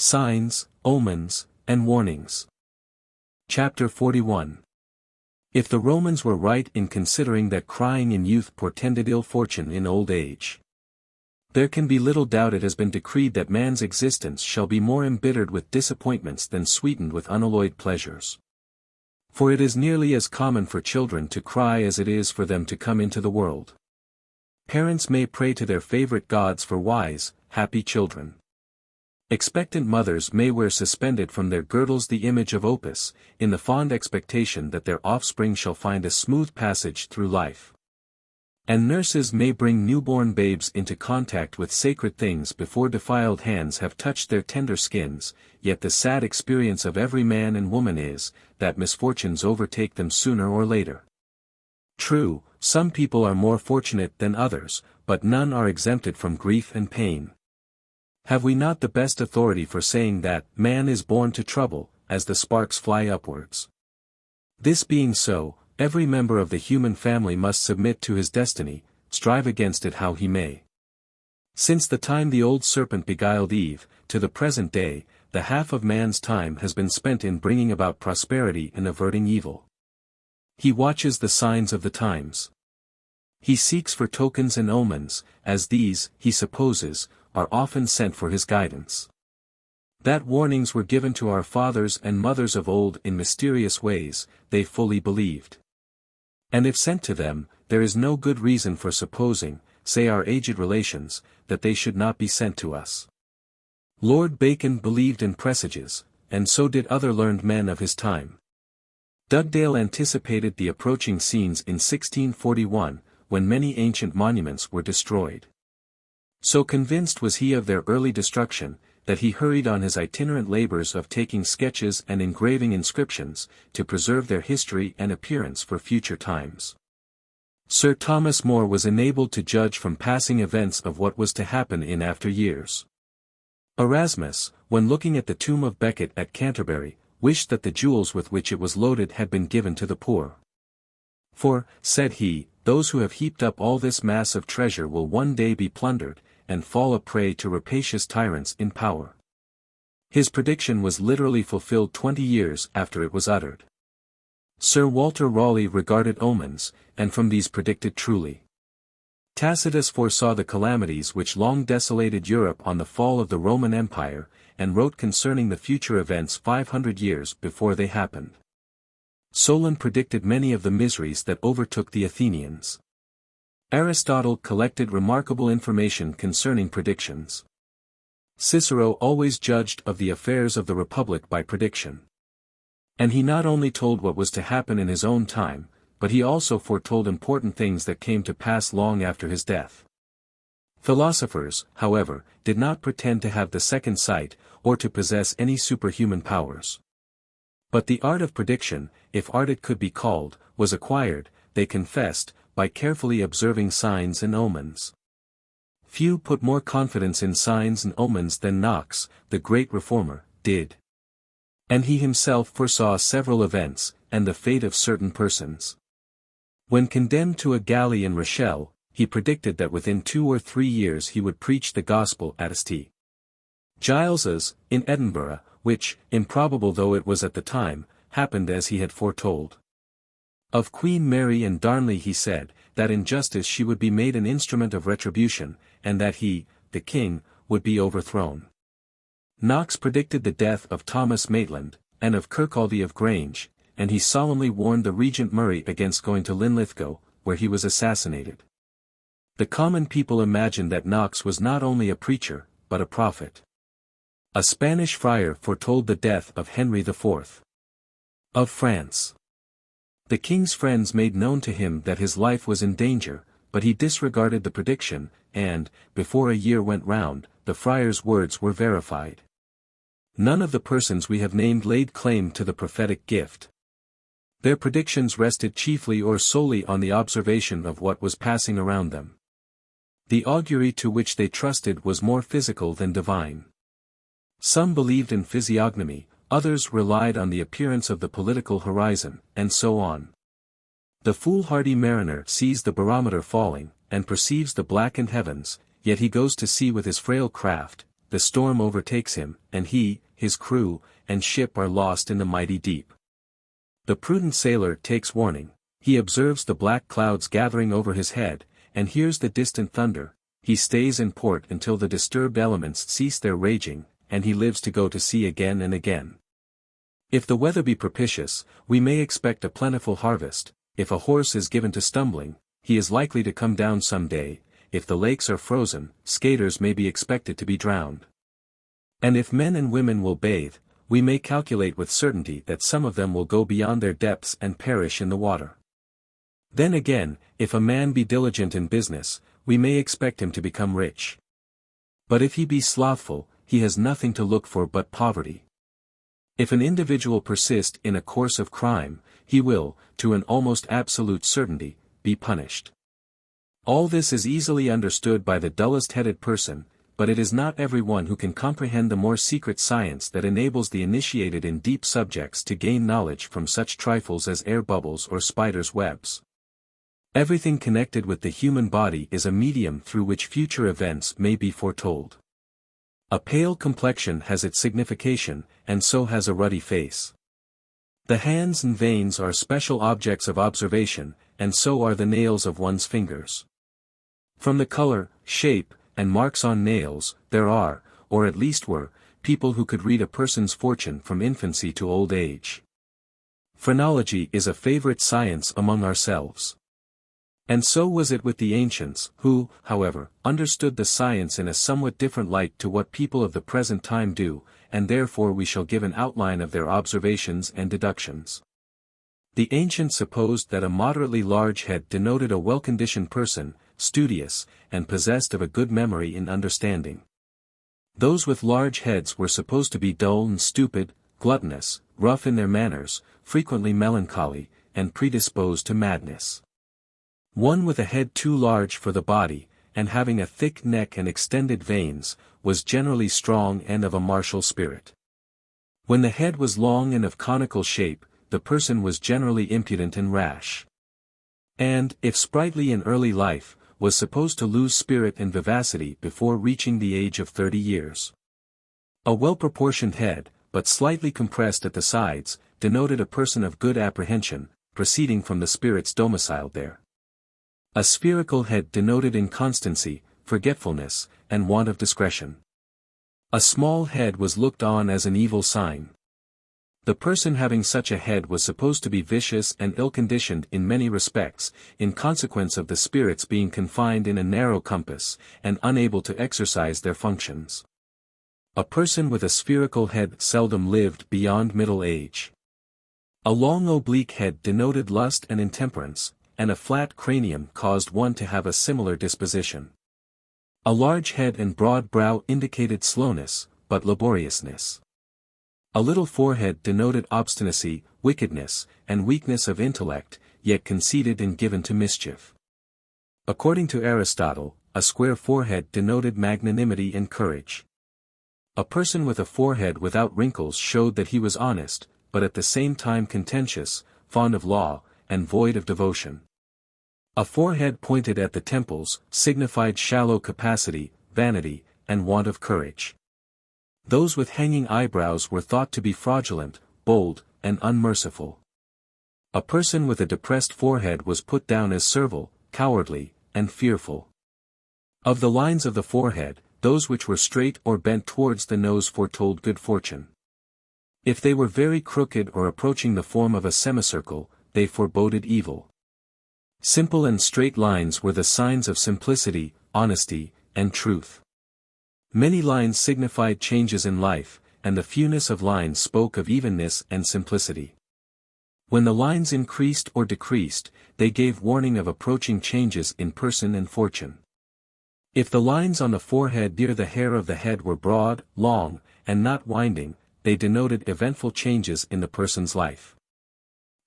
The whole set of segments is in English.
Signs, Omens, and Warnings. Chapter 41. If the Romans were right in considering that crying in youth portended ill fortune in old age, there can be little doubt it has been decreed that man's existence shall be more embittered with disappointments than sweetened with unalloyed pleasures. For it is nearly as common for children to cry as it is for them to come into the world. Parents may pray to their favorite gods for wise, happy children. Expectant mothers may wear suspended from their girdles the image of Opus, in the fond expectation that their offspring shall find a smooth passage through life. And nurses may bring newborn babes into contact with sacred things before defiled hands have touched their tender skins, yet the sad experience of every man and woman is, that misfortunes overtake them sooner or later. True, some people are more fortunate than others, but none are exempted from grief and pain. Have we not the best authority for saying that man is born to trouble, as the sparks fly upwards? This being so, every member of the human family must submit to his destiny, strive against it how he may. Since the time the old serpent beguiled Eve, to the present day, the half of man's time has been spent in bringing about prosperity and averting evil. He watches the signs of the times. He seeks for tokens and omens, as these, he supposes, are often sent for his guidance. That warnings were given to our fathers and mothers of old in mysterious ways, they fully believed. And if sent to them, there is no good reason for supposing, say our aged relations, that they should not be sent to us. Lord Bacon believed in presages, and so did other learned men of his time. Dugdale anticipated the approaching scenes in 1641, when many ancient monuments were destroyed. So convinced was he of their early destruction, that he hurried on his itinerant labors of taking sketches and engraving inscriptions, to preserve their history and appearance for future times. Sir Thomas More was enabled to judge from passing events of what was to happen in after years. Erasmus, when looking at the tomb of Becket at Canterbury, wished that the jewels with which it was loaded had been given to the poor. For, said he, those who have heaped up all this mass of treasure will one day be plundered, and fall a prey to rapacious tyrants in power. His prediction was literally fulfilled 20 years after it was uttered. Sir Walter Raleigh regarded omens, and from these predicted truly. Tacitus foresaw the calamities which long desolated Europe on the fall of the Roman Empire, and wrote concerning the future events 500 years before they happened. Solon predicted many of the miseries that overtook the Athenians. Aristotle collected remarkable information concerning predictions. Cicero always judged of the affairs of the Republic by prediction. And he not only told what was to happen in his own time, but he also foretold important things that came to pass long after his death. Philosophers, however, did not pretend to have the second sight, or to possess any superhuman powers. But the art of prediction, if art it could be called, was acquired, they confessed, by carefully observing signs and omens. Few put more confidence in signs and omens than Knox, the great reformer, did. And he himself foresaw several events, and the fate of certain persons. When condemned to a galley in Rochelle, he predicted that within 2 or 3 years he would preach the gospel at St. Giles's, in Edinburgh, which, improbable though it was at the time, happened as he had foretold. Of Queen Mary and Darnley he said, that in justice she would be made an instrument of retribution, and that he, the king, would be overthrown. Knox predicted the death of Thomas Maitland, and of Kirkcaldy of Grange, and he solemnly warned the Regent Murray against going to Linlithgow, where he was assassinated. The common people imagined that Knox was not only a preacher, but a prophet. A Spanish friar foretold the death of Henry IV. of France. The king's friends made known to him that his life was in danger, but he disregarded the prediction, and, before a year went round, the friar's words were verified. None of the persons we have named laid claim to the prophetic gift. Their predictions rested chiefly or solely on the observation of what was passing around them. The augury to which they trusted was more physical than divine. Some believed in physiognomy, others relied on the appearance of the political horizon, and so on. The foolhardy mariner sees the barometer falling, and perceives the blackened heavens, yet he goes to sea with his frail craft, the storm overtakes him, and he, his crew, and ship are lost in the mighty deep. The prudent sailor takes warning, he observes the black clouds gathering over his head, and hears the distant thunder, he stays in port until the disturbed elements cease their raging, and he lives to go to sea again and again. If the weather be propitious, we may expect a plentiful harvest. If a horse is given to stumbling, he is likely to come down some day. If the lakes are frozen, skaters may be expected to be drowned. And if men and women will bathe, we may calculate with certainty that some of them will go beyond their depths and perish in the water. Then again, if a man be diligent in business, we may expect him to become rich. But if he be slothful, he has nothing to look for but poverty. If an individual persist in a course of crime, he will, to an almost absolute certainty, be punished. All this is easily understood by the dullest-headed person, but it is not everyone who can comprehend the more secret science that enables the initiated in deep subjects to gain knowledge from such trifles as air bubbles or spiders' webs. Everything connected with the human body is a medium through which future events may be foretold. A pale complexion has its signification, and so has a ruddy face. The hands and veins are special objects of observation, and so are the nails of one's fingers. From the color, shape, and marks on nails, there are, or at least were, people who could read a person's fortune from infancy to old age. Phrenology is a favorite science among ourselves. And so was it with the ancients, who, however, understood the science in a somewhat different light to what people of the present time do, and therefore we shall give an outline of their observations and deductions. The ancients supposed that a moderately large head denoted a well-conditioned person, studious, and possessed of a good memory and understanding. Those with large heads were supposed to be dull and stupid, gluttonous, rough in their manners, frequently melancholy, and predisposed to madness. One with a head too large for the body, and having a thick neck and extended veins, was generally strong and of a martial spirit. When the head was long and of conical shape, the person was generally impudent and rash. And, if sprightly in early life, was supposed to lose spirit and vivacity before reaching the age of 30 years. A well-proportioned head, but slightly compressed at the sides, denoted a person of good apprehension, proceeding from the spirits domiciled there. A spherical head denoted inconstancy, forgetfulness, and want of discretion. A small head was looked on as an evil sign. The person having such a head was supposed to be vicious and ill-conditioned in many respects, in consequence of the spirits being confined in a narrow compass, and unable to exercise their functions. A person with a spherical head seldom lived beyond middle age. A long oblique head denoted lust and intemperance, and a flat cranium caused one to have a similar disposition. A large head and broad brow indicated slowness, but laboriousness. A little forehead denoted obstinacy, wickedness, and weakness of intellect, yet conceited and given to mischief. According to Aristotle, a square forehead denoted magnanimity and courage. A person with a forehead without wrinkles showed that he was honest, but at the same time contentious, fond of law, and void of devotion. A forehead pointed at the temples signified shallow capacity, vanity, and want of courage. Those with hanging eyebrows were thought to be fraudulent, bold, and unmerciful. A person with a depressed forehead was put down as servile, cowardly, and fearful. Of the lines of the forehead, those which were straight or bent towards the nose foretold good fortune. If they were very crooked or approaching the form of a semicircle, they foreboded evil. Simple and straight lines were the signs of simplicity, honesty, and truth. Many lines signified changes in life, and the fewness of lines spoke of evenness and simplicity. When the lines increased or decreased, they gave warning of approaching changes in person and fortune. If the lines on the forehead near the hair of the head were broad, long, and not winding, they denoted eventful changes in the person's life.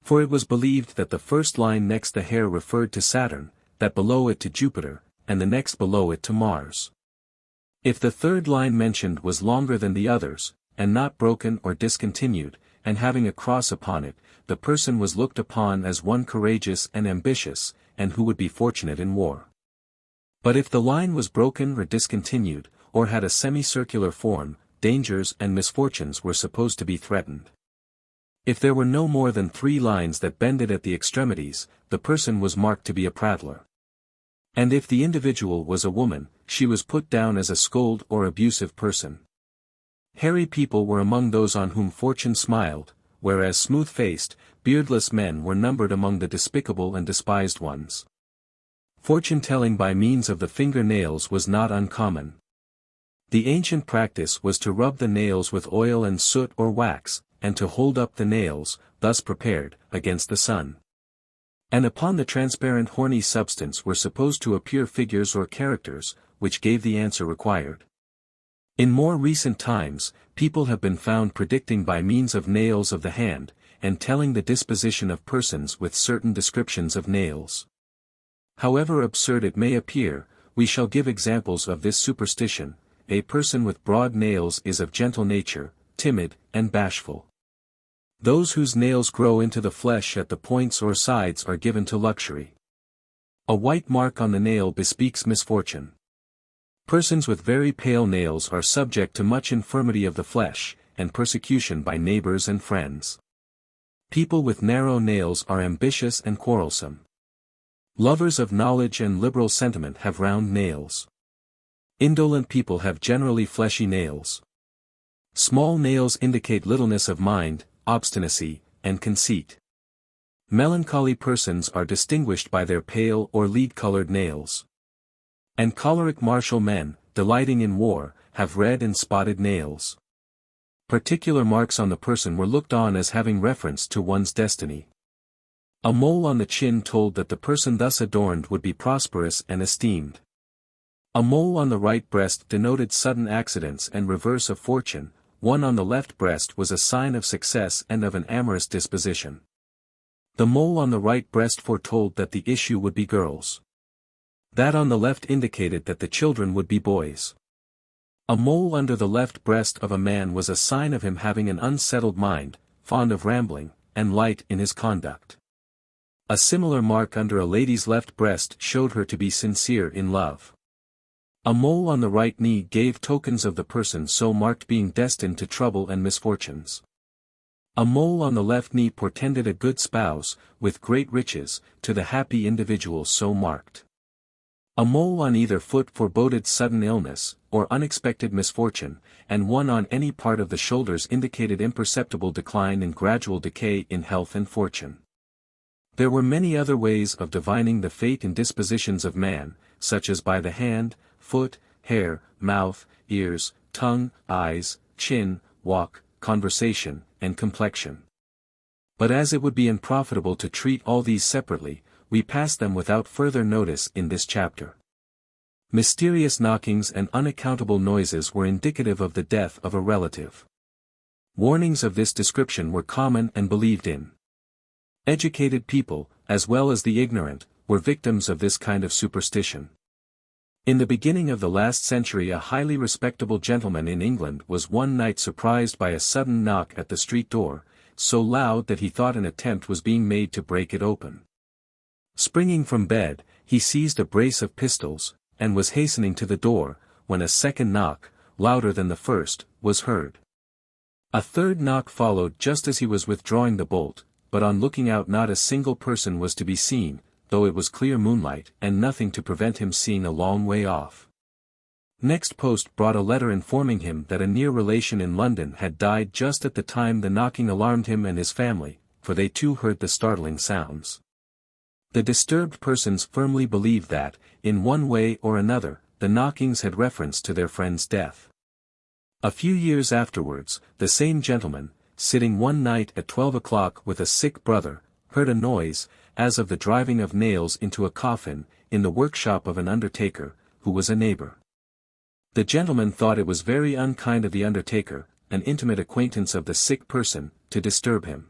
For it was believed that the first line next the hair referred to Saturn, that below it to Jupiter, and the next below it to Mars. If the third line mentioned was longer than the others, and not broken or discontinued, and having a cross upon it, the person was looked upon as one courageous and ambitious, and who would be fortunate in war. But if the line was broken or discontinued, or had a semicircular form, dangers and misfortunes were supposed to be threatened. If there were no more than 3 lines that bended at the extremities, the person was marked to be a prattler. And if the individual was a woman, she was put down as a scold or abusive person. Hairy people were among those on whom fortune smiled, whereas smooth-faced, beardless men were numbered among the despicable and despised ones. Fortune-telling by means of the finger-nails was not uncommon. The ancient practice was to rub the nails with oil and soot or wax, and to hold up the nails, thus prepared, against the sun. And upon the transparent horny substance were supposed to appear figures or characters, which gave the answer required. In more recent times, people have been found predicting by means of nails of the hand, and telling the disposition of persons with certain descriptions of nails. However absurd it may appear, we shall give examples of this superstition. A person with broad nails is of gentle nature, timid, and bashful. Those whose nails grow into the flesh at the points or sides are given to luxury. A white mark on the nail bespeaks misfortune. Persons with very pale nails are subject to much infirmity of the flesh, and persecution by neighbors and friends. People with narrow nails are ambitious and quarrelsome. Lovers of knowledge and liberal sentiment have round nails. Indolent people have generally fleshy nails. Small nails indicate littleness of mind, obstinacy, and conceit. Melancholy persons are distinguished by their pale or lead-colored nails. And choleric martial men, delighting in war, have red and spotted nails. Particular marks on the person were looked on as having reference to one's destiny. A mole on the chin told that the person thus adorned would be prosperous and esteemed. A mole on the right breast denoted sudden accidents and reverse of fortune, one on the left breast was a sign of success and of an amorous disposition. The mole on the right breast foretold that the issue would be girls. That on the left indicated that the children would be boys. A mole under the left breast of a man was a sign of him having an unsettled mind, fond of rambling, and light in his conduct. A similar mark under a lady's left breast showed her to be sincere in love. A mole on the right knee gave tokens of the person so marked being destined to trouble and misfortunes. A mole on the left knee portended a good spouse, with great riches, to the happy individual so marked. A mole on either foot foreboded sudden illness, or unexpected misfortune, and one on any part of the shoulders indicated imperceptible decline and gradual decay in health and fortune. There were many other ways of divining the fate and dispositions of man, such as by the hand, foot, hair, mouth, ears, tongue, eyes, chin, walk, conversation, and complexion. But as it would be unprofitable to treat all these separately, we pass them without further notice in this chapter. Mysterious knockings and unaccountable noises were indicative of the death of a relative. Warnings of this description were common and believed in. Educated people, as well as the ignorant, were victims of this kind of superstition. In the beginning of the last century a highly respectable gentleman in England was one night surprised by a sudden knock at the street door, so loud that he thought an attempt was being made to break it open. Springing from bed, he seized a brace of pistols, and was hastening to the door, when a second knock, louder than the first, was heard. A third knock followed just as he was withdrawing the bolt, but on looking out not a single person was to be seen, though it was clear moonlight and nothing to prevent him seeing a long way off. Next post brought a letter informing him that a near relation in London had died just at the time the knocking alarmed him and his family, for they too heard the startling sounds. The disturbed persons firmly believed that, in one way or another, the knockings had reference to their friend's death. A few years afterwards, the same gentleman, sitting one night at 12 o'clock with a sick brother, heard a noise, as of the driving of nails into a coffin, in the workshop of an undertaker, who was a neighbor. The gentleman thought it was very unkind of the undertaker, an intimate acquaintance of the sick person, to disturb him.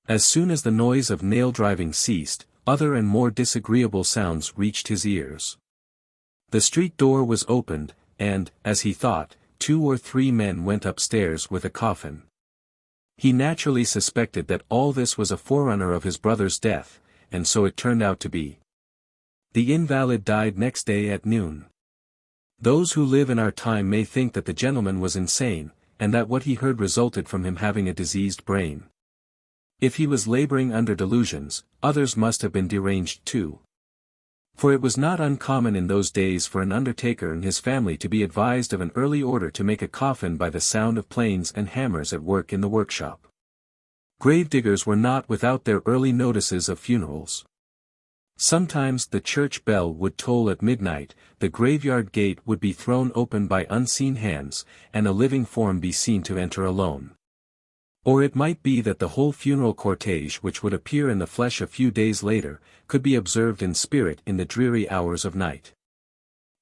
As soon as the noise of nail-driving ceased, other and more disagreeable sounds reached his ears. The street door was opened, and, as he thought, 2 or 3 men went upstairs with a coffin. He naturally suspected that all this was a forerunner of his brother's death, and so it turned out to be. The invalid died next day at noon. Those who live in our time may think that the gentleman was insane, and that what he heard resulted from him having a diseased brain. If he was laboring under delusions, others must have been deranged too. For it was not uncommon in those days for an undertaker and his family to be advised of an early order to make a coffin by the sound of planes and hammers at work in the workshop. Gravediggers were not without their early notices of funerals. Sometimes the church bell would toll at midnight, the graveyard gate would be thrown open by unseen hands, and a living form be seen to enter alone. Or it might be that the whole funeral cortege which would appear in the flesh a few days later, could be observed in spirit in the dreary hours of night.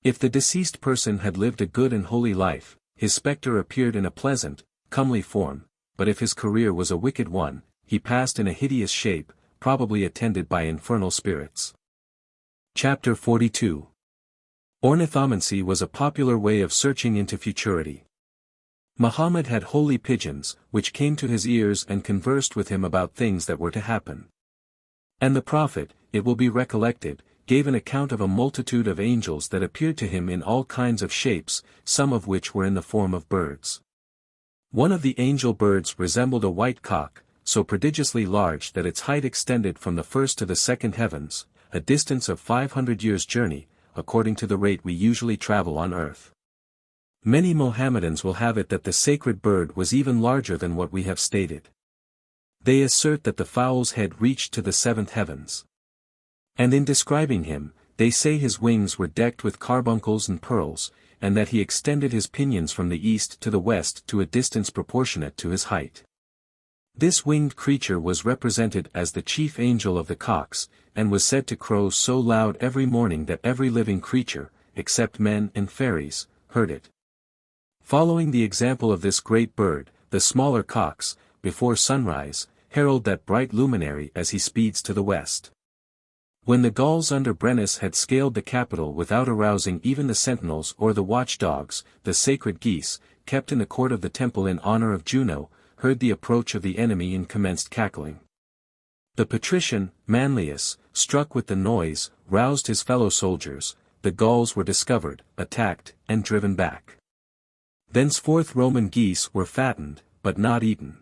If the deceased person had lived a good and holy life, his spectre appeared in a pleasant, comely form, but if his career was a wicked one, he passed in a hideous shape, probably attended by infernal spirits. Chapter 42. Ornithomancy was a popular way of searching into futurity. Muhammad had holy pigeons, which came to his ears and conversed with him about things that were to happen. And the Prophet, it will be recollected, gave an account of a multitude of angels that appeared to him in all kinds of shapes, some of which were in the form of birds. One of the angel birds resembled a white cock, so prodigiously large that its height extended from the first to the second heavens, a distance of 500 years' journey, according to the rate we usually travel on earth. Many Mohammedans will have it that the sacred bird was even larger than what we have stated. They assert that the fowl's head reached to the seventh heavens. And in describing him, they say his wings were decked with carbuncles and pearls, and that he extended his pinions from the east to the west to a distance proportionate to his height. This winged creature was represented as the chief angel of the cocks, and was said to crow so loud every morning that every living creature, except men and fairies, heard it. Following the example of this great bird, the smaller cocks, before sunrise, herald that bright luminary as he speeds to the west. When the Gauls under Brennus had scaled the capital without arousing even the sentinels or the watchdogs, the sacred geese, kept in the court of the temple in honor of Juno, heard the approach of the enemy and commenced cackling. The patrician, Manlius, struck with the noise, roused his fellow soldiers, the Gauls were discovered, attacked, and driven back. Thenceforth Roman geese were fattened, but not eaten.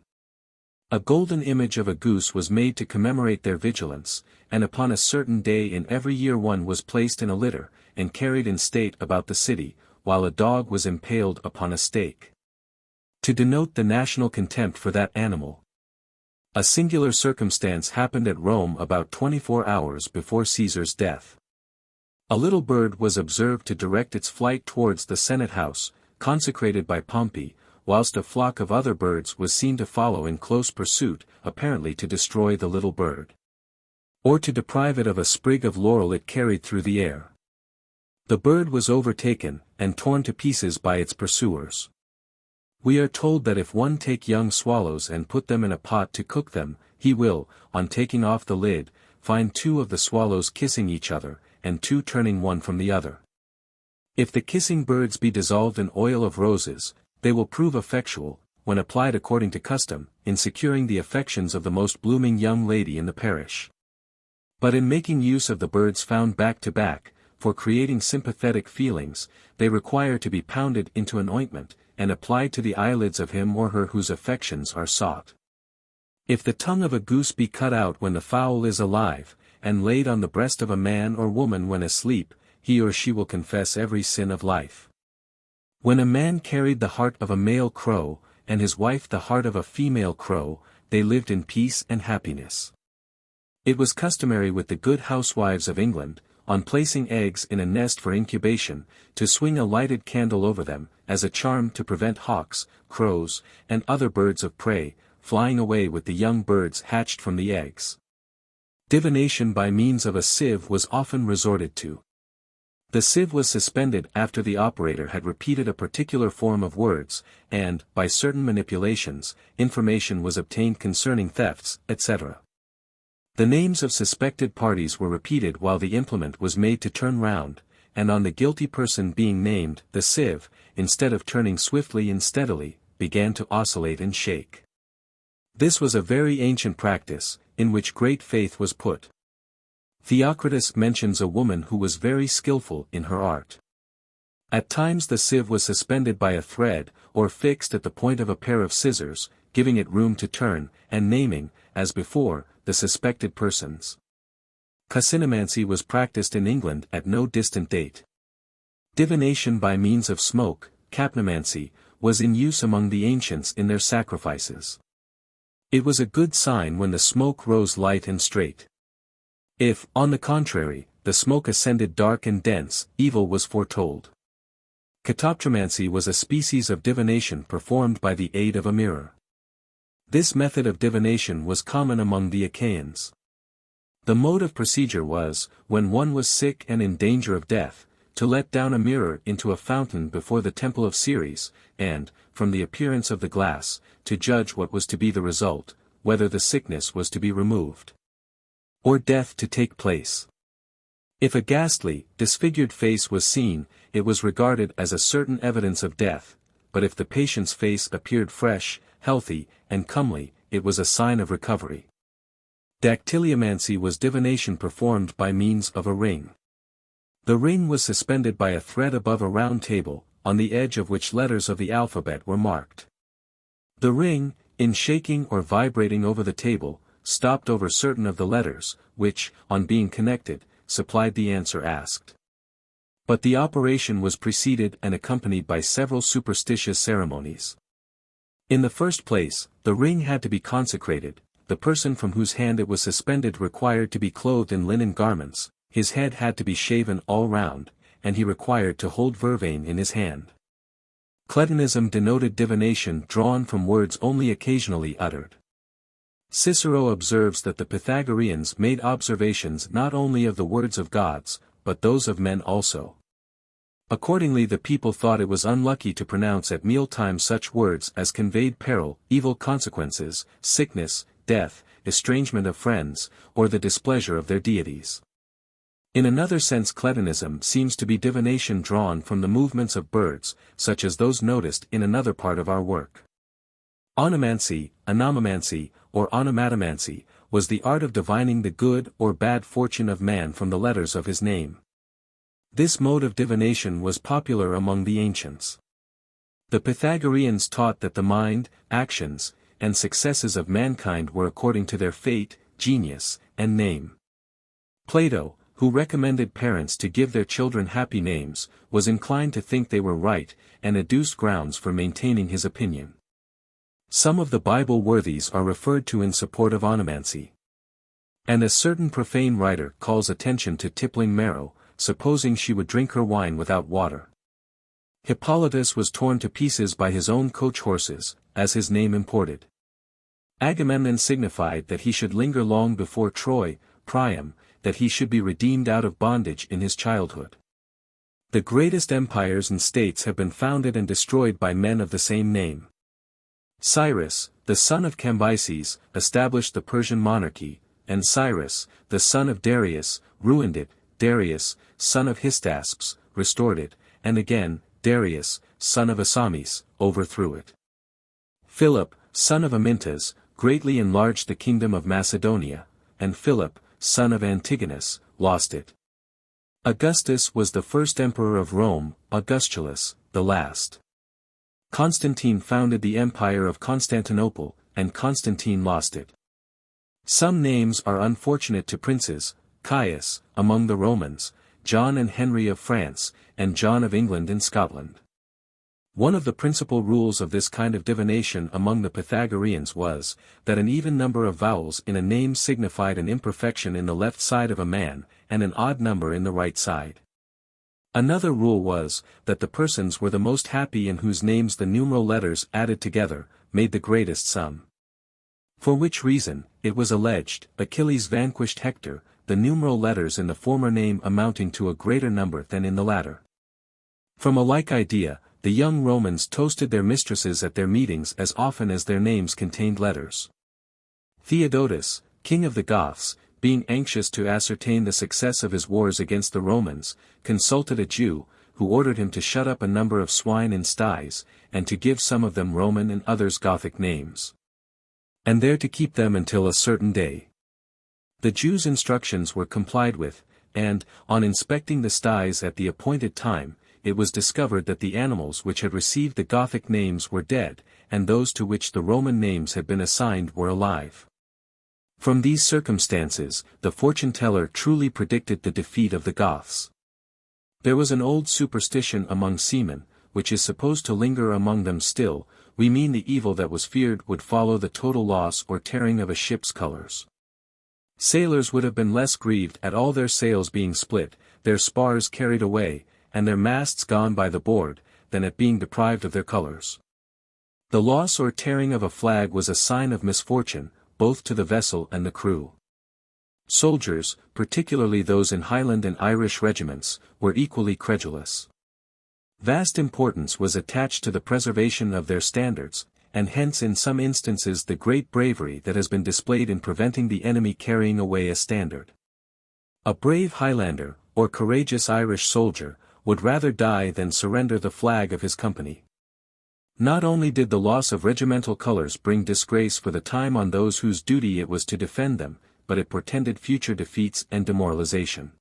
A golden image of a goose was made to commemorate their vigilance, and upon a certain day in every year one was placed in a litter, and carried in state about the city, while a dog was impaled upon a stake. To denote the national contempt for that animal. A singular circumstance happened at Rome about 24 hours before Caesar's death. A little bird was observed to direct its flight towards the Senate house, consecrated by Pompey, whilst a flock of other birds was seen to follow in close pursuit, apparently to destroy the little bird. Or to deprive it of a sprig of laurel it carried through the air. The bird was overtaken, and torn to pieces by its pursuers. We are told that if one take young swallows and put them in a pot to cook them, he will, on taking off the lid, find two of the swallows kissing each other, and two turning one from the other. If the kissing birds be dissolved in oil of roses, they will prove effectual, when applied according to custom, in securing the affections of the most blooming young lady in the parish. But in making use of the birds found back to back, for creating sympathetic feelings, they require to be pounded into an ointment, and applied to the eyelids of him or her whose affections are sought. If the tongue of a goose be cut out when the fowl is alive, and laid on the breast of a man or woman when asleep, he or she will confess every sin of life. When a man carried the heart of a male crow, and his wife the heart of a female crow, they lived in peace and happiness. It was customary with the good housewives of England, on placing eggs in a nest for incubation, to swing a lighted candle over them, as a charm to prevent hawks, crows, and other birds of prey, flying away with the young birds hatched from the eggs. Divination by means of a sieve was often resorted to. The sieve was suspended after the operator had repeated a particular form of words, and, by certain manipulations, information was obtained concerning thefts, etc. The names of suspected parties were repeated while the implement was made to turn round, and on the guilty person being named, the sieve, instead of turning swiftly and steadily, began to oscillate and shake. This was a very ancient practice, in which great faith was put. Theocritus mentions a woman who was very skillful in her art. At times the sieve was suspended by a thread, or fixed at the point of a pair of scissors, giving it room to turn, and naming, as before, the suspected persons. Casinomancy was practiced in England at no distant date. Divination by means of smoke, capnomancy, was in use among the ancients in their sacrifices. It was a good sign when the smoke rose light and straight. If, on the contrary, the smoke ascended dark and dense, evil was foretold. Catoptromancy was a species of divination performed by the aid of a mirror. This method of divination was common among the Achaeans. The mode of procedure was, when one was sick and in danger of death, to let down a mirror into a fountain before the temple of Ceres, and, from the appearance of the glass, to judge what was to be the result, whether the sickness was to be removed, or death to take place. If a ghastly, disfigured face was seen, it was regarded as a certain evidence of death, but if the patient's face appeared fresh, healthy, and comely, it was a sign of recovery. Dactyliomancy was divination performed by means of a ring. The ring was suspended by a thread above a round table, on the edge of which letters of the alphabet were marked. The ring, in shaking or vibrating over the table, stopped over certain of the letters, which, on being connected, supplied the answer asked. But the operation was preceded and accompanied by several superstitious ceremonies. In the first place, the ring had to be consecrated, the person from whose hand it was suspended required to be clothed in linen garments, his head had to be shaven all round, and he required to hold vervain in his hand. Platonism denoted divination drawn from words only occasionally uttered. Cicero observes that the Pythagoreans made observations not only of the words of gods, but those of men also. Accordingly the people thought it was unlucky to pronounce at mealtime such words as conveyed peril, evil consequences, sickness, death, estrangement of friends, or the displeasure of their deities. In another sense Platonism seems to be divination drawn from the movements of birds, such as those noticed in another part of our work. Onomancy, anomomancy, or onomatomancy, was the art of divining the good or bad fortune of man from the letters of his name. This mode of divination was popular among the ancients. The Pythagoreans taught that the mind, actions, and successes of mankind were according to their fate, genius, and name. Plato, who recommended parents to give their children happy names, was inclined to think they were right, and adduced grounds for maintaining his opinion. Some of the Bible worthies are referred to in support of onomancy. And a certain profane writer calls attention to tippling marrow, supposing she would drink her wine without water. Hippolytus was torn to pieces by his own coach horses, as his name imported. Agamemnon signified that he should linger long before Troy, Priam, that he should be redeemed out of bondage in his childhood. The greatest empires and states have been founded and destroyed by men of the same name. Cyrus, the son of Cambyses, established the Persian monarchy, and Cyrus, the son of Darius, ruined it. Darius, son of Hystaspes, restored it, and again, Darius, son of Asamis, overthrew it. Philip, son of Amintas, greatly enlarged the kingdom of Macedonia, and Philip, son of Antigonus, lost it. Augustus was the first emperor of Rome, Augustulus, the last. Constantine founded the empire of Constantinople, and Constantine lost it. Some names are unfortunate to princes: Caius, among the Romans, John and Henry of France, and John of England and Scotland. One of the principal rules of this kind of divination among the Pythagoreans was, that an even number of vowels in a name signified an imperfection in the left side of a man, and an odd number in the right side. Another rule was, that the persons were the most happy in whose names the numeral letters added together, made the greatest sum. For which reason, it was alleged, Achilles vanquished Hector, the numeral letters in the former name amounting to a greater number than in the latter. From a like idea, the young Romans toasted their mistresses at their meetings as often as their names contained letters. Theodotus, king of the Goths, being anxious to ascertain the success of his wars against the Romans, consulted a Jew, who ordered him to shut up a number of swine in sties, and to give some of them Roman and others Gothic names, and there to keep them until a certain day. The Jew's instructions were complied with, and, on inspecting the sties at the appointed time, it was discovered that the animals which had received the Gothic names were dead, and those to which the Roman names had been assigned were alive. From these circumstances, the fortune-teller truly predicted the defeat of the Goths. There was an old superstition among seamen, which is supposed to linger among them still. We mean the evil that was feared would follow the total loss or tearing of a ship's colors. Sailors would have been less grieved at all their sails being split, their spars carried away, and their masts gone by the board, than at being deprived of their colors. The loss or tearing of a flag was a sign of misfortune, both to the vessel and the crew. Soldiers, particularly those in Highland and Irish regiments, were equally credulous. Vast importance was attached to the preservation of their standards, and hence in some instances the great bravery that has been displayed in preventing the enemy carrying away a standard. A brave Highlander, or courageous Irish soldier, would rather die than surrender the flag of his company. Not only did the loss of regimental colors bring disgrace for the time on those whose duty it was to defend them, but it portended future defeats and demoralization.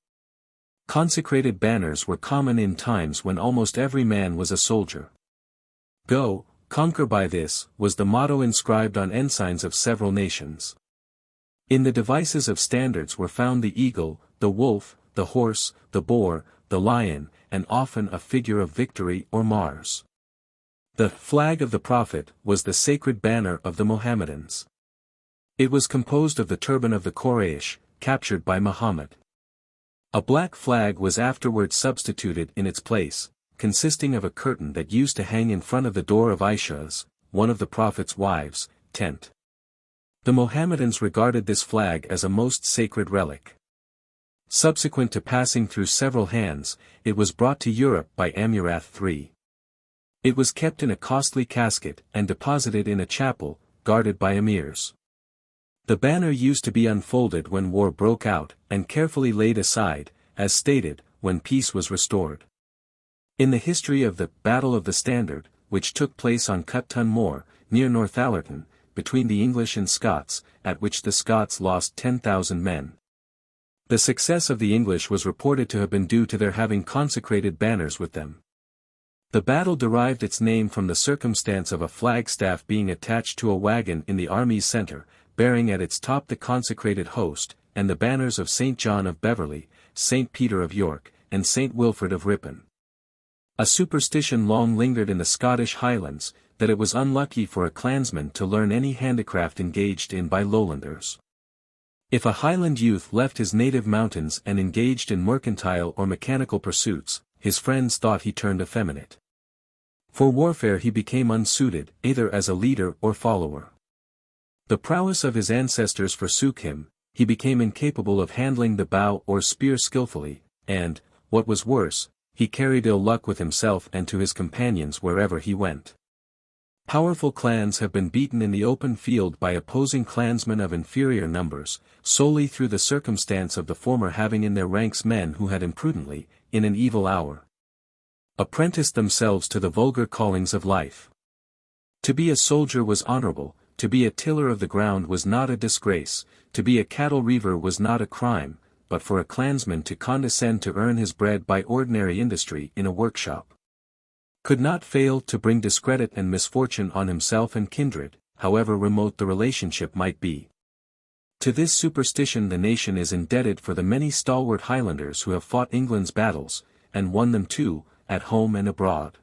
Consecrated banners were common in times when almost every man was a soldier. Go, conquer by this, was the motto inscribed on ensigns of several nations. In the devices of standards were found the eagle, the wolf, the horse, the boar, the lion, and often a figure of victory or Mars. The flag of the Prophet was the sacred banner of the Mohammedans. It was composed of the turban of the Quraysh, captured by Muhammad. A black flag was afterwards substituted in its place, consisting of a curtain that used to hang in front of the door of Aisha's, one of the Prophet's wives, tent. The Mohammedans regarded this flag as a most sacred relic. Subsequent to passing through several hands, it was brought to Europe by Amurath III. It was kept in a costly casket and deposited in a chapel, guarded by emirs. The banner used to be unfolded when war broke out, and carefully laid aside, as stated, when peace was restored. In the history of the Battle of the Standard, which took place on Cutton Moor, near Northallerton, between the English and Scots, at which the Scots lost 10,000 men. The success of the English was reported to have been due to their having consecrated banners with them. The battle derived its name from the circumstance of a flagstaff being attached to a wagon in the army's centre, bearing at its top the consecrated host, and the banners of St. John of Beverley, St. Peter of York, and St. Wilfrid of Ripon. A superstition long lingered in the Scottish Highlands, that it was unlucky for a clansman to learn any handicraft engaged in by Lowlanders. If a Highland youth left his native mountains and engaged in mercantile or mechanical pursuits, his friends thought he turned effeminate. For warfare he became unsuited, either as a leader or follower. The prowess of his ancestors forsook him, he became incapable of handling the bow or spear skillfully, and, what was worse, he carried ill luck with himself and to his companions wherever he went. Powerful clans have been beaten in the open field by opposing clansmen of inferior numbers, solely through the circumstance of the former having in their ranks men who had imprudently, in an evil hour, apprenticed themselves to the vulgar callings of life. To be a soldier was honorable, to be a tiller of the ground was not a disgrace, to be a cattle reaver was not a crime, but for a clansman to condescend to earn his bread by ordinary industry in a workshop could not fail to bring discredit and misfortune on himself and kindred, however remote the relationship might be. To this superstition the nation is indebted for the many stalwart Highlanders who have fought England's battles, and won them too, at home and abroad.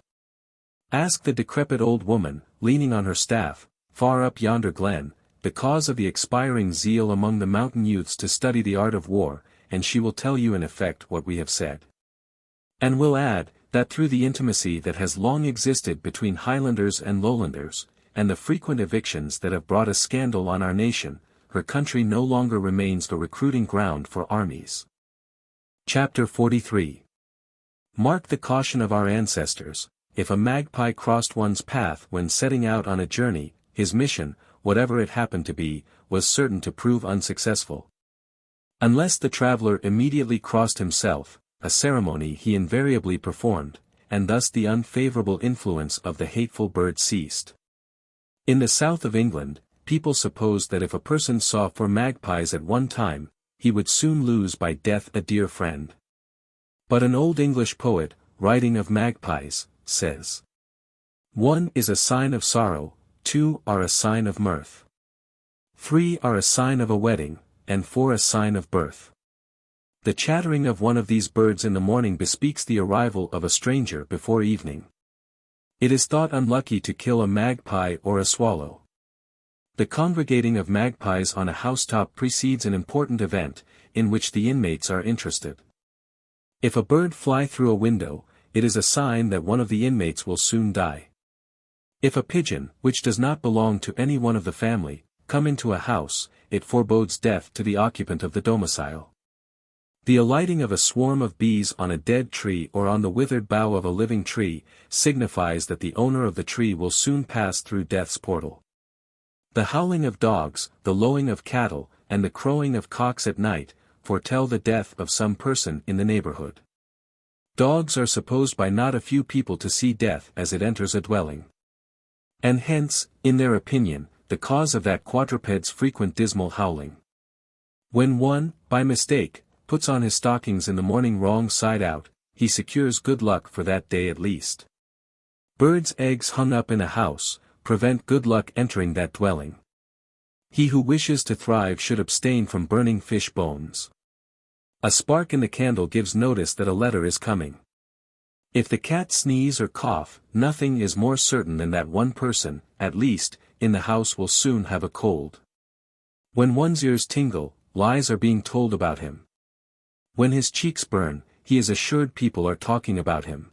Ask the decrepit old woman, leaning on her staff, far up yonder glen, the cause of the expiring zeal among the mountain youths to study the art of war, and she will tell you in effect what we have said. And will add, that through the intimacy that has long existed between Highlanders and Lowlanders, and the frequent evictions that have brought a scandal on our nation, her country no longer remains the recruiting ground for armies. Chapter 43. Mark the caution of our ancestors: if a magpie crossed one's path when setting out on a journey, his mission, whatever it happened to be, was certain to prove unsuccessful. Unless the traveler immediately crossed himself, a ceremony he invariably performed, and thus the unfavorable influence of the hateful bird ceased. In the south of England, people supposed that if a person saw 4 magpies at one time, he would soon lose by death a dear friend. But an old English poet, writing of magpies, says. 1 is a sign of sorrow, 2 are a sign of mirth. 3 are a sign of a wedding, and 4 a sign of birth. The chattering of one of these birds in the morning bespeaks the arrival of a stranger before evening. It is thought unlucky to kill a magpie or a swallow. The congregating of magpies on a housetop precedes an important event, in which the inmates are interested. If a bird fly through a window, it is a sign that one of the inmates will soon die. If a pigeon, which does not belong to any one of the family, come into a house, it forebodes death to the occupant of the domicile. The alighting of a swarm of bees on a dead tree or on the withered bough of a living tree, signifies that the owner of the tree will soon pass through death's portal. The howling of dogs, the lowing of cattle, and the crowing of cocks at night, foretell the death of some person in the neighborhood. Dogs are supposed by not a few people to see death as it enters a dwelling. And hence, in their opinion, the cause of that quadruped's frequent dismal howling. When one, by mistake, puts on his stockings in the morning wrong side out, he secures good luck for that day at least. Birds' eggs hung up in a house, prevent good luck entering that dwelling. He who wishes to thrive should abstain from burning fish bones. A spark in the candle gives notice that a letter is coming. If the cat sneeze or cough, nothing is more certain than that one person, at least, in the house will soon have a cold. When one's ears tingle, lies are being told about him. When his cheeks burn, he is assured people are talking about him.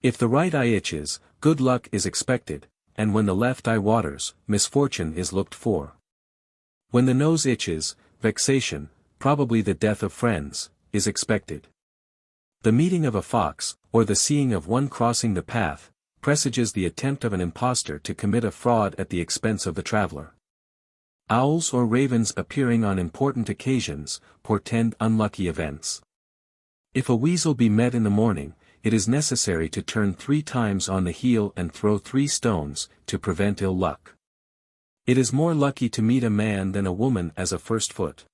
If the right eye itches, good luck is expected, and when the left eye waters, misfortune is looked for. When the nose itches, vexation, probably the death of friends, is expected. The meeting of a fox, or the seeing of one crossing the path, presages the attempt of an impostor to commit a fraud at the expense of the traveler. Owls or ravens appearing on important occasions, portend unlucky events. If a weasel be met in the morning, it is necessary to turn 3 times on the heel and throw 3 stones, to prevent ill luck. It is more lucky to meet a man than a woman as a first foot.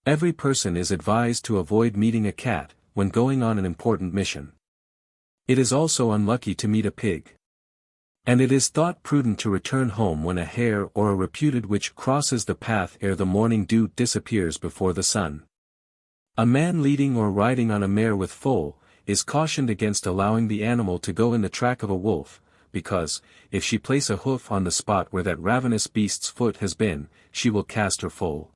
Every person is advised to avoid meeting a cat, when going on an important mission. It is also unlucky to meet a pig. And it is thought prudent to return home when a hare or a reputed witch crosses the path ere the morning dew disappears before the sun. A man leading or riding on a mare with foal, is cautioned against allowing the animal to go in the track of a wolf, because, if she place a hoof on the spot where that ravenous beast's foot has been, she will cast her foal.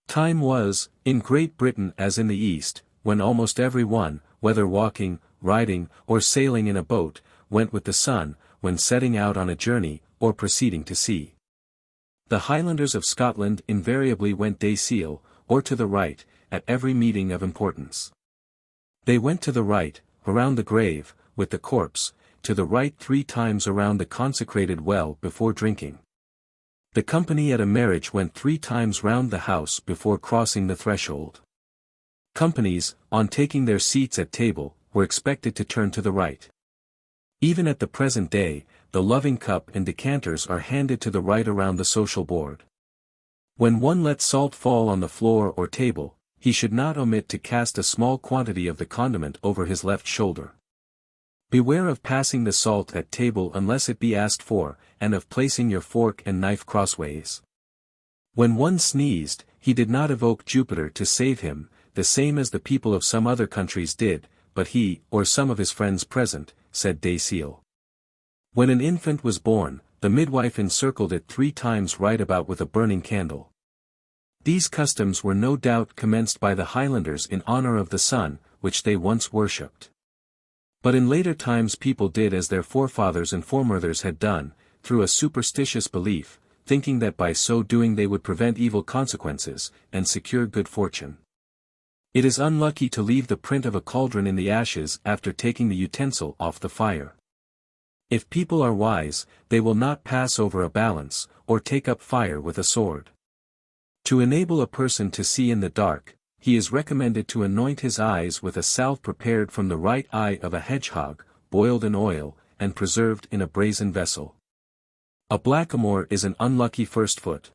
Time was, in Great Britain as in the East, when almost every one, whether walking, riding, or sailing in a boat, went with the sun, when setting out on a journey, or proceeding to sea. The Highlanders of Scotland invariably went décile, or to the right, at every meeting of importance. They went to the right, around the grave, with the corpse, to the right 3 times around the consecrated well before drinking. The company at a marriage went 3 times round the house before crossing the threshold. Companies, on taking their seats at table, were expected to turn to the right. Even at the present day, the loving cup and decanters are handed to the right around the social board. When one lets salt fall on the floor or table, he should not omit to cast a small quantity of the condiment over his left shoulder. Beware of passing the salt at table unless it be asked for, and of placing your fork and knife crossways. When one sneezed, he did not evoke Jupiter to save him, the same as the people of some other countries did, but he, or some of his friends present, said décile. When an infant was born, the midwife encircled it 3 times right about with a burning candle. These customs were no doubt commenced by the Highlanders in honor of the sun, which they once worshipped. But in later times people did as their forefathers and foremothers had done, through a superstitious belief, thinking that by so doing they would prevent evil consequences, and secure good fortune. It is unlucky to leave the print of a cauldron in the ashes after taking the utensil off the fire. If people are wise, they will not pass over a balance, or take up fire with a sword. To enable a person to see in the dark, he is recommended to anoint his eyes with a salve prepared from the right eye of a hedgehog, boiled in oil, and preserved in a brazen vessel. A blackamoor is an unlucky first foot.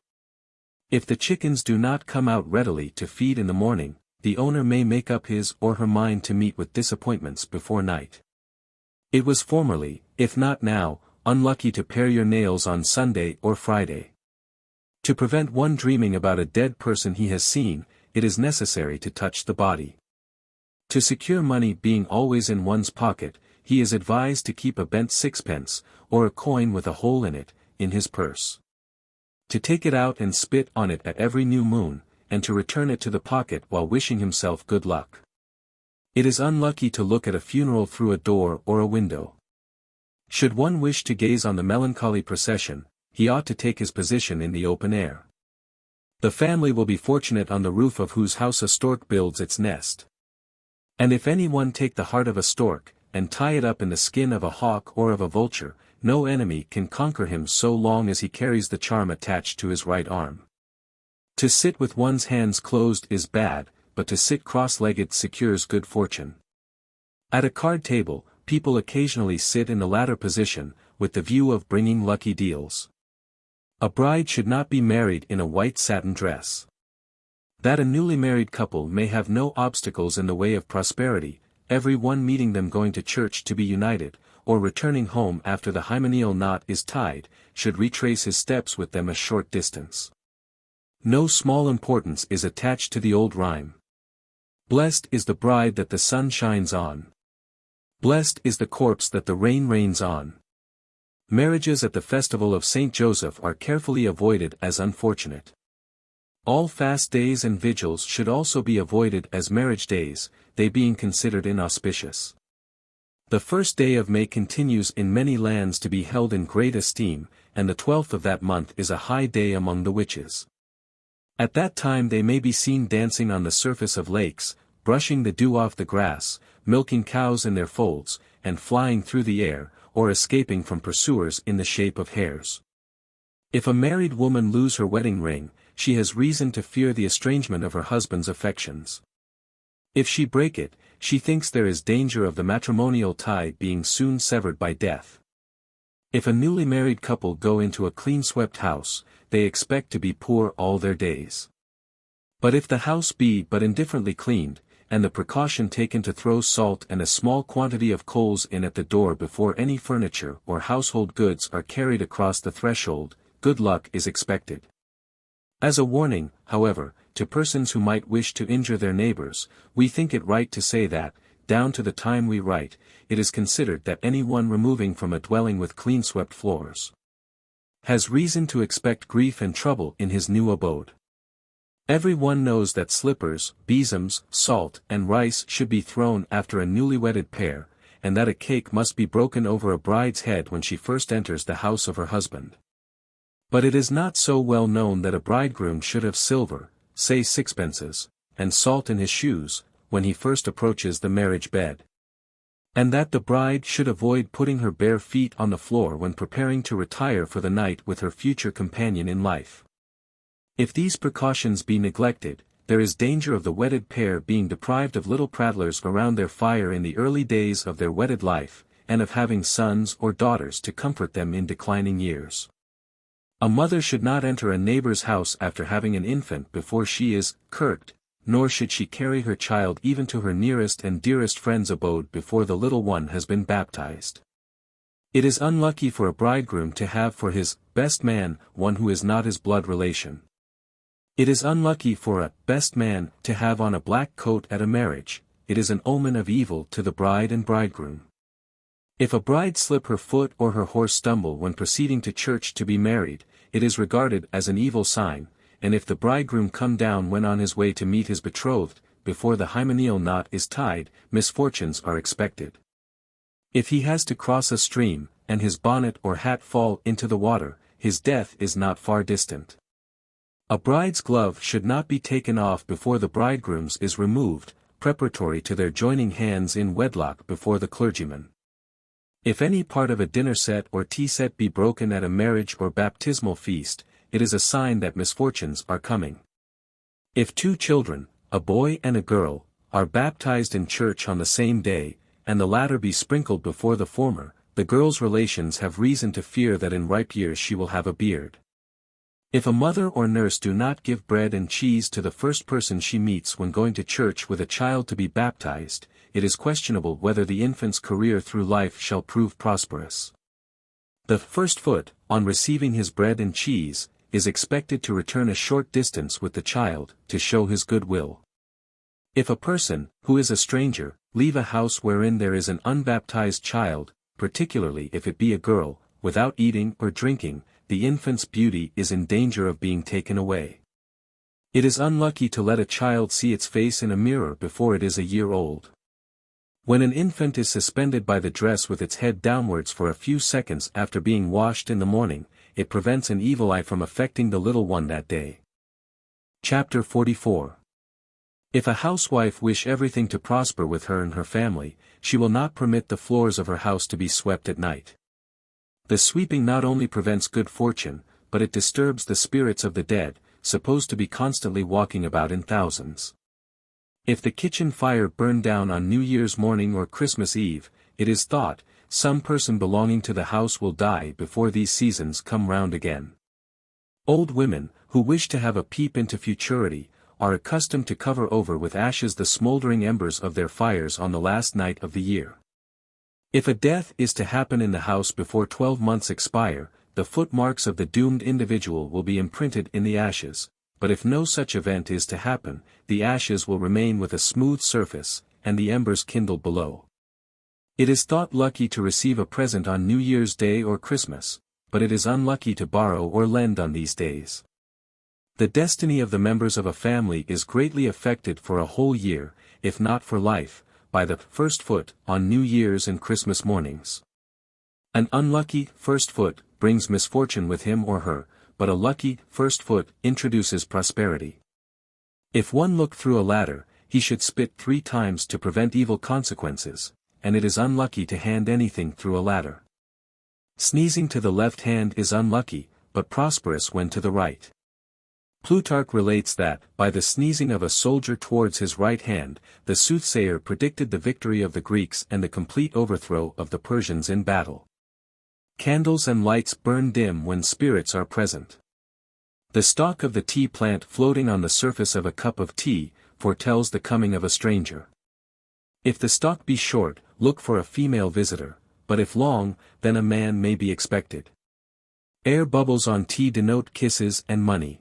If the chickens do not come out readily to feed in the morning, the owner may make up his or her mind to meet with disappointments before night. It was formerly, if not now, unlucky to pare your nails on Sunday or Friday. To prevent one dreaming about a dead person he has seen, it is necessary to touch the body. To secure money being always in one's pocket, he is advised to keep a bent sixpence, or a coin with a hole in it, in his purse. To take it out and spit on it at every new moon, and to return it to the pocket while wishing himself good luck. It is unlucky to look at a funeral through a door or a window. Should one wish to gaze on the melancholy procession, he ought to take his position in the open air. The family will be fortunate on the roof of whose house a stork builds its nest. And if any one take the heart of a stork, and tie it up in the skin of a hawk or of a vulture, no enemy can conquer him so long as he carries the charm attached to his right arm. To sit with one's hands closed is bad, but to sit cross-legged secures good fortune. At a card table, people occasionally sit in the latter position, with the view of bringing lucky deals. A bride should not be married in a white satin dress. That a newly married couple may have no obstacles in the way of prosperity, every one meeting them going to church to be united, or returning home after the hymeneal knot is tied, should retrace his steps with them a short distance. No small importance is attached to the old rhyme. Blessed is the bride that the sun shines on. Blessed is the corpse that the rain rains on. Marriages at the festival of Saint Joseph are carefully avoided as unfortunate. All fast days and vigils should also be avoided as marriage days, they being considered inauspicious. The 1st day of May continues in many lands to be held in great esteem, and the 12th of that month is a high day among the witches. At that time they may be seen dancing on the surface of lakes, brushing the dew off the grass, milking cows in their folds, and flying through the air, or escaping from pursuers in the shape of hares. If a married woman lose her wedding ring, she has reason to fear the estrangement of her husband's affections. If she break it, she thinks there is danger of the matrimonial tie being soon severed by death. If a newly married couple go into a clean-swept house, they expect to be poor all their days. But if the house be but indifferently cleaned, and the precaution taken to throw salt and a small quantity of coals in at the door before any furniture or household goods are carried across the threshold, good luck is expected. As a warning, however, to persons who might wish to injure their neighbors, we think it right to say that, down to the time we write, it is considered that any one removing from a dwelling with clean-swept floors has reason to expect grief and trouble in his new abode. Every one knows that slippers, besoms, salt, and rice should be thrown after a newly wedded pair, and that a cake must be broken over a bride's head when she first enters the house of her husband. But it is not so well known that a bridegroom should have silver, say sixpences, and salt in his shoes, when he first approaches the marriage bed. And that the bride should avoid putting her bare feet on the floor when preparing to retire for the night with her future companion in life. If these precautions be neglected, there is danger of the wedded pair being deprived of little prattlers around their fire in the early days of their wedded life, and of having sons or daughters to comfort them in declining years. A mother should not enter a neighbor's house after having an infant before she is kirked, nor should she carry her child even to her nearest and dearest friend's abode before the little one has been baptized. It is unlucky for a bridegroom to have for his best man one who is not his blood relation. It is unlucky for a best man to have on a black coat at a marriage, it is an omen of evil to the bride and bridegroom. If a bride slip her foot or her horse stumble when proceeding to church to be married, it is regarded as an evil sign, and if the bridegroom come down when on his way to meet his betrothed, before the hymeneal knot is tied, misfortunes are expected. If he has to cross a stream, and his bonnet or hat fall into the water, his death is not far distant. A bride's glove should not be taken off before the bridegroom's is removed, preparatory to their joining hands in wedlock before the clergyman. If any part of a dinner set or tea set be broken at a marriage or baptismal feast, it is a sign that misfortunes are coming. If two children, a boy and a girl, are baptized in church on the same day, and the latter be sprinkled before the former, the girl's relations have reason to fear that in ripe years she will have a beard. If a mother or nurse do not give bread and cheese to the first person she meets when going to church with a child to be baptized, it is questionable whether the infant's career through life shall prove prosperous. The first foot, on receiving his bread and cheese, is expected to return a short distance with the child, to show his good will. If a person, who is a stranger, leave a house wherein there is an unbaptized child, particularly if it be a girl, without eating or drinking, the infant's beauty is in danger of being taken away. It is unlucky to let a child see its face in a mirror before it is a year old. When an infant is suspended by the dress with its head downwards for a few seconds after being washed in the morning, it prevents an evil eye from affecting the little one that day. Chapter 44. If a housewife wish everything to prosper with her and her family, she will not permit the floors of her house to be swept at night. The sweeping not only prevents good fortune, but it disturbs the spirits of the dead, supposed to be constantly walking about in thousands. If the kitchen fire burn down on New Year's morning or Christmas Eve, it is thought, some person belonging to the house will die before these seasons come round again. Old women, who wish to have a peep into futurity, are accustomed to cover over with ashes the smouldering embers of their fires on the last night of the year. If a death is to happen in the house before 12 months expire, the footmarks of the doomed individual will be imprinted in the ashes, but if no such event is to happen, the ashes will remain with a smooth surface, and the embers kindled below. It is thought lucky to receive a present on New Year's Day or Christmas, but it is unlucky to borrow or lend on these days. The destiny of the members of a family is greatly affected for a whole year, if not for life, by the first foot on New Year's and Christmas mornings. An unlucky first foot brings misfortune with him or her, but a lucky first foot introduces prosperity. If one look through a ladder, he should spit 3 times to prevent evil consequences, and it is unlucky to hand anything through a ladder. Sneezing to the left hand is unlucky, but prosperous when to the right. Plutarch relates that, by the sneezing of a soldier towards his right hand, the soothsayer predicted the victory of the Greeks and the complete overthrow of the Persians in battle. Candles and lights burn dim when spirits are present. The stalk of the tea plant floating on the surface of a cup of tea, foretells the coming of a stranger. If the stalk be short, look for a female visitor, but if long, then a man may be expected. Air bubbles on tea denote kisses and money.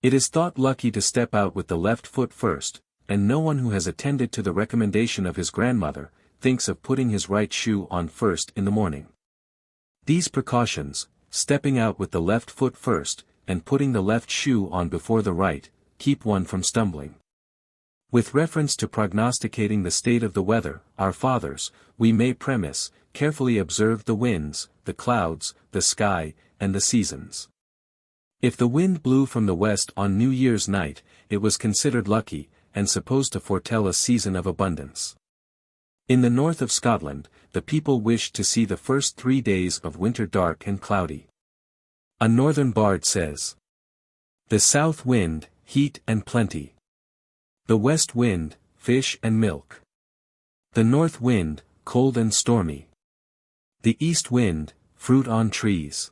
It is thought lucky to step out with the left foot first, and no one who has attended to the recommendation of his grandmother, thinks of putting his right shoe on first in the morning. These precautions, stepping out with the left foot first, and putting the left shoe on before the right, keep one from stumbling. With reference to prognosticating the state of the weather, our fathers, we may premise, carefully observe the winds, the clouds, the sky, and the seasons. If the wind blew from the west on New Year's night, it was considered lucky, and supposed to foretell a season of abundance. In the north of Scotland, the people wished to see the first 3 days of winter dark and cloudy. A northern bard says, "The south wind, heat and plenty. The west wind, fish and milk. The north wind, cold and stormy. The east wind, fruit on trees."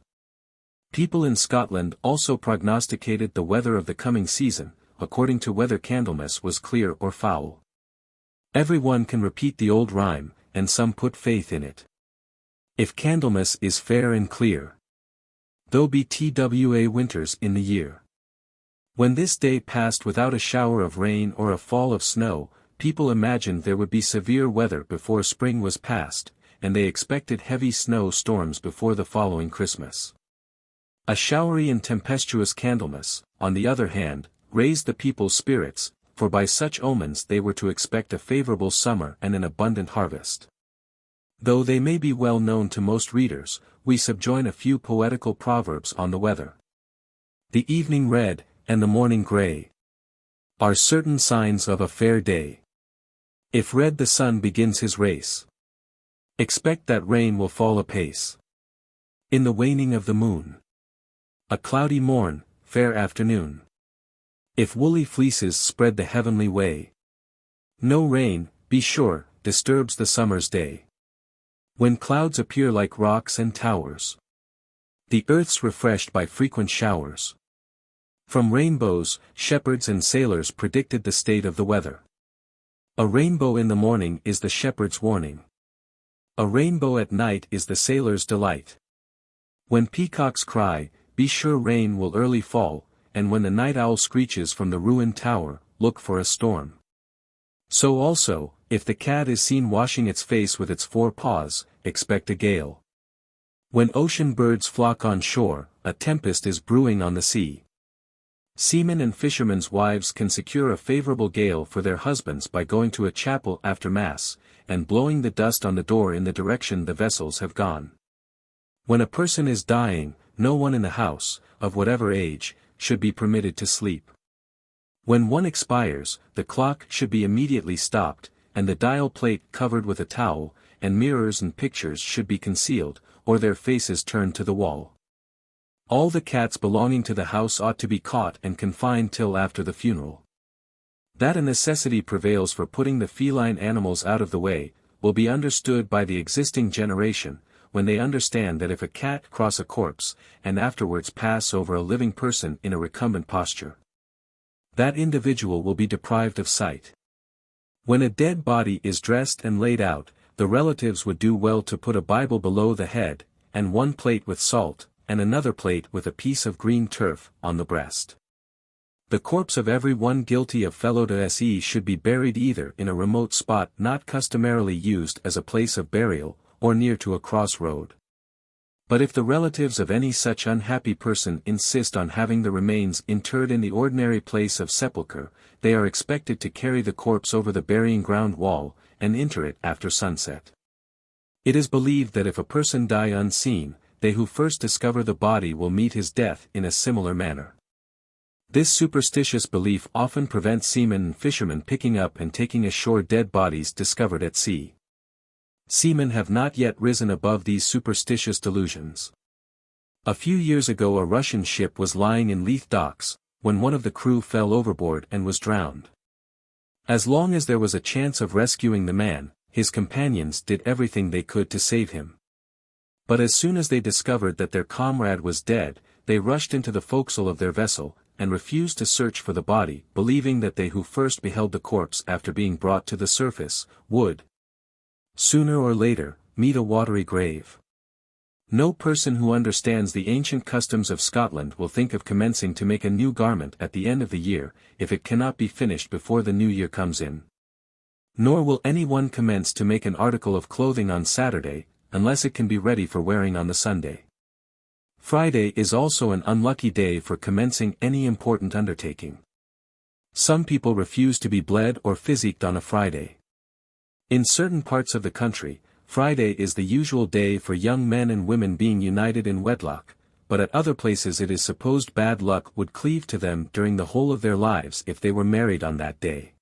People in Scotland also prognosticated the weather of the coming season, according to whether Candlemas was clear or foul. Everyone can repeat the old rhyme, and some put faith in it. If Candlemas is fair and clear, though be twa winters in the year. When this day passed without a shower of rain or a fall of snow, people imagined there would be severe weather before spring was past, and they expected heavy snow storms before the following Christmas. A showery and tempestuous Candlemas, on the other hand, raised the people's spirits, for by such omens they were to expect a favorable summer and an abundant harvest. Though they may be well known to most readers, we subjoin a few poetical proverbs on the weather. The evening red, and the morning grey, are certain signs of a fair day. If red the sun begins his race, expect that rain will fall apace. In the waning of the moon, a cloudy morn, fair afternoon. If woolly fleeces spread the heavenly way, no rain, be sure, disturbs the summer's day. When clouds appear like rocks and towers, The earth's refreshed by frequent showers. From rainbows, shepherds and sailors predicted the state of the weather. A rainbow in the morning is the shepherd's warning. A rainbow at night is the sailor's delight. When peacocks cry, be sure rain will early fall, and when the night owl screeches from the ruined tower, look for a storm. So also, if the cat is seen washing its face with its 4 paws, expect a gale. When ocean birds flock on shore, a tempest is brewing on the sea. Seamen and fishermen's wives can secure a favorable gale for their husbands by going to a chapel after Mass, and blowing the dust on the door in the direction the vessels have gone. When a person is dying, no one in the house, of whatever age, should be permitted to sleep. When one expires, the clock should be immediately stopped, and the dial plate covered with a towel, and mirrors and pictures should be concealed, or their faces turned to the wall. All the cats belonging to the house ought to be caught and confined till after the funeral. That a necessity prevails for putting the feline animals out of the way, will be understood by the existing generation, when they understand that if a cat cross a corpse, and afterwards pass over a living person in a recumbent posture, that individual will be deprived of sight. When a dead body is dressed and laid out, the relatives would do well to put a Bible below the head, and one plate with salt, and another plate with a piece of green turf, on the breast. The corpse of every one guilty of LXIII should be buried either in a remote spot not customarily used as a place of burial, or near to a crossroad. But if the relatives of any such unhappy person insist on having the remains interred in the ordinary place of sepulchre, they are expected to carry the corpse over the burying ground wall, and inter it after sunset. It is believed that if a person die unseen, they who first discover the body will meet his death in a similar manner. This superstitious belief often prevents seamen and fishermen picking up and taking ashore dead bodies discovered at sea. Seamen have not yet risen above these superstitious delusions. A few years ago a Russian ship was lying in LIII docks, when one of the crew fell overboard and was drowned. As long as there was a chance of rescuing the man, his companions did everything they could to save him. But as soon as they discovered that their comrade was dead, they rushed into the forecastle of their vessel, and refused to search for the body, believing that they who first beheld the corpse after being brought to the surface, would, sooner or later, meet a watery grave. No person who understands the ancient customs of Scotland will think of commencing to make a new garment at the end of the year, if it cannot be finished before the new year comes in. Nor will anyone commence to make an article of clothing on Saturday, unless it can be ready for wearing on the Sunday. Friday is also an unlucky day for commencing any important undertaking. Some people refuse to be bled or physicked on a Friday. In certain parts of the country, Friday is the usual day for young men and women being united in wedlock, but at other places it is supposed bad luck would cleave to them during the whole of their lives if they were married on that day.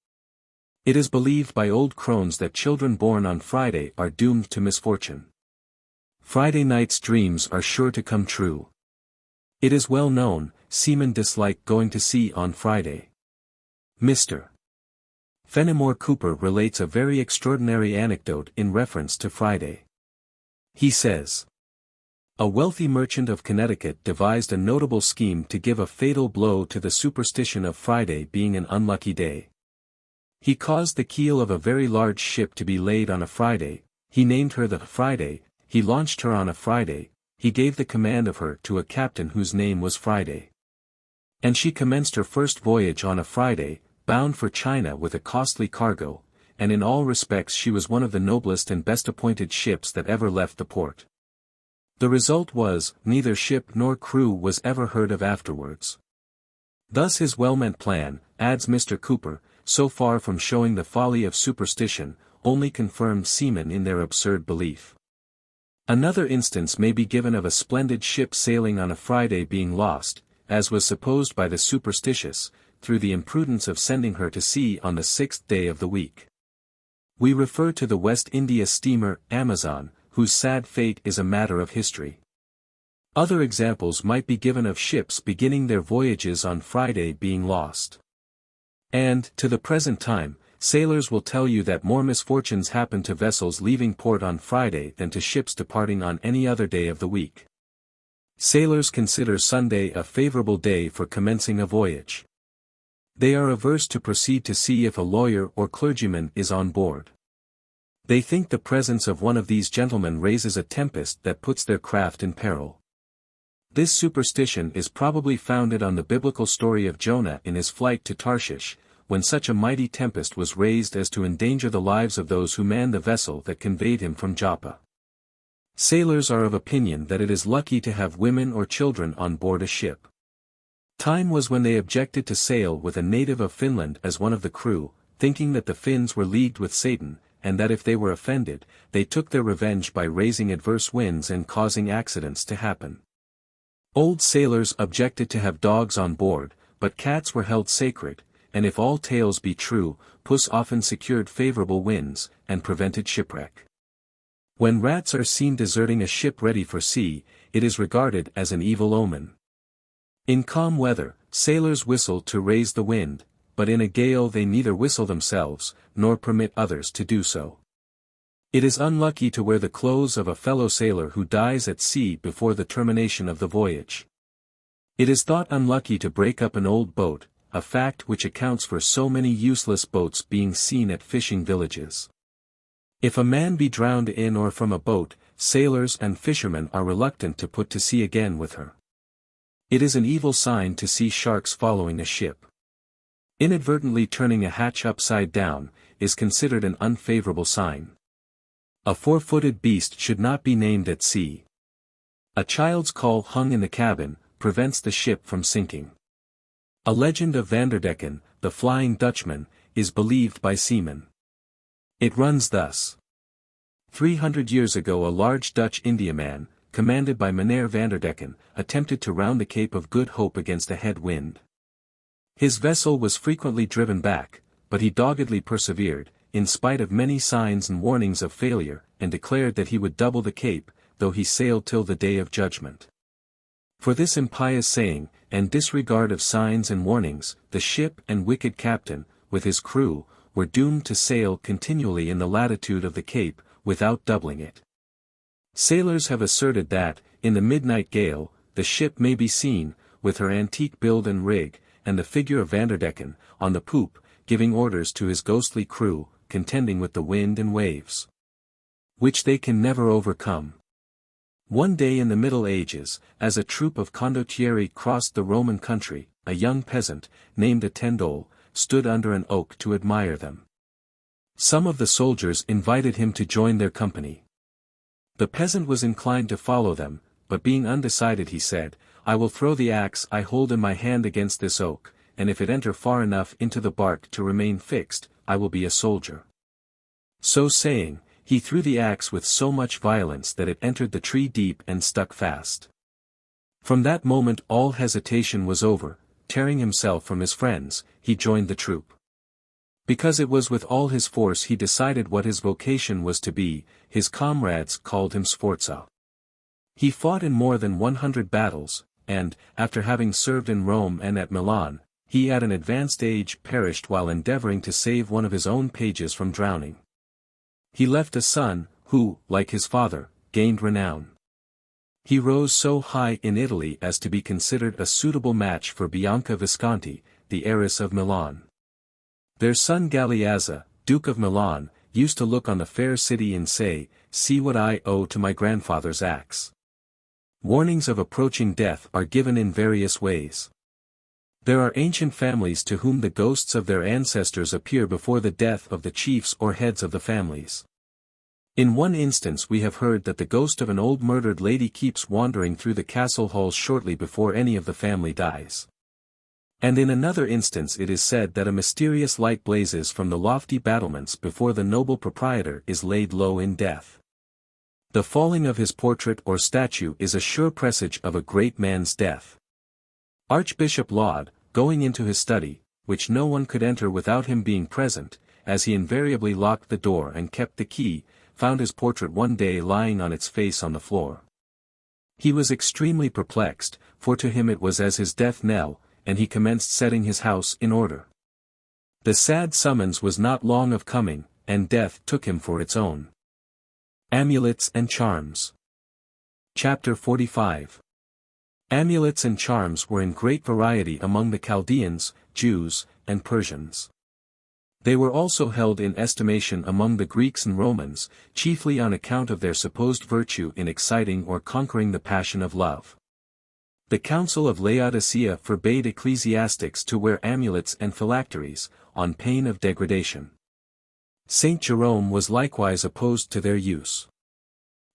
It is believed by old crones that children born on Friday are doomed to misfortune. Friday night's dreams are sure to come true. It is well known, seamen dislike going to sea on Friday. Mr. Fenimore Cooper relates a very extraordinary anecdote in reference to Friday. He says, a wealthy merchant of Connecticut devised a notable scheme to give a fatal blow to the superstition of Friday being an unlucky day. He caused the keel of a very large ship to be laid on a Friday, he named her the Friday, he launched her on a Friday, he gave the command of her to a captain whose name was Friday. And she commenced her first voyage on a Friday, bound for China with a costly cargo, and in all respects she was one of the noblest and best appointed ships that ever left the port. The result was, neither ship nor crew was ever heard of afterwards. Thus his well-meant plan, adds Mr. Cooper, so far from showing the folly of superstition, only confirmed seamen in their absurd belief. Another instance may be given of a splendid ship sailing on a Friday being lost, as was supposed by the superstitious, through the imprudence of sending her to sea on the 6th day of the week. We refer to the West India steamer, Amazon, whose sad fate is a matter of history. Other examples might be given of ships beginning their voyages on Friday being lost. And, to the present time, sailors will tell you that more misfortunes happen to vessels leaving port on Friday than to ships departing on any other day of the week. Sailors consider Sunday a favorable day for commencing a voyage. They are averse to proceed to see if a lawyer or clergyman is on board. They think the presence of one of these gentlemen raises a tempest that puts their craft in peril. This superstition is probably founded on the biblical story of Jonah in his flight to Tarshish, when such a mighty tempest was raised as to endanger the lives of those who manned the vessel that conveyed him from Joppa. Sailors are of opinion that it is lucky to have women or children on board a ship. Time was when they objected to sail with a native of Finland as one of the crew, thinking that the Finns were leagued with Satan, and that if they were offended, they took their revenge by raising adverse winds and causing accidents to happen. Old sailors objected to have dogs on board, but cats were held sacred, and if all tales be true, puss often secured favorable winds, and prevented shipwreck. When rats are seen deserting a ship ready for sea, it is regarded as an evil omen. In calm weather, sailors whistle to raise the wind, but in a gale they neither whistle themselves, nor permit others to do so. It is unlucky to wear the clothes of a fellow sailor who dies at sea before the termination of the voyage. It is thought unlucky to break up an old boat, a fact which accounts for so many useless boats being seen at fishing villages. If a man be drowned in or from a boat, sailors and fishermen are reluctant to put to sea again with her. It is an evil sign to see sharks following a ship. Inadvertently turning a hatch upside down is considered an unfavorable sign. A four-footed beast should not be named at sea. A child's caul hung in the cabin prevents the ship from sinking. A legend of Vanderdecken, the Flying Dutchman, is believed by seamen. It runs thus. 300 years ago a large Dutch Indiaman, commanded by Meneer Vanderdecken, attempted to round the Cape of Good Hope against a head wind. His vessel was frequently driven back, but he doggedly persevered, in spite of many signs and warnings of failure, and declared that he would double the Cape, though he sailed till the day of judgment. For this impious saying, and disregard of signs and warnings, the ship and wicked captain, with his crew, were doomed to sail continually in the latitude of the Cape, without doubling it. Sailors have asserted that, in the midnight gale, the ship may be seen, with her antique build and rig, and the figure of Vanderdecken, on the poop, giving orders to his ghostly crew, contending with the wind and waves, which they can never overcome. One day in the Middle Ages, as a troop of condottieri crossed the Roman country, a young peasant, named Attendole, stood under an oak to admire them. Some of the soldiers invited him to join their company. The peasant was inclined to follow them, but being undecided he said, "I will throw the axe I hold in my hand against this oak, and if it enter far enough into the bark to remain fixed, I will be a soldier." So saying, he threw the axe with so much violence that it entered the tree deep and stuck fast. From that moment all hesitation was over. Tearing himself from his friends, he joined the troop. Because it was with all his force he decided what his vocation was to be, his comrades called him Sforza. He fought in more than 100 battles, and, after having served in Rome and at Milan, he at an advanced age perished while endeavoring to save one of his own pages from drowning. He left a son, who, like his father, gained renown. He rose so high in Italy as to be considered a suitable match for Bianca Visconti, the heiress of Milan. Their son Galeazza, Duke of Milan, used to look on the fair city and say, "See what I owe to my grandfather's axe." Warnings of approaching death are given in various ways. There are ancient families to whom the ghosts of their ancestors appear before the death of the chiefs or heads of the families. In one instance we have heard that the ghost of an old murdered lady keeps wandering through the castle halls shortly before any of the family dies. And in another instance it is said that a mysterious light blazes from the lofty battlements before the noble proprietor is laid low in death. The falling of his portrait or statue is a sure presage of a great man's death. Archbishop Laud, going into his study, which no one could enter without him being present, as he invariably locked the door and kept the key, found his portrait one day lying on its face on the floor. He was extremely perplexed, for to him it was as his death knell, and he commenced setting his house in order. The sad summons was not long of coming, and death took him for its own. Amulets and Charms. Chapter 45. Amulets and charms were in great variety among the Chaldeans, Jews, and Persians. They were also held in estimation among the Greeks and Romans, chiefly on account of their supposed virtue in exciting or conquering the passion of love. The Council of Laodicea forbade ecclesiastics to wear amulets and phylacteries, on pain of degradation. Saint Jerome was likewise opposed to their use.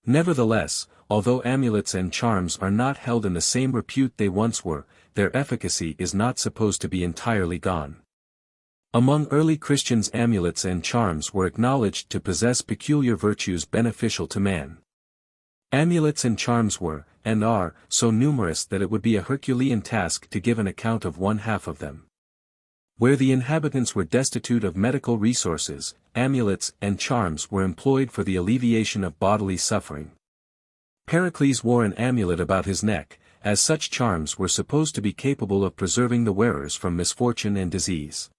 Nevertheless, although amulets and charms are not held in the same repute they once were, their efficacy is not supposed to be entirely gone. Among early Christians, amulets and charms were acknowledged to possess peculiar virtues beneficial to man. Amulets and charms were, and are, so numerous that it would be a Herculean task to give an account of one half of them. Where the inhabitants were destitute of medical resources, amulets and charms were employed for the alleviation of bodily suffering. Pericles wore an amulet about his neck, as such charms were supposed to be capable of preserving the wearers from misfortune and disease.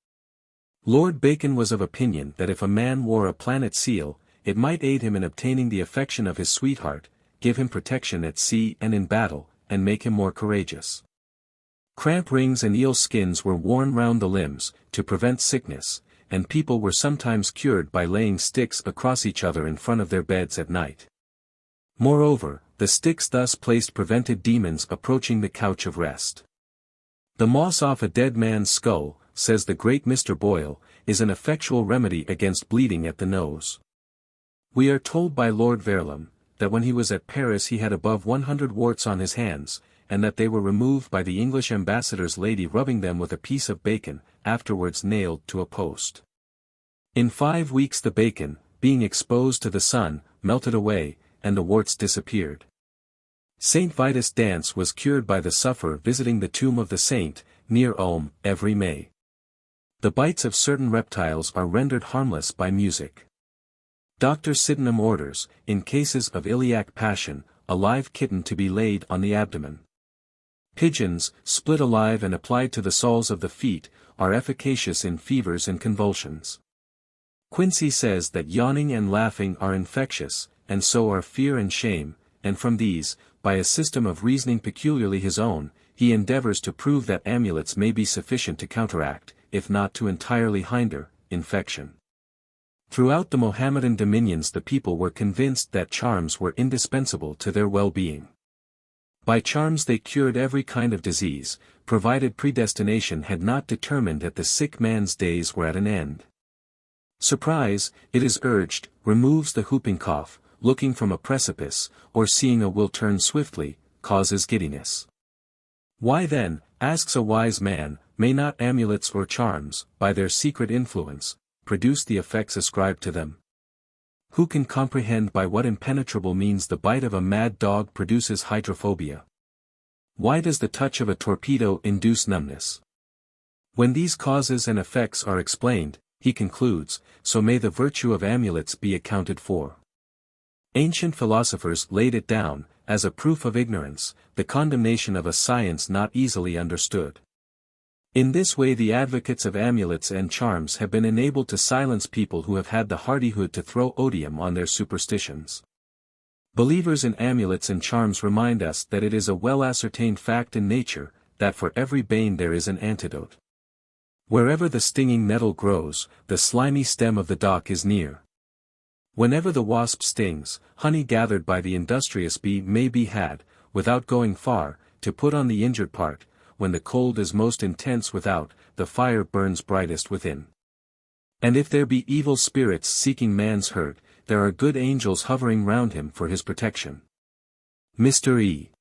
Lord Bacon was of opinion that if a man wore a planet seal, it might aid him in obtaining the affection of his sweetheart, give him protection at sea and in battle, and make him more courageous. Cramp rings and eel skins were worn round the limbs, to prevent sickness, and people were sometimes cured by laying sticks across each other in front of their beds at night. Moreover, the sticks thus placed prevented demons approaching the couch of rest. The moss off a dead man's skull, says the great Mr. Boyle, is an effectual remedy against bleeding at the nose. We are told by Lord Verulam, that when he was at Paris he had above 100 warts on his hands, and that they were removed by the English ambassador's lady rubbing them with a piece of bacon, afterwards nailed to a post. In 5 weeks the bacon, being exposed to the sun, melted away, and the warts disappeared. Saint Vitus' dance was cured by the sufferer visiting the tomb of the saint, near Ulm, every May. The bites of certain reptiles are rendered harmless by music. Dr. Sydenham orders, in cases of iliac passion, a live kitten to be laid on the abdomen. Pigeons, split alive and applied to the soles of the feet, are efficacious in fevers and convulsions. Quincy says that yawning and laughing are infectious, and so are fear and shame, and from these, by a system of reasoning peculiarly his own, he endeavors to prove that amulets may be sufficient to counteract, if not to entirely hinder, infection. Throughout the Mohammedan dominions the people were convinced that charms were indispensable to their well-being. By charms they cured every kind of disease, provided predestination had not determined that the sick man's days were at an end. Surprise, it is urged, removes the whooping cough, looking from a precipice, or seeing a will turn swiftly, causes giddiness. Why then, asks a wise man, may not amulets or charms, by their secret influence, produce the effects ascribed to them? Who can comprehend by what impenetrable means the bite of a mad dog produces hydrophobia? Why does the touch of a torpedo induce numbness? When these causes and effects are explained, he concludes, so may the virtue of amulets be accounted for. Ancient philosophers laid it down, as a proof of ignorance, the condemnation of a science not easily understood. In this way the advocates of amulets and charms have been enabled to silence people who have had the hardihood to throw odium on their superstitions. Believers in amulets and charms remind us that it is a well-ascertained fact in nature, that for every bane there is an antidote. Wherever the stinging nettle grows, the slimy stem of the dock is near. Whenever the wasp stings, honey gathered by the industrious bee may be had, without going far, to put on the injured part. When the cold is most intense without, the fire burns brightest within. And if there be evil spirits seeking man's hurt, there are good angels hovering round him for his protection. Mr. E.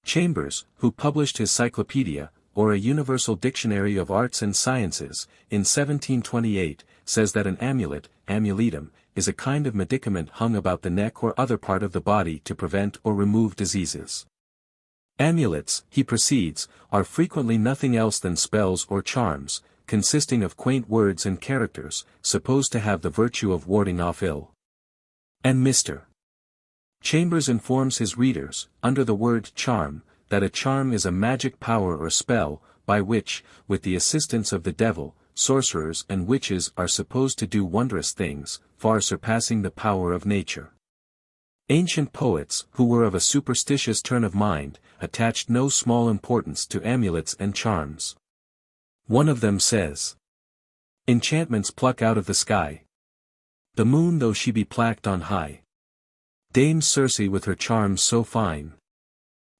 Chambers, who published his Cyclopedia, or a Universal Dictionary of Arts and Sciences, in 1728, says that an amulet, amuletum, is a kind of medicament hung about the neck or other part of the body to prevent or remove diseases. Amulets, he proceeds, are frequently nothing else than spells or charms, consisting of quaint words and characters, supposed to have the virtue of warding off ill. And Mr. Chambers informs his readers, under the word charm, that a charm is a magic power or spell, by which, with the assistance of the devil, sorcerers and witches are supposed to do wondrous things, far surpassing the power of nature. Ancient poets, who were of a superstitious turn of mind, attached no small importance to amulets and charms. One of them says, enchantments pluck out of the sky. The moon though she be placked on high. Dame Circe with her charms so fine.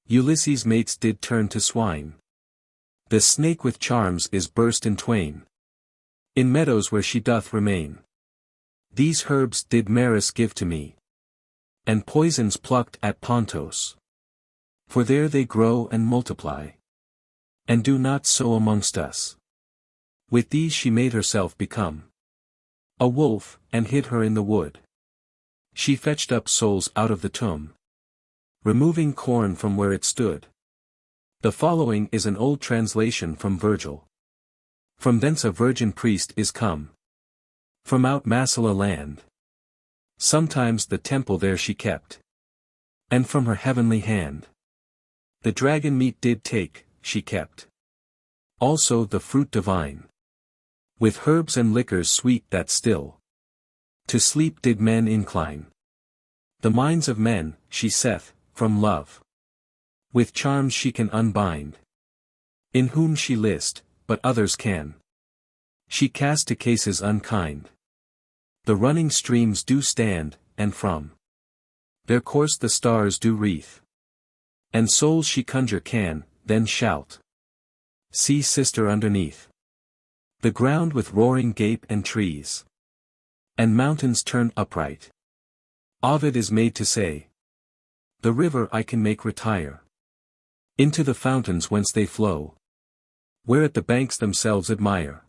Ulysses' mates did turn to swine. The snake with charms is burst in twain. In meadows where she doth remain. These herbs did Maris give to me. And poisons plucked at Pontos. For there they grow and multiply. And do not so amongst us. With these she made herself become a wolf, and hid her in the wood. She fetched up souls out of the tomb, removing corn from where it stood. The following is an old translation from Virgil. From thence a virgin priest is come. From out Massala land. Sometimes the temple there she kept. And from her heavenly hand. The dragon meat did take, she kept. Also the fruit divine. With herbs and liquors sweet that still. To sleep did men incline. The minds of men, she saith, from love. With charms she can unbind. In whom she list, but others can. She cast to cases unkind. The running streams do stand, and from their course the stars do wreath. And souls she conjure can, then shout. See sister underneath. The ground with roaring gape and trees. And mountains turn upright. Ovid is made to say. The river I can make retire. Into the fountains whence they flow. Where at the banks themselves admire.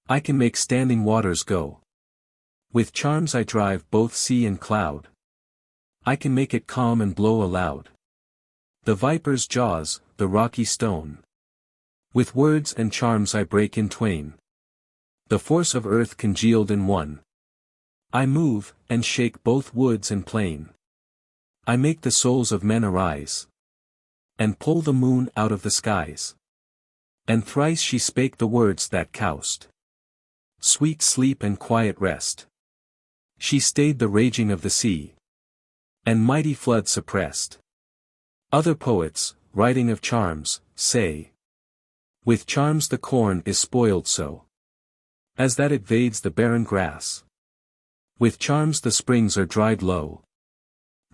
I can make standing waters go. With charms I drive both sea and cloud. I can make it calm and blow aloud. The viper's jaws, the rocky stone. With words and charms I break in twain. The force of earth congealed in one. I move, and shake both woods and plain. I make the souls of men arise. And pull the moon out of the skies. And thrice she spake the words that coust sweet sleep and quiet rest. She stayed the raging of the sea. And mighty flood suppressed. Other poets, writing of charms, say. With charms the corn is spoiled so. As that it vades the barren grass. With charms the springs are dried low.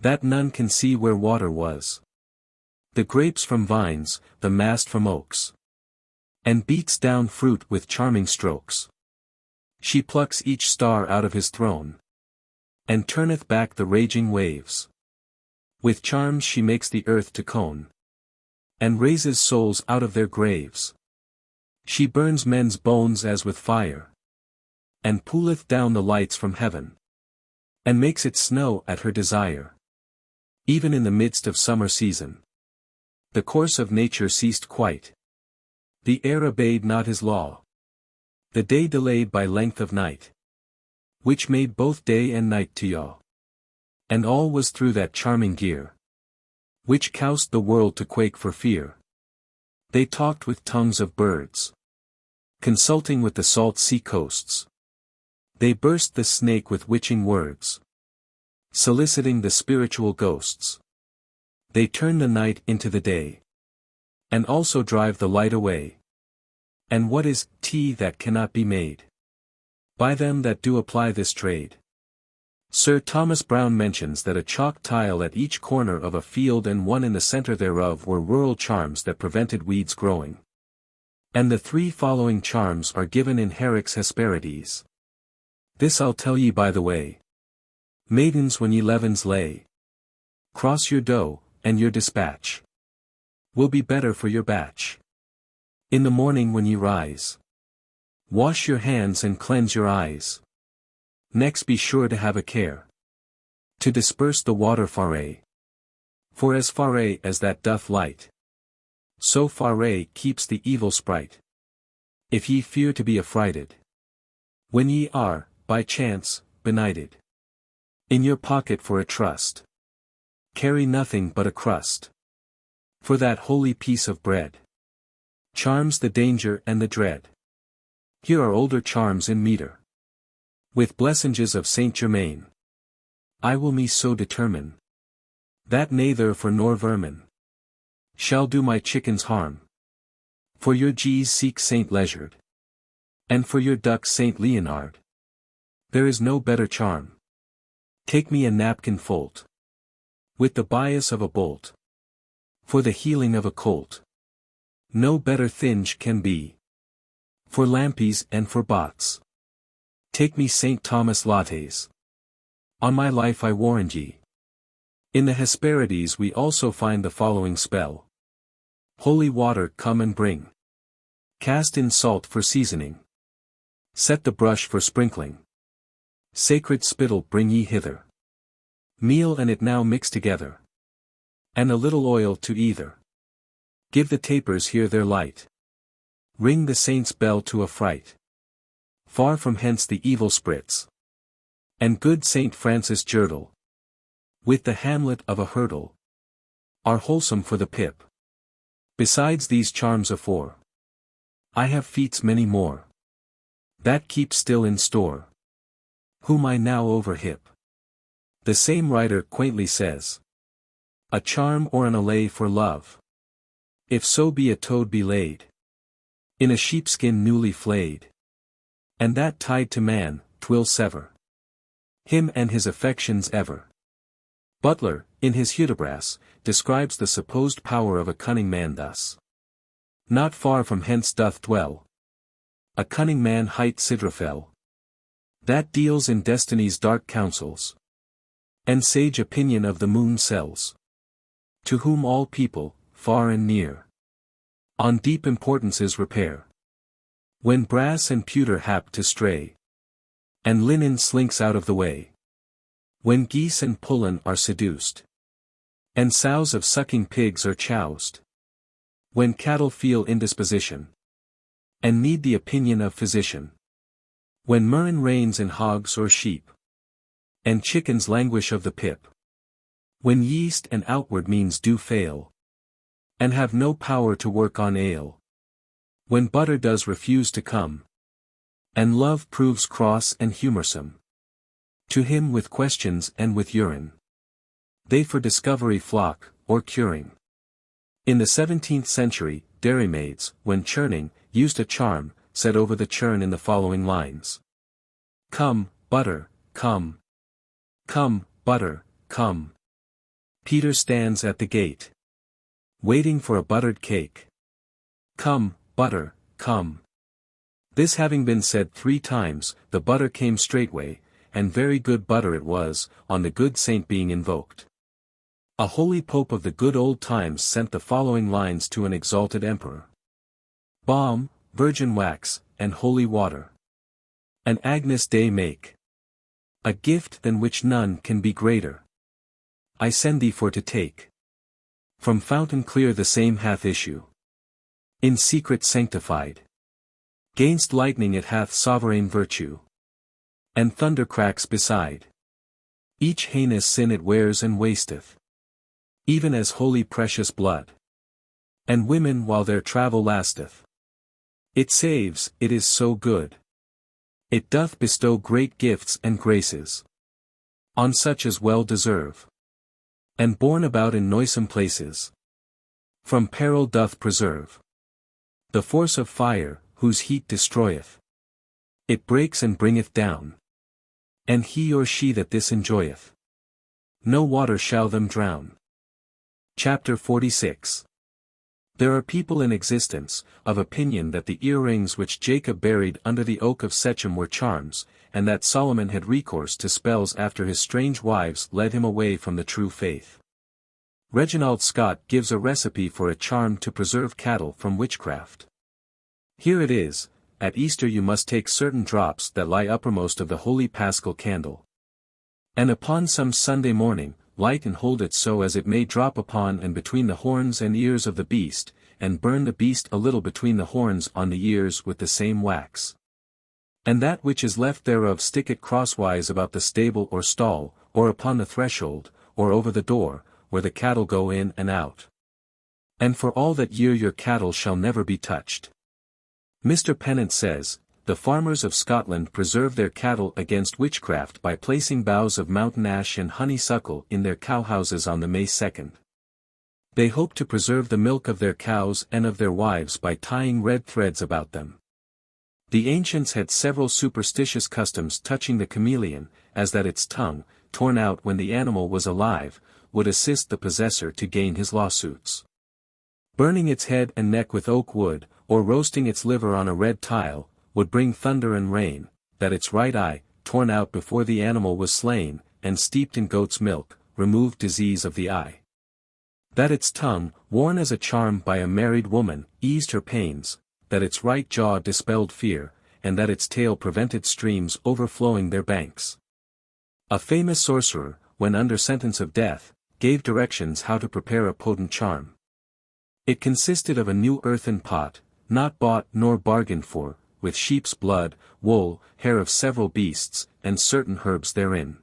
That none can see where water was. The grapes from vines, the mast from oaks. And beats down fruit with charming strokes. She plucks each star out of his throne. And turneth back the raging waves. With charms she makes the earth to cone. And raises souls out of their graves. She burns men's bones as with fire. And pulleth down the lights from heaven. And makes it snow at her desire. Even in the midst of summer season. The course of nature ceased quite. The air obeyed not his law. The day delayed by length of night. Which made both day and night to yaw. And all was through that charming gear. Which coused the world to quake for fear. They talked with tongues of birds. Consulting with the salt sea coasts. They burst the snake with witching words. Soliciting the spiritual ghosts. They turn the night into the day. And also drive the light away. And what is tea that cannot be made? By them that do apply this trade. Sir Thomas Browne mentions that a chalk tile at each corner of a field and one in the center thereof were rural charms that prevented weeds growing. And the three following charms are given in Herrick's Hesperides. This I'll tell ye by the way. Maidens when ye levens lay. Cross your dough, and your dispatch will be better for your batch. In the morning when ye rise. Wash your hands and cleanse your eyes. Next be sure to have a care. To disperse the water far. For as far as that doth light. So far keeps the evil sprite. If ye fear to be affrighted. When ye are, by chance, benighted. In your pocket for a trust. Carry nothing but a crust. For that holy piece of bread. Charms the danger and the dread. Here are older charms in meter. With blessinges of Saint Germain. I will me so determine, that neither for nor vermin shall do my chickens harm. For your G's seek Saint Leisured, and for your ducks Saint Leonard. There is no better charm. Take me a napkin fold, with the bias of a bolt, for the healing of a colt. No better thinge can be, for lampies and for bots. Take me St. Thomas lattes. On my life I warrant ye. In the Hesperides we also find the following spell. Holy water come and bring. Cast in salt for seasoning. Set the brush for sprinkling. Sacred spittle bring ye hither. Meal and it now mix together. And a little oil to either. Give the tapers here their light. Ring the saint's bell to affright. Far from hence the evil sprits. And good Saint Francis Girdle, with the hamlet of a hurdle, are wholesome for the pip. Besides these charms afore, I have feats many more, that keep still in store, whom I now overhip. The same writer quaintly says, a charm or an allay for love, if so be a toad be laid in a sheepskin newly flayed, and that tied to man, 'twill sever him and his affections ever. Butler, in his Hudibras, describes the supposed power of a cunning man thus. Not far from hence doth dwell a cunning man hight Sidrafel, that deals in destiny's dark counsels, and sage opinion of the moon sells, to whom all people, far and near, on deep importances repair. When brass and pewter hap to stray, and linen slinks out of the way. When geese and pullen are seduced, and sows of sucking pigs are choused. When cattle feel indisposition, and need the opinion of physician. When murrain reigns in hogs or sheep, and chickens languish of the pip. When yeast and outward means do fail, and have no power to work on ale. When butter does refuse to come, and love proves cross and humorsome. To him with questions and with urine, they for discovery flock, or curing. In the 17th century, dairymaids, when churning, used a charm, said over the churn in the following lines. Come, butter, come. Come, butter, come. Peter stands at the gate, waiting for a buttered cake. Come, butter, come. This having been said 3 times, the butter came straightway, and very good butter it was, on the good saint being invoked. A holy pope of the good old times sent the following lines to an exalted emperor. Balm, virgin wax, and holy water, and Agnus Dei make a gift than which none can be greater. I send thee for to take. From fountain clear the same hath issue, in secret sanctified. Gainst lightning it hath sovereign virtue, and thunder cracks beside. Each heinous sin it wears and wasteth, even as holy precious blood. And women while their travel lasteth. It saves, it is so good. It doth bestow great gifts and graces on such as well deserve, and borne about in noisome places, from peril doth preserve. The force of fire, whose heat destroyeth, it breaks and bringeth down. And he or she that this enjoyeth, no water shall them drown. Chapter 46. There are people in existence, of opinion that the earrings which Jacob buried under the oak of Shechem were charms, and that Solomon had recourse to spells after his strange wives led him away from the true faith. Reginald Scott gives a recipe for a charm to preserve cattle from witchcraft. Here it is. At Easter you must take certain drops that lie uppermost of the holy paschal candle. And upon some Sunday morning, light and hold it so as it may drop upon and between the horns and ears of the beast, and burn the beast a little between the horns on the ears with the same wax. And that which is left thereof stick it crosswise about the stable or stall, or upon the threshold, or over the door, where the cattle go in and out. And for all that year your cattle shall never be touched. Mr. Pennant says, the farmers of Scotland preserve their cattle against witchcraft by placing boughs of mountain ash and honeysuckle in their cowhouses on the May 2nd. They hope to preserve the milk of their cows and of their wives by tying red threads about them. The ancients had several superstitious customs touching the chameleon, as that its tongue, torn out when the animal was alive, would assist the possessor to gain his lawsuits. Burning its head and neck with oak wood, or roasting its liver on a red tile, would bring thunder and rain, that its right eye, torn out before the animal was slain, and steeped in goat's milk, removed disease of the eye. That its tongue, worn as a charm by a married woman, eased her pains, that its right jaw dispelled fear, and that its tail prevented streams overflowing their banks. A famous sorcerer, when under sentence of death, gave directions how to prepare a potent charm. It consisted of a new earthen pot, not bought nor bargained for, with sheep's blood, wool, hair of several beasts, and certain herbs therein.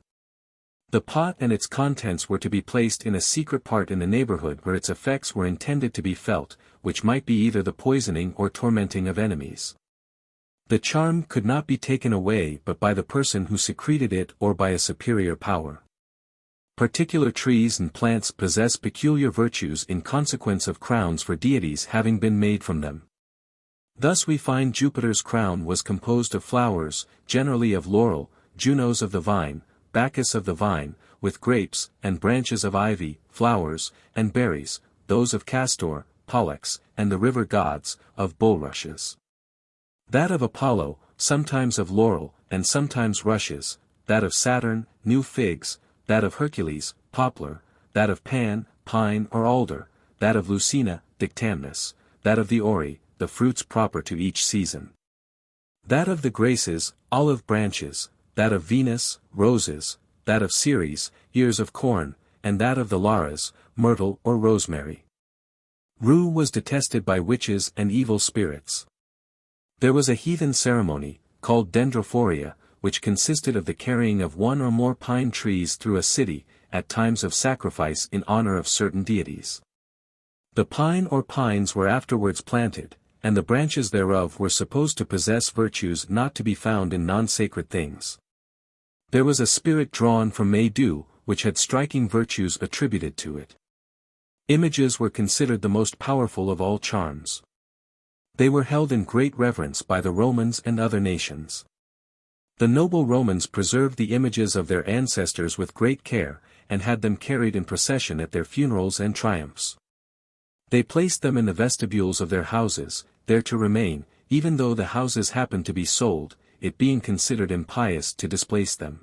The pot and its contents were to be placed in a secret part in the neighborhood where its effects were intended to be felt, which might be either the poisoning or tormenting of enemies. The charm could not be taken away but by the person who secreted it or by a superior power. Particular trees and plants possess peculiar virtues in consequence of crowns for deities having been made from them. Thus we find Jupiter's crown was composed of flowers, generally of laurel, Juno's of the vine, Bacchus of the vine, with grapes, and branches of ivy, flowers, and berries, those of Castor, Pollux, and the river gods, of bulrushes. That of Apollo, sometimes of laurel, and sometimes rushes, that of Saturn, new figs, that of Hercules, poplar, that of Pan, pine or alder, that of Lucina, dictamnus, that of the Ori, the fruits proper to each season. That of the Graces, olive branches, that of Venus, roses, that of Ceres, ears of corn, and that of the Lares, myrtle or rosemary. Rue was detested by witches and evil spirits. There was a heathen ceremony, called dendrophoria, which consisted of the carrying of one or more pine trees through a city, at times of sacrifice in honor of certain deities. The pine or pines were afterwards planted, and the branches thereof were supposed to possess virtues not to be found in non-sacred things. There was a spirit drawn from May dew, which had striking virtues attributed to it. Images were considered the most powerful of all charms. They were held in great reverence by the Romans and other nations. The noble Romans preserved the images of their ancestors with great care, and had them carried in procession at their funerals and triumphs. They placed them in the vestibules of their houses, there to remain, even though the houses happened to be sold, it being considered impious to displace them.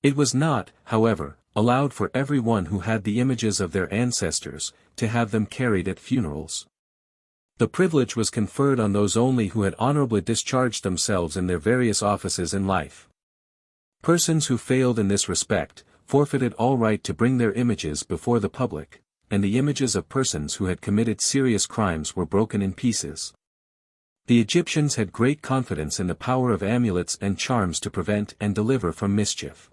It was not, however, allowed for every one who had the images of their ancestors, to have them carried at funerals. The privilege was conferred on those only who had honorably discharged themselves in their various offices in life. Persons who failed in this respect, forfeited all right to bring their images before the public, and the images of persons who had committed serious crimes were broken in pieces. The Egyptians had great confidence in the power of amulets and charms to prevent and deliver from mischief.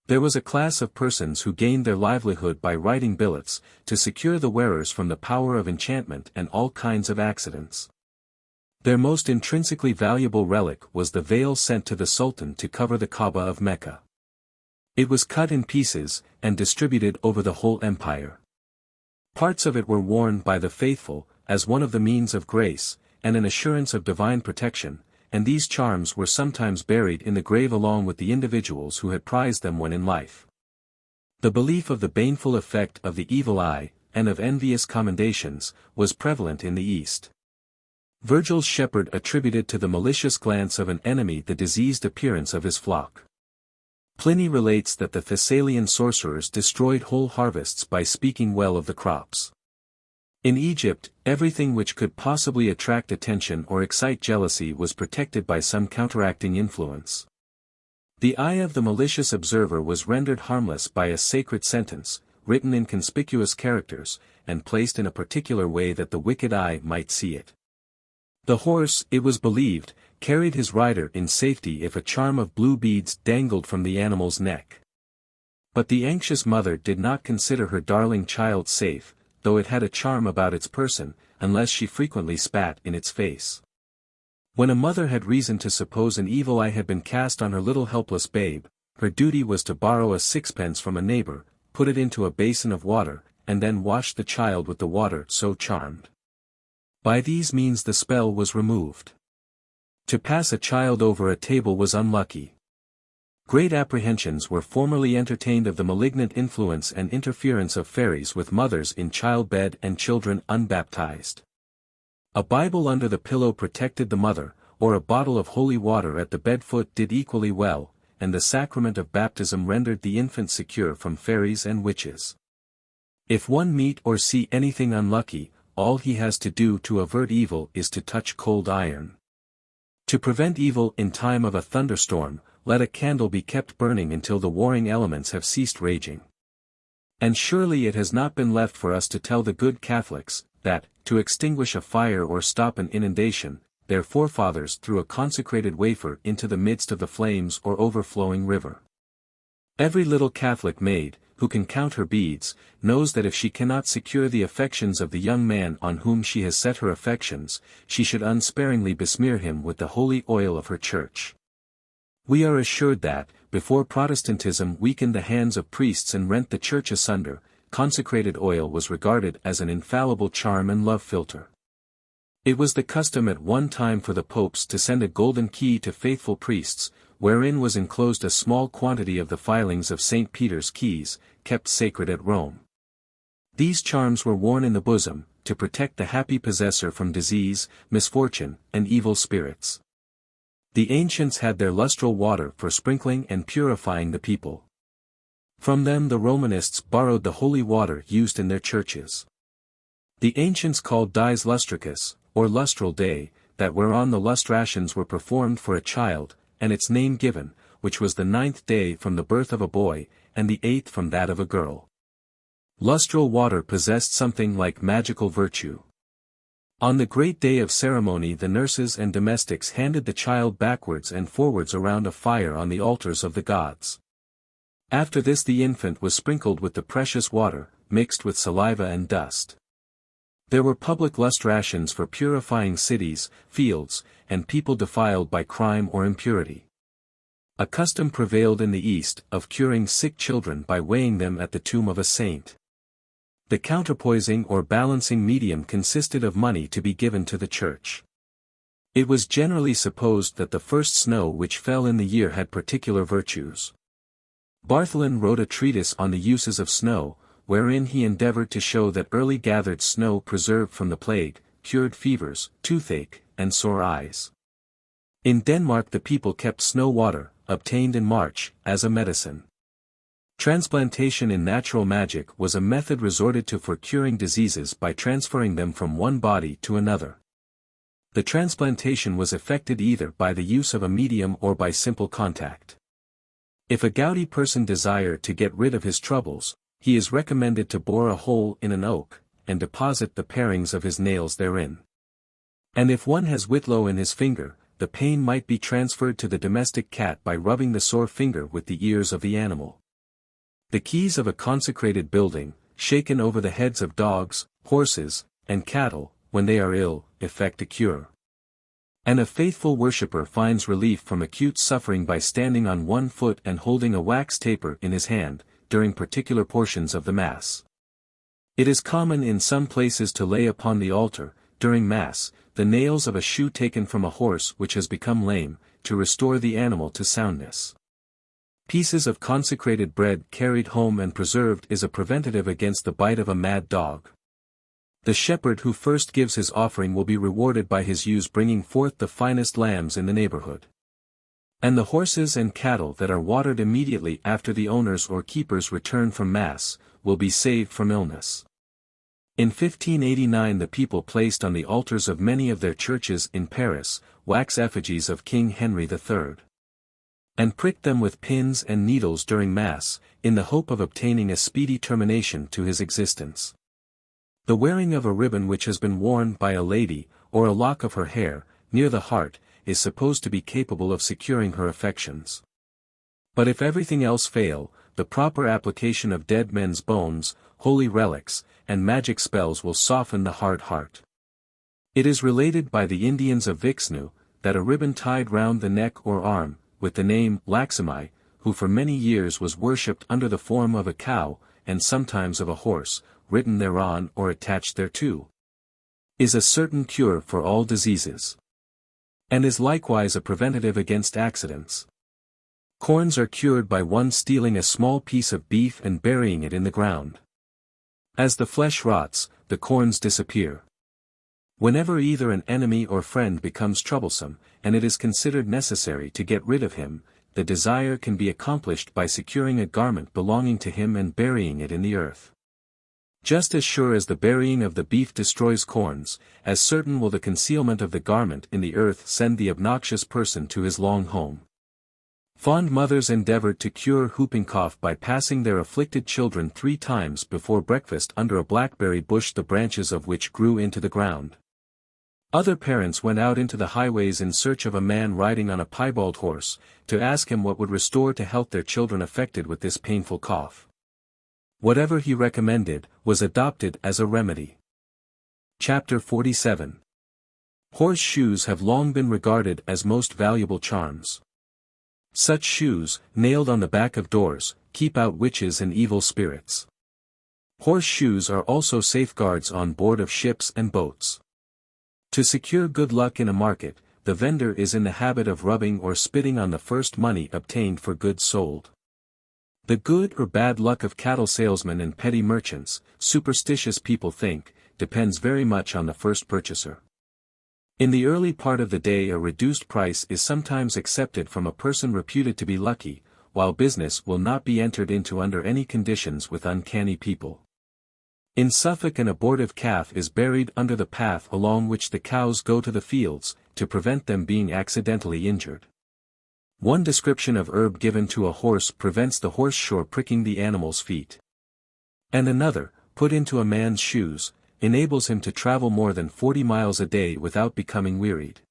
There was a class of persons who gained their livelihood by writing billets, to secure the wearers from the power of enchantment and all kinds of accidents. Their most intrinsically valuable relic was the veil sent to the Sultan to cover the Kaaba of Mecca. It was cut in pieces, and distributed over the whole empire. Parts of it were worn by the faithful, as one of the means of grace, and an assurance of divine protection, and these charms were sometimes buried in the grave along with the individuals who had prized them when in life. The belief of the baneful effect of the evil eye, and of envious commendations, was prevalent in the East. Virgil's shepherd attributed to the malicious glance of an enemy the diseased appearance of his flock. Pliny relates that the Thessalian sorcerers destroyed whole harvests by speaking well of the crops. In Egypt, everything which could possibly attract attention or excite jealousy was protected by some counteracting influence. The eye of the malicious observer was rendered harmless by a sacred sentence, written in conspicuous characters, and placed in a particular way that the wicked eye might see it. The horse, it was believed, carried his rider in safety if a charm of blue beads dangled from the animal's neck. But the anxious mother did not consider her darling child safe, though it had a charm about its person, unless she frequently spat in its face. When a mother had reason to suppose an evil eye had been cast on her little helpless babe, her duty was to borrow a sixpence from a neighbor, put it into a basin of water, and then wash the child with the water so charmed. By these means the spell was removed. To pass a child over a table was unlucky. Great apprehensions were formerly entertained of the malignant influence and interference of fairies with mothers in childbed and children unbaptized. A Bible under the pillow protected the mother, or a bottle of holy water at the bed-foot did equally well, and the sacrament of baptism rendered the infant secure from fairies and witches. If one meet or see anything unlucky, all he has to do to avert evil is to touch cold iron. To prevent evil in time of a thunderstorm, let a candle be kept burning until the warring elements have ceased raging. And surely it has not been left for us to tell the good Catholics, that, to extinguish a fire or stop an inundation, their forefathers threw a consecrated wafer into the midst of the flames or overflowing river. Every little Catholic maid, who can count her beads, knows that if she cannot secure the affections of the young man on whom she has set her affections, she should unsparingly besmear him with the holy oil of her church. We are assured that, before Protestantism weakened the hands of priests and rent the church asunder, consecrated oil was regarded as an infallible charm and love philter. It was the custom at one time for the popes to send a golden key to faithful priests, wherein was enclosed a small quantity of the filings of St. Peter's keys, kept sacred at Rome. These charms were worn in the bosom, to protect the happy possessor from disease, misfortune, and evil spirits. The ancients had their lustral water for sprinkling and purifying the people. From them the Romanists borrowed the holy water used in their churches. The ancients called dies lustricus, or lustral day, that whereon the lustrations were performed for a child, and its name given, which was the 9th day from the birth of a boy, and the 8th from that of a girl. Lustral water possessed something like magical virtue. On the great day of ceremony the nurses and domestics handed the child backwards and forwards around a fire on the altars of the gods. After this the infant was sprinkled with the precious water, mixed with saliva and dust. There were public lustrations for purifying cities, fields, and people defiled by crime or impurity. A custom prevailed in the East of curing sick children by weighing them at the tomb of a saint. The counterpoising or balancing medium consisted of money to be given to the church. It was generally supposed that the first snow which fell in the year had particular virtues. Bartholin wrote a treatise on the uses of snow, wherein he endeavored to show that early gathered snow preserved from the plague, cured fevers, toothache, and sore eyes. In Denmark the people kept snow water, obtained in March, as a medicine. Transplantation in natural magic was a method resorted to for curing diseases by transferring them from one body to another. The transplantation was effected either by the use of a medium or by simple contact. If a gouty person desire to get rid of his troubles, he is recommended to bore a hole in an oak, and deposit the parings of his nails therein. And if one has whitlow in his finger, the pain might be transferred to the domestic cat by rubbing the sore finger with the ears of the animal. The keys of a consecrated building, shaken over the heads of dogs, horses, and cattle, when they are ill, effect a cure. And a faithful worshipper finds relief from acute suffering by standing on one foot and holding a wax taper in his hand, during particular portions of the Mass. It is common in some places to lay upon the altar, during Mass, the nails of a shoe taken from a horse which has become lame, to restore the animal to soundness. Pieces of consecrated bread carried home and preserved is a preventative against the bite of a mad dog. The shepherd who first gives his offering will be rewarded by his ewes bringing forth the finest lambs in the neighborhood. And the horses and cattle that are watered immediately after the owners or keepers return from Mass, will be saved from illness. In 1589 the people placed on the altars of many of their churches in Paris, wax effigies of King Henry III. And pricked them with pins and needles during Mass, in the hope of obtaining a speedy termination to his existence. The wearing of a ribbon which has been worn by a lady, or a lock of her hair, near the heart, is supposed to be capable of securing her affections. But if everything else fail, the proper application of dead men's bones, holy relics, and magic spells will soften the hard heart. It is related by the Indians of Vixnu, that a ribbon tied round the neck or arm, with the name LXII, who for many years was worshipped under the form of a cow, and sometimes of a horse, written thereon or attached thereto, is a certain cure for all diseases, and is likewise a preventative against accidents. Corns are cured by one stealing a small piece of beef and burying it in the ground. As the flesh rots, the corns disappear. Whenever either an enemy or friend becomes troublesome, and it is considered necessary to get rid of him, the desire can be accomplished by securing a garment belonging to him and burying it in the earth. Just as sure as the burying of the beef destroys corns, as certain will the concealment of the garment in the earth send the obnoxious person to his long home. Fond mothers endeavored to cure whooping cough by passing their afflicted children 3 times before breakfast under a blackberry bush, the branches of which grew into the ground. Other parents went out into the highways in search of a man riding on a piebald horse, to ask him what would restore to health their children affected with this painful cough. Whatever he recommended, was adopted as a remedy. Chapter 47. Horse shoes have long been regarded as most valuable charms. Such shoes, nailed on the back of doors, keep out witches and evil spirits. Horse shoes are also safeguards on board of ships and boats. To secure good luck in a market, the vendor is in the habit of rubbing or spitting on the first money obtained for goods sold. The good or bad luck of cattle salesmen and petty merchants, superstitious people think, depends very much on the first purchaser. In the early part of the day a reduced price is sometimes accepted from a person reputed to be lucky, while business will not be entered into under any conditions with uncanny people. In Suffolk an abortive calf is buried under the path along which the cows go to the fields, to prevent them being accidentally injured. One description of herb given to a horse prevents the horseshoe pricking the animal's feet. And another, put into a man's shoes, enables him to travel more than 40 miles a day without becoming wearied.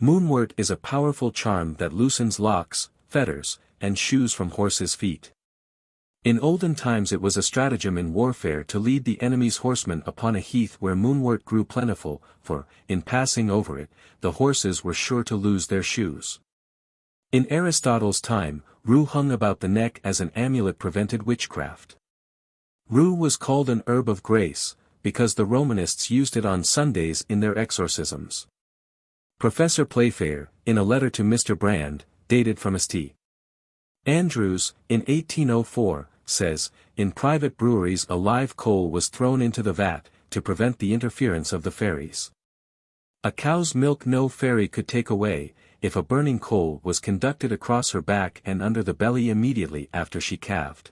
Moonwort is a powerful charm that loosens locks, fetters, and shoes from horses' feet. In olden times it was a stratagem in warfare to lead the enemy's horsemen upon a heath where moonwort grew plentiful, for, in passing over it, the horses were sure to lose their shoes. In Aristotle's time, rue hung about the neck as an amulet prevented witchcraft. Rue was called an herb of grace, because the Romanists used it on Sundays in their exorcisms. Professor Playfair, in a letter to Mr. Brand, dated from St. Andrews, in 1804, says, in private breweries a live coal was thrown into the vat, to prevent the interference of the fairies. A cow's milk no fairy could take away, if a burning coal was conducted across her back and under the belly immediately after she calved.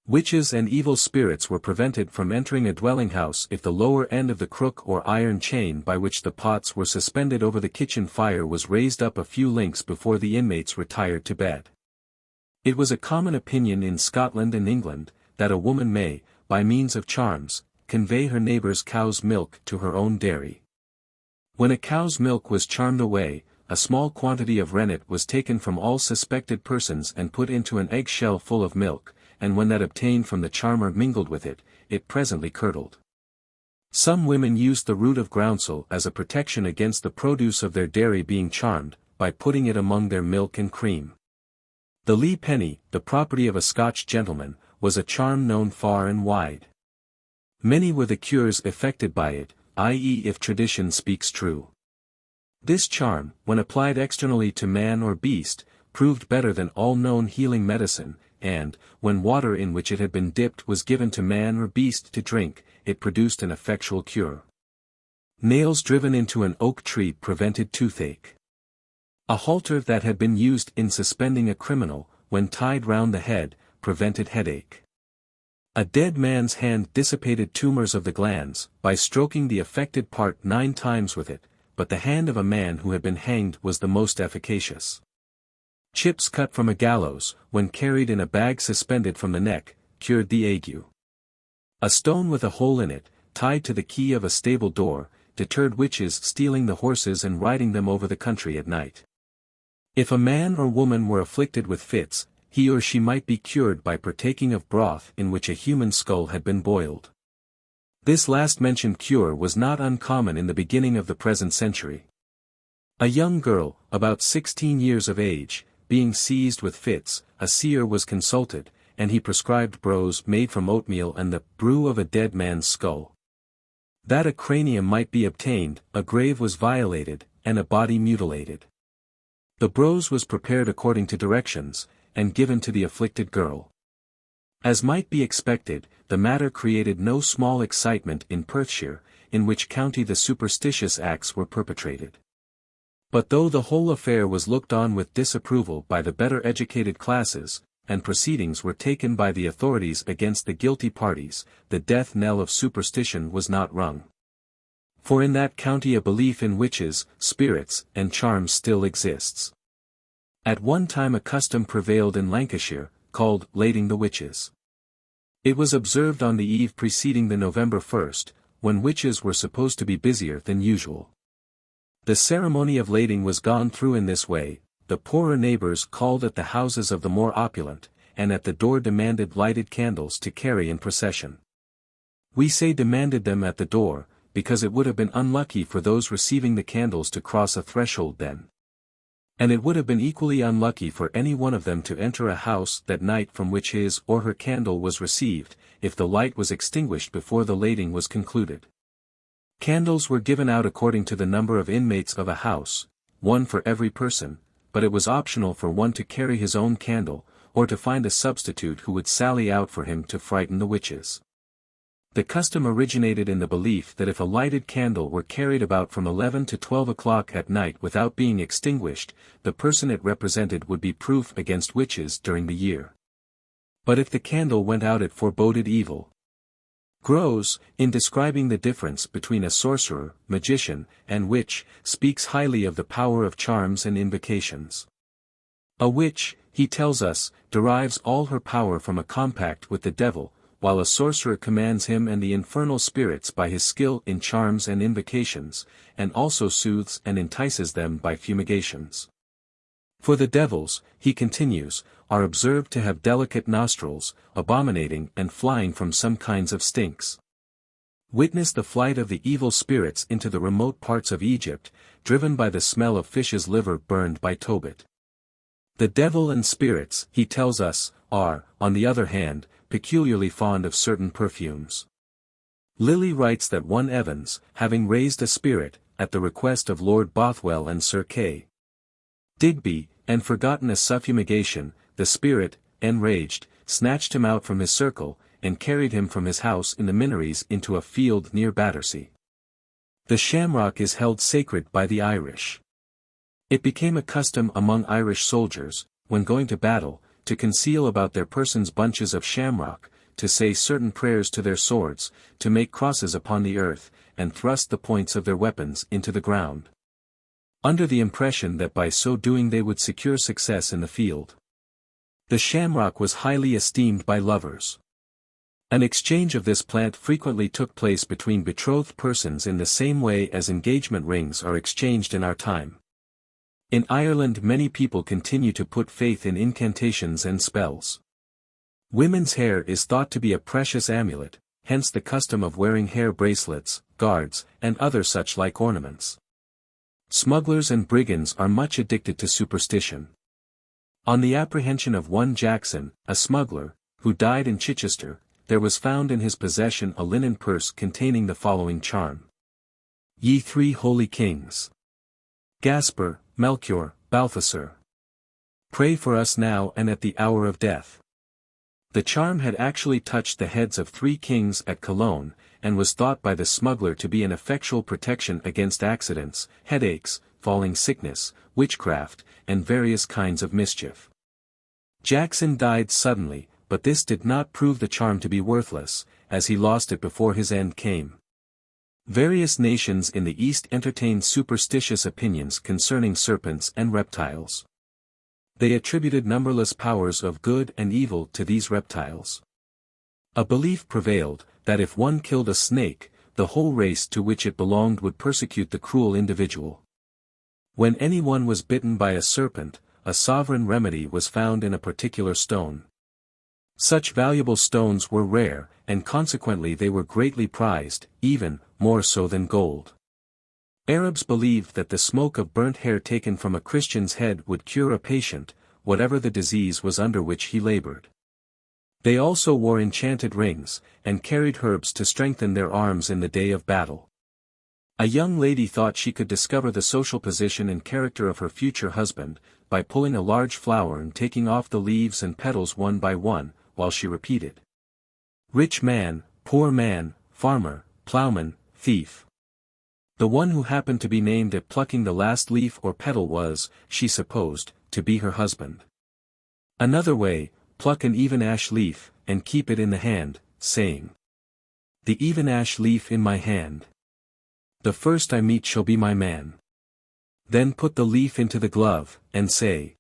Witches and evil spirits were prevented from entering a dwelling house if the lower end of the crook or iron chain by which the pots were suspended over the kitchen fire was raised up a few links before the inmates retired to bed. It was a common opinion in Scotland and England, that a woman may, by means of charms, convey her neighbor's cow's milk to her own dairy. When a cow's milk was charmed away, a small quantity of rennet was taken from all suspected persons and put into an egg-shell full of milk, and when that obtained from the charmer mingled with it, it presently curdled. Some women used the root of groundsel as a protection against the produce of their dairy being charmed, by putting it among their milk and cream. The lee penny, the property of a Scotch gentleman, was a charm known far and wide. Many were the cures effected by it, i.e. if tradition speaks true. This charm, when applied externally to man or beast, proved better than all known healing medicine, and, when water in which it had been dipped was given to man or beast to drink, it produced an effectual cure. Nails driven into an oak tree prevented toothache. A halter that had been used in suspending a criminal, when tied round the head, prevented headache. A dead man's hand dissipated tumors of the glands, by stroking the affected part 9 times with it, but the hand of a man who had been hanged was the most efficacious. Chips cut from a gallows, when carried in a bag suspended from the neck, cured the ague. A stone with a hole in it, tied to the key of a stable door, deterred witches stealing the horses and riding them over the country at night. If a man or woman were afflicted with fits, he or she might be cured by partaking of broth in which a human skull had been boiled. This last mentioned cure was not uncommon in the beginning of the present century. A young girl, about 16 years of age, being seized with fits, a seer was consulted, and he prescribed brose made from oatmeal and the brew of a dead man's skull. That a cranium might be obtained, a grave was violated, and a body mutilated. The brose was prepared according to directions, and given to the afflicted girl. As might be expected, the matter created no small excitement in Perthshire, in which county the superstitious acts were perpetrated. But though the whole affair was looked on with disapproval by the better educated classes, and proceedings were taken by the authorities against the guilty parties, the death knell of superstition was not rung. For in that county a belief in witches, spirits, and charms still exists. At one time a custom prevailed in Lancashire, called lading the witches. It was observed on the eve preceding the November 1st, when witches were supposed to be busier than usual. The ceremony of lading was gone through in this way: the poorer neighbors called at the houses of the more opulent, and at the door demanded lighted candles to carry in procession. We say demanded them at the door, because it would have been unlucky for those receiving the candles to cross a threshold then. And it would have been equally unlucky for any one of them to enter a house that night from which his or her candle was received, if the light was extinguished before the lading was concluded. Candles were given out according to the number of inmates of a house, one for every person, but it was optional for one to carry his own candle, or to find a substitute who would sally out for him to frighten the witches. The custom originated in the belief that if a lighted candle were carried about from 11 to 12 o'clock at night without being extinguished, the person it represented would be proof against witches during the year. But if the candle went out it foreboded evil. Groves, in describing the difference between a sorcerer, magician, and witch, speaks highly of the power of charms and invocations. A witch, he tells us, derives all her power from a compact with the devil, while a sorcerer commands him and the infernal spirits by his skill in charms and invocations, and also soothes and entices them by fumigations. For the devils, he continues, are observed to have delicate nostrils, abominating and flying from some kinds of stinks. Witness the flight of the evil spirits into the remote parts of Egypt, driven by the smell of fish's liver burned by Tobit. The devil and spirits, he tells us, are, on the other hand, peculiarly fond of certain perfumes. LIII writes that one Evans, having raised a spirit, at the request of Lord Bothwell and Sir K. Digby, and forgotten a suffumigation, the spirit, enraged, snatched him out from his circle, and carried him from his house in the Minories into a field near Battersea. The shamrock is held sacred by the Irish. It became a custom among Irish soldiers, when going to battle, to conceal about their persons bunches of shamrock, to say certain prayers to their swords, to make crosses upon the earth, and thrust the points of their weapons into the ground, under the impression that by so doing they would secure success in the field. The shamrock was highly esteemed by lovers. An exchange of this plant frequently took place between betrothed persons in the same way as engagement rings are exchanged in our time. In Ireland many people continue to put faith in incantations and spells. Women's hair is thought to be a precious amulet, hence the custom of wearing hair bracelets, guards, and other such like ornaments. Smugglers and brigands are much addicted to superstition. On the apprehension of one Jackson, a smuggler, who died in Chichester, there was found in his possession a linen purse containing the following charm: Ye three holy kings, Gaspar, Melchior, Balthasar, pray for us now and at the hour of death. The charm had actually touched the heads of 3 kings at Cologne, and was thought by the smuggler to be an effectual protection against accidents, headaches, falling sickness, witchcraft, and various kinds of mischief. Jackson died suddenly, but this did not prove the charm to be worthless, as he lost it before his end came. Various nations in the East entertained superstitious opinions concerning serpents and reptiles. They attributed numberless powers of good and evil to these reptiles. A belief prevailed, that if one killed a snake, the whole race to which it belonged would persecute the cruel individual. When anyone was bitten by a serpent, a sovereign remedy was found in a particular stone. Such valuable stones were rare, and consequently they were greatly prized, even more so than gold. Arabs believed that the smoke of burnt hair taken from a Christian's head would cure a patient, whatever the disease was under which he labored. They also wore enchanted rings, and carried herbs to strengthen their arms in the day of battle. A young lady thought she could discover the social position and character of her future husband, by pulling a large flower and taking off the leaves and petals one by one, while she repeated, "Rich man, poor man, farmer, plowman, thief." The one who happened to be named at plucking the last leaf or petal was, she supposed, to be her husband. Another way, pluck an even ash leaf, and keep it in the hand, saying, "The even ash leaf in my hand. The first I meet shall be my man." Then put the leaf into the glove, and say,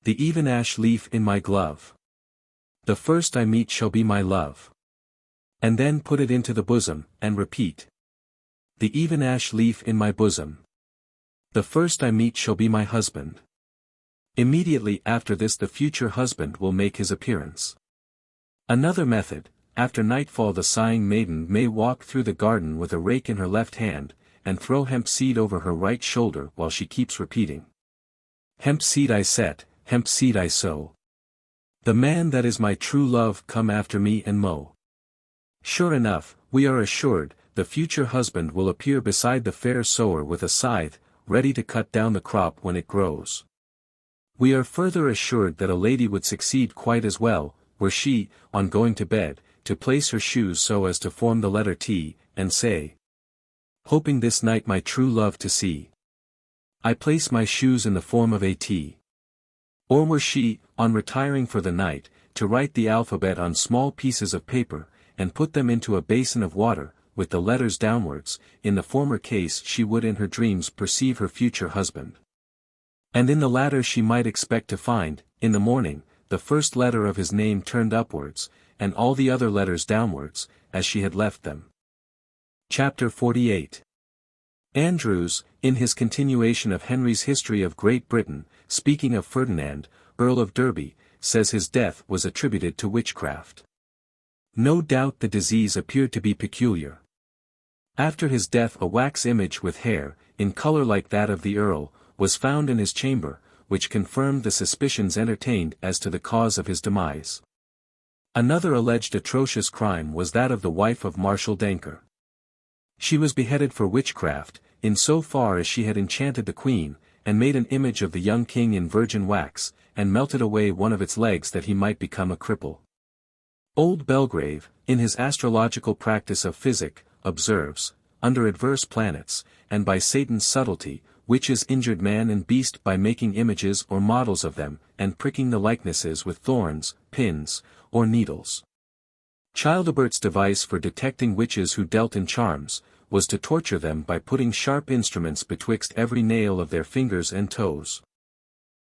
"The even ash leaf in my glove. The first I meet shall be my love." And then put it into the bosom, and repeat, "The even ash leaf in my bosom. The first I meet shall be my husband." Immediately after this the future husband will make his appearance. Another method, after nightfall the sighing maiden may walk through the garden with a rake in her left hand, and throw hemp seed over her right shoulder while she keeps repeating, "Hemp seed I set, hemp seed I sow. The man that is my true love come after me and mow." Sure enough, we are assured, the future husband will appear beside the fair sower with a scythe, ready to cut down the crop when it grows. We are further assured that a lady would succeed quite as well, were she, on going to bed, to place her shoes so as to form the letter T, and say, "Hoping this night my true love to see, I place my shoes in the form of a T." Or were she, on retiring for the night, to write the alphabet on small pieces of paper, and put them into a basin of water, with the letters downwards, in the former case she would in her dreams perceive her future husband. And in the latter she might expect to find, in the morning, the first letter of his name turned upwards, and all the other letters downwards, as she had left them. Chapter 48. Andrews, in his continuation of Henry's History of Great Britain, speaking of Ferdinand, Earl of Derby, says his death was attributed to witchcraft. No doubt the disease appeared to be peculiar. After his death a wax image with hair, in colour like that of the Earl, was found in his chamber, which confirmed the suspicions entertained as to the cause of his demise. Another alleged atrocious crime was that of the wife of Marshal Danker. She was beheaded for witchcraft, in so far as she had enchanted the queen, and made an image of the young king in virgin wax, and melted away one of its legs that he might become a cripple. Old Belgrave, in his astrological practice of physic, observes, under adverse planets, and by Satan's subtlety, witches injured man and beast by making images or models of them, and pricking the likenesses with thorns, pins, or needles. Childebert's device for detecting witches who dealt in charms, was to torture them by putting sharp instruments betwixt every nail of their fingers and toes.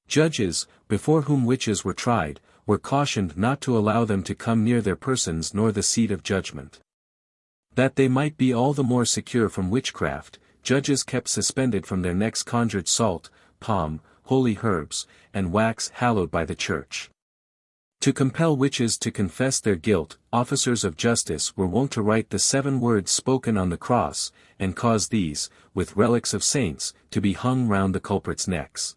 Judges, before whom witches were tried, were cautioned not to allow them to come near their persons nor the seat of judgment. That they might be all the more secure from witchcraft, judges kept suspended from their necks conjured salt, palm, holy herbs, and wax hallowed by the church. To compel witches to confess their guilt, officers of justice were wont to write the 7 words spoken on the cross, and cause these, with relics of saints, to be hung round the culprits' necks.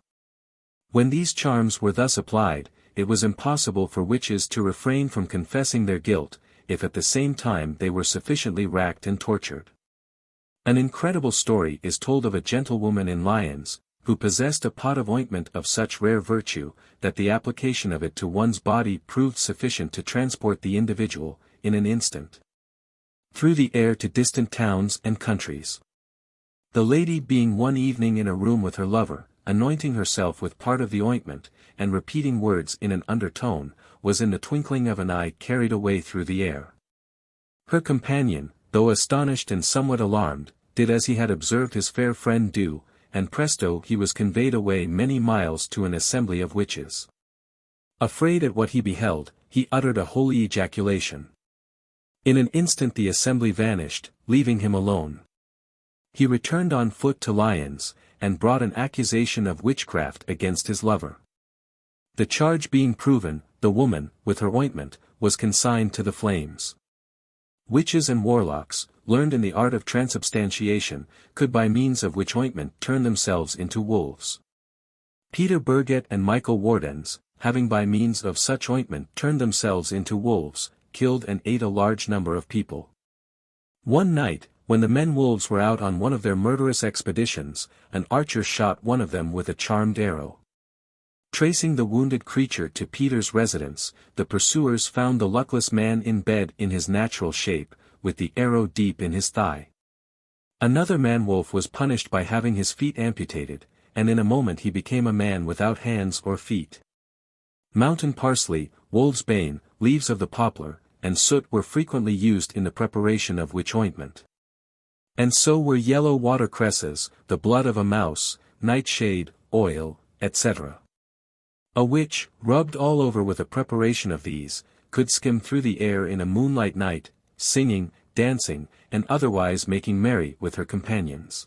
When these charms were thus applied, it was impossible for witches to refrain from confessing their guilt, if at the same time they were sufficiently racked and tortured. An incredible story is told of a gentlewoman in Lyons, who possessed a pot of ointment of such rare virtue, that the application of it to one's body proved sufficient to transport the individual, in an instant, through the air to distant towns and countries. The lady being one evening in a room with her lover, anointing herself with part of the ointment, and repeating words in an undertone, was in the twinkling of an eye carried away through the air. Her companion, though astonished and somewhat alarmed, did as he had observed his fair friend do, and presto he was conveyed away many miles to an assembly of witches. Afraid at what he beheld, he uttered a holy ejaculation. In an instant the assembly vanished, leaving him alone. He returned on foot to Lyons, and brought an accusation of witchcraft against his lover. The charge being proven, the woman, with her ointment, was consigned to the flames. Witches and warlocks, learned in the art of transubstantiation, could by means of witch ointment turn themselves into wolves. Peter Burget and Michael Wardens, having by means of such ointment turned themselves into wolves, killed and ate a large number of people. One night, when the men-wolves were out on one of their murderous expeditions, an archer shot one of them with a charmed arrow. Tracing the wounded creature to Peter's residence, the pursuers found the luckless man in bed in his natural shape, with the arrow deep in his thigh. Another man-wolf was punished by having his feet amputated, and in a moment he became a man without hands or feet. Mountain parsley, wolf's bane, leaves of the poplar, and soot were frequently used in the preparation of witch ointment. And so were yellow watercresses, the blood of a mouse, nightshade, oil, etc. A witch, rubbed all over with a preparation of these, could skim through the air in a moonlight night, singing, dancing, and otherwise making merry with her companions.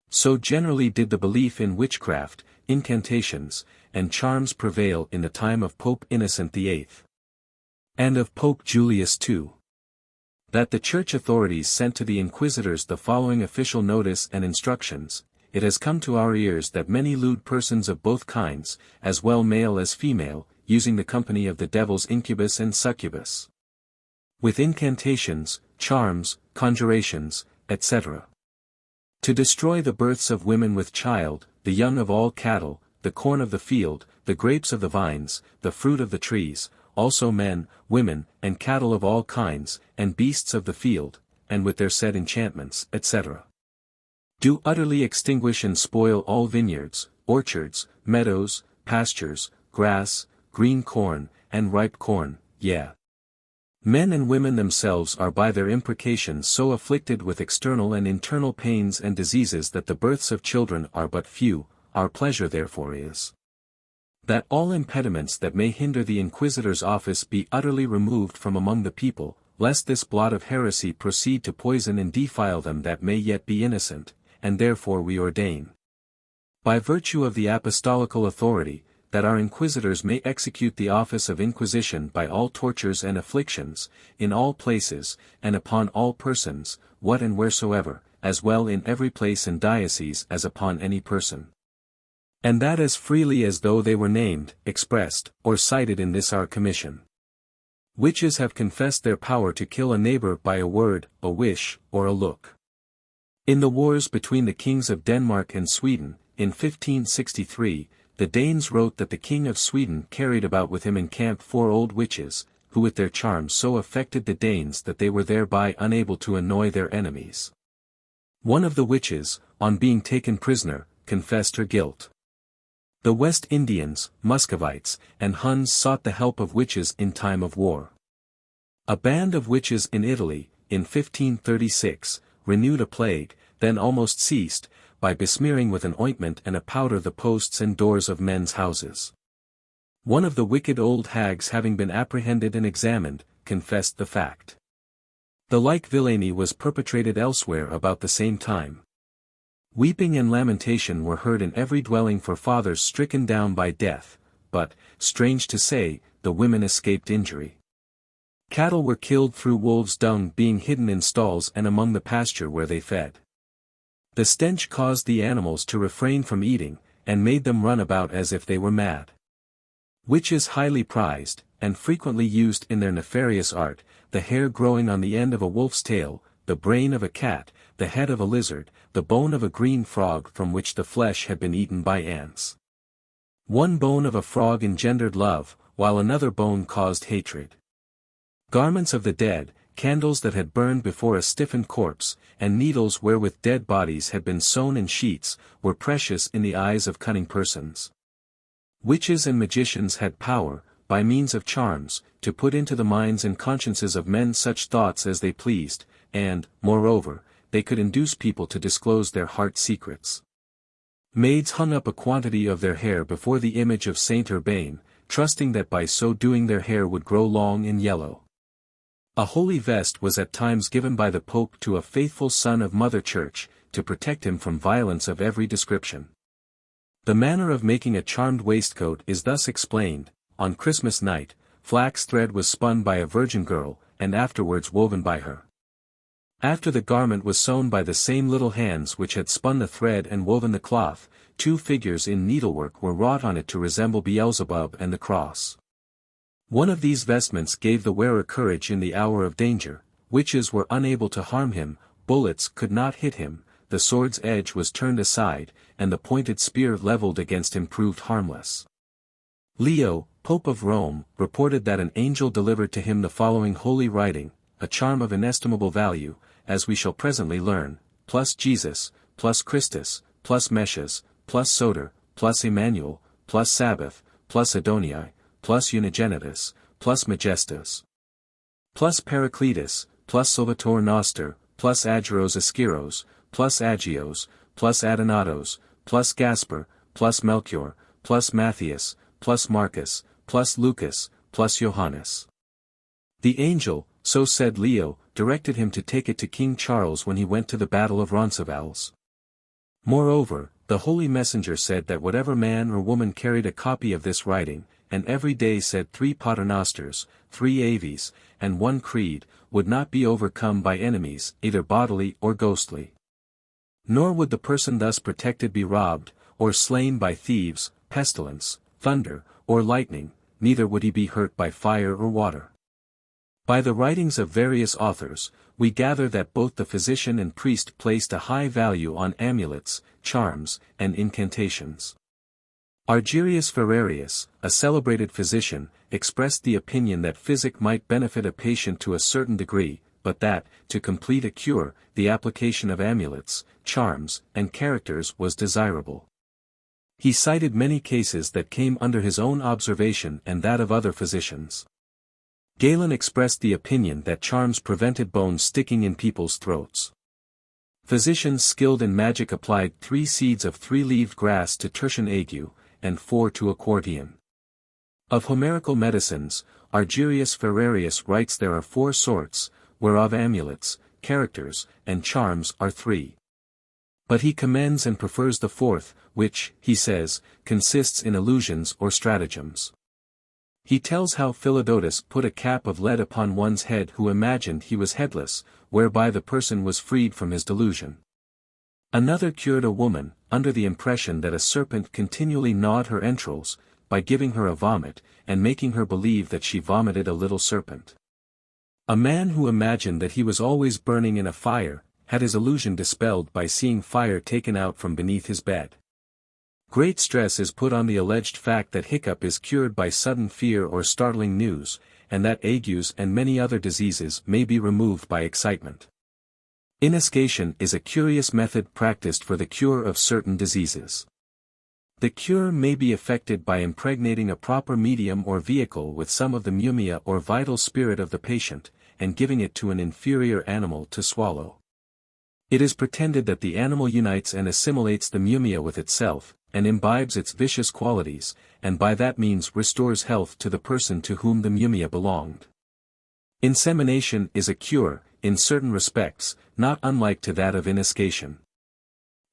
So generally did the belief in witchcraft, incantations, and charms prevail in the time of Pope Innocent VIII. And of Pope Julius II. That the church authorities sent to the inquisitors the following official notice and instructions: it has come to our ears that many lewd persons of both kinds, as well male as female, using the company of the devils incubus and succubus, with incantations, charms, conjurations, etc. to destroy the births of women with child, the young of all cattle, the corn of the field, the grapes of the vines, the fruit of the trees, also men, women, and cattle of all kinds, and beasts of the field, and with their said enchantments, etc. Do utterly extinguish and spoil all vineyards, orchards, meadows, pastures, grass, green corn, and ripe corn, yea. Men and women themselves are by their imprecations so afflicted with external and internal pains and diseases that the births of children are but few. Our pleasure therefore is that all impediments that may hinder the inquisitor's office be utterly removed from among the people, lest this blot of heresy proceed to poison and defile them that may yet be innocent, and therefore we ordain, by virtue of the apostolical authority, that our inquisitors may execute the office of inquisition by all tortures and afflictions, in all places, and upon all persons, what and wheresoever, as well in every place and diocese as upon any person. And that as freely as though they were named, expressed, or cited in this our commission. Witches have confessed their power to kill a neighbor by a word, a wish, or a look. In the wars between the kings of Denmark and Sweden, in 1563, the Danes wrote that the king of Sweden carried about with him in camp 4 old witches, who with their charms so affected the Danes that they were thereby unable to annoy their enemies. One of the witches, on being taken prisoner, confessed her guilt. The West Indians, Muscovites, and Huns sought the help of witches in time of war. A band of witches in Italy, in 1536, renewed a plague, then almost ceased, by besmearing with an ointment and a powder the posts and doors of men's houses. One of the wicked old hags having been apprehended and examined, confessed the fact. The like villainy was perpetrated elsewhere about the same time. Weeping and lamentation were heard in every dwelling for fathers stricken down by death, but, strange to say, the women escaped injury. Cattle were killed through wolves' dung being hidden in stalls and among the pasture where they fed. The stench caused the animals to refrain from eating, and made them run about as if they were mad. Witches highly prized, and frequently used in their nefarious art, the hair growing on the end of a wolf's tail, the brain of a cat, the head of a lizard, the bone of a green frog from which the flesh had been eaten by ants. One bone of a frog engendered love, while another bone caused hatred. Garments of the dead, candles that had burned before a stiffened corpse, and needles wherewith dead bodies had been sewn in sheets, were precious in the eyes of cunning persons. Witches and magicians had power, by means of charms, to put into the minds and consciences of men such thoughts as they pleased, and, moreover, they could induce people to disclose their heart secrets. Maids hung up a quantity of their hair before the image of Saint Urbain, trusting that by so doing their hair would grow long and yellow. A holy vest was at times given by the Pope to a faithful son of Mother Church, to protect him from violence of every description. The manner of making a charmed waistcoat is thus explained: on Christmas night, flax thread was spun by a virgin girl, and afterwards woven by her. After the garment was sewn by the same little hands which had spun the thread and woven the cloth, 2 figures in needlework were wrought on it to resemble Beelzebub and the cross. One of these vestments gave the wearer courage in the hour of danger, witches were unable to harm him, bullets could not hit him, the sword's edge was turned aside, and the pointed spear leveled against him proved harmless. Leo, Pope of Rome, reported that an angel delivered to him the following holy writing, a charm of inestimable value, as we shall presently learn, plus Jesus, plus Christus, plus Meshes, plus Soter, plus Emmanuel, plus Sabbath, plus Adonai, plus Unigenitus, plus Majestus, plus Paracletus, plus Salvator Noster, plus Ageros Askeros, plus Agios, plus Adonatos, plus Gaspar, plus Melchior, plus Matthias, plus Marcus, plus Lucas, plus Johannes. The angel, so said Leo, directed him to take it to King Charles when he went to the battle of Roncesvalles. Moreover, the holy messenger said that whatever man or woman carried a copy of this writing, and every day said 3 paternosters, 3 aves, and 1 creed, would not be overcome by enemies, either bodily or ghostly. Nor would the person thus protected be robbed, or slain by thieves, pestilence, thunder, or lightning, neither would he be hurt by fire or water. By the writings of various authors, we gather that both the physician and priest placed a high value on amulets, charms, and incantations. Argyrius Ferrarius, a celebrated physician, expressed the opinion that physic might benefit a patient to a certain degree, but that, to complete a cure, the application of amulets, charms, and characters was desirable. He cited many cases that came under his own observation and that of other physicians. Galen expressed the opinion that charms prevented bones sticking in people's throats. Physicians skilled in magic applied 3 seeds of 3-leaved grass to tertian ague, and 4 to accordion. Of Homerical medicines, Argyrius Ferrarius writes there are 4 sorts, whereof amulets, characters, and charms are 3. But he commends and prefers the 4th, which, he says, consists in illusions or stratagems. He tells how Philodotus put a cap of lead upon one's head who imagined he was headless, whereby the person was freed from his delusion. Another cured a woman, under the impression that a serpent continually gnawed her entrails, by giving her a vomit, and making her believe that she vomited a little serpent. A man who imagined that he was always burning in a fire, had his illusion dispelled by seeing fire taken out from beneath his bed. Great stress is put on the alleged fact that hiccup is cured by sudden fear or startling news, and that agues and many other diseases may be removed by excitement. Inescation is a curious method practiced for the cure of certain diseases. The cure may be effected by impregnating a proper medium or vehicle with some of the mumia or vital spirit of the patient, and giving it to an inferior animal to swallow. It is pretended that the animal unites and assimilates the mumia with itself, and imbibes its vicious qualities, and by that means restores health to the person to whom the mumia belonged. Insemination is a cure, in certain respects, not unlike to that of inescation.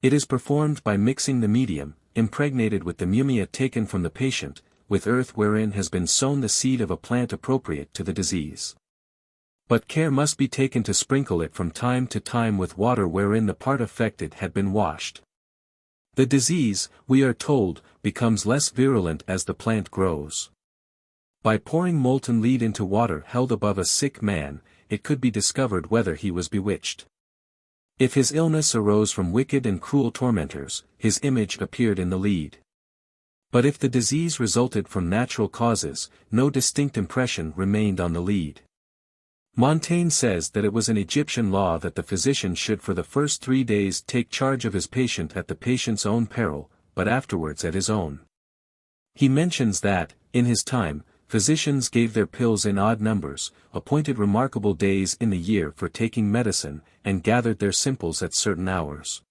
It is performed by mixing the medium, impregnated with the mumia taken from the patient, with earth wherein has been sown the seed of a plant appropriate to the disease. But care must be taken to sprinkle it from time to time with water wherein the part affected had been washed. The disease, we are told, becomes less virulent as the plant grows. By pouring molten lead into water held above a sick man, it could be discovered whether he was bewitched. If his illness arose from wicked and cruel tormentors, his image appeared in the lead. But if the disease resulted from natural causes, no distinct impression remained on the lead. Montaigne says that it was an Egyptian law that the physician should for the first 3 days take charge of his patient at the patient's own peril, but afterwards at his own. He mentions that, in his time, physicians gave their pills in odd numbers, appointed remarkable days in the year for taking medicine, and gathered their simples at certain hours.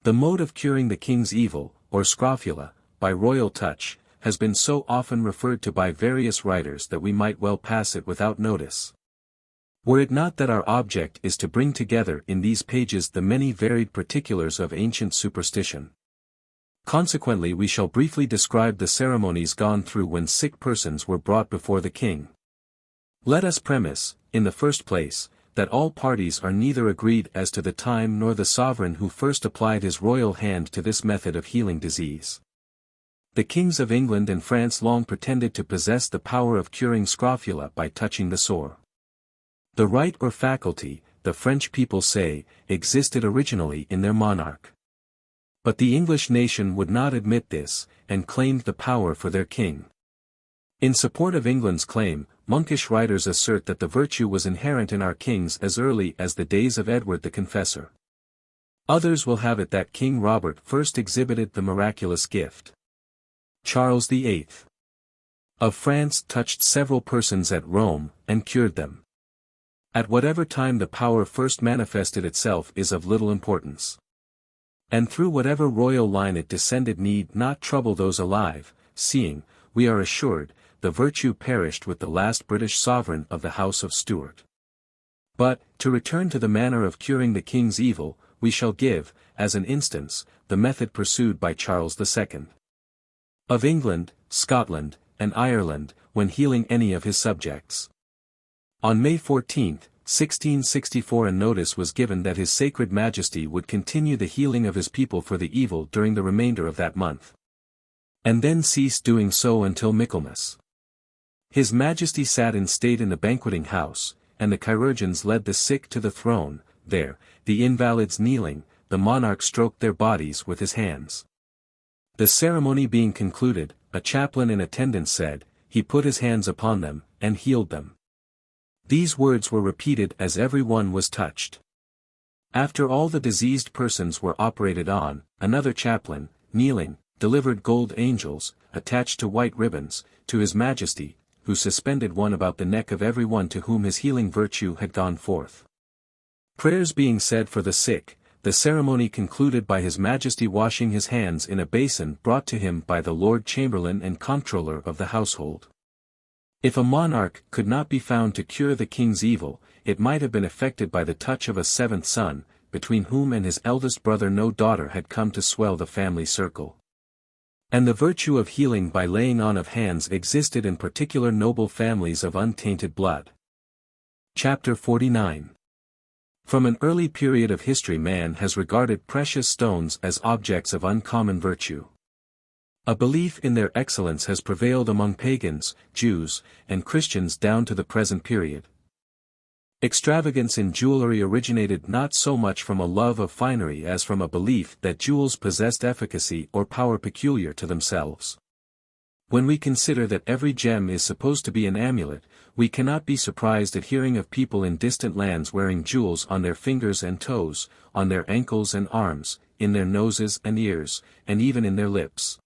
The mode of curing the king's evil, or scrofula, by royal touch, has been so often referred to by various writers that we might well pass it without notice. Were it not that our object is to bring together in these pages the many varied particulars of ancient superstition. Consequently we shall briefly describe the ceremonies gone through when sick persons were brought before the king. Let us premise, in the first place, that all parties are neither agreed as to the time nor the sovereign who first applied his royal hand to this method of healing disease. The kings of England and France long pretended to possess the power of curing scrofula by touching the sore. The right or faculty, the French people say, existed originally in their monarch. But the English nation would not admit this, and claimed the power for their king. In support of England's claim, monkish writers assert that the virtue was inherent in our kings as early as the days of Edward the Confessor. Others will have it that King Robert first exhibited the miraculous gift. Charles VIII of France touched several persons at Rome, and cured them. At whatever time the power first manifested itself is of little importance. And through whatever royal line it descended need not trouble those alive, seeing, we are assured, the virtue perished with the last British sovereign of the House of Stuart. But, to return to the manner of curing the king's evil, we shall give, as an instance, the method pursued by Charles II. Of England, Scotland, and Ireland, when healing any of his subjects. On May 14, 1664 a notice was given that His Sacred Majesty would continue the healing of his people for the evil during the remainder of that month. And then cease doing so until Michaelmas. His Majesty sat in state in the banqueting house, and the chirurgeons led the sick to the throne. There, the invalids kneeling, the monarch stroked their bodies with his hands. The ceremony being concluded, a chaplain in attendance said, he put his hands upon them, and healed them. These words were repeated as every one was touched. After all the diseased persons were operated on, another chaplain, kneeling, delivered gold angels, attached to white ribbons, to His Majesty, who suspended one about the neck of every one to whom his healing virtue had gone forth. Prayers being said for the sick, the ceremony concluded by His Majesty washing his hands in a basin brought to him by the Lord Chamberlain and Comptroller of the household. If a monarch could not be found to cure the king's evil, it might have been effected by the touch of a seventh son, between whom and his eldest brother no daughter had come to swell the family circle. And the virtue of healing by laying on of hands existed in particular noble families of untainted blood. Chapter 49. From an early period of history man has regarded precious stones as objects of uncommon virtue. A belief in their excellence has prevailed among pagans, Jews, and Christians down to the present period. Extravagance in jewelry originated not so much from a love of finery as from a belief that jewels possessed efficacy or power peculiar to themselves. When we consider that every gem is supposed to be an amulet, we cannot be surprised at hearing of people in distant lands wearing jewels on their fingers and toes, on their ankles and arms, in their noses and ears, and even in their lips.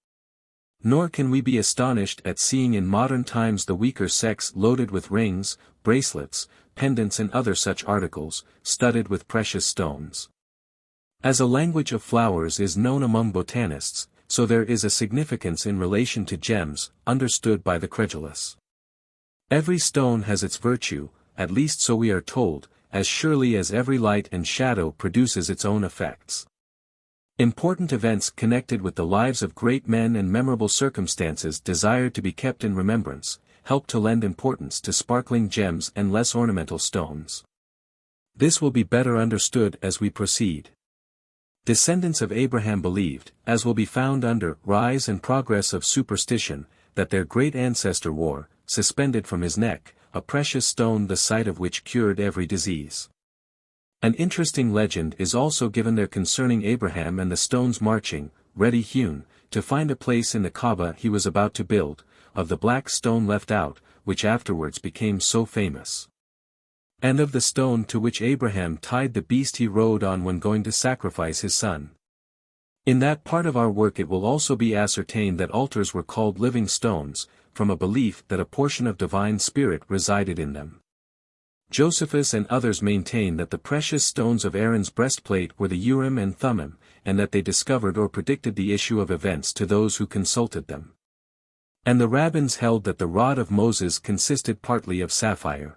Nor can we be astonished at seeing in modern times the weaker sex loaded with rings, bracelets, pendants and other such articles, studded with precious stones. As a language of flowers is known among botanists, so there is a significance in relation to gems, understood by the credulous. Every stone has its virtue, at least so we are told, as surely as every light and shadow produces its own effects. Important events connected with the lives of great men and memorable circumstances desired to be kept in remembrance, help to lend importance to sparkling gems and less ornamental stones. This will be better understood as we proceed. Descendants of Abraham believed, as will be found under Rise and Progress of Superstition, that their great ancestor wore, suspended from his neck, a precious stone the sight of which cured every disease. An interesting legend is also given there concerning Abraham and the stones marching, ready hewn, to find a place in the Kaaba he was about to build, of the black stone left out, which afterwards became so famous. And of the stone to which Abraham tied the beast he rode on when going to sacrifice his son. In that part of our work it will also be ascertained that altars were called living stones, from a belief that a portion of divine spirit resided in them. Josephus and others maintain that the precious stones of Aaron's breastplate were the Urim and Thummim, and that they discovered or predicted the issue of events to those who consulted them. And the rabbins held that the rod of Moses consisted partly of sapphire.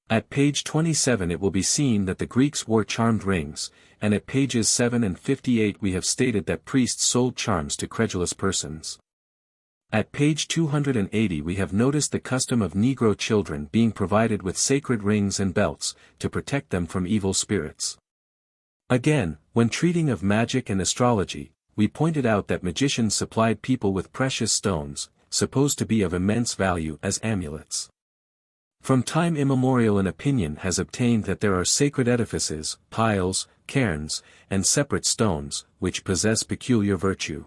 At page 27 it will be seen that the Greeks wore charmed rings, and at pages 7 and 58 we have stated that priests sold charms to credulous persons. At page 280 we have noticed the custom of Negro children being provided with sacred rings and belts, to protect them from evil spirits. Again, when treating of magic and astrology, we pointed out that magicians supplied people with precious stones, supposed to be of immense value as amulets. From time immemorial an opinion has obtained that there are sacred edifices, piles, cairns, and separate stones, which possess peculiar virtue.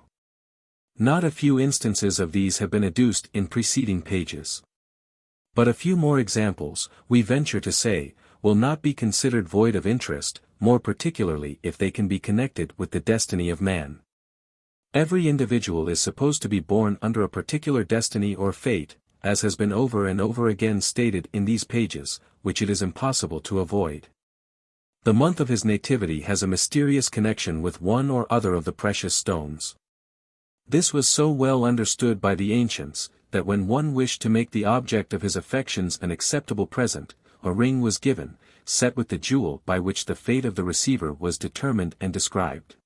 Not a few instances of these have been adduced in preceding pages. But a few more examples, we venture to say, will not be considered void of interest, more particularly if they can be connected with the destiny of man. Every individual is supposed to be born under a particular destiny or fate, as has been over and over again stated in these pages, which it is impossible to avoid. The month of his nativity has a mysterious connection with one or other of the precious stones. This was so well understood by the ancients, that when one wished to make the object of his affections an acceptable present, a ring was given, set with the jewel by which the fate of the receiver was determined and described.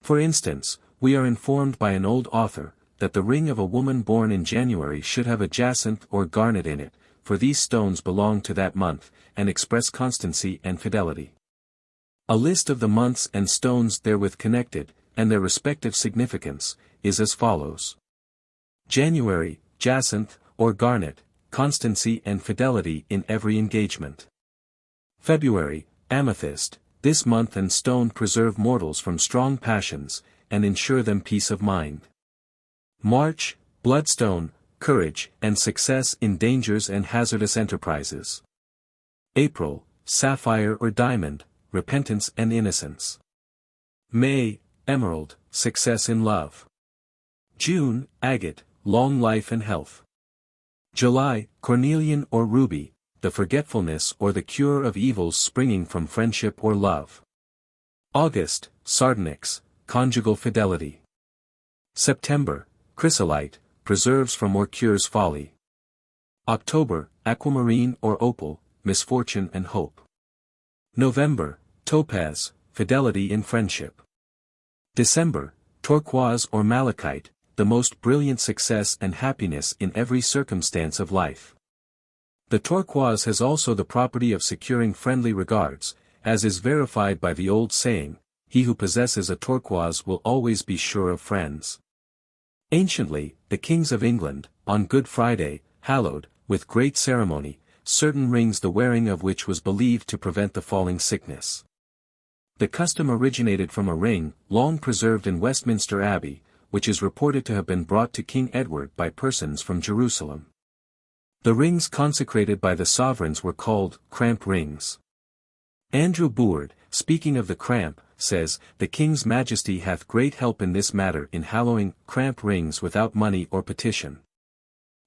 For instance, we are informed by an old author, that the ring of a woman born in January should have a jacinth or garnet in it, for these stones belong to that month, and express constancy and fidelity. A list of the months and stones therewith connected, and their respective significance, is as follows. January, jacinth, or garnet, constancy and fidelity in every engagement. February, amethyst, this month and stone preserve mortals from strong passions, and ensure them peace of mind. March, bloodstone, courage and success in dangers and hazardous enterprises. April, sapphire or diamond, repentance and innocence. May, emerald, success in love. June, agate, long life and health. July, cornelian or ruby, the forgetfulness or the cure of evils springing from friendship or love. August, sardonyx, conjugal fidelity. September, chrysolite, preserves from or cures folly. October, aquamarine or opal, misfortune and hope. November, topaz, fidelity in friendship. December, turquoise or malachite, the most brilliant success and happiness in every circumstance of life. The turquoise has also the property of securing friendly regards, as is verified by the old saying, he who possesses a turquoise will always be sure of friends. Anciently, the kings of England, on Good Friday, hallowed, with great ceremony, certain rings the wearing of which was believed to prevent the falling sickness. The custom originated from a ring, long preserved in Westminster Abbey, which is reported to have been brought to King Edward by persons from Jerusalem. The rings consecrated by the sovereigns were called cramp rings. Andrew Boord, speaking of the cramp, says, "The King's Majesty hath great help in this matter in hallowing cramp rings without money or petition."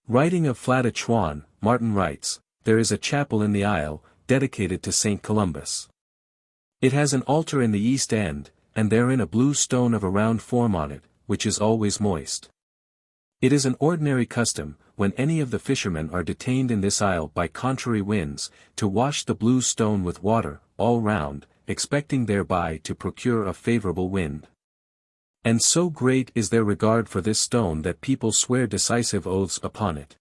Writing of Flada Chwan, Martin writes, "There is a chapel in the Isle, dedicated to St. Columbus. It has an altar in the east end, and therein a blue stone of a round form on it, which is always moist. It is an ordinary custom, when any of the fishermen are detained in this isle by contrary winds, to wash the blue stone with water, all round, expecting thereby to procure a favorable wind. And so great is their regard for this stone that people swear decisive oaths upon it."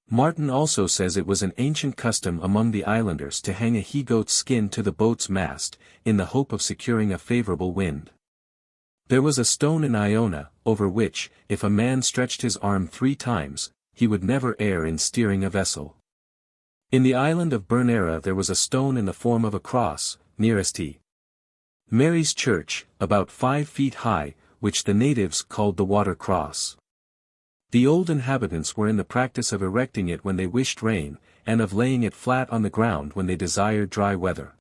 Martin also says it was an ancient custom among the islanders to hang a he-goat's skin to the boat's mast, in the hope of securing a favorable wind. There was a stone in Iona, over which, if a man stretched his arm 3 times, he would never err in steering a vessel. In the island of Bernera there was a stone in the form of a cross, near St. Mary's Church, about 5 feet high, which the natives called the Water Cross. The old inhabitants were in the practice of erecting it when they wished rain, and of laying it flat on the ground when they desired dry weather.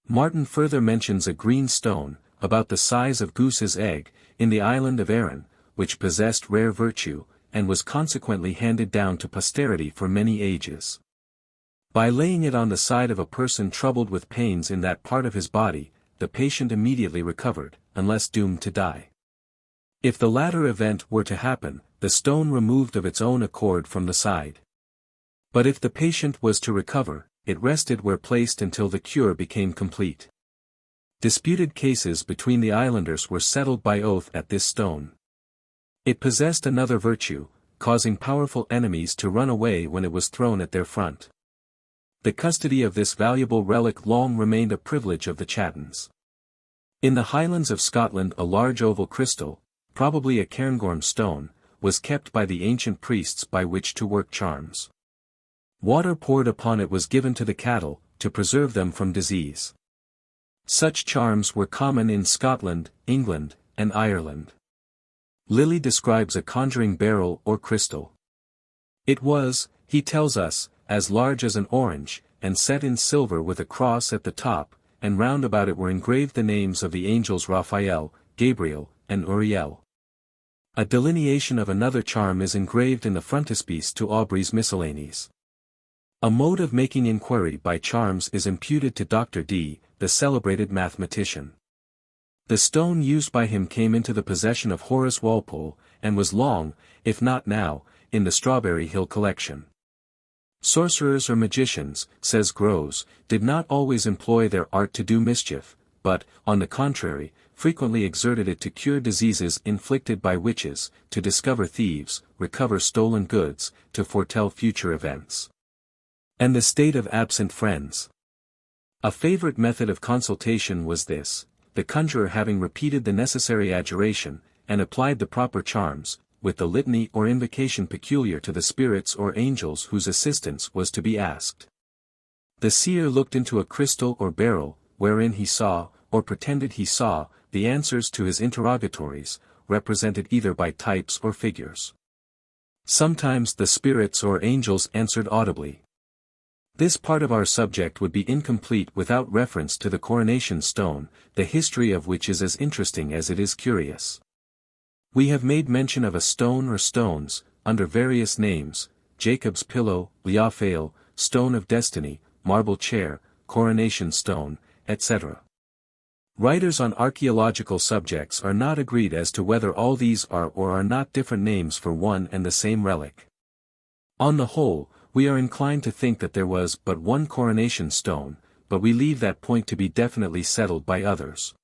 Martin further mentions a green stone, about the size of goose's egg, in the island of Arran, which possessed rare virtue, and was consequently handed down to posterity for many ages. By laying it on the side of a person troubled with pains in that part of his body, the patient immediately recovered, unless doomed to die. If the latter event were to happen, the stone removed of its own accord from the side. But if the patient was to recover, it rested where placed until the cure became complete. Disputed cases between the islanders were settled by oath at this stone. It possessed another virtue, causing powerful enemies to run away when it was thrown at their front. The custody of this valuable relic long remained a privilege of the Chattons. In the Highlands of Scotland a large oval crystal, probably a cairngorm stone, was kept by the ancient priests by which to work charms. Water poured upon it was given to the cattle, to preserve them from disease. Such charms were common in Scotland, England, and Ireland. LIII describes a conjuring barrel or crystal. It was, he tells us, as large as an orange, and set in silver with a cross at the top, and round about it were engraved the names of the angels Raphael, Gabriel, and Uriel. A delineation of another charm is engraved in the frontispiece to Aubrey's Miscellanies. A mode of making inquiry by charms is imputed to Dr. Dee, the celebrated mathematician. The stone used by him came into the possession of Horace Walpole, and was long, if not now, in the Strawberry Hill collection. Sorcerers or magicians, says Groves, did not always employ their art to do mischief, but, on the contrary, frequently exerted it to cure diseases inflicted by witches, to discover thieves, recover stolen goods, to foretell future events. And the state of absent friends. A favorite method of consultation was this, the conjurer having repeated the necessary adjuration, and applied the proper charms, with the litany or invocation peculiar to the spirits or angels whose assistance was to be asked. The seer looked into a crystal or barrel, wherein he saw, or pretended he saw, the answers to his interrogatories, represented either by types or figures. Sometimes the spirits or angels answered audibly. This part of our subject would be incomplete without reference to the coronation stone, the history of which is as interesting as it is curious. We have made mention of a stone or stones, under various names, Jacob's pillow, Liafail, stone of destiny, marble chair, coronation stone, etc. Writers on archaeological subjects are not agreed as to whether all these are or are not different names for one and the same relic. On the whole, we are inclined to think that there was but one coronation stone, but we leave that point to be definitely settled by others.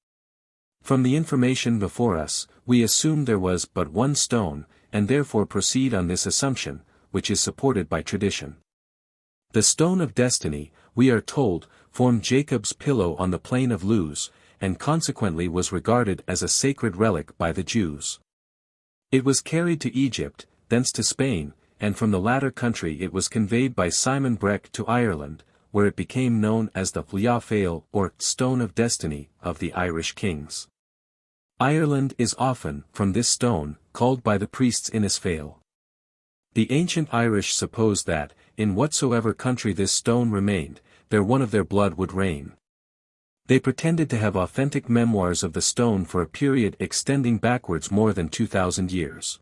From the information before us, we assume there was but one stone, and therefore proceed on this assumption, which is supported by tradition. The stone of destiny, we are told, formed Jacob's pillow on the plain of Luz, and consequently was regarded as a sacred relic by the Jews. It was carried to Egypt, thence to Spain, and from the latter country it was conveyed by Simon Breck to Ireland, where it became known as the Liafail or Stone of Destiny of the Irish kings. Ireland is often, from this stone, called by the priests Innisfail. The ancient Irish supposed that, in whatsoever country this stone remained, there one of their blood would reign. They pretended to have authentic memoirs of the stone for a period extending backwards more than 2,000 years.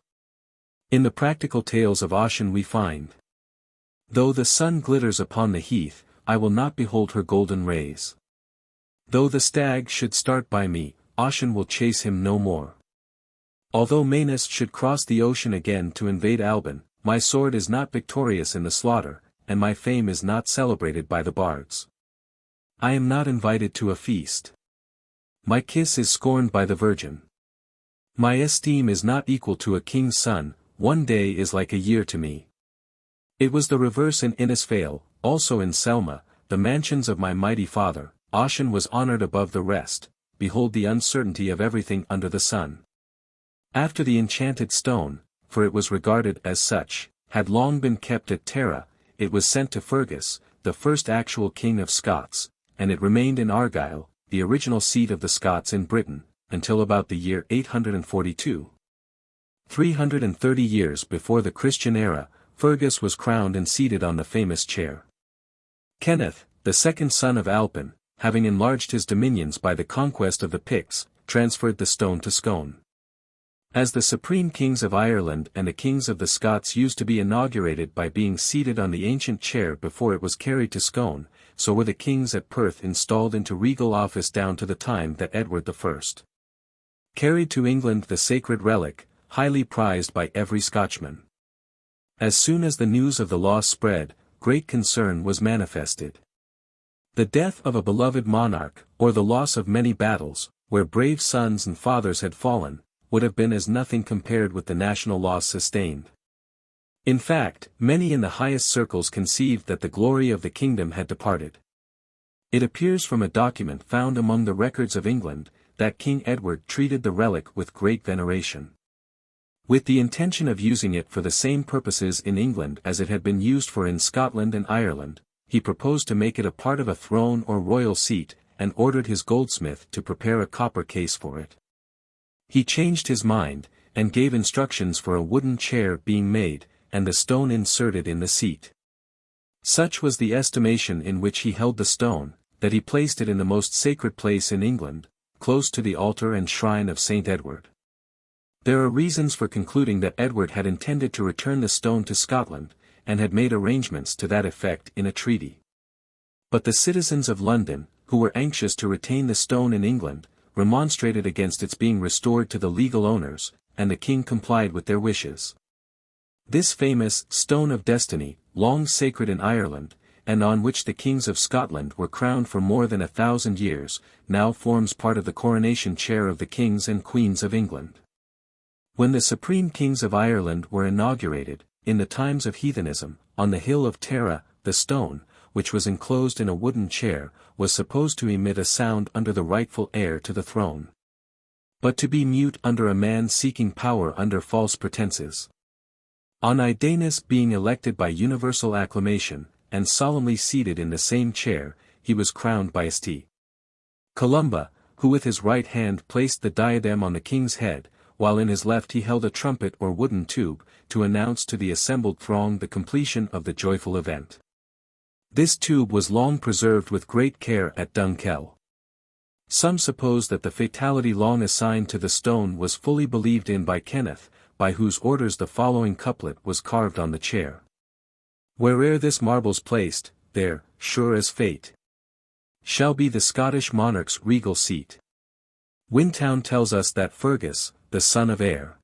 In the practical tales of Ossian we find, though the sun glitters upon the heath, I will not behold her golden rays. Though the stag should start by me, Ossian will chase him no more. Although Maenus should cross the ocean again to invade Alban, my sword is not victorious in the slaughter, and my fame is not celebrated by the bards. I am not invited to a feast. My kiss is scorned by the virgin. My esteem is not equal to a king's son, one day is like a year to me. It was the reverse in Innisfail, also in Selma, the mansions of my mighty father, Ossian was honored above the rest, behold the uncertainty of everything under the sun. After the enchanted stone, for it was regarded as such, had long been kept at Tara, it was sent to Fergus, the first actual king of Scots, and it remained in Argyll, the original seat of the Scots in Britain, until about the year 842. 330 years before the Christian era, Fergus was crowned and seated on the famous chair. Kenneth, the second son of Alpin, having enlarged his dominions by the conquest of the Picts, transferred the stone to Scone. As the supreme kings of Ireland and the kings of the Scots used to be inaugurated by being seated on the ancient chair before it was carried to Scone, so were the kings at Perth installed into regal office down to the time that Edward I carried to England the sacred relic, highly prized by every Scotchman. As soon as the news of the loss spread, great concern was manifested. The death of a beloved monarch, or the loss of many battles, where brave sons and fathers had fallen, would have been as nothing compared with the national loss sustained. In fact, many in the highest circles conceived that the glory of the kingdom had departed. It appears from a document found among the records of England, that King Edward treated the relic with great veneration. With the intention of using it for the same purposes in England as it had been used for in Scotland and Ireland, he proposed to make it a part of a throne or royal seat, and ordered his goldsmith to prepare a copper case for it. He changed his mind, and gave instructions for a wooden chair being made, and the stone inserted in the seat. Such was the estimation in which he held the stone, that he placed it in the most sacred place in England, close to the altar and shrine of St. Edward. There are reasons for concluding that Edward had intended to return the stone to Scotland, and had made arrangements to that effect in a treaty. But the citizens of London, who were anxious to retain the stone in England, remonstrated against its being restored to the legal owners, and the king complied with their wishes. This famous Stone of Destiny, long sacred in Ireland, and on which the kings of Scotland were crowned for more than 1,000 years, now forms part of the coronation chair of the kings and queens of England. When the supreme kings of Ireland were inaugurated, in the times of heathenism, on the hill of Tara, the stone, which was enclosed in a wooden chair, was supposed to emit a sound under the rightful heir to the throne. But to be mute under a man seeking power under false pretenses. On Idaeus being elected by universal acclamation, and solemnly seated in the same chair, he was crowned by St. Columba, who with his right hand placed the diadem on the king's head, while in his left he held a trumpet or wooden tube, to announce to the assembled throng the completion of the joyful event. This tube was long preserved with great care at Dunkeld. Some suppose that the fatality long assigned to the stone was fully believed in by Kenneth, by whose orders the following couplet was carved on the chair. Where'er this marble's placed, there, sure as fate, shall be the Scottish monarch's regal seat. Wintown tells us that Fergus, the son of Ayr,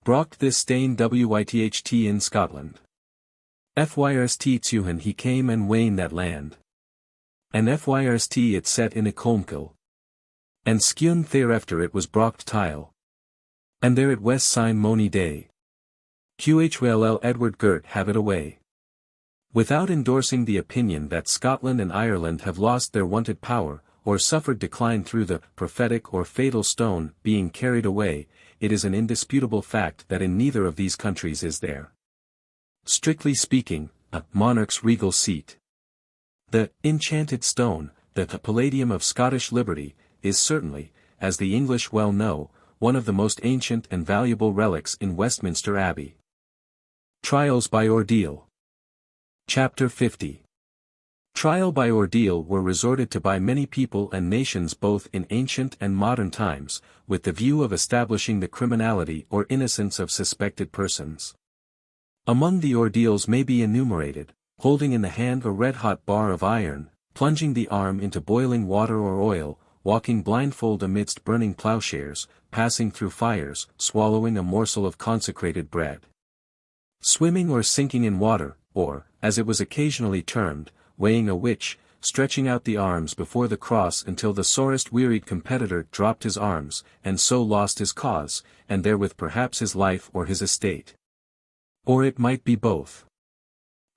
brocht this stain witht in Scotland. Fyrst tuhen he came and wane that land. And fyrst it set in a Colmkill. And skun thereafter it was brocht tile. And there it west sign mony day. Qhl Edward Gert have it away. Without endorsing the opinion that Scotland and Ireland have lost their wonted power, or suffered decline through the prophetic or fatal stone being carried away, it is an indisputable fact that in neither of these countries is there, strictly speaking, a monarch's regal seat. The enchanted stone, the palladium of Scottish liberty, is certainly, as the English well know, one of the most ancient and valuable relics in Westminster Abbey. Trials by Ordeal. Chapter 50. Trial by ordeal were resorted to by many people and nations both in ancient and modern times, with the view of establishing the criminality or innocence of suspected persons. Among the ordeals may be enumerated, holding in the hand a red-hot bar of iron, plunging the arm into boiling water or oil, walking blindfold amidst burning plowshares, passing through fires, swallowing a morsel of consecrated bread, swimming or sinking in water, or, as it was occasionally termed, weighing a witch, stretching out the arms before the cross until the sorest wearied competitor dropped his arms, and so lost his cause, and therewith perhaps his life or his estate. Or it might be both.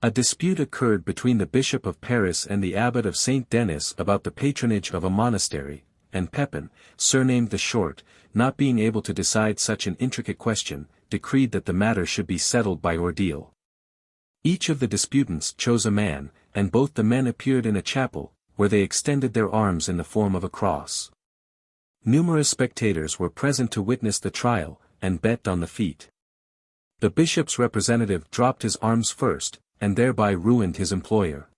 A dispute occurred between the Bishop of Paris and the Abbot of St. Denis about the patronage of a monastery, and Pepin, surnamed the Short, not being able to decide such an intricate question, decreed that the matter should be settled by ordeal. Each of the disputants chose a man, and both the men appeared in a chapel, where they extended their arms in the form of a cross. Numerous spectators were present to witness the trial, and bet on the feat. The bishop's representative dropped his arms first, and thereby ruined his employer.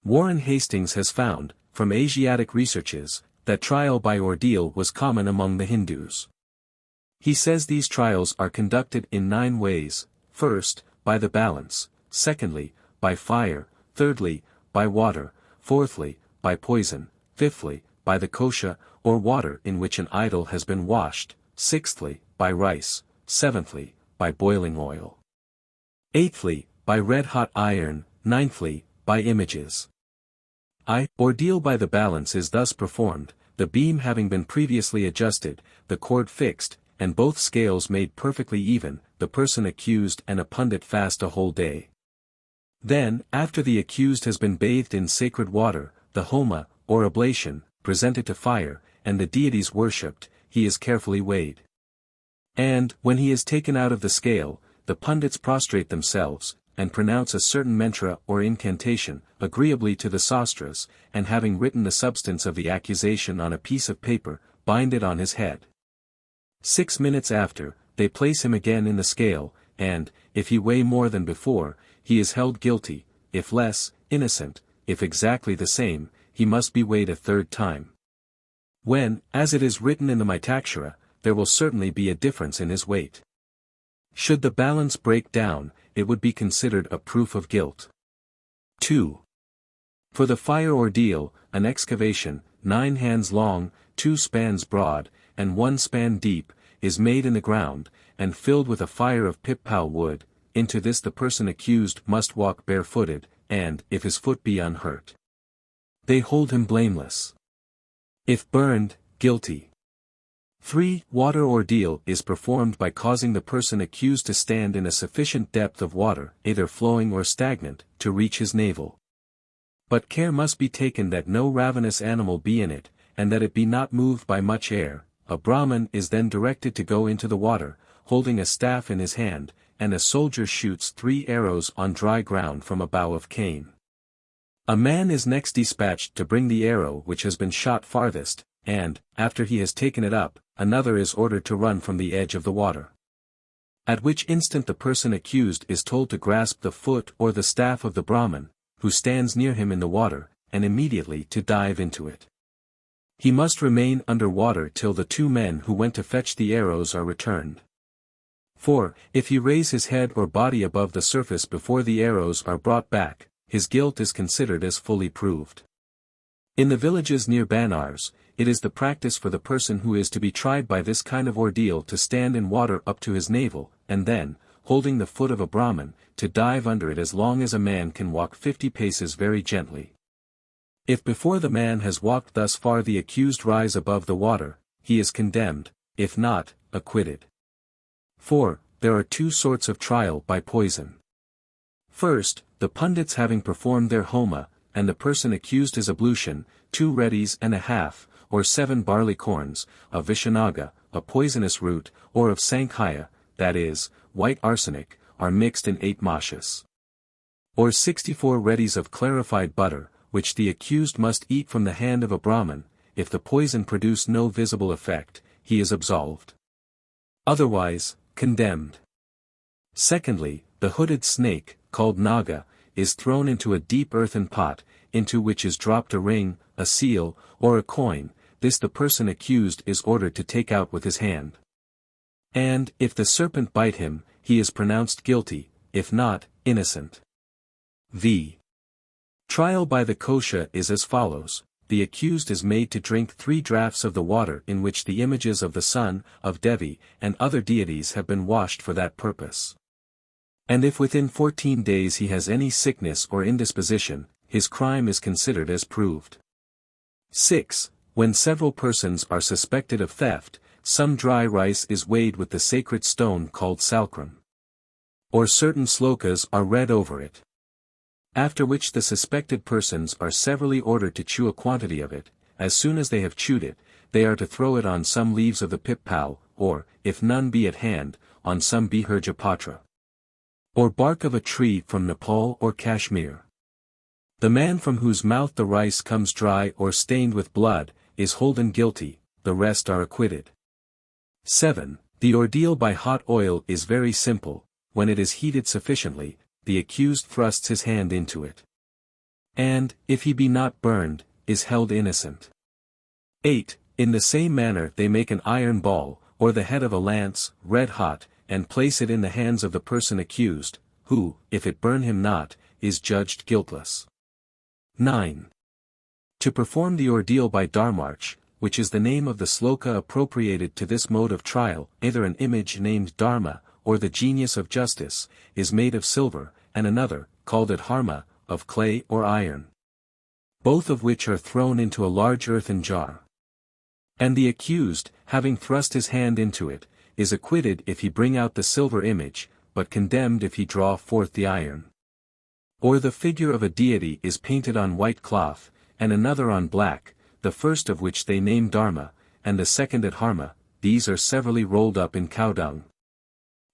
Warren Hastings has found, from Asiatic researches, that trial by ordeal was common among the Hindus. He says these trials are conducted in 9 ways: first, by the balance; secondly, by fire; thirdly, by water; fourthly, by poison; fifthly, by the kosha, or water in which an idol has been washed; sixthly, by rice; seventhly, by boiling oil; eighthly, by red-hot iron; ninthly, by images. Ordeal by the balance is thus performed, the beam having been previously adjusted, the cord fixed, and both scales made perfectly even, the person accused and a pundit fast a whole day. Then, after the accused has been bathed in sacred water, the homa, or oblation, presented to fire, and the deities worshipped, he is carefully weighed. And, when he is taken out of the scale, the pundits prostrate themselves, and pronounce a certain mantra or incantation, agreeably to the sastras, and having written the substance of the accusation on a piece of paper, bind it on his head. 6 minutes after, they place him again in the scale, and, if he weigh more than before, he is held guilty; if less, innocent; if exactly the same, he must be weighed a third time. When, as it is written in the Mitaxara, there will certainly be a difference in his weight. Should the balance break down, it would be considered a proof of guilt. 2. For the fire ordeal, an excavation, 9 hands long, 2 spans broad, and 1 span deep, is made in the ground, and filled with a fire of pip-pal wood. Into this the person accused must walk barefooted, and, if his foot be unhurt, they hold him blameless. If burned, guilty. 3. Water ordeal is performed by causing the person accused to stand in a sufficient depth of water, either flowing or stagnant, to reach his navel. But care must be taken that no ravenous animal be in it, and that it be not moved by much air. A Brahmin is then directed to go into the water, holding a staff in his hand, and a soldier shoots 3 arrows on dry ground from a bough of cane. A man is next dispatched to bring the arrow which has been shot farthest, and, after he has taken it up, another is ordered to run from the edge of the water. At which instant the person accused is told to grasp the foot or the staff of the Brahmin, who stands near him in the water, and immediately to dive into it. He must remain under water till the 2 men who went to fetch the arrows are returned. 4. If he raise his head or body above the surface before the arrows are brought back, his guilt is considered as fully proved. In the villages near Banars, it is the practice for the person who is to be tried by this kind of ordeal to stand in water up to his navel, and then, holding the foot of a Brahmin, to dive under it as long as a man can walk 50 paces very gently. If before the man has walked thus far the accused rise above the water, he is condemned; if not, acquitted. 4. There are 2 sorts of trial by poison. First, the pundits having performed their homa, and the person accused his ablution, 2 reddies and a half, or 7 barley corns, of Vishanaga, a poisonous root, or of Sankhya, that is, white arsenic, are mixed in 8 mashas. Or 64 reddies of clarified butter, which the accused must eat from the hand of a Brahmin. If the poison produce no visible effect, he is absolved. Otherwise, condemned. Secondly, the hooded snake, called Naga, is thrown into a deep earthen pot, into which is dropped a ring, a seal, or a coin. This the person accused is ordered to take out with his hand. And, if the serpent bite him, he is pronounced guilty; if not, innocent. V. Trial by the kosha is as follows: the accused is made to drink 3 draughts of the water in which the images of the sun, of Devi, and other deities have been washed for that purpose. And if within 14 days he has any sickness or indisposition, his crime is considered as proved. 6. When several persons are suspected of theft, some dry rice is weighed with the sacred stone called salcrum. Or certain slokas are read over it. After which the suspected persons are severally ordered to chew a quantity of it. As soon as they have chewed it, they are to throw it on some leaves of the pip-pal, or, if none be at hand, on some bihurjapatra, or bark of a tree from Nepal or Kashmir. The man from whose mouth the rice comes dry or stained with blood, is holden guilty; the rest are acquitted. 7. The ordeal by hot oil is very simple. When it is heated sufficiently, the accused thrusts his hand into it, and, if he be not burned, is held innocent. 8. In the same manner they make an iron ball, or the head of a lance, red hot, and place it in the hands of the person accused, who, if it burn him not, is judged guiltless. 9. To perform the ordeal by Dharmarch, which is the name of the sloka appropriated to this mode of trial, either an image named Dharma, or the genius of justice, is made of silver, and another, called Adharma, of clay or iron. Both of which are thrown into a large earthen jar. And the accused, having thrust his hand into it, is acquitted if he bring out the silver image, but condemned if he draw forth the iron. Or the figure of a deity is painted on white cloth, and another on black, the first of which they name Dharma, and the second at Harma, these are severally rolled up in cow dung,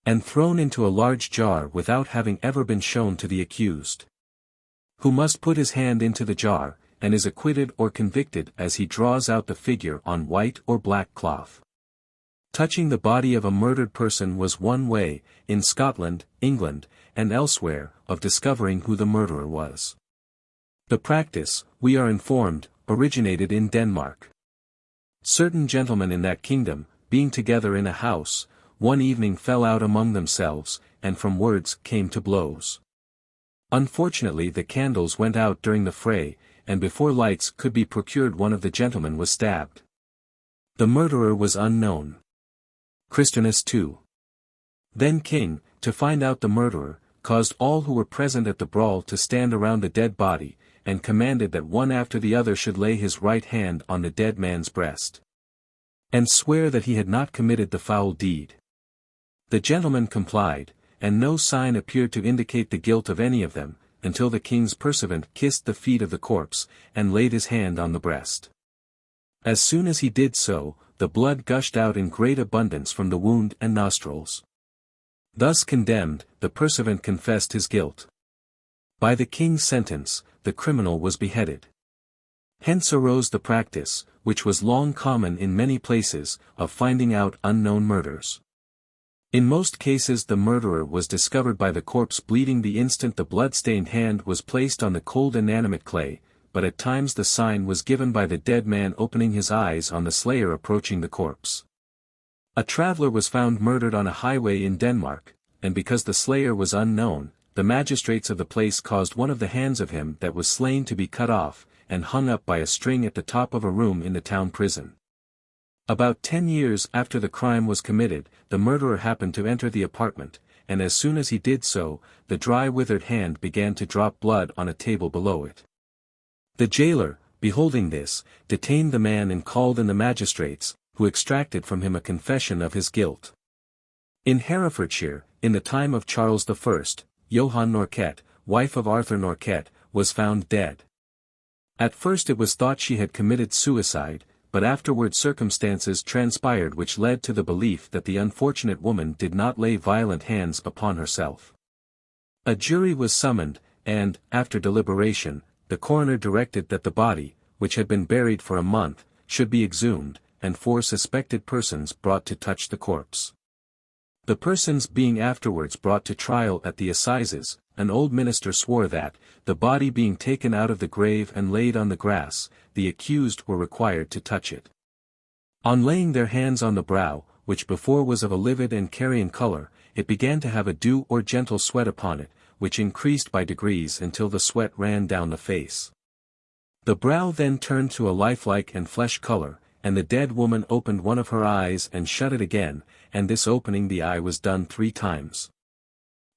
and thrown into a large jar without having ever been shown to the accused, who must put his hand into the jar, and is acquitted or convicted as he draws out the figure on white or black cloth. Touching the body of a murdered person was one way, in Scotland, England, and elsewhere, of discovering who the murderer was. The practice, we are informed, originated in Denmark. Certain gentlemen in that kingdom, being together in a house, one evening fell out among themselves, and from words came to blows. Unfortunately the candles went out during the fray, and before lights could be procured one of the gentlemen was stabbed. The murderer was unknown. Christianus II. Then king, to find out the murderer, caused all who were present at the brawl to stand around the dead body, and commanded that one after the other should lay his right hand on the dead man's breast, and swear that he had not committed the foul deed. The gentlemen complied, and no sign appeared to indicate the guilt of any of them, until the king's pursuivant kissed the feet of the corpse, and laid his hand on the breast. As soon as he did so, the blood gushed out in great abundance from the wound and nostrils. Thus condemned, the pursuivant confessed his guilt. By the king's sentence, the criminal was beheaded. Hence arose the practice, which was long common in many places, of finding out unknown murders. In most cases the murderer was discovered by the corpse bleeding the instant the blood-stained hand was placed on the cold inanimate clay, but at times the sign was given by the dead man opening his eyes on the slayer approaching the corpse. A traveler was found murdered on a highway in Denmark, and because the slayer was unknown, the magistrates of the place caused one of the hands of him that was slain to be cut off, and hung up by a string at the top of a room in the town prison. About 10 years after the crime was committed, the murderer happened to enter the apartment, and as soon as he did so, the dry withered hand began to drop blood on a table below it. The jailer, beholding this, detained the man and called in the magistrates, who extracted from him a confession of his guilt. In Herefordshire, in the time of Charles I, Johann Norket, wife of Arthur Norket, was found dead. At first it was thought she had committed suicide, but afterward circumstances transpired which led to the belief that the unfortunate woman did not lay violent hands upon herself. A jury was summoned, and, after deliberation, the coroner directed that the body, which had been buried for a month, should be exhumed, and 4 suspected persons brought to touch the corpse. The persons being afterwards brought to trial at the assizes, an old minister swore that, the body being taken out of the grave and laid on the grass, the accused were required to touch it. On laying their hands on the brow, which before was of a livid and carrion color, it began to have a dew or gentle sweat upon it, which increased by degrees until the sweat ran down the face. The brow then turned to a lifelike and flesh color, and the dead woman opened one of her eyes and shut it again, and this opening the eye was done 3 times.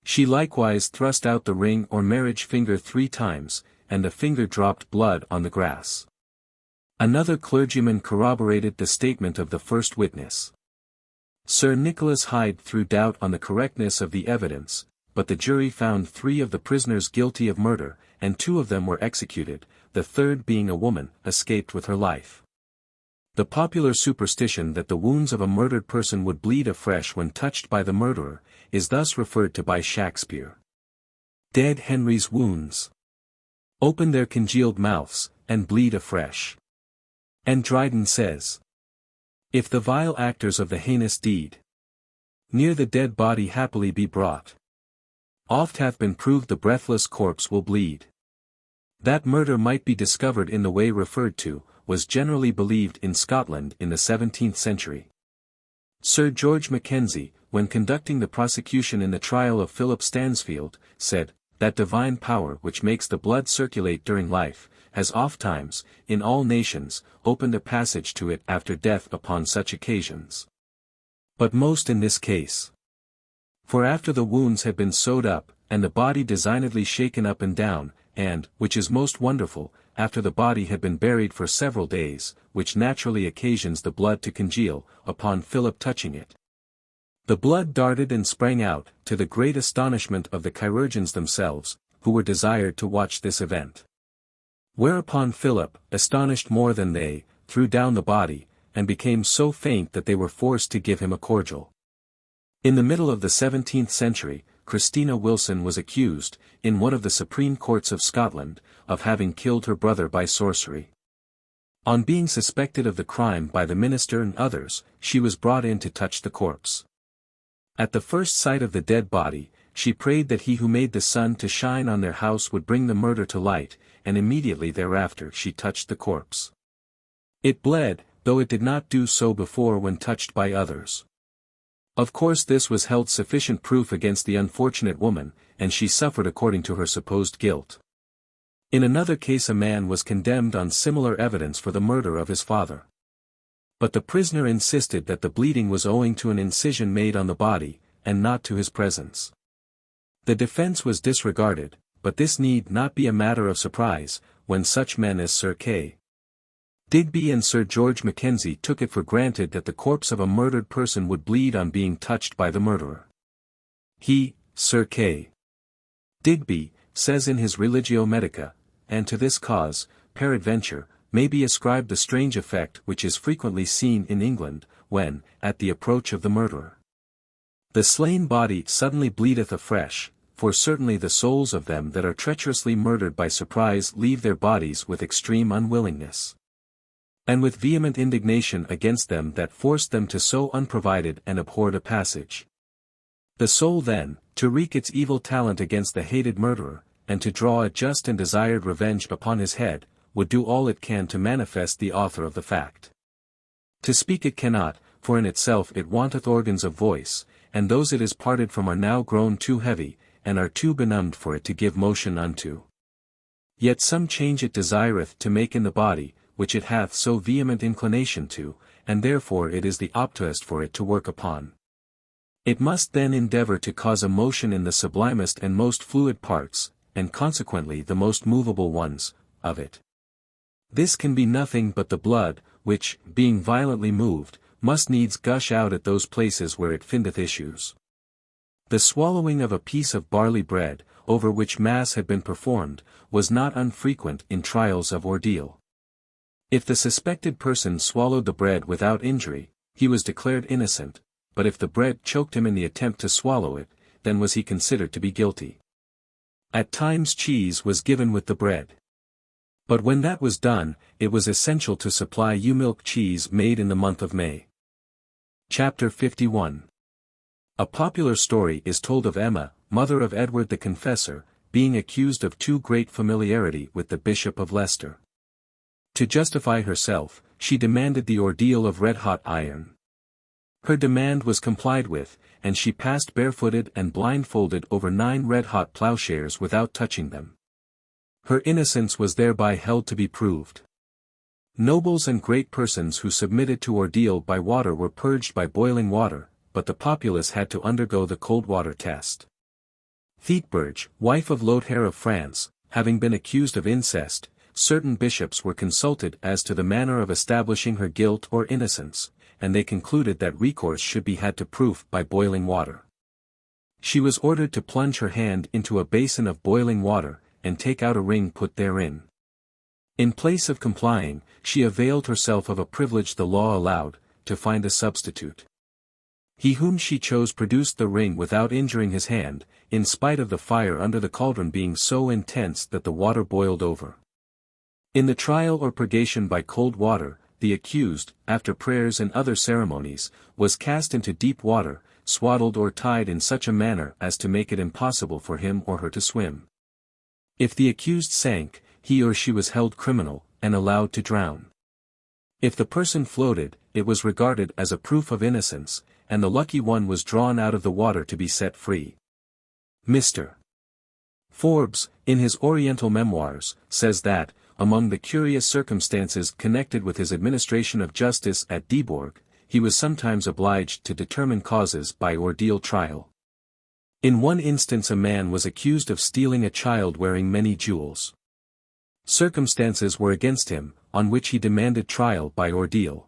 She likewise thrust out the ring or marriage finger 3 times, and the finger dropped blood on the grass. Another clergyman corroborated the statement of the first witness. Sir Nicholas Hyde threw doubt on the correctness of the evidence, but the jury found 3 of the prisoners guilty of murder, and 2 of them were executed, the third being a woman, escaped with her life. The popular superstition that the wounds of a murdered person would bleed afresh when touched by the murderer, is thus referred to by Shakespeare. Dead Henry's wounds open their congealed mouths, and bleed afresh. And Dryden says, if the vile actors of the heinous deed near the dead body happily be brought, oft hath been proved the breathless corpse will bleed. That murder might be discovered in the way referred to, was generally believed in Scotland in the 17th century. Sir George Mackenzie, when conducting the prosecution in the trial of Philip Stansfield, said, that divine power which makes the blood circulate during life, has ofttimes, in all nations, opened a passage to it after death upon such occasions. But most in this case. For after the wounds had been sewed up, and the body designedly shaken up and down, and, which is most wonderful, after the body had been buried for several days, which naturally occasions the blood to congeal, upon Philip touching it, The blood darted and sprang out, to the great astonishment of the chirurgeons themselves, who were desired to watch this event. Whereupon Philip, astonished more than they, threw down the body, and became so faint that they were forced to give him a cordial. In the middle of the 17th century, Christina Wilson was accused, in one of the Supreme Courts of Scotland, of having killed her brother by sorcery. On being suspected of the crime by the minister and others, she was brought in to touch the corpse. At the first sight of the dead body, she prayed that he who made the sun to shine on their house would bring the murder to light, and immediately thereafter she touched the corpse. It bled, though it did not do so before when touched by others. Of course this was held sufficient proof against the unfortunate woman, and she suffered according to her supposed guilt. In another case a man was condemned on similar evidence for the murder of his father. But the prisoner insisted that the bleeding was owing to an incision made on the body, and not to his presence. The defense was disregarded, but this need not be a matter of surprise, when such men as Sir K. Digby and Sir George Mackenzie took it for granted that the corpse of a murdered person would bleed on being touched by the murderer. He, Sir K. Digby, says in his Religio Medica, and to this cause, peradventure, may be ascribed the strange effect which is frequently seen in England, when, at the approach of the murderer, the slain body suddenly bleedeth afresh, for certainly the souls of them that are treacherously murdered by surprise leave their bodies with extreme unwillingness, and with vehement indignation against them that forced them to so unprovided and abhorred a passage. The soul then, to wreak its evil talent against the hated murderer, and to draw a just and desired revenge upon his head, would do all it can to manifest the author of the fact. To speak it cannot, for in itself it wanteth organs of voice, and those it is parted from are now grown too heavy, and are too benumbed for it to give motion unto. Yet some change it desireth to make in the body, which it hath so vehement inclination to, and therefore it is the optest for it to work upon. It must then endeavor to cause a motion in the sublimest and most fluid parts, and consequently the most movable ones, of it. This can be nothing but the blood, which, being violently moved, must needs gush out at those places where it findeth issues. The swallowing of a piece of barley bread, over which mass had been performed, was not unfrequent in trials of ordeal. If the suspected person swallowed the bread without injury, he was declared innocent, but if the bread choked him in the attempt to swallow it, then was he considered to be guilty. At times cheese was given with the bread. But when that was done, it was essential to supply ewe-milk cheese made in the month of May. Chapter 51. A popular story is told of Emma, mother of Edward the Confessor, being accused of too great familiarity with the Bishop of Leicester. To justify herself, she demanded the ordeal of red-hot iron. Her demand was complied with, and she passed barefooted and blindfolded over 9 red-hot plowshares without touching them. Her innocence was thereby held to be proved. Nobles and great persons who submitted to ordeal by water were purged by boiling water, but the populace had to undergo the cold water test. Theetberge, wife of Lothair of France, having been accused of incest, certain bishops were consulted as to the manner of establishing her guilt or innocence, and they concluded that recourse should be had to proof by boiling water. She was ordered to plunge her hand into a basin of boiling water, and take out a ring put therein. In place of complying, she availed herself of a privilege the law allowed, to find a substitute. He whom she chose produced the ring without injuring his hand, in spite of the fire under the cauldron being so intense that the water boiled over. In the trial or purgation by cold water, the accused, after prayers and other ceremonies, was cast into deep water, swaddled or tied in such a manner as to make it impossible for him or her to swim. If the accused sank, he or she was held criminal, and allowed to drown. If the person floated, it was regarded as a proof of innocence, and the lucky one was drawn out of the water to be set free. Mr. Forbes, in his Oriental Memoirs, says that, among the curious circumstances connected with his administration of justice at Dieborg, he was sometimes obliged to determine causes by ordeal trial. In one instance a man was accused of stealing a child wearing many jewels. Circumstances were against him, on which he demanded trial by ordeal.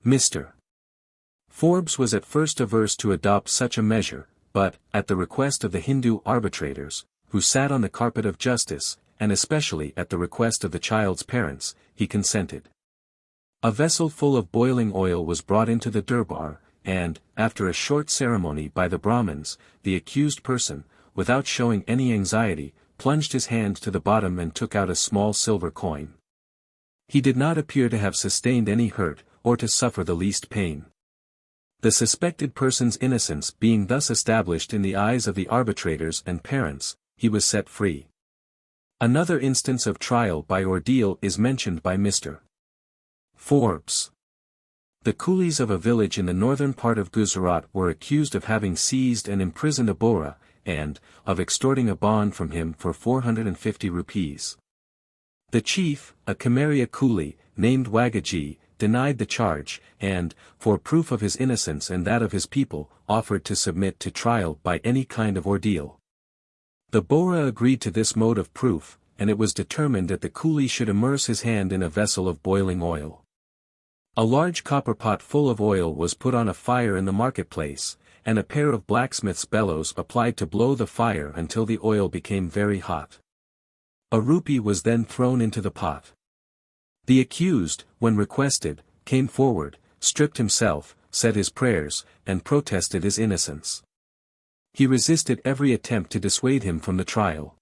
Mr. Forbes was at first averse to adopt such a measure, but, at the request of the Hindu arbitrators, who sat on the carpet of justice, and especially at the request of the child's parents, he consented. A vessel full of boiling oil was brought into the durbar, and, after a short ceremony by the Brahmins, the accused person, without showing any anxiety, plunged his hand to the bottom and took out a small silver coin. He did not appear to have sustained any hurt, or to suffer the least pain. The suspected person's innocence being thus established in the eyes of the arbitrators and parents, he was set free. Another instance of trial by ordeal is mentioned by Mr. Forbes. The coolies of a village in the northern part of Gujarat were accused of having seized and imprisoned a Bohra, and, of extorting a bond from him for 450 rupees. The chief, a Kamaria coolie, named Wagaji, denied the charge, and, for proof of his innocence and that of his people, offered to submit to trial by any kind of ordeal. The Bohra agreed to this mode of proof, and it was determined that the coolie should immerse his hand in a vessel of boiling oil. A large copper pot full of oil was put on a fire in the marketplace, and a pair of blacksmith's bellows applied to blow the fire until the oil became very hot. A rupee was then thrown into the pot. The accused, when requested, came forward, stripped himself, said his prayers, and protested his innocence. He resisted every attempt to dissuade him from the trial.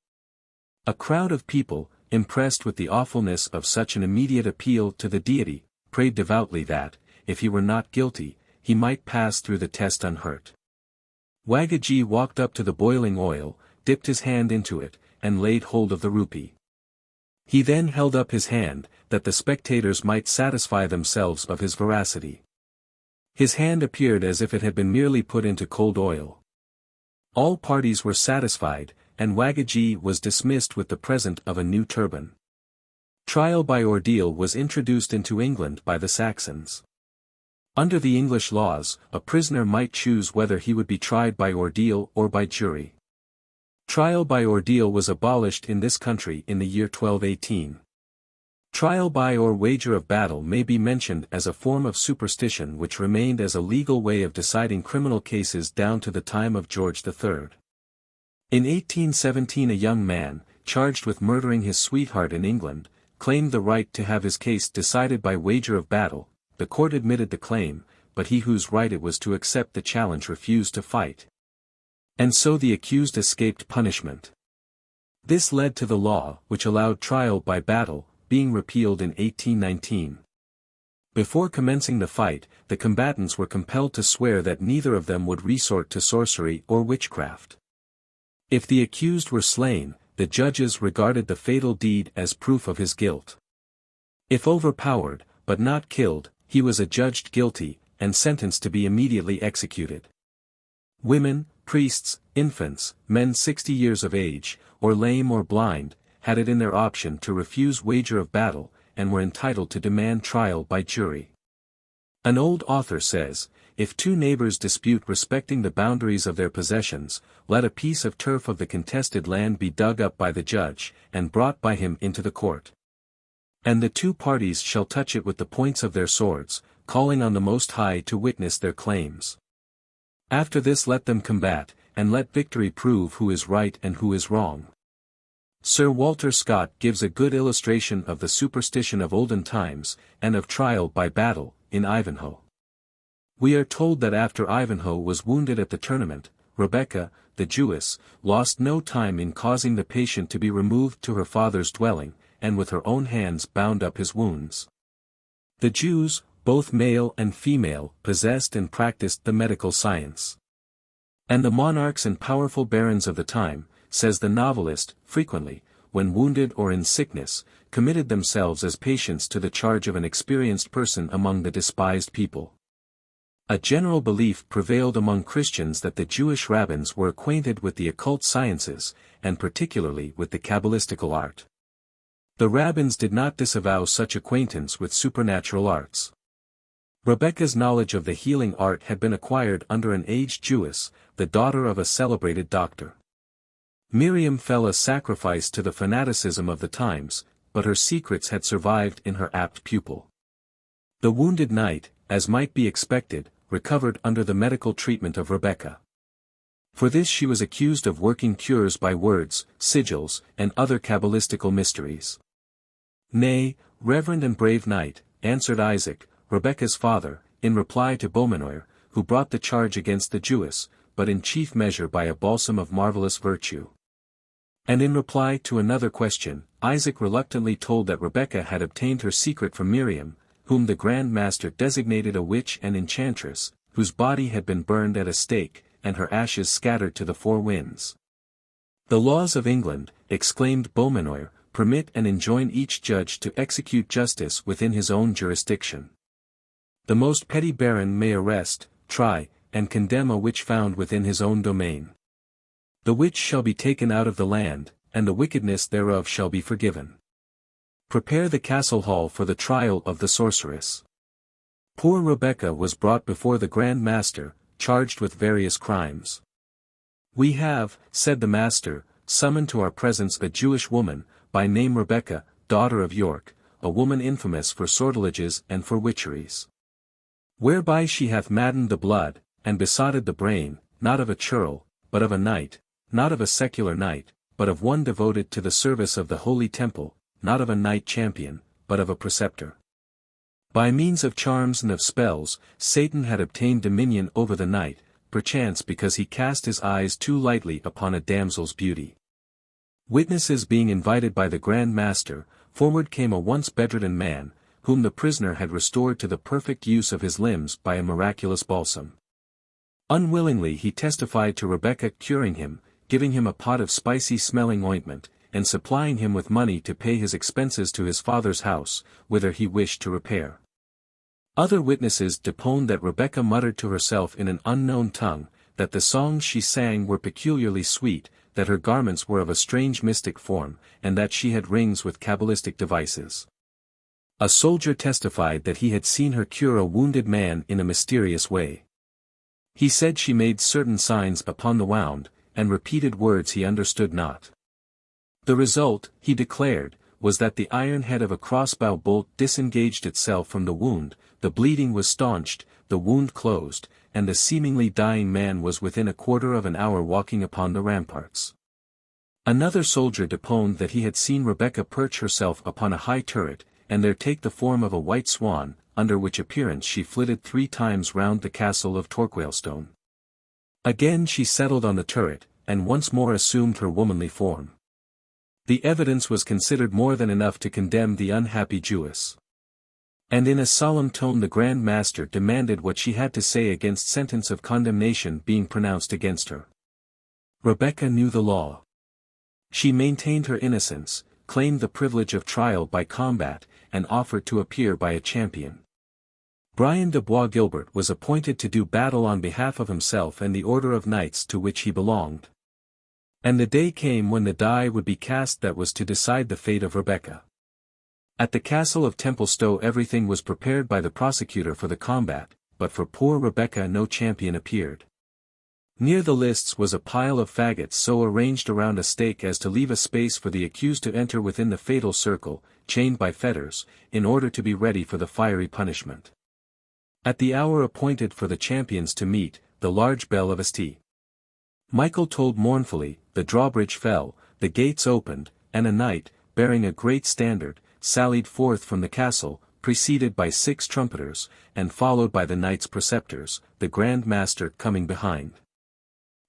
A crowd of people, impressed with the awfulness of such an immediate appeal to the deity, prayed devoutly that, if he were not guilty, he might pass through the test unhurt. Wagaji walked up to the boiling oil, dipped his hand into it, and laid hold of the rupee. He then held up his hand, that the spectators might satisfy themselves of his veracity. His hand appeared as if it had been merely put into cold oil. All parties were satisfied, and Wagaji was dismissed with the present of a new turban. Trial by ordeal was introduced into England by the Saxons. Under the English laws, a prisoner might choose whether he would be tried by ordeal or by jury. Trial by ordeal was abolished in this country in the year 1218. Trial by or wager of battle may be mentioned as a form of superstition which remained as a legal way of deciding criminal cases down to the time of George III. In 1817 a young man, charged with murdering his sweetheart in England, claimed the right to have his case decided by wager of battle. The court admitted the claim, but he whose right it was to accept the challenge refused to fight. And so the accused escaped punishment. This led to the law which allowed trial by battle, being repealed in 1819. Before commencing the fight, the combatants were compelled to swear that neither of them would resort to sorcery or witchcraft. If the accused were slain, the judges regarded the fatal deed as proof of his guilt. If overpowered, but not killed, he was adjudged guilty, and sentenced to be immediately executed. Women, priests, infants, men 60 years of age, or lame or blind, had it in their option to refuse wager of battle, and were entitled to demand trial by jury. An old author says, if two neighbors dispute respecting the boundaries of their possessions, let a piece of turf of the contested land be dug up by the judge, and brought by him into the court. And the two parties shall touch it with the points of their swords, calling on the Most High to witness their claims. After this let them combat, and let victory prove who is right and who is wrong. Sir Walter Scott gives a good illustration of the superstition of olden times, and of trial by battle, in Ivanhoe. We are told that after Ivanhoe was wounded at the tournament, Rebecca, the Jewess, lost no time in causing the patient to be removed to her father's dwelling, and with her own hands bound up his wounds. The Jews, both male and female, possessed and practiced the medical science. And the monarchs and powerful barons of the time, says the novelist, frequently, when wounded or in sickness, committed themselves as patients to the charge of an experienced person among the despised people. A general belief prevailed among Christians that the Jewish rabbins were acquainted with the occult sciences, and particularly with the Kabbalistical art. The rabbins did not disavow such acquaintance with supernatural arts. Rebecca's knowledge of the healing art had been acquired under an aged Jewess, the daughter of a celebrated doctor. Miriam fell a sacrifice to the fanaticism of the times, but her secrets had survived in her apt pupil. The wounded knight, as might be expected, recovered under the medical treatment of Rebecca. For this she was accused of working cures by words, sigils, and other cabalistical mysteries. "Nay, reverend and brave knight," answered Isaac, Rebecca's father, in reply to Beaumanoir, who brought the charge against the Jewess, but in chief measure by a balsam of marvellous virtue. And in reply to another question, Isaac reluctantly told that Rebecca had obtained her secret from Miriam, whom the Grand Master designated a witch and enchantress, whose body had been burned at a stake, and her ashes scattered to the four winds. "The laws of England," exclaimed Beaumanoir, "permit and enjoin each judge to execute justice within his own jurisdiction. The most petty baron may arrest, try, and condemn a witch found within his own domain. The witch shall be taken out of the land, and the wickedness thereof shall be forgiven. Prepare the castle hall for the trial of the sorceress." Poor Rebecca was brought before the Grand Master, charged with various crimes. "We have," said the master, "summoned to our presence a Jewish woman, by name Rebecca, daughter of York, a woman infamous for sortileges and for witcheries. Whereby she hath maddened the blood, and besotted the brain, not of a churl, but of a knight, not of a secular knight, but of one devoted to the service of the holy temple, not of a knight champion, but of a preceptor. By means of charms and of spells, Satan had obtained dominion over the knight, perchance because he cast his eyes too lightly upon a damsel's beauty." Witnesses being invited by the Grand Master, forward came a once bedridden man, whom the prisoner had restored to the perfect use of his limbs by a miraculous balsam. Unwillingly he testified to Rebecca curing him, giving him a pot of spicy-smelling ointment, and supplying him with money to pay his expenses to his father's house, whither he wished to repair. Other witnesses deponed that Rebecca muttered to herself in an unknown tongue, that the songs she sang were peculiarly sweet, that her garments were of a strange mystic form, and that she had rings with cabalistic devices. A soldier testified that he had seen her cure a wounded man in a mysterious way. He said she made certain signs upon the wound, and repeated words he understood not. The result, he declared, was that the iron head of a crossbow bolt disengaged itself from the wound, the bleeding was staunched, the wound closed, and the seemingly dying man was within a quarter of an hour walking upon the ramparts. Another soldier deponed that he had seen Rebecca perch herself upon a high turret, and there take the form of a white swan, under which appearance she flitted 3 times round the castle of Torquailstone. Again she settled on the turret, and once more assumed her womanly form. The evidence was considered more than enough to condemn the unhappy Jewess. And in a solemn tone the Grand Master demanded what she had to say against sentence of condemnation being pronounced against her. Rebecca knew the law. She maintained her innocence, claimed the privilege of trial by combat, and offered to appear by a champion. Brian de Bois Guilbert was appointed to do battle on behalf of himself and the order of knights to which he belonged. And the day came when the die would be cast that was to decide the fate of Rebecca. At the castle of Templestowe everything was prepared by the prosecutor for the combat, but for poor Rebecca no champion appeared. Near the lists was a pile of faggots so arranged around a stake as to leave a space for the accused to enter within the fatal circle, chained by fetters, in order to be ready for the fiery punishment. At the hour appointed for the champions to meet, the large bell of St. Michael tolled mournfully, the drawbridge fell, the gates opened, and a knight, bearing a great standard, sallied forth from the castle, preceded by 6 trumpeters, and followed by the knights preceptors, the Grand Master coming behind.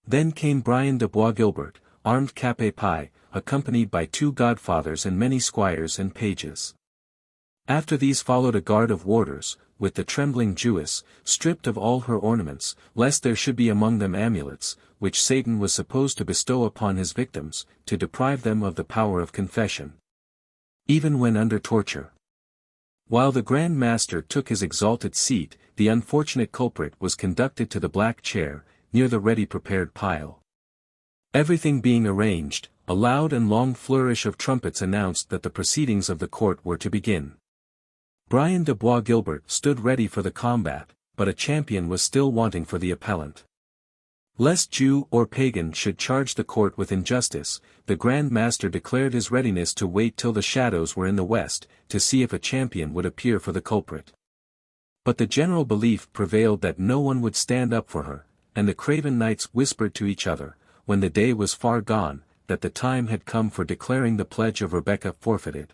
Then came Brian de Bois Guilbert, armed cap à pie, accompanied by 2 godfathers and many squires and pages. After these followed a guard of warders, with the trembling Jewess, stripped of all her ornaments, lest there should be among them amulets, which Satan was supposed to bestow upon his victims, to deprive them of the power of confession, even when under torture. While the Grand Master took his exalted seat, the unfortunate culprit was conducted to the black chair, near the ready-prepared pile. Everything being arranged, a loud and long flourish of trumpets announced that the proceedings of the court were to begin. Brian de Bois Guilbert stood ready for the combat, but a champion was still wanting for the appellant. Lest Jew or pagan should charge the court with injustice, the Grand Master declared his readiness to wait till the shadows were in the west, to see if a champion would appear for the culprit. But the general belief prevailed that no one would stand up for her, and the craven knights whispered to each other, when the day was far gone, that the time had come for declaring the pledge of Rebecca forfeited.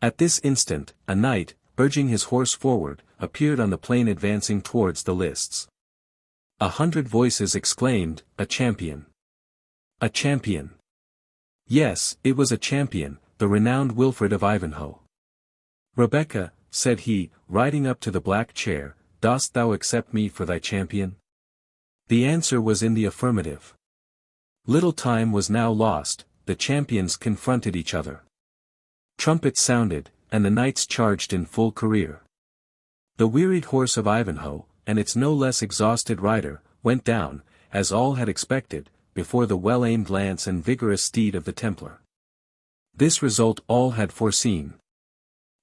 At this instant, a knight, urging his horse forward, appeared on the plain advancing towards the lists. 100 voices exclaimed, "A champion! A champion!" Yes, it was a champion, the renowned Wilfred of Ivanhoe. "Rebecca," said he, riding up to the black chair, "dost thou accept me for thy champion?" The answer was in the affirmative. Little time was now lost, the champions confronted each other. Trumpets sounded, and the knights charged in full career. The wearied horse of Ivanhoe, and its no less exhausted rider, went down, as all had expected, before the well-aimed lance and vigorous steed of the Templar. This result all had foreseen.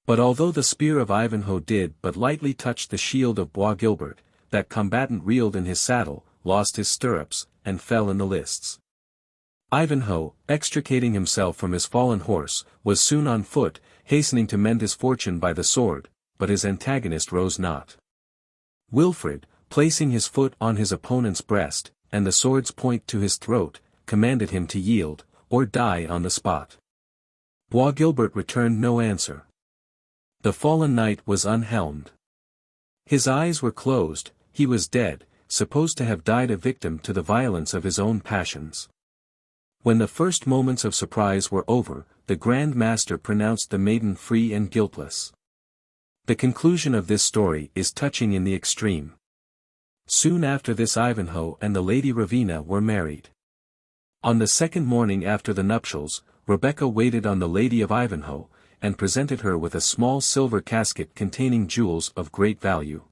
But although the spear of Ivanhoe did but lightly touch the shield of Bois Guilbert, that combatant reeled in his saddle, lost his stirrups, and fell in the lists. Ivanhoe, extricating himself from his fallen horse, was soon on foot, hastening to mend his fortune by the sword, but his antagonist rose not. Wilfred, placing his foot on his opponent's breast, and the sword's point to his throat, commanded him to yield, or die on the spot. Bois Guilbert returned no answer. The fallen knight was unhelmed. His eyes were closed, he was dead, supposed to have died a victim to the violence of his own passions. When the first moments of surprise were over, the Grand Master pronounced the maiden free and guiltless. The conclusion of this story is touching in the extreme. Soon after this Ivanhoe and the Lady Rowena were married. On the second morning after the nuptials, Rebecca waited on the Lady of Ivanhoe, and presented her with a small silver casket containing jewels of great value.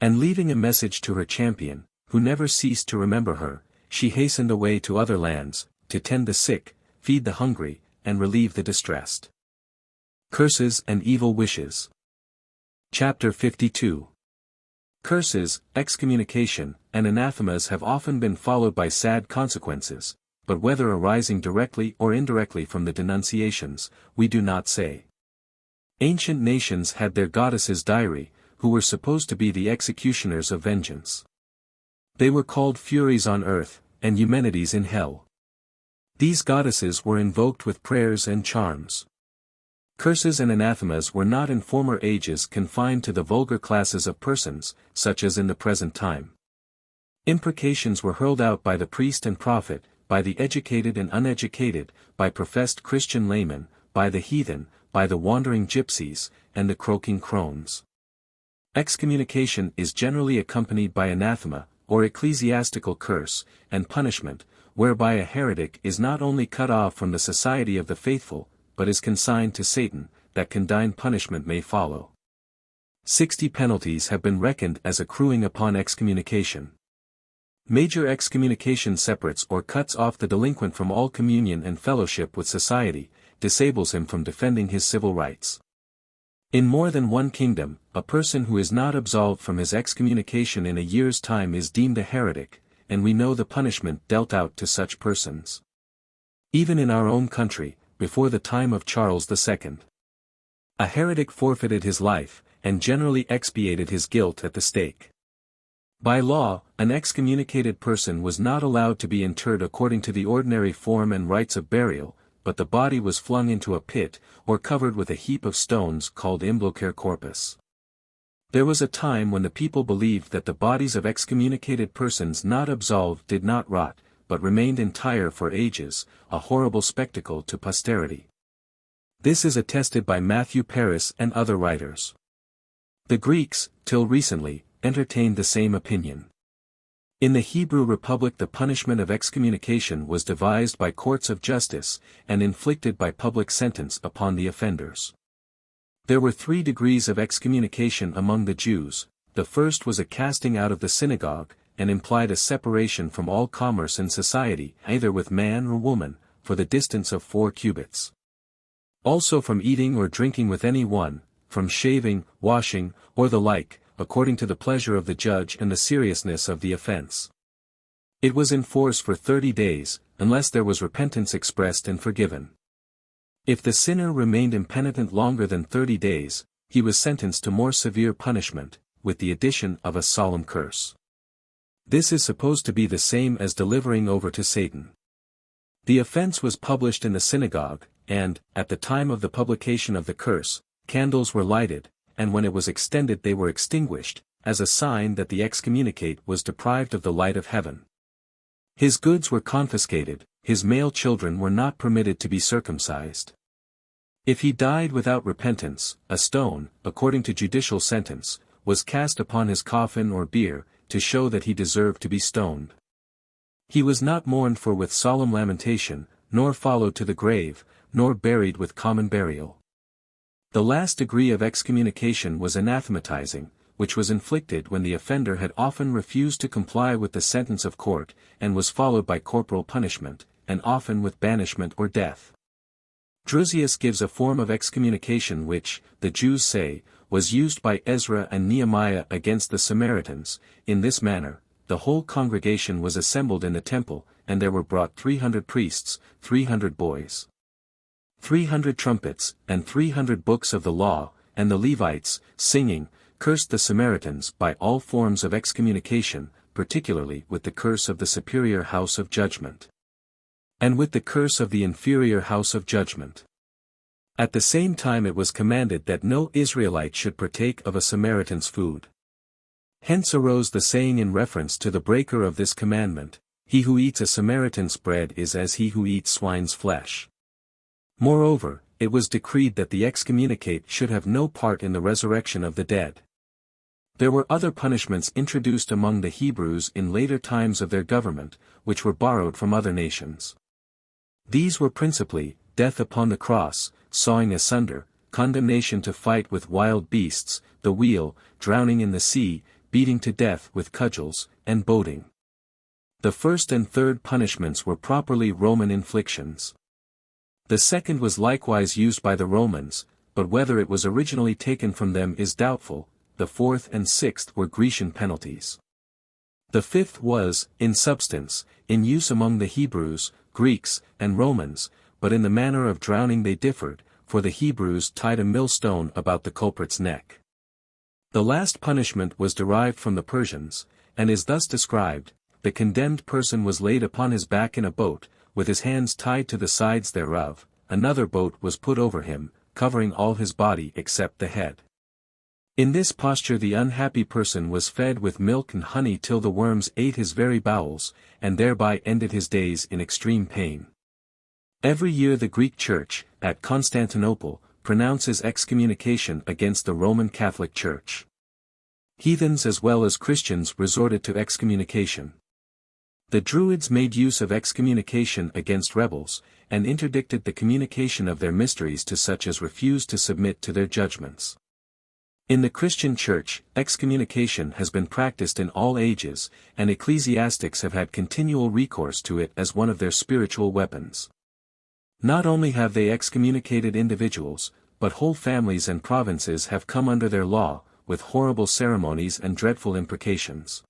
And leaving a message to her champion, who never ceased to remember her, she hastened away to other lands, to tend the sick, feed the hungry, and relieve the distressed. Curses and Evil Wishes. Chapter 52. Curses, excommunication, and anathemas have often been followed by sad consequences, but whether arising directly or indirectly from the denunciations, we do not say. Ancient nations had their goddesses Dairi, who were supposed to be the executioners of vengeance. They were called Furies on earth, and Eumenides in hell. These goddesses were invoked with prayers and charms. Curses and anathemas were not in former ages confined to the vulgar classes of persons, such as in the present time. Imprecations were hurled out by the priest and prophet, by the educated and uneducated, by professed Christian laymen, by the heathen, by the wandering gypsies, and the croaking crones. Excommunication is generally accompanied by anathema, or ecclesiastical curse, and punishment, whereby a heretic is not only cut off from the society of the faithful, but is consigned to Satan, that condign punishment may follow. 60 penalties have been reckoned as accruing upon excommunication. Major excommunication separates or cuts off the delinquent from all communion and fellowship with society, disables him from defending his civil rights. In more than one kingdom, a person who is not absolved from his excommunication in a year's time is deemed a heretic, and we know the punishment dealt out to such persons. Even in our own country, before the time of Charles II, a heretic forfeited his life, and generally expiated his guilt at the stake. By law, an excommunicated person was not allowed to be interred according to the ordinary form and rites of burial, but the body was flung into a pit, or covered with a heap of stones called imblocare corpus. There was a time when the people believed that the bodies of excommunicated persons not absolved did not rot, but remained entire for ages, a horrible spectacle to posterity. This is attested by Matthew Paris and other writers. The Greeks, till recently, entertained the same opinion. In the Hebrew Republic the punishment of excommunication was devised by courts of justice, and inflicted by public sentence upon the offenders. There were 3 degrees of excommunication among the Jews. The first was a casting out of the synagogue, and implied a separation from all commerce and society, either with man or woman, for the distance of 4 cubits. Also from eating or drinking with any one, from shaving, washing, or the like, according to the pleasure of the judge and the seriousness of the offense. It was in force for 30 days, unless there was repentance expressed and forgiven. If the sinner remained impenitent longer than 30 days, he was sentenced to more severe punishment, with the addition of a solemn curse. This is supposed to be the same as delivering over to Satan. The offense was published in the synagogue, and, at the time of the publication of the curse, candles were lighted, and when it was extended they were extinguished, as a sign that the excommunicate was deprived of the light of heaven. His goods were confiscated, his male children were not permitted to be circumcised. If he died without repentance, a stone, according to judicial sentence, was cast upon his coffin or bier, to show that he deserved to be stoned. He was not mourned for with solemn lamentation, nor followed to the grave, nor buried with common burial. The last degree of excommunication was anathematizing, which was inflicted when the offender had often refused to comply with the sentence of court, and was followed by corporal punishment, and often with banishment or death. Drusius gives a form of excommunication which, the Jews say, was used by Ezra and Nehemiah against the Samaritans. In this manner, the whole congregation was assembled in the temple, and there were brought 300 priests, 300 boys, 300 trumpets, and 300 books of the law, and the Levites, singing, cursed the Samaritans by all forms of excommunication, particularly with the curse of the superior house of judgment, and with the curse of the inferior house of judgment. At the same time it was commanded that no Israelite should partake of a Samaritan's food. Hence arose the saying in reference to the breaker of this commandment, "He who eats a Samaritan's bread is as he who eats swine's flesh." Moreover, it was decreed that the excommunicate should have no part in the resurrection of the dead. There were other punishments introduced among the Hebrews in later times of their government, which were borrowed from other nations. These were principally, death upon the cross, sawing asunder, condemnation to fight with wild beasts, the wheel, drowning in the sea, beating to death with cudgels, and boating. The first and third punishments were properly Roman inflictions. The second was likewise used by the Romans, but whether it was originally taken from them is doubtful. The fourth and sixth were Grecian penalties. The fifth was, in substance, in use among the Hebrews, Greeks, and Romans, but in the manner of drowning they differed, for the Hebrews tied a millstone about the culprit's neck. The last punishment was derived from the Persians, and is thus described: the condemned person was laid upon his back in a boat, with his hands tied to the sides thereof, another boat was put over him, covering all his body except the head. In this posture the unhappy person was fed with milk and honey till the worms ate his very bowels, and thereby ended his days in extreme pain. Every year the Greek Church, at Constantinople, pronounces excommunication against the Roman Catholic Church. Heathens as well as Christians resorted to excommunication. The druids made use of excommunication against rebels, and interdicted the communication of their mysteries to such as refused to submit to their judgments. In the Christian Church, excommunication has been practiced in all ages, and ecclesiastics have had continual recourse to it as one of their spiritual weapons. Not only have they excommunicated individuals, but whole families and provinces have come under their law, with horrible ceremonies and dreadful imprecations.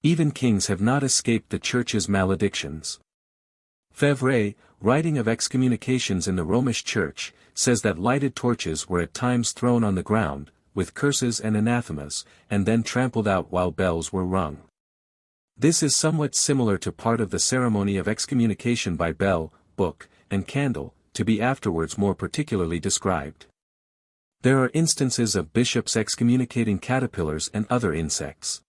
Even kings have not escaped the Church's maledictions. Fevre, writing of excommunications in the Romish Church, says that lighted torches were at times thrown on the ground, with curses and anathemas, and then trampled out while bells were rung. This is somewhat similar to part of the ceremony of excommunication by bell, book, and candle, to be afterwards more particularly described. There are instances of bishops excommunicating caterpillars and other insects.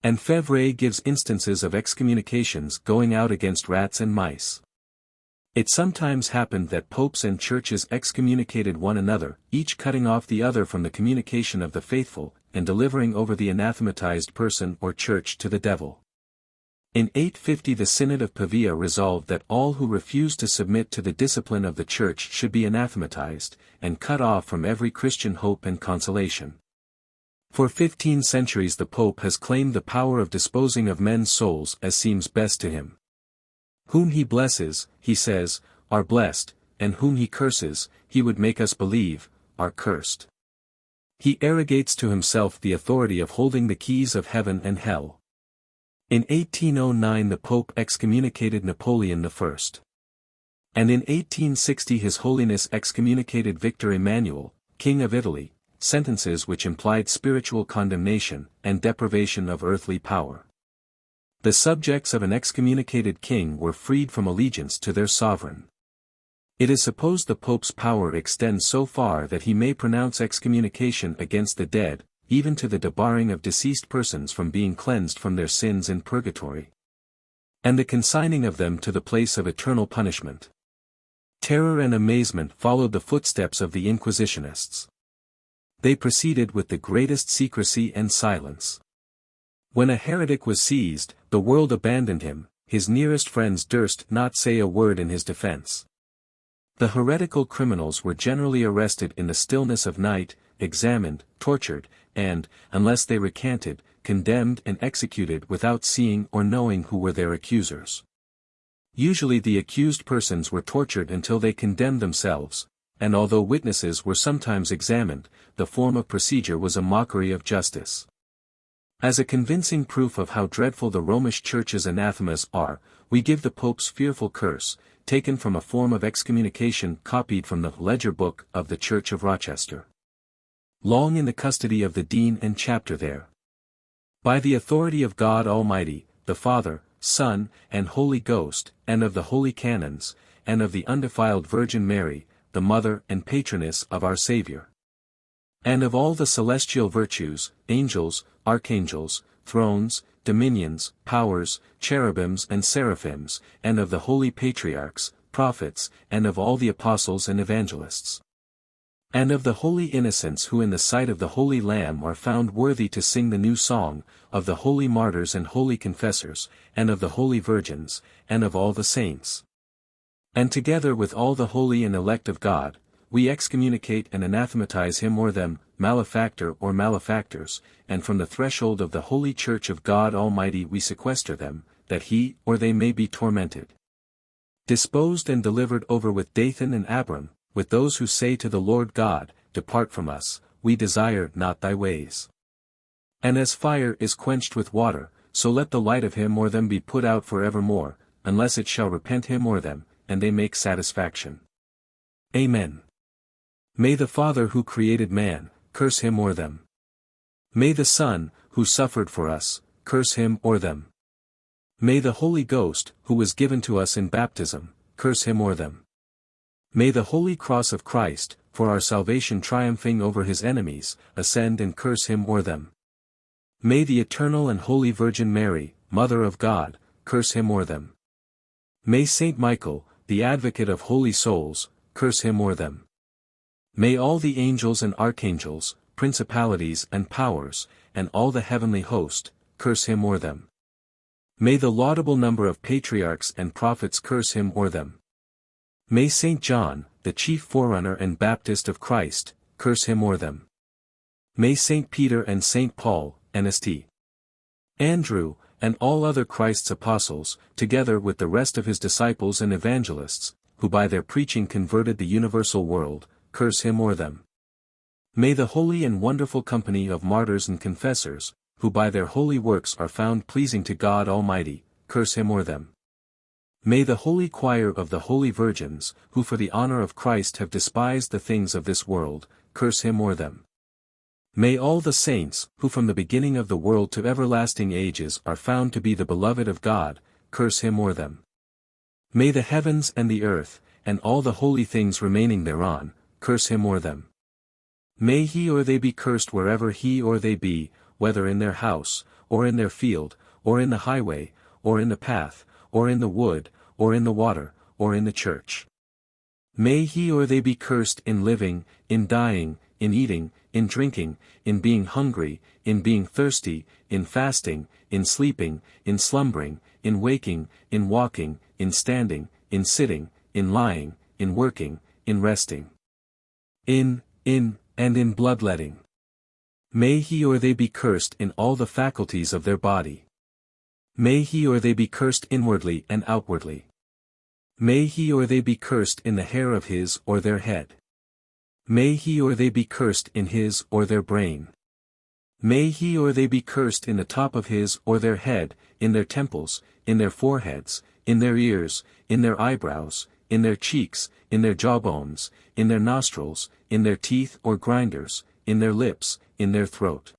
And Fevre gives instances of excommunications going out against rats and mice. It sometimes happened that popes and churches excommunicated one another, each cutting off the other from the communication of the faithful, and delivering over the anathematized person or church to the devil. In 850 the Synod of Pavia resolved that all who refused to submit to the discipline of the Church should be anathematized, and cut off from every Christian hope and consolation. For 15 centuries the Pope has claimed the power of disposing of men's souls as seems best to him. Whom he blesses, he says, are blessed, and whom he curses, he would make us believe, are cursed. He arrogates to himself the authority of holding the keys of heaven and hell. In 1809 the Pope excommunicated Napoleon I. And in 1860 His Holiness excommunicated Victor Emmanuel, King of Italy, sentences which implied spiritual condemnation and deprivation of earthly power. The subjects of an excommunicated king were freed from allegiance to their sovereign. It is supposed the Pope's power extends so far that he may pronounce excommunication against the dead, even to the debarring of deceased persons from being cleansed from their sins in purgatory, and the consigning of them to the place of eternal punishment. Terror and amazement followed the footsteps of the Inquisitionists. They proceeded with the greatest secrecy and silence. When a heretic was seized, the world abandoned him, his nearest friends durst not say a word in his defense. The heretical criminals were generally arrested in the stillness of night, examined, tortured, and, unless they recanted, condemned and executed without seeing or knowing who were their accusers. Usually the accused persons were tortured until they condemned themselves, and although witnesses were sometimes examined, the form of procedure was a mockery of justice. As a convincing proof of how dreadful the Romish Church's anathemas are, we give the Pope's fearful curse, taken from a form of excommunication copied from the ledger book of the Church of Rochester. Long in the custody of the Dean and Chapter there. By the authority of God Almighty, the Father, Son, and Holy Ghost, and of the holy canons, and of the undefiled Virgin Mary, the Mother and Patroness of our Saviour, and of all the celestial virtues, angels, archangels, thrones, dominions, powers, cherubims and seraphims, and of the holy patriarchs, prophets, and of all the apostles and evangelists, and of the holy innocents who in the sight of the Holy Lamb are found worthy to sing the new song, of the holy martyrs and holy confessors, and of the holy virgins, and of all the saints. And together with all the holy and elect of God, we excommunicate and anathematize him or them, malefactor or malefactors, and from the threshold of the holy Church of God Almighty we sequester them, that he or they may be tormented, disposed and delivered over with Dathan and Abiram, with those who say to the Lord God, Depart from us, we desire not thy ways. And as fire is quenched with water, so let the light of him or them be put out for evermore, unless it shall repent him or them, and they make satisfaction. Amen. May the Father who created man, curse him or them. May the Son, who suffered for us, curse him or them. May the Holy Ghost, who was given to us in baptism, curse him or them. May the Holy Cross of Christ, for our salvation triumphing over his enemies, ascend and curse him or them. May the Eternal and Holy Virgin Mary, Mother of God, curse him or them. May Saint Michael, the advocate of holy souls, curse him or them. May all the angels and archangels, principalities and powers, and all the heavenly host, curse him or them. May the laudable number of patriarchs and prophets curse him or them. May Saint John, the chief forerunner and Baptist of Christ, curse him or them. May Saint Peter and Saint Paul, St. Andrew, and all other Christ's apostles, together with the rest of his disciples and evangelists, who by their preaching converted the universal world, curse him or them. May the holy and wonderful company of martyrs and confessors, who by their holy works are found pleasing to God Almighty, curse him or them. May the holy choir of the holy virgins, who for the honor of Christ have despised the things of this world, curse him or them. May all the saints, who from the beginning of the world to everlasting ages are found to be the beloved of God, curse him or them. May the heavens and the earth, and all the holy things remaining thereon, curse him or them. May he or they be cursed wherever he or they be, whether in their house, or in their field, or in the highway, or in the path, or in the wood, or in the water, or in the church. May he or they be cursed in living, in dying, in eating, in drinking, in being hungry, in being thirsty, in fasting, in sleeping, in slumbering, in waking, in walking, in standing, in sitting, in lying, in working, in resting, in, and in bloodletting. May he or they be cursed in all the faculties of their body. May he or they be cursed inwardly and outwardly. May he or they be cursed in the hair of his or their head. May he or they be cursed in his or their brain. May he or they be cursed in the top of his or their head, in their temples, in their foreheads, in their ears, in their eyebrows, in their cheeks, in their jawbones, in their nostrils, in their teeth or grinders, in their lips, in their throat,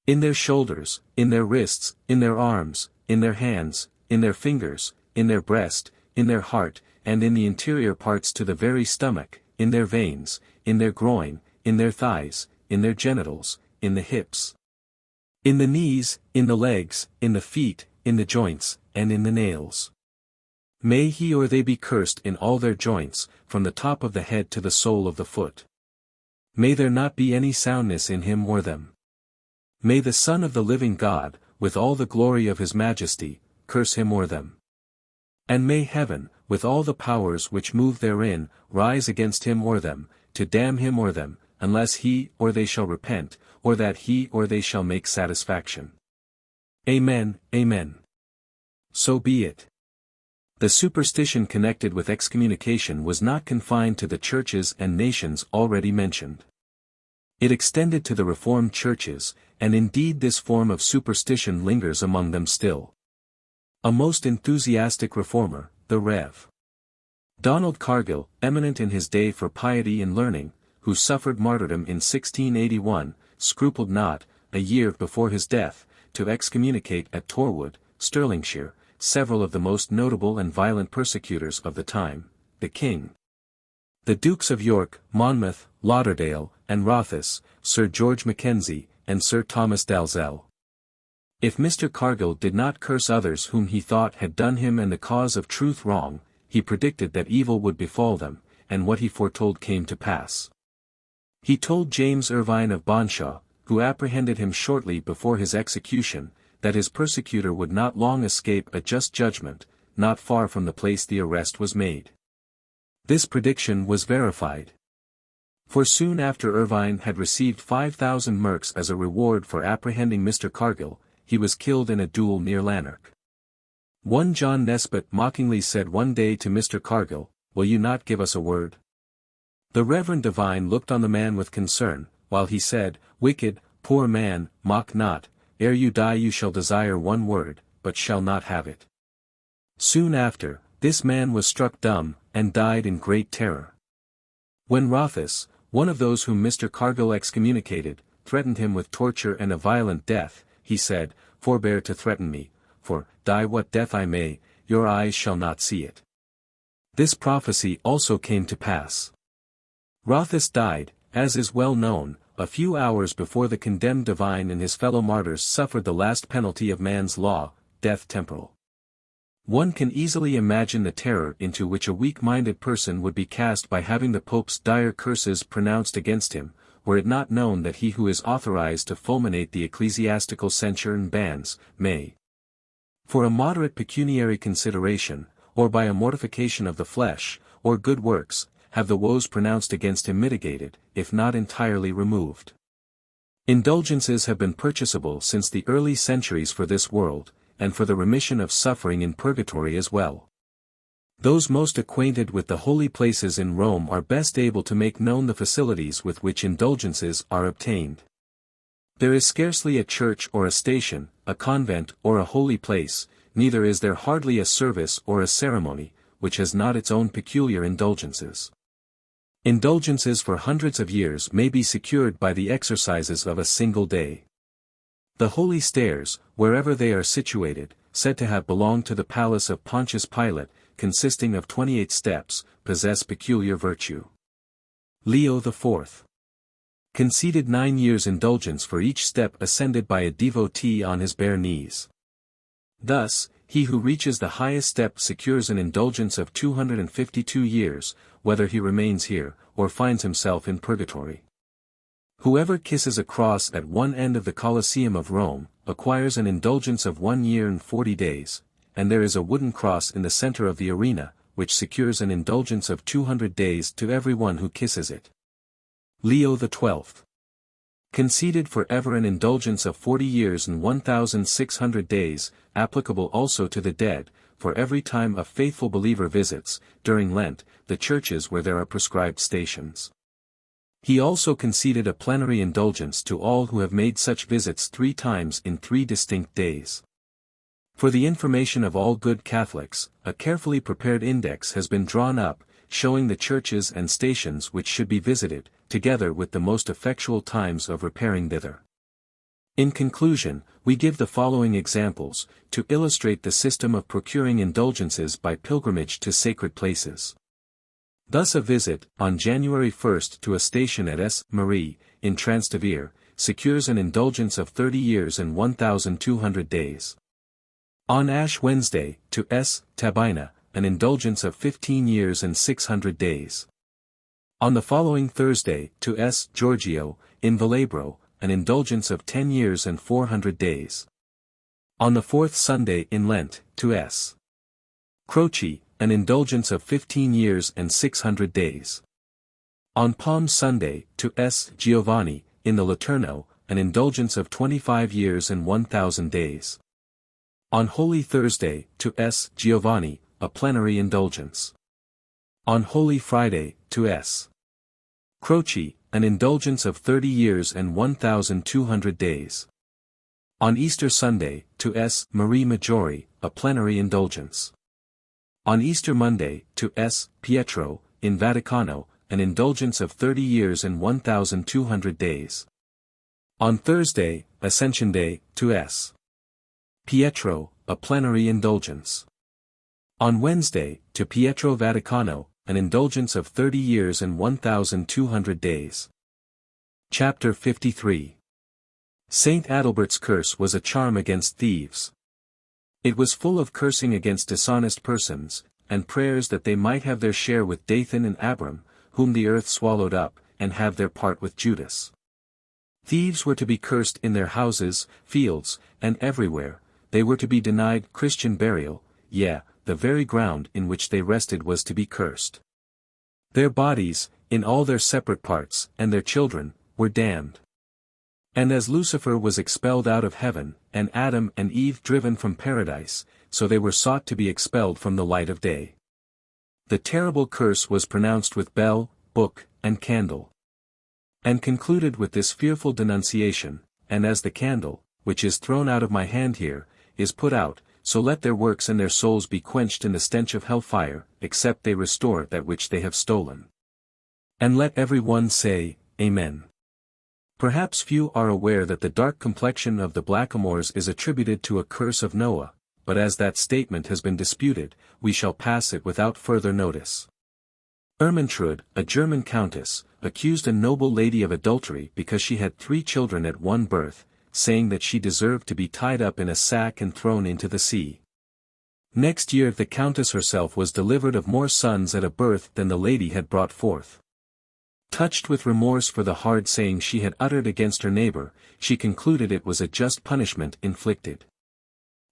in their shoulders, in their wrists, in their arms, in their hands, in their fingers, in their breast, in their heart, and in the interior parts to the very stomach, in their veins, in their groin, in their thighs, in their genitals, in the hips, in the knees, in the legs, in the feet, in the joints, and in the nails. May he or they be cursed in all their joints, from the top of the head to the sole of the foot. May there not be any soundness in him or them. May the Son of the living God, with all the glory of his majesty, curse him or them. And may heaven, with all the powers which move therein, rise against him or them, to damn him or them, unless he or they shall repent, or that he or they shall make satisfaction. Amen, amen. So be it. The superstition connected with excommunication was not confined to the churches and nations already mentioned. It extended to the Reformed churches, and indeed this form of superstition lingers among them still. A most enthusiastic reformer, the Rev. Donald Cargill, eminent in his day for piety and learning, who suffered martyrdom in 1681, scrupled not, a year before his death, to excommunicate at Torwood, Stirlingshire, several of the most notable and violent persecutors of the time, the King, the Dukes of York, Monmouth, Lauderdale, and Rothes, Sir George Mackenzie, and Sir Thomas Dalzell. If Mr. Cargill did not curse others whom he thought had done him and the cause of truth wrong, he predicted that evil would befall them, and what he foretold came to pass. He told James Irvine of Bonshaw, who apprehended him shortly before his execution, that his persecutor would not long escape a just judgment, not far from the place the arrest was made. This prediction was verified. For soon after Irvine had received 5,000 merks as a reward for apprehending Mr. Cargill, he was killed in a duel near Lanark. One John Nesbitt mockingly said one day to Mr. Cargill, "Will you not give us a word?" The Reverend Divine looked on the man with concern, while he said, "Wicked, poor man, mock not, ere you die you shall desire one word, but shall not have it." Soon after, this man was struck dumb, and died in great terror. When Rothes, one of those whom Mr. Cargill excommunicated, threatened him with torture and a violent death, he said, "Forbear to threaten me, for, die what death I may, your eyes shall not see it." This prophecy also came to pass. Rothes died, as is well known, a few hours before the condemned divine and his fellow martyrs suffered the last penalty of man's law, death temporal. One can easily imagine the terror into which a weak-minded person would be cast by having the Pope's dire curses pronounced against him, were it not known that he who is authorized to fulminate the ecclesiastical censure and bans, may, for a moderate pecuniary consideration, or by a mortification of the flesh, or good works, have the woes pronounced against him mitigated, if not entirely removed. Indulgences have been purchasable since the early centuries for this world, and for the remission of suffering in purgatory as well. Those most acquainted with the holy places in Rome are best able to make known the facilities with which indulgences are obtained. There is scarcely a church or a station, a convent or a holy place, neither is there hardly a service or a ceremony, which has not its own peculiar indulgences. Indulgences for hundreds of years may be secured by the exercises of a single day. The holy stairs, wherever they are situated, said to have belonged to the palace of Pontius Pilate, consisting of 28 steps, possess peculiar virtue. Leo IV conceded 9 years' indulgence for each step ascended by a devotee on his bare knees. Thus, he who reaches the highest step secures an indulgence of 252 years, whether he remains here, or finds himself in purgatory. Whoever kisses a cross at one end of the Colosseum of Rome, acquires an indulgence of 1 year and 40 days, and there is a wooden cross in the center of the arena, which secures an indulgence of 200 days to every one who kisses it. Leo XII conceded forever an indulgence of 40 years and 1,600 days, applicable also to the dead, for every time a faithful believer visits, during Lent, the churches where there are prescribed stations. He also conceded a plenary indulgence to all who have made such visits 3 times in 3 distinct days. For the information of all good Catholics, a carefully prepared index has been drawn up, showing the churches and stations which should be visited, together with the most effectual times of repairing thither. In conclusion, we give the following examples, to illustrate the system of procuring indulgences by pilgrimage to sacred places. Thus a visit, on January 1st to a station at S. Marie, in Trastevere, secures an indulgence of 30 years and 1,200 days. On Ash Wednesday, to S. Tabina, an indulgence of 15 years and 600 days. On the following Thursday, to S. Giorgio, in Velabro, an indulgence of 10 years and 400 days. On the fourth Sunday in Lent, to S. Croce, an indulgence of 15 years and 600 days. On Palm Sunday, to S. Giovanni, in the Laterno, an indulgence of 25 years and 1,000 days. On Holy Thursday, to S. Giovanni, a plenary indulgence. On Holy Friday, to S. Croce, an indulgence of 30 years and 1,200 days. On Easter Sunday, to S. Marie Maggiore, a plenary indulgence. On Easter Monday, to S. Pietro, in Vaticano, an indulgence of 30 years and 1,200 days. On Thursday, Ascension Day, to S. Pietro, a plenary indulgence. On Wednesday, to Pietro Vaticano, an indulgence of 30 years and 1,200 days. Chapter 53. Saint Adalbert's curse was a charm against thieves. It was full of cursing against dishonest persons, and prayers that they might have their share with Dathan and Abram, whom the earth swallowed up, and have their part with Judas. Thieves were to be cursed in their houses, fields, and everywhere. They were to be denied Christian burial, the very ground in which they rested was to be cursed. Their bodies, in all their separate parts, and their children, were damned. And as Lucifer was expelled out of heaven, and Adam and Eve driven from paradise, so they were sought to be expelled from the light of day. The terrible curse was pronounced with bell, book, and candle. And concluded with this fearful denunciation, and as the candle, which is thrown out of my hand here, is put out, so let their works and their souls be quenched in the stench of hell fire, except they restore that which they have stolen. And let every one say, Amen. Perhaps few are aware that the dark complexion of the blackamoors is attributed to a curse of Noah, but as that statement has been disputed, we shall pass it without further notice. Ermentrude, a German countess, accused a noble lady of adultery because she had 3 children at one birth, saying that she deserved to be tied up in a sack and thrown into the sea. Next year the countess herself was delivered of more sons at a birth than the lady had brought forth. Touched with remorse for the hard saying she had uttered against her neighbor, she concluded it was a just punishment inflicted.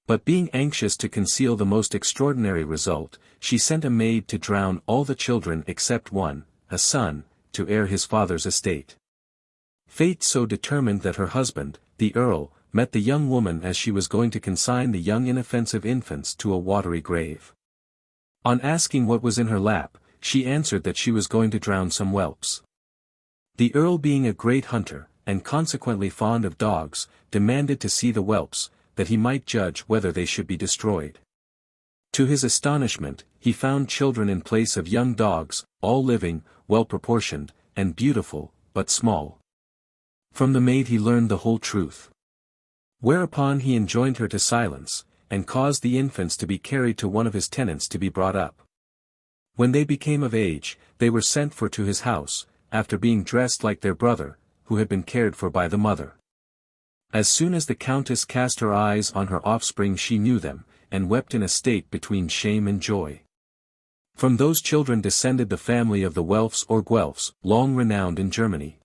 But being anxious to conceal the most extraordinary result, she sent a maid to drown all the children except one, a son, to heir his father's estate. Fate so determined that her husband, the Earl, met the young woman as she was going to consign the young inoffensive infants to a watery grave. On asking what was in her lap, she answered that she was going to drown some whelps. The Earl, being a great hunter, and consequently fond of dogs, demanded to see the whelps, that he might judge whether they should be destroyed. To his astonishment, he found children in place of young dogs, all living, well-proportioned, and beautiful, but small. From the maid he learned the whole truth. Whereupon he enjoined her to silence, and caused the infants to be carried to one of his tenants to be brought up. When they became of age, they were sent for to his house, after being dressed like their brother, who had been cared for by the mother. As soon as the countess cast her eyes on her offspring she knew them, and wept in a state between shame and joy. From those children descended the family of the Welfs or Guelphs, long renowned in Germany.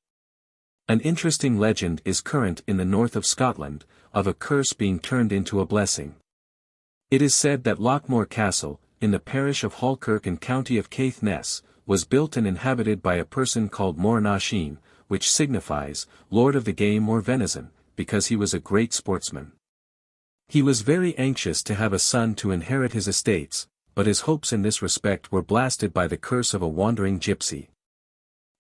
An interesting legend is current in the north of Scotland, of a curse being turned into a blessing. It is said that Lochmore Castle, in the parish of Halkirk and county of Caithness, was built and inhabited by a person called Mornashin, which signifies, Lord of the Game or Venison, because he was a great sportsman. He was very anxious to have a son to inherit his estates, but his hopes in this respect were blasted by the curse of a wandering gypsy.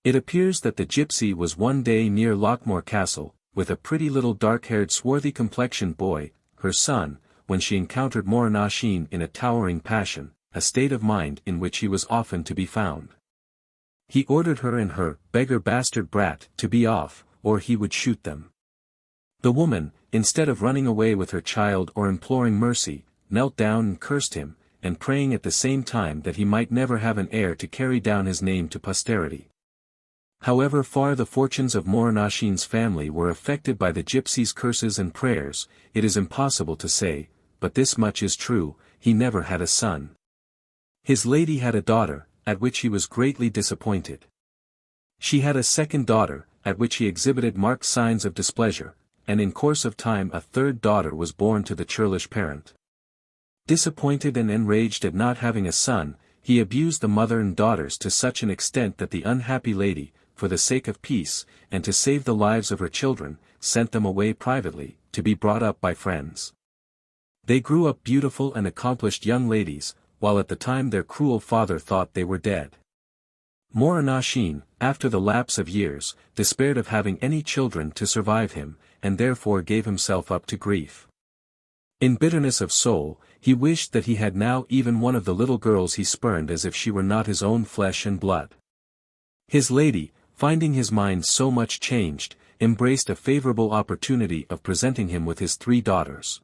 It appears that the gypsy was one day near Lochmore Castle, with a pretty little dark-haired swarthy-complexioned boy, her son, when she encountered Mornashin in a towering passion, a state of mind in which he was often to be found. He ordered her and her beggar bastard brat to be off, or he would shoot them. The woman, instead of running away with her child or imploring mercy, knelt down and cursed him, and praying at the same time that he might never have an heir to carry down his name to posterity. However far the fortunes of Moranashin's family were affected by the gypsy's curses and prayers, it is impossible to say, but this much is true, he never had a son. His lady had a daughter, at which he was greatly disappointed. She had a second daughter, at which he exhibited marked signs of displeasure, and in course of time a third daughter was born to the churlish parent. Disappointed and enraged at not having a son, he abused the mother and daughters to such an extent that the unhappy lady, for the sake of peace, and to save the lives of her children, sent them away privately, to be brought up by friends. They grew up beautiful and accomplished young ladies, while at the time their cruel father thought they were dead. Moranashin, after the lapse of years, despaired of having any children to survive him, and therefore gave himself up to grief. In bitterness of soul, he wished that he had now even one of the little girls he spurned as if she were not his own flesh and blood. His lady, finding his mind so much changed, embraced a favorable opportunity of presenting him with his 3 daughters.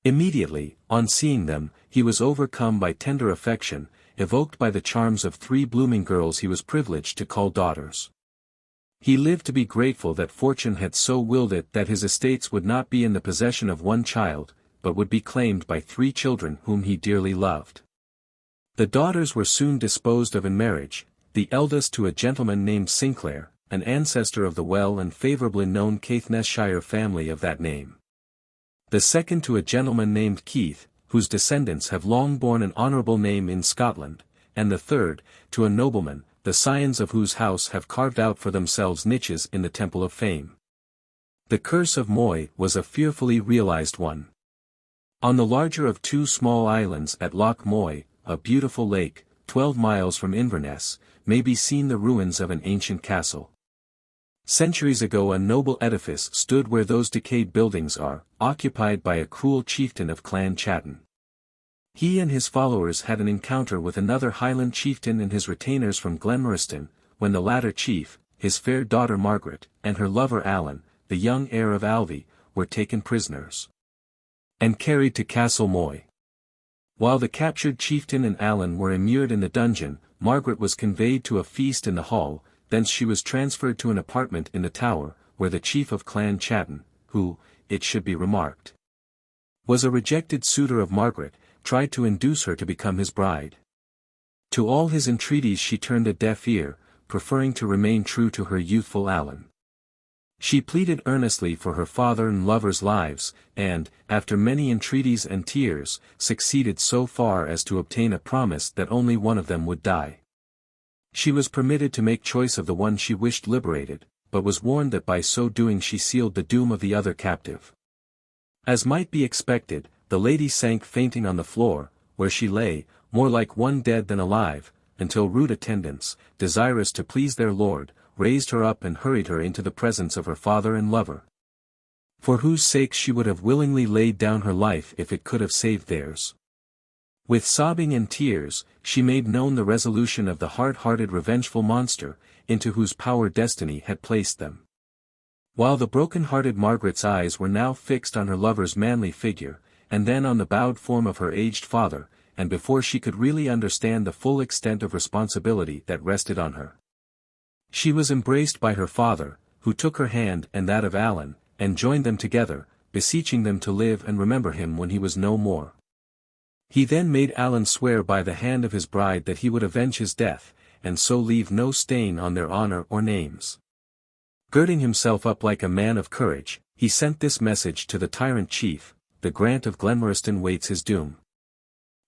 Immediately, on seeing them, he was overcome by tender affection, evoked by the charms of 3 blooming girls he was privileged to call daughters. He lived to be grateful that fortune had so willed it that his estates would not be in the possession of 1 child, but would be claimed by 3 children whom he dearly loved. The daughters were soon disposed of in marriage, the eldest to a gentleman named Sinclair, an ancestor of the well and favourably known Caithnessshire family of that name. The second to a gentleman named Keith, whose descendants have long borne an honourable name in Scotland, and the third, to a nobleman, the scions of whose house have carved out for themselves niches in the Temple of Fame. The curse of Moy was a fearfully realised one. On the larger of 2 small islands at Loch Moy, a beautiful lake, 12 miles from Inverness, may be seen the ruins of an ancient castle. Centuries ago a noble edifice stood where those decayed buildings are, occupied by a cruel chieftain of Clan Chattan. He and his followers had an encounter with another Highland chieftain and his retainers from Glenmoriston, when the latter chief, his fair daughter Margaret, and her lover Alan, the young heir of Alvie, were taken prisoners and carried to Castle Moy. While the captured chieftain and Alan were immured in the dungeon, Margaret was conveyed to a feast in the hall, thence she was transferred to an apartment in the tower, where the chief of Clan Chattan, who, it should be remarked, was a rejected suitor of Margaret, tried to induce her to become his bride. To all his entreaties she turned a deaf ear, preferring to remain true to her youthful Alan. She pleaded earnestly for her father and lover's lives, and, after many entreaties and tears, succeeded so far as to obtain a promise that only one of them would die. She was permitted to make choice of the one she wished liberated, but was warned that by so doing she sealed the doom of the other captive. As might be expected, the lady sank fainting on the floor, where she lay, more like one dead than alive, until rude attendants, desirous to please their lord, raised her up and hurried her into the presence of her father and lover, for whose sake she would have willingly laid down her life if it could have saved theirs. With sobbing and tears, she made known the resolution of the hard-hearted revengeful monster, into whose power destiny had placed them. While the broken-hearted Margaret's eyes were now fixed on her lover's manly figure, and then on the bowed form of her aged father, and before she could really understand the full extent of responsibility that rested on her, she was embraced by her father, who took her hand and that of Alan, and joined them together, beseeching them to live and remember him when he was no more. He then made Alan swear by the hand of his bride that he would avenge his death, and so leave no stain on their honor or names. Girding himself up like a man of courage, he sent this message to the tyrant chief: the Grant of Glenmoriston waits his doom.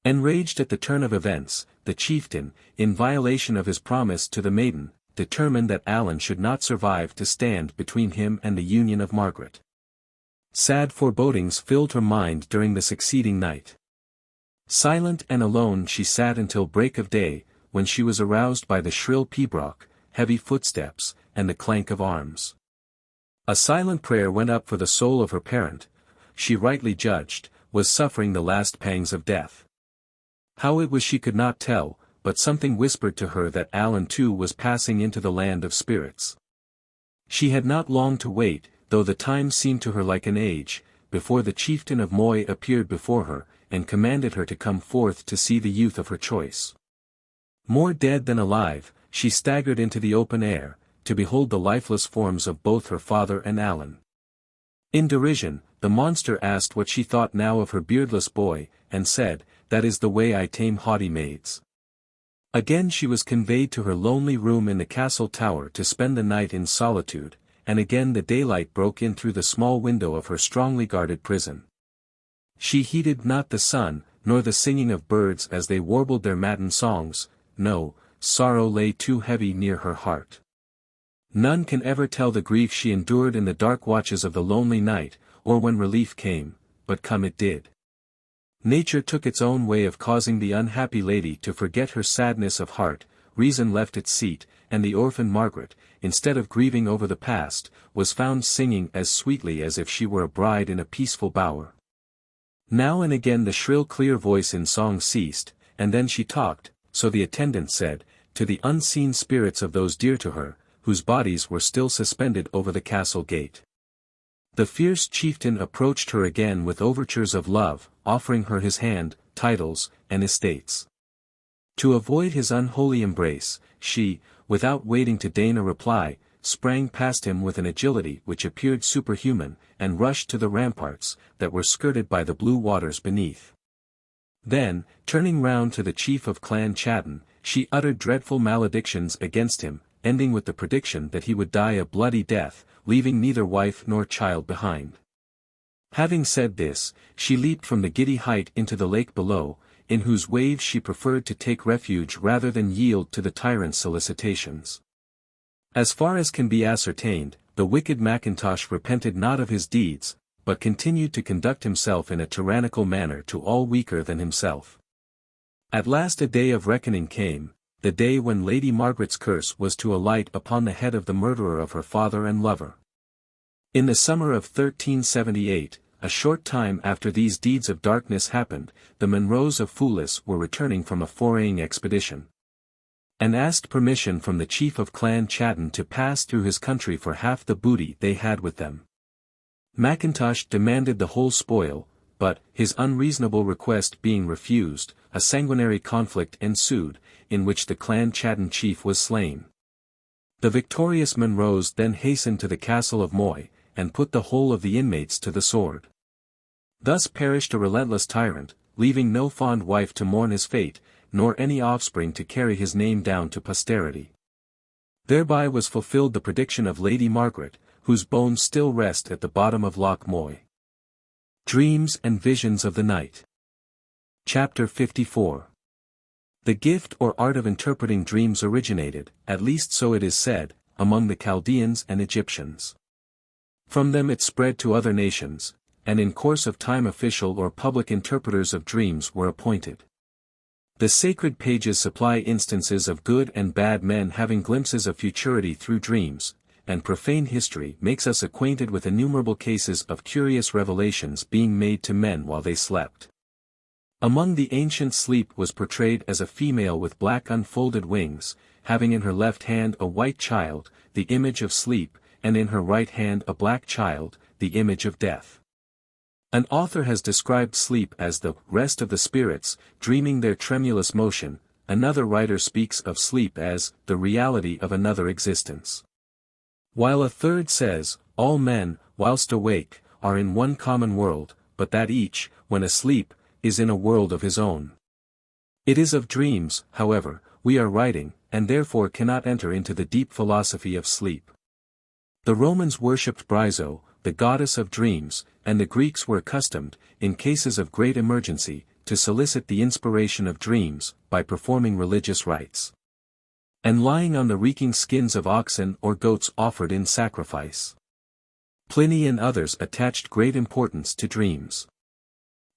Enraged at the turn of events, the chieftain, in violation of his promise to the maiden, determined that Alan should not survive to stand between him and the union of Margaret. Sad forebodings filled her mind during the succeeding night. Silent and alone she sat until break of day, when she was aroused by the shrill pibroch, heavy footsteps, and the clank of arms. A silent prayer went up for the soul of her parent, she rightly judged, was suffering the last pangs of death. How it was she could not tell, but something whispered to her that Alan too was passing into the land of spirits. She had not long to wait, though the time seemed to her like an age, before the chieftain of Moy appeared before her, and commanded her to come forth to see the youth of her choice. More dead than alive, she staggered into the open air, to behold the lifeless forms of both her father and Alan. In derision, the monster asked what she thought now of her beardless boy, and said, "That is the way I tame haughty maids." Again she was conveyed to her lonely room in the castle tower to spend the night in solitude, and again the daylight broke in through the small window of her strongly guarded prison. She heeded not the sun, nor the singing of birds as they warbled their matin songs. No, sorrow lay too heavy near her heart. None can ever tell the grief she endured in the dark watches of the lonely night, or when relief came, but come it did. Nature took its own way of causing the unhappy lady to forget her sadness of heart, reason left its seat, and the orphan Margaret, instead of grieving over the past, was found singing as sweetly as if she were a bride in a peaceful bower. Now and again the shrill clear voice in song ceased, and then she talked, so the attendant said, to the unseen spirits of those dear to her, whose bodies were still suspended over the castle gate. The fierce chieftain approached her again with overtures of love, offering her his hand, titles, and estates. To avoid his unholy embrace, she, without waiting to deign a reply, sprang past him with an agility which appeared superhuman, and rushed to the ramparts, that were skirted by the blue waters beneath. Then, turning round to the chief of Clan Chadden, she uttered dreadful maledictions against him, ending with the prediction that he would die a bloody death, leaving neither wife nor child behind. Having said this, she leaped from the giddy height into the lake below, in whose waves she preferred to take refuge rather than yield to the tyrant's solicitations. As far as can be ascertained, the wicked Mackintosh repented not of his deeds, but continued to conduct himself in a tyrannical manner to all weaker than himself. At last a day of reckoning came, the day when Lady Margaret's curse was to alight upon the head of the murderer of her father and lover. In the summer of 1378, a short time after these deeds of darkness happened, the Munros of Foulis were returning from a foraying expedition, and asked permission from the chief of Clan Chadden to pass through his country for half the booty they had with them. Mackintosh demanded the whole spoil, but, his unreasonable request being refused, a sanguinary conflict ensued, in which the Clan Chadden chief was slain. The victorious Munros then hastened to the castle of Moy, and put the whole of the inmates to the sword. Thus perished a relentless tyrant, leaving no fond wife to mourn his fate, nor any offspring to carry his name down to posterity. Thereby was fulfilled the prediction of Lady Margaret, whose bones still rest at the bottom of Loch Moy. Dreams and Visions of the Night. Chapter 54. The gift or art of interpreting dreams originated, at least so it is said, among the Chaldeans and Egyptians. From them it spread to other nations, and in course of time official or public interpreters of dreams were appointed. The sacred pages supply instances of good and bad men having glimpses of futurity through dreams, and profane history makes us acquainted with innumerable cases of curious revelations being made to men while they slept. Among the ancients sleep was portrayed as a female with black unfolded wings, having in her left hand a white child, the image of sleep, and in her right hand a black child, the image of death. An author has described sleep as the rest of the spirits, dreaming their tremulous motion. Another writer speaks of sleep as the reality of another existence. While a third says, all men, whilst awake, are in one common world, but that each, when asleep, is in a world of his own. It is of dreams, however, we are writing, and therefore cannot enter into the deep philosophy of sleep. The Romans worshipped Brizo, the goddess of dreams, and the Greeks were accustomed, in cases of great emergency, to solicit the inspiration of dreams, by performing religious rites, and lying on the reeking skins of oxen or goats offered in sacrifice. Pliny and others attached great importance to dreams.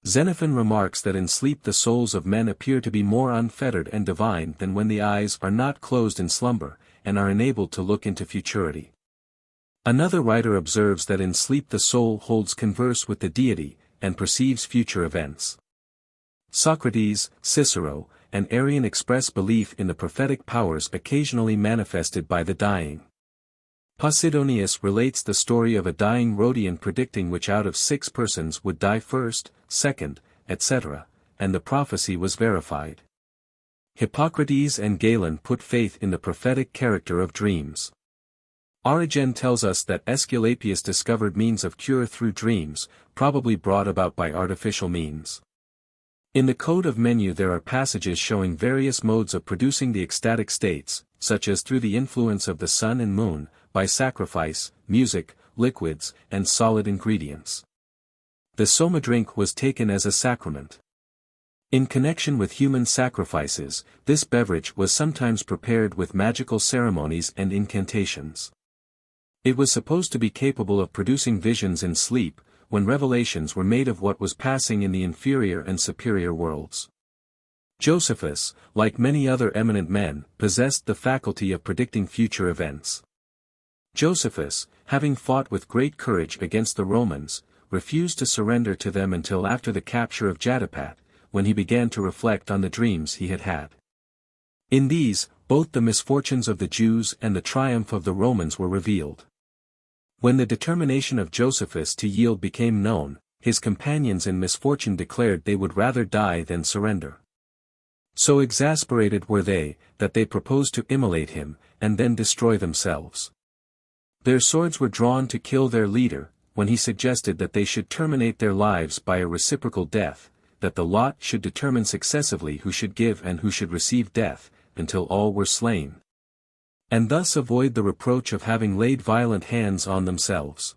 Xenophon remarks that in sleep the souls of men appear to be more unfettered and divine than when the eyes are not closed in slumber, and are enabled to look into futurity. Another writer observes that in sleep the soul holds converse with the deity, and perceives future events. Socrates, Cicero, and Arian express belief in the prophetic powers occasionally manifested by the dying. Posidonius relates the story of a dying Rhodian predicting which out of 6 persons would die first, second, etc., and the prophecy was verified. Hippocrates and Galen put faith in the prophetic character of dreams. Origen tells us that Aesculapius discovered means of cure through dreams, probably brought about by artificial means. In the Code of Menu there are passages showing various modes of producing the ecstatic states, such as through the influence of the sun and moon, by sacrifice, music, liquids, and solid ingredients. The soma drink was taken as a sacrament. In connection with human sacrifices, this beverage was sometimes prepared with magical ceremonies and incantations. It was supposed to be capable of producing visions in sleep, when revelations were made of what was passing in the inferior and superior worlds. Josephus, like many other eminent men, possessed the faculty of predicting future events. Josephus, having fought with great courage against the Romans, refused to surrender to them until after the capture of Jatapat, when he began to reflect on the dreams he had had. In these, both the misfortunes of the Jews and the triumph of the Romans were revealed. When the determination of Josephus to yield became known, his companions in misfortune declared they would rather die than surrender. So exasperated were they, that they proposed to immolate him, and then destroy themselves. Their swords were drawn to kill their leader, when he suggested that they should terminate their lives by a reciprocal death, that the lot should determine successively who should give and who should receive death, until all were slain. And thus avoid the reproach of having laid violent hands on themselves.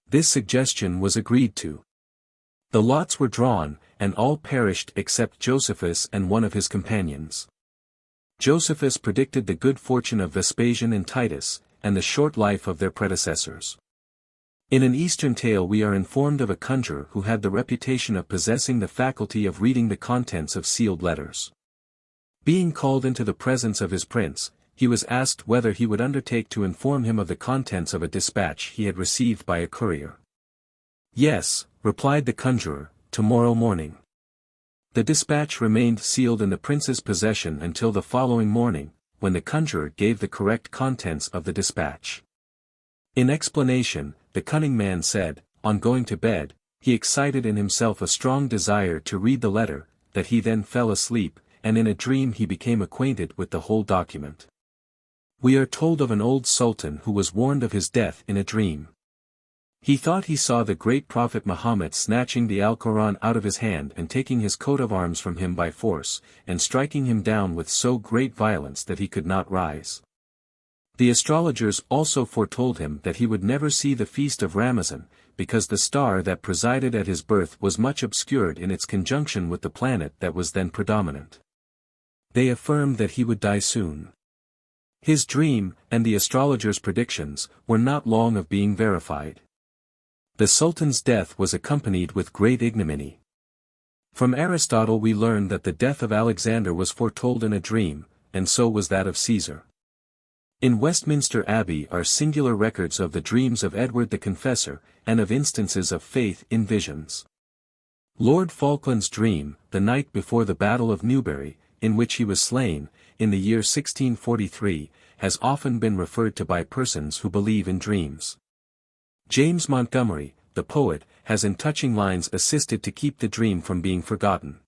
This suggestion was agreed to. The lots were drawn, and all perished except Josephus and one of his companions. Josephus predicted the good fortune of Vespasian and Titus, and the short life of their predecessors. In an Eastern tale we are informed of a conjurer who had the reputation of possessing the faculty of reading the contents of sealed letters. Being called into the presence of his prince, he was asked whether he would undertake to inform him of the contents of a dispatch he had received by a courier. "Yes," replied the conjurer, "tomorrow morning." The dispatch remained sealed in the prince's possession until the following morning, when the conjurer gave the correct contents of the dispatch. In explanation, the cunning man said, on going to bed, he excited in himself a strong desire to read the letter, that he then fell asleep, and in a dream he became acquainted with the whole document. We are told of an old sultan who was warned of his death in a dream. He thought he saw the great prophet Muhammad snatching the Alcoran out of his hand and taking his coat of arms from him by force, and striking him down with so great violence that he could not rise. The astrologers also foretold him that he would never see the feast of Ramazan, because the star that presided at his birth was much obscured in its conjunction with the planet that was then predominant. They affirmed that he would die soon. His dream, and the astrologers' predictions, were not long of being verified. The Sultan's death was accompanied with great ignominy. From Aristotle we learn that the death of Alexander was foretold in a dream, and so was that of Caesar. In Westminster Abbey are singular records of the dreams of Edward the Confessor, and of instances of faith in visions. Lord Falkland's dream, the night before the Battle of Newbury, in which he was slain, in the year 1643, has often been referred to by persons who believe in dreams. James Montgomery, the poet, has in touching lines assisted to keep the dream from being forgotten.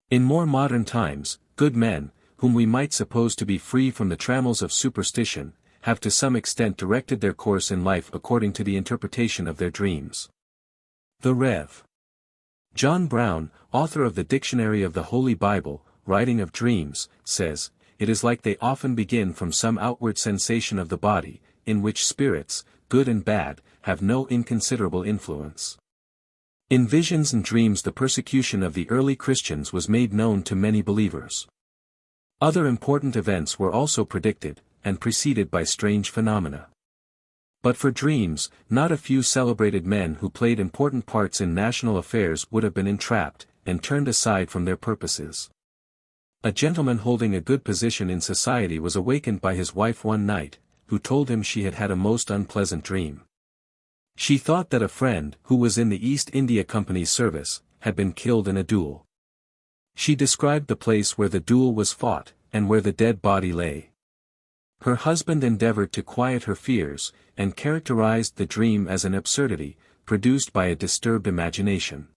In more modern times, good men, whom we might suppose to be free from the trammels of superstition, have to some extent directed their course in life according to the interpretation of their dreams. The Rev. John Brown, author of the Dictionary of the Holy Bible, writing of dreams, says, "It is like they often begin from some outward sensation of the body, in which spirits, good and bad, have no inconsiderable influence." In visions and dreams the persecution of the early Christians was made known to many believers. Other important events were also predicted, and preceded by strange phenomena. But for dreams, not a few celebrated men who played important parts in national affairs would have been entrapped, and turned aside from their purposes. A gentleman holding a good position in society was awakened by his wife one night, who told him she had had a most unpleasant dream. She thought that a friend, who was in the East India Company's service, had been killed in a duel. She described the place where the duel was fought, and where the dead body lay. Her husband endeavored to quiet her fears, and characterized the dream as an absurdity, produced by a disturbed imagination.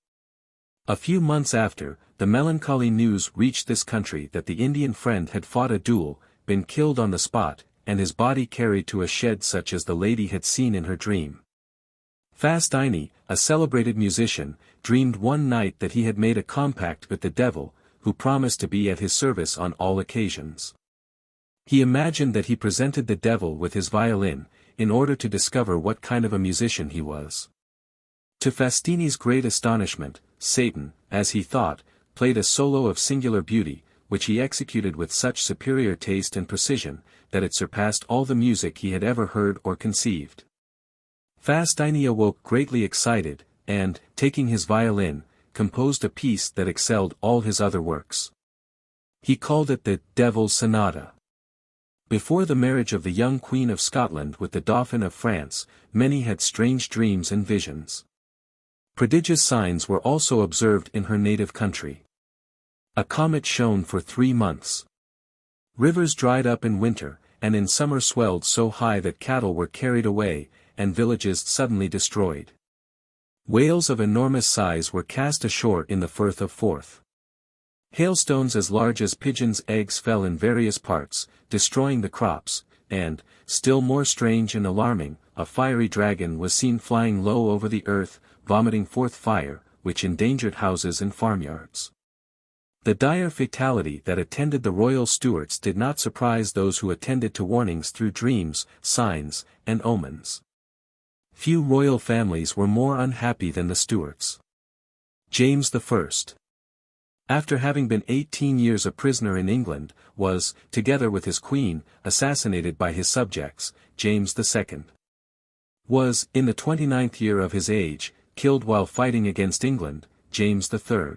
A few months after, the melancholy news reached this country that the Indian friend had fought a duel, been killed on the spot, and his body carried to a shed such as the lady had seen in her dream. Faustini, a celebrated musician, dreamed one night that he had made a compact with the devil, who promised to be at his service on all occasions. He imagined that he presented the devil with his violin, in order to discover what kind of a musician he was. To Faustini's great astonishment, Satan, as he thought, played a solo of singular beauty, which he executed with such superior taste and precision, that it surpassed all the music he had ever heard or conceived. Faustini awoke greatly excited, and, taking his violin, composed a piece that excelled all his other works. He called it the Devil's Sonata. Before the marriage of the young Queen of Scotland with the Dauphin of France, many had strange dreams and visions. Prodigious signs were also observed in her native country. A comet shone for 3 months. Rivers dried up in winter, and in summer swelled so high that cattle were carried away, and villages suddenly destroyed. Whales of enormous size were cast ashore in the Firth of Forth. Hailstones as large as pigeons' eggs fell in various parts, destroying the crops, and, still more strange and alarming, a fiery dragon was seen flying low over the earth, vomiting forth fire, which endangered houses and farmyards. The dire fatality that attended the royal Stuarts did not surprise those who attended to warnings through dreams, signs, and omens. Few royal families were more unhappy than the Stuarts. James I, after having been 18 years a prisoner in England, was, together with his queen, assassinated by his subjects. James II was, in the 29th year of his age, killed while fighting against England. James III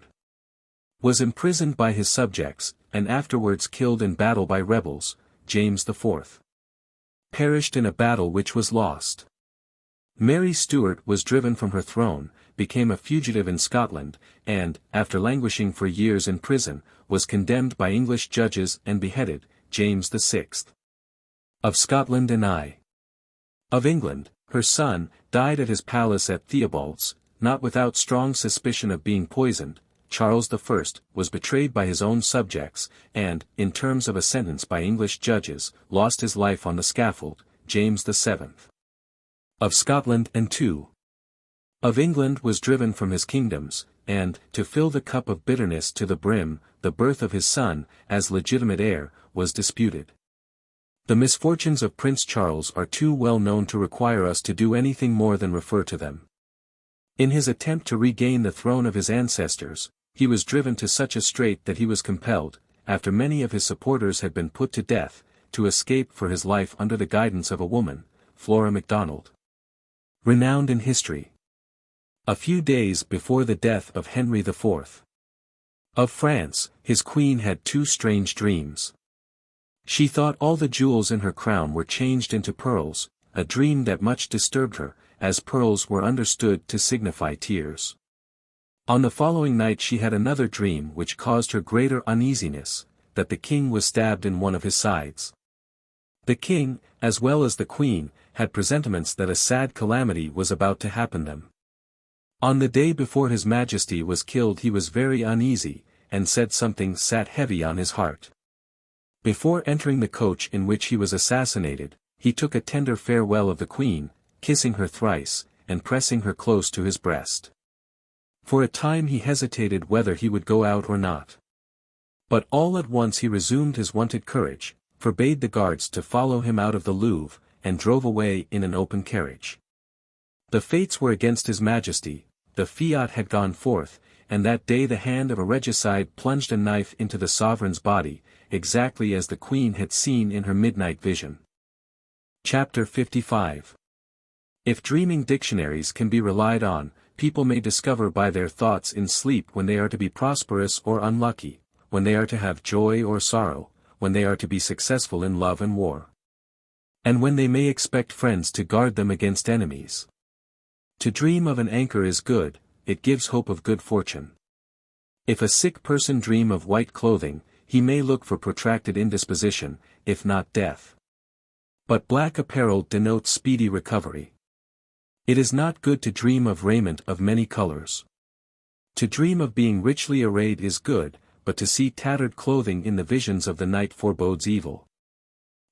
was imprisoned by his subjects, and afterwards killed in battle by rebels. James IV perished in a battle which was lost. Mary Stuart was driven from her throne, became a fugitive in Scotland, and, after languishing for years in prison, was condemned by English judges and beheaded. James VI of Scotland and I of England, her son, died at his palace at Theobalds, not without strong suspicion of being poisoned. Charles I was betrayed by his own subjects, and, in terms of a sentence by English judges, lost his life on the scaffold. James VII of Scotland and II of England was driven from his kingdoms, and, to fill the cup of bitterness to the brim, the birth of his son, as legitimate heir, was disputed. The misfortunes of Prince Charles are too well known to require us to do anything more than refer to them. In his attempt to regain the throne of his ancestors, he was driven to such a strait that he was compelled, after many of his supporters had been put to death, to escape for his life under the guidance of a woman, Flora MacDonald, renowned in history. A few days before the death of Henry IV of France, his queen had 2 strange dreams. She thought all the jewels in her crown were changed into pearls, a dream that much disturbed her, as pearls were understood to signify tears. On the following night she had another dream which caused her greater uneasiness, that the king was stabbed in one of his sides. The king, as well as the queen, had presentiments that a sad calamity was about to happen them. On the day before his majesty was killed he was very uneasy, and said something sat heavy on his heart. Before entering the coach in which he was assassinated, he took a tender farewell of the queen, kissing her thrice, and pressing her close to his breast. For a time he hesitated whether he would go out or not. But all at once he resumed his wonted courage, forbade the guards to follow him out of the Louvre, and drove away in an open carriage. The fates were against his majesty, the fiat had gone forth, and that day the hand of a regicide plunged a knife into the sovereign's body, exactly as the queen had seen in her midnight vision. Chapter 55. If dreaming dictionaries can be relied on, people may discover by their thoughts in sleep when they are to be prosperous or unlucky, when they are to have joy or sorrow, when they are to be successful in love and war, and when they may expect friends to guard them against enemies. To dream of an anchor is good, it gives hope of good fortune. If a sick person dream of white clothing, he may look for protracted indisposition, if not death. But black apparel denotes speedy recovery. It is not good to dream of raiment of many colors. To dream of being richly arrayed is good, but to see tattered clothing in the visions of the night forebodes evil.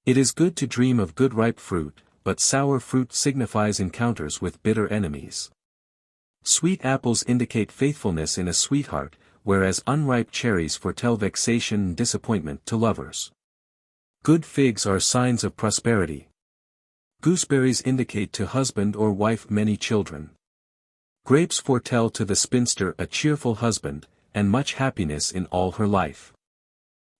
It is good to dream of good ripe fruit, but sour fruit signifies encounters with bitter enemies. Sweet apples indicate faithfulness in a sweetheart, whereas unripe cherries foretell vexation and disappointment to lovers. Good figs are signs of prosperity. Gooseberries indicate to husband or wife many children. Grapes foretell to the spinster a cheerful husband, and much happiness in all her life.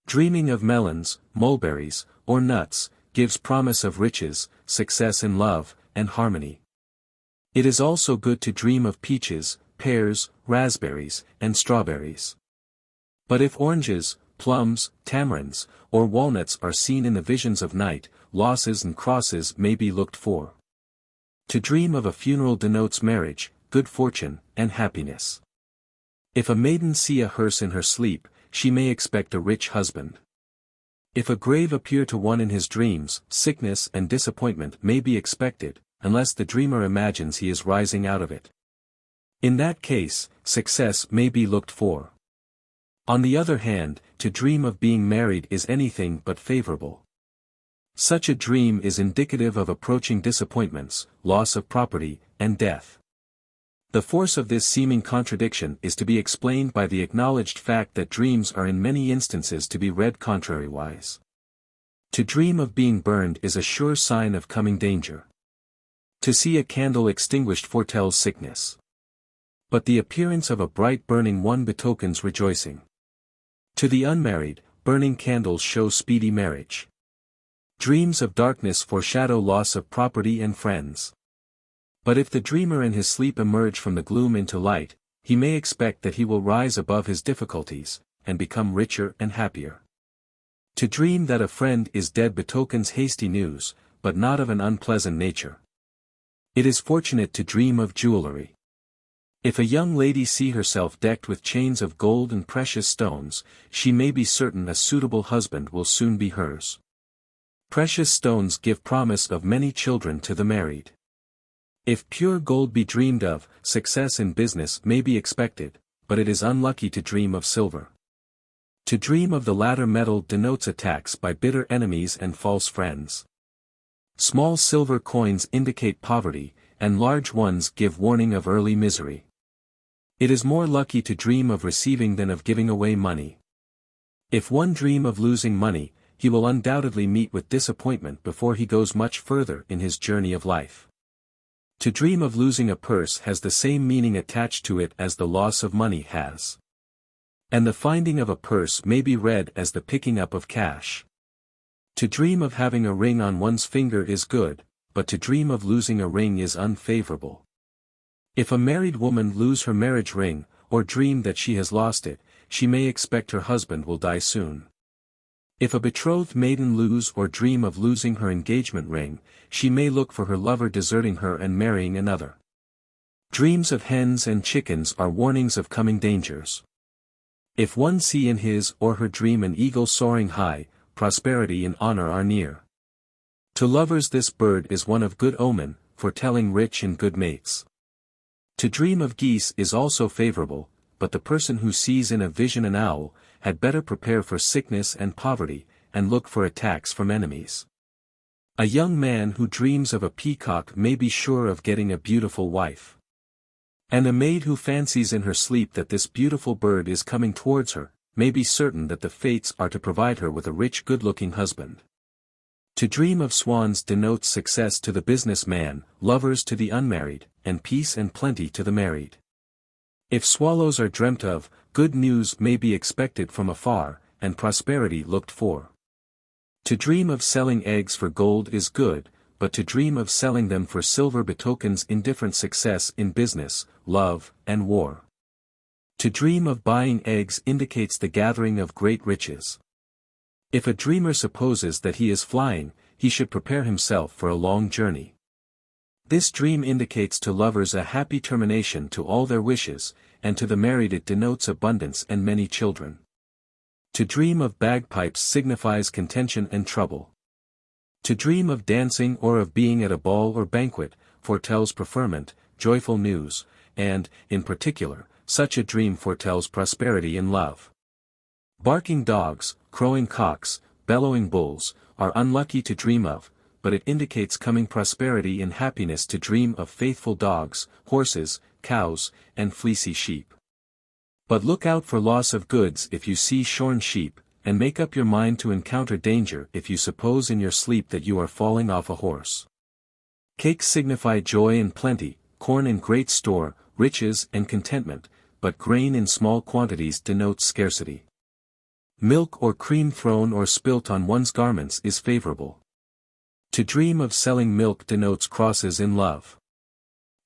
Dreaming of melons, mulberries, or nuts, gives promise of riches, success in love, and harmony. It is also good to dream of peaches, pears, raspberries, and strawberries. But if oranges, plums, tamarinds, or walnuts are seen in the visions of night, losses and crosses may be looked for. To dream of a funeral denotes marriage, good fortune, and happiness. If a maiden see a hearse in her sleep, she may expect a rich husband. If a grave appear to one in his dreams, sickness and disappointment may be expected, unless the dreamer imagines he is rising out of it. In that case, success may be looked for. On the other hand, to dream of being married is anything but favorable. Such a dream is indicative of approaching disappointments, loss of property, and death. The force of this seeming contradiction is to be explained by the acknowledged fact that dreams are in many instances to be read contrariwise. To dream of being burned is a sure sign of coming danger. To see a candle extinguished foretells sickness. But the appearance of a bright burning one betokens rejoicing. To the unmarried, burning candles show speedy marriage. Dreams of darkness foreshadow loss of property and friends. But if the dreamer in his sleep emerge from the gloom into light, he may expect that he will rise above his difficulties, and become richer and happier. To dream that a friend is dead betokens hasty news, but not of an unpleasant nature. It is fortunate to dream of jewelry. If a young lady see herself decked with chains of gold and precious stones, she may be certain a suitable husband will soon be hers. Precious stones give promise of many children to the married. If pure gold be dreamed of, success in business may be expected, but it is unlucky to dream of silver. To dream of the latter metal denotes attacks by bitter enemies and false friends. Small silver coins indicate poverty, and large ones give warning of early misery. It is more lucky to dream of receiving than of giving away money. If one dream of losing money, he will undoubtedly meet with disappointment before he goes much further in his journey of life. To dream of losing a purse has the same meaning attached to it as the loss of money has. And the finding of a purse may be read as the picking up of cash. To dream of having a ring on one's finger is good, but to dream of losing a ring is unfavorable. If a married woman lose her marriage ring, or dream that she has lost it, she may expect her husband will die soon. If a betrothed maiden lose or dream of losing her engagement ring, she may look for her lover deserting her and marrying another. Dreams of hens and chickens are warnings of coming dangers. If one see in his or her dream an eagle soaring high, prosperity and honor are near. To lovers this bird is one of good omen, foretelling rich and good mates. To dream of geese is also favorable, but the person who sees in a vision an owl, had better prepare for sickness and poverty, and look for attacks from enemies. A young man who dreams of a peacock may be sure of getting a beautiful wife. And a maid who fancies in her sleep that this beautiful bird is coming towards her, may be certain that the fates are to provide her with a rich good-looking husband. To dream of swans denotes success to the businessman, lovers to the unmarried, and peace and plenty to the married. If swallows are dreamt of, good news may be expected from afar, and prosperity looked for. To dream of selling eggs for gold is good, but to dream of selling them for silver betokens indifferent success in business, love, and war. To dream of buying eggs indicates the gathering of great riches. If a dreamer supposes that he is flying, he should prepare himself for a long journey. This dream indicates to lovers a happy termination to all their wishes, and to the married it denotes abundance and many children. To dream of bagpipes signifies contention and trouble. To dream of dancing or of being at a ball or banquet, foretells preferment, joyful news, and, in particular, such a dream foretells prosperity in love. Barking dogs, crowing cocks, bellowing bulls, are unlucky to dream of, but it indicates coming prosperity and happiness to dream of faithful dogs, horses, cows, and fleecy sheep. But look out for loss of goods if you see shorn sheep, and make up your mind to encounter danger if you suppose in your sleep that you are falling off a horse. Cakes signify joy and plenty, corn in great store, riches and contentment, but grain in small quantities denotes scarcity. Milk or cream thrown or spilt on one's garments is favorable. To dream of selling milk denotes crosses in love.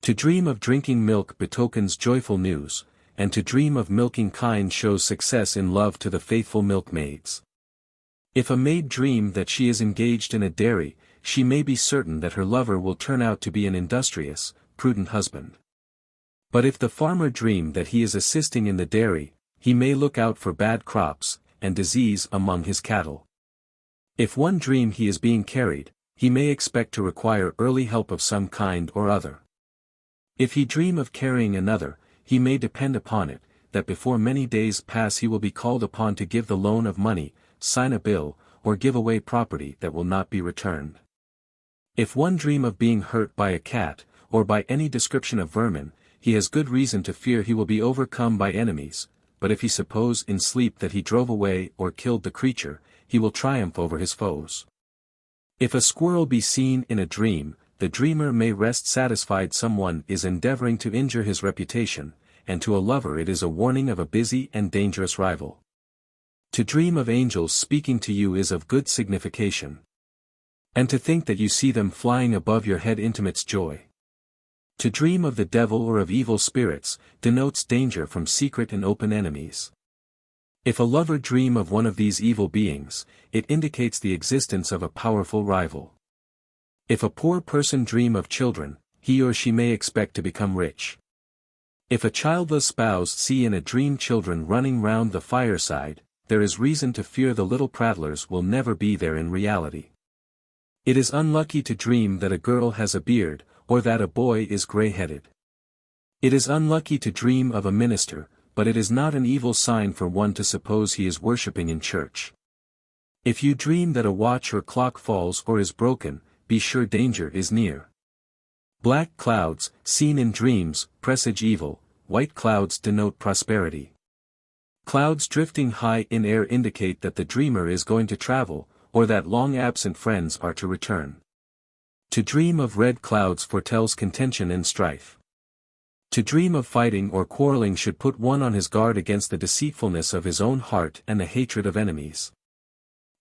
To dream of drinking milk betokens joyful news, and to dream of milking kine shows success in love to the faithful milkmaids. If a maid dream that she is engaged in a dairy, she may be certain that her lover will turn out to be an industrious, prudent husband. But if the farmer dream that he is assisting in the dairy, he may look out for bad crops, and disease among his cattle. If one dream he is being carried, he may expect to require early help of some kind or other. If he dream of carrying another, he may depend upon it, that before many days pass he will be called upon to give the loan of money, sign a bill, or give away property that will not be returned. If one dream of being hurt by a cat, or by any description of vermin, he has good reason to fear he will be overcome by enemies, but if he suppose in sleep that he drove away or killed the creature, he will triumph over his foes. If a squirrel be seen in a dream, the dreamer may rest satisfied someone is endeavoring to injure his reputation, and to a lover it is a warning of a busy and dangerous rival. To dream of angels speaking to you is of good signification. And to think that you see them flying above your head intimates joy. To dream of the devil or of evil spirits, denotes danger from secret and open enemies. If a lover dream of one of these evil beings, it indicates the existence of a powerful rival. If a poor person dream of children, he or she may expect to become rich. If a childless spouse see in a dream children running round the fireside, there is reason to fear the little prattlers will never be there in reality. It is unlucky to dream that a girl has a beard, or that a boy is grey-headed. It is unlucky to dream of a minister, but it is not an evil sign for one to suppose he is worshipping in church. If you dream that a watch or clock falls or is broken, be sure danger is near. Black clouds, seen in dreams, presage evil, white clouds denote prosperity. Clouds drifting high in air indicate that the dreamer is going to travel, or that long-absent friends are to return. To dream of red clouds foretells contention and strife. To dream of fighting or quarreling should put one on his guard against the deceitfulness of his own heart and the hatred of enemies.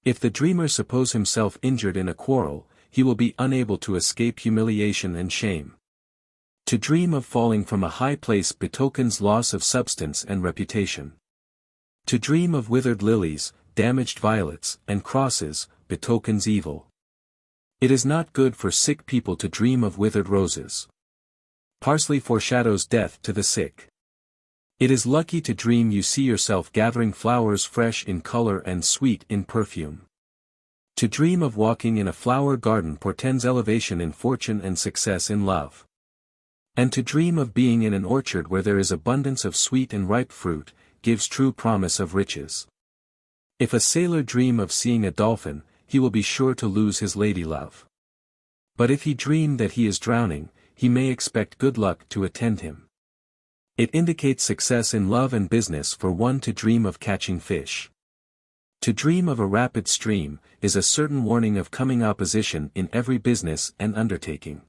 If the dreamer suppose himself injured in a quarrel, he will be unable to escape humiliation and shame. To dream of falling from a high place betokens loss of substance and reputation. To dream of withered lilies, damaged violets, and crosses, betokens evil. It is not good for sick people to dream of withered roses. Parsley foreshadows death to the sick. It is lucky to dream you see yourself gathering flowers fresh in color and sweet in perfume. To dream of walking in a flower garden portends elevation in fortune and success in love. And to dream of being in an orchard where there is abundance of sweet and ripe fruit, gives true promise of riches. If a sailor dream of seeing a dolphin, he will be sure to lose his lady-love. But if he dream that he is drowning, he may expect good luck to attend him. It indicates success in love and business for one to dream of catching fish. To dream of a rapid stream, is a certain warning of coming opposition in every business and undertaking.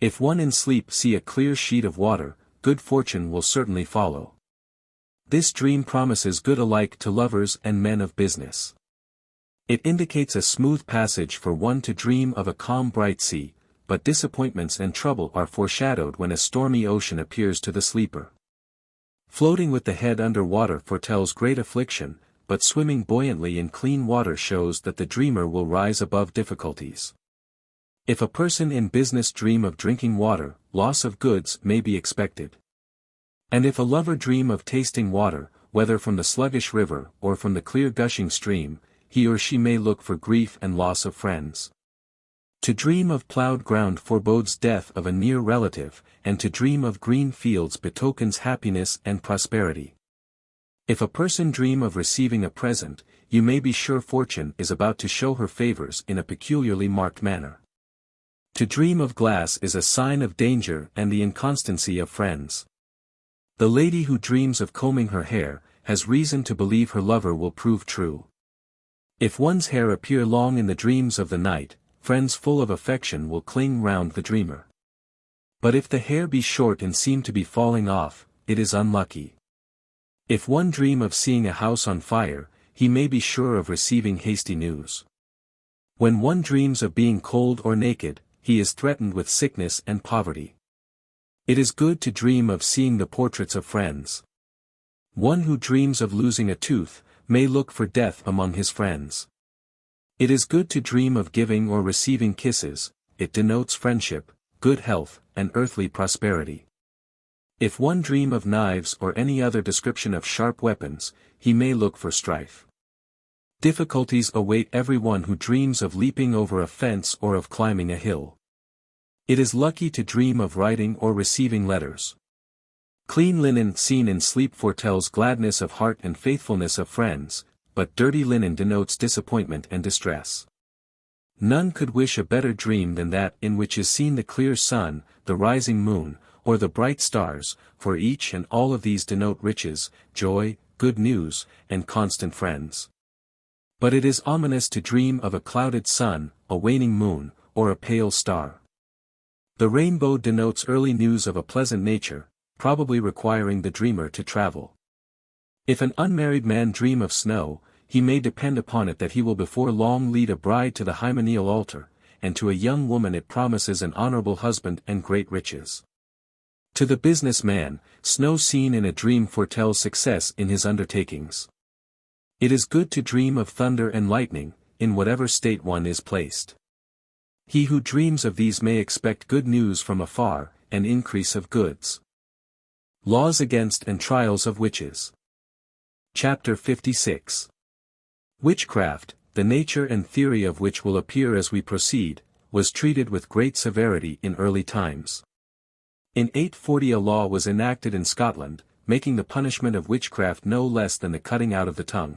If one in sleep see a clear sheet of water, good fortune will certainly follow. This dream promises good alike to lovers and men of business. It indicates a smooth passage for one to dream of a calm bright sea, but disappointments and trouble are foreshadowed when a stormy ocean appears to the sleeper. Floating with the head under water foretells great affliction, but swimming buoyantly in clean water shows that the dreamer will rise above difficulties. If a person in business dream of drinking water, loss of goods may be expected. And if a lover dream of tasting water, whether from the sluggish river or from the clear gushing stream, he or she may look for grief and loss of friends. To dream of plowed ground forebodes death of a near relative, and to dream of green fields betokens happiness and prosperity. If a person dream of receiving a present, you may be sure fortune is about to show her favors in a peculiarly marked manner. To dream of glass is a sign of danger and the inconstancy of friends. The lady who dreams of combing her hair, has reason to believe her lover will prove true. If one's hair appear long in the dreams of the night, friends full of affection will cling round the dreamer. But if the hair be short and seem to be falling off, it is unlucky. If one dream of seeing a house on fire, he may be sure of receiving hasty news. When one dreams of being cold or naked, he is threatened with sickness and poverty. It is good to dream of seeing the portraits of friends. One who dreams of losing a tooth, may look for death among his friends. It is good to dream of giving or receiving kisses, it denotes friendship, good health, and earthly prosperity. If one dream of knives or any other description of sharp weapons, he may look for strife. Difficulties await everyone who dreams of leaping over a fence or of climbing a hill. It is lucky to dream of writing or receiving letters. Clean linen seen in sleep foretells gladness of heart and faithfulness of friends, but dirty linen denotes disappointment and distress. None could wish a better dream than that in which is seen the clear sun, the rising moon, or the bright stars, for each and all of these denote riches, joy, good news, and constant friends. But it is ominous to dream of a clouded sun, a waning moon, or a pale star. The rainbow denotes early news of a pleasant nature, probably requiring the dreamer to travel. If an unmarried man dream of snow, he may depend upon it that he will before long lead a bride to the hymeneal altar, and to a young woman it promises an honorable husband and great riches. To the business man, snow seen in a dream foretells success in his undertakings. It is good to dream of thunder and lightning, in whatever state one is placed. He who dreams of these may expect good news from afar, and increase of goods. Laws against and trials of witches. Chapter 56. Witchcraft, the nature and theory of which will appear as we proceed, was treated with great severity in early times. In 840 a law was enacted in Scotland, making the punishment of witchcraft no less than the cutting out of the tongue.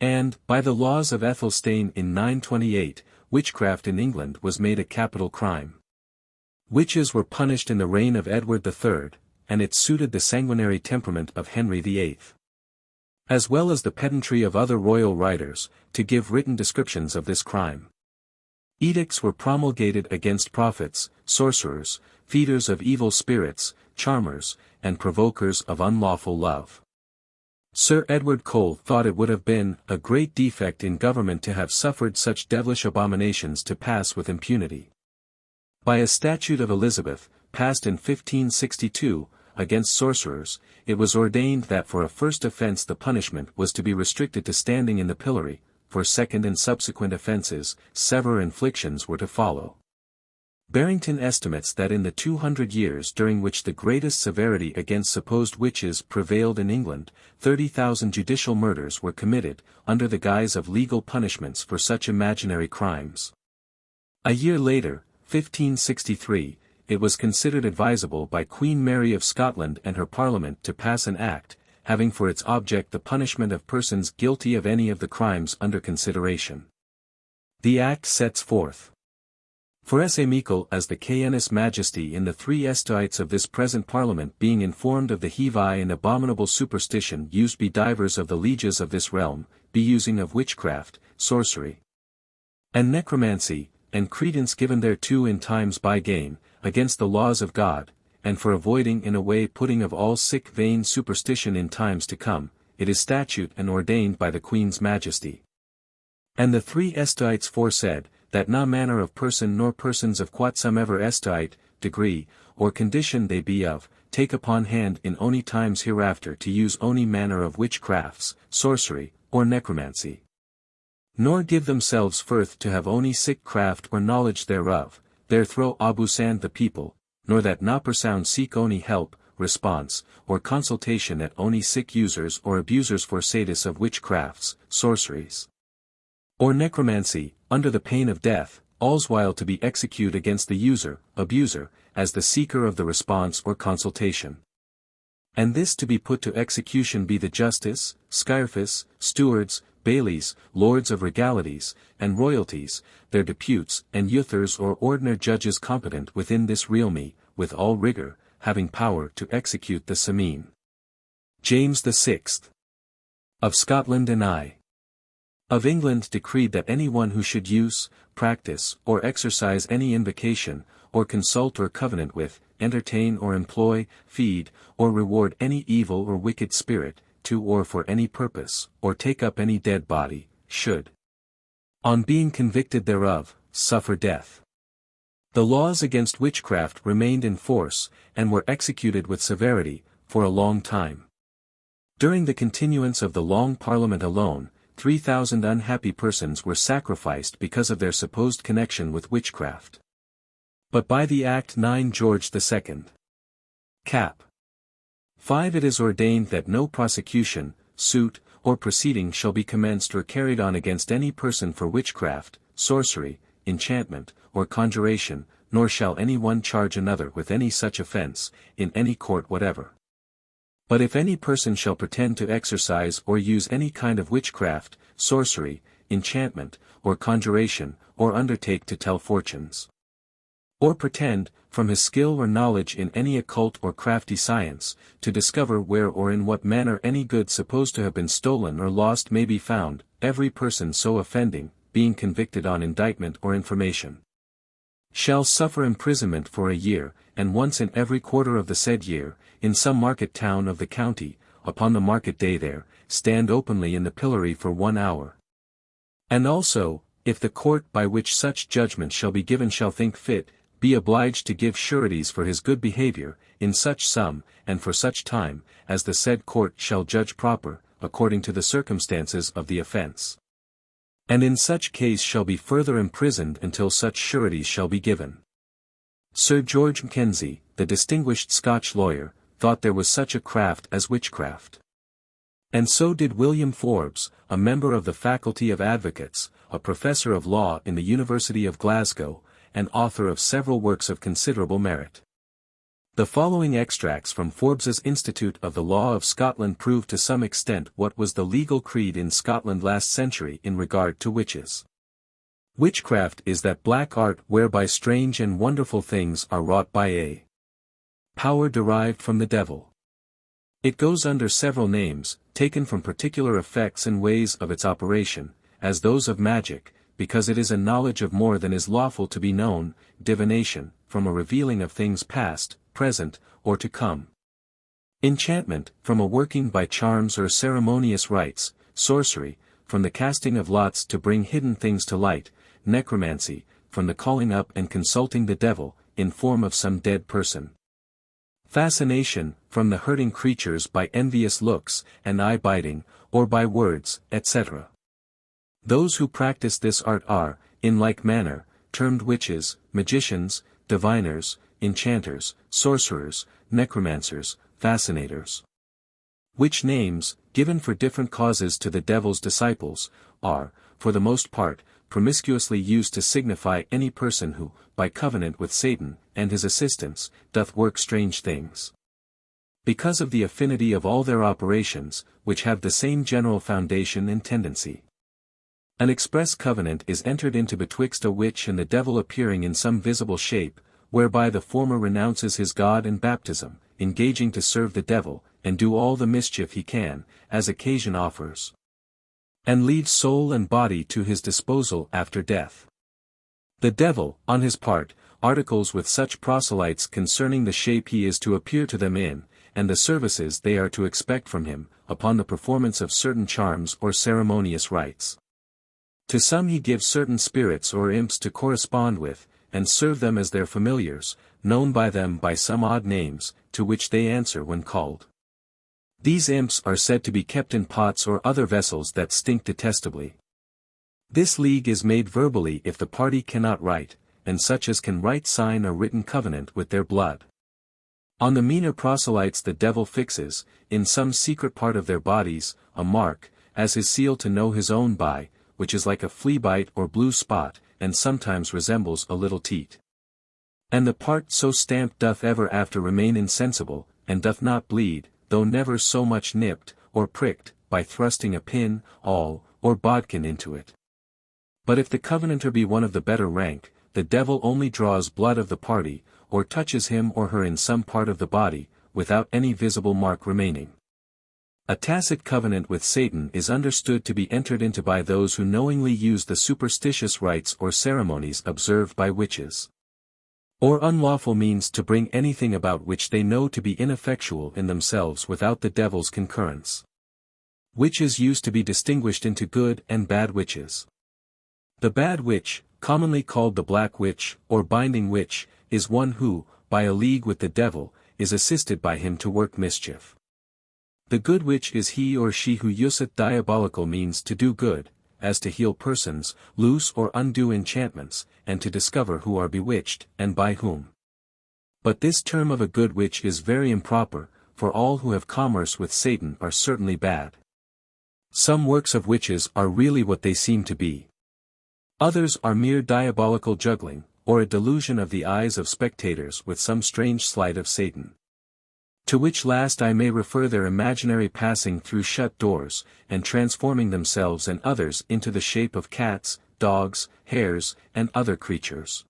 And, by the laws of Æthelstan in 928, witchcraft in England was made a capital crime. Witches were punished in the reign of Edward III, and it suited the sanguinary temperament of Henry VIII. As well as the pedantry of other royal writers, to give written descriptions of this crime. Edicts were promulgated against prophets, sorcerers, feeders of evil spirits, charmers, and provokers of unlawful love. Sir Edward Cole thought it would have been a great defect in government to have suffered such devilish abominations to pass with impunity. By a statute of Elizabeth, passed in 1562, against sorcerers, it was ordained that for a first offence the punishment was to be restricted to standing in the pillory, for second and subsequent offences, severe inflictions were to follow. Barrington estimates that in the 200 years during which the greatest severity against supposed witches prevailed in England, 30,000 judicial murders were committed, under the guise of legal punishments for such imaginary crimes. A year later, 1563, it was considered advisable by Queen Mary of Scotland and her Parliament to pass an act, having for its object the punishment of persons guilty of any of the crimes under consideration. The act sets forth. For amical as the Canis Majesty in the 3 Estites of this present Parliament being informed of the LVIII and abominable superstition used be divers of the lieges of this realm, be using of witchcraft, sorcery, and necromancy, and credence given thereto in times bygone, against the laws of God, and for avoiding in a way putting of all sick vain superstition in times to come, it is statute and ordained by the Queen's Majesty. And the 3 Estites foresaid, that na manner of person nor persons of whatsoever estite, degree, or condition they be of, take upon hand in ony times hereafter to use ony manner of witchcrafts, sorcery, or necromancy. Nor give themselves forth to have any sick craft or knowledge thereof, there throw abusand the people, nor that napersound seek any help, response, or consultation at any sick users or abusers for sadis of witchcrafts, sorceries, or necromancy, under the pain of death, allswhile to be execute against the user, abuser, as the seeker of the response or consultation. And this to be put to execution be the justice, scirefice, stewards, bailies, lords of regalities, and royalties, their deputes, and youthers or ordinary judges competent within this realme, with all rigour, having power to execute the same. James VI. Of Scotland and I. Of England decreed that any one who should use, practice, or exercise any invocation, or consult or covenant with, entertain or employ, feed, or reward any evil or wicked spirit, to or for any purpose, or take up any dead body, should, on being convicted thereof, suffer death. The laws against witchcraft remained in force, and were executed with severity, for a long time. During the continuance of the Long Parliament alone, 3,000 unhappy persons were sacrificed because of their supposed connection with witchcraft. But by the Act 9 George II. Cap. 5 it is ordained that no prosecution, suit, or proceeding shall be commenced or carried on against any person for witchcraft, sorcery, enchantment, or conjuration, nor shall any one charge another with any such offence, in any court whatever. But if any person shall pretend to exercise or use any kind of witchcraft, sorcery, enchantment, or conjuration, or undertake to tell fortunes, or pretend, from his skill or knowledge in any occult or crafty science, to discover where or in what manner any good supposed to have been stolen or lost may be found, every person so offending, being convicted on indictment or information, shall suffer imprisonment for a year, and once in every quarter of the said year, in some market town of the county, upon the market day there, stand openly in the pillory for 1 hour. And also, if the court by which such judgment shall be given shall think fit, be obliged to give sureties for his good behavior, in such sum, and for such time, as the said court shall judge proper, according to the circumstances of the offence. And in such case shall be further imprisoned until such sureties shall be given. Sir George Mackenzie, the distinguished Scotch lawyer, thought there was such a craft as witchcraft. And so did William Forbes, a member of the Faculty of Advocates, a professor of law in the University of Glasgow, and author of several works of considerable merit. The following extracts from Forbes's Institute of the Law of Scotland prove to some extent what was the legal creed in Scotland last century in regard to witches. Witchcraft is that black art whereby strange and wonderful things are wrought by a power derived from the devil. It goes under several names, taken from particular effects and ways of its operation, as those of magic, because it is a knowledge of more than is lawful to be known, divination, from a revealing of things past, present, or to come. Enchantment, from a working by charms or ceremonious rites, sorcery, from the casting of lots to bring hidden things to light, necromancy, from the calling up and consulting the devil, in form of some dead person. Fascination, from the hurting creatures by envious looks, and eye-biting, or by words, etc. Those who practice this art are, in like manner, termed witches, magicians, diviners, enchanters, sorcerers, necromancers, fascinators. Which names, given for different causes to the devil's disciples, are, for the most part, promiscuously used to signify any person who, by covenant with Satan, and his assistants, doth work strange things. Because of the affinity of all their operations, which have the same general foundation and tendency. An express covenant is entered into betwixt a witch and the devil appearing in some visible shape, whereby the former renounces his God and baptism, engaging to serve the devil, and do all the mischief he can, as occasion offers, and leaves soul and body to his disposal after death. The devil, on his part, articles with such proselytes concerning the shape he is to appear to them in, and the services they are to expect from him, upon the performance of certain charms or ceremonious rites. To some he gives certain spirits or imps to correspond with, and serve them as their familiars, known by them by some odd names, to which they answer when called. These imps are said to be kept in pots or other vessels that stink detestably. This league is made verbally if the party cannot write, and such as can write sign a written covenant with their blood. On the meaner proselytes the devil fixes, in some secret part of their bodies, a mark, as his seal to know his own by, which is like a flea bite or blue spot, and sometimes resembles a little teat. And the part so stamped doth ever after remain insensible, and doth not bleed, though never so much nipped, or pricked, by thrusting a pin, awl, or bodkin into it. But if the covenanter be one of the better rank, the devil only draws blood of the party, or touches him or her in some part of the body, without any visible mark remaining. A tacit covenant with Satan is understood to be entered into by those who knowingly use the superstitious rites or ceremonies observed by witches, or unlawful means to bring anything about which they know to be ineffectual in themselves without the devil's concurrence. Witches used to be distinguished into good and bad witches. The bad witch, commonly called the black witch, or binding witch, is one who, by a league with the devil, is assisted by him to work mischief. The good witch is he or she who useth diabolical means to do good, as to heal persons, loose or undo enchantments, and to discover who are bewitched, and by whom. But this term of a good witch is very improper, for all who have commerce with Satan are certainly bad. Some works of witches are really what they seem to be. Others are mere diabolical juggling, or a delusion of the eyes of spectators with some strange sleight of Satan. To which last I may refer their imaginary passing through shut doors, and transforming themselves and others into the shape of cats, dogs, hares, and other creatures.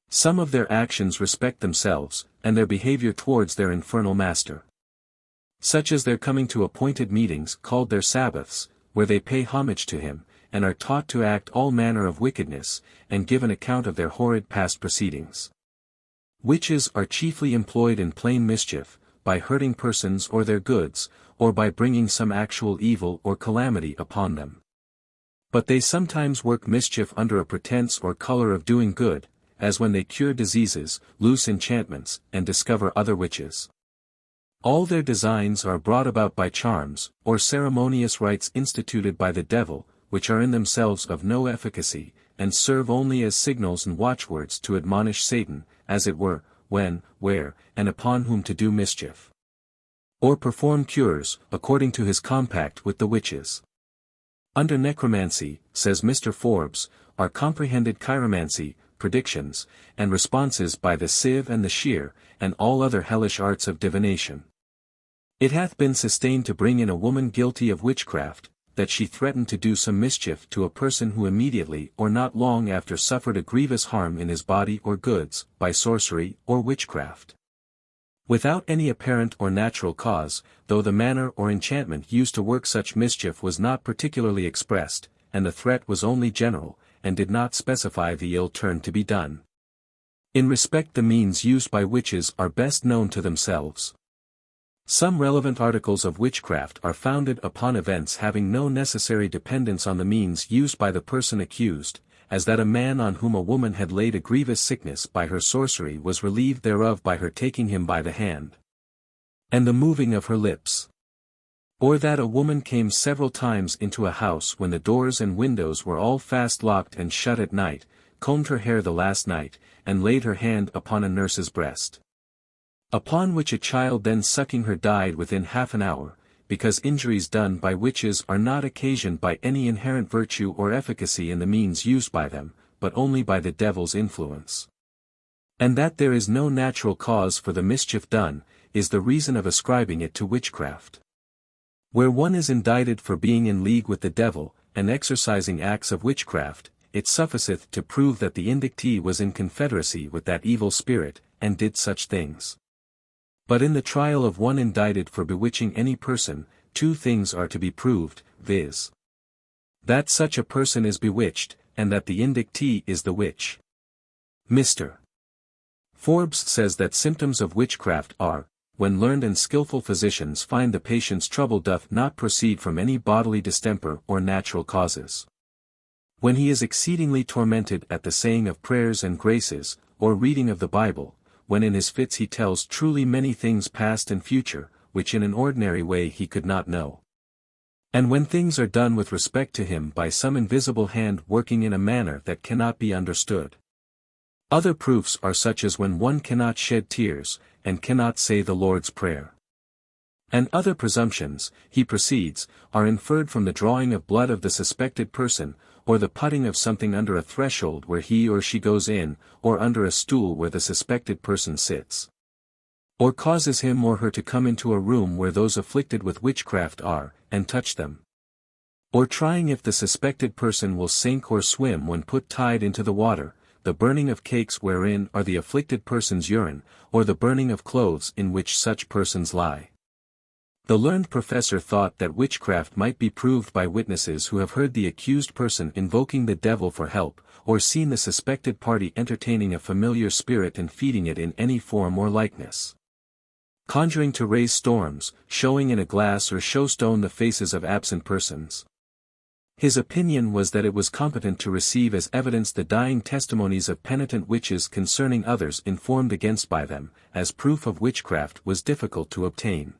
Some of their actions respect themselves, and their behavior towards their infernal master. Such as their coming to appointed meetings called their Sabbaths, where they pay homage to him, and are taught to act all manner of wickedness, and give an account of their horrid past proceedings. Witches are chiefly employed in plain mischief, by hurting persons or their goods, or by bringing some actual evil or calamity upon them. But they sometimes work mischief under a pretense or color of doing good, as when they cure diseases, loose enchantments, and discover other witches. All their designs are brought about by charms, or ceremonious rites instituted by the devil, which are in themselves of no efficacy, and serve only as signals and watchwords to admonish Satan, as it were, when, where, and upon whom to do mischief. Or perform cures, according to his compact with the witches. Under necromancy, says Mr. Forbes, are comprehended chiromancy, predictions, and responses by the sieve and the shear, and all other hellish arts of divination. It hath been sustained to bring in a woman guilty of witchcraft, that she threatened to do some mischief to a person who immediately or not long after suffered a grievous harm in his body or goods, by sorcery or witchcraft. Without any apparent or natural cause, though the manner or enchantment used to work such mischief was not particularly expressed, and the threat was only general, and did not specify the ill turn to be done. In respect the means used by witches are best known to themselves. Some relevant articles of witchcraft are founded upon events having no necessary dependence on the means used by the person accused, as that a man on whom a woman had laid a grievous sickness by her sorcery was relieved thereof by her taking him by the hand, and the moving of her lips. Or that a woman came several times into a house when the doors and windows were all fast locked and shut at night, combed her hair the last night, and laid her hand upon a nurse's breast. Upon which a child then sucking her died within half an hour, because injuries done by witches are not occasioned by any inherent virtue or efficacy in the means used by them, but only by the devil's influence. And that there is no natural cause for the mischief done, is the reason of ascribing it to witchcraft. Where one is indicted for being in league with the devil, and exercising acts of witchcraft, it sufficeth to prove that the indictee was in confederacy with that evil spirit, and did such things. But in the trial of one indicted for bewitching any person, two things are to be proved, viz. that such a person is bewitched, and that the indictee is the witch. Mr. Forbes says that symptoms of witchcraft are, when learned and skillful physicians find the patient's trouble doth not proceed from any bodily distemper or natural causes. When he is exceedingly tormented at the saying of prayers and graces, or reading of the Bible, when in his fits he tells truly many things past and future, which in an ordinary way he could not know. And when things are done with respect to him by some invisible hand working in a manner that cannot be understood. Other proofs are such as when one cannot shed tears, and cannot say the Lord's Prayer. And other presumptions, he proceeds, are inferred from the drawing of blood of the suspected person, or the putting of something under a threshold where he or she goes in, or under a stool where the suspected person sits. Or causes him or her to come into a room where those afflicted with witchcraft are, and touch them. Or trying if the suspected person will sink or swim when put tied into the water, the burning of cakes wherein are the afflicted person's urine, or the burning of clothes in which such persons lie. The learned professor thought that witchcraft might be proved by witnesses who have heard the accused person invoking the devil for help, or seen the suspected party entertaining a familiar spirit and feeding it in any form or likeness. Conjuring to raise storms, showing in a glass or showstone the faces of absent persons. His opinion was that it was competent to receive as evidence the dying testimonies of penitent witches concerning others informed against by them, as proof of witchcraft was difficult to obtain.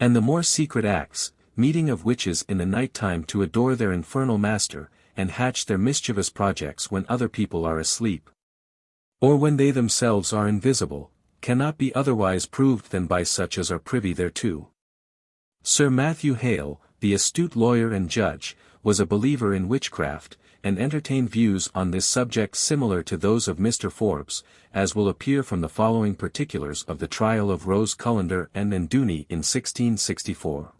And the more secret acts, meeting of witches in the night time to adore their infernal master, and hatch their mischievous projects when other people are asleep, or when they themselves are invisible, cannot be otherwise proved than by such as are privy thereto. Sir Matthew Hale, the astute lawyer and judge, was a believer in witchcraft, and entertained views on this subject similar to those of Mr. Forbes, as will appear from the following particulars of the trial of Rose Cullender and Ndouni in 1664.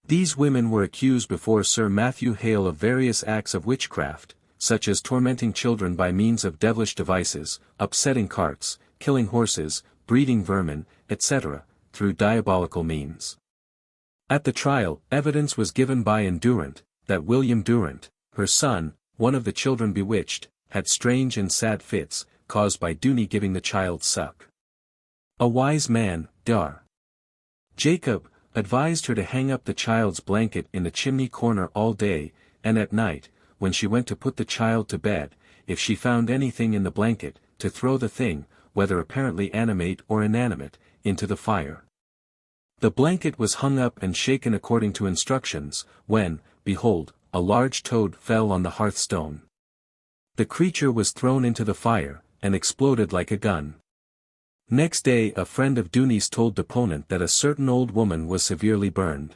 These women were accused before Sir Matthew Hale of various acts of witchcraft, such as tormenting children by means of devilish devices, upsetting carts, killing horses, breeding vermin, etc., through diabolical means. At the trial, evidence was given by Durant, that William Durant, her son, one of the children bewitched, had strange and sad fits, caused by Dooney giving the child suck. A wise man, Dar. Jacob, advised her to hang up the child's blanket in the chimney corner all day, and at night, when she went to put the child to bed, if she found anything in the blanket, to throw the thing, whether apparently animate or inanimate, into the fire. The blanket was hung up and shaken according to instructions, when, behold, a large toad fell on the hearthstone. The creature was thrown into the fire, and exploded like a gun. Next day a friend of Dooney's told Deponent that a certain old woman was severely burned.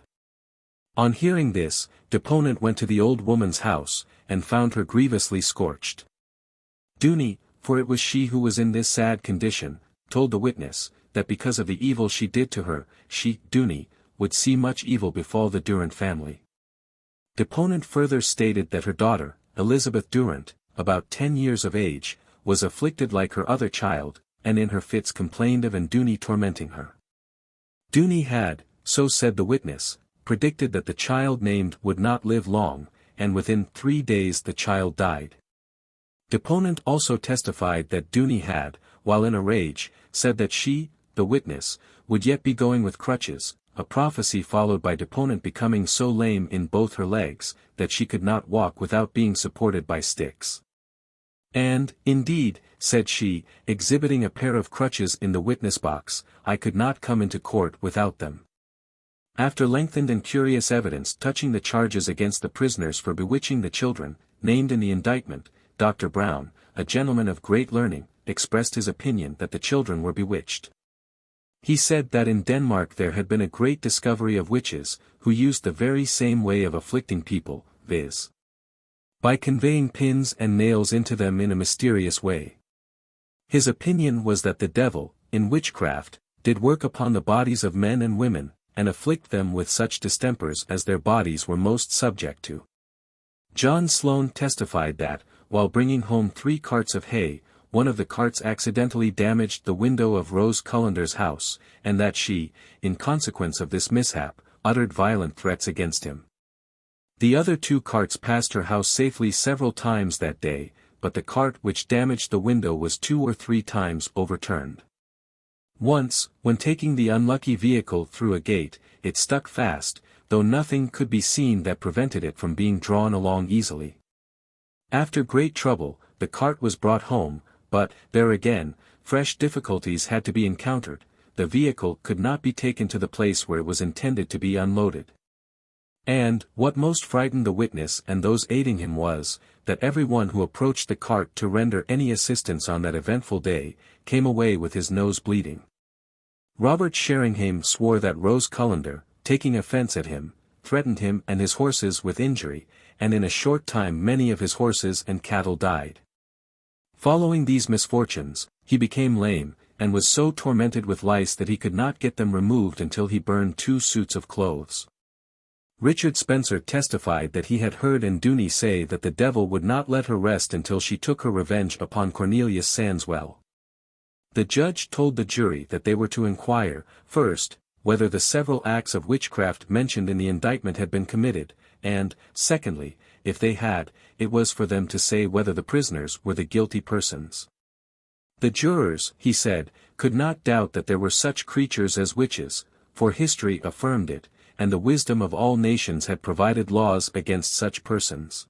On hearing this, Deponent went to the old woman's house, and found her grievously scorched. Dooney, for it was she who was in this sad condition, told the witness, that because of the evil she did to her, she, Dooney, would see much evil befall the Durant family. Deponent further stated that her daughter, Elizabeth Durant, about 10 years of age, was afflicted like her other child, and in her fits complained of Dooney tormenting her. Dooney had, so said the witness, predicted that the child named would not live long, and within 3 days the child died. Deponent also testified that Dooney had, while in a rage, said that she, the witness, would yet be going with crutches, a prophecy followed by Deponent becoming so lame in both her legs, that she could not walk without being supported by sticks. And, indeed, said she, exhibiting a pair of crutches in the witness box, I could not come into court without them. After lengthened and curious evidence touching the charges against the prisoners for bewitching the children, named in the indictment, Dr. Brown, a gentleman of great learning, expressed his opinion that the children were bewitched. He said that in Denmark there had been a great discovery of witches, who used the very same way of afflicting people, viz. by conveying pins and nails into them in a mysterious way. His opinion was that the devil, in witchcraft, did work upon the bodies of men and women, and afflict them with such distempers as their bodies were most subject to. John Sloane testified that, while bringing home 3 carts of hay, one of the carts accidentally damaged the window of Rose Cullender's house, and that she, in consequence of this mishap, uttered violent threats against him. The other 2 carts passed her house safely several times that day, but the cart which damaged the window was 2 or 3 times overturned. Once, when taking the unlucky vehicle through a gate, it stuck fast, though nothing could be seen that prevented it from being drawn along easily. After great trouble, the cart was brought home, but, there again, fresh difficulties had to be encountered. The vehicle could not be taken to the place where it was intended to be unloaded. And, what most frightened the witness and those aiding him was, that every one who approached the cart to render any assistance on that eventful day, came away with his nose bleeding. Robert Sheringham swore that Rose Cullender, taking offence at him, threatened him and his horses with injury, and in a short time many of his horses and cattle died. Following these misfortunes, he became lame, and was so tormented with lice that he could not get them removed until he burned 2 suits of clothes. Richard Spencer testified that he had heard Induni say that the devil would not let her rest until she took her revenge upon Cornelius Sandswell. The judge told the jury that they were to inquire, first, whether the several acts of witchcraft mentioned in the indictment had been committed, and, secondly, if they had, it was for them to say whether the prisoners were the guilty persons. The jurors, he said, could not doubt that there were such creatures as witches, for history affirmed it, and the wisdom of all nations had provided laws against such persons.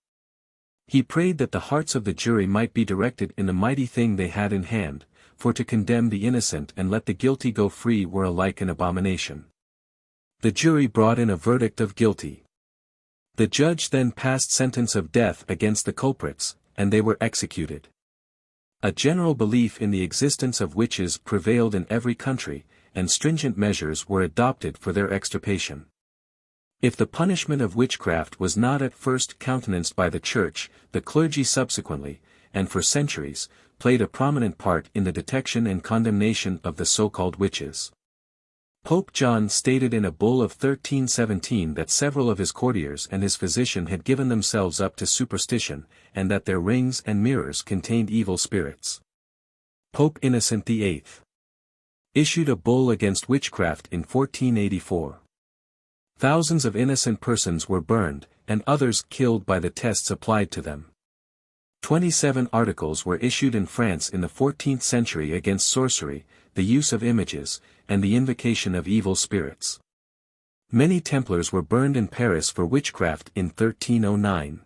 He prayed that the hearts of the jury might be directed in the mighty thing they had in hand, for to condemn the innocent and let the guilty go free were alike an abomination. The jury brought in a verdict of guilty. The judge then passed sentence of death against the culprits, and they were executed. A general belief in the existence of witches prevailed in every country, and stringent measures were adopted for their extirpation. If the punishment of witchcraft was not at first countenanced by the Church, the clergy subsequently, and for centuries, played a prominent part in the detection and condemnation of the so-called witches. Pope John stated in a bull of 1317 that several of his courtiers and his physician had given themselves up to superstition, and that their rings and mirrors contained evil spirits. Pope Innocent VIII issued a bull against witchcraft in 1484. Thousands of innocent persons were burned, and others killed by the tests applied to them. 27 articles were issued in France in the 14th century against sorcery, the use of images, and the invocation of evil spirits. Many Templars were burned in Paris for witchcraft in 1309.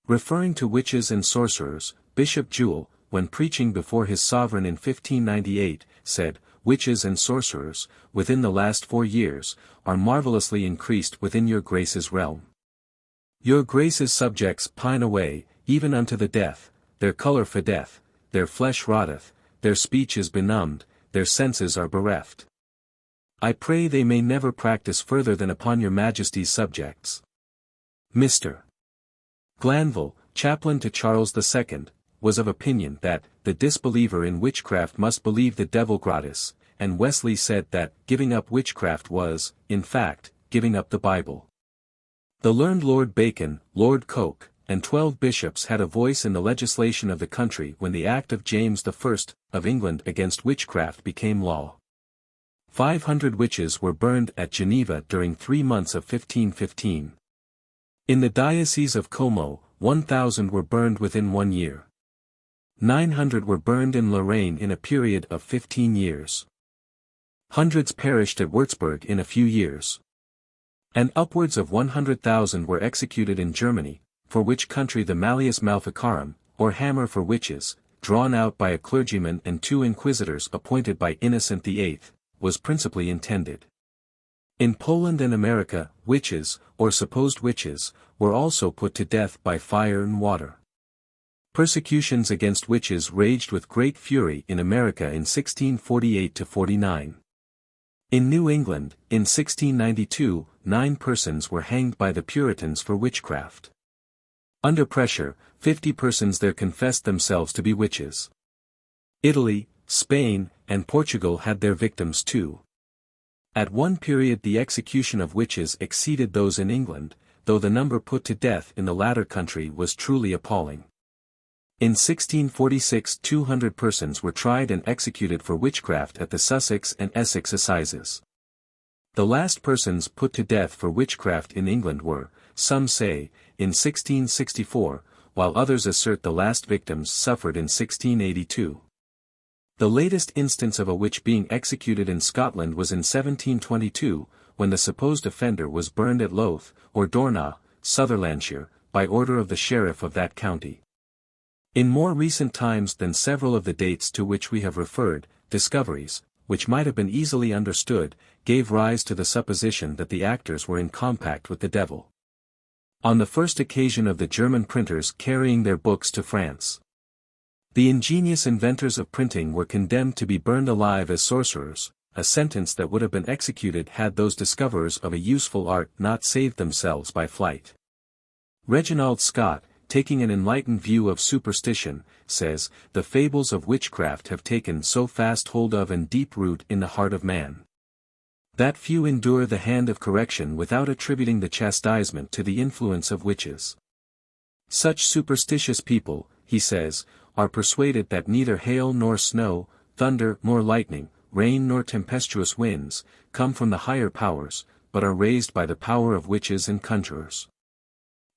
Referring to witches and sorcerers, Bishop Jewel, when preaching before his sovereign in 1598, said, "Witches and sorcerers, within the last 4 years, are marvellously increased within your Grace's realm. Your Grace's subjects pine away, even unto the death, their colour fadeth, their flesh rotteth, their speech is benumbed, their senses are bereft. I pray they may never practice further than upon your Majesty's subjects." Mr. Glanville, chaplain to Charles II, was of opinion that the disbeliever in witchcraft must believe the devil gratis, and Wesley said that giving up witchcraft was, in fact, giving up the Bible. The learned Lord Bacon, Lord Coke, and 12 bishops had a voice in the legislation of the country when the Act of James I of England against witchcraft became law. 500 witches were burned at Geneva during 3 months of 1515. In the Diocese of Como, 1,000 were burned within 1 year. 900 were burned in Lorraine in a period of 15 years. Hundreds perished at Würzburg in a few years. And upwards of 100,000 were executed in Germany, for which country the Malleus Maleficarum, or hammer for witches, drawn out by a clergyman and 2 inquisitors appointed by Innocent VIII, was principally intended. In Poland and America, witches, or supposed witches, were also put to death by fire and water. Persecutions against witches raged with great fury in America in 1648–49. In New England, in 1692, 9 persons were hanged by the Puritans for witchcraft. Under pressure, 50 persons there confessed themselves to be witches. Italy, Spain, and Portugal had their victims too. At one period the execution of witches exceeded those in England, though the number put to death in the latter country was truly appalling. In 1646 200 persons were tried and executed for witchcraft at the Sussex and Essex assizes. The last persons put to death for witchcraft in England were, some say, in 1664, while others assert the last victims suffered in 1682. The latest instance of a witch being executed in Scotland was in 1722, when the supposed offender was burned at Louth, or Dornoch, Sutherlandshire, by order of the sheriff of that county. In more recent times than several of the dates to which we have referred, discoveries, which might have been easily understood, gave rise to the supposition that the actors were in compact with the devil. On the first occasion of the German printers carrying their books to France, the ingenious inventors of printing were condemned to be burned alive as sorcerers, a sentence that would have been executed had those discoverers of a useful art not saved themselves by flight. Reginald Scott, taking an enlightened view of superstition, says, "The fables of witchcraft have taken so fast hold of and deep root in the heart of man, that few endure the hand of correction without attributing the chastisement to the influence of witches. Such superstitious people," he says, "are persuaded that neither hail nor snow, thunder nor lightning, rain nor tempestuous winds, come from the higher powers, but are raised by the power of witches and conjurers.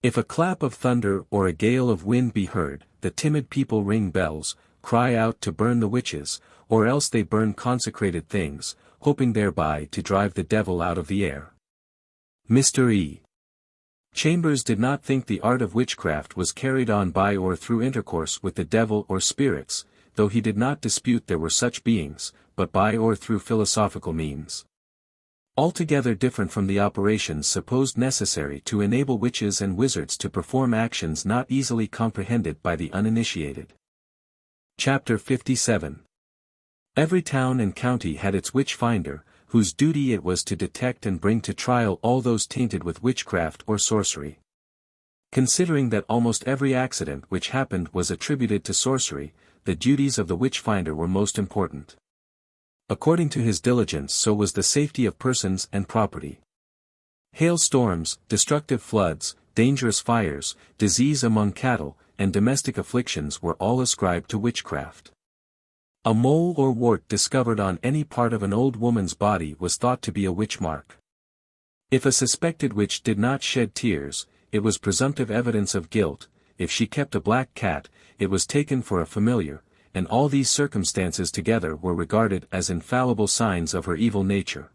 If a clap of thunder or a gale of wind be heard, the timid people ring bells, cry out to burn the witches, or else they burn consecrated things, hoping thereby to drive the devil out of the air." Mr. E. Chambers did not think the art of witchcraft was carried on by or through intercourse with the devil or spirits, though he did not dispute there were such beings, but by or through philosophical means, altogether different from the operations supposed necessary to enable witches and wizards to perform actions not easily comprehended by the uninitiated. Chapter 57. Every town and county had its witch-finder, whose duty it was to detect and bring to trial all those tainted with witchcraft or sorcery. Considering that almost every accident which happened was attributed to sorcery, the duties of the witch-finder were most important. According to his diligence so was the safety of persons and property. Hailstorms, destructive floods, dangerous fires, disease among cattle, and domestic afflictions were all ascribed to witchcraft. A mole or wart discovered on any part of an old woman's body was thought to be a witch mark. If a suspected witch did not shed tears, it was presumptive evidence of guilt. If she kept a black cat, it was taken for a familiar, and all these circumstances together were regarded as infallible signs of her evil nature.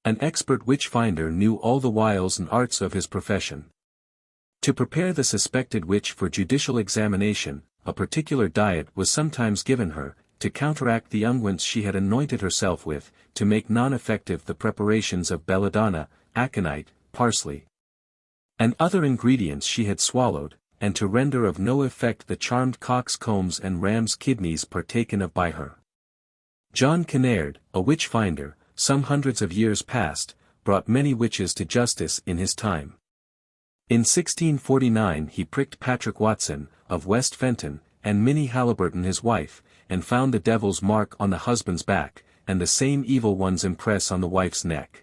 An expert witch-finder knew all the wiles and arts of his profession. To prepare the suspected witch for judicial examination, a particular diet was sometimes given her, to counteract the unguents she had anointed herself with, to make non-effective the preparations of belladonna, aconite, parsley, and other ingredients she had swallowed, and to render of no effect the charmed cock's combs and ram's kidneys partaken of by her. John Kinnaird, a witch-finder, some hundreds of years past, brought many witches to justice in his time. In 1649 he pricked Patrick Watson, of West Fenton, and Minnie Halliburton his wife, and found the devil's mark on the husband's back, and the same evil one's impress on the wife's neck.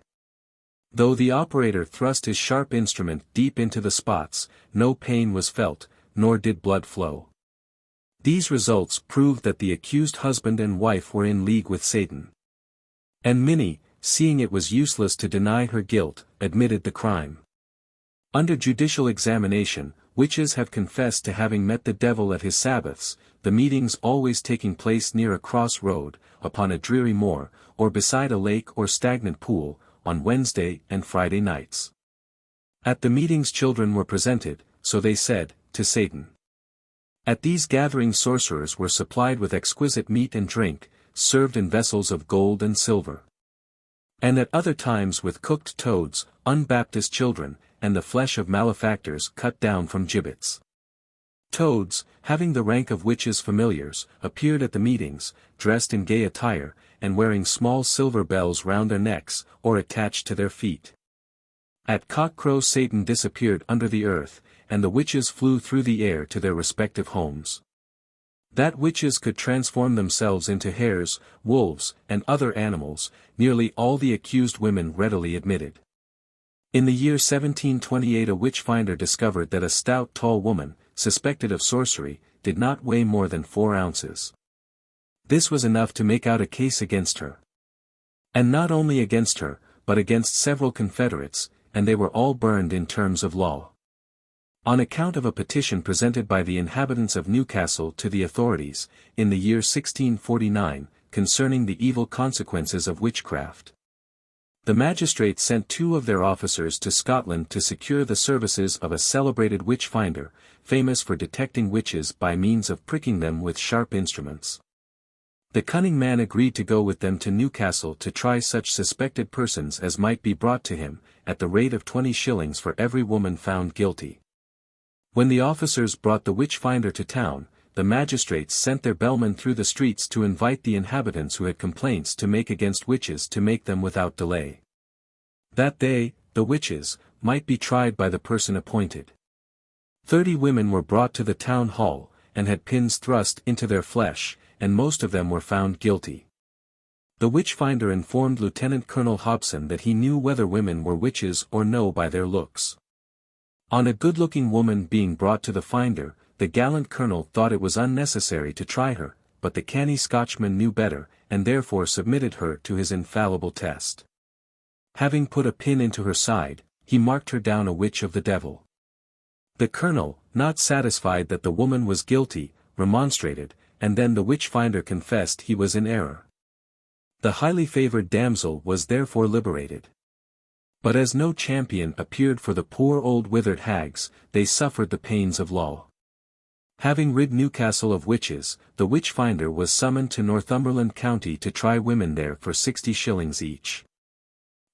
Though the operator thrust his sharp instrument deep into the spots, no pain was felt, nor did blood flow. These results proved that the accused husband and wife were in league with Satan. And Minnie, seeing it was useless to deny her guilt, admitted the crime. Under judicial examination, witches have confessed to having met the devil at his Sabbaths, the meetings always taking place near a cross road, upon a dreary moor, or beside a lake or stagnant pool, on Wednesday and Friday nights. At the meetings children were presented, so they said, to Satan. At these gatherings sorcerers were supplied with exquisite meat and drink, served in vessels of gold and silver. And at other times with cooked toads, unbaptized children, and the flesh of malefactors cut down from gibbets. Toads, having the rank of witches' familiars, appeared at the meetings, dressed in gay attire, and wearing small silver bells round their necks, or attached to their feet. At cock-crow Satan disappeared under the earth, and the witches flew through the air to their respective homes. That witches could transform themselves into hares, wolves, and other animals, nearly all the accused women readily admitted. In the year 1728 a witch-finder discovered that a stout tall woman, suspected of sorcery, did not weigh more than 4 ounces. This was enough to make out a case against her. And not only against her, but against several confederates, and they were all burned in terms of law. On account of a petition presented by the inhabitants of Newcastle to the authorities, in the year 1649, concerning the evil consequences of witchcraft. The magistrates sent 2 of their officers to Scotland to secure the services of a celebrated witch-finder, famous for detecting witches by means of pricking them with sharp instruments. The cunning man agreed to go with them to Newcastle to try such suspected persons as might be brought to him, at the rate of 20 shillings for every woman found guilty. When the officers brought the witch-finder to town, the magistrates sent their bellmen through the streets to invite the inhabitants who had complaints to make against witches to make them without delay. That they, the witches, might be tried by the person appointed. 30 women were brought to the town hall, and had pins thrust into their flesh, and most of them were found guilty. The witch-finder informed Lieutenant Colonel Hobson that he knew whether women were witches or no by their looks. On a good-looking woman being brought to the finder, the gallant colonel thought it was unnecessary to try her, but the canny Scotchman knew better, and therefore submitted her to his infallible test. Having put a pin into her side, he marked her down a witch of the devil. The colonel, not satisfied that the woman was guilty, remonstrated, and then the witch-finder confessed he was in error. The highly favored damsel was therefore liberated. But as no champion appeared for the poor old withered hags, they suffered the pains of law. Having rid Newcastle of witches, the witch-finder was summoned to Northumberland County to try women there for 60 shillings each.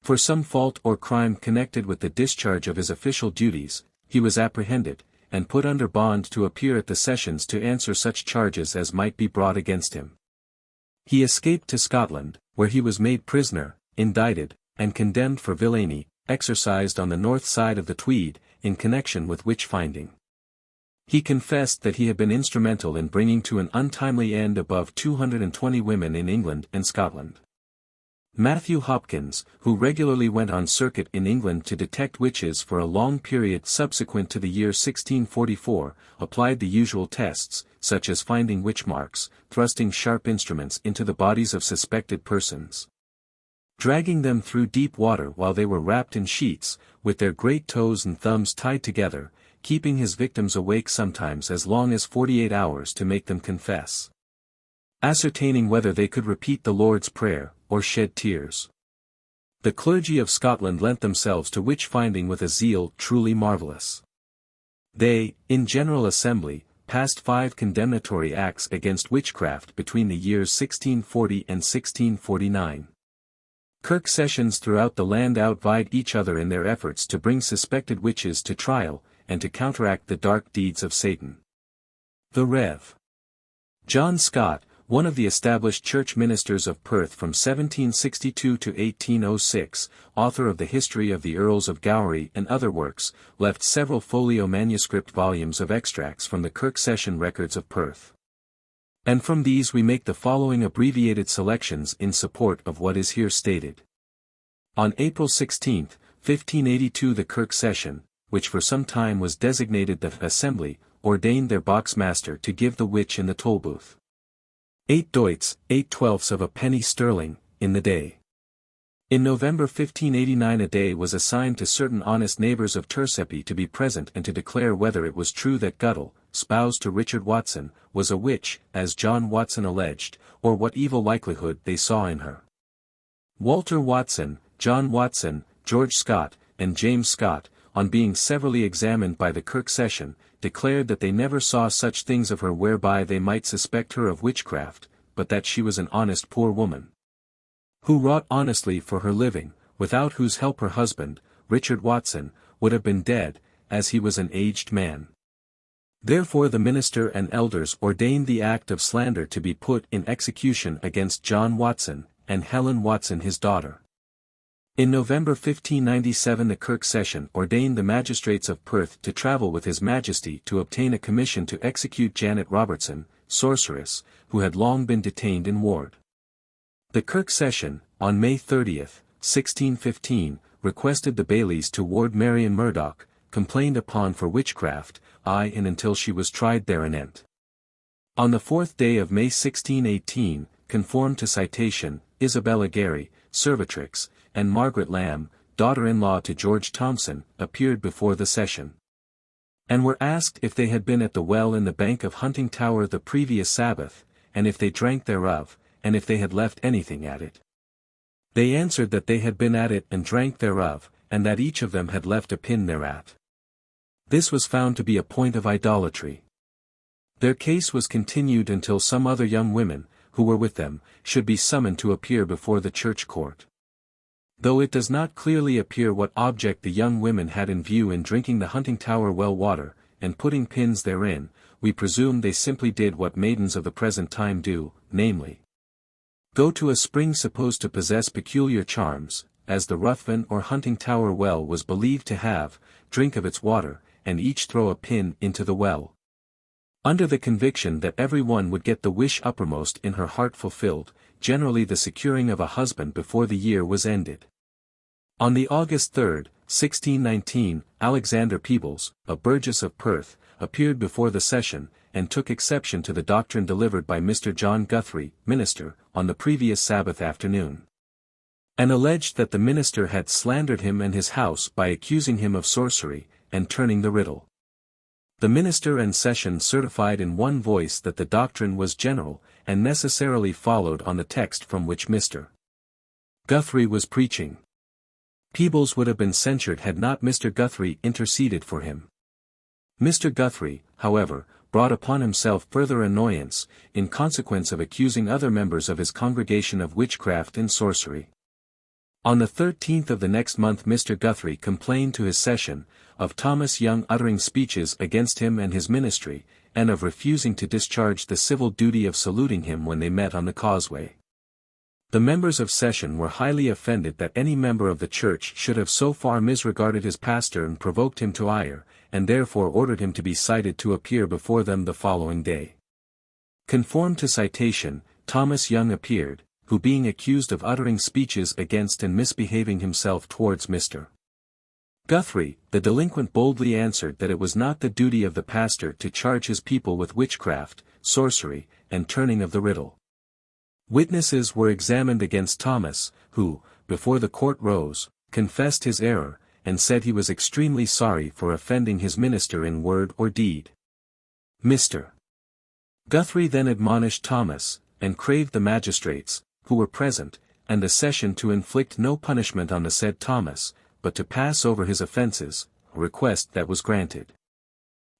For some fault or crime connected with the discharge of his official duties, he was apprehended, and put under bond to appear at the sessions to answer such charges as might be brought against him. He escaped to Scotland, where he was made prisoner, indicted, and condemned for villainy, exercised on the north side of the Tweed, in connection with witch-finding. He confessed that he had been instrumental in bringing to an untimely end above 220 women in England and Scotland. Matthew Hopkins, who regularly went on circuit in England to detect witches for a long period subsequent to the year 1644, applied the usual tests, such as finding witch marks, thrusting sharp instruments into the bodies of suspected persons, dragging them through deep water while they were wrapped in sheets, with their great toes and thumbs tied together, keeping his victims awake sometimes as long as 48 hours to make them confess, ascertaining whether they could repeat the Lord's Prayer, or shed tears. The clergy of Scotland lent themselves to witch-finding with a zeal truly marvellous. They, in General Assembly, passed 5 condemnatory acts against witchcraft between the years 1640 and 1649. Kirk sessions throughout the land outvied each other in their efforts to bring suspected witches to trial, and to counteract the dark deeds of Satan. The Rev. John Scott, one of the established church ministers of Perth from 1762 to 1806, author of the History of the Earls of Gowrie and other works, left several folio manuscript volumes of extracts from the Kirk Session records of Perth. And from these we make the following abbreviated selections in support of what is here stated. On April 16, 1582 the Kirk Session, which for some time was designated the Assembly, ordained their box-master to give the witch in the Tolbooth 8 doits, 8/12 of a penny sterling, in the day. In November 1589 a day was assigned to certain honest neighbours of Tercepi to be present and to declare whether it was true that Guddle, spouse to Richard Watson, was a witch, as John Watson alleged, or what evil likelihood they saw in her. Walter Watson, John Watson, George Scott, and James Scott, on being severally examined by the Kirk Session, declared that they never saw such things of her whereby they might suspect her of witchcraft, but that she was an honest poor woman, who wrought honestly for her living, without whose help her husband, Richard Watson, would have been dead, as he was an aged man. Therefore the minister and elders ordained the act of slander to be put in execution against John Watson, and Helen Watson his daughter. In November 1597 the Kirk Session ordained the magistrates of Perth to travel with His Majesty to obtain a commission to execute Janet Robertson, sorceress, who had long been detained in ward. The Kirk Session, on May 30, 1615, requested the bailies to ward Marian Murdoch, complained upon for witchcraft, and until she was tried thereanent. On the 4th day of May 1618, conformed to citation, Isabella Gary, servitrix, and Margaret Lamb, daughter-in-law to George Thomson, appeared before the session, and were asked if they had been at the well in the bank of Hunting Tower the previous Sabbath, and if they drank thereof, and if they had left anything at it. They answered that they had been at it and drank thereof, and that each of them had left a pin thereat. This was found to be a point of idolatry. Their case was continued until some other young women, who were with them, should be summoned to appear before the church court. Though it does not clearly appear what object the young women had in view in drinking the hunting tower well water, and putting pins therein, we presume they simply did what maidens of the present time do, namely, go to a spring supposed to possess peculiar charms, as the Ruthven or hunting tower well was believed to have, drink of its water, and each throw a pin into the well, under the conviction that every one would get the wish uppermost in her heart fulfilled, generally the securing of a husband before the year was ended. On the August 3, 1619, Alexander Peebles, a burgess of Perth, appeared before the session, and took exception to the doctrine delivered by Mr. John Guthrie, minister, on the previous Sabbath afternoon, and alleged that the minister had slandered him and his house by accusing him of sorcery, and turning the riddle. The minister and session certified in one voice that the doctrine was general, and necessarily followed on the text from which Mr. Guthrie was preaching. Peebles would have been censured had not Mr. Guthrie interceded for him. Mr. Guthrie, however, brought upon himself further annoyance, in consequence of accusing other members of his congregation of witchcraft and sorcery. On the 13th of the next month Mr. Guthrie complained to his session, of Thomas Young uttering speeches against him and his ministry, and of refusing to discharge the civil duty of saluting him when they met on the causeway. The members of session were highly offended that any member of the church should have so far misregarded his pastor and provoked him to ire, and therefore ordered him to be cited to appear before them the following day. Conform to citation, Thomas Young appeared, who being accused of uttering speeches against and misbehaving himself towards Mr. Guthrie, the delinquent boldly answered that it was not the duty of the pastor to charge his people with witchcraft, sorcery, and turning of the riddle. Witnesses were examined against Thomas, who, before the court rose, confessed his error, and said he was extremely sorry for offending his minister in word or deed. Mr. Guthrie then admonished Thomas, and craved the magistrates, who were present, and the session to inflict no punishment on the said Thomas, but to pass over his offences, a request that was granted.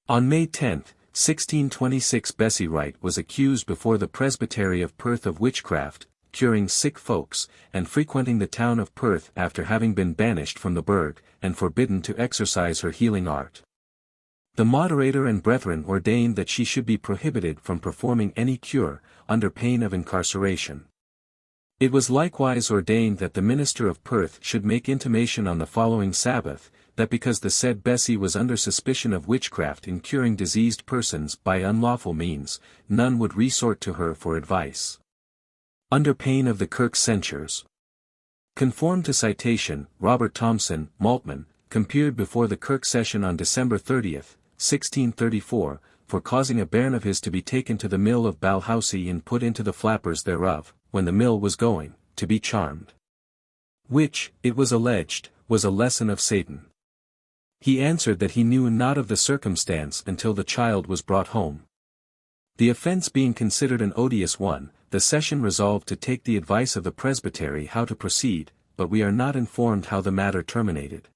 On May 10, 1626 Bessie Wright was accused before the Presbytery of Perth of witchcraft, curing sick folks, and frequenting the town of Perth after having been banished from the burgh, and forbidden to exercise her healing art. The moderator and brethren ordained that she should be prohibited from performing any cure, under pain of incarceration. It was likewise ordained that the minister of Perth should make intimation on the following Sabbath, that because the said Bessie was under suspicion of witchcraft in curing diseased persons by unlawful means, none would resort to her for advice, under pain of the kirk's censures. Conform to citation, Robert Thomson, Maltman, appeared before the kirk session on December 30, 1634, for causing a bairn of his to be taken to the mill of Balhousie and put into the flappers thereof, when the mill was going, to be charmed. Which, it was alleged, was a lesson of Satan. He answered that he knew not of the circumstance until the child was brought home. The offence being considered an odious one, the session resolved to take the advice of the presbytery how to proceed, but we are not informed how the matter terminated.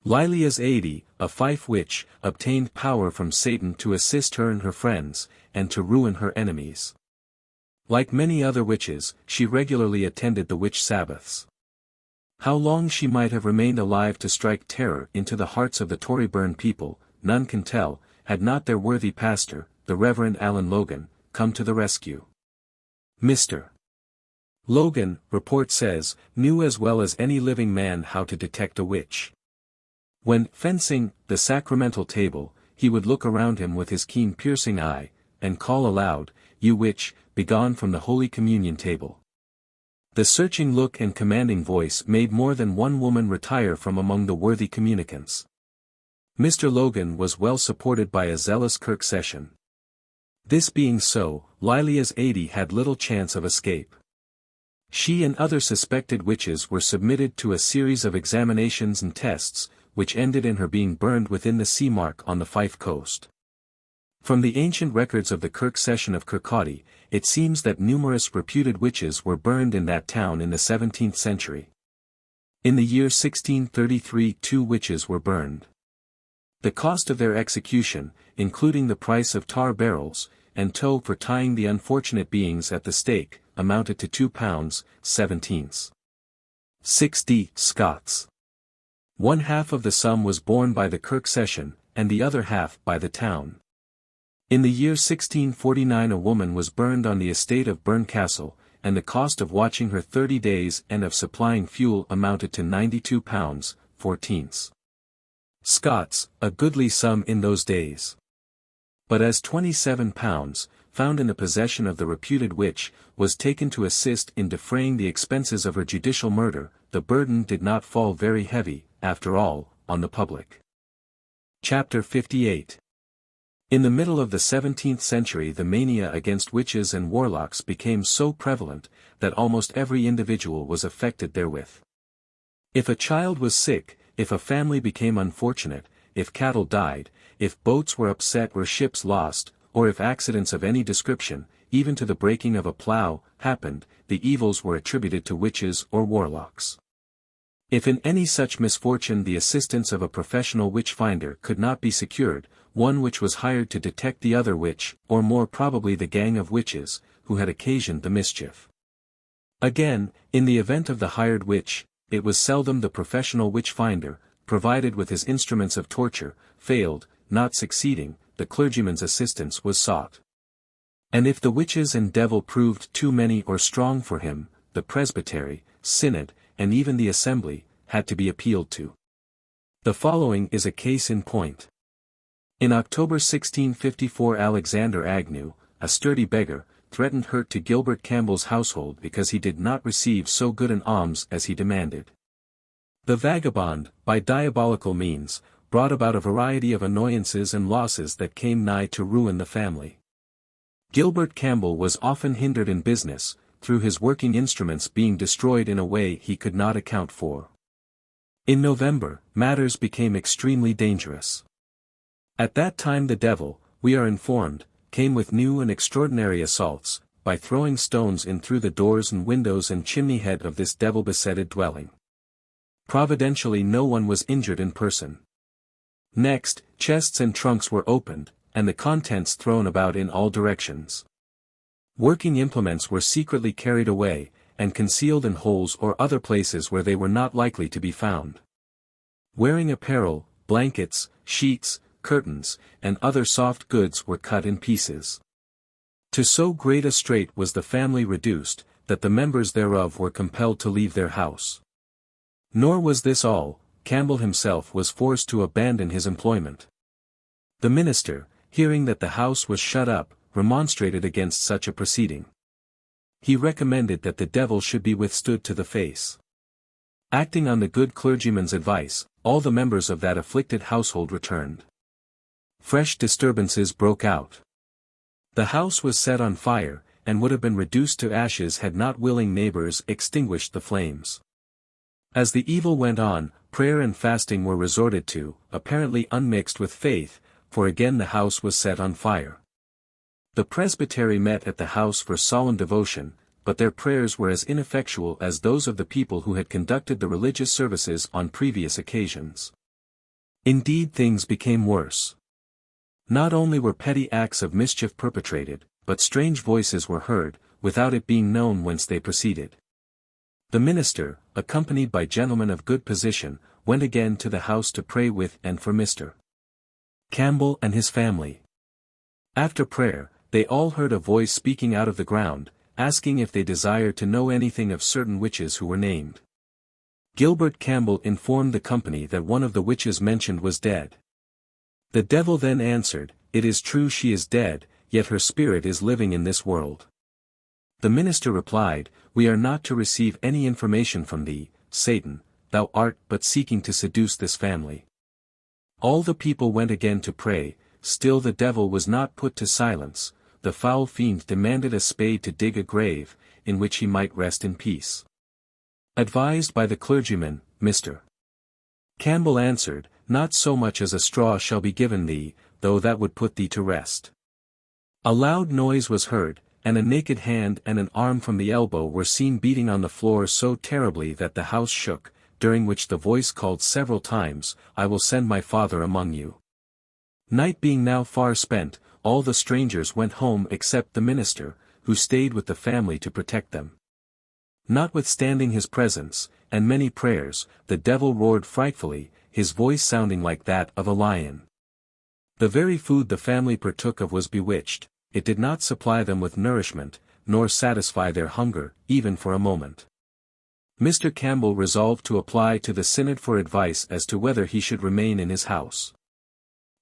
LXIII, a fief witch, obtained power from Satan to assist her and her friends, and to ruin her enemies. Like many other witches, she regularly attended the witch Sabbaths. How long she might have remained alive to strike terror into the hearts of the Toryburn people, none can tell, had not their worthy pastor, the Reverend Alan Logan, come to the rescue. Mr. Logan, report says, knew as well as any living man how to detect a witch. When fencing the sacramental table, he would look around him with his keen piercing eye, and call aloud, "You witch, begone from the Holy Communion table." The searching look and commanding voice made more than one woman retire from among the worthy communicants. Mr. Logan was well supported by a zealous kirk session. This being so, LXIII had little chance of escape. She and other suspected witches were submitted to a series of examinations and tests, which ended in her being burned within the sea mark on the Fife coast. From the ancient records of the kirk session of Kirkcaldy, it seems that numerous reputed witches were burned in that town in the 17th century. In the year 1633 2 witches were burned. The cost of their execution, including the price of tar barrels, and tow for tying the unfortunate beings at the stake, amounted to £2, 17. 6d. Scots. One half of the sum was borne by the Kirk Session, and the other half by the town. In the year 1649 a woman was burned on the estate of Burn Castle, and the cost of watching her 30 days and of supplying fuel amounted to £92, 14. Scots, a goodly sum in those days. But as £27, found in the possession of the reputed witch, was taken to assist in defraying the expenses of her judicial murder, the burden did not fall very heavy, after all, on the public. Chapter 58. In the middle of the 17th century the mania against witches and warlocks became so prevalent, that almost every individual was affected therewith. If a child was sick, if a family became unfortunate, if cattle died, if boats were upset or ships lost, or if accidents of any description, even to the breaking of a plough, happened, the evils were attributed to witches or warlocks. If in any such misfortune the assistance of a professional witch-finder could not be secured, one which was hired to detect the other witch, or more probably the gang of witches, who had occasioned the mischief. Again, in the event of the hired witch, it was seldom the professional witch-finder, provided with his instruments of torture, failed, not succeeding, the clergyman's assistance was sought. And if the witches and devil proved too many or strong for him, the presbytery, synod, and even the assembly, had to be appealed to. The following is a case in point. In October 1654 Alexander Agnew, a sturdy beggar, threatened hurt to Gilbert Campbell's household because he did not receive so good an alms as he demanded. The vagabond, by diabolical means, brought about a variety of annoyances and losses that came nigh to ruin the family. Gilbert Campbell was often hindered in business, through his working instruments being destroyed in a way he could not account for. In November, matters became extremely dangerous. At that time the devil, we are informed, came with new and extraordinary assaults, by throwing stones in through the doors and windows and chimney-head of this devil-besetted dwelling. Providentially no one was injured in person. Next, chests and trunks were opened, and the contents thrown about in all directions. Working implements were secretly carried away, and concealed in holes or other places where they were not likely to be found. Wearing apparel, blankets, sheets, curtains, and other soft goods were cut in pieces. To so great a strait was the family reduced, that the members thereof were compelled to leave their house. Nor was this all, Campbell himself was forced to abandon his employment. The minister, hearing that the house was shut up, remonstrated against such a proceeding. He recommended that the devil should be withstood to the face. Acting on the good clergyman's advice, all the members of that afflicted household returned. Fresh disturbances broke out. The house was set on fire, and would have been reduced to ashes had not willing neighbors extinguished the flames. As the evil went on, prayer and fasting were resorted to, apparently unmixed with faith, for again the house was set on fire. The presbytery met at the house for solemn devotion, but their prayers were as ineffectual as those of the people who had conducted the religious services on previous occasions. Indeed, things became worse. Not only were petty acts of mischief perpetrated, but strange voices were heard, without it being known whence they proceeded. The minister, accompanied by gentlemen of good position, went again to the house to pray with and for Mr. Campbell and his family. After prayer, they all heard a voice speaking out of the ground, asking if they desired to know anything of certain witches who were named. Gilbert Campbell informed the company that one of the witches mentioned was dead. The devil then answered, "It is true she is dead, yet her spirit is living in this world." The minister replied, "We are not to receive any information from thee, Satan, thou art but seeking to seduce this family." All the people went again to pray, still the devil was not put to silence. The foul fiend demanded a spade to dig a grave, in which he might rest in peace. Advised by the clergyman, Mr. Campbell answered, "Not so much as a straw shall be given thee, though that would put thee to rest." A loud noise was heard, and a naked hand and an arm from the elbow were seen beating on the floor so terribly that the house shook, during which the voice called several times, "I will send my father among you." Night being now far spent, all the strangers went home except the minister, who stayed with the family to protect them. Notwithstanding his presence, and many prayers, the devil roared frightfully, his voice sounding like that of a lion. The very food the family partook of was bewitched, it did not supply them with nourishment, nor satisfy their hunger, even for a moment. Mr. Campbell resolved to apply to the synod for advice as to whether he should remain in his house.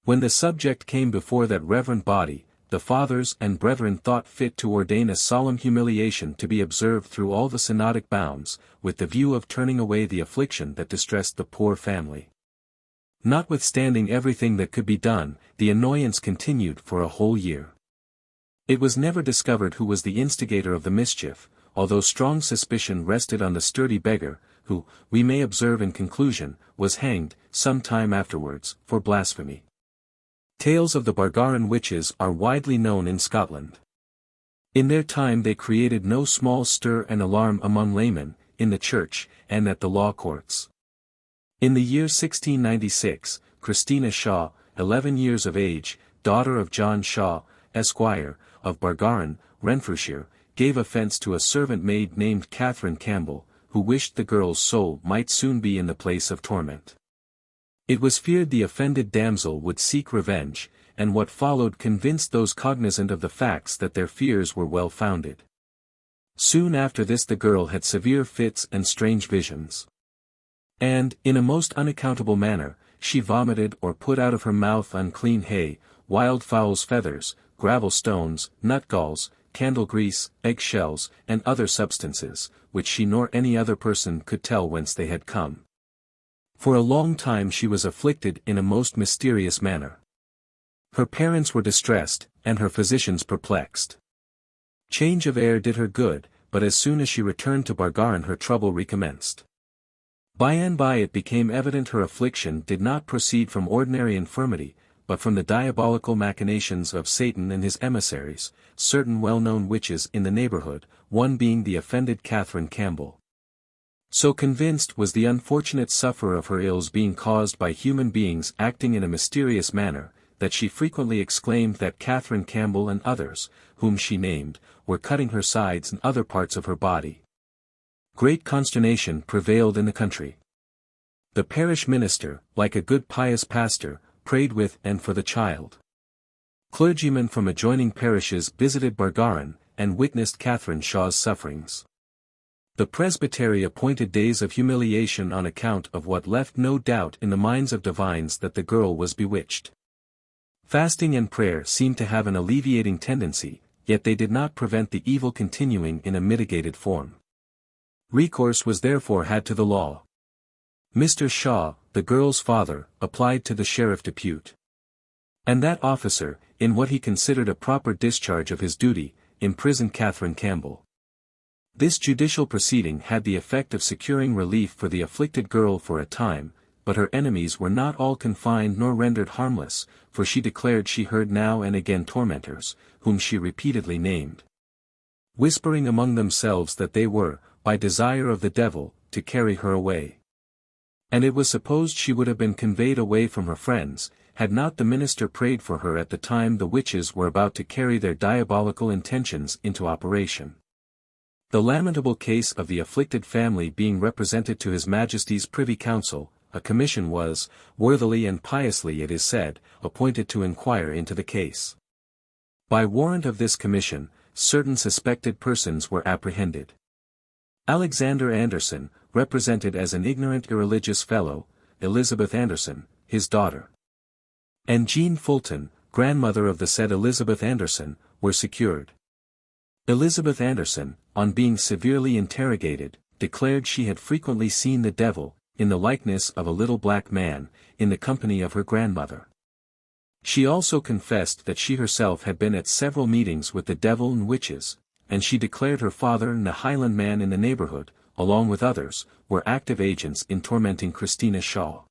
When the subject came before that reverend body, the fathers and brethren thought fit to ordain a solemn humiliation to be observed through all the synodic bounds, with the view of turning away the affliction that distressed the poor family. Notwithstanding everything that could be done, the annoyance continued for a whole year. It was never discovered who was the instigator of the mischief, although strong suspicion rested on the sturdy beggar, who, we may observe in conclusion, was hanged, some time afterwards, for blasphemy. Tales of the Bargaran witches are widely known in Scotland. In their time they created no small stir and alarm among laymen, in the church, and at the law courts. In the year 1696, Christina Shaw, 11 years of age, daughter of John Shaw, Esquire, of Bargaran, Renfrewshire, gave offence to a servant maid named Catherine Campbell, who wished the girl's soul might soon be in the place of torment. It was feared the offended damsel would seek revenge, and what followed convinced those cognizant of the facts that their fears were well founded. Soon after this the girl had severe fits and strange visions. And, in a most unaccountable manner, she vomited or put out of her mouth unclean hay, wild fowls' feathers, gravel stones, nutgalls, candle grease, egg-shells, and other substances, which she nor any other person could tell whence they had come. For a long time she was afflicted in a most mysterious manner. Her parents were distressed, and her physicians perplexed. Change of air did her good, but as soon as she returned to Bargaran her trouble recommenced. By and by it became evident her affliction did not proceed from ordinary infirmity, but from the diabolical machinations of Satan and his emissaries, certain well-known witches in the neighborhood, one being the offended Catherine Campbell. So convinced was the unfortunate sufferer of her ills being caused by human beings acting in a mysterious manner, that she frequently exclaimed that Catherine Campbell and others, whom she named, were cutting her sides and other parts of her body. Great consternation prevailed in the country. The parish minister, like a good pious pastor, prayed with and for the child. Clergymen from adjoining parishes visited Bargaran, and witnessed Catherine Shaw's sufferings. The presbytery appointed days of humiliation on account of what left no doubt in the minds of divines that the girl was bewitched. Fasting and prayer seemed to have an alleviating tendency, yet they did not prevent the evil continuing in a mitigated form. Recourse was therefore had to the law. Mr. Shaw, the girl's father, applied to the sheriff depute. And that officer, in what he considered a proper discharge of his duty, imprisoned Catherine Campbell. This judicial proceeding had the effect of securing relief for the afflicted girl for a time, but her enemies were not all confined nor rendered harmless, for she declared she heard now and again tormentors, whom she repeatedly named, whispering among themselves that they were, by desire of the devil, to carry her away. And it was supposed she would have been conveyed away from her friends, had not the minister prayed for her at the time the witches were about to carry their diabolical intentions into operation. The lamentable case of the afflicted family being represented to His Majesty's Privy Council, a commission was, worthily and piously it is said, appointed to inquire into the case. By warrant of this commission, certain suspected persons were apprehended. Alexander Anderson, represented as an ignorant irreligious fellow, Elizabeth Anderson, his daughter, and Jean Fulton, grandmother of the said Elizabeth Anderson, were secured. Elizabeth Anderson, on being severely interrogated, declared she had frequently seen the devil, in the likeness of a little black man, in the company of her grandmother. She also confessed that she herself had been at several meetings with the devil and witches, and she declared her father and the Highland man in the neighborhood, along with others, were active agents in tormenting Christina Shaw.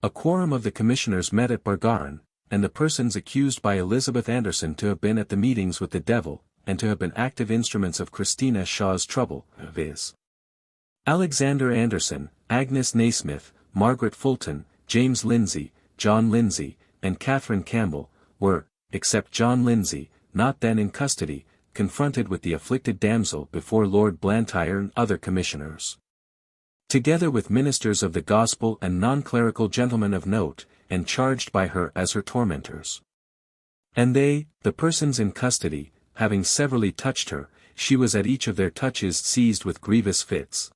A quorum of the commissioners met at Bargaran, and the persons accused by Elizabeth Anderson to have been at the meetings with the devil, and to have been active instruments of Christina Shaw's trouble, viz. Alexander Anderson, Agnes Naismith, Margaret Fulton, James Lindsay, John Lindsay, and Catherine Campbell, were, except John Lindsay, not then in custody, confronted with the afflicted damsel before Lord Blantyre and other commissioners. Together with ministers of the gospel and non-clerical gentlemen of note, and charged by her as her tormentors. And they, the persons in custody, having severally touched her, she was at each of their touches seized with grievous fits.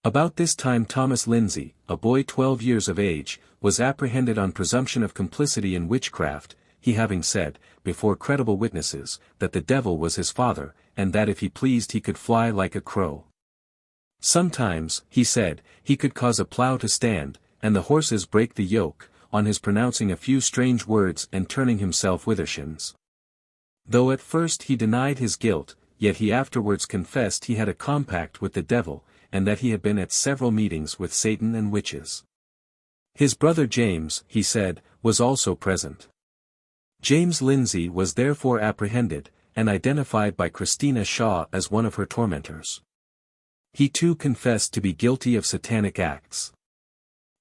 About this time Thomas Lindsay, a boy 12 years of age, was apprehended on presumption of complicity in witchcraft, he having said, before credible witnesses, that the devil was his father, and that if he pleased he could fly like a crow. Sometimes, he said, he could cause a plough to stand, and the horses break the yoke, on his pronouncing a few strange words and turning himself withershins. Though at first he denied his guilt, yet he afterwards confessed he had a compact with the devil, and that he had been at several meetings with Satan and witches. His brother James, he said, was also present. James Lindsay was therefore apprehended, and identified by Christina Shaw as one of her tormentors. He too confessed to be guilty of satanic acts.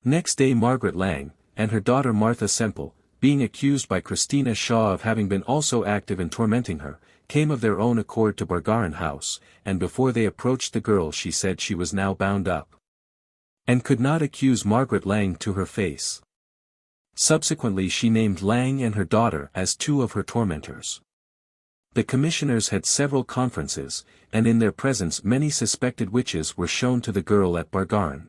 Next day Margaret Lang, and her daughter Martha Semple, being accused by Christina Shaw of having been also active in tormenting her, came of their own accord to Bargaran House, and before they approached the girl she said she was now bound up, and could not accuse Margaret Lang to her face. Subsequently she named Lang and her daughter as two of her tormentors. The commissioners had several conferences, and in their presence many suspected witches were shown to the girl at Bargaran.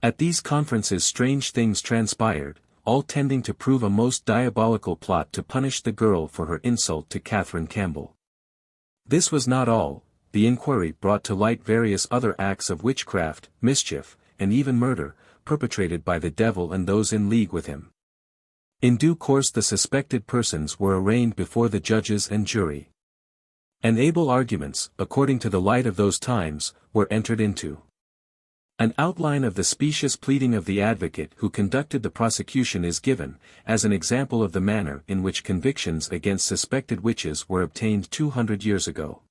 At these conferences strange things transpired, all tending to prove a most diabolical plot to punish the girl for her insult to Catherine Campbell. This was not all, the inquiry brought to light various other acts of witchcraft, mischief, and even murder, perpetrated by the devil and those in league with him. In due course the suspected persons were arraigned before the judges and jury. And able arguments, according to the light of those times, were entered into. An outline of the specious pleading of the advocate who conducted the prosecution is given, as an example of the manner in which convictions against suspected witches were obtained 200 years ago.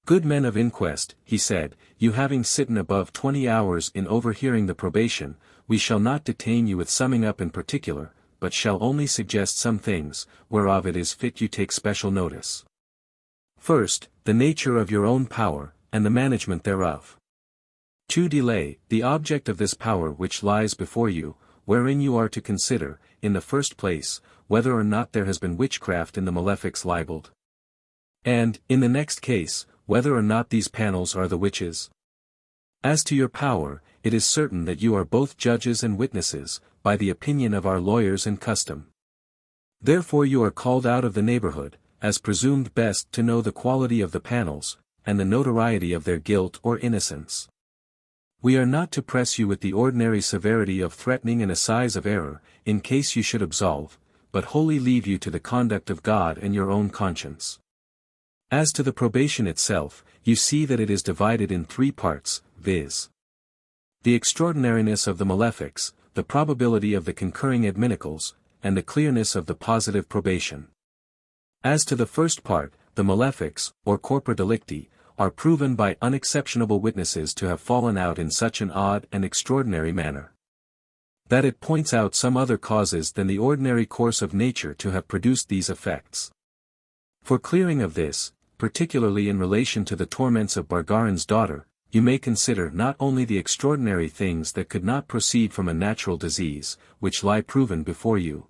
Good men of inquest, he said, you having sitten above 20 hours in overhearing the probation, we shall not detain you with summing up in particular, but shall only suggest some things, whereof it is fit you take special notice. First, the nature of your own power, and the management thereof. 2. Delay, the object of this power which lies before you, wherein you are to consider, in the first place, whether or not there has been witchcraft in the malefics libelled. And, in the next case, whether or not these panels are the witches. As to your power, it is certain that you are both judges and witnesses, by the opinion of our lawyers and custom. Therefore you are called out of the neighborhood, as presumed best to know the quality of the panels, and the notoriety of their guilt or innocence. We are not to press you with the ordinary severity of threatening an assize of error, in case you should absolve, but wholly leave you to the conduct of God and your own conscience. As to the probation itself, you see that it is divided in 3 parts, viz. The extraordinariness of the malefics, the probability of the concurring adminicals, and the clearness of the positive probation. As to the first part, the malefics, or corpora delicti, are proven by unexceptionable witnesses to have fallen out in such an odd and extraordinary manner, that it points out some other causes than the ordinary course of nature to have produced these effects. For clearing of this, particularly in relation to the torments of Bargaran's daughter, you may consider not only the extraordinary things that could not proceed from a natural disease, which lie proven before you,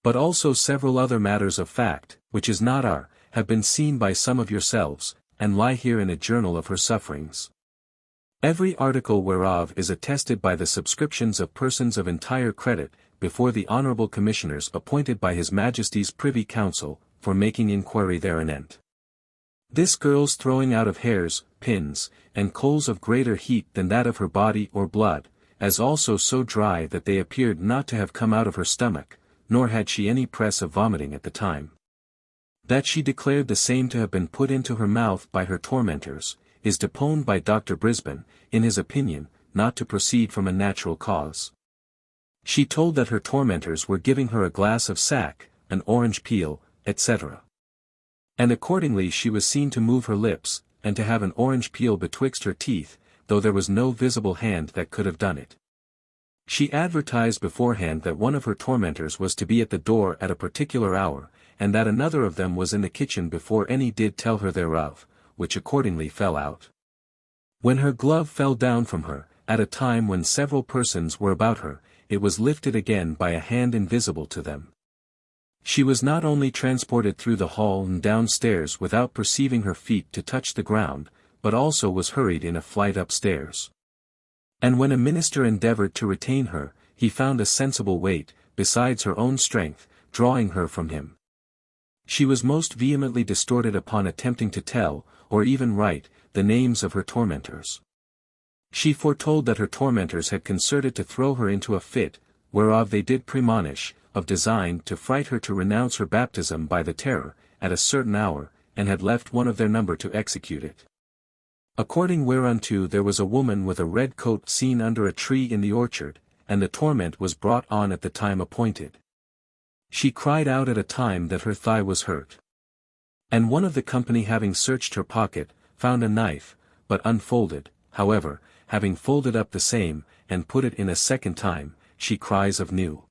but also several other matters of fact, which have been seen by some of yourselves, and lie here in a journal of her sufferings. Every article whereof is attested by the subscriptions of persons of entire credit, before the honourable commissioners appointed by His Majesty's Privy Council, for making inquiry thereanent. This girl's throwing out of hairs, pins, and coals of greater heat than that of her body or blood, as also so dry that they appeared not to have come out of her stomach, nor had she any press of vomiting at the time. That she declared the same to have been put into her mouth by her tormentors, is deponed by Dr. Brisbane, in his opinion, not to proceed from a natural cause. She told that her tormentors were giving her a glass of sack, an orange peel, etc. And accordingly she was seen to move her lips, and to have an orange peel betwixt her teeth, though there was no visible hand that could have done it. She advertised beforehand that one of her tormentors was to be at the door at a particular hour, and that another of them was in the kitchen before any did tell her thereof, which accordingly fell out. When her glove fell down from her, at a time when several persons were about her, it was lifted again by a hand invisible to them. She was not only transported through the hall and downstairs without perceiving her feet to touch the ground, but also was hurried in a flight upstairs. And when a minister endeavored to retain her, he found a sensible weight, besides her own strength, drawing her from him. She was most vehemently distorted upon attempting to tell, or even write, the names of her tormentors. She foretold that her tormentors had concerted to throw her into a fit, whereof they did premonish, of design to fright her to renounce her baptism by the terror, at a certain hour, and had left one of their number to execute it. According whereunto there was a woman with a red coat seen under a tree in the orchard, and the torment was brought on at the time appointed. She cried out at a time that her thigh was hurt. And one of the company having searched her pocket, found a knife, but unfolded, however, having folded up the same, and put it in a second time, she cries of new.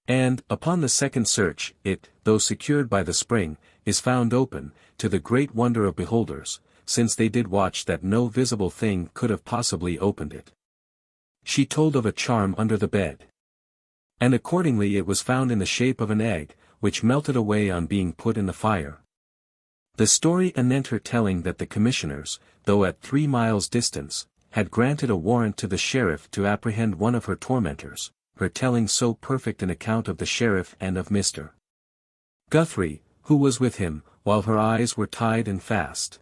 And, upon the second search, it, though secured by the spring, is found open, to the great wonder of beholders, since they did watch that no visible thing could have possibly opened it. She told of a charm under the bed. And accordingly it was found in the shape of an egg, which melted away on being put in the fire. The story anent her telling that the commissioners, though at 3 miles distance, had granted a warrant to the sheriff to apprehend one of her tormentors, her telling so perfect an account of the sheriff and of Mr. Guthrie, who was with him, while her eyes were tied and fast.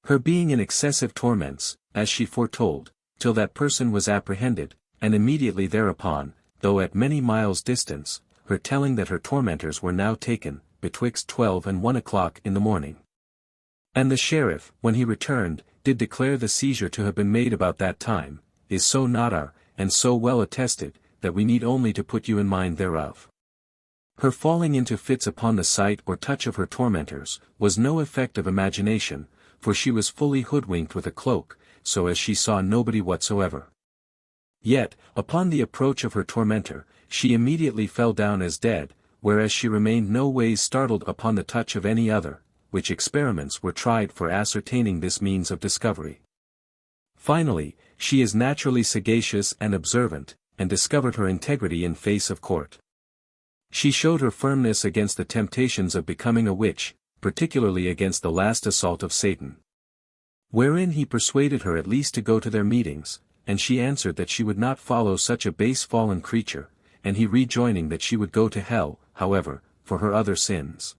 Her being in excessive torments, as she foretold, till that person was apprehended, and immediately thereupon, though at many miles distance, her telling that her tormentors were now taken, betwixt 12 and 1 o'clock in the morning. And the sheriff, when he returned, did declare the seizure to have been made about that time, is so notare, and so well attested, that we need only to put you in mind thereof. Her falling into fits upon the sight or touch of her tormentors, was no effect of imagination, for she was fully hoodwinked with a cloak, so as she saw nobody whatsoever. Yet, upon the approach of her tormentor, she immediately fell down as dead, whereas she remained no ways startled upon the touch of any other, which experiments were tried for ascertaining this means of discovery. Finally, she is naturally sagacious and observant, and discovered her integrity in face of court. She showed her firmness against the temptations of becoming a witch, particularly against the last assault of Satan. Wherein he persuaded her at least to go to their meetings, and she answered that she would not follow such a base fallen creature, and he rejoining that she would go to hell, however, for her other sins.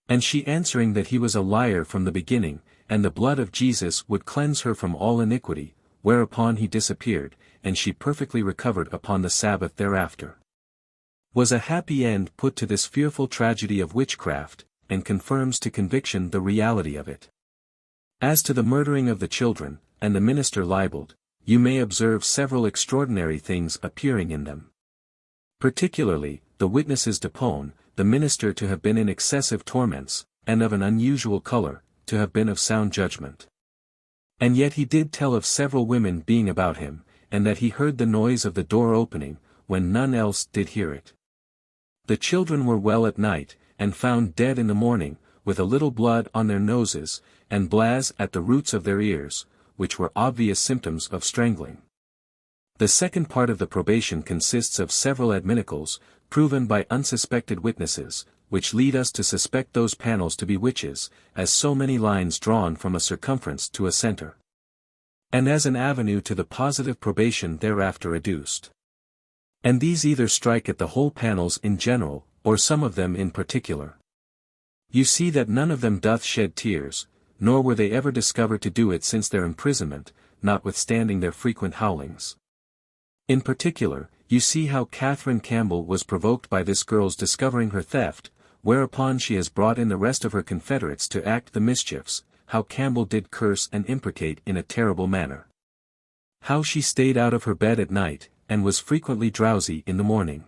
And she answering that he was a liar from the beginning, and the blood of Jesus would cleanse her from all iniquity, whereupon he disappeared, and she perfectly recovered upon the Sabbath thereafter. Was a happy end put to this fearful tragedy of witchcraft, and confirms to conviction the reality of it. As to the murdering of the children, and the minister libelled, you may observe several extraordinary things appearing in them. Particularly, the witnesses depone, the minister to have been in excessive torments, and of an unusual colour, to have been of sound judgment. And yet he did tell of several women being about him, and that he heard the noise of the door opening, when none else did hear it. The children were well at night, and found dead in the morning, with a little blood on their noses, and blaas at the roots of their ears, which were obvious symptoms of strangling. The second part of the probation consists of several adminicals, proven by unsuspected witnesses, which lead us to suspect those panels to be witches, as so many lines drawn from a circumference to a centre. And as an avenue to the positive probation thereafter adduced. And these either strike at the whole panels in general, or some of them in particular. You see that none of them doth shed tears, nor were they ever discovered to do it since their imprisonment, notwithstanding their frequent howlings. In particular, you see how Catherine Campbell was provoked by this girl's discovering her theft, whereupon she has brought in the rest of her confederates to act the mischiefs, how Campbell did curse and imprecate in a terrible manner. How she stayed out of her bed at night, and was frequently drowsy in the morning.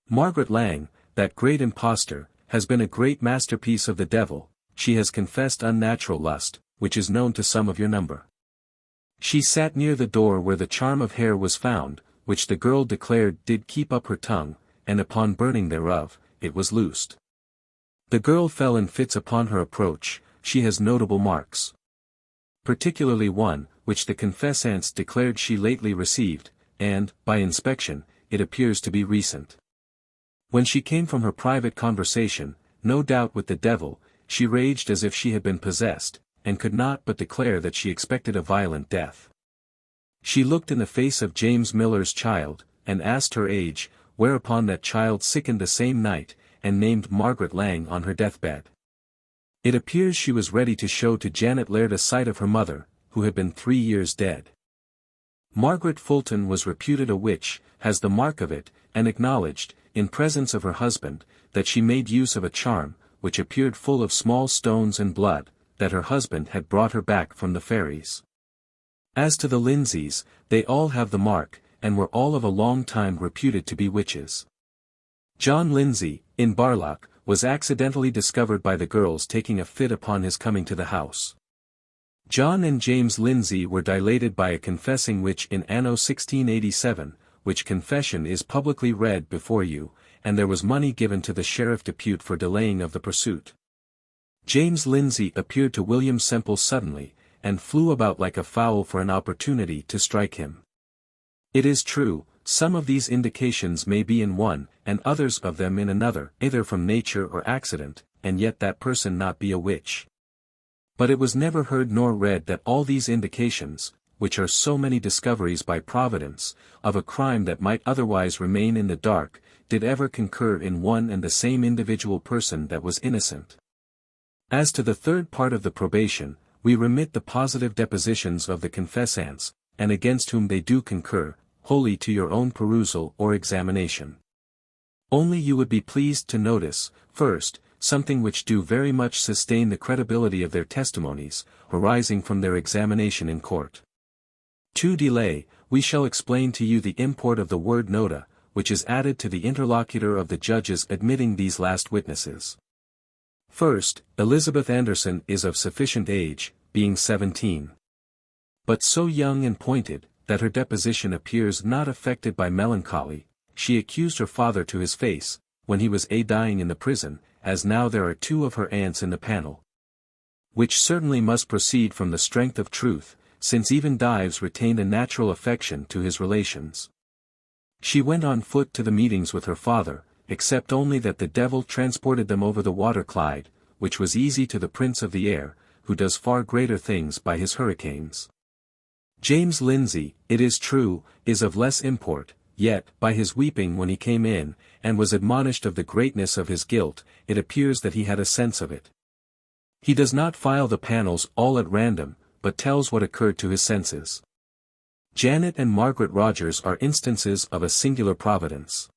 Margaret Lang, that great impostor, has been a great masterpiece of the devil. She has confessed unnatural lust, which is known to some of your number. She sat near the door where the charm of hair was found, which the girl declared did keep up her tongue, and upon burning thereof, it was loosed. The girl fell in fits upon her approach. She has notable marks. Particularly one, which the confessants declared she lately received, and, by inspection, it appears to be recent. When she came from her private conversation, no doubt with the devil, she raged as if she had been possessed, and could not but declare that she expected a violent death. She looked in the face of James Miller's child, and asked her age, whereupon that child sickened the same night, and named Margaret Lang on her deathbed. It appears she was ready to show to Janet Laird a sight of her mother, who had been 3 years dead. Margaret Fulton was reputed a witch, has the mark of it, and acknowledged, in presence of her husband, that she made use of a charm, which appeared full of small stones and blood, that her husband had brought her back from the fairies. As to the Lindsays, they all have the mark, and were all of a long time reputed to be witches. John Lindsay, in Barlock, was accidentally discovered by the girls taking a fit upon his coming to the house. John and James Lindsay were dilated by a confessing witch in anno 1687, which confession is publicly read before you, and there was money given to the sheriff depute for delaying of the pursuit. James Lindsay appeared to William Semple suddenly, and flew about like a fowl for an opportunity to strike him. It is true, some of these indications may be in one, and others of them in another, either from nature or accident, and yet that person not be a witch. But it was never heard nor read that all these indications, which are so many discoveries by Providence, of a crime that might otherwise remain in the dark, did ever concur in one and the same individual person that was innocent. As to the third part of the probation, we remit the positive depositions of the confessants, and against whom they do concur, wholly to your own perusal or examination. Only you would be pleased to notice, first, something which do very much sustain the credibility of their testimonies, arising from their examination in court. To delay, we shall explain to you the import of the word nota, which is added to the interlocutor of the judges admitting these last witnesses. First, Elizabeth Anderson is of sufficient age, being 17. But so young and pointed, that her deposition appears not affected by melancholy. She accused her father to his face, when he was dying in the prison, as now there are 2 of her aunts in the panel. Which certainly must proceed from the strength of truth, since even Dives retained a natural affection to his relations. She went on foot to the meetings with her father, except only that the devil transported them over the water Clyde, which was easy to the prince of the air, who does far greater things by his hurricanes. James Lindsay, it is true, is of less import, yet, by his weeping when he came in, and was admonished of the greatness of his guilt, it appears that he had a sense of it. He does not file the panels all at random, but tells what occurred to his senses. Janet and Margaret Rogers are instances of a singular providence.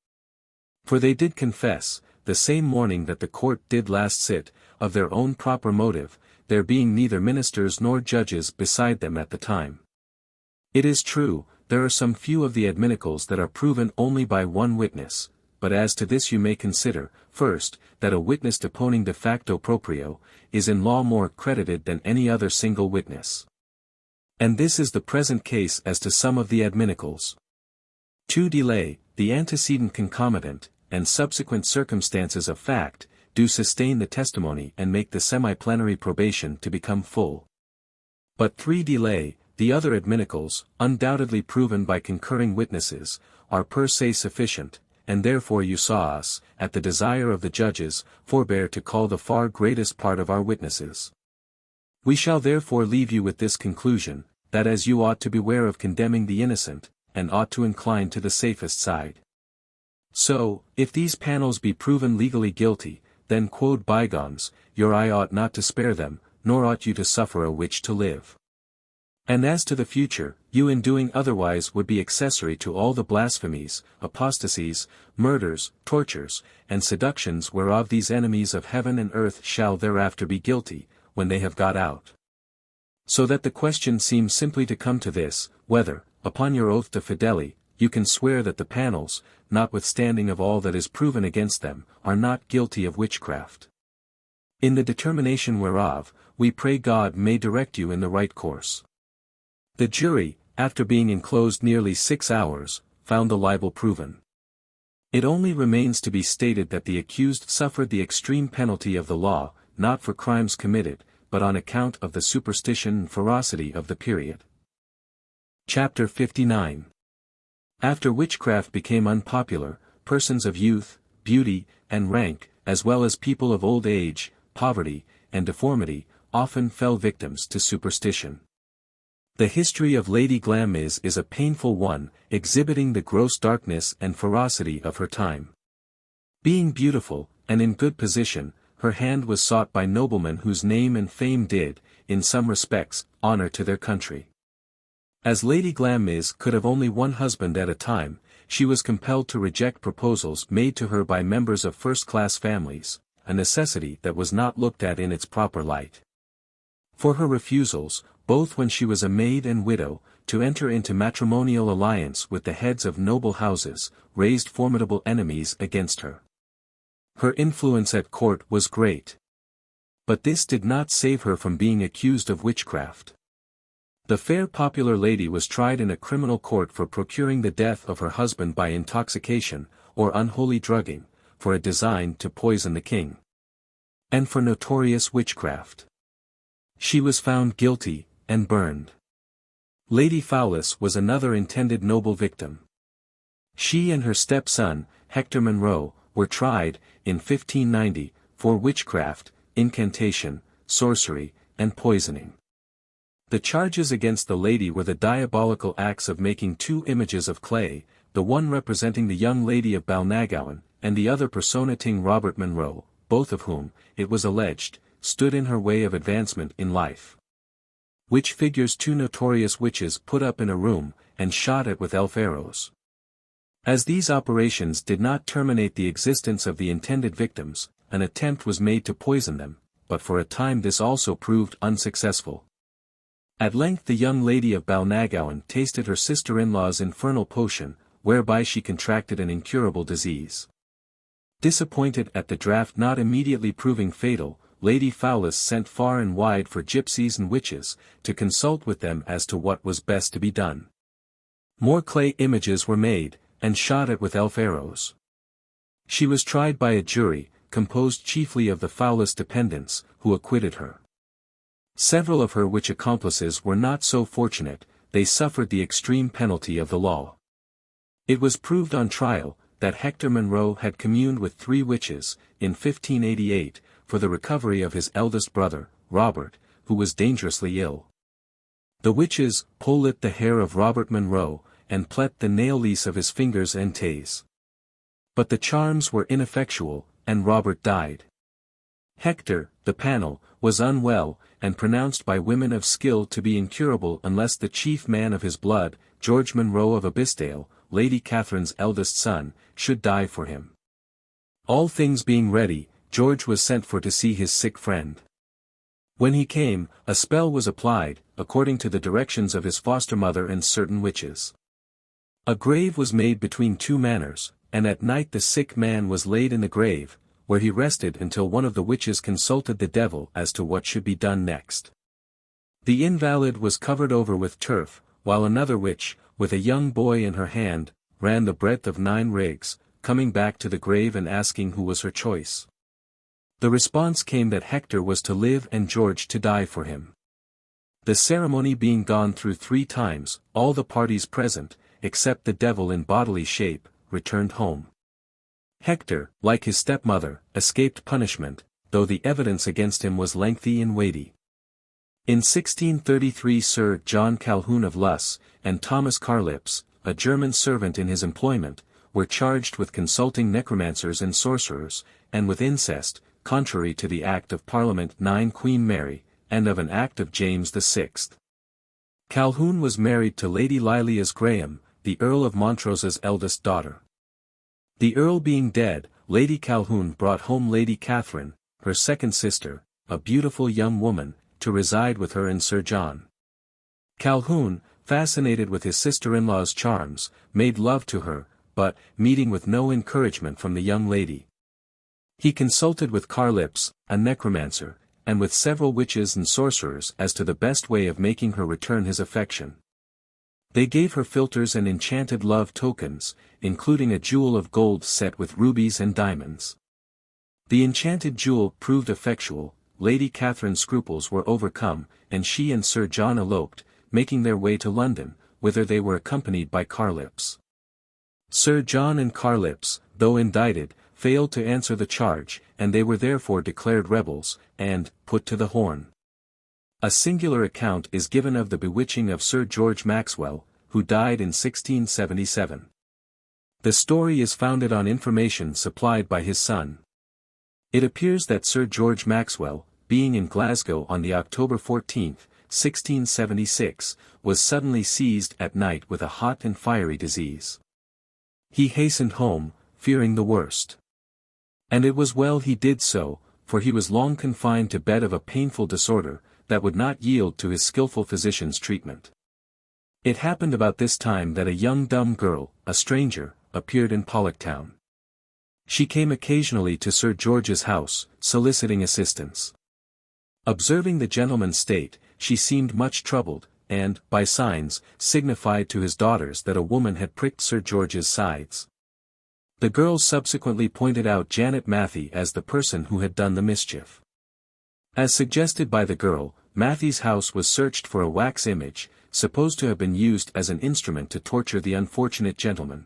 For they did confess, the same morning that the court did last sit, of their own proper motive, there being neither ministers nor judges beside them at the time. It is true, there are some few of the adminicals that are proven only by one witness, but as to this you may consider, first, that a witness deponing de facto proprio, is in law more credited than any other single witness. And this is the present case as to some of the adminicals. To delay, the antecedent concomitant, and subsequent circumstances of fact, do sustain the testimony and make the semi-plenary probation to become full. But 3 delay, the other adminicals, undoubtedly proven by concurring witnesses, are per se sufficient, and therefore you saw us, at the desire of the judges, forbear to call the far greatest part of our witnesses. We shall therefore leave you with this conclusion, that as you ought to beware of condemning the innocent, and ought to incline to the safest side. So, if these panels be proven legally guilty, then quod bygones, your eye ought not to spare them, nor ought you to suffer a witch to live. And as to the future, you in doing otherwise would be accessory to all the blasphemies, apostasies, murders, tortures, and seductions whereof these enemies of heaven and earth shall thereafter be guilty, when they have got out. So that the question seems simply to come to this, whether, upon your oath to fidelity, you can swear that the panels, notwithstanding of all that is proven against them, are not guilty of witchcraft. In the determination whereof, we pray God may direct you in the right course. The jury, after being enclosed nearly 6 hours, found the libel proven. It only remains to be stated that the accused suffered the extreme penalty of the law, not for crimes committed, but on account of the superstition and ferocity of the period. Chapter 59. After witchcraft became unpopular, persons of youth, beauty, and rank, as well as people of old age, poverty, and deformity, often fell victims to superstition. The history of Lady Glammis is a painful one, exhibiting the gross darkness and ferocity of her time. Being beautiful, and in good position, her hand was sought by noblemen whose name and fame did, in some respects, honor to their country. As Lady Glammis could have only one husband at a time, she was compelled to reject proposals made to her by members of first-class families, a necessity that was not looked at in its proper light. For her refusals, both when she was a maid and widow, to enter into matrimonial alliance with the heads of noble houses, raised formidable enemies against her. Her influence at court was great. But this did not save her from being accused of witchcraft. The fair popular lady was tried in a criminal court for procuring the death of her husband by intoxication, or unholy drugging, for a design to poison the king, and for notorious witchcraft. She was found guilty, and burned. Lady Fowlis was another intended noble victim. She and her stepson, Hector Munro, were tried, in 1590, for witchcraft, incantation, sorcery, and poisoning. The charges against the lady were the diabolical acts of making two images of clay, the one representing the young lady of Balnagowan, and the other personating Robert Munro, both of whom, it was alleged, stood in her way of advancement in life. Which figures two notorious witches put up in a room, and shot at with elf arrows. As these operations did not terminate the existence of the intended victims, an attempt was made to poison them, but for a time this also proved unsuccessful. At length the young lady of Balnagowan tasted her sister-in-law's infernal potion, whereby she contracted an incurable disease. Disappointed at the draught not immediately proving fatal, Lady Fowlis sent far and wide for gypsies and witches, to consult with them as to what was best to be done. More clay images were made, and shot at with elf arrows. She was tried by a jury, composed chiefly of the Fowlis dependents, who acquitted her. Several of her witch accomplices were not so fortunate, they suffered the extreme penalty of the law. It was proved on trial, that Hector Munro had communed with 3 witches, in 1588, for the recovery of his eldest brother, Robert, who was dangerously ill. The witches pulled the hair of Robert Munro, and plet the nail lease of his fingers and toes. But the charms were ineffectual, and Robert died. Hector, the panel, was unwell, and pronounced by women of skill to be incurable unless the chief man of his blood, George Munro of Abyssdale, Lady Catherine's eldest son, should die for him. All things being ready, George was sent for to see his sick friend. When he came, a spell was applied, according to the directions of his foster mother and certain witches. A grave was made between 2 manors, and at night the sick man was laid in the grave, where he rested until one of the witches consulted the devil as to what should be done next. The invalid was covered over with turf, while another witch, with a young boy in her hand, ran the breadth of 9 rigs, coming back to the grave and asking who was her choice. The response came that Hector was to live and George to die for him. The ceremony being gone through 3 times, all the parties present, except the devil in bodily shape, returned home. Hector, like his stepmother, escaped punishment, though the evidence against him was lengthy and weighty. In 1633 Sir John Calhoun of Luss, and Thomas Carlips, a German servant in his employment, were charged with consulting necromancers and sorcerers, and with incest, contrary to the Act of Parliament 9 Queen Mary, and of an Act of James VI. Calhoun was married to Lady Lilias Graham, the Earl of Montrose's eldest daughter. The Earl being dead, Lady Calhoun brought home Lady Catherine, her second sister, a beautiful young woman, to reside with her and Sir John. Calhoun, fascinated with his sister-in-law's charms, made love to her, but, meeting with no encouragement from the young lady, he consulted with Carlips, a necromancer, and with several witches and sorcerers as to the best way of making her return his affection. They gave her philters and enchanted love tokens, including a jewel of gold set with rubies and diamonds. The enchanted jewel proved effectual, Lady Catherine's scruples were overcome, and she and Sir John eloped, making their way to London, whither they were accompanied by Carlips. Sir John and Carlips, though indicted, failed to answer the charge, and they were therefore declared rebels, and put to the horn. A singular account is given of the bewitching of Sir George Maxwell, who died in 1677. The story is founded on information supplied by his son. It appears that Sir George Maxwell, being in Glasgow on the October 14, 1676, was suddenly seized at night with a hot and fiery disease. He hastened home, fearing the worst. And it was well he did so, for he was long confined to bed of a painful disorder, that would not yield to his skillful physician's treatment. It happened about this time that a young dumb girl, a stranger, appeared in Pollocktown. She came occasionally to Sir George's house, soliciting assistance. Observing the gentleman's state, she seemed much troubled, and, by signs, signified to his daughters that a woman had pricked Sir George's sides. The girls subsequently pointed out Janet Matthew as the person who had done the mischief. As suggested by the girl, Matthew's house was searched for a wax image, supposed to have been used as an instrument to torture the unfortunate gentleman.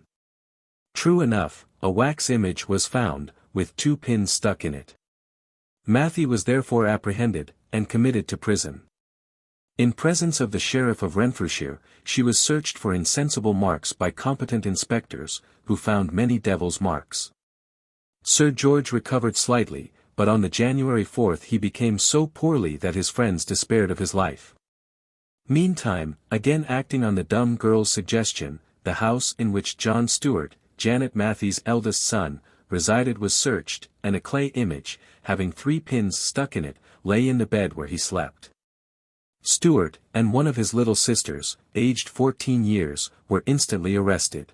True enough, a wax image was found, with 2 pins stuck in it. Matthew was therefore apprehended, and committed to prison. In presence of the Sheriff of Renfrewshire, she was searched for insensible marks by competent inspectors, who found many devil's marks. Sir George recovered slightly, but on the January 4 he became so poorly that his friends despaired of his life. Meantime, again acting on the dumb girl's suggestion, the house in which John Stuart, Janet Matthew's eldest son, resided was searched, and a clay image, having 3 pins stuck in it, lay in the bed where he slept. Stuart, and one of his little sisters, aged 14 years, were instantly arrested.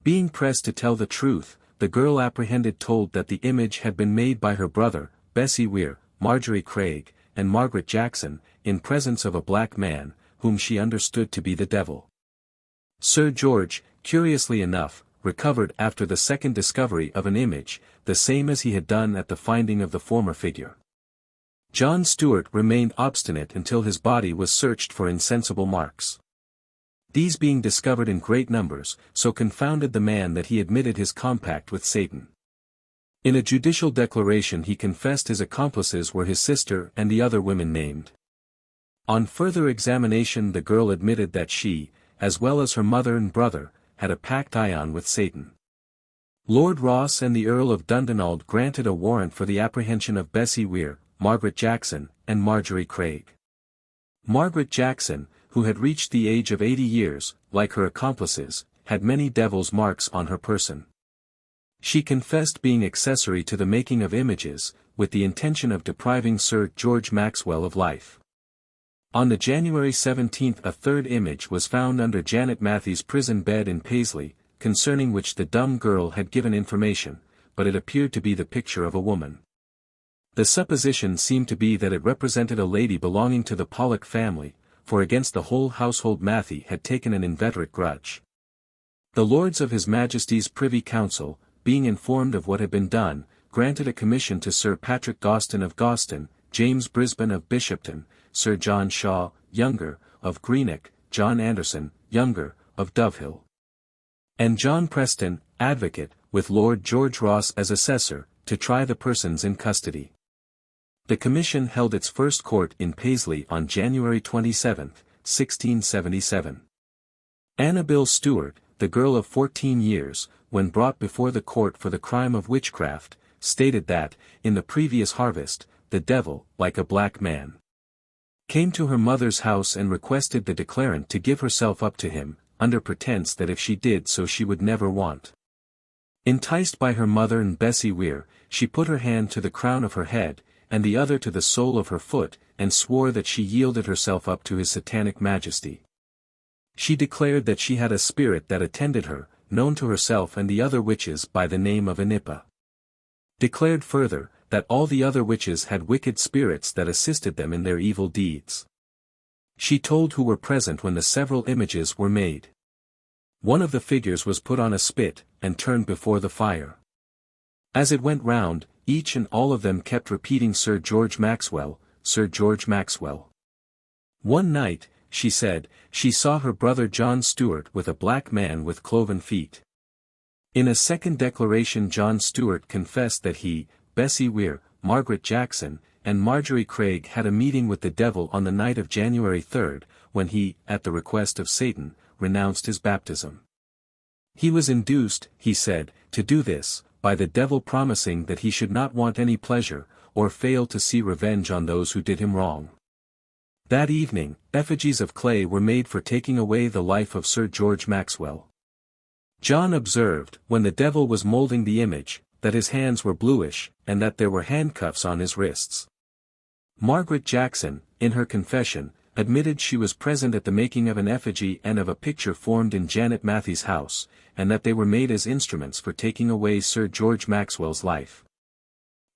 Being pressed to tell the truth, the girl apprehended told that the image had been made by her brother, Bessie Weir, Marjorie Craig, and Margaret Jackson, in presence of a black man, whom she understood to be the devil. Sir George, curiously enough, recovered after the second discovery of an image, the same as he had done at the finding of the former figure. John Stuart remained obstinate until his body was searched for insensible marks. These being discovered in great numbers, so confounded the man that he admitted his compact with Satan. In a judicial declaration he confessed his accomplices were his sister and the other women named. On further examination the girl admitted that she, as well as her mother and brother, had a pact ion with Satan. Lord Ross and the Earl of Dundonald granted a warrant for the apprehension of Bessie Weir, Margaret Jackson, and Marjorie Craig. Margaret Jackson, who had reached the age of 80 years, like her accomplices, had many devil's marks on her person. She confessed being accessory to the making of images, with the intention of depriving Sir George Maxwell of life. On the January 17 a third image was found under Janet Matthew's prison bed in Paisley, concerning which the dumb girl had given information, but it appeared to be the picture of a woman. The supposition seemed to be that it represented a lady belonging to the Pollock family, for against the whole household Matthew had taken an inveterate grudge. The Lords of His Majesty's Privy Council, being informed of what had been done, granted a commission to Sir Patrick Goston of Goston, James Brisbane of Bishopton, Sir John Shaw, younger, of Greenock, John Anderson, younger, of Dovehill, and John Preston, advocate, with Lord George Ross as assessor, to try the persons in custody. The commission held its first court in Paisley on January 27, 1677. Annabel Stuart, the girl of 14 years, when brought before the court for the crime of witchcraft, stated that, in the previous harvest, the devil, like a black man, came to her mother's house and requested the declarant to give herself up to him, under pretense that if she did so she would never want. Enticed by her mother and Bessie Weir, she put her hand to the crown of her head, and the other to the sole of her foot, and swore that she yielded herself up to his satanic majesty. She declared that she had a spirit that attended her, known to herself and the other witches by the name of Anipa. Declared further, that all the other witches had wicked spirits that assisted them in their evil deeds. She told who were present when the several images were made. One of the figures was put on a spit, and turned before the fire. As it went round, each and all of them kept repeating Sir George Maxwell, Sir George Maxwell. One night, she said, she saw her brother John Stuart with a black man with cloven feet. In a second declaration John Stuart confessed that he, Bessie Weir, Margaret Jackson, and Marjorie Craig had a meeting with the devil on the night of January 3rd, when he, at the request of Satan, renounced his baptism. He was induced, he said, to do this, by the devil promising that he should not want any pleasure, or fail to see revenge on those who did him wrong. That evening, effigies of clay were made for taking away the life of Sir George Maxwell. John observed, when the devil was moulding the image, that his hands were bluish, and that there were handcuffs on his wrists. Margaret Jackson, in her confession, admitted she was present at the making of an effigy and of a picture formed in Janet Matthey's house, and that they were made as instruments for taking away Sir George Maxwell's life.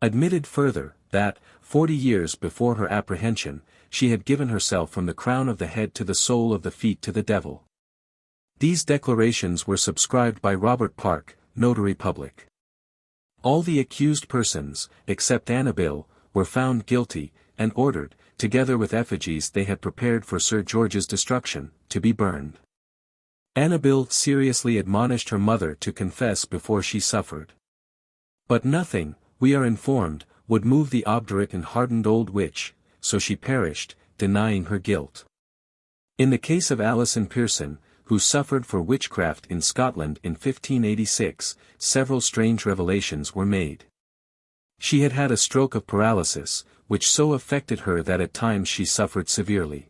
Admitted further, that, 40 years before her apprehension, she had given herself from the crown of the head to the sole of the feet to the devil. These declarations were subscribed by Robert Park, Notary Public. All the accused persons, except Annabel, were found guilty, and ordered, together with effigies they had prepared for Sir George's destruction, to be burned. Annabel seriously admonished her mother to confess before she suffered. But nothing, we are informed, would move the obdurate and hardened old witch, so she perished, denying her guilt. In the case of Alison Pearson, who suffered for witchcraft in Scotland in 1586, several strange revelations were made. She had had a stroke of paralysis, which so affected her that at times she suffered severely.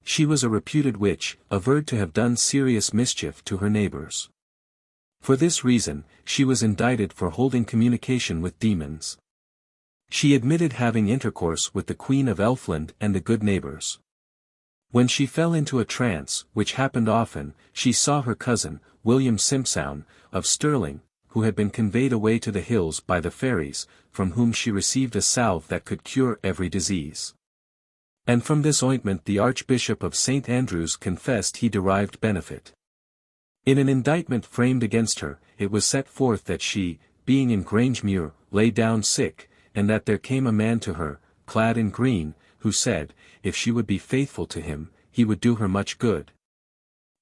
She was a reputed witch, averred to have done serious mischief to her neighbors. For this reason, she was indicted for holding communication with demons. She admitted having intercourse with the Queen of Elfland and the good neighbors. When she fell into a trance, which happened often, she saw her cousin, William Simpson, of Stirling, who had been conveyed away to the hills by the fairies, from whom she received a salve that could cure every disease. And from this ointment the Archbishop of St. Andrews confessed he derived benefit. In an indictment framed against her, it was set forth that she, being in Grangemere, lay down sick, and that there came a man to her, clad in green, who said, if she would be faithful to him, he would do her much good.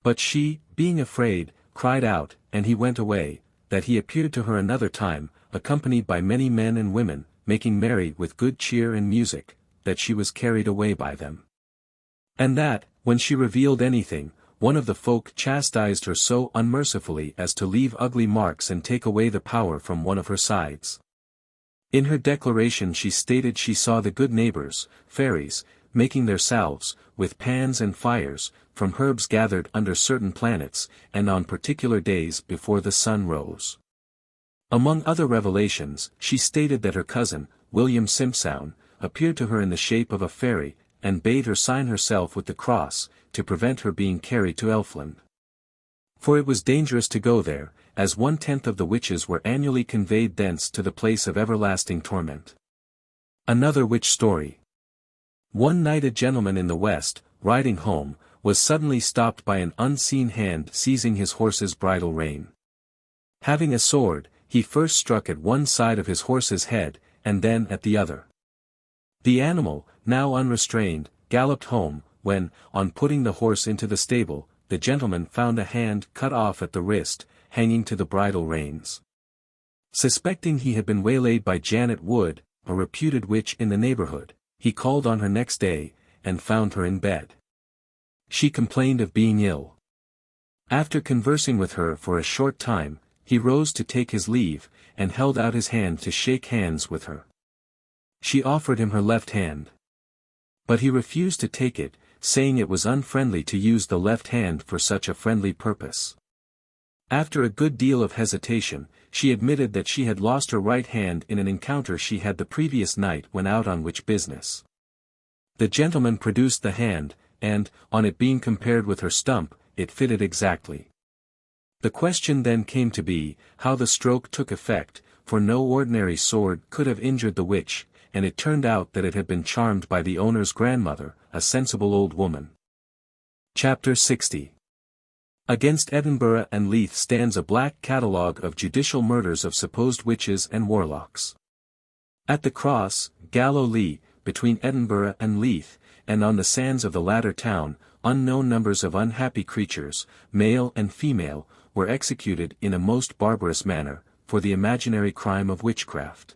But she, being afraid, cried out, and he went away, that he appeared to her another time, accompanied by many men and women, making merry with good cheer and music, that she was carried away by them. And that, when she revealed anything, one of the folk chastised her so unmercifully as to leave ugly marks and take away the power from one of her sides. In her declaration she stated she saw the good neighbors, fairies, making their salves, with pans and fires, from herbs gathered under certain planets, and on particular days before the sun rose. Among other revelations, she stated that her cousin, William Simpson, appeared to her in the shape of a fairy, and bade her sign herself with the cross, to prevent her being carried to Elfland. For it was dangerous to go there, as 1/10 of the witches were annually conveyed thence to the place of everlasting torment. Another witch story. One night a gentleman in the West, riding home, was suddenly stopped by an unseen hand seizing his horse's bridle rein. Having a sword, he first struck at one side of his horse's head, and then at the other. The animal, now unrestrained, galloped home, when, on putting the horse into the stable, the gentleman found a hand cut off at the wrist, hanging to the bridle reins. Suspecting he had been waylaid by Janet Wood, a reputed witch in the neighborhood, he called on her next day, and found her in bed. She complained of being ill. After conversing with her for a short time, he rose to take his leave, and held out his hand to shake hands with her. She offered him her left hand. But he refused to take it, saying it was unfriendly to use the left hand for such a friendly purpose. After a good deal of hesitation, she admitted that she had lost her right hand in an encounter she had the previous night when out on witch business. The gentleman produced the hand, and, on it being compared with her stump, it fitted exactly. The question then came to be, how the stroke took effect, for no ordinary sword could have injured the witch, and it turned out that it had been charmed by the owner's grandmother, a sensible old woman. Chapter 60. Against Edinburgh and LIII stands a black catalogue of judicial murders of supposed witches and warlocks. At the cross, Galilee, between Edinburgh and LIII, and on the sands of the latter town, unknown numbers of unhappy creatures, male and female, were executed in a most barbarous manner, for the imaginary crime of witchcraft.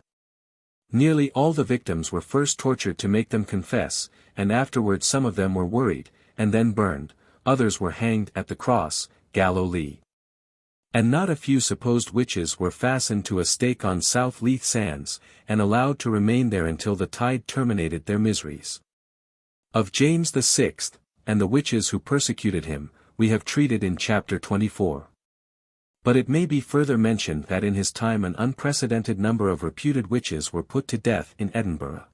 Nearly all the victims were first tortured to make them confess, and afterward some of them were worried, and then burned, others were hanged at the cross, Galilee. And not a few supposed witches were fastened to a stake on South LIII sands, and allowed to remain there until the tide terminated their miseries. Of James VI, and the witches who persecuted him, we have treated in chapter 24. But it may be further mentioned that in his time an unprecedented number of reputed witches were put to death in Edinburgh.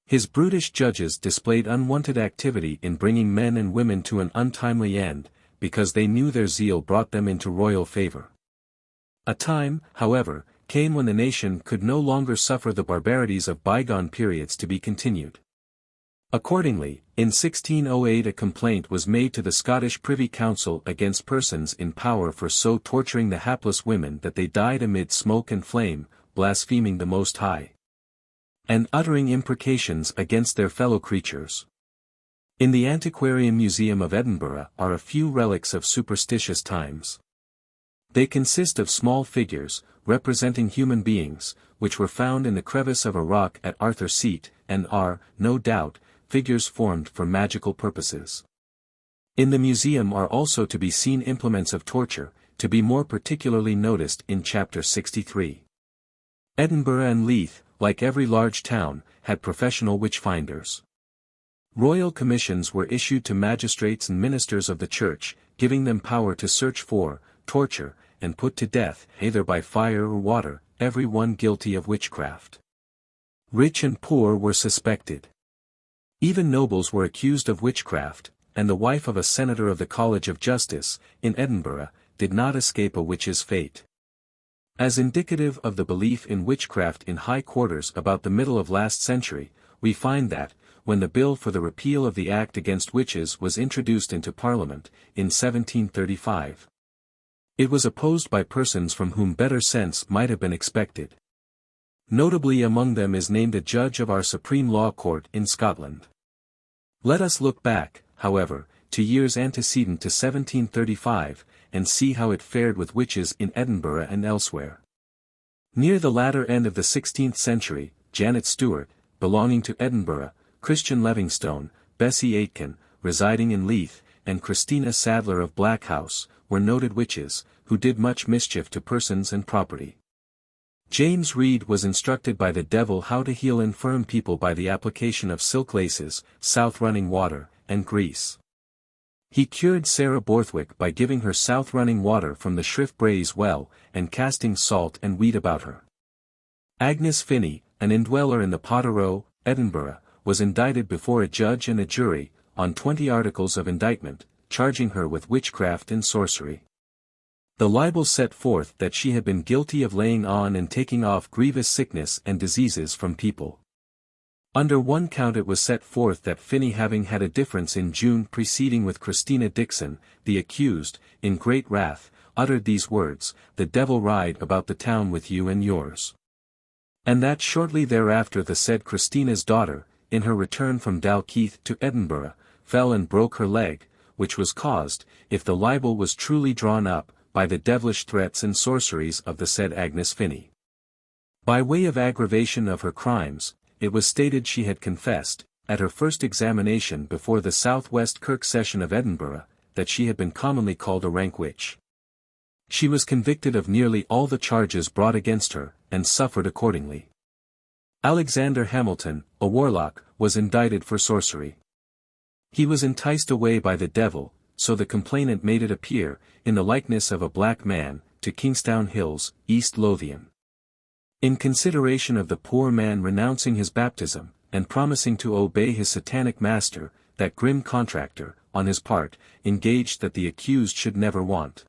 His brutish judges displayed unwanted activity in bringing men and women to an untimely end, because they knew their zeal brought them into royal favour. A time, however, came when the nation could no longer suffer the barbarities of bygone periods to be continued. Accordingly, in 1608 a complaint was made to the Scottish Privy Council against persons in power for so torturing the hapless women that they died amid smoke and flame, blaspheming the Most High, and uttering imprecations against their fellow creatures. In the Antiquarian Museum of Edinburgh are a few relics of superstitious times. They consist of small figures, representing human beings, which were found in the crevice of a rock at Arthur's Seat, and are, no doubt, figures formed for magical purposes. In the museum are also to be seen implements of torture, to be more particularly noticed in chapter 63. Edinburgh and LIII, like every large town, had professional witch-finders. Royal commissions were issued to magistrates and ministers of the church, giving them power to search for, torture, and put to death, either by fire or water, every one guilty of witchcraft. Rich and poor were suspected. Even nobles were accused of witchcraft, and the wife of a senator of the College of Justice, in Edinburgh, did not escape a witch's fate. As indicative of the belief in witchcraft in high quarters about the middle of last century, we find that, when the bill for the repeal of the Act against Witches was introduced into Parliament, in 1735, it was opposed by persons from whom better sense might have been expected. Notably among them is named a judge of our Supreme Law Court in Scotland. Let us look back, however, to years antecedent to 1735, and see how it fared with witches in Edinburgh and elsewhere. Near the latter end of the 16th century, Janet Stewart, belonging to Edinburgh, Christian Livingstone, Bessie Aitken, residing in LIII, and Christina Sadler of Blackhouse, were noted witches, who did much mischief to persons and property. James Reed was instructed by the devil how to heal infirm people by the application of silk laces, south-running water, and grease. He cured Sarah Borthwick by giving her south-running water from the Shrift-Braes well, and casting salt and wheat about her. Agnes Finney, an indweller in the Potterrow, Edinburgh, was indicted before a judge and a jury, on 20 articles of indictment, charging her with witchcraft and sorcery. The libel set forth that she had been guilty of laying on and taking off grievous sickness and diseases from people. Under one count it was set forth that Finney, having had a difference in June preceding with Christina Dixon, the accused, in great wrath, uttered these words, "The devil ride about the town with you and yours." And that shortly thereafter the said Christina's daughter, in her return from Dalkeith to Edinburgh, fell and broke her leg, which was caused, if the libel was truly drawn up, by the devilish threats and sorceries of the said Agnes Finney. By way of aggravation of her crimes, it was stated she had confessed, at her first examination before the South West Kirk Session of Edinburgh, that she had been commonly called a rank witch. She was convicted of nearly all the charges brought against her, and suffered accordingly. Alexander Hamilton, a warlock, was indicted for sorcery. He was enticed away by the devil, so the complainant made it appear, in the likeness of a black man, to Kingstown Hills, East Lothian. In consideration of the poor man renouncing his baptism, and promising to obey his satanic master, that grim contractor, on his part, engaged that the accused should never want.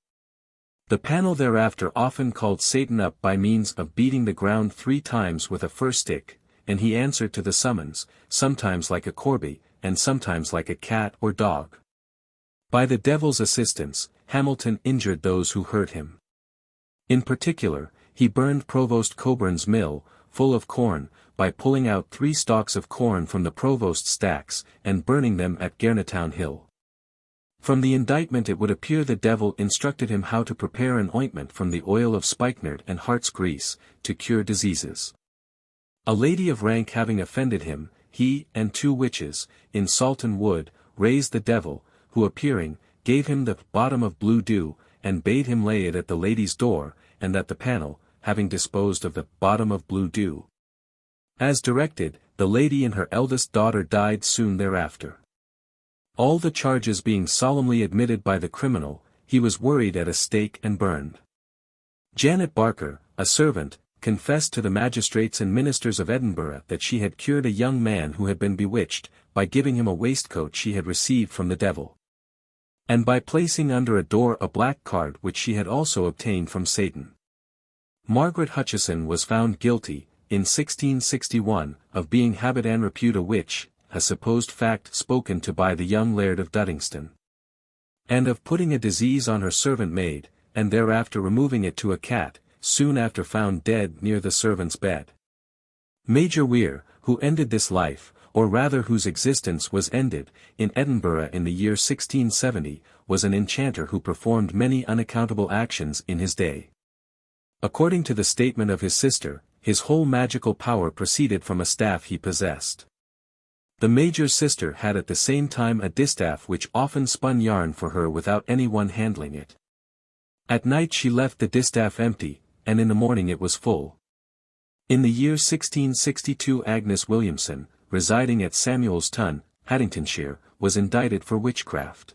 The panel thereafter often called Satan up by means of beating the ground 3 times with a fir stick, and he answered to the summons, sometimes like a corby, and sometimes like a cat or dog. By the devil's assistance, Hamilton injured those who hurt him. In particular, he burned Provost Coburn's mill, full of corn, by pulling out 3 stalks of corn from the provost's stacks, and burning them at Garnetown Hill. From the indictment it would appear the devil instructed him how to prepare an ointment from the oil of spikenard and heart's grease, to cure diseases. A lady of rank having offended him, he, and 2 witches, in Salton Wood, raised the devil, who appearing, gave him the bottom of blue dew, and bade him lay it at the lady's door, and that the panel, having disposed of the bottom of blue dew, as directed, the lady and her eldest daughter died soon thereafter. All the charges being solemnly admitted by the criminal, he was worried at a stake and burned. Janet Barker, a servant, confessed to the magistrates and ministers of Edinburgh that she had cured a young man who had been bewitched, by giving him a waistcoat she had received from the devil, and by placing under a door a black card which she had also obtained from Satan. Margaret Hutcheson was found guilty, in 1661, of being habit and repute a witch, a supposed fact spoken to by the young Laird of Duddingston, and of putting a disease on her servant maid, and thereafter removing it to a cat, soon after found dead near the servant's bed. Major Weir, who ended this life, or rather whose existence was ended, in Edinburgh in the year 1670, was an enchanter who performed many unaccountable actions in his day. According to the statement of his sister, his whole magical power proceeded from a staff he possessed. The Major's sister had at the same time a distaff which often spun yarn for her without anyone handling it. At night she left the distaff empty, and in the morning it was full. In the year 1662 Agnes Williamson, residing at Samuel's Tun, Haddingtonshire, was indicted for witchcraft.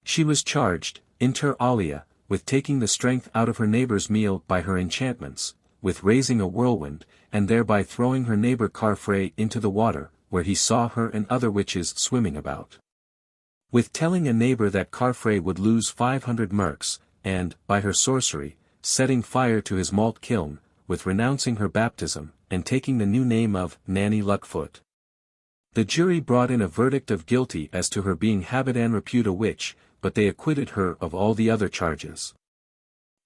She was charged, inter alia, with taking the strength out of her neighbour's meal by her enchantments, with raising a whirlwind, and thereby throwing her neighbour Carfrae into the water, where he saw her and other witches swimming about. With telling a neighbour that Carfrae would lose 500 merks, and, by her sorcery, setting fire to his malt kiln, with renouncing her baptism, and taking the new name of Nanny Luckfoot. The jury brought in a verdict of guilty as to her being habit and repute a witch, but they acquitted her of all the other charges.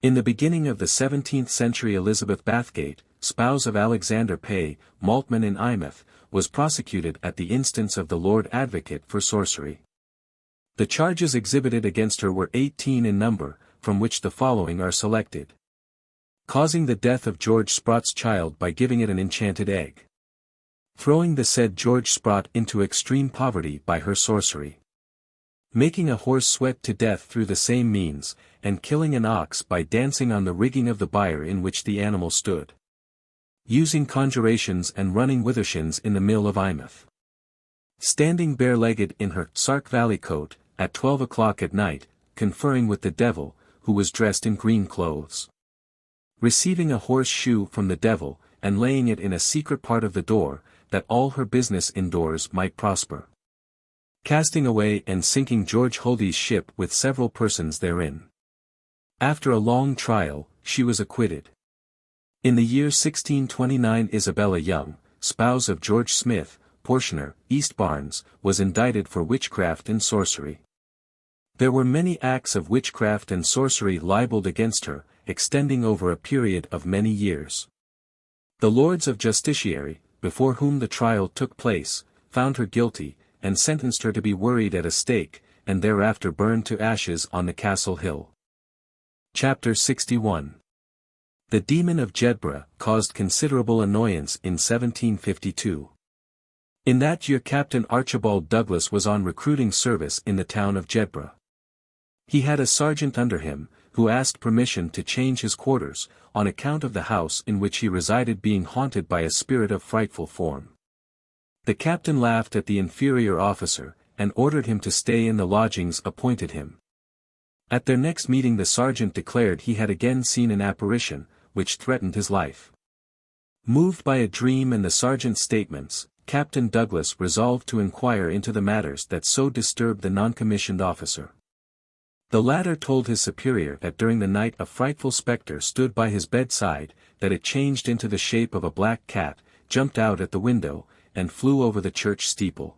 In the beginning of the 17th century Elizabeth Bathgate, spouse of Alexander Pay, maltman in Eyemouth, was prosecuted at the instance of the Lord Advocate for sorcery. The charges exhibited against her were 18 in number, from which the following are selected. Causing the death of George Sprott's child by giving it an enchanted egg. Throwing the said George Sprott into extreme poverty by her sorcery. Making a horse sweat to death through the same means, and killing an ox by dancing on the rigging of the byre in which the animal stood. Using conjurations and running withershins in the mill of Eyemouth. Standing bare-legged in her Sark Valley coat, at 12 o'clock at night, conferring with the devil, who was dressed in green clothes. Receiving a horse shoe from the devil, and laying it in a secret part of the door, that all her business indoors might prosper. Casting away and sinking George Holdey's ship with several persons therein. After a long trial, she was acquitted. In the year 1629 Isabella Young, spouse of George Smith, portioner, East Barnes, was indicted for witchcraft and sorcery. There were many acts of witchcraft and sorcery libelled against her, extending over a period of many years. The Lords of Justiciary, before whom the trial took place, found her guilty, and sentenced her to be worried at a stake, and thereafter burned to ashes on the Castle Hill. Chapter 61. The demon of Jedburgh caused considerable annoyance in 1752. In that year Captain Archibald Douglas was on recruiting service in the town of Jedburgh. He had a sergeant under him, who asked permission to change his quarters, on account of the house in which he resided being haunted by a spirit of frightful form. The captain laughed at the inferior officer, and ordered him to stay in the lodgings appointed him. At their next meeting the sergeant declared he had again seen an apparition, which threatened his life. Moved by a dream and the sergeant's statements, Captain Douglas resolved to inquire into the matters that so disturbed the non-commissioned officer. The latter told his superior that during the night a frightful spectre stood by his bedside, that it changed into the shape of a black cat, jumped out at the window, and flew over the church steeple.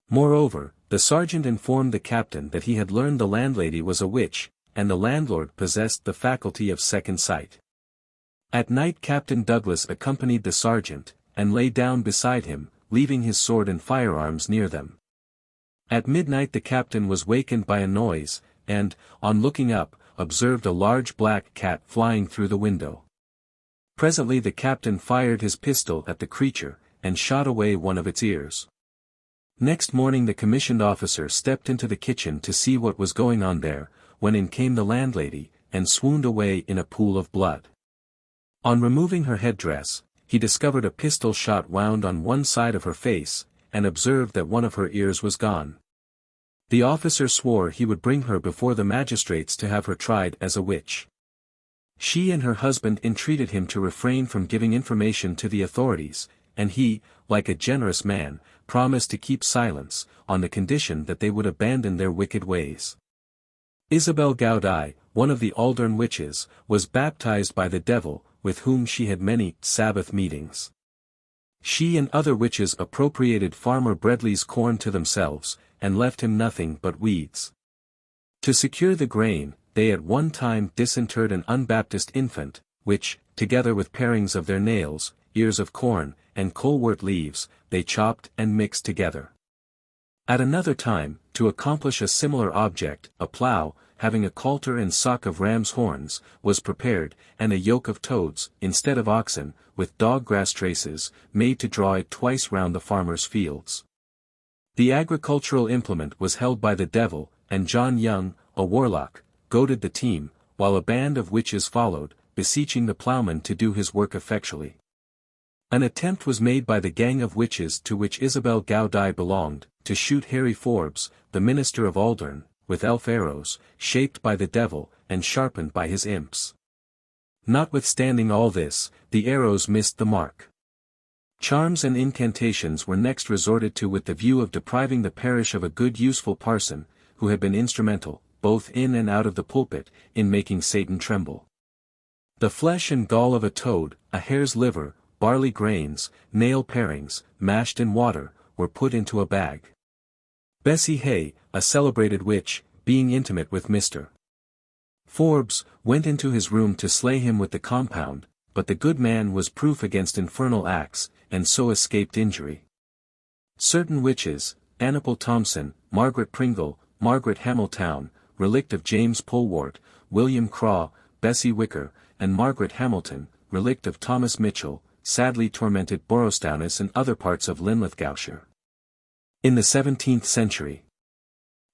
Moreover, the sergeant informed the captain that he had learned the landlady was a witch, and the landlord possessed the faculty of second sight. At night Captain Douglas accompanied the sergeant, and lay down beside him, leaving his sword and firearms near them. At midnight the captain was wakened by a noise, and, on looking up, observed a large black cat flying through the window. Presently the captain fired his pistol at the creature, and shot away one of its ears. Next morning the commissioned officer stepped into the kitchen to see what was going on there, when in came the landlady, and swooned away in a pool of blood. On removing her headdress, he discovered a pistol shot wound on one side of her face, and observed that one of her ears was gone. The officer swore he would bring her before the magistrates to have her tried as a witch. She and her husband entreated him to refrain from giving information to the authorities, and he, like a generous man, promised to keep silence, on the condition that they would abandon their wicked ways. Isabel Gaudai, one of the Aldern witches, was baptized by the devil, with whom she had many Sabbath meetings. She and other witches appropriated Farmer Bredley's corn to themselves, and left him nothing but weeds. To secure the grain, they at one time disinterred an unbaptized infant, which, together with parings of their nails, ears of corn, and colewort leaves, they chopped and mixed together. At another time, to accomplish a similar object, a plough, having a coulter and sock of ram's horns, was prepared, and a yoke of toads, instead of oxen, with dog-grass traces, made to draw it twice round the farmer's fields. The agricultural implement was held by the devil, and John Young, a warlock, goaded the team, while a band of witches followed, beseeching the ploughman to do his work effectually. An attempt was made by the gang of witches to which Isabel Gaudai belonged, to shoot Harry Forbes, the minister of Aldern, with elf arrows, shaped by the devil, and sharpened by his imps. Notwithstanding all this, the arrows missed the mark. Charms and incantations were next resorted to with the view of depriving the parish of a good useful parson, who had been instrumental, both in and out of the pulpit, in making Satan tremble. The flesh and gall of a toad, a hare's liver, barley grains, nail parings, mashed in water, were put into a bag. Bessie Hay, a celebrated witch, being intimate with Mr. Forbes, went into his room to slay him with the compound, but the good man was proof against infernal acts, and so escaped injury. Certain witches, Annabel Thompson, Margaret Pringle, Margaret Hamiltown, relict of James Polwart, William Craw, Bessie Wicker, and Margaret Hamilton, relict of Thomas Mitchell, sadly tormented Borrowstowness and other parts of Linlithgowshire. In the 17th century,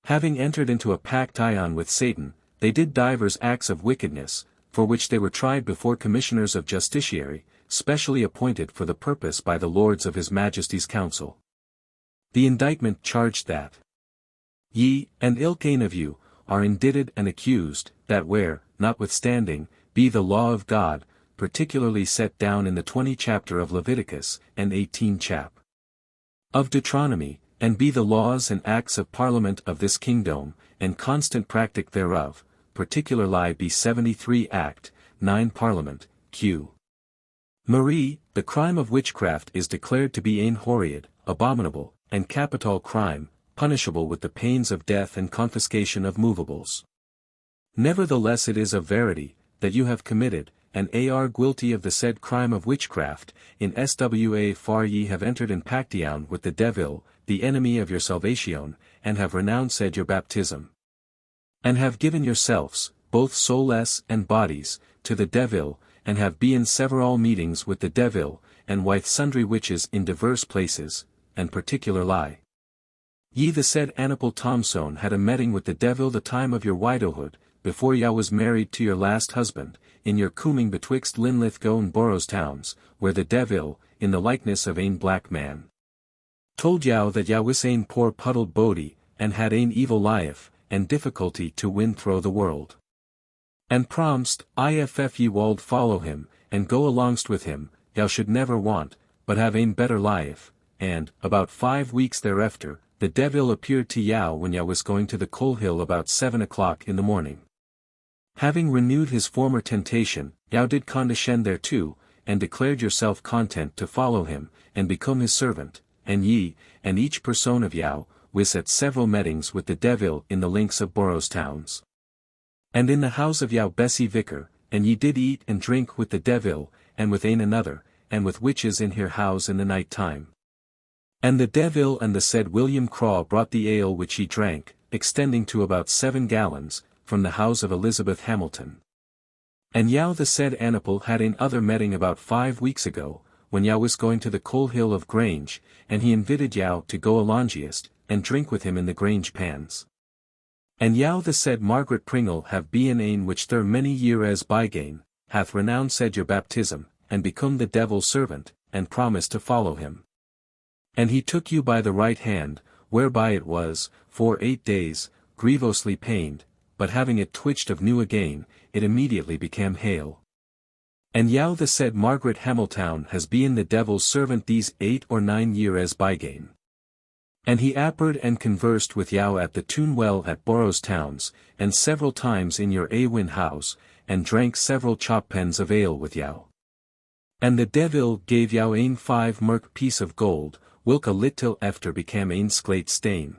having entered into a pact ion with Satan, they did divers acts of wickedness, for which they were tried before commissioners of justiciary, specially appointed for the purpose by the lords of his Majesty's council. The indictment charged that ye, and ilk ane of you, are indicted and accused, that where, notwithstanding, be the law of God, particularly set down in the 20th chapter of Leviticus, and 18th chap. of Deuteronomy, and be the laws and acts of Parliament of this kingdom, and constant practice thereof, particularly be 73 Act, 9 Parliament, Q. Marie, the crime of witchcraft is declared to be ein horrid, abominable, and capital crime, punishable with the pains of death and confiscation of movables. Nevertheless it is of verity, that you have committed, and are guilty of the said crime of witchcraft, in swa far ye have entered in pactian with the devil, the enemy of your salvation, and have renounced your baptism. And have given yourselves, both soules and bodies, to the devil, and have been several meetings with the devil, and with sundry witches in divers places, and particular lie. Ye the said Annabel Thompson had a meeting with the devil the time of your widowhood, before ya was married to your last husband, in your cooming betwixt Linlithgow and Borrowstowns, where the devil, in the likeness of ein black man, told ya that ya was ein poor puddled bodie, and had ein evil life, and difficulty to win through the world. And promised, if ye wold follow him, and go alongst with him, ya should never want, but have ein better life, and, about 5 weeks thereafter, the devil appeared to Yao when Yao was going to the coal hill about 7 o'clock in the morning. Having renewed his former temptation, Yao did condescend thereto, and declared yourself content to follow him, and become his servant, and ye, and each person of Yao, wis at several meetings with the devil in the links of boroughs towns. And in the house of Yao Bessie Vicar, and ye did eat and drink with the devil, and with ane another, and with witches in her house in the night time. And the devil and the said William Craw brought the ale which ye drank, extending to about 7 gallons, from the house of Elizabeth Hamilton. And Yao the said Anapole had in other meeting about 5 weeks ago, when Yao was going to the coal hill of Grange, and he invited Yao to go alongiest, and drink with him in the Grange pans. And Yao the said Margaret Pringle have been ane which there many year as bygane, hath renowned said your baptism, and become the devil's servant, and promised to follow him. And he took you by the right hand, whereby it was, for 8 days, grievously pained, but having it twitched of new again, it immediately became hale. And Yao the said Margaret Hamilton has been the devil's servant these 8 or 9 year as bygane. And he appeared and conversed with Yao at the Tune Well at Boroughs towns, and several times in your Awin house, and drank several chop-pens of ale with Yao. And the devil gave Yao ane 5 merk piece of gold, whilk a little efter became ane sklate stain.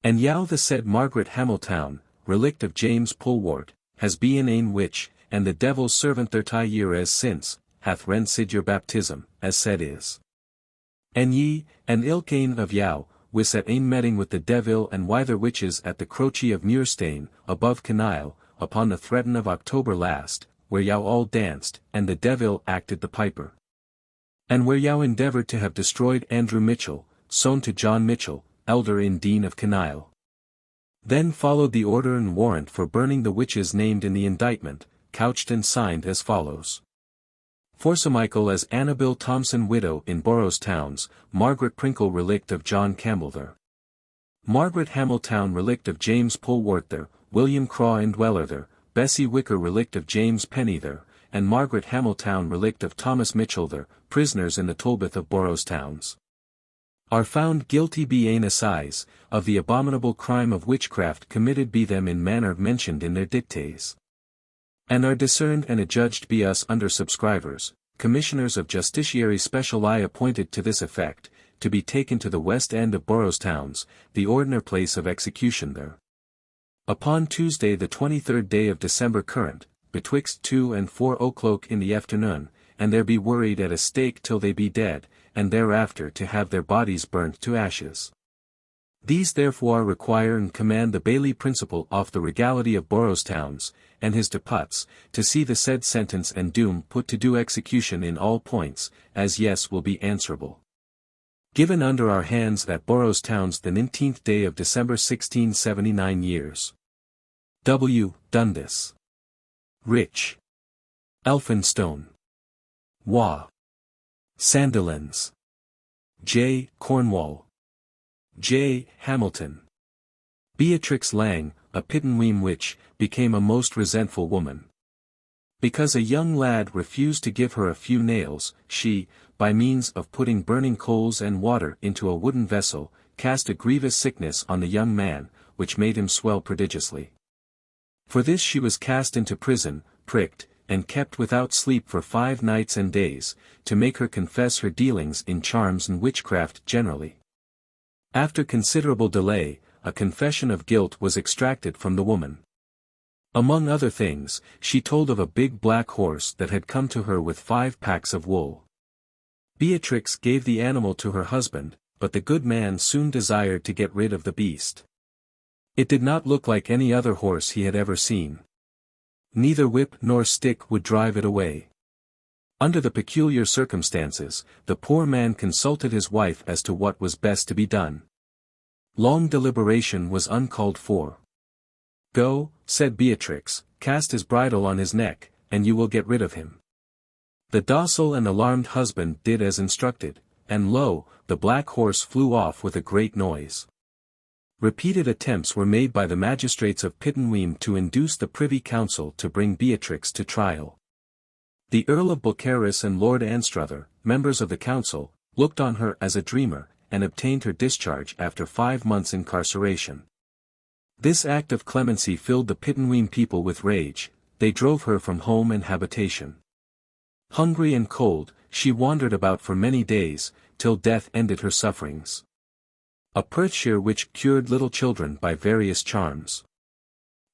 And Yao the said Margaret Hamilton, relict of James Polwart, has been ane witch, and the devil's servant 30 year as since, hath rensid your baptism, as said is. And ye, and ilk ane of Yao, wis at ane meeting with the devil and wither witches at the Croce of Muirstane, above Canile, upon the threaten of October last, where Yao all danced, and the devil acted the piper. And where Yao endeavoured to have destroyed Andrew Mitchell, son to John Mitchell, elder in Dean of Canile. Then followed the order and warrant for burning the witches named in the indictment, couched and signed as follows. For Sir Michael as Annabel Thompson widow in Boroughs towns, Margaret Prinkle relict of John Campbell there. Margaret Hamilton relict of James Polwart there, William Craw indweller there, Bessie Wicker relict of James Penny there, and Margaret Hamilton relict of Thomas Mitchell there, prisoners in the Tolbooth of Boroughs towns. Are found guilty be ane assize, of the abominable crime of witchcraft committed be them in manner mentioned in their dictates. And are discerned and adjudged be us under subscribers, commissioners of justiciary specially appointed to this effect, to be taken to the west end of Boroughs towns, the ordinary place of execution there. Upon Tuesday the 23rd day of December current, betwixt 2 and 4 o'clock in the afternoon, and there be worried at a stake till they be dead, and thereafter to have their bodies burnt to ashes. These therefore require and command the Baillie Principal off the regality of Boroughs towns, and his deputs, to see the said sentence and doom put to do execution in all points, as yes will be answerable. Given under our hands at Boroughs towns the 19th day of December 1679 years. W. Dundas. Rich. Elphinstone. Wa. Sandilands. J. Cornwall. J. Hamilton. Beatrix Lang, a Pittenweem witch, became a most resentful woman. Because a young lad refused to give her a few nails, she, by means of putting burning coals and water into a wooden vessel, cast a grievous sickness on the young man, which made him swell prodigiously. For this she was cast into prison, pricked, and kept without sleep for 5 nights and days, to make her confess her dealings in charms and witchcraft generally. After considerable delay, a confession of guilt was extracted from the woman. Among other things, she told of a big black horse that had come to her with 5 packs of wool. Beatrix gave the animal to her husband, but the good man soon desired to get rid of the beast. It did not look like any other horse he had ever seen. Neither whip nor stick would drive it away. Under the peculiar circumstances, the poor man consulted his wife as to what was best to be done. Long deliberation was uncalled for. "Go," said Beatrix, "cast his bridle on his neck, and you will get rid of him." The docile and alarmed husband did as instructed, and lo, the black horse flew off with a great noise. Repeated attempts were made by the magistrates of Pittenweem to induce the Privy Council to bring Beatrix to trial. The Earl of Bucharest and Lord Anstruther, members of the council, looked on her as a dreamer, and obtained her discharge after 5 months' incarceration. This act of clemency filled the Pittenweem people with rage. They drove her from home and habitation. Hungry and cold, she wandered about for many days, till death ended her sufferings. A Perthshire witch cured little children by various charms.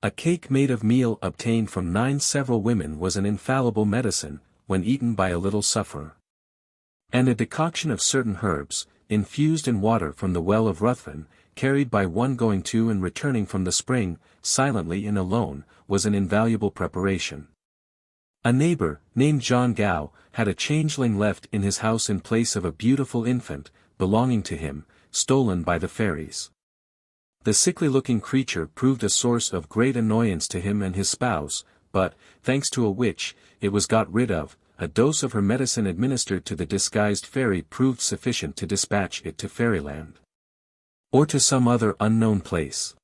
A cake made of meal obtained from 9 several women was an infallible medicine, when eaten by a little sufferer. And a decoction of certain herbs, infused in water from the well of Ruthven, carried by one going to and returning from the spring, silently and alone, was an invaluable preparation. A neighbor, named John Gow, had a changeling left in his house in place of a beautiful infant, belonging to him, stolen by the fairies. The sickly-looking creature proved a source of great annoyance to him and his spouse, but, thanks to a witch, it was got rid of. A dose of her medicine administered to the disguised fairy proved sufficient to dispatch it to fairyland. Or to some other unknown place.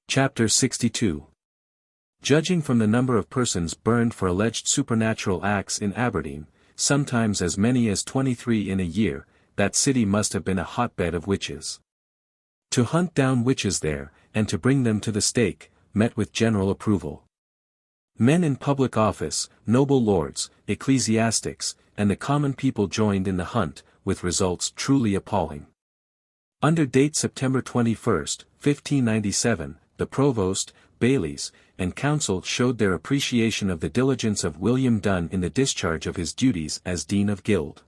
Chapter 62. Judging from the number of persons burned for alleged supernatural acts in Aberdeen, sometimes as many as 23 in a year, that city must have been a hotbed of witches. To hunt down witches there, and to bring them to the stake, met with general approval. Men in public office, noble lords, ecclesiastics, and the common people joined in the hunt, with results truly appalling. Under date September 21, 1597, the provost, bailies, and council showed their appreciation of the diligence of William Dunn in the discharge of his duties as Dean of Guild.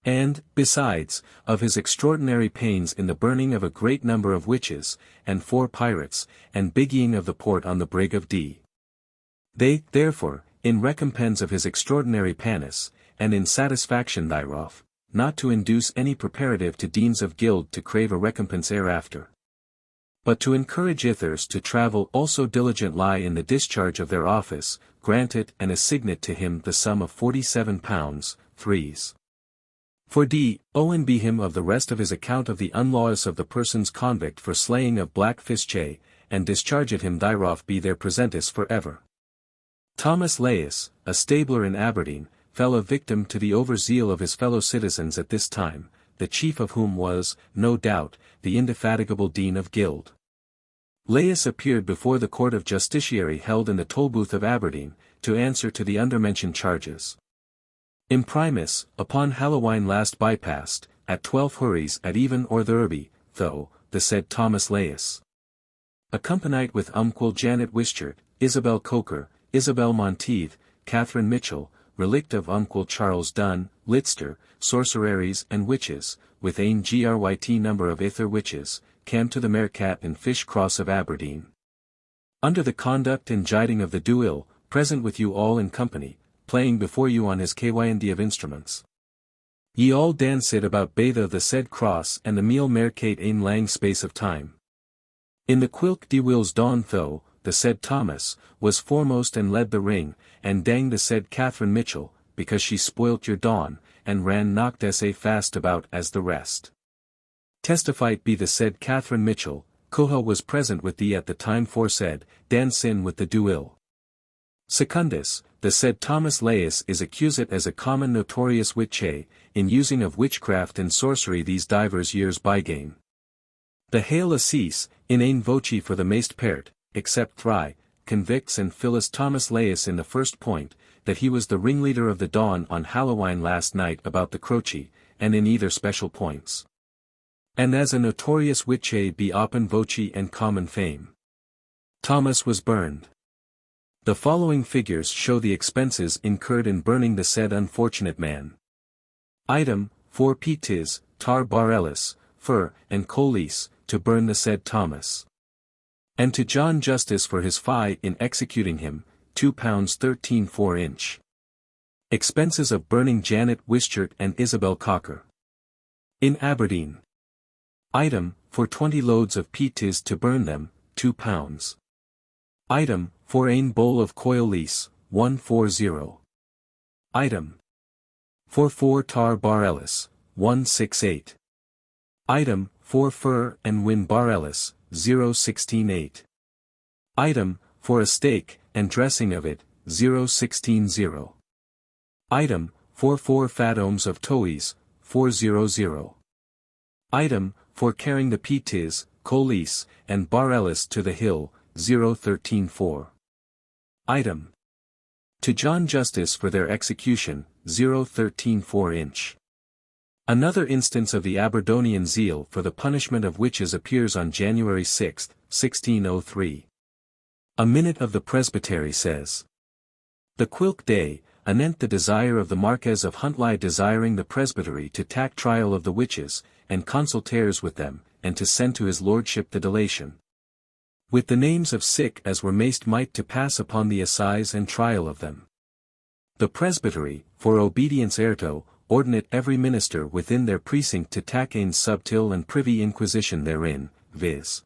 And, besides, of his extraordinary pains in the burning of a great number of witches, and 4 pirates, and biggying of the port on the brig of D. They, therefore, in recompense of his extraordinary panis, and in satisfaction thereof, not to induce any preparative to deans of guild to crave a recompense hereafter, but to encourage ithers to travel also diligently in the discharge of their office, granted and assignate to him the sum of £47, 3s. For D. Owen be him of the rest of his account of the unlawes of the persons convict for slaying of Black Fischche, and discharged him thereof be their presentis for ever. Thomas Laius, a stabler in Aberdeen, fell a victim to the overzeal of his fellow citizens at this time, the chief of whom was, no doubt, the indefatigable Dean of Guild. Laius appeared before the court of justiciary held in the Tolbooth of Aberdeen, to answer to the undermentioned charges. Imprimis, upon Halloween last bypast, at 12 hurries at even or the Irby, though, the said Thomas Laius. Accompanied with Umquil Janet Wishart, Isabel Coker, Isabel Monteith, Catherine Mitchell, relict of Umquil Charles Dunn, Litster, sorcereries and witches, with ane gryt number of ither witches, came to the Mercat in Fish Cross of Aberdeen. Under the conduct and jiding of the Duil, present with you all in company, playing before you on his kynd of instruments. Ye all danced about bathe of the said cross and the meal mercate ane lang space of time. In the quilk de Wills dawn though, the said Thomas, was foremost and led the ring, and dang the said Catherine Mitchell, because she spoilt your dawn, and ran knocked essay fast about as the rest. Testified be the said Catherine Mitchell, Coha was present with thee at the time foresaid, dan sin with the Duil. Secundus, the said Thomas Laius is accused as a common notorious witche, in using of witchcraft and sorcery these divers years bygame. The hail assis, in ane voce for the maist part, except XLIII, convicts and Phyllis Thomas Laius in the first point, that he was the ringleader of the dawn on Halloween last night about the Croce, and in either special points. And as a notorious witche be open voce and common fame. Thomas was burned. The following figures show the expenses incurred in burning the said unfortunate man. Item, 4 pitis, tar barellis, fur, and colis, to burn the said Thomas. And to John Justice for his fee in executing him, £2 13 4 inch. Expenses of burning Janet Wishart and Isabel Cocker. In Aberdeen. Item, for 20 loads of pitis to burn them, £2. Item, for ane bowl of coilis, 140. Item, for 4 tar barellis, 168. Item, for fur and win barellis, 016.8. Item, for a steak, and dressing of it, 016.0. Item, for 4 fat ohms of toes, 400. Item, for carrying the Petis, Colis, and Barellis to the hill, 013-4. Item. To John Justice for their execution, 013-4 inch. Another instance of the Aberdonian zeal for the punishment of witches appears on January 6, 1603. A minute of the Presbytery says. The Quilk Day, anent the desire of the Marquess of Huntly desiring the Presbytery to take trial of the witches, and consultaires with them, and to send to his lordship the delation. With the names of sick as were maist might to pass upon the assize and trial of them. The Presbytery, for obedience erto, ordinate every minister within their precinct to take ain subtil and privy inquisition therein, viz.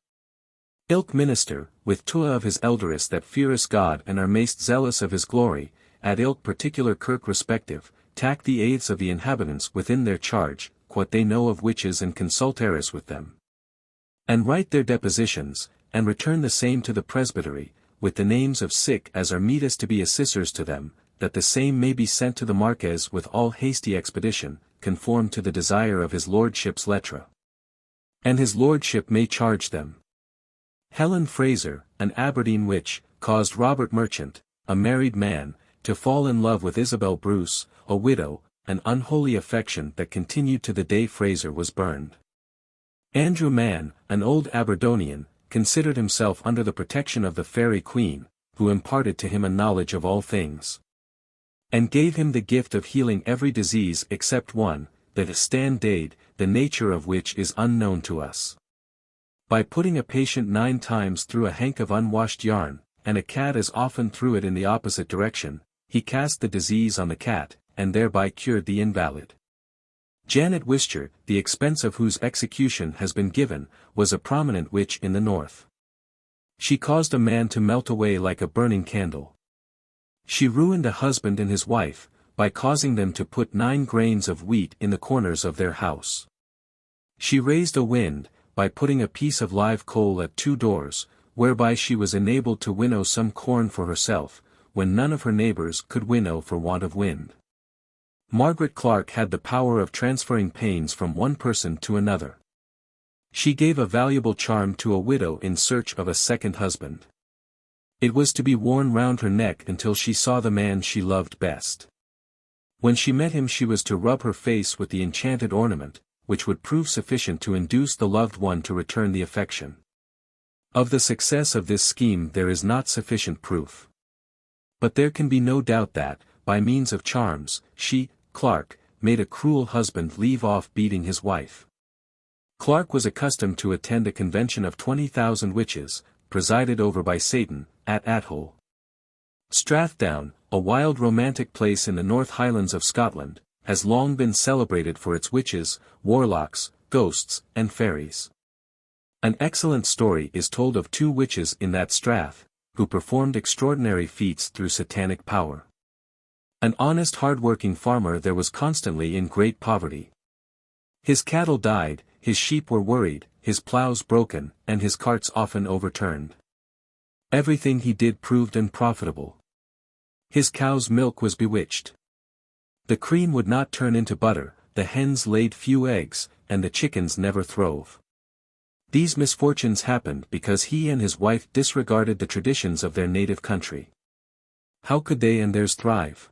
Ilk minister, with two of his elderest that feareth God and are maist zealous of his glory, at ilk particular kirk respective, take the aids of the inhabitants within their charge, what they know of witches and consultaris with them. And write their depositions, and return the same to the Presbytery, with the names of sick as are meetest to be assessors to them, that the same may be sent to the Marquess with all hasty expedition, conform to the desire of his lordship's lettre. And his lordship may charge them. Helen Fraser, an Aberdeen witch, caused Robert Merchant, a married man, to fall in love with Isabel Bruce, a widow, an unholy affection that continued to the day Fraser was burned. Andrew Mann, an old Aberdonian, considered himself under the protection of the Fairy Queen, who imparted to him a knowledge of all things. And gave him the gift of healing every disease except one, that stand dade, the nature of which is unknown to us. By putting a patient 9 times through a hank of unwashed yarn, and a cat as often through it in the opposite direction, he cast the disease on the cat, and thereby cured the invalid. Janet Wischer, the expense of whose execution has been given, was a prominent witch in the north. She caused a man to melt away like a burning candle. She ruined a husband and his wife, by causing them to put 9 grains of wheat in the corners of their house. She raised a wind, by putting a piece of live coal at 2 doors, whereby she was enabled to winnow some corn for herself, when none of her neighbors could winnow for want of wind. Margaret Clark had the power of transferring pains from one person to another. She gave a valuable charm to a widow in search of a second husband. It was to be worn round her neck until she saw the man she loved best. When she met him she was to rub her face with the enchanted ornament, which would prove sufficient to induce the loved one to return the affection. Of the success of this scheme there is not sufficient proof. But there can be no doubt that, by means of charms, she, Clark, made a cruel husband leave off beating his wife. Clark was accustomed to attend a convention of 20,000 witches, presided over by Satan, at Athole. Strathdown, a wild romantic place in the North Highlands of Scotland, has long been celebrated for its witches, warlocks, ghosts, and fairies. An excellent story is told of 2 witches in that strath, who performed extraordinary feats through satanic power. An honest hard-working farmer there was constantly in great poverty. His cattle died, his sheep were worried, his plows broken, and his carts often overturned. Everything he did proved unprofitable. His cow's milk was bewitched. The cream would not turn into butter, the hens laid few eggs, and the chickens never throve. These misfortunes happened because he and his wife disregarded the traditions of their native country. How could they and theirs thrive?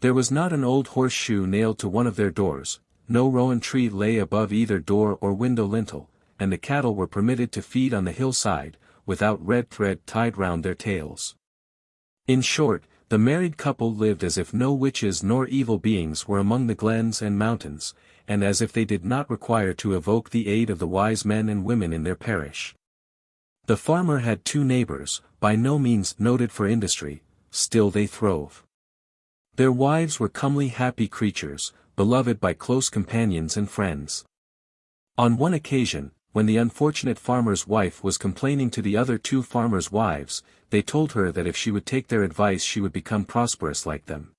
There was not an old horseshoe nailed to one of their doors, no rowan tree lay above either door or window lintel, and the cattle were permitted to feed on the hillside, without red thread tied round their tails. In short, the married couple lived as if no witches nor evil beings were among the glens and mountains, and as if they did not require to evoke the aid of the wise men and women in their parish. The farmer had 2 neighbors, by no means noted for industry, still they throve. Their wives were comely happy creatures, beloved by close companions and friends. On one occasion, when the unfortunate farmer's wife was complaining to the other 2 farmers' wives, they told her that if she would take their advice she would become prosperous like them.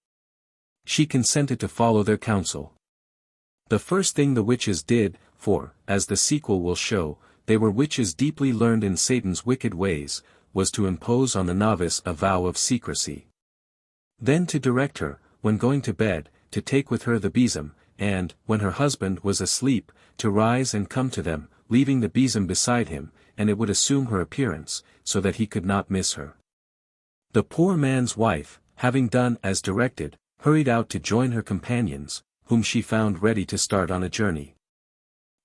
She consented to follow their counsel. The first thing the witches did, for, as the sequel will show, they were witches deeply learned in Satan's wicked ways, was to impose on the novice a vow of secrecy. Then to direct her, when going to bed, to take with her the besom, and, when her husband was asleep, to rise and come to them, leaving the besom beside him, and it would assume her appearance, so that he could not miss her. The poor man's wife, having done as directed, hurried out to join her companions, whom she found ready to start on a journey.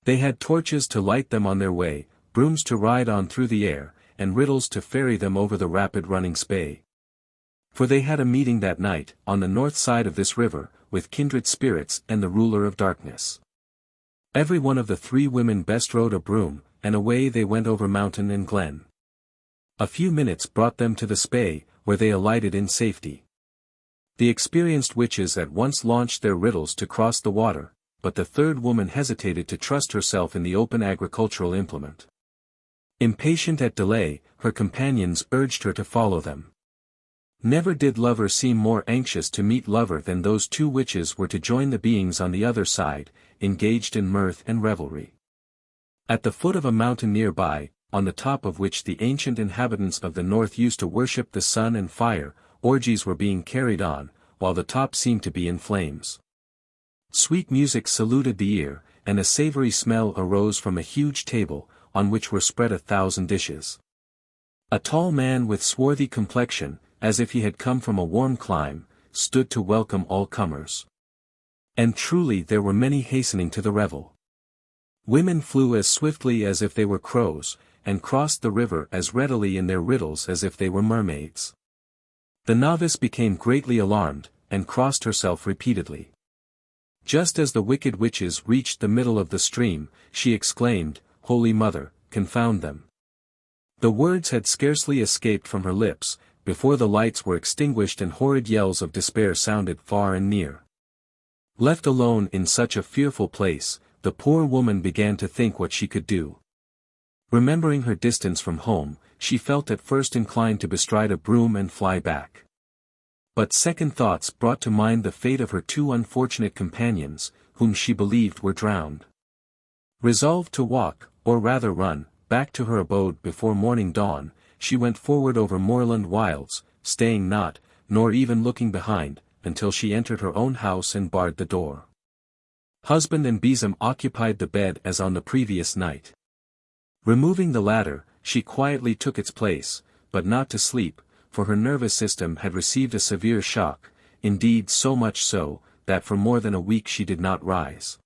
They had torches to light them on their way, brooms to ride on through the air, and riddles to ferry them over the rapid-running Spey. For they had a meeting that night, on the north side of this river, with kindred spirits and the ruler of darkness. Every one of the 3 women best rode a broom, and away they went over mountain and glen. A few minutes brought them to the Spey, where they alighted in safety. The experienced witches at once launched their riddles to cross the water, but the 3rd woman hesitated to trust herself in the open agricultural implement. Impatient at delay, her companions urged her to follow them. Never did lover seem more anxious to meet lover than those 2 witches were to join the beings on the other side, engaged in mirth and revelry. At the foot of a mountain nearby, on the top of which the ancient inhabitants of the north used to worship the sun and fire, orgies were being carried on, while the top seemed to be in flames. Sweet music saluted the ear, and a savory smell arose from a huge table, on which were spread 1,000 dishes. A tall man with swarthy complexion, as if he had come from a warm clime, stood to welcome all comers. And truly there were many hastening to the revel. Women flew as swiftly as if they were crows, and crossed the river as readily in their riddles as if they were mermaids. The novice became greatly alarmed, and crossed herself repeatedly. Just as the wicked witches reached the middle of the stream, she exclaimed, "Holy Mother, confound them!" The words had scarcely escaped from her lips, before the lights were extinguished and horrid yells of despair sounded far and near. Left alone in such a fearful place, the poor woman began to think what she could do. Remembering her distance from home, she felt at first inclined to bestride a broom and fly back. But second thoughts brought to mind the fate of her 2 unfortunate companions, whom she believed were drowned. Resolved to walk, or rather run, back to her abode before morning dawn, she went forward over moorland wilds, staying not, nor even looking behind, until she entered her own house and barred the door. Husband and besom occupied the bed as on the previous night. Removing the latter, she quietly took its place, but not to sleep, for her nervous system had received a severe shock, indeed so much so, that for more than a week she did not rise.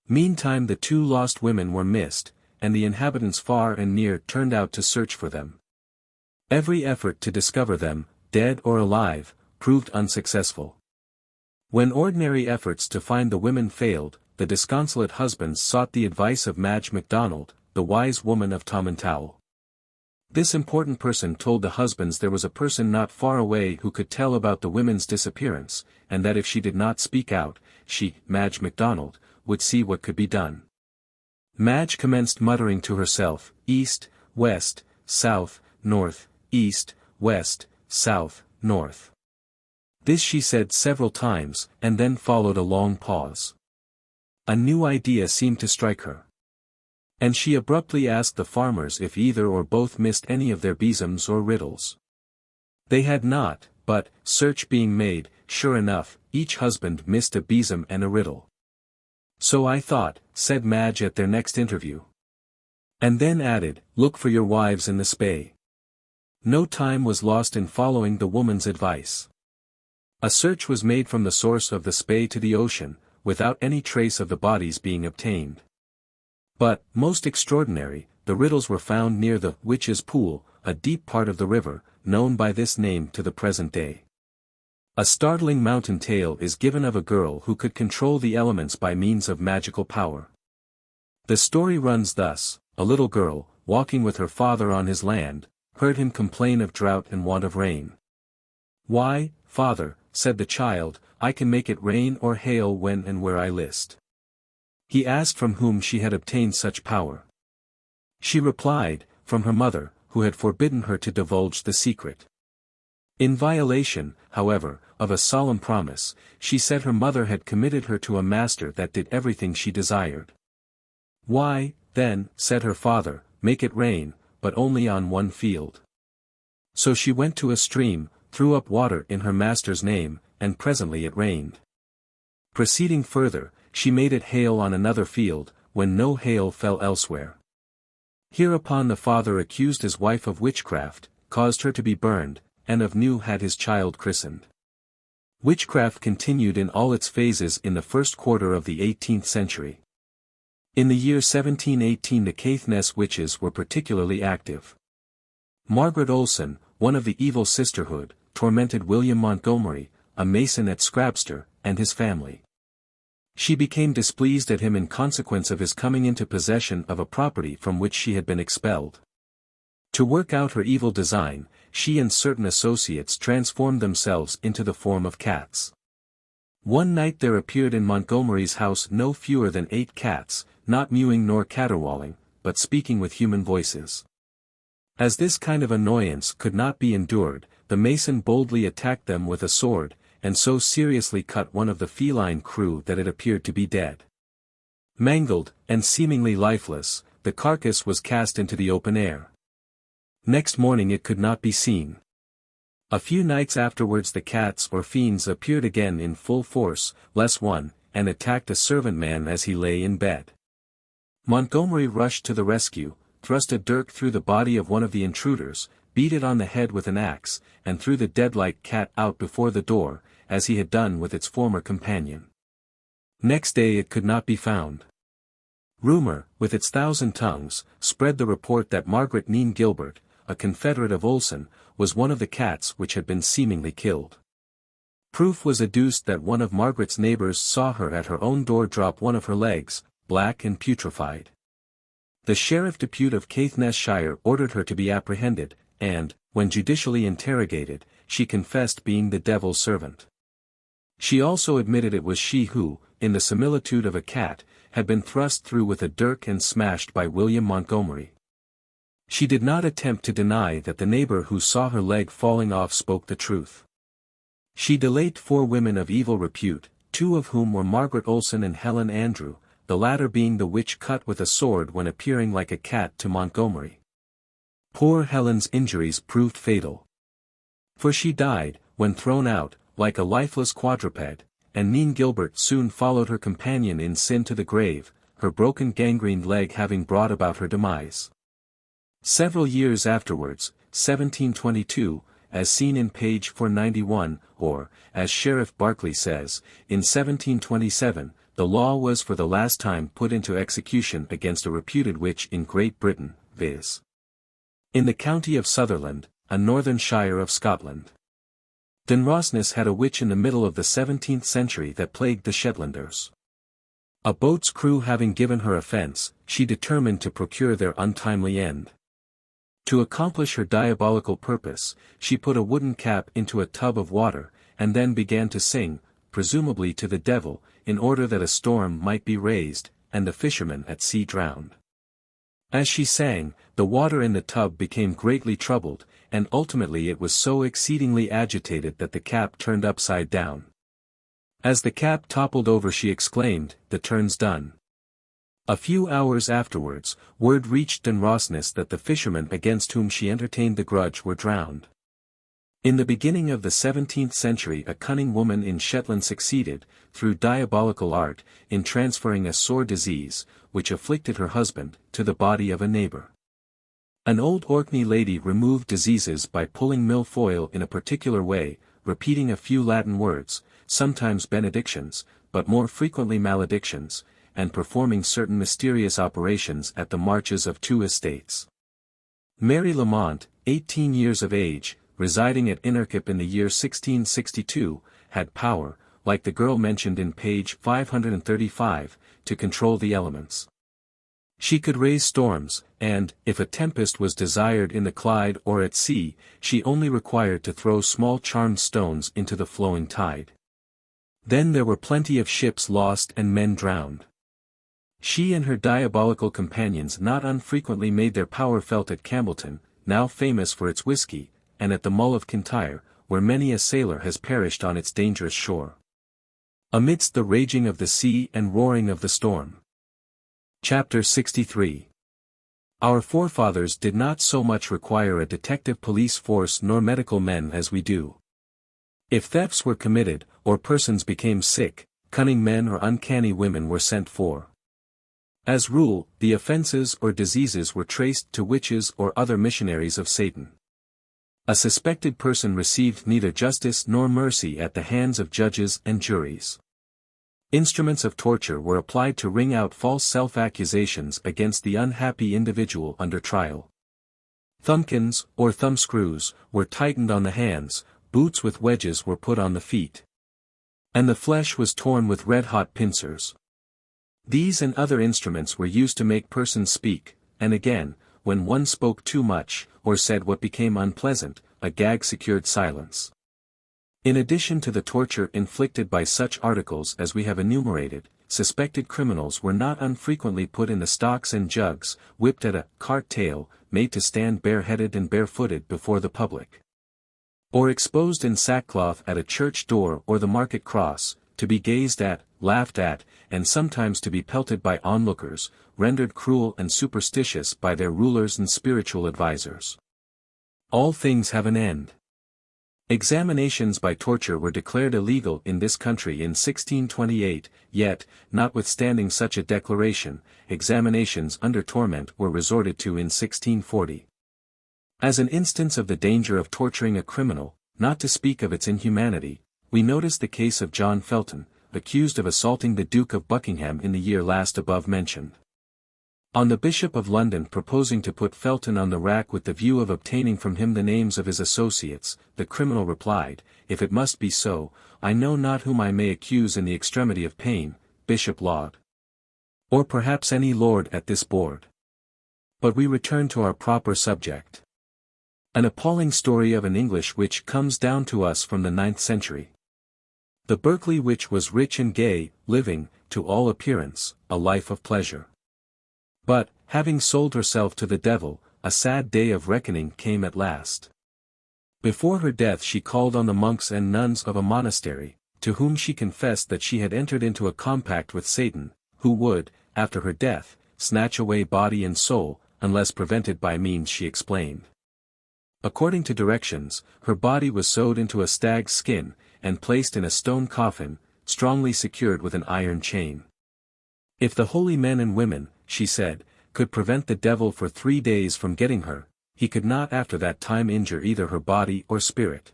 Meantime the 2 lost women were missed, and the inhabitants far and near turned out to search for them. Every effort to discover them, dead or alive, proved unsuccessful. When ordinary efforts to find the women failed, the disconsolate husbands sought the advice of Madge MacDonald, the wise woman of Tomintoul. This important person told the husbands there was a person not far away who could tell about the women's disappearance, and that if she did not speak out, she, Madge MacDonald, would see what could be done. Madge commenced muttering to herself, "East, west, south, north, east, west, south, north." This she said several times, and then followed a long pause. A new idea seemed to strike her. And she abruptly asked the farmers if either or both missed any of their besoms or riddles. They had not, but, search being made, sure enough, each husband missed a besom and a riddle. "So I thought," said Madge at their next interview. And then added, "Look for your wives in the Spey." No time was lost in following the woman's advice. A search was made from the source of the Spey to the ocean, without any trace of the bodies being obtained. But, most extraordinary, the riddles were found near the Witch's Pool, a deep part of the river, known by this name to the present day. A startling mountain tale is given of a girl who could control the elements by means of magical power. The story runs thus: a little girl, walking with her father on his land, heard him complain of drought and want of rain. "Why, father," said the child, "I can make it rain or hail when and where I list." He asked from whom she had obtained such power. She replied, from her mother, who had forbidden her to divulge the secret. In violation, however, of a solemn promise, she said her mother had committed her to a master that did everything she desired. "Why, then," said her father, "make it rain, but only on one field." So she went to a stream, threw up water in her master's name, and presently it rained. Proceeding further, she made it hail on another field, when no hail fell elsewhere. Hereupon the father accused his wife of witchcraft, caused her to be burned, and anew had his child christened. Witchcraft continued in all its phases in the first quarter of the 18th century. In the year 1718 the Caithness witches were particularly active. Margaret Olsen, one of the evil sisterhood, tormented William Montgomery, a mason at Scrabster, and his family. She became displeased at him in consequence of his coming into possession of a property from which she had been expelled. To work out her evil design, she and certain associates transformed themselves into the form of cats. One night there appeared in Montgomery's house no fewer than 8 cats, not mewing nor caterwauling, but speaking with human voices. As this kind of annoyance could not be endured, the mason boldly attacked them with a sword, and so seriously cut one of the feline crew that it appeared to be dead. Mangled, and seemingly lifeless, the carcass was cast into the open air. Next morning it could not be seen. A few nights afterwards the cats or fiends appeared again in full force, LXII, and attacked a servant man as he lay in bed. Montgomery rushed to the rescue, thrust a dirk through the body of one of the intruders, beat it on the head with an axe, and threw the dead-like cat out before the door, as he had done with its former companion. Next day it could not be found. Rumor, with its 1,000 tongues, spread the report that Margaret Neen Gilbert, a confederate of Olsen, was one of the cats which had been seemingly killed. Proof was adduced that one of Margaret's neighbors saw her at her own door drop one of her legs, black and putrefied. The sheriff depute of Caithnessshire ordered her to be apprehended, and, when judicially interrogated, she confessed being the devil's servant. She also admitted it was she who, in the similitude of a cat, had been thrust through with a dirk and smashed by William Montgomery. She did not attempt to deny that the neighbor who saw her leg falling off spoke the truth. She delayed 4 women of evil repute, 2 of whom were Margaret Olsen and Helen Andrew, the latter being the witch cut with a sword when appearing like a cat to Montgomery. Poor Helen's injuries proved fatal. For she died, when thrown out, like a lifeless quadruped, and Neen Gilbert soon followed her companion in sin to the grave, her broken gangrened leg having brought about her demise. Several years afterwards, 1722, as seen in page 491, or, as Sheriff Barclay says, in 1727, the law was for the last time put into execution against a reputed witch in Great Britain, viz. in the county of Sutherland, a northern shire of Scotland. Dunrossness had a witch in the middle of the 17th century that plagued the Shetlanders. A boat's crew having given her offence, she determined to procure their untimely end. To accomplish her diabolical purpose, she put a wooden cap into a tub of water, and then began to sing, presumably to the devil, in order that a storm might be raised, and the fishermen at sea drowned. As she sang, the water in the tub became greatly troubled, and ultimately it was so exceedingly agitated that the cap turned upside down. As the cap toppled over she exclaimed, "The turn's done." A few hours afterwards, word reached Dunrossness that the fishermen against whom she entertained the grudge were drowned. In the beginning of the 17th century a cunning woman in Shetland succeeded, through diabolical art, in transferring a sore disease, which afflicted her husband, to the body of a neighbour. An old Orkney lady removed diseases by pulling milfoil in a particular way, repeating a few Latin words, sometimes benedictions, but more frequently maledictions, and performing certain mysterious operations at the marches of 2 estates. Mary Lamont, 18 years of age, residing at Innerkip in the year 1662, had power, like the girl mentioned in page 535, to control the elements. She could raise storms, and, if a tempest was desired in the Clyde or at sea, she only required to throw small charmed stones into the flowing tide. Then there were plenty of ships lost and men drowned. She and her diabolical companions not unfrequently made their power felt at Campbellton, now famous for its whiskey, and at the Mull of Kintyre, where many a sailor has perished on its dangerous shore. Amidst the raging of the sea and roaring of the storm. Chapter 63. Our forefathers did not so much require a detective police force nor medical men as we do. If thefts were committed, or persons became sick, cunning men or uncanny women were sent for. As rule, the offenses or diseases were traced to witches or other missionaries of Satan. A suspected person received neither justice nor mercy at the hands of judges and juries. Instruments of torture were applied to wring out false self-accusations against the unhappy individual under trial. Thumbkins, or thumbscrews, were tightened on the hands, boots with wedges were put on the feet. And the flesh was torn with red-hot pincers. These and other instruments were used to make persons speak, and again, when one spoke too much, or said what became unpleasant, a gag secured silence. In addition to the torture inflicted by such articles as we have enumerated, suspected criminals were not unfrequently put in the stocks and jugs, whipped at a cart tail, made to stand bareheaded and barefooted before the public. Or exposed in sackcloth at a church door or the market cross, to be gazed at, laughed at, and sometimes to be pelted by onlookers, rendered cruel and superstitious by their rulers and spiritual advisers. All things have an end. Examinations by torture were declared illegal in this country in 1628, yet, notwithstanding such a declaration, examinations under torment were resorted to in 1640. As an instance of the danger of torturing a criminal, not to speak of its inhumanity, we notice the case of John Felton, accused of assaulting the Duke of Buckingham in the year last above mentioned. On the Bishop of London proposing to put Felton on the rack with the view of obtaining from him the names of his associates, the criminal replied, "If it must be so, I know not whom I may accuse in the extremity of pain, Bishop Laud. Or perhaps any lord at this board." But we return to our proper subject. An appalling story of an English witch comes down to us from the 9th century. The Berkeley witch was rich and gay, living, to all appearance, a life of pleasure. But, having sold herself to the devil, a sad day of reckoning came at last. Before her death she called on the monks and nuns of a monastery, to whom she confessed that she had entered into a compact with Satan, who would, after her death, snatch away body and soul, unless prevented by means she explained. According to directions, her body was sewed into a stag's skin, and placed in a stone coffin, strongly secured with an iron chain. If the holy men and women, she said, could prevent the devil for 3 days from getting her, he could not after that time injure either her body or spirit.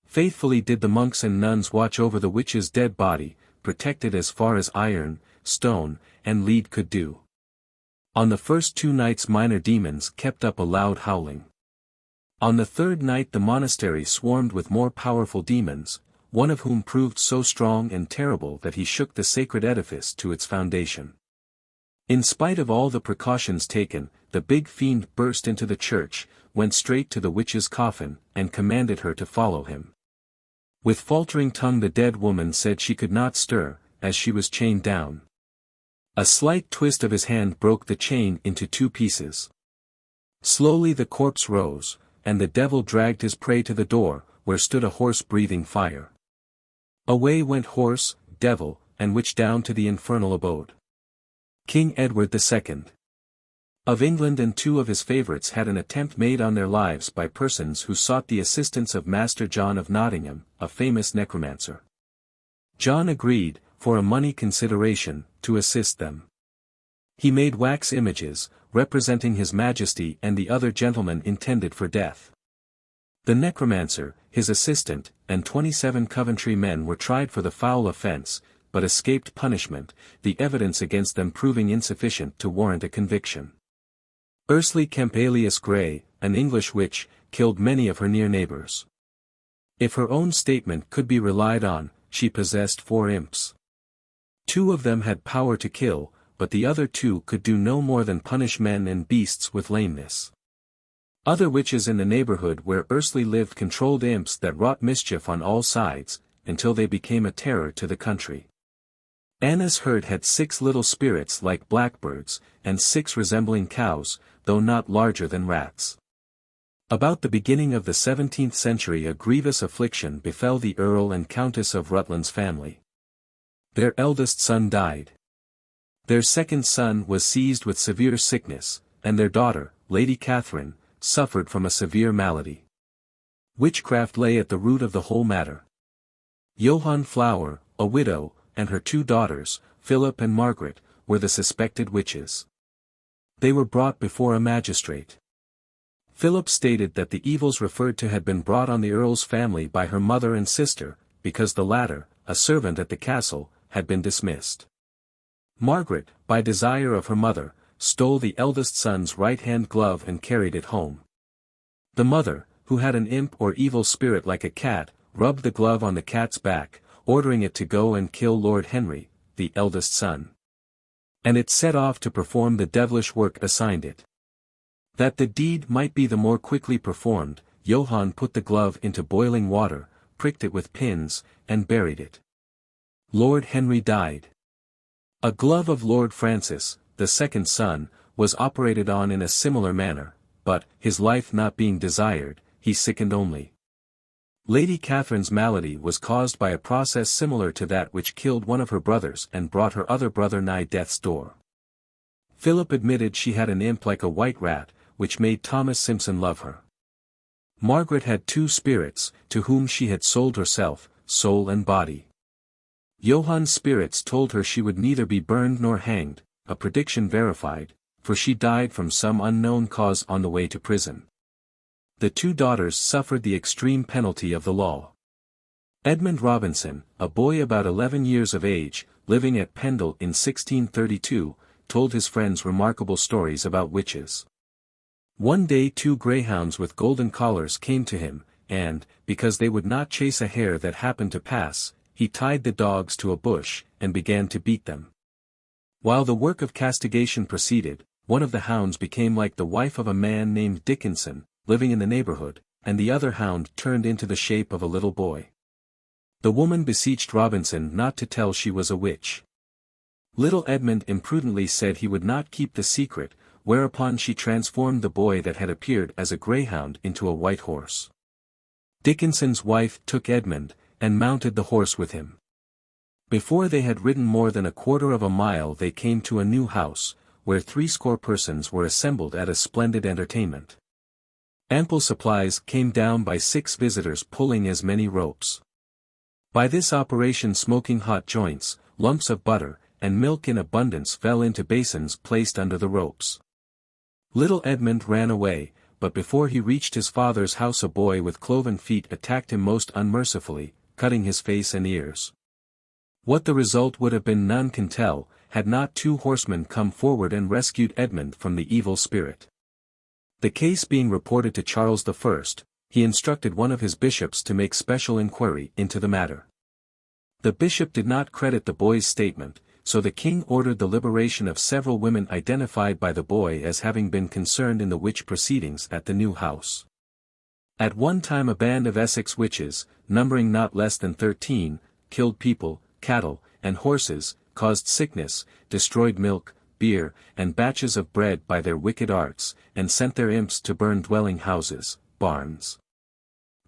Faithfully did the monks and nuns watch over the witch's dead body, protected as far as iron, stone, and lead could do. On the first 2 nights minor demons kept up a loud howling. On the 3rd night the monastery swarmed with more powerful demons, one of whom proved so strong and terrible that he shook the sacred edifice to its foundation. In spite of all the precautions taken, the big fiend burst into the church, went straight to the witch's coffin, and commanded her to follow him. With faltering tongue the dead woman said she could not stir, as she was chained down. A slight twist of his hand broke the chain into 2 pieces. Slowly the corpse rose, and the devil dragged his prey to the door, where stood a horse breathing fire. Away went horse, devil, and witch down to the infernal abode. King Edward II of England and 2 of his favourites had an attempt made on their lives by persons who sought the assistance of Master John of Nottingham, a famous necromancer. John agreed, for a money consideration, to assist them. He made wax images, representing His Majesty and the other gentlemen intended for death. The necromancer, his assistant, and 27 Coventry men were tried for the foul offence, but escaped punishment, the evidence against them proving insufficient to warrant a conviction. Ursula Kemp alias Grey, an English witch, killed many of her near neighbours. If her own statement could be relied on, she possessed 4 imps. 2 of them had power to kill, but the other 2 could do no more than punish men and beasts with lameness. Other witches in the neighbourhood where Ursula lived controlled imps that wrought mischief on all sides, until they became a terror to the country. Anna's herd had 6 little spirits like blackbirds, and 6 resembling cows, though not larger than rats. About the beginning of the 17th century a grievous affliction befell the Earl and Countess of Rutland's family. Their eldest son died. Their second son was seized with severe sickness, and their daughter, Lady Catherine, suffered from a severe malady. Witchcraft lay at the root of the whole matter. Johann Flower, a widow, and her 2 daughters, Philip and Margaret, were the suspected witches. They were brought before a magistrate. Philip stated that the evils referred to had been brought on the earl's family by her mother and sister, because the latter, a servant at the castle, had been dismissed. Margaret, by desire of her mother, stole the eldest son's right-hand glove and carried it home. The mother, who had an imp or evil spirit like a cat, rubbed the glove on the cat's back, ordering it to go and kill Lord Henry, the eldest son. And it set off to perform the devilish work assigned it. That the deed might be the more quickly performed, Johann put the glove into boiling water, pricked it with pins, and buried it. Lord Henry died. A glove of Lord Francis, the second son, was operated on in a similar manner, but, his life not being desired, he sickened only. Lady Catherine's malady was caused by a process similar to that which killed one of her brothers and brought her other brother nigh death's door. Philip admitted she had an imp like a white rat, which made Thomas Simpson love her. Margaret had two spirits, to whom she had sold herself, soul and body. Johann's spirits told her she would neither be burned nor hanged, a prediction verified, for she died from some unknown cause on the way to prison. The two daughters suffered the extreme penalty of the law. Edmund Robinson, a boy about 11 years of age, living at Pendle in 1632, told his friends remarkable stories about witches. One day 2 greyhounds with golden collars came to him, and, because they would not chase a hare that happened to pass, he tied the dogs to a bush, and began to beat them. While the work of castigation proceeded, one of the hounds became like the wife of a man named Dickinson, living in the neighborhood, and the other hound turned into the shape of a little boy. The woman beseeched Robinson not to tell she was a witch. Little Edmund imprudently said he would not keep the secret, whereupon she transformed the boy that had appeared as a greyhound into a white horse. Dickinson's wife took Edmund, and mounted the horse with him. Before they had ridden more than 1/4 of a mile they came to a new house, where 60 persons were assembled at a splendid entertainment. Ample supplies came down by 6 visitors pulling as many ropes. By this operation smoking hot joints, lumps of butter, and milk in abundance fell into basins placed under the ropes. Little Edmund ran away, but before he reached his father's house a boy with cloven feet attacked him most unmercifully, cutting his face and ears. What the result would have been none can tell, had not 2 horsemen come forward and rescued Edmund from the evil spirit. The case being reported to Charles I, he instructed one of his bishops to make special inquiry into the matter. The bishop did not credit the boy's statement, so the king ordered the liberation of several women identified by the boy as having been concerned in the witch proceedings at the new house. At one time a band of Essex witches, numbering not less than 13, killed people, cattle, and horses, caused sickness, destroyed milk, beer, and batches of bread by their wicked arts, and sent their imps to burn dwelling houses, barns,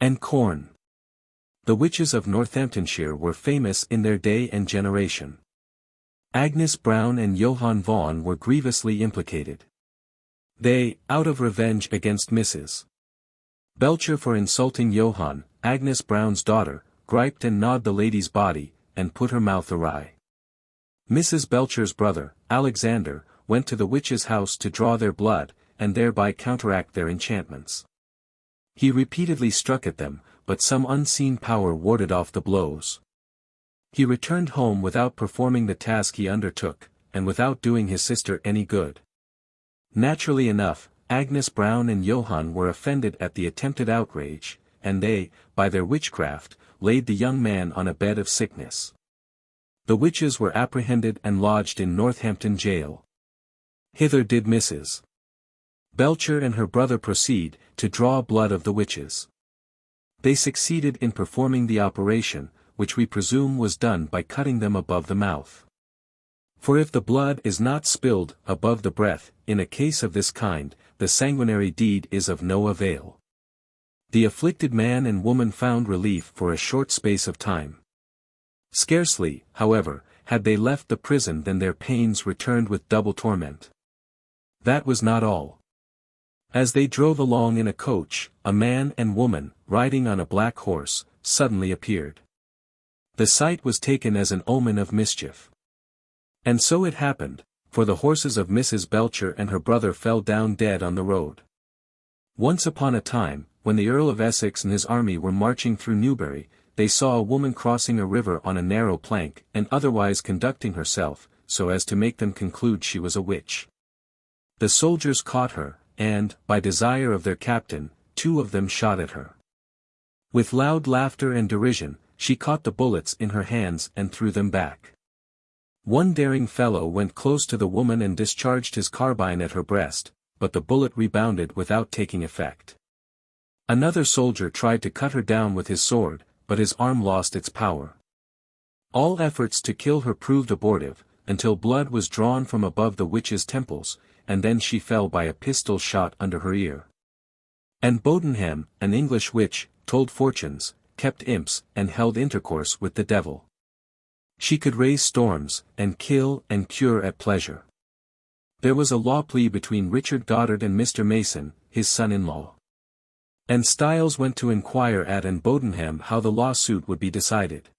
and corn. The witches of Northamptonshire were famous in their day and generation. Agnes Brown and Johann Vaughan were grievously implicated. They, out of revenge against Mrs. Belcher for insulting Johann, Agnes Brown's daughter, griped and gnawed the lady's body, and put her mouth awry. Mrs. Belcher's brother, Alexander, went to the witches' house to draw their blood, and thereby counteract their enchantments. He repeatedly struck at them, but some unseen power warded off the blows. He returned home without performing the task he undertook, and without doing his sister any good. Naturally enough, Agnes Brown and Johann were offended at the attempted outrage, and they, by their witchcraft, laid the young man on a bed of sickness. The witches were apprehended and lodged in Northampton jail. Hither did Mrs. Belcher and her brother proceed, to draw blood of the witches. They succeeded in performing the operation, which we presume was done by cutting them above the mouth. For if the blood is not spilled above the breath, in a case of this kind, the sanguinary deed is of no avail. The afflicted man and woman found relief for a short space of time. Scarcely, however, had they left the prison than their pains returned with double torment. That was not all. As they drove along in a coach, a man and woman, riding on a black horse, suddenly appeared. The sight was taken as an omen of mischief. And so it happened, for the horses of Mrs. Belcher and her brother fell down dead on the road. Once upon a time, when the Earl of Essex and his army were marching through Newbury, they saw a woman crossing a river on a narrow plank and otherwise conducting herself, so as to make them conclude she was a witch. The soldiers caught her, and, by desire of their captain, 2 of them shot at her. With loud laughter and derision, she caught the bullets in her hands and threw them back. One daring fellow went close to the woman and discharged his carbine at her breast, but the bullet rebounded without taking effect. Another soldier tried to cut her down with his sword, but his arm lost its power. All efforts to kill her proved abortive, until blood was drawn from above the witch's temples, and then she fell by a pistol shot under her ear. And Bodenham, an English witch, told fortunes, kept imps, and held intercourse with the devil. She could raise storms, and kill and cure at pleasure. There was a law plea between Richard Goddard and Mr. Mason, his son-in-law. And Styles went to inquire at and Bodenham how the lawsuit would be decided.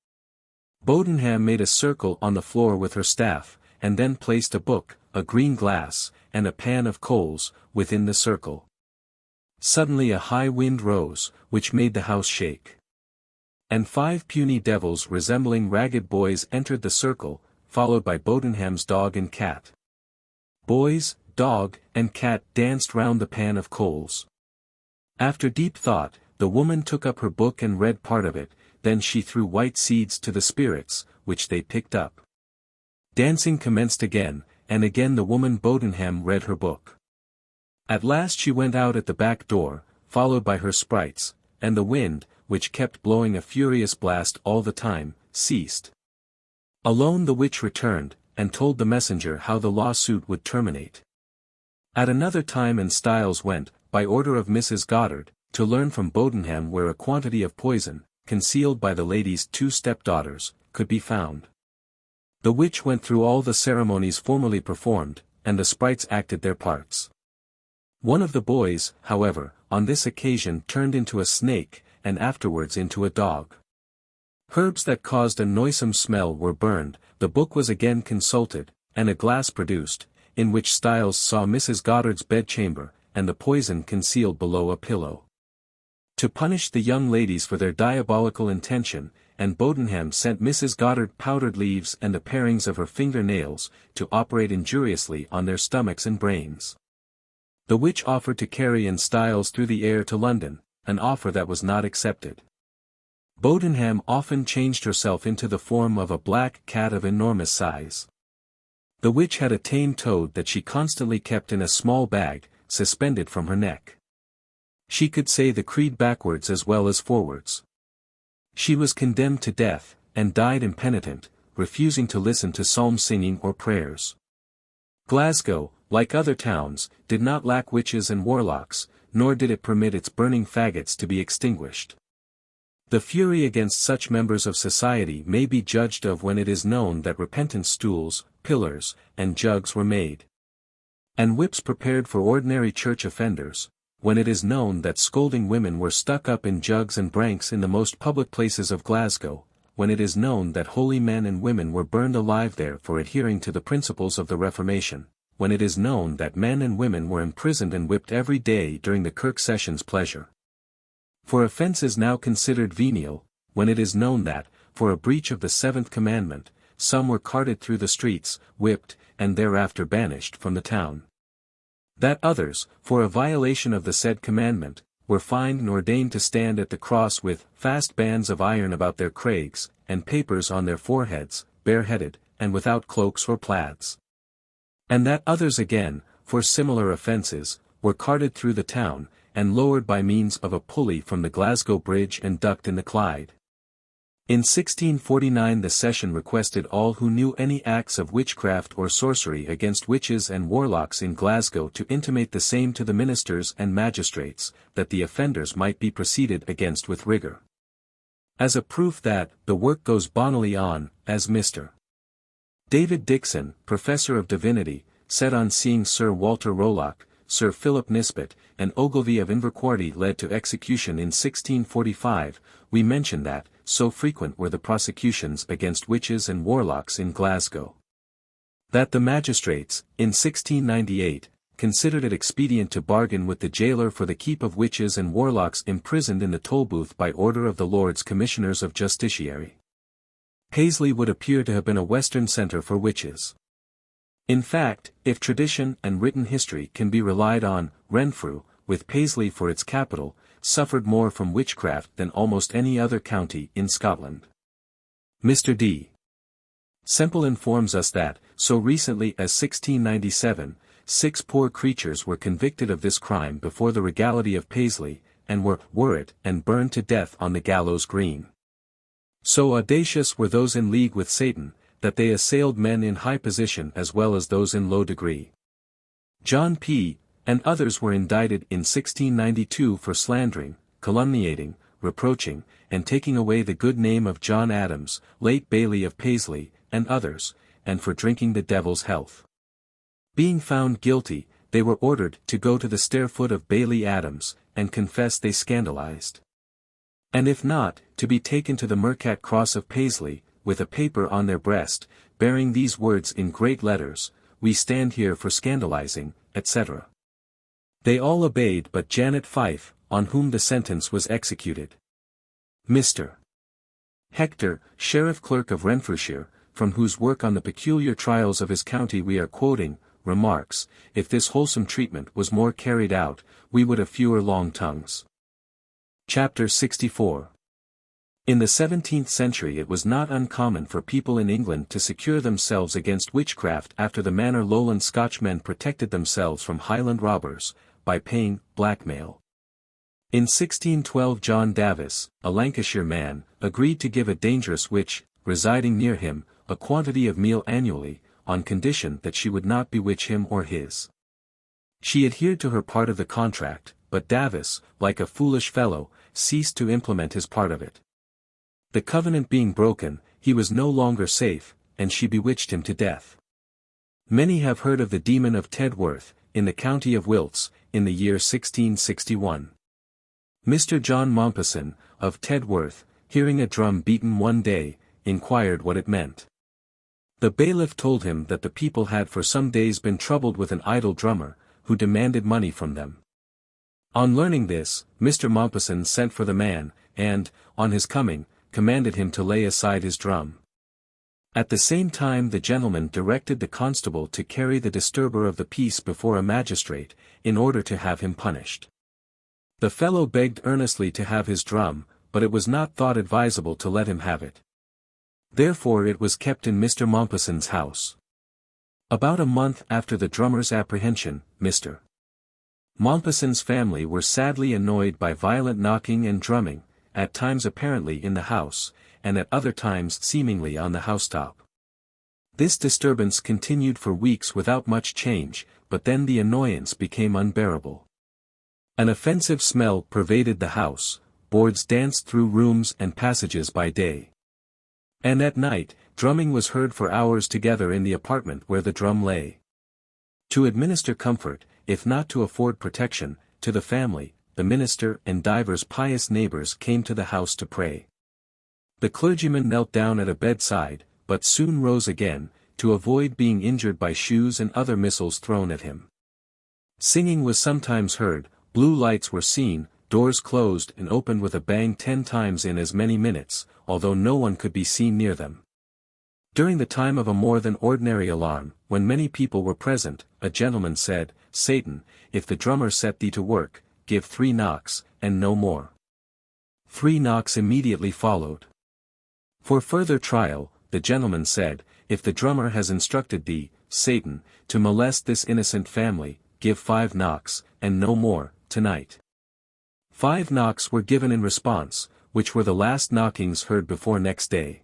Bodenham made a circle on the floor with her staff, and then placed a book, a green glass, and a pan of coals, within the circle. Suddenly a high wind rose, which made the house shake. And 5 puny devils resembling ragged boys entered the circle, followed by Bodenham's dog and cat. Boys, dog, and cat danced round the pan of coals. After deep thought, the woman took up her book and read part of it, then she threw white seeds to the spirits, which they picked up. Dancing commenced again, and again the woman Bodenham read her book. At last she went out at the back door, followed by her sprites, and the wind, which kept blowing a furious blast all the time, ceased. Alone the witch returned, and told the messenger how the lawsuit would terminate. At another time and Styles went, by order of Mrs. Goddard, to learn from Bodenham where a quantity of poison, concealed by the lady's 2 stepdaughters, could be found. The witch went through all the ceremonies formerly performed, and the sprites acted their parts. One of the boys, however, on this occasion turned into a snake, and afterwards into a dog. Herbs that caused a noisome smell were burned, the book was again consulted, and a glass produced, in which Styles saw Mrs. Goddard's bedchamber, and the poison concealed below a pillow. To punish the young ladies for their diabolical intention, and Bodenham sent Mrs. Goddard powdered leaves and the parings of her finger-nails, to operate injuriously on their stomachs and brains. The witch offered to carry in Styles through the air to London, an offer that was not accepted. Bodenham often changed herself into the form of a black cat of enormous size. The witch had a tame toad that she constantly kept in a small bag, suspended from her neck. She could say the creed backwards as well as forwards. She was condemned to death, and died impenitent, refusing to listen to psalm singing or prayers. Glasgow, like other towns, did not lack witches and warlocks, nor did it permit its burning faggots to be extinguished. The fury against such members of society may be judged of when it is known that repentant stools, pillars, and jugs were made, and whips prepared for ordinary church offenders, when it is known that scolding women were stuck up in jugs and branks in the most public places of Glasgow, when it is known that holy men and women were burned alive there for adhering to the principles of the Reformation, when it is known that men and women were imprisoned and whipped every day during the Kirk session's pleasure. For offences now considered venial, when it is known that, for a breach of the 7th commandment, some were carted through the streets, whipped, and thereafter banished from the town. That others, for a violation of the said commandment, were fined and ordained to stand at the cross with fast bands of iron about their craigs, and papers on their foreheads, bareheaded, and without cloaks or plaids. And that others again, for similar offences, were carted through the town, and lowered by means of a pulley from the Glasgow Bridge and ducked in the Clyde. In 1649 the session requested all who knew any acts of witchcraft or sorcery against witches and warlocks in Glasgow to intimate the same to the ministers and magistrates, that the offenders might be proceeded against with rigour. As a proof that the work goes bonnily on, as Mr. David Dixon, Professor of Divinity, said on seeing Sir Walter Rowlock, Sir Philip Nisbet, and Ogilvy of Inverquharity led to execution in 1645, we mention that, so frequent were the prosecutions against witches and warlocks in Glasgow. That the magistrates, in 1698, considered it expedient to bargain with the jailer for the keep of witches and warlocks imprisoned in the Tolbooth by order of the Lords Commissioners of Justiciary. Paisley would appear to have been a western centre for witches. In fact, if tradition and written history can be relied on, Renfrew, with Paisley for its capital, suffered more from witchcraft than almost any other county in Scotland. Mr. D. Semple informs us that, so recently as 1697, 6 poor creatures were convicted of this crime before the regality of Paisley, and were worried and burned to death on the gallows green. So audacious were those in league with Satan, that they assailed men in high position as well as those in low degree. John P. and others were indicted in 1692 for slandering, calumniating, reproaching, and taking away the good name of John Adams, late Baillie of Paisley, and others, and for drinking the devil's health. Being found guilty, they were ordered to go to the stair-foot of Baillie Adams, and confess they scandalized. And if not, to be taken to the Mercat Cross of Paisley, with a paper on their breast, bearing these words in great letters, "We stand here for scandalizing," etc. They all obeyed but Janet Fife, on whom the sentence was executed. Mr. Hector, Sheriff Clerk of Renfrewshire, from whose work on the peculiar trials of his county we are quoting, remarks, "If this wholesome treatment was more carried out, we would have fewer long tongues." Chapter 64. In the 17th century it was not uncommon for people in England to secure themselves against witchcraft after the manner Lowland Scotchmen protected themselves from Highland robbers, by paying blackmail. In 1612 John Davis, a Lancashire man, agreed to give a dangerous witch, residing near him, a quantity of meal annually, on condition that she would not bewitch him or his. She adhered to her part of the contract, but Davis, like a foolish fellow, ceased to implement his part of it. The covenant being broken, he was no longer safe, and she bewitched him to death. Many have heard of the demon of Tedworth, in the county of Wilts, in the year 1661. Mr. John Mompesson, of Tedworth, hearing a drum beaten one day, inquired what it meant. The bailiff told him that the people had for some days been troubled with an idle drummer, who demanded money from them. On learning this, Mr. Mompesson sent for the man, and, on his coming, commanded him to lay aside his drum. At the same time the gentleman directed the constable to carry the disturber of the peace before a magistrate, in order to have him punished. The fellow begged earnestly to have his drum, but it was not thought advisable to let him have it. Therefore it was kept in Mr. Mompesson's house. About a month after the drummer's apprehension, Mr. Mompesson's family were sadly annoyed by violent knocking and drumming, at times apparently in the house, and at other times seemingly on the housetop. This disturbance continued for weeks without much change, but then the annoyance became unbearable. An offensive smell pervaded the house, boards danced through rooms and passages by day. And at night, drumming was heard for hours together in the apartment where the drum lay. To administer comfort, if not to afford protection, to the family, the minister and divers pious neighbors came to the house to pray. The clergyman knelt down at a bedside, but soon rose again, to avoid being injured by shoes and other missiles thrown at him. Singing was sometimes heard, blue lights were seen, doors closed and opened with a bang 10 times in as many minutes, although no one could be seen near them. During the time of a more than ordinary alarm, when many people were present, a gentleman said, "Satan, if the drummer set thee to work, give 3 knocks, and no more." 3 knocks immediately followed. For further trial, the gentleman said, "If the drummer has instructed thee, Satan, to molest this innocent family, give 5 knocks, and no more, tonight." 5 knocks were given in response, which were the last knockings heard before next day.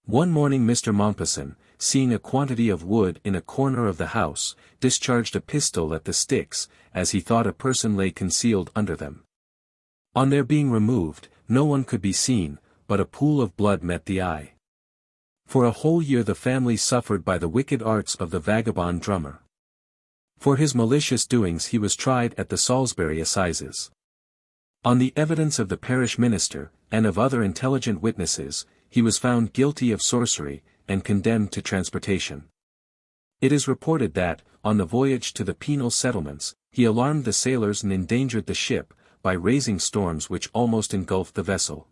One morning Mr. Mompesson, seeing a quantity of wood in a corner of the house, discharged a pistol at the sticks, as he thought a person lay concealed under them. On their being removed, no one could be seen, but a pool of blood met the eye. For a whole year the family suffered by the wicked arts of the vagabond drummer. For his malicious doings he was tried at the Salisbury Assizes. On the evidence of the parish minister, and of other intelligent witnesses, he was found guilty of sorcery, and condemned to transportation. It is reported that, on the voyage to the penal settlements, he alarmed the sailors and endangered the ship, by raising storms which almost engulfed the vessel.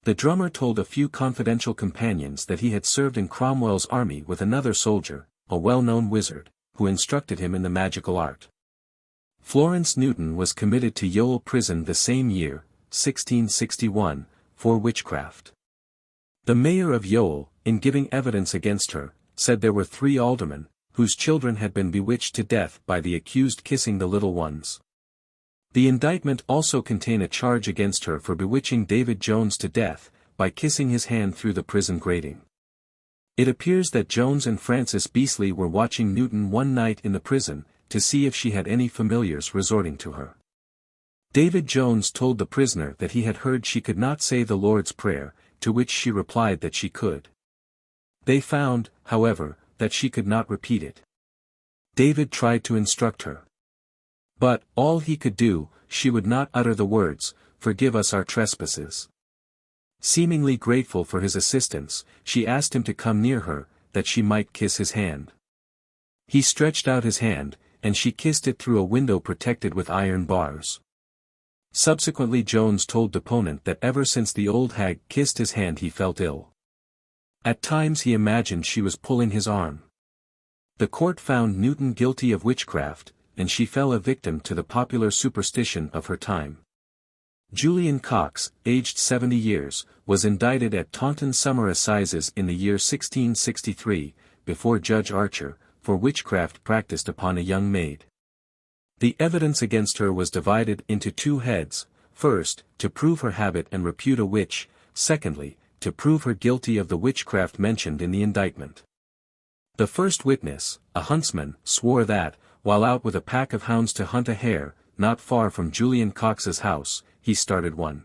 The drummer told a few confidential companions that he had served in Cromwell's army with another soldier, a well-known wizard, who instructed him in the magical art. Florence Newton was committed to Yowell prison the same year, 1661, for witchcraft. The mayor of Yowell, in giving evidence against her, said there were 3 aldermen, whose children had been bewitched to death by the accused kissing the little ones. The indictment also contained a charge against her for bewitching David Jones to death, by kissing his hand through the prison grating. It appears that Jones and Francis Beasley were watching Newton one night in the prison, to see if she had any familiars resorting to her. David Jones told the prisoner that he had heard she could not say the Lord's Prayer, to which she replied that she could. They found, however, that she could not repeat it. David tried to instruct her. But, all he could do, she would not utter the words, "Forgive us our trespasses." Seemingly grateful for his assistance, she asked him to come near her, that she might kiss his hand. He stretched out his hand, and she kissed it through a window protected with iron bars. Subsequently Jones told deponent that ever since the old hag kissed his hand he felt ill. At times he imagined she was pulling his arm. The court found Newton guilty of witchcraft, and she fell a victim to the popular superstition of her time. Julian Cox, aged 70 years, was indicted at Taunton Summer Assizes in the year 1663, before Judge Archer, for witchcraft practiced upon a young maid. The evidence against her was divided into 2 heads, first, to prove her habit and repute a witch, secondly, to prove her guilty of the witchcraft mentioned in the indictment. The first witness, a huntsman, swore that, while out with a pack of hounds to hunt a hare, not far from Julian Cox's house, he started one.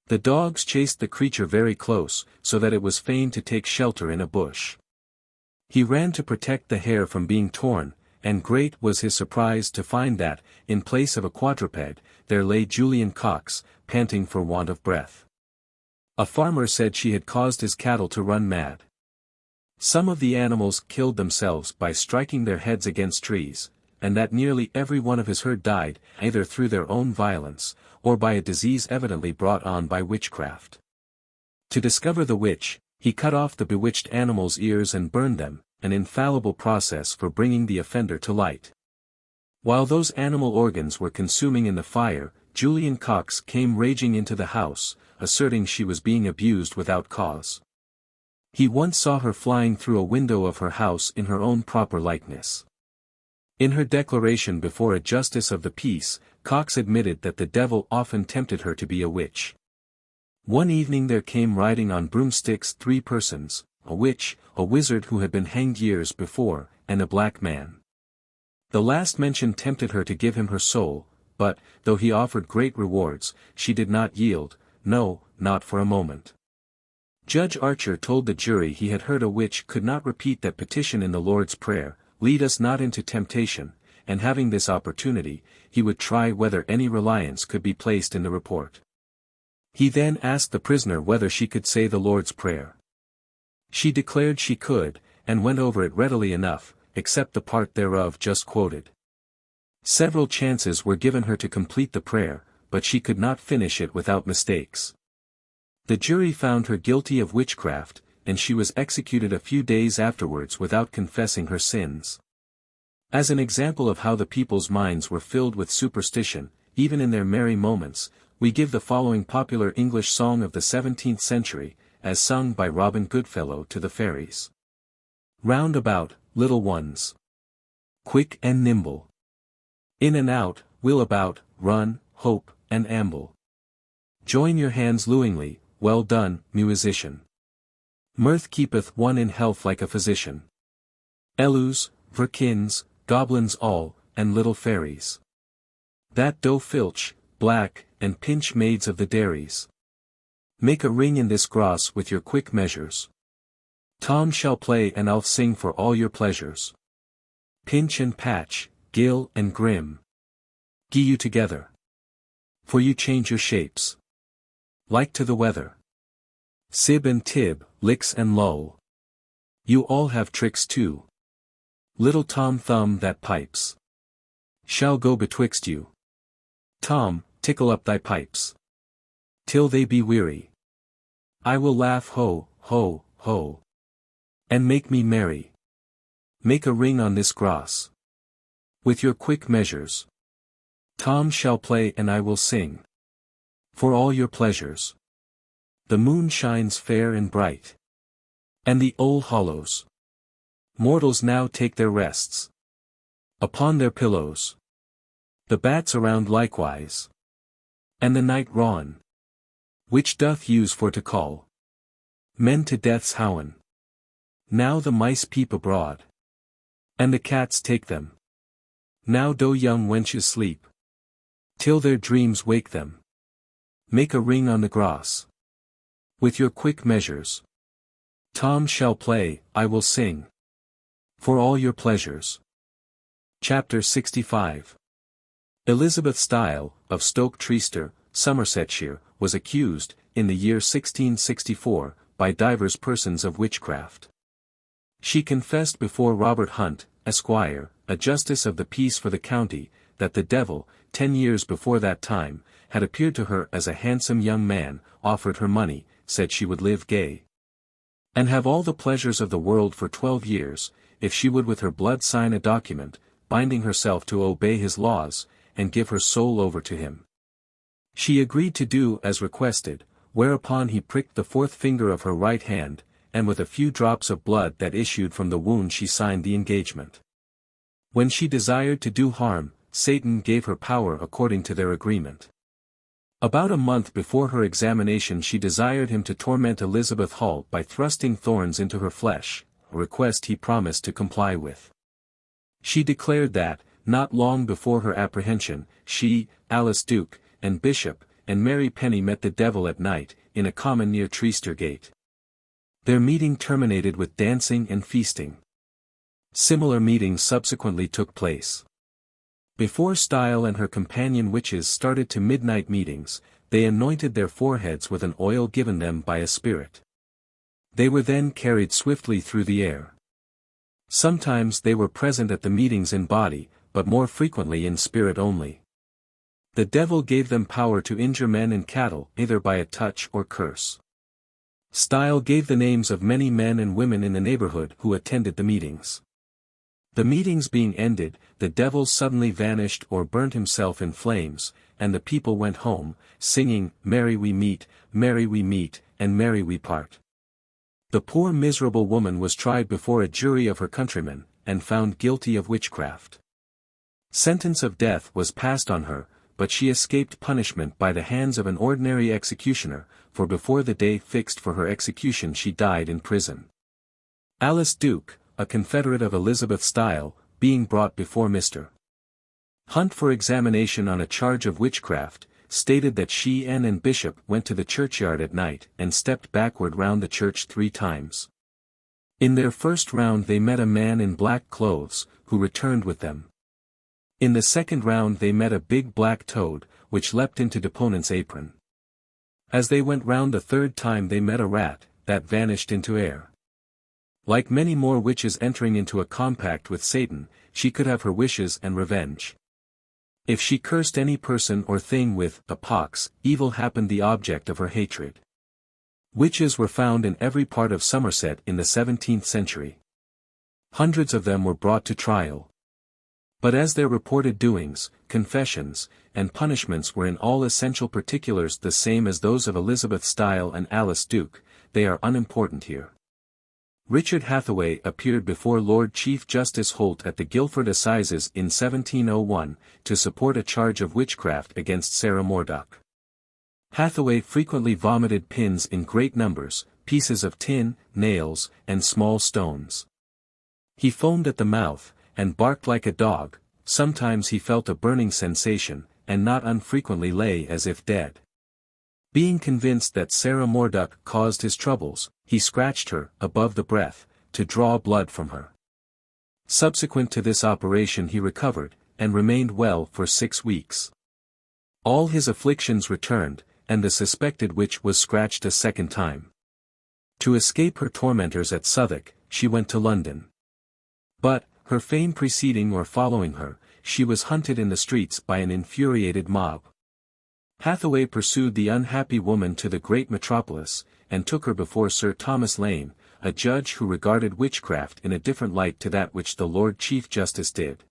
The dogs chased the creature very close, so that it was fain to take shelter in a bush. He ran to protect the hare from being torn, and great was his surprise to find that, in place of a quadruped, there lay Julian Cox, panting for want of breath. A farmer said she had caused his cattle to run mad. Some of the animals killed themselves by striking their heads against trees, and that nearly every one of his herd died, either through their own violence, or by a disease evidently brought on by witchcraft. To discover the witch, he cut off the bewitched animals' ears and burned them, an infallible process for bringing the offender to light. While those animal organs were consuming in the fire, Julian Cox came raging into the house, asserting she was being abused without cause. He once saw her flying through a window of her house in her own proper likeness. In her declaration before a justice of the peace, Cox admitted that the devil often tempted her to be a witch. One evening there came riding on broomsticks 3 persons, a witch, a wizard who had been hanged years before, and a black man. The last mentioned tempted her to give him her soul, but, though he offered great rewards, she did not yield, no, not for a moment. Judge Archer told the jury he had heard a witch could not repeat that petition in the Lord's Prayer, "Lead us not into temptation," and having this opportunity, he would try whether any reliance could be placed in the report. He then asked the prisoner whether she could say the Lord's Prayer. She declared she could, and went over it readily enough, except the part thereof just quoted. Several chances were given her to complete the prayer, but she could not finish it without mistakes. The jury found her guilty of witchcraft, and she was executed a few days afterwards without confessing her sins. As an example of how the people's minds were filled with superstition, even in their merry moments, we give the following popular English song of the 17th century, as sung by Robin Goodfellow to the fairies. Round about, little ones. Quick and nimble. In and out, wheel about, run, hope, and amble. Join your hands luingly, well done, musician. Mirth keepeth one in health like a physician. Elus, verkins, goblins all, and little fairies. That doe filch, black, and pinch maids of the dairies. Make a ring in this gross with your quick measures. Tom shall play and I'll sing for all your pleasures. Pinch and patch, gill and grim. Gie you together. For you change your shapes. Like to the weather. Sib and Tib, Lix and Lull. You all have tricks too. Little Tom Thumb that pipes shall go betwixt you. Tom, tickle up thy pipes till they be weary. I will laugh ho, ho, ho, and make me merry. Make a ring on this grass with your quick measures. Tom shall play and I will sing for all your pleasures. The moon shines fair and bright, and the old hollows. Mortals now take their rests upon their pillows. The bats around likewise, and the night rawn, which doth use for to call men to death's howen. Now the mice peep abroad, and the cats take them. Now do young wenches sleep, till their dreams wake them. Make a ring on the grass with your quick measures. Tom shall play, I will sing for all your pleasures. Chapter 65. Elizabeth Style, of Stoke Trester, Somersetshire, was accused, in the year 1664, by divers persons of witchcraft. She confessed before Robert Hunt, Esquire, a justice of the peace for the county, that the devil, 10 years before that time, had appeared to her as a handsome young man, offered her money, said she would live gay and have all the pleasures of the world for 12 years, if she would with her blood sign a document, binding herself to obey his laws, and give her soul over to him. She agreed to do as requested, whereupon he pricked the fourth finger of her right hand, and with a few drops of blood that issued from the wound she signed the engagement. When she desired to do harm, Satan gave her power according to their agreement. About a month before her examination she desired him to torment Elizabeth Hull by thrusting thorns into her flesh, a request he promised to comply with. She declared that, not long before her apprehension, she, Alice Duke, and Bishop, and Mary Penny met the devil at night, in a common near Trester Gate. Their meeting terminated with dancing and feasting. Similar meetings subsequently took place. Before Style and her companion witches started to midnight meetings, they anointed their foreheads with an oil given them by a spirit. They were then carried swiftly through the air. Sometimes they were present at the meetings in body, but more frequently in spirit only. The devil gave them power to injure men and cattle either by a touch or curse. Style gave the names of many men and women in the neighborhood who attended the meetings. The meetings being ended, the devil suddenly vanished or burnt himself in flames, and the people went home, singing, "Merry we meet, and merry we part." The poor miserable woman was tried before a jury of her countrymen, and found guilty of witchcraft. Sentence of death was passed on her, but she escaped punishment by the hands of an ordinary executioner, for before the day fixed for her execution she died in prison. Alice Duke, a confederate of Elizabeth Style, being brought before Mr. Hunt for examination on a charge of witchcraft, stated that she and Bishop went to the churchyard at night and stepped backward round the church 3 times. In their first round they met a man in black clothes, who returned with them. In the second round they met a big black toad, which leapt into deponent's apron. As they went round the third time they met a rat, that vanished into air. Like many more witches entering into a compact with Satan, she could have her wishes and revenge. If she cursed any person or thing with a pox, evil happened the object of her hatred. Witches were found in every part of Somerset in the 17th century. Hundreds of them were brought to trial. But as their reported doings, confessions, and punishments were in all essential particulars the same as those of Elizabeth Style and Alice Duke, they are unimportant here. Richard Hathaway appeared before Lord Chief Justice Holt at the Guildford Assizes in 1701, to support a charge of witchcraft against Sarah Murdoch. Hathaway frequently vomited pins in great numbers, pieces of tin, nails, and small stones. He foamed at the mouth, and barked like a dog. Sometimes he felt a burning sensation, and not unfrequently lay as if dead. Being convinced that Sarah Murdoch caused his troubles, he scratched her, above the breath, to draw blood from her. Subsequent to this operation he recovered, and remained well for 6 weeks. All his afflictions returned, and the suspected witch was scratched a second time. To escape her tormentors at Southwark, she went to London. But, Her fame preceding or following her, she was hunted in the streets by an infuriated mob. Hathaway pursued the unhappy woman to the great metropolis, and took her before Sir Thomas Lane, a judge who regarded witchcraft in a different light to that which the Lord Chief Justice did.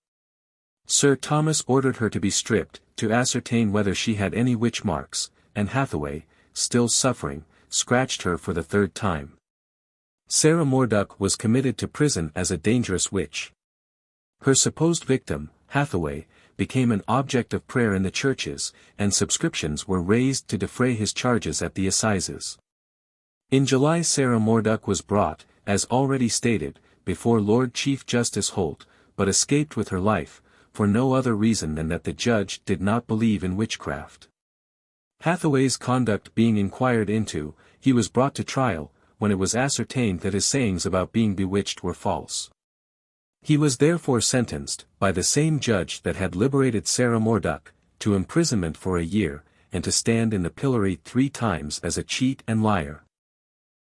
Sir Thomas ordered her to be stripped, to ascertain whether she had any witch marks, and Hathaway, still suffering, scratched her for the third time. Sarah Morduck was committed to prison as a dangerous witch. Her supposed victim, Hathaway, became an object of prayer in the churches, and subscriptions were raised to defray his charges at the assizes. In July Sarah Morduck was brought, as already stated, before Lord Chief Justice Holt, but escaped with her life, for no other reason than that the judge did not believe in witchcraft. Hathaway's conduct being inquired into, he was brought to trial, when it was ascertained that his sayings about being bewitched were false. He was therefore sentenced, by the same judge that had liberated Sarah Morduck, to imprisonment for a year, and to stand in the pillory 3 times as a cheat and liar.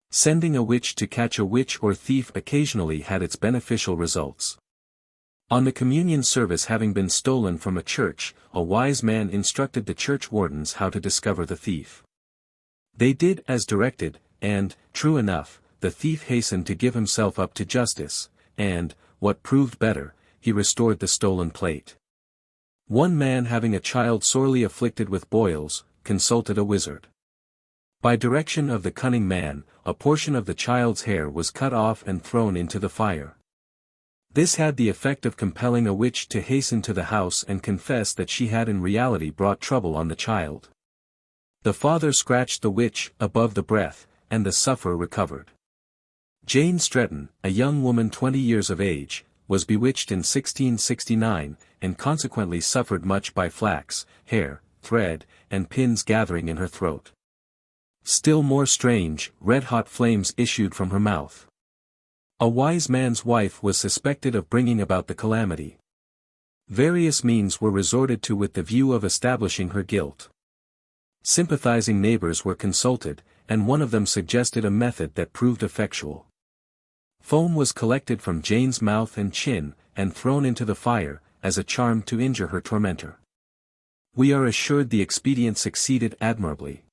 Sending a witch to catch a witch or thief occasionally had its beneficial results. On the communion service having been stolen from a church, a wise man instructed the church wardens how to discover the thief. They did as directed, and, true enough, the thief hastened to give himself up to justice, and, what proved better, he restored the stolen plate. One man having a child sorely afflicted with boils, consulted a wizard. By direction of the cunning man, a portion of the child's hair was cut off and thrown into the fire. This had the effect of compelling a witch to hasten to the house and confess that she had in reality brought trouble on the child. The father scratched the witch above the breath, and the sufferer recovered. Jane Stretton, a young woman 20 years of age, was bewitched in 1669, and consequently suffered much by flax, hair, thread, and pins gathering in her throat. Still more strange, red-hot flames issued from her mouth. A wise man's wife was suspected of bringing about the calamity. Various means were resorted to with the view of establishing her guilt. Sympathizing neighbors were consulted, and one of them suggested a method that proved effectual. Foam was collected from Jane's mouth and chin, and thrown into the fire, as a charm to injure her tormentor. We are assured the expedient succeeded admirably.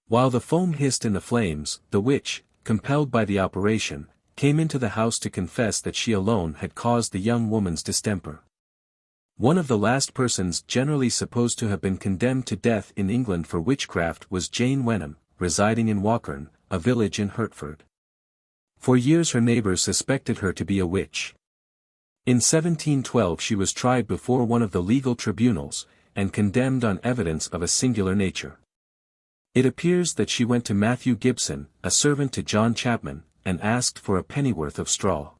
While the foam hissed in the flames, the witch, compelled by the operation, came into the house to confess that she alone had caused the young woman's distemper. One of the last persons generally supposed to have been condemned to death in England for witchcraft was Jane Wenham, residing in Walkern, a village in Hertford. For years her neighbors suspected her to be a witch. In 1712 she was tried before one of the legal tribunals, and condemned on evidence of a singular nature. It appears that she went to Matthew Gibson, a servant to John Chapman, and asked for a pennyworth of straw.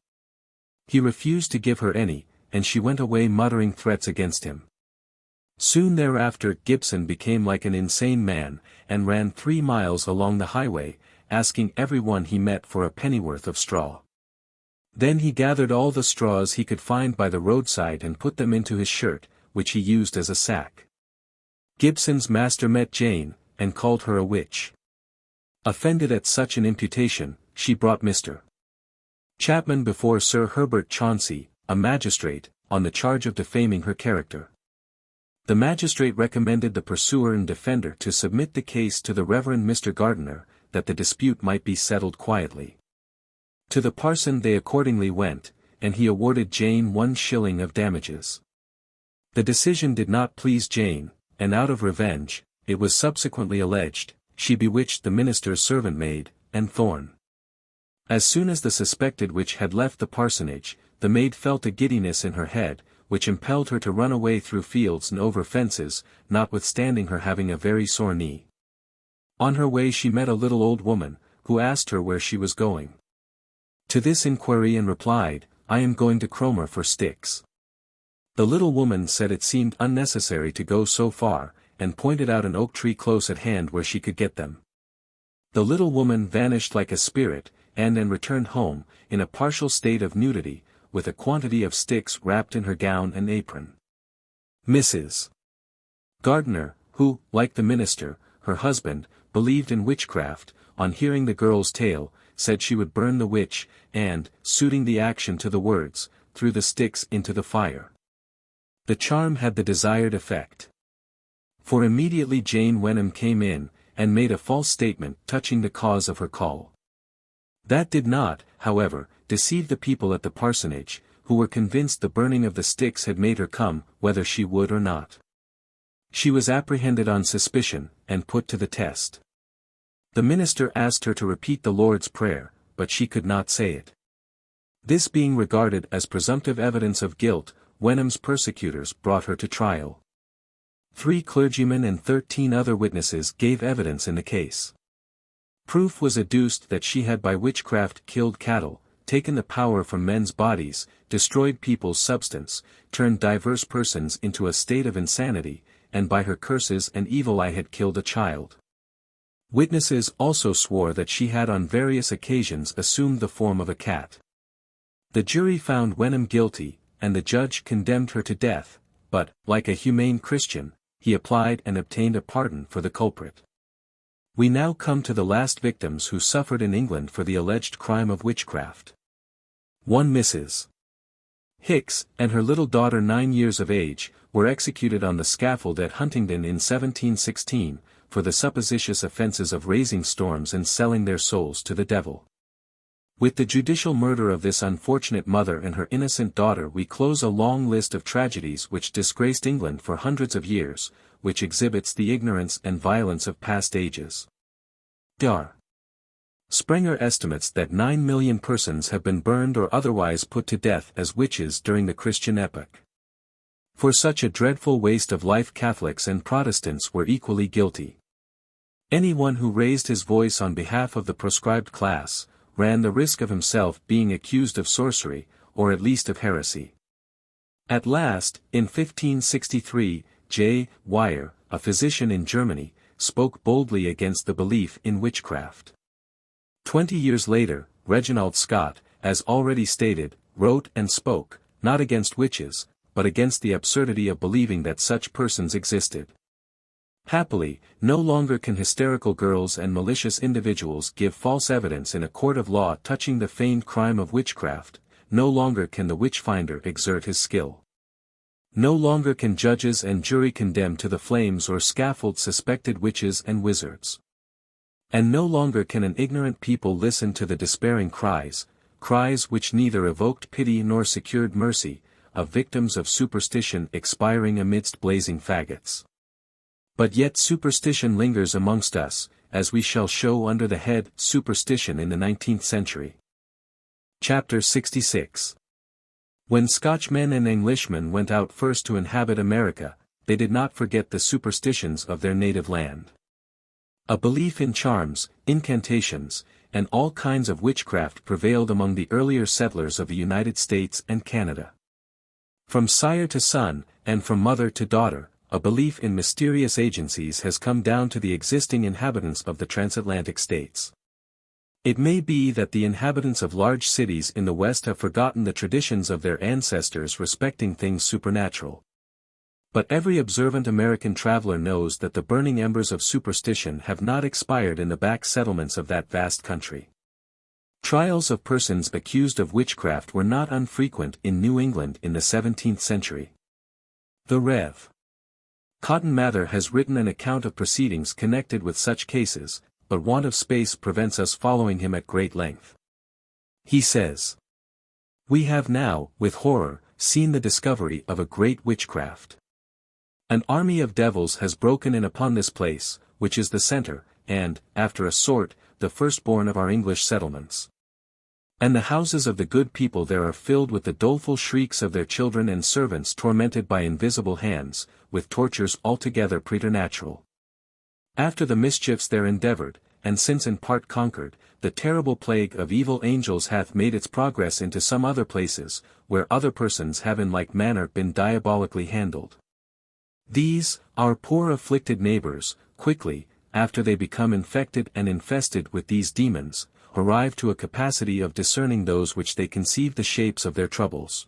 He refused to give her any, and she went away muttering threats against him. Soon thereafter Gibson became like an insane man, and ran 3 miles along the highway, asking everyone he met for a pennyworth of straw. Then he gathered all the straws he could find by the roadside and put them into his shirt, which he used as a sack. Gibson's master met Jane, and called her a witch. Offended at such an imputation, she brought Mr. Chapman before Sir Herbert Chauncey, a magistrate, on the charge of defaming her character. The magistrate recommended the pursuer and defender to submit the case to the Reverend Mr. Gardiner, that the dispute might be settled quietly. To the parson they accordingly went, and he awarded Jane 1 shilling of damages. The decision did not please Jane, and out of revenge, it was subsequently alleged, she bewitched the minister's servant maid, and Thorne. As soon as the suspected witch had left the parsonage, the maid felt a giddiness in her head, which impelled her to run away through fields and over fences, notwithstanding her having a very sore knee. On her way she met a little old woman, who asked her where she was going. To this inquiry and replied, "I am going to Cromer for sticks." The little woman said it seemed unnecessary to go so far, and pointed out an oak tree close at hand where she could get them. The little woman vanished like a spirit, and returned home, in a partial state of nudity, with a quantity of sticks wrapped in her gown and apron. Mrs. Gardiner, who, like the minister, her husband, believed in witchcraft, on hearing the girl's tale, said she would burn the witch, and, suiting the action to the words, threw the sticks into the fire. The charm had the desired effect. For immediately Jane Wenham came in, and made a false statement touching the cause of her call. That did not, however, deceive the people at the parsonage, who were convinced the burning of the sticks had made her come, whether she would or not. She was apprehended on suspicion, and put to the test. The minister asked her to repeat the Lord's Prayer, but she could not say it. This being regarded as presumptive evidence of guilt, Wenham's persecutors brought her to trial. 3 clergymen and 13 other witnesses gave evidence in the case. Proof was adduced that she had by witchcraft killed cattle, taken the power from men's bodies, destroyed people's substance, turned diverse persons into a state of insanity, and by her curses and evil eye had killed a child. Witnesses also swore that she had on various occasions assumed the form of a cat. The jury found Wenham guilty, and the judge condemned her to death, but, like a humane Christian, he applied and obtained a pardon for the culprit. We now come to the last victims who suffered in England for the alleged crime of witchcraft. 1 Mrs. Hicks, and her little daughter 9 years of age, were executed on the scaffold at Huntingdon in 1716, for the supposititious offences of raising storms and selling their souls to the devil. With the judicial murder of this unfortunate mother and her innocent daughter we close a long list of tragedies which disgraced England for hundreds of years, which exhibits the ignorance and violence of past ages. Dr. Sprenger estimates that 9 million persons have been burned or otherwise put to death as witches during the Christian epoch. For such a dreadful waste of life Catholics and Protestants were equally guilty. Anyone who raised his voice on behalf of the proscribed class, ran the risk of himself being accused of sorcery, or at least of heresy. At last, in 1563, J. Weyer, a physician in Germany, spoke boldly against the belief in witchcraft. 20 years later, Reginald Scott, as already stated, wrote and spoke, not against witches, but against the absurdity of believing that such persons existed. Happily, no longer can hysterical girls and malicious individuals give false evidence in a court of law touching the feigned crime of witchcraft, no longer can the witch-finder exert his skill. No longer can judges and jury condemn to the flames or scaffold suspected witches and wizards. And no longer can an ignorant people listen to the despairing cries which neither evoked pity nor secured mercy, of victims of superstition expiring amidst blazing faggots. But yet superstition lingers amongst us, as we shall show under the head Superstition in the 19th century. Chapter 66. When Scotchmen and Englishmen went out first to inhabit America, they did not forget the superstitions of their native land. A belief in charms, incantations, and all kinds of witchcraft prevailed among the earlier settlers of the United States and Canada. From sire to son, and from mother to daughter, a belief in mysterious agencies has come down to the existing inhabitants of the transatlantic states. It may be that the inhabitants of large cities in the West have forgotten the traditions of their ancestors respecting things supernatural. But every observant American traveler knows that the burning embers of superstition have not expired in the back settlements of that vast country. Trials of persons accused of witchcraft were not unfrequent in New England in the 17th century. The Rev. Cotton Mather has written an account of proceedings connected with such cases, but want of space prevents us following him at great length. He says, "We have now, with horror, seen the discovery of a great witchcraft. An army of devils has broken in upon this place, which is the center, and, after a sort, the firstborn of our English settlements. And the houses of the good people there are filled with the doleful shrieks of their children and servants tormented by invisible hands, with tortures altogether preternatural. After the mischiefs there endeavored, and since in part conquered, the terrible plague of evil angels hath made its progress into some other places, where other persons have in like manner been diabolically handled. These, our poor afflicted neighbors, quickly, after they become infected and infested with these demons, arrive to a capacity of discerning those which they conceive the shapes of their troubles.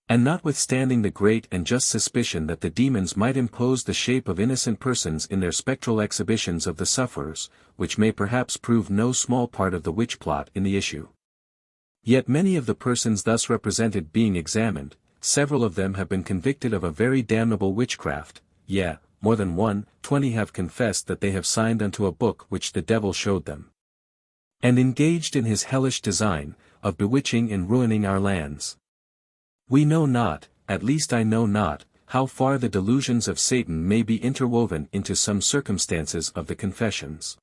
And notwithstanding the great and just suspicion that the demons might impose the shape of innocent persons in their spectral exhibitions of the sufferers, which may perhaps prove no small part of the witch plot in the issue. Yet many of the persons thus represented being examined, several of them have been convicted of a very damnable witchcraft, yea, more than 20 have confessed that they have signed unto a book which the devil showed them, and engaged in his hellish design, of bewitching and ruining our lands. We know not, at least I know not, how far the delusions of Satan may be interwoven into some circumstances of the confessions.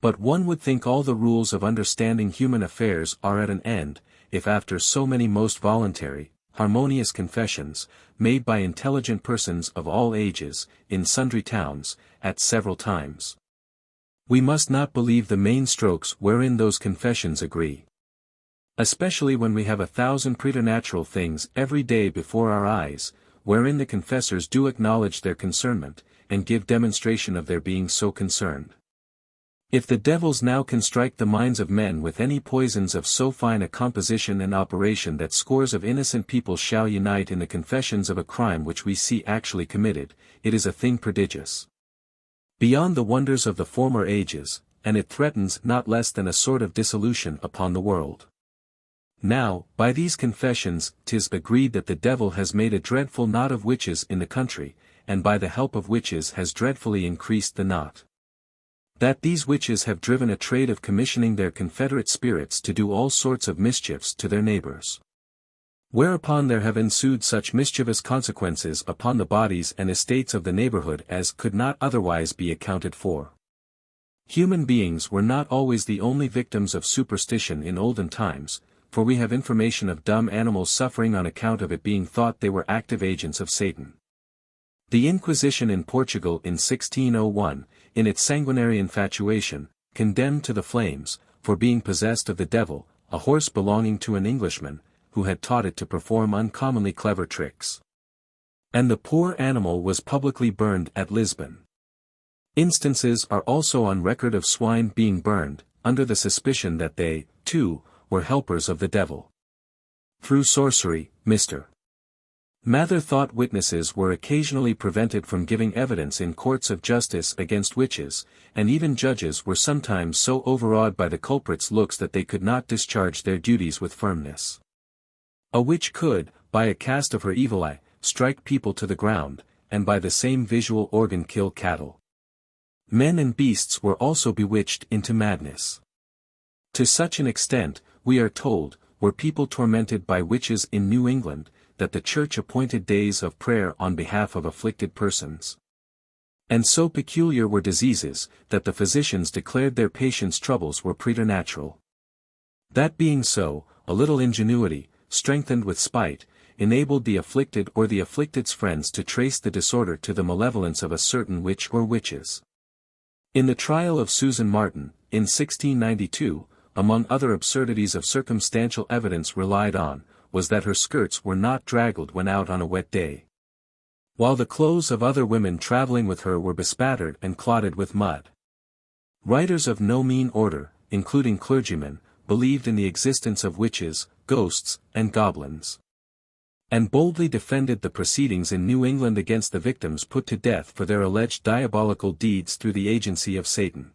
But one would think all the rules of understanding human affairs are at an end, if after so many most voluntary, harmonious confessions, made by intelligent persons of all ages, in sundry towns, at several times, we must not believe the main strokes wherein those confessions agree. Especially when we have 1,000 preternatural things every day before our eyes, wherein the confessors do acknowledge their concernment, and give demonstration of their being so concerned. If the devils now can strike the minds of men with any poisons of so fine a composition and operation that scores of innocent people shall unite in the confessions of a crime which we see actually committed, it is a thing prodigious, beyond the wonders of the former ages, and it threatens not less than a sort of dissolution upon the world. Now, by these confessions, 'tis agreed that the devil has made a dreadful knot of witches in the country, and by the help of witches has dreadfully increased the knot. That these witches have driven a trade of commissioning their confederate spirits to do all sorts of mischiefs to their neighbors. Whereupon there have ensued such mischievous consequences upon the bodies and estates of the neighborhood as could not otherwise be accounted for. Human beings were not always the only victims of superstition in olden times, for we have information of dumb animals suffering on account of it being thought they were active agents of Satan. The Inquisition in Portugal in 1601, in its sanguinary infatuation, condemned to the flames, for being possessed of the devil, a horse belonging to an Englishman, who had taught it to perform uncommonly clever tricks. And the poor animal was publicly burned at Lisbon. Instances are also on record of swine being burned, under the suspicion that they, too, were helpers of the devil. Through sorcery, Mr. Mather thought witnesses were occasionally prevented from giving evidence in courts of justice against witches, and even judges were sometimes so overawed by the culprit's looks that they could not discharge their duties with firmness. A witch could, by a cast of her evil eye, strike people to the ground, and by the same visual organ kill cattle. Men and beasts were also bewitched into madness. To such an extent, we are told, were people tormented by witches in New England, that the Church appointed days of prayer on behalf of afflicted persons. And so peculiar were diseases, that the physicians declared their patients' troubles were preternatural. That being so, a little ingenuity, strengthened with spite, enabled the afflicted or the afflicted's friends to trace the disorder to the malevolence of a certain witch or witches. In the trial of Susan Martin, in 1692, among other absurdities of circumstantial evidence relied on, was that her skirts were not draggled when out on a wet day, while the clothes of other women traveling with her were bespattered and clotted with mud. Writers of no mean order, including clergymen, believed in the existence of witches, ghosts, and goblins, and boldly defended the proceedings in New England against the victims put to death for their alleged diabolical deeds through the agency of Satan.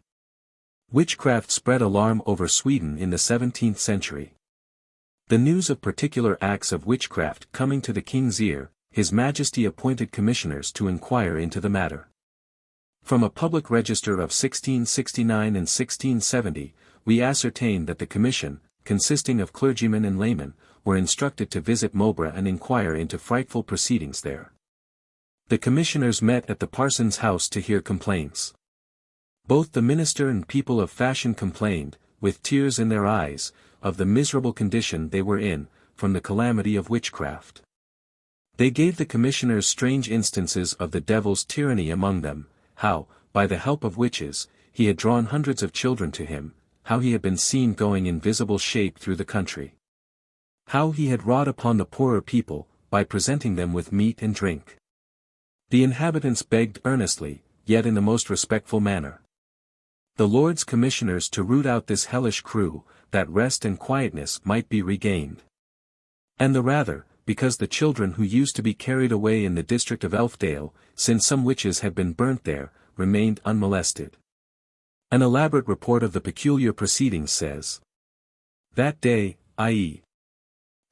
Witchcraft spread alarm over Sweden in the 17th century. The news of particular acts of witchcraft coming to the king's ear, His Majesty appointed commissioners to inquire into the matter. From a public register of 1669 and 1670, we ascertain that the commission, consisting of clergymen and laymen, were instructed to visit Mowbray and inquire into frightful proceedings there. The commissioners met at the parson's house to hear complaints. Both the minister and people of fashion complained, with tears in their eyes, of the miserable condition they were in, from the calamity of witchcraft. They gave the commissioners strange instances of the devil's tyranny among them, how, by the help of witches, he had drawn hundreds of children to him, how he had been seen going in visible shape through the country, how he had wrought upon the poorer people, by presenting them with meat and drink. The inhabitants begged earnestly, yet in the most respectful manner, the Lord's commissioners to root out this hellish crew, that rest and quietness might be regained. And the rather, because the children who used to be carried away in the district of Elfdale, since some witches had been burnt there, remained unmolested. An elaborate report of the peculiar proceedings says, "That day, i.e.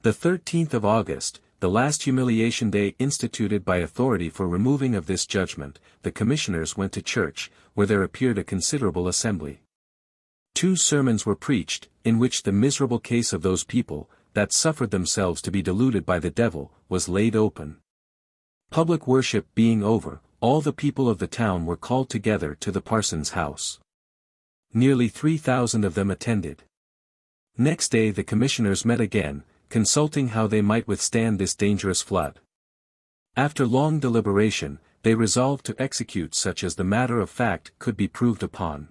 the 13th of August, the last humiliation day instituted by authority for removing of this judgment, the commissioners went to church, where there appeared a considerable assembly. 2 sermons were preached, in which the miserable case of those people, that suffered themselves to be deluded by the devil, was laid open. Public worship being over, all the people of the town were called together to the parson's house. Nearly 3,000 of them attended. Next day the commissioners met again, consulting how they might withstand this dangerous flood. After long deliberation, they resolved to execute such as the matter of fact could be proved upon.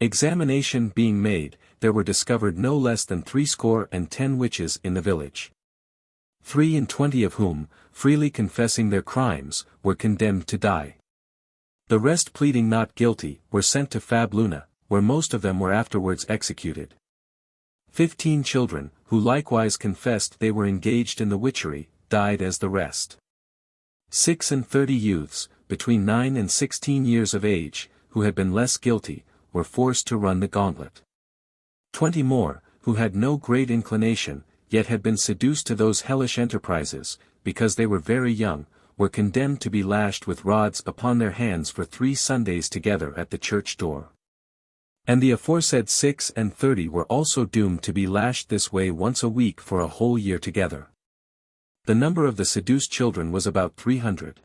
Examination being made, there were discovered no less than 70 witches in the village. 23 of whom, freely confessing their crimes, were condemned to die. The rest pleading not guilty, were sent to Fab Luna, where most of them were afterwards executed. 15 children, who likewise confessed they were engaged in the witchery, died as the rest. 36 youths, between 9 and 16 years of age, who had been less guilty, were forced to run the gauntlet. 20 more, who had no great inclination, yet had been seduced to those hellish enterprises, because they were very young, were condemned to be lashed with rods upon their hands for 3 Sundays together at the church door. And the aforesaid 36 were also doomed to be lashed this way once a week for a whole year together. The number of the seduced children was about 300.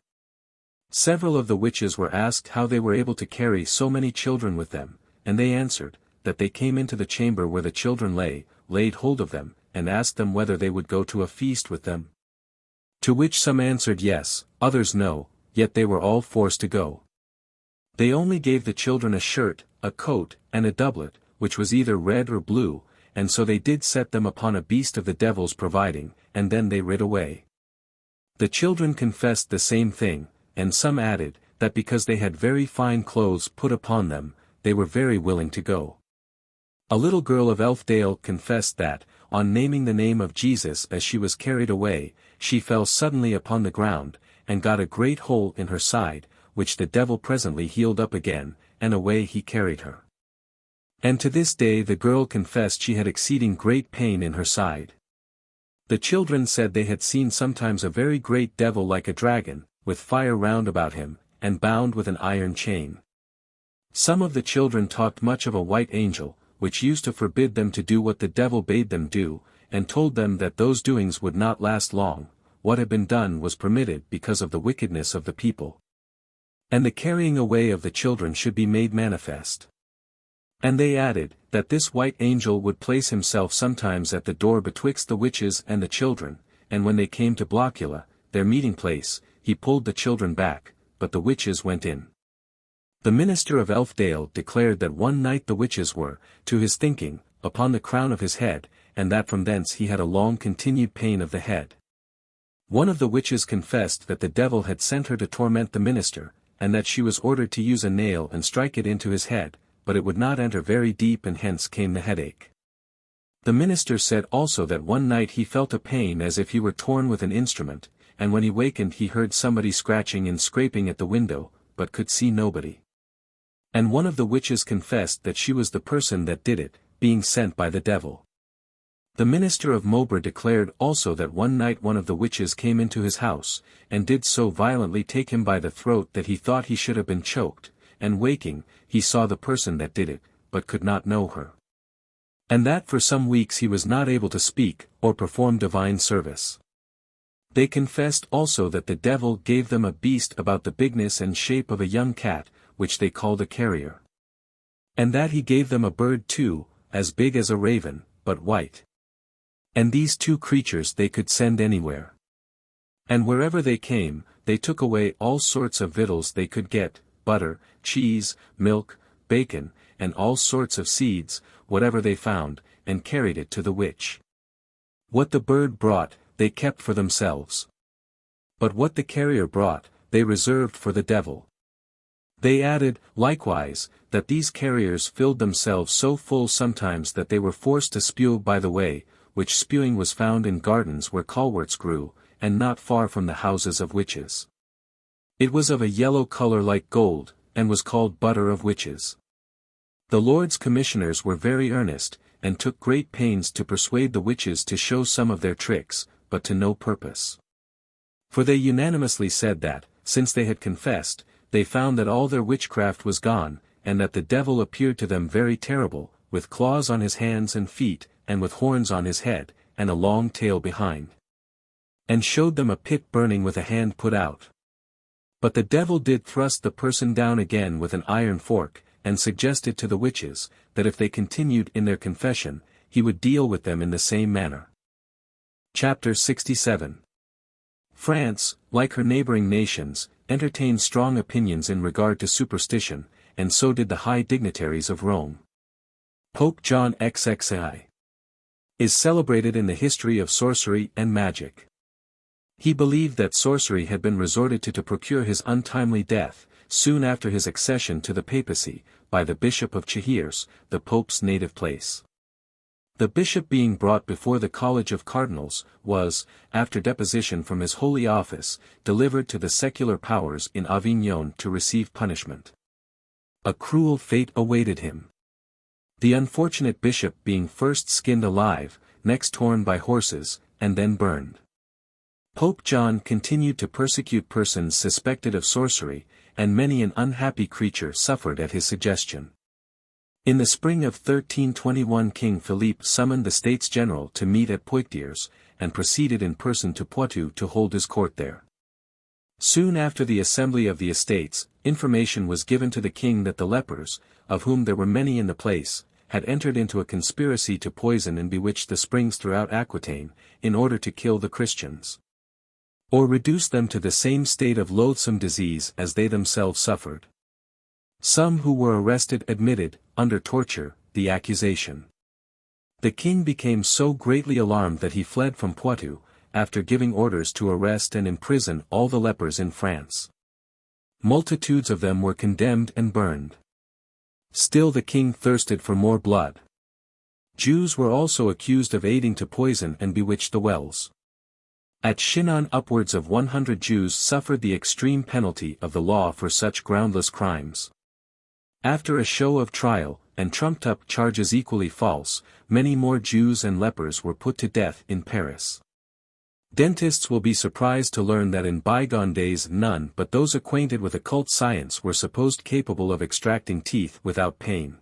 Several of the witches were asked how they were able to carry so many children with them, and they answered, that they came into the chamber where the children lay, laid hold of them, and asked them whether they would go to a feast with them. To which some answered yes, others no, yet they were all forced to go. They only gave the children a shirt, a coat, and a doublet, which was either red or blue, and so they did set them upon a beast of the devil's providing, and then they rid away. The children confessed the same thing, and some added, that because they had very fine clothes put upon them, they were very willing to go. A little girl of Elfdale confessed that, on naming the name of Jesus as she was carried away, she fell suddenly upon the ground, and got a great hole in her side, which the devil presently healed up again, and away he carried her. And to this day the girl confessed she had exceeding great pain in her side. The children said they had seen sometimes a very great devil like a dragon, with fire round about him, and bound with an iron chain. Some of the children talked much of a white angel, which used to forbid them to do what the devil bade them do, and told them that those doings would not last long. What had been done was permitted because of the wickedness of the people. And the carrying away of the children should be made manifest. And they added, that this white angel would place himself sometimes at the door betwixt the witches and the children, and when they came to Blockula, their meeting place, he pulled the children back, but the witches went in. The minister of Elfdale declared that one night the witches were, to his thinking, upon the crown of his head, and that from thence he had a long continued pain of the head. One of the witches confessed that the devil had sent her to torment the minister, and that she was ordered to use a nail and strike it into his head, but it would not enter very deep, and hence came the headache. The minister said also that one night he felt a pain as if he were torn with an instrument, and when he wakened he heard somebody scratching and scraping at the window, but could see nobody. And one of the witches confessed that she was the person that did it, being sent by the devil. The minister of Mowbray declared also that one night one of the witches came into his house, and did so violently take him by the throat that he thought he should have been choked, and waking, he saw the person that did it, but could not know her. And that for some weeks he was not able to speak, or perform divine service. They confessed also that the devil gave them a beast about the bigness and shape of a young cat, which they called a carrier. And that he gave them a bird too, as big as a raven, but white. And these 2 creatures they could send anywhere. And wherever they came, they took away all sorts of victuals they could get, butter, cheese, milk, bacon, and all sorts of seeds, whatever they found, and carried it to the witch. What the bird brought, they kept for themselves. But what the carrier brought, they reserved for the devil. They added, likewise, that these carriers filled themselves so full sometimes that they were forced to spew by the way, which spewing was found in gardens where colwerts grew, and not far from the houses of witches. It was of a yellow color like gold, and was called butter of witches. The Lord's commissioners were very earnest, and took great pains to persuade the witches to show some of their tricks, but to no purpose. For they unanimously said that, since they had confessed, they found that all their witchcraft was gone, and that the devil appeared to them very terrible, with claws on his hands and feet, and with horns on his head, and a long tail behind. And showed them a pit burning with a hand put out. But the devil did thrust the person down again with an iron fork, and suggested to the witches, that if they continued in their confession, he would deal with them in the same manner. Chapter 67. France, like her neighboring nations, entertained strong opinions in regard to superstition, and so did the high dignitaries of Rome. Pope John XXII is celebrated in the history of sorcery and magic. He believed that sorcery had been resorted to procure his untimely death, soon after his accession to the papacy, by the Bishop of Chihires, the Pope's native place. The bishop being brought before the College of Cardinals, was, after deposition from his holy office, delivered to the secular powers in Avignon to receive punishment. A cruel fate awaited him. The unfortunate bishop being first skinned alive, next torn by horses, and then burned. Pope John continued to persecute persons suspected of sorcery, and many an unhappy creature suffered at his suggestion. In the spring of 1321 King Philippe summoned the States General to meet at Poitiers, and proceeded in person to Poitou to hold his court there. Soon after the assembly of the estates, information was given to the king that the lepers, of whom there were many in the place, had entered into a conspiracy to poison and bewitch the springs throughout Aquitaine, in order to kill the Christians, or reduce them to the same state of loathsome disease as they themselves suffered. Some who were arrested admitted, under torture, the accusation. The king became so greatly alarmed that he fled from Poitou, after giving orders to arrest and imprison all the lepers in France. Multitudes of them were condemned and burned. Still the king thirsted for more blood. Jews were also accused of aiding to poison and bewitch the wells. At Chinon upwards of 100 Jews suffered the extreme penalty of the law for such groundless crimes. After a show of trial, and trumped-up charges equally false, many more Jews and lepers were put to death in Paris. Dentists will be surprised to learn that in bygone days none but those acquainted with occult science were supposed capable of extracting teeth without pain.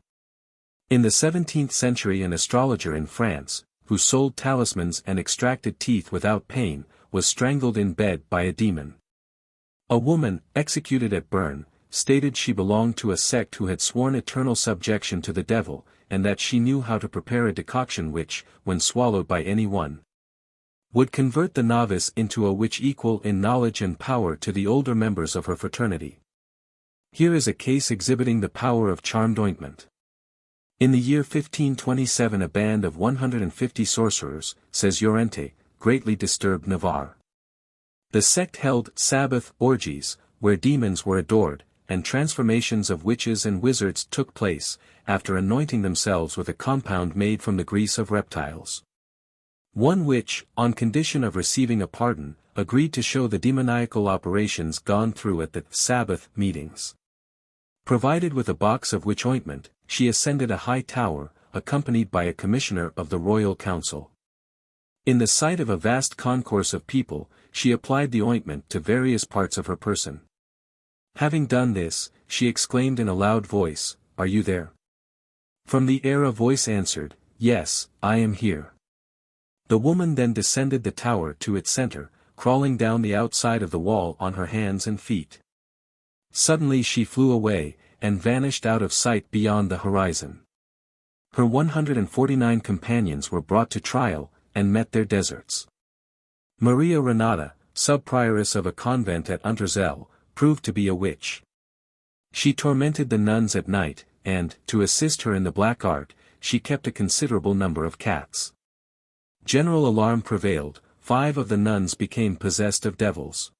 In the 17th century an astrologer in France, who sold talismans and extracted teeth without pain, was strangled in bed by a demon. A woman, executed at Bern, stated she belonged to a sect who had sworn eternal subjection to the devil, and that she knew how to prepare a decoction which, when swallowed by any one, would convert the novice into a witch equal in knowledge and power to the older members of her fraternity. Here is a case exhibiting the power of charmed ointment. In the year 1527 a band of 150 sorcerers, says Llorente, greatly disturbed Navarre. The sect held Sabbath orgies, where demons were adored, and transformations of witches and wizards took place, after anointing themselves with a compound made from the grease of reptiles. One witch, on condition of receiving a pardon, agreed to show the demoniacal operations gone through at the Sabbath meetings. Provided with a box of witch ointment, she ascended a high tower, accompanied by a commissioner of the royal council. In the sight of a vast concourse of people, she applied the ointment to various parts of her person. Having done this, she exclaimed in a loud voice, "Are you there?" From the air a voice answered, "Yes, I am here." The woman then descended the tower to its center, crawling down the outside of the wall on her hands and feet. Suddenly she flew away, and vanished out of sight beyond the horizon. Her 149 companions were brought to trial, and met their deserts. Maria Renata, sub-prioress of a convent at Unterzell, proved to be a witch. She tormented the nuns at night, and, to assist her in the black art, she kept a considerable number of cats. General alarm prevailed, 5 of the nuns became possessed of devils.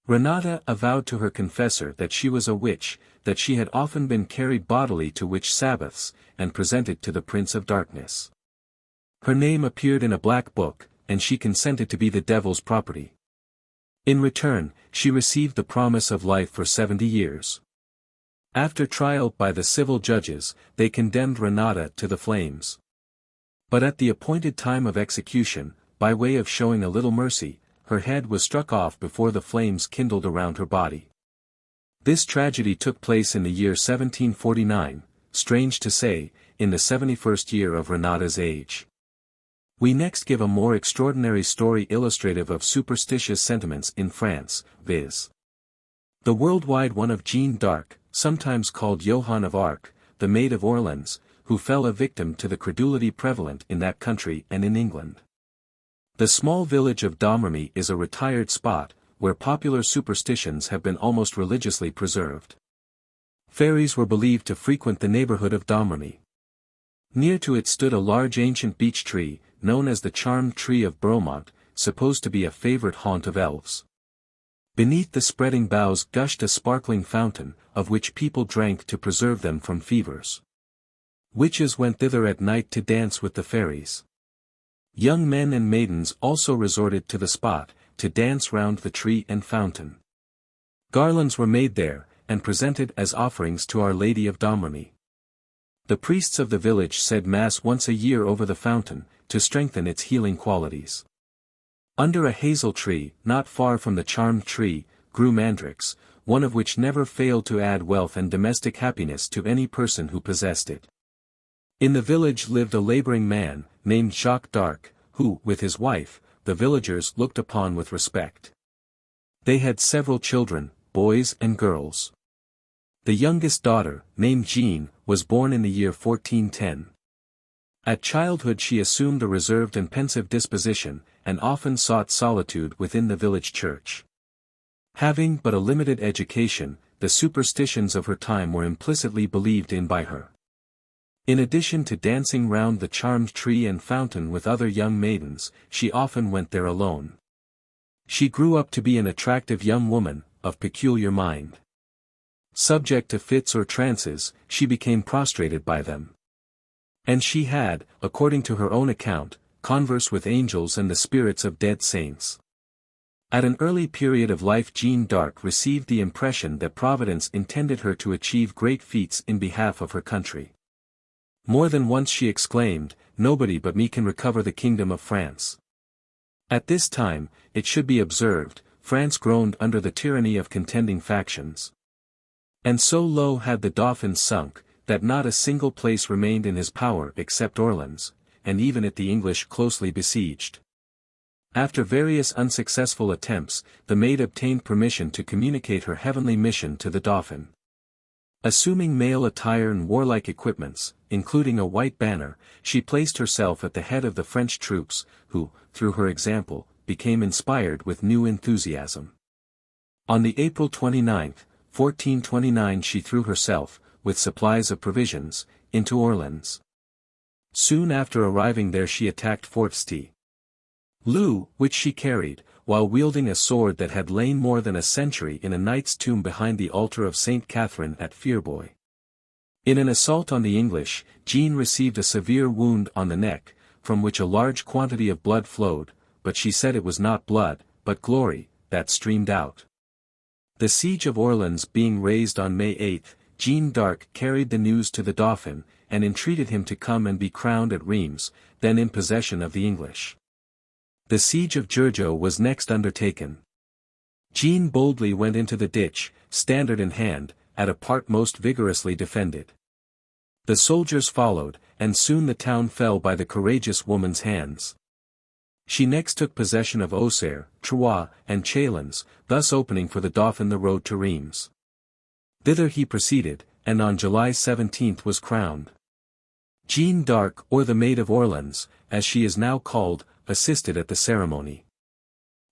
Renata avowed to her confessor that she was a witch, that she had often been carried bodily to witch Sabbaths, and presented to the Prince of Darkness. Her name appeared in a black book, and she consented to be the devil's property. In return, she received the promise of life for 70 years. After trial by the civil judges, they condemned Renata to the flames. But at the appointed time of execution, by way of showing a little mercy, her head was struck off before the flames kindled around her body. This tragedy took place in the year 1749, strange to say, in the 71st year of Renata's age. We next give a more extraordinary story illustrative of superstitious sentiments in France, viz. the worldwide one of Jeanne d'Arc, sometimes called Joan of Arc, the Maid of Orleans, who fell a victim to the credulity prevalent in that country and in England. The small village of Domremy is a retired spot, where popular superstitions have been almost religiously preserved. Fairies were believed to frequent the neighborhood of Domremy. Near to it stood a large ancient beech tree, known as the charmed tree of Bromont, supposed to be a favorite haunt of elves. Beneath the spreading boughs gushed a sparkling fountain, of which people drank to preserve them from fevers. Witches went thither at night to dance with the fairies. Young men and maidens also resorted to the spot, to dance round the tree and fountain. Garlands were made there, and presented as offerings to Our Lady of Domremy. The priests of the village said Mass once a year over the fountain, to strengthen its healing qualities. Under a hazel tree, not far from the charmed tree, grew mandrakes, one of which never failed to add wealth and domestic happiness to any person who possessed it. In the village lived a laboring man, named Jacques d'Arc, who, with his wife, the villagers looked upon with respect. They had several children, boys and girls. The youngest daughter, named Jeanne, was born in the year 1410. At childhood she assumed a reserved and pensive disposition, and often sought solitude within the village church. Having but a limited education, the superstitions of her time were implicitly believed in by her. In addition to dancing round the charmed tree and fountain with other young maidens, she often went there alone. She grew up to be an attractive young woman, of peculiar mind. Subject to fits or trances, she became prostrated by them. And she had, according to her own account, converse with angels and the spirits of dead saints. At an early period of life Jeanne d'Arc received the impression that Providence intended her to achieve great feats in behalf of her country. More than once she exclaimed, "Nobody but me can recover the kingdom of France." At this time, it should be observed, France groaned under the tyranny of contending factions. And so low had the Dauphin sunk, that not a single place remained in his power except Orleans, and even it the English closely besieged. After various unsuccessful attempts, the Maid obtained permission to communicate her heavenly mission to the Dauphin. Assuming male attire and warlike equipments, including a white banner, she placed herself at the head of the French troops, who, through her example, became inspired with new enthusiasm. On the April 29, 1429 she threw herself, with supplies of provisions, into Orleans. Soon after arriving there she attacked Fort St. Louis, which she carried, while wielding a sword that had lain more than a century in a knight's tomb behind the altar of St. Catherine at Fierbois. In an assault on the English, Jeanne received a severe wound on the neck, from which a large quantity of blood flowed, but she said it was not blood, but glory, that streamed out. The siege of Orleans being raised on May 8, Jeanne d'Arc carried the news to the Dauphin, and entreated him to come and be crowned at Reims, then in possession of the English. The siege of Giorgio was next undertaken. Jeanne boldly went into the ditch, standard in hand, at a part most vigorously defended. The soldiers followed, and soon the town fell by the courageous woman's hands. She next took possession of Auxerre, Troyes, and Chalons, thus opening for the Dauphin the road to Reims. Thither he proceeded, and on July 17 was crowned. Jeanne d'Arc, or the Maid of Orleans, as she is now called, assisted at the ceremony.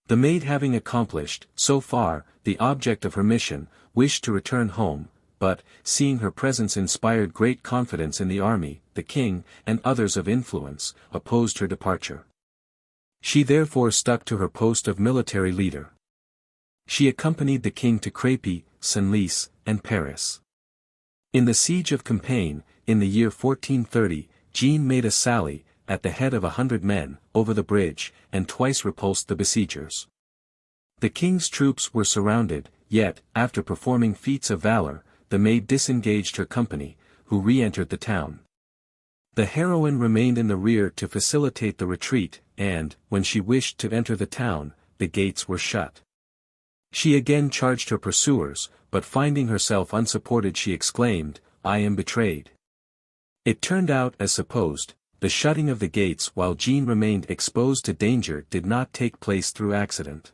The maid having accomplished, so far, the object of her mission, wished to return home, but, seeing her presence inspired great confidence in the army, the king, and others of influence, opposed her departure. She therefore stuck to her post of military leader. She accompanied the king to Crépy, Senlis, and Paris. In the siege of Compiègne, in the year 1430, Jeanne made a sally, at the head of 100 men, over the bridge, and twice repulsed the besiegers. The king's troops were surrounded, yet, after performing feats of valor, the maid disengaged her company, who re-entered the town. The heroine remained in the rear to facilitate the retreat, and, when she wished to enter the town, the gates were shut. She again charged her pursuers, but finding herself unsupported she exclaimed, "I am betrayed." It turned out as supposed. The shutting of the gates while Jean remained exposed to danger did not take place through accident.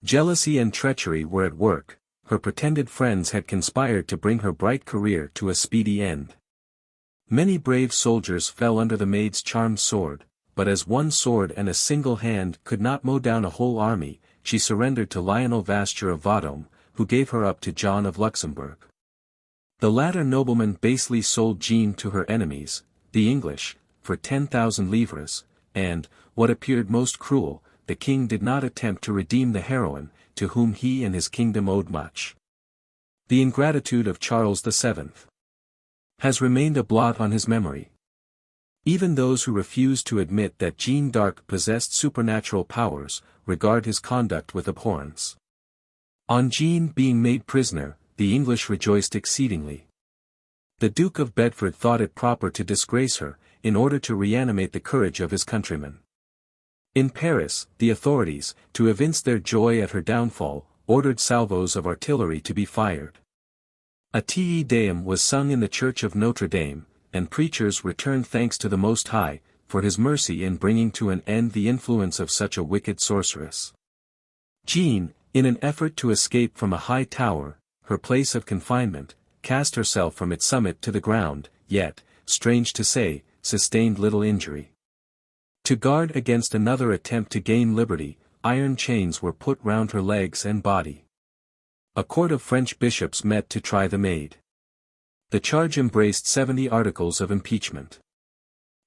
Jealousy and treachery were at work. Her pretended friends had conspired to bring her bright career to a speedy end. Many brave soldiers fell under the maid's charmed sword, but as one sword and a single hand could not mow down a whole army, she surrendered to Lionel Vasture of Vendôme, who gave her up to John of Luxembourg. The latter nobleman basely sold Jean to her enemies, the English, for 10,000 livres, and, what appeared most cruel, the king did not attempt to redeem the heroine, to whom he and his kingdom owed much. The ingratitude of Charles VII has remained a blot on his memory. Even those who refuse to admit that Jeanne d'Arc possessed supernatural powers, regard his conduct with abhorrence. On Jean being made prisoner, the English rejoiced exceedingly. The Duke of Bedford thought it proper to disgrace her, in order to reanimate the courage of his countrymen. In Paris, the authorities, to evince their joy at her downfall, ordered salvos of artillery to be fired. A Te Deum was sung in the church of Notre Dame, and preachers returned thanks to the Most High, for his mercy in bringing to an end the influence of such a wicked sorceress. Jean, in an effort to escape from a high tower, her place of confinement, cast herself from its summit to the ground, yet, strange to say, sustained little injury. To guard against another attempt to gain liberty, iron chains were put round her legs and body. A court of French bishops met to try the maid. The charge embraced 70 articles of impeachment.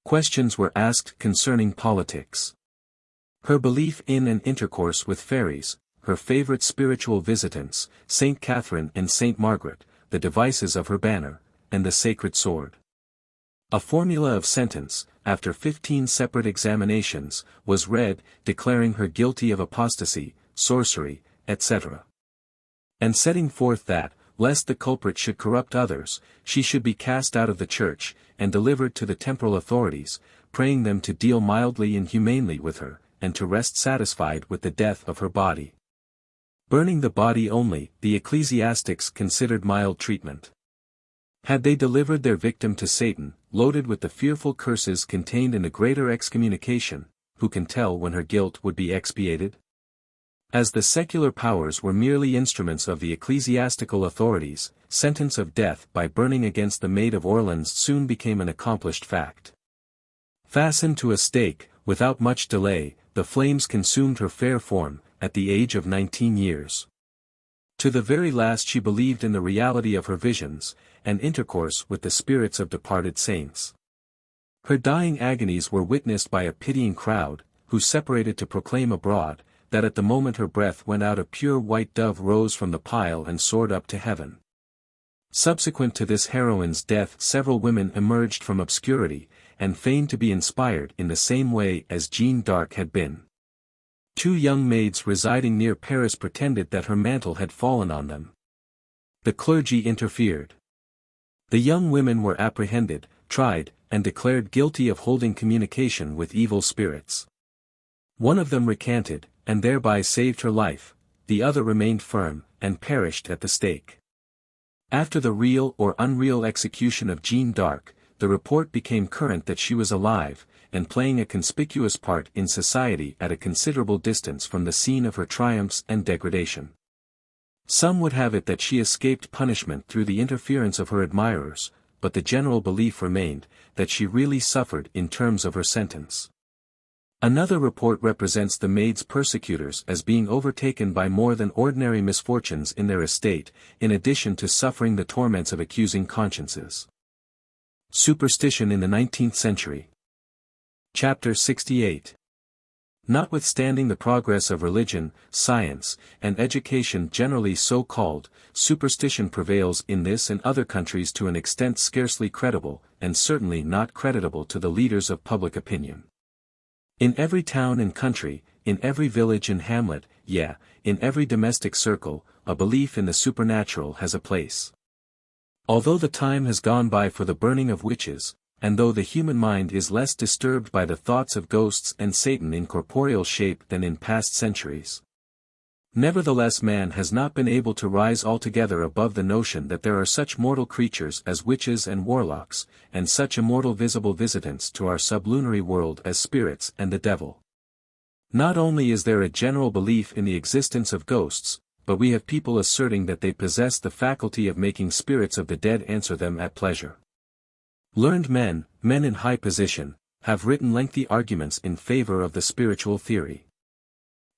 Questions were asked concerning politics. Her belief in and intercourse with fairies, her favorite spiritual visitants, Saint Catherine and Saint Margaret, the devices of her banner, and the sacred sword. A formula of sentence, after 15 separate examinations, was read, declaring her guilty of apostasy, sorcery, etc. And setting forth that, lest the culprit should corrupt others, she should be cast out of the church, and delivered to the temporal authorities, praying them to deal mildly and humanely with her, and to rest satisfied with the death of her body. Burning the body only, the ecclesiastics considered mild treatment. Had they delivered their victim to Satan, loaded with the fearful curses contained in the greater excommunication, who can tell when her guilt would be expiated? As the secular powers were merely instruments of the ecclesiastical authorities, sentence of death by burning against the Maid of Orleans soon became an accomplished fact. Fastened to a stake, without much delay, the flames consumed her fair form, at the age of 19 years. To the very last she believed in the reality of her visions, and intercourse with the spirits of departed saints. Her dying agonies were witnessed by a pitying crowd, who separated to proclaim abroad, that at the moment her breath went out a pure white dove rose from the pile and soared up to heaven. Subsequent to this heroine's death several women emerged from obscurity, and feigned to be inspired in the same way as Jeanne d'Arc had been. 2 young maids residing near Paris pretended that her mantle had fallen on them. The clergy interfered. The young women were apprehended, tried, and declared guilty of holding communication with evil spirits. One of them recanted, and thereby saved her life, the other remained firm, and perished at the stake. After the real or unreal execution of Jeanne d'Arc, the report became current that she was alive, and playing a conspicuous part in society at a considerable distance from the scene of her triumphs and degradation. Some would have it that she escaped punishment through the interference of her admirers, but the general belief remained, that she really suffered in terms of her sentence. Another report represents the maid's persecutors as being overtaken by more than ordinary misfortunes in their estate, in addition to suffering the torments of accusing consciences. Superstition in the 19th century. Chapter 68. Notwithstanding the progress of religion, science, and education generally so called, superstition prevails in this and other countries to an extent scarcely credible, and certainly not creditable to the leaders of public opinion. In every town and country, in every village and hamlet, in every domestic circle, a belief in the supernatural has a place. Although the time has gone by for the burning of witches, and though the human mind is less disturbed by the thoughts of ghosts and Satan in corporeal shape than in past centuries, nevertheless man has not been able to rise altogether above the notion that there are such mortal creatures as witches and warlocks, and such immortal visible visitants to our sublunary world as spirits and the devil. Not only is there a general belief in the existence of ghosts, but we have people asserting that they possess the faculty of making spirits of the dead answer them at pleasure. Learned men in high position, have written lengthy arguments in favor of the spiritual theory.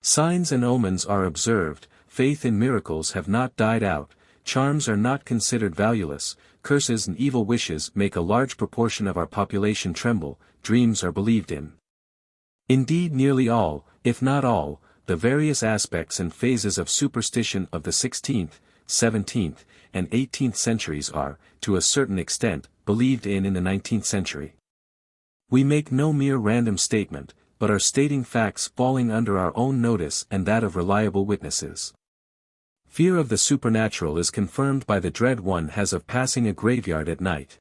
Signs and omens are observed, faith in miracles have not died out, charms are not considered valueless, curses and evil wishes make a large proportion of our population tremble, dreams are believed in. Indeed nearly all, if not all, the various aspects and phases of superstition of the 16th, 17th, and 18th centuries are, to a certain extent, believed in the 19th century. We make no mere random statement, but are stating facts falling under our own notice and that of reliable witnesses. Fear of the supernatural is confirmed by the dread one has of passing a graveyard at night.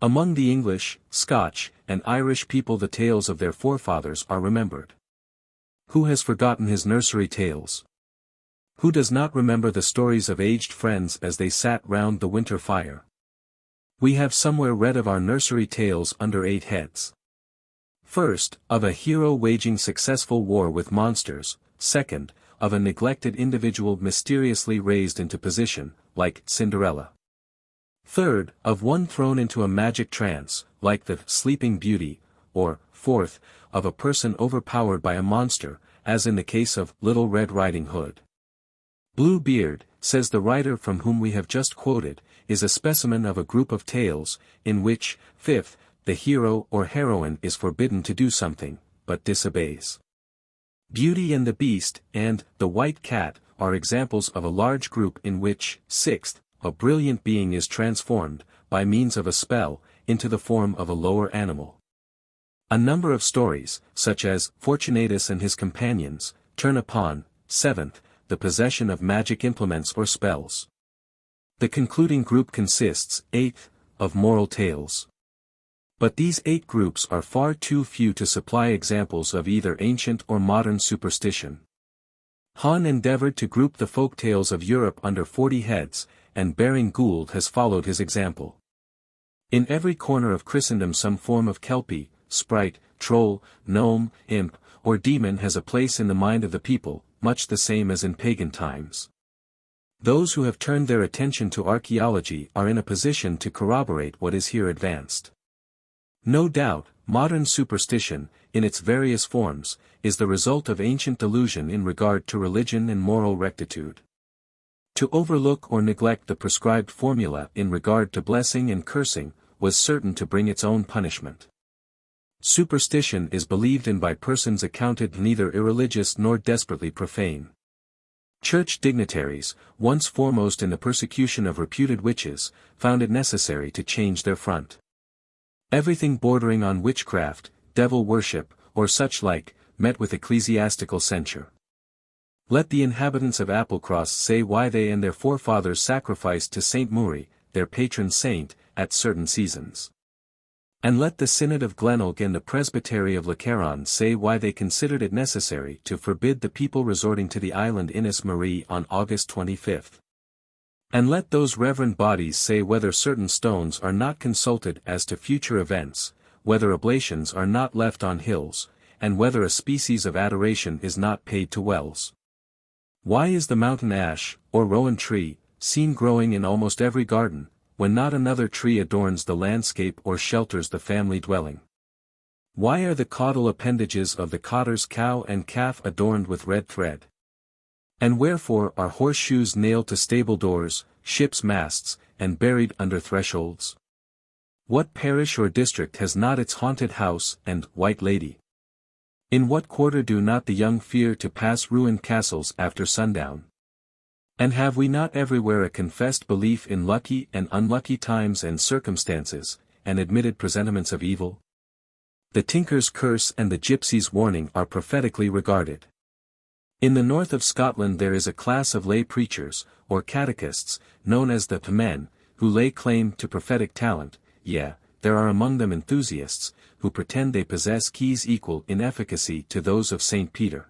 Among the English, Scotch, and Irish people the tales of their forefathers are remembered. Who has forgotten his nursery tales? Who does not remember the stories of aged friends as they sat round the winter fire? We have somewhere read of our nursery tales under 8 heads. First, of a hero waging successful war with monsters, second, of a neglected individual mysteriously raised into position, like Cinderella. Third, of one thrown into a magic trance, like the Sleeping Beauty, or, fourth, of a person overpowered by a monster, as in the case of Little Red Riding Hood. Blue Beard, says the writer from whom we have just quoted, is a specimen of a group of tales, in which, fifth, the hero or heroine is forbidden to do something, but disobeys. Beauty and the Beast, and the White Cat, are examples of a large group in which, sixth, a brilliant being is transformed, by means of a spell, into the form of a lower animal. A number of stories, such as Fortunatus and his companions, turn upon, seventh, the possession of magic implements or spells. The concluding group consists, eighth, of moral tales. But these 8 groups are far too few to supply examples of either ancient or modern superstition. Hahn endeavored to group the folk tales of Europe under 40 heads, and Baring Gould has followed his example. In every corner of Christendom some form of kelpie, sprite, troll, gnome, imp, or demon has a place in the mind of the people, much the same as in pagan times. Those who have turned their attention to archaeology are in a position to corroborate what is here advanced. No doubt, modern superstition, in its various forms, is the result of ancient delusion in regard to religion and moral rectitude. To overlook or neglect the prescribed formula in regard to blessing and cursing, was certain to bring its own punishment. Superstition is believed in by persons accounted neither irreligious nor desperately profane. Church dignitaries, once foremost in the persecution of reputed witches, found it necessary to change their front. Everything bordering on witchcraft, devil worship, or such like, met with ecclesiastical censure. Let the inhabitants of Applecross say why they and their forefathers sacrificed to St. Murray, their patron saint, at certain seasons. And let the Synod of Glenelg and the Presbytery of Lacaron say why they considered it necessary to forbid the people resorting to the island Innis Marie on August 25. And let those reverend bodies say whether certain stones are not consulted as to future events, whether oblations are not left on hills, and whether a species of adoration is not paid to wells. Why is the mountain ash, or rowan tree, seen growing in almost every garden, when not another tree adorns the landscape or shelters the family dwelling? Why are the caudal appendages of the cotter's cow and calf adorned with red thread? And wherefore are horseshoes nailed to stable doors, ships' masts, and buried under thresholds? What parish or district has not its haunted house and white lady? In what quarter do not the young fear to pass ruined castles after sundown? And have we not everywhere a confessed belief in lucky and unlucky times and circumstances, and admitted presentiments of evil? The tinker's curse and the gypsy's warning are prophetically regarded. In the north of Scotland there is a class of lay preachers, or catechists, known as the men, who lay claim to prophetic talent, there are among them enthusiasts, who pretend they possess keys equal in efficacy to those of St. Peter.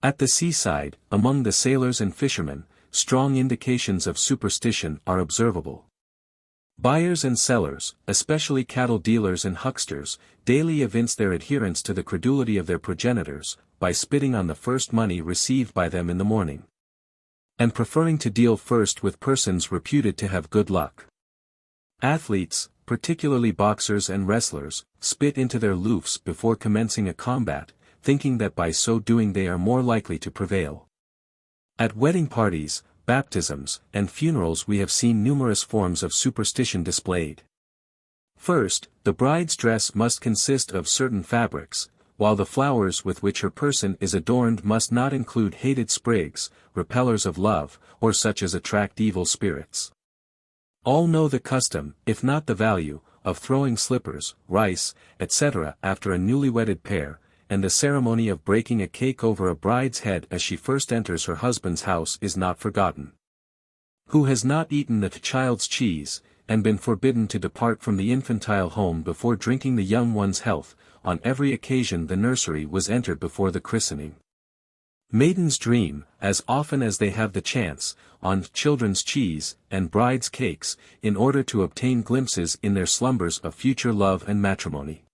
At the seaside, among the sailors and fishermen, strong indications of superstition are observable. Buyers and sellers, especially cattle dealers and hucksters, daily evince their adherence to the credulity of their progenitors, by spitting on the first money received by them in the morning, and preferring to deal first with persons reputed to have good luck. Athletes, particularly boxers and wrestlers, spit into their loofs before commencing a combat, thinking that by so doing they are more likely to prevail. At wedding parties, baptisms, and funerals we have seen numerous forms of superstition displayed. First, the bride's dress must consist of certain fabrics, while the flowers with which her person is adorned must not include hated sprigs, repellers of love, or such as attract evil spirits. All know the custom, if not the value, of throwing slippers, rice, etc. after a newly wedded pair, and the ceremony of breaking a cake over a bride's head as she first enters her husband's house is not forgotten. Who has not eaten the child's cheese, and been forbidden to depart from the infantile home before drinking the young one's health? On every occasion the nursery was entered before the christening. Maidens dream, as often as they have the chance, on children's cheese, and brides' cakes, in order to obtain glimpses in their slumbers of future love and matrimony.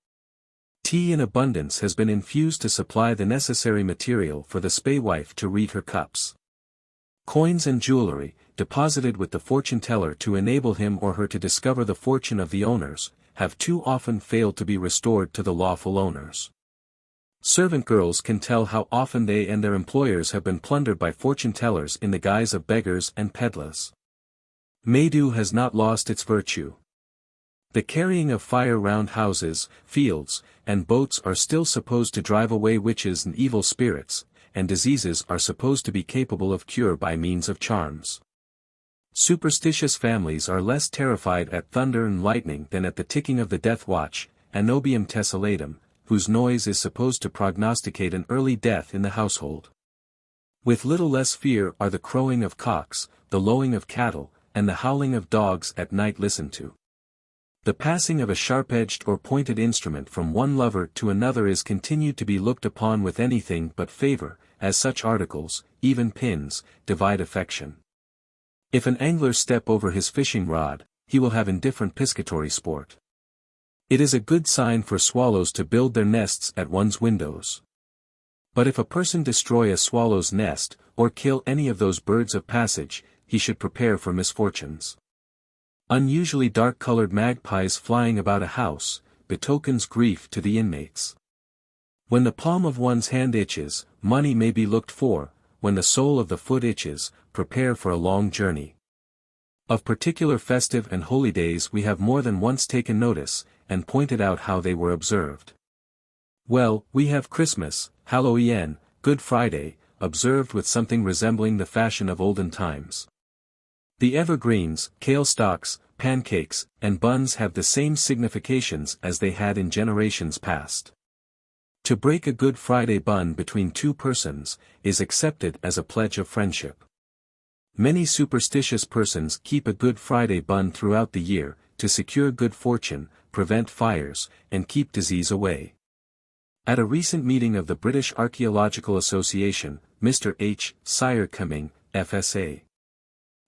Tea in abundance has been infused to supply the necessary material for the spaewife to read her cups. Coins and jewelry, deposited with the fortune-teller to enable him or her to discover the fortune of the owners, have too often failed to be restored to the lawful owners. Servant girls can tell how often they and their employers have been plundered by fortune-tellers in the guise of beggars and peddlers. Maydew has not lost its virtue. The carrying of fire round houses, fields, and boats are still supposed to drive away witches and evil spirits, and diseases are supposed to be capable of cure by means of charms. Superstitious families are less terrified at thunder and lightning than at the ticking of the death watch, anobium tessellatum, whose noise is supposed to prognosticate an early death in the household. With little less fear are the crowing of cocks, the lowing of cattle, and the howling of dogs at night listened to. The passing of a sharp-edged or pointed instrument from one lover to another is continued to be looked upon with anything but favor, as such articles, even pins, divide affection. If an angler step over his fishing rod, he will have indifferent piscatory sport. It is a good sign for swallows to build their nests at one's windows. But if a person destroy a swallow's nest, or kill any of those birds of passage, he should prepare for misfortunes. Unusually dark-colored magpies flying about a house, betokens grief to the inmates. When the palm of one's hand itches, money may be looked for; when the sole of the foot itches, prepare for a long journey. Of particular festive and holy days we have more than once taken notice, and pointed out how they were observed. Well, we have Christmas, Halloween, Good Friday, observed with something resembling the fashion of olden times. The evergreens, kale stalks, pancakes, and buns have the same significations as they had in generations past. To break a Good Friday bun between two persons, is accepted as a pledge of friendship. Many superstitious persons keep a Good Friday bun throughout the year, to secure good fortune, prevent fires, and keep disease away. At a recent meeting of the British Archaeological Association, Mr. H. Sire Cumming, FSA,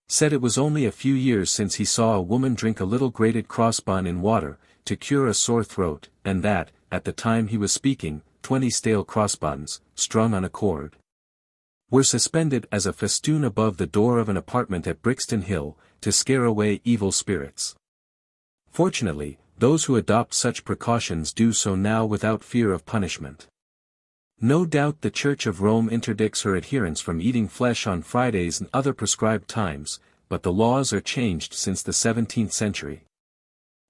said it was only a few years since he saw a woman drink a little grated cross bun in water, to cure a sore throat, and that, at the time he was speaking, 20 stale crossbuns, strung on a cord, were suspended as a festoon above the door of an apartment at Brixton Hill, to scare away evil spirits. Fortunately, those who adopt such precautions do so now without fear of punishment. No doubt the Church of Rome interdicts her adherents from eating flesh on Fridays and other prescribed times, but the laws are changed since the 17th century.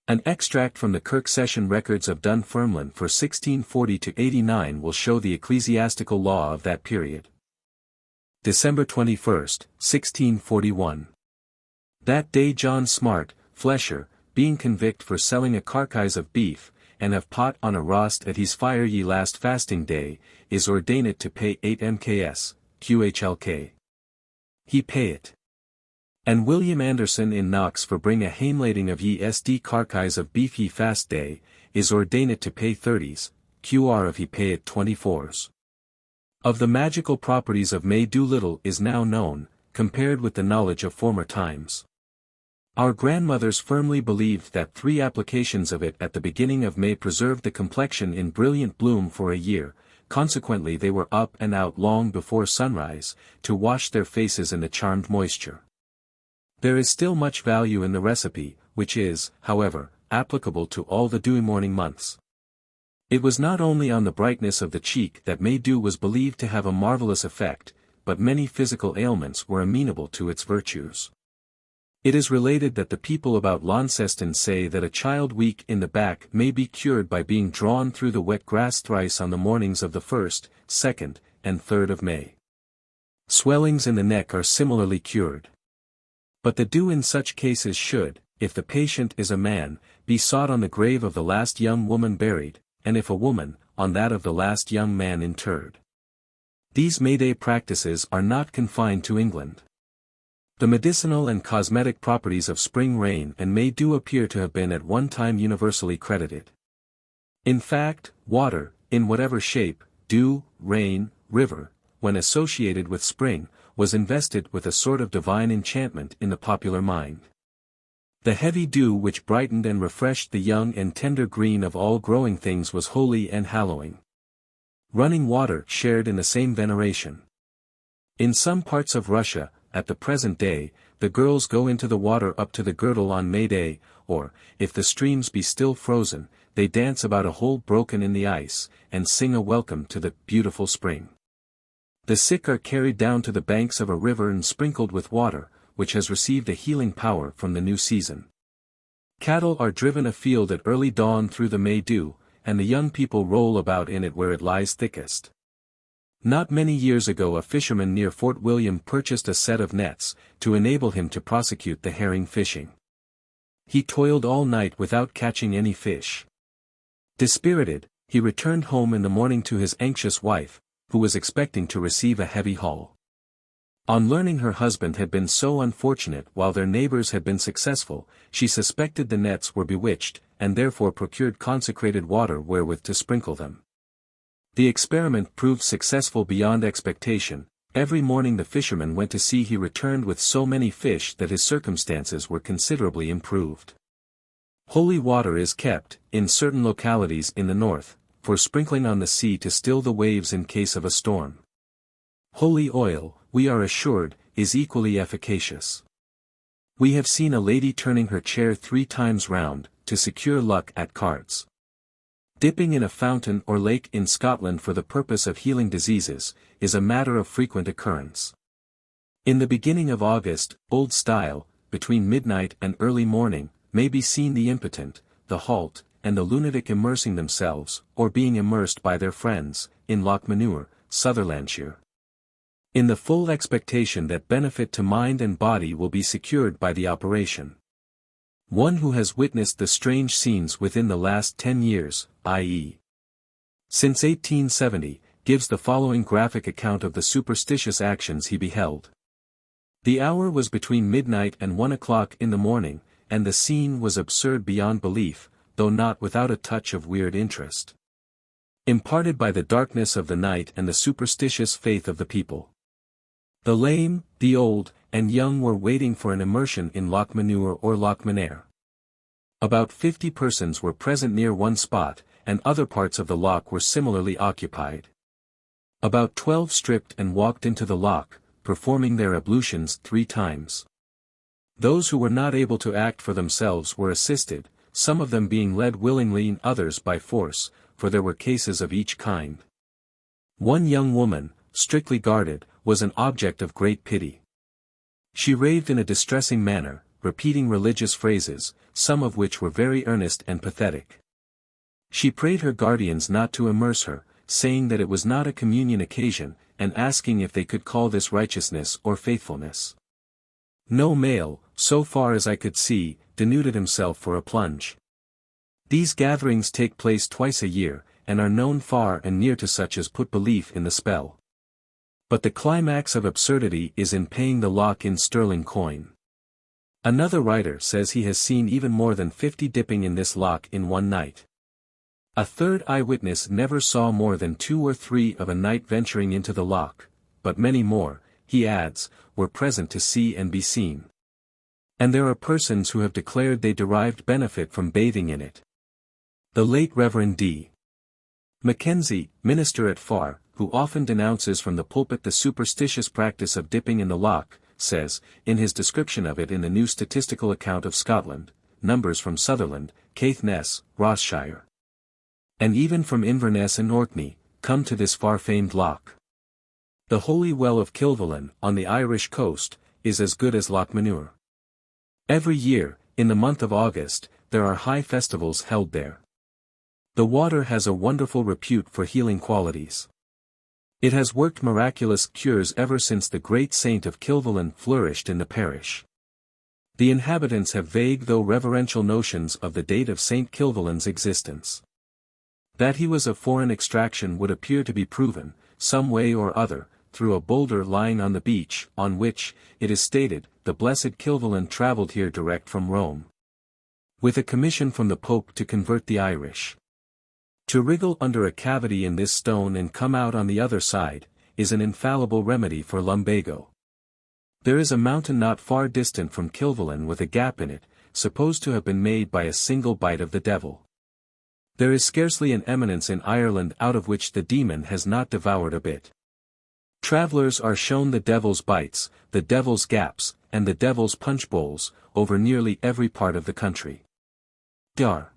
An extract from the Kirk Session records of Dunfermline for 1640–89 will show the ecclesiastical law of that period. December 21, 1641. That day John Smart, flesher, being convict for selling a carcase of beef, and have pot on a roast at his fire ye last fasting day, is ordained to pay 8 mks, qhlk. He pay it. And William Anderson in Knox for bring a heimlading of ye sd carkis of beef ye fast day, is ordained to pay 30s, qr if he pay it 24s. Of the magical properties of May do little is now known, compared with the knowledge of former times. Our grandmothers firmly believed that 3 applications of it at the beginning of May preserved the complexion in brilliant bloom for a year, consequently they were up and out long before sunrise, to wash their faces in the charmed moisture. There is still much value in the recipe, which is, however, applicable to all the dewy morning months. It was not only on the brightness of the cheek that May dew was believed to have a marvelous effect, but many physical ailments were amenable to its virtues. It is related that the people about Launceston say that a child weak in the back may be cured by being drawn through the wet grass thrice on the mornings of the 1st, 2nd, and 3rd of May. Swellings in the neck are similarly cured. But the dew in such cases should, if the patient is a man, be sought on the grave of the last young woman buried, and if a woman, on that of the last young man interred. These May Day practices are not confined to England. The medicinal and cosmetic properties of spring rain and May dew appear to have been at one time universally credited. In fact, water, in whatever shape, dew, rain, river, when associated with spring, was invested with a sort of divine enchantment in the popular mind. The heavy dew which brightened and refreshed the young and tender green of all growing things was holy and hallowing. Running water shared in the same veneration. In some parts of Russia, at the present day, the girls go into the water up to the girdle on May Day, or, if the streams be still frozen, they dance about a hole broken in the ice, and sing a welcome to the beautiful spring. The sick are carried down to the banks of a river and sprinkled with water, which has received a healing power from the new season. Cattle are driven afield at early dawn through the May dew, and the young people roll about in it where it lies thickest. Not many years ago a fisherman near Fort William purchased a set of nets, to enable him to prosecute the herring fishing. He toiled all night without catching any fish. Dispirited, he returned home in the morning to his anxious wife, who was expecting to receive a heavy haul. On learning her husband had been so unfortunate while their neighbors had been successful, she suspected the nets were bewitched, and therefore procured consecrated water wherewith to sprinkle them. The experiment proved successful beyond expectation. Every morning the fisherman went to sea. He returned with so many fish that his circumstances were considerably improved. Holy water is kept, in certain localities in the north, for sprinkling on the sea to still the waves in case of a storm. Holy oil, we are assured, is equally efficacious. We have seen a lady turning her chair 3 times round, to secure luck at cards. Dipping in a fountain or lake in Scotland for the purpose of healing diseases, is a matter of frequent occurrence. In the beginning of August, old style, between midnight and early morning, may be seen the impotent, the halt, and the lunatic immersing themselves, or being immersed by their friends, in Lochmanure, Sutherlandshire. In the full expectation that benefit to mind and body will be secured by the operation. One who has witnessed the strange scenes within the last 10 years, i.e. since 1870, gives the following graphic account of the superstitious actions he beheld. The hour was between midnight and 1 o'clock in the morning, and the scene was absurd beyond belief, though not without a touch of weird interest, imparted by the darkness of the night and the superstitious faith of the people. The lame, the old, and young were waiting for an immersion in Lochmanure or Lochmanare. About 50 persons were present near one spot, and other parts of the loch were similarly occupied. About 12 stripped and walked into the loch, performing their ablutions 3 times. Those who were not able to act for themselves were assisted, some of them being led willingly and others by force, for there were cases of each kind. One young woman, strictly guarded, was an object of great pity. She raved in a distressing manner, repeating religious phrases, some of which were very earnest and pathetic. She prayed her guardians not to immerse her, saying that it was not a communion occasion, and asking if they could call this righteousness or faithfulness. No male, so far as I could see, denuded himself for a plunge. These gatherings take place twice a year, and are known far and near to such as put belief in the spell. But the climax of absurdity is in paying the loch in sterling coin. Another writer says he has seen even more than 50 dipping in this loch in one night. A third eyewitness never saw more than 2 or 3 of a night venturing into the loch, but many more, he adds, were present to see and be seen. And there are persons who have declared they derived benefit from bathing in it. The late Reverend D. Mackenzie, minister at Far, who often denounces from the pulpit the superstitious practice of dipping in the loch, says, in his description of it in the New Statistical Account of Scotland, Numbers from Sutherland, Caithness, Rossshire, and even from Inverness and Orkney, come to this far-famed loch. The holy well of Kilvallen, on the Irish coast, is as good as Loch Manure. Every year, in the month of August, there are high festivals held there. The water has a wonderful repute for healing qualities. It has worked miraculous cures ever since the great saint of Kilvallen flourished in the parish. The inhabitants have vague though reverential notions of the date of St. Kilvallen's existence. That he was of foreign extraction would appear to be proven, some way or other, through a boulder lying on the beach, on which, it is stated, the blessed Kilvallen travelled here direct from Rome, with a commission from the Pope to convert the Irish. To wriggle under a cavity in this stone and come out on the other side, is an infallible remedy for lumbago. There is a mountain not far distant from Kilvallen with a gap in it, supposed to have been made by a single bite of the devil. There is scarcely an eminence in Ireland out of which the demon has not devoured a bit. Travellers are shown the devil's bites, the devil's gaps, and the devil's punch bowls, over nearly every part of the country. Dr.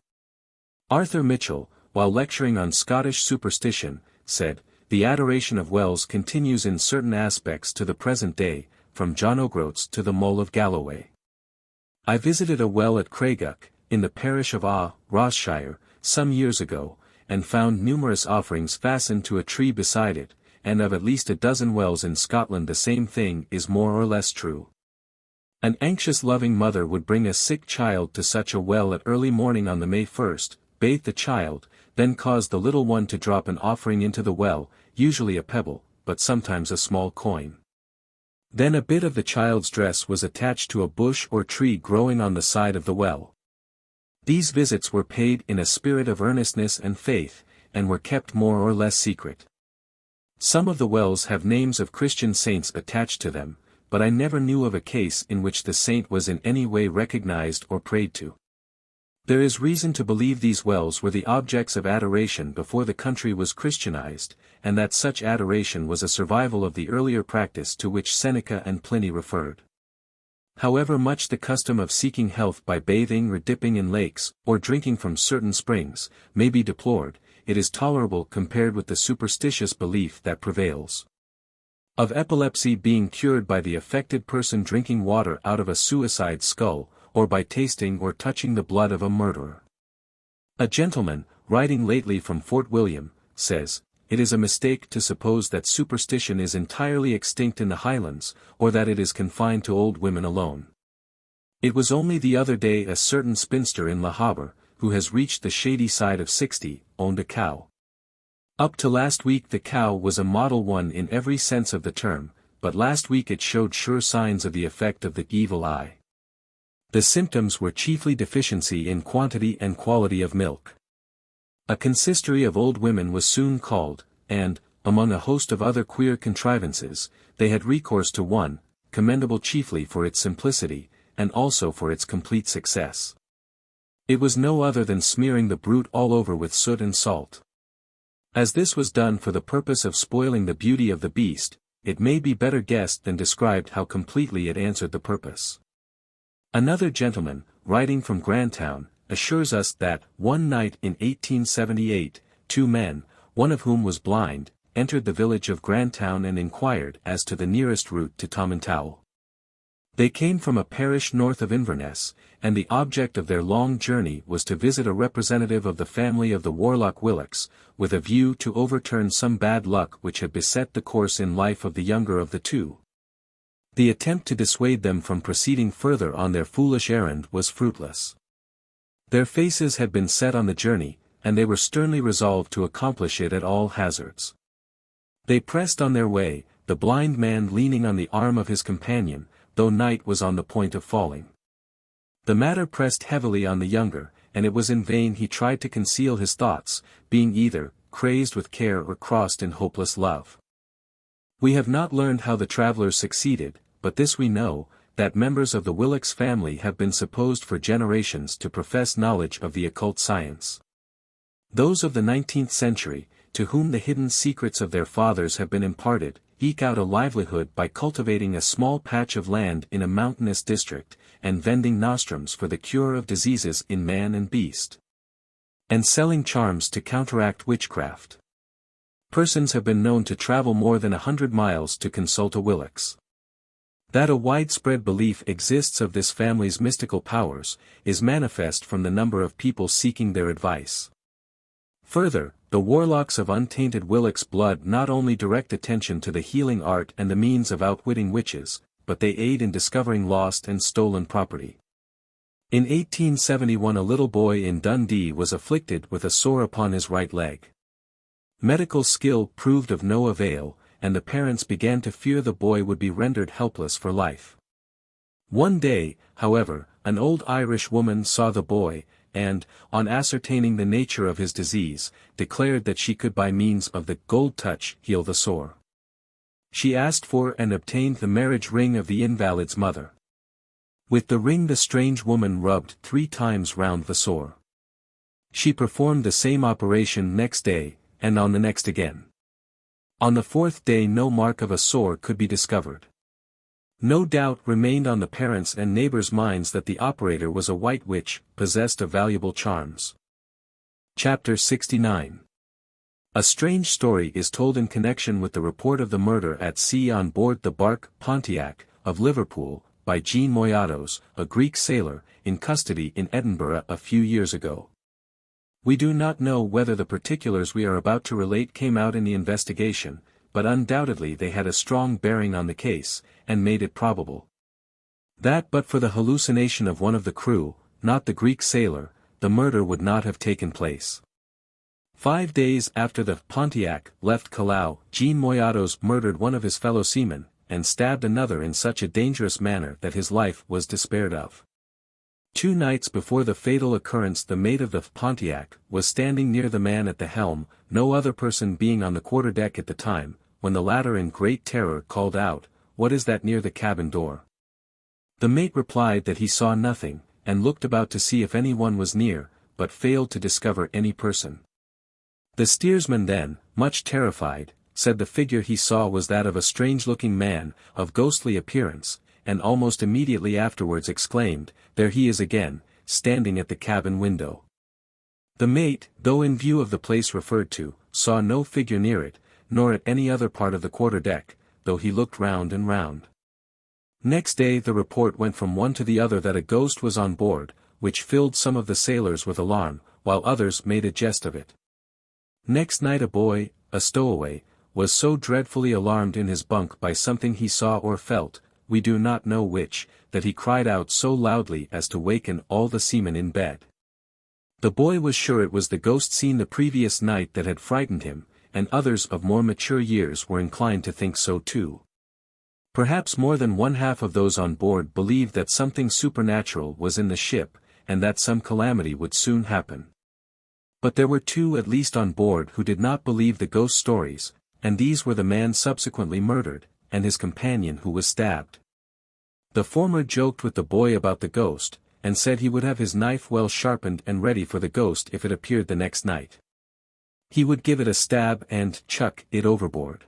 Arthur Mitchell, while lecturing on Scottish superstition, said, "The adoration of wells continues in certain aspects to the present day, from John O'Groats to the Mull of Galloway. I visited a well at Craiguck, in the parish of Rossshire, some years ago, and found numerous offerings fastened to a tree beside it, and of at least a dozen wells in Scotland the same thing is more or less true. An anxious loving mother would bring a sick child to such a well at early morning on the May 1st, bathe the child, then cause the little one to drop an offering into the well, usually a pebble, but sometimes a small coin. Then a bit of the child's dress was attached to a bush or tree growing on the side of the well. These visits were paid in a spirit of earnestness and faith, and were kept more or less secret. Some of the wells have names of Christian saints attached to them, but I never knew of a case in which the saint was in any way recognized or prayed to. There is reason to believe these wells were the objects of adoration before the country was Christianized, and that such adoration was a survival of the earlier practice to which Seneca and Pliny referred. However much the custom of seeking health by bathing or dipping in lakes, or drinking from certain springs, may be deplored, it is tolerable compared with the superstitious belief that prevails of epilepsy being cured by the affected person drinking water out of a suicide's skull, or by tasting or touching the blood of a murderer. A gentleman, writing lately from Fort William, says, "It is a mistake to suppose that superstition is entirely extinct in the Highlands, or that it is confined to old women alone. It was only the other day a certain spinster in Le Havre, who has reached the shady side of 60, owned a cow. Up to last week the cow was a model one in every sense of the term, but last week it showed sure signs of the effect of the evil eye. The symptoms were chiefly deficiency in quantity and quality of milk. A consistory of old women was soon called, and, among a host of other queer contrivances, they had recourse to one, commendable chiefly for its simplicity, and also for its complete success. It was no other than smearing the brute all over with soot and salt. As this was done for the purpose of spoiling the beauty of the beast, it may be better guessed than described how completely it answered the purpose." Another gentleman, writing from Grantown, assures us that, one night in 1878, 2 men, one of whom was blind, entered the village of Grantown and inquired as to the nearest route to Tomintoul. They came from a parish north of Inverness, and the object of their long journey was to visit a representative of the family of the warlock Willox, with a view to overturn some bad luck which had beset the course in life of the younger of the two. The attempt to dissuade them from proceeding further on their foolish errand was fruitless. Their faces had been set on the journey, and they were sternly resolved to accomplish it at all hazards. They pressed on their way, the blind man leaning on the arm of his companion, though night was on the point of falling. The matter pressed heavily on the younger, and it was in vain he tried to conceal his thoughts, being either crazed with care or crossed in hopeless love. We have not learned how the travelers succeeded, but this we know, that members of the Willicks family have been supposed for generations to profess knowledge of the occult science. Those of the 19th century, to whom the hidden secrets of their fathers have been imparted, eke out a livelihood by cultivating a small patch of land in a mountainous district, and vending nostrums for the cure of diseases in man and beast, and selling charms to counteract witchcraft. Persons have been known to travel more than 100 miles to consult a Willicks. That a widespread belief exists of this family's mystical powers, is manifest from the number of people seeking their advice. Further, the warlocks of untainted Willicks blood not only direct attention to the healing art and the means of outwitting witches, but they aid in discovering lost and stolen property. In 1871 a little boy in Dundee was afflicted with a sore upon his right leg. Medical skill proved of no avail, and the parents began to fear the boy would be rendered helpless for life. One day, however, an old Irish woman saw the boy, and, on ascertaining the nature of his disease, declared that she could by means of the gold touch heal the sore. She asked for and obtained the marriage ring of the invalid's mother. With the ring the strange woman rubbed 3 times round the sore. She performed the same operation next day, and on the next again. On the 4th day no mark of a sore could be discovered. No doubt remained on the parents' and neighbors' minds that the operator was a white witch, possessed of valuable charms. Chapter 69. A strange story is told in connection with the report of the murder at sea on board the bark Pontiac, of Liverpool, by Jean Moyados, a Greek sailor, in custody in Edinburgh a few years ago. We do not know whether the particulars we are about to relate came out in the investigation, but undoubtedly they had a strong bearing on the case, and made it probable that but for the hallucination of one of the crew, not the Greek sailor, the murder would not have taken place. 5 days after the Pontiac left Callao, Jean Moyados murdered one of his fellow seamen, and stabbed another in such a dangerous manner that his life was despaired of. 2 nights before the fatal occurrence the mate of the Pontiac was standing near the man at the helm, no other person being on the quarterdeck at the time, when the latter in great terror called out, "What is that near the cabin door?" The mate replied that he saw nothing, and looked about to see if anyone was near, but failed to discover any person. The steersman then, much terrified, said the figure he saw was that of a strange-looking man, of ghostly appearance, and almost immediately afterwards exclaimed, "There he is again, standing at the cabin window." The mate, though in view of the place referred to, saw no figure near it, nor at any other part of the quarterdeck, though he looked round and round. Next day the report went from one to the other that a ghost was on board, which filled some of the sailors with alarm, while others made a jest of it. Next night a boy, a stowaway, was so dreadfully alarmed in his bunk by something he saw or felt, we do not know which, that he cried out so loudly as to waken all the seamen in bed. The boy was sure it was the ghost seen the previous night that had frightened him, and others of more mature years were inclined to think so too. Perhaps more than 1/2 of those on board believed that something supernatural was in the ship, and that some calamity would soon happen. But there were 2 at least on board who did not believe the ghost stories, and these were the man subsequently murdered, and his companion who was stabbed. The former joked with the boy about the ghost, and said he would have his knife well sharpened and ready for the ghost if it appeared the next night. He would give it a stab and chuck it overboard.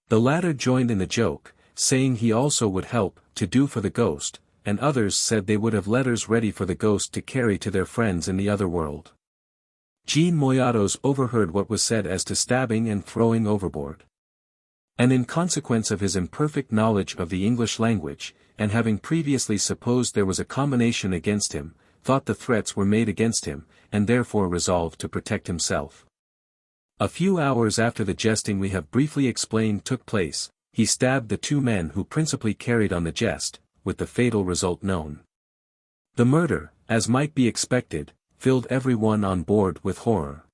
The latter joined in the joke, saying he also would help to do for the ghost, and others said they would have letters ready for the ghost to carry to their friends in the other world. Jean Moyados overheard what was said as to stabbing and throwing overboard. And in consequence of his imperfect knowledge of the English language, and having previously supposed there was a combination against him, thought the threats were made against him, and therefore resolved to protect himself. A few hours after the jesting we have briefly explained took place, he stabbed the 2 men who principally carried on the jest, with the fatal result known. The murder, as might be expected, filled every one on board with horror.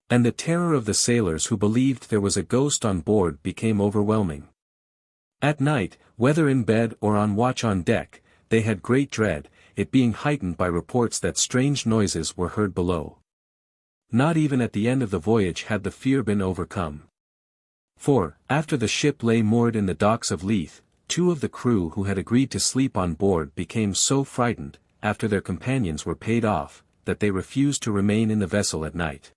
And the terror of the sailors who believed there was a ghost on board became overwhelming. At night, whether in bed or on watch on deck, they had great dread, it being heightened by reports that strange noises were heard below. Not even at the end of the voyage had the fear been overcome. For, after the ship lay moored in the docks of LIII, 2 of the crew who had agreed to sleep on board became so frightened, after their companions were paid off, that they refused to remain in the vessel at night.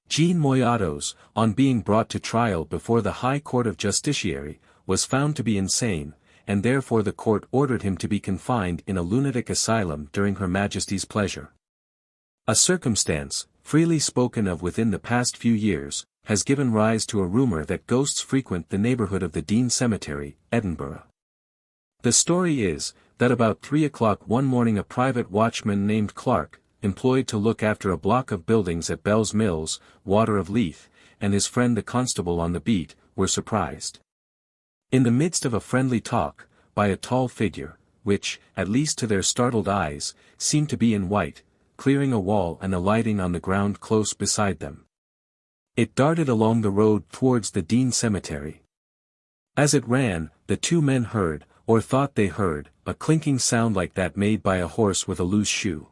Jean Moyatos, on being brought to trial before the High Court of Justiciary, was found to be insane, and therefore the court ordered him to be confined in a lunatic asylum during Her Majesty's pleasure. A circumstance, freely spoken of within the past few years, has given rise to a rumour that ghosts frequent the neighbourhood of the Dean Cemetery, Edinburgh. The story is, that about 3 o'clock one morning a private watchman named Clark, employed to look after a block of buildings at Bell's Mills, Water of Leith, and his friend the constable on the beat, were surprised. In the midst of a friendly talk, by a tall figure, which, at least to their startled eyes, seemed to be in white, clearing a wall and alighting on the ground close beside them. It darted along the road towards the Dean Cemetery. As it ran, the 2 men heard, or thought they heard, a clinking sound like that made by a horse with a loose shoe.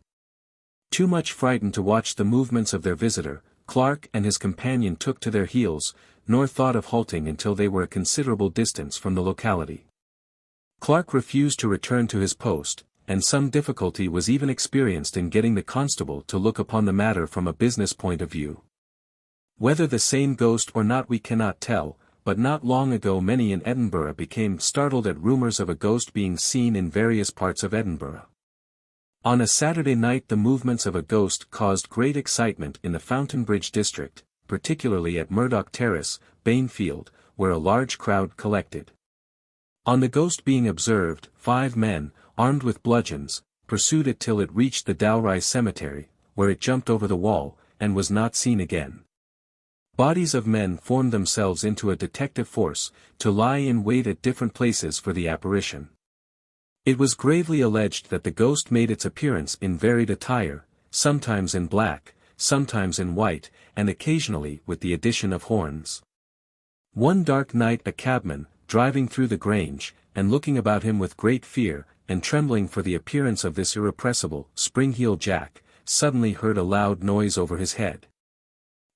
Too much frightened to watch the movements of their visitor, Clark and his companion took to their heels, nor thought of halting until they were a considerable distance from the locality. Clark refused to return to his post, and some difficulty was even experienced in getting the constable to look upon the matter from a business point of view. Whether the same ghost or not we cannot tell, but not long ago many in Edinburgh became startled at rumours of a ghost being seen in various parts of Edinburgh. On a Saturday night the movements of a ghost caused great excitement in the Fountainbridge district, particularly at Murdoch Terrace, Bainfield, where a large crowd collected. On the ghost being observed, 5 men, armed with bludgeons, pursued it till it reached the Dalry Cemetery, where it jumped over the wall, and was not seen again. Bodies of men formed themselves into a detective force, to lie in wait at different places for the apparition. It was gravely alleged that the ghost made its appearance in varied attire, sometimes in black, sometimes in white, and occasionally with the addition of horns. One dark night a cabman, driving through the Grange, and looking about him with great fear, and trembling for the appearance of this irrepressible Spring-heel Jack, suddenly heard a loud noise over his head.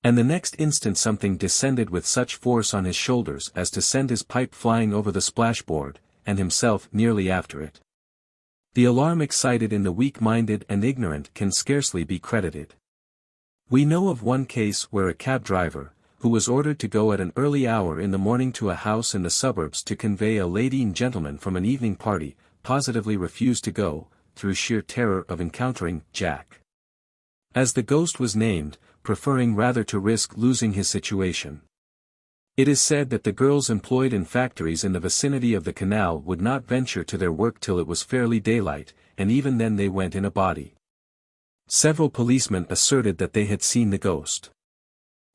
And the next instant something descended with such force on his shoulders as to send his pipe flying over the splashboard, and himself nearly after it. The alarm excited in the weak-minded and ignorant can scarcely be credited. We know of one case where a cab driver, who was ordered to go at an early hour in the morning to a house in the suburbs to convey a lady and gentleman from an evening party, positively refused to go, through sheer terror of encountering Jack. As the ghost was named, preferring rather to risk losing his situation. It is said that the girls employed in factories in the vicinity of the canal would not venture to their work till it was fairly daylight, and even then they went in a body. Several policemen asserted that they had seen the ghost.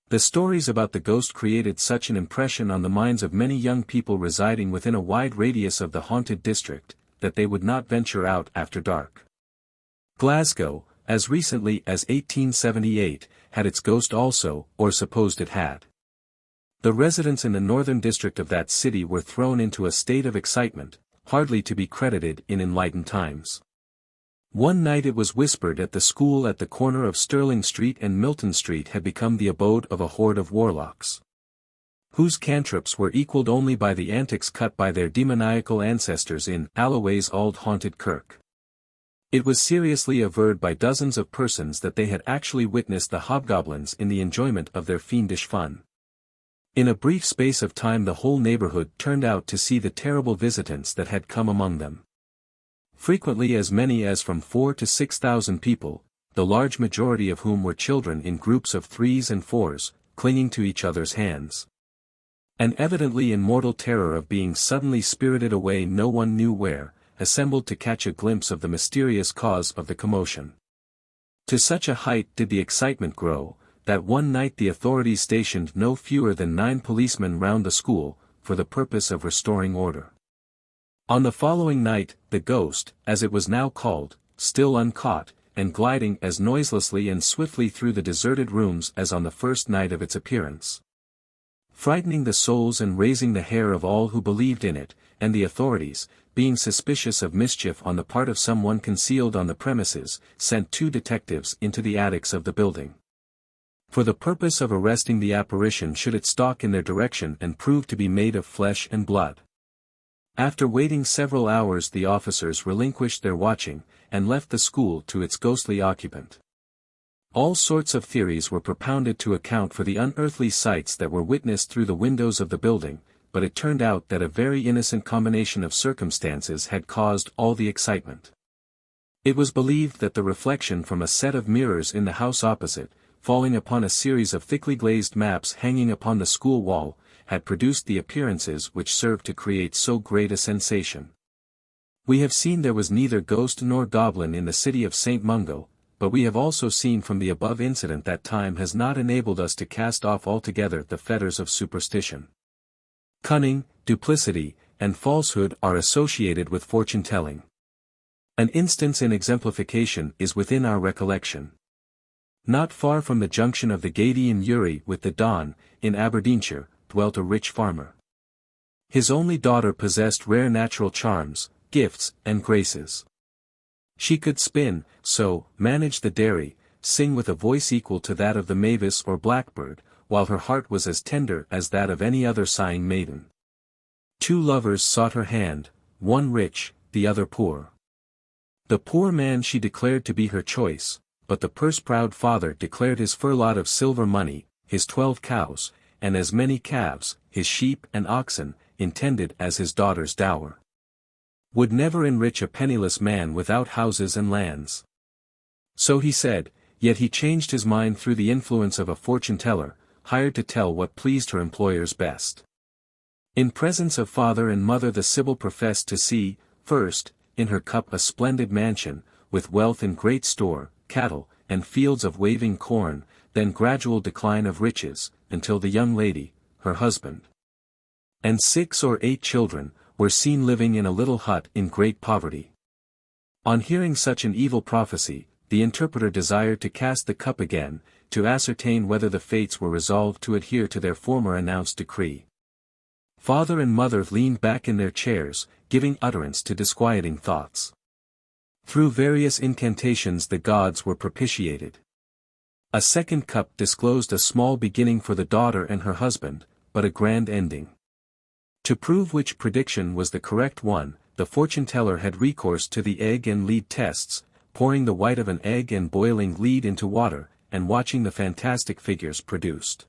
The stories about the ghost created such an impression on the minds of many young people residing within a wide radius of the haunted district, that they would not venture out after dark. Glasgow, as recently as 1878, had its ghost also, or supposed it had. The residents in the northern district of that city were thrown into a state of excitement, hardly to be credited in enlightened times. One night it was whispered at the school at the corner of Sterling Street and Milton Street had become the abode of a horde of warlocks, whose cantrips were equalled only by the antics cut by their demoniacal ancestors in Alloway's Auld Haunted Kirk. It was seriously averred by dozens of persons that they had actually witnessed the hobgoblins in the enjoyment of their fiendish fun. In a brief space of time the whole neighborhood turned out to see the terrible visitants that had come among them. Frequently as many as from 4,000 to 6,000 people, the large majority of whom were children in groups of 3s and 4s, clinging to each other's hands. And evidently in mortal terror of being suddenly spirited away no one knew where, assembled to catch a glimpse of the mysterious cause of the commotion. To such a height did the excitement grow, that one night the authorities stationed no fewer than 9 policemen round the school, for the purpose of restoring order. On the following night, the ghost, as it was now called, still uncaught, and gliding as noiselessly and swiftly through the deserted rooms as on the first night of its appearance. Frightening the souls and raising the hair of all who believed in it, and the authorities, being suspicious of mischief on the part of someone concealed on the premises, sent 2 detectives into the attics of the building, for the purpose of arresting the apparition should it stalk in their direction and prove to be made of flesh and blood. After waiting several hours, the officers relinquished their watching, and left the school to its ghostly occupant. All sorts of theories were propounded to account for the unearthly sights that were witnessed through the windows of the building, but it turned out that a very innocent combination of circumstances had caused all the excitement. It was believed that the reflection from a set of mirrors in the house opposite, falling upon a series of thickly glazed maps hanging upon the school wall, had produced the appearances which served to create so great a sensation. We have seen there was neither ghost nor goblin in the city of St. Mungo, but we have also seen from the above incident that time has not enabled us to cast off altogether the fetters of superstition. Cunning, duplicity, and falsehood are associated with fortune-telling. An instance in exemplification is within our recollection. Not far from the junction of the Gaiety and Uri with the Don, in Aberdeenshire, dwelt a rich farmer. His only daughter possessed rare natural charms, gifts, and graces. She could spin, sew, manage the dairy, sing with a voice equal to that of the mavis or blackbird, while her heart was as tender as that of any other sighing maiden. 2 lovers sought her hand, one rich, the other poor. The poor man she declared to be her choice, but the purse-proud father declared his furlot of silver money, his 12 cows, and as many calves, his sheep and oxen, intended as his daughter's dower, would never enrich a penniless man without houses and lands. So he said, yet he changed his mind through the influence of a fortune-teller, hired to tell what pleased her employers best. In presence of father and mother the Sibyl professed to see, first, in her cup a splendid mansion, with wealth in great store, cattle, and fields of waving corn, then gradual decline of riches, until the young lady, her husband, and 6 or 8 children, were seen living in a little hut in great poverty. On hearing such an evil prophecy, the interpreter desired to cast the cup again, to ascertain whether the fates were resolved to adhere to their former announced decree. Father and mother leaned back in their chairs, giving utterance to disquieting thoughts. Through various incantations the gods were propitiated. A second cup disclosed a small beginning for the daughter and her husband, but a grand ending. To prove which prediction was the correct one, the fortune-teller had recourse to the egg and lead tests, pouring the white of an egg and boiling lead into water, and watching the fantastic figures produced.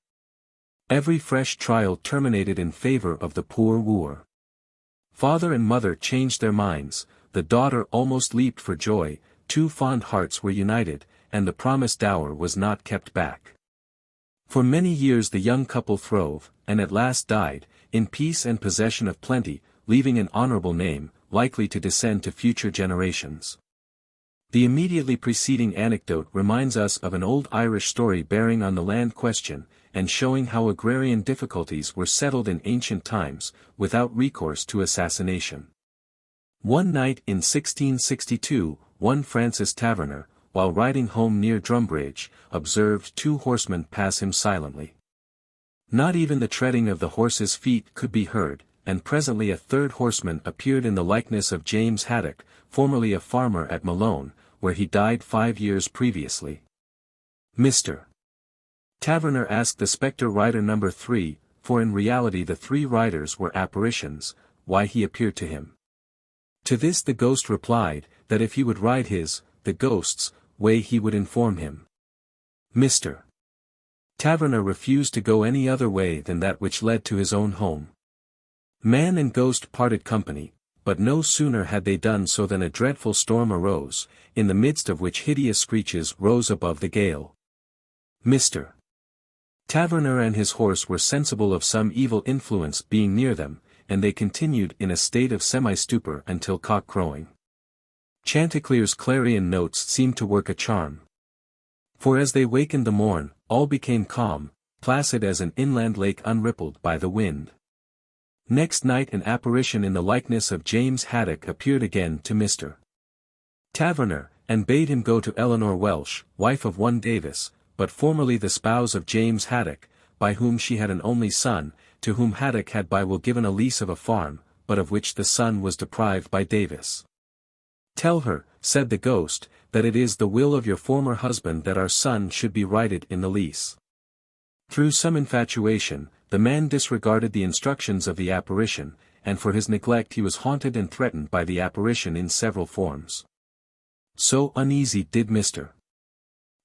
Every fresh trial terminated in favor of the poor wooer. Father and mother changed their minds, the daughter almost leaped for joy, 2 fond hearts were united, and the promised dower was not kept back. For many years the young couple throve, and at last died, in peace and possession of plenty, leaving an honorable name, likely to descend to future generations. The immediately preceding anecdote reminds us of an old Irish story bearing on the land question, and showing how agrarian difficulties were settled in ancient times, without recourse to assassination. One night in 1662, one Francis Taverner, while riding home near Drumbridge, observed 2 horsemen pass him silently. Not even the treading of the horses' feet could be heard, and presently a 3rd horseman appeared in the likeness of James Haddock, formerly a farmer at Malone, where he died 5 years previously. Mr. Taverner asked the spectre rider number 3, for in reality the 3 riders were apparitions, why he appeared to him. To this the ghost replied, that if he would ride his, the ghost's, way he would inform him. Mr. Taverner refused to go any other way than that which led to his own home. Man and ghost parted company, but no sooner had they done so than a dreadful storm arose, in the midst of which hideous screeches rose above the gale. Mr. Taverner and his horse were sensible of some evil influence being near them, and they continued in a state of semi-stupor until cock-crowing. Chanticleer's clarion notes seemed to work a charm. For as they wakened the morn, all became calm, placid as an inland lake unrippled by the wind. Next night an apparition in the likeness of James Haddock appeared again to Mr. Taverner, and bade him go to Eleanor Welsh, wife of one Davis, but formerly the spouse of James Haddock, by whom she had an only son, to whom Haddock had by will given a lease of a farm, but of which the son was deprived by Davis. "Tell her," said the ghost, "that it is the will of your former husband that our son should be righted in the lease." Through some infatuation, the man disregarded the instructions of the apparition, and for his neglect he was haunted and threatened by the apparition in several forms. So uneasy did Mr.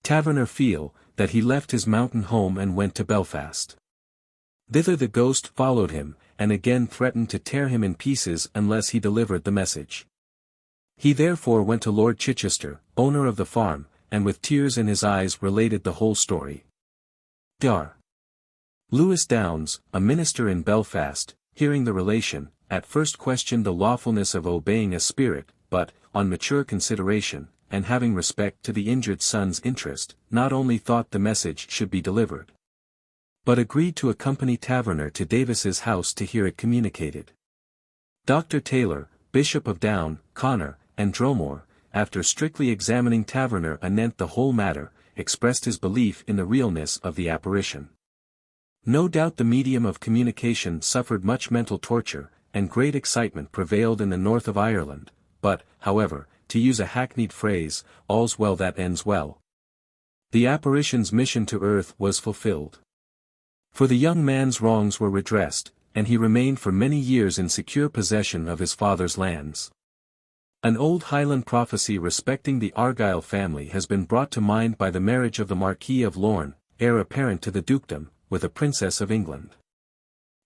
Taverner feel, that he left his mountain home and went to Belfast. Thither the ghost followed him, and again threatened to tear him in pieces unless he delivered the message. He therefore went to Lord Chichester, owner of the farm, and with tears in his eyes related the whole story. Dr. Lewis Downes, a minister in Belfast, hearing the relation, at first questioned the lawfulness of obeying a spirit, but, on mature consideration, and having respect to the injured son's interest, not only thought the message should be delivered, but agreed to accompany Taverner to Davis's house to hear it communicated. Dr. Taylor, Bishop of Down, Connor, and Dromore, after strictly examining Taverner anent the whole matter, expressed his belief in the realness of the apparition. No doubt the medium of communication suffered much mental torture, and great excitement prevailed in the north of Ireland, but, however, to use a hackneyed phrase, all's well that ends well. The apparition's mission to earth was fulfilled. For the young man's wrongs were redressed, and he remained for many years in secure possession of his father's lands. An old Highland prophecy respecting the Argyll family has been brought to mind by the marriage of the Marquis of Lorne, heir apparent to the dukedom, with a princess of England.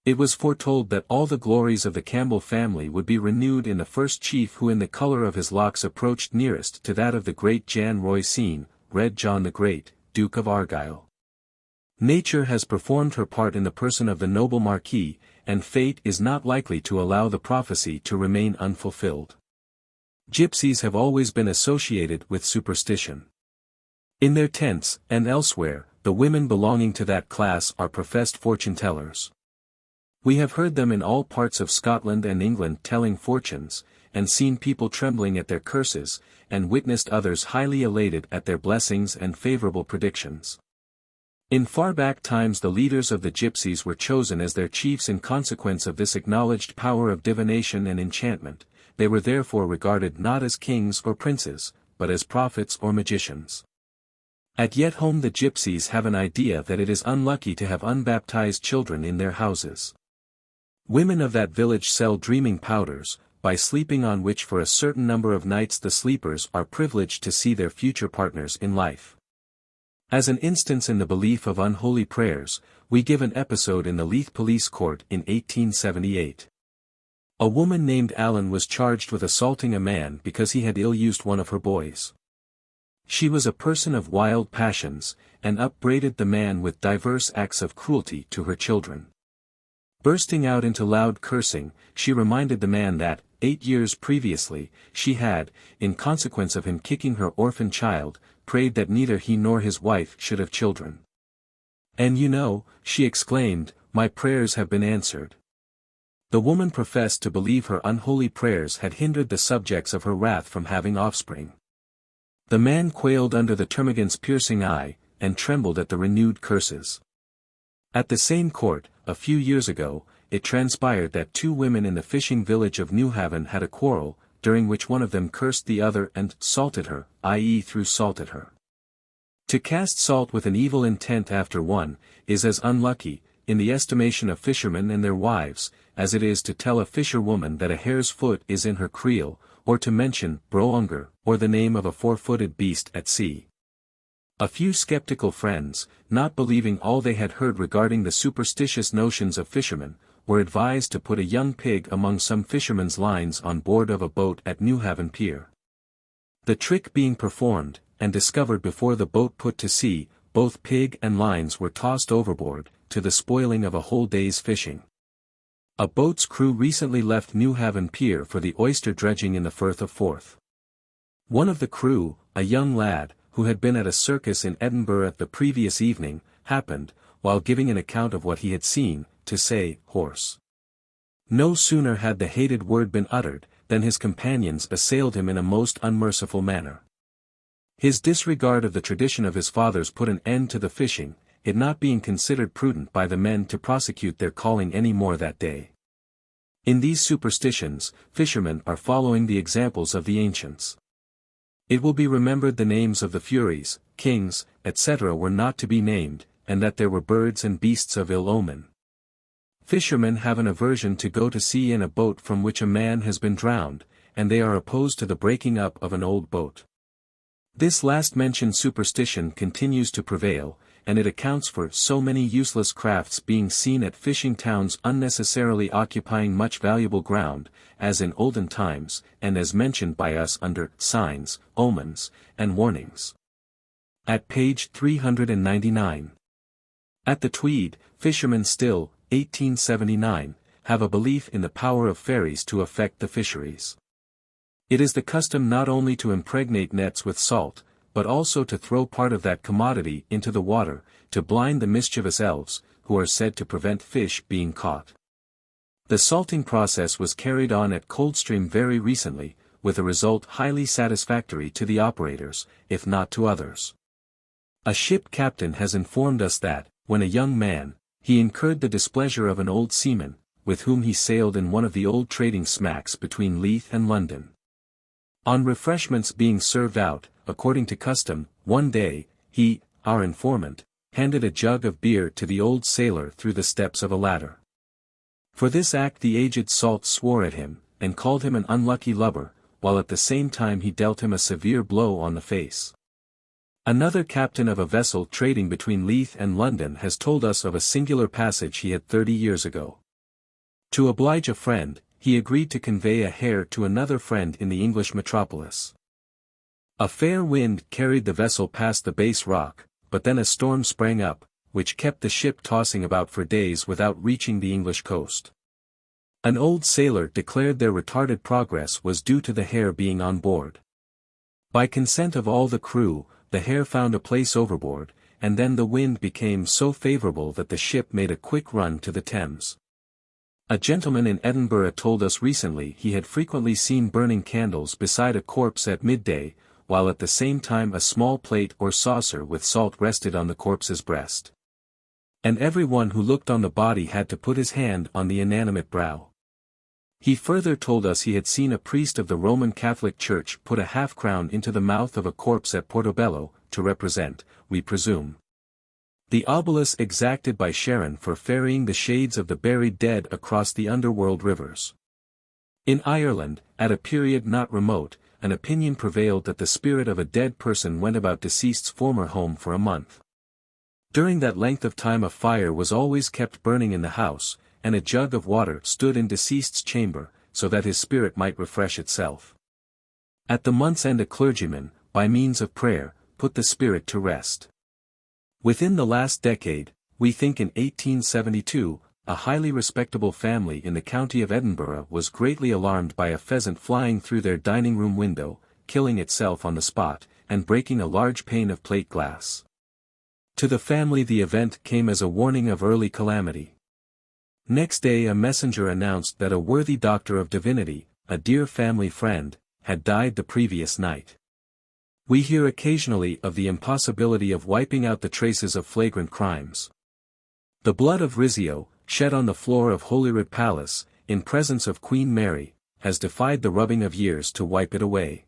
It was foretold that all the glories of the Campbell family would be renewed in the first chief who in the colour of his locks approached nearest to that of the great Jan Roysine, Red John the Great, Duke of Argyll. Nature has performed her part in the person of the noble Marquis, and fate is not likely to allow the prophecy to remain unfulfilled. Gypsies have always been associated with superstition. In their tents, and elsewhere, the women belonging to that class are professed fortune-tellers. We have heard them in all parts of Scotland and England telling fortunes, and seen people trembling at their curses, and witnessed others highly elated at their blessings and favourable predictions. In far back times the leaders of the gypsies were chosen as their chiefs in consequence of this acknowledged power of divination and enchantment. They were therefore regarded not as kings or princes, but as prophets or magicians. At yet home the gypsies have an idea that it is unlucky to have unbaptized children in their houses. Women of that village sell dreaming powders, by sleeping on which for a certain number of nights the sleepers are privileged to see their future partners in life. As an instance in the belief of unholy prayers, we give an episode in the Leith Police Court in 1878. A woman named Allen was charged with assaulting a man because he had ill-used one of her boys. She was a person of wild passions, and upbraided the man with diverse acts of cruelty to her children. Bursting out into loud cursing, she reminded the man that, 8 years previously, she had, in consequence of him kicking her orphan child, prayed that neither he nor his wife should have children. "And you know," she exclaimed, "my prayers have been answered." The woman professed to believe her unholy prayers had hindered the subjects of her wrath from having offspring. The man quailed under the termagant's piercing eye, and trembled at the renewed curses. At the same court, a few years ago, it transpired that 2 women in the fishing village of Newhaven had a quarrel, during which one of them cursed the other and salted her, i.e. threw salt at her. To cast salt with an evil intent after one, is as unlucky, in the estimation of fishermen and their wives, as it is to tell a fisherwoman that a hare's foot is in her creel, or to mention broanger, or the name of a 4-footed beast at sea. A few skeptical friends, not believing all they had heard regarding the superstitious notions of fishermen, were advised to put a young pig among some fishermen's lines on board of a boat at Newhaven Pier. The trick being performed, and discovered before the boat put to sea, both pig and lines were tossed overboard, to the spoiling of a whole day's fishing. A boat's crew recently left Newhaven Pier for the oyster dredging in the Firth of Forth. One of the crew, a young lad, who had been at a circus in Edinburgh the previous evening, happened, while giving an account of what he had seen, to say, "horse." No sooner had the hated word been uttered, than his companions assailed him in a most unmerciful manner. His disregard of the tradition of his fathers put an end to the fishing, it not being considered prudent by the men to prosecute their calling any more that day. In these superstitions, fishermen are following the examples of the ancients. It will be remembered the names of the Furies, kings, etc. were not to be named, and that there were birds and beasts of ill omen. Fishermen have an aversion to go to sea in a boat from which a man has been drowned, and they are opposed to the breaking up of an old boat. This last-mentioned superstition continues to prevail, and it accounts for so many useless crafts being seen at fishing towns unnecessarily occupying much valuable ground, as in olden times, and as mentioned by us under signs, omens, and warnings. At page 399. At the Tweed, fishermen still, 1879, have a belief in the power of fairies to affect the fisheries. It is the custom not only to impregnate nets with salt, but also to throw part of that commodity into the water, to blind the mischievous elves, who are said to prevent fish being caught. The salting process was carried on at Coldstream very recently, with a result highly satisfactory to the operators, if not to others. A ship captain has informed us that, when a young man, he incurred the displeasure of an old seaman, with whom he sailed in one of the old trading smacks between Leith and London. On refreshments being served out, according to custom, one day, he, our informant, handed a jug of beer to the old sailor through the steps of a ladder. For this act the aged salt swore at him, and called him an unlucky lubber, while at the same time he dealt him a severe blow on the face. Another captain of a vessel trading between Leith and London has told us of a singular passage he had 30 years ago. To oblige a friend, he agreed to convey a hare to another friend in the English metropolis. A fair wind carried the vessel past the base rock, but then a storm sprang up, which kept the ship tossing about for days without reaching the English coast. An old sailor declared their retarded progress was due to the hare being on board. By consent of all the crew, the hare found a place overboard, and then the wind became so favorable that the ship made a quick run to the Thames. A gentleman in Edinburgh told us recently he had frequently seen burning candles beside a corpse at midday, while at the same time a small plate or saucer with salt rested on the corpse's breast. And every one who looked on the body had to put his hand on the inanimate brow. He further told us he had seen a priest of the Roman Catholic Church put a half-crown into the mouth of a corpse at Portobello, to represent, we presume, the obulus exacted by Sharon for ferrying the shades of the buried dead across the underworld rivers. In Ireland, at a period not remote, an opinion prevailed that the spirit of a dead person went about deceased's former home for a month. During that length of time a fire was always kept burning in the house, and a jug of water stood in deceased's chamber, so that his spirit might refresh itself. At the month's end a clergyman, by means of prayer, put the spirit to rest. Within the last decade, we think in 1872, a highly respectable family in the county of Edinburgh was greatly alarmed by a pheasant flying through their dining-room window, killing itself on the spot, and breaking a large pane of plate glass. To the family the event came as a warning of early calamity. Next day a messenger announced that a worthy doctor of divinity, a dear family friend, had died the previous night. We hear occasionally of the impossibility of wiping out the traces of flagrant crimes. The blood of Rizzio, shed on the floor of Holyrood Palace, in presence of Queen Mary, has defied the rubbing of years to wipe it away.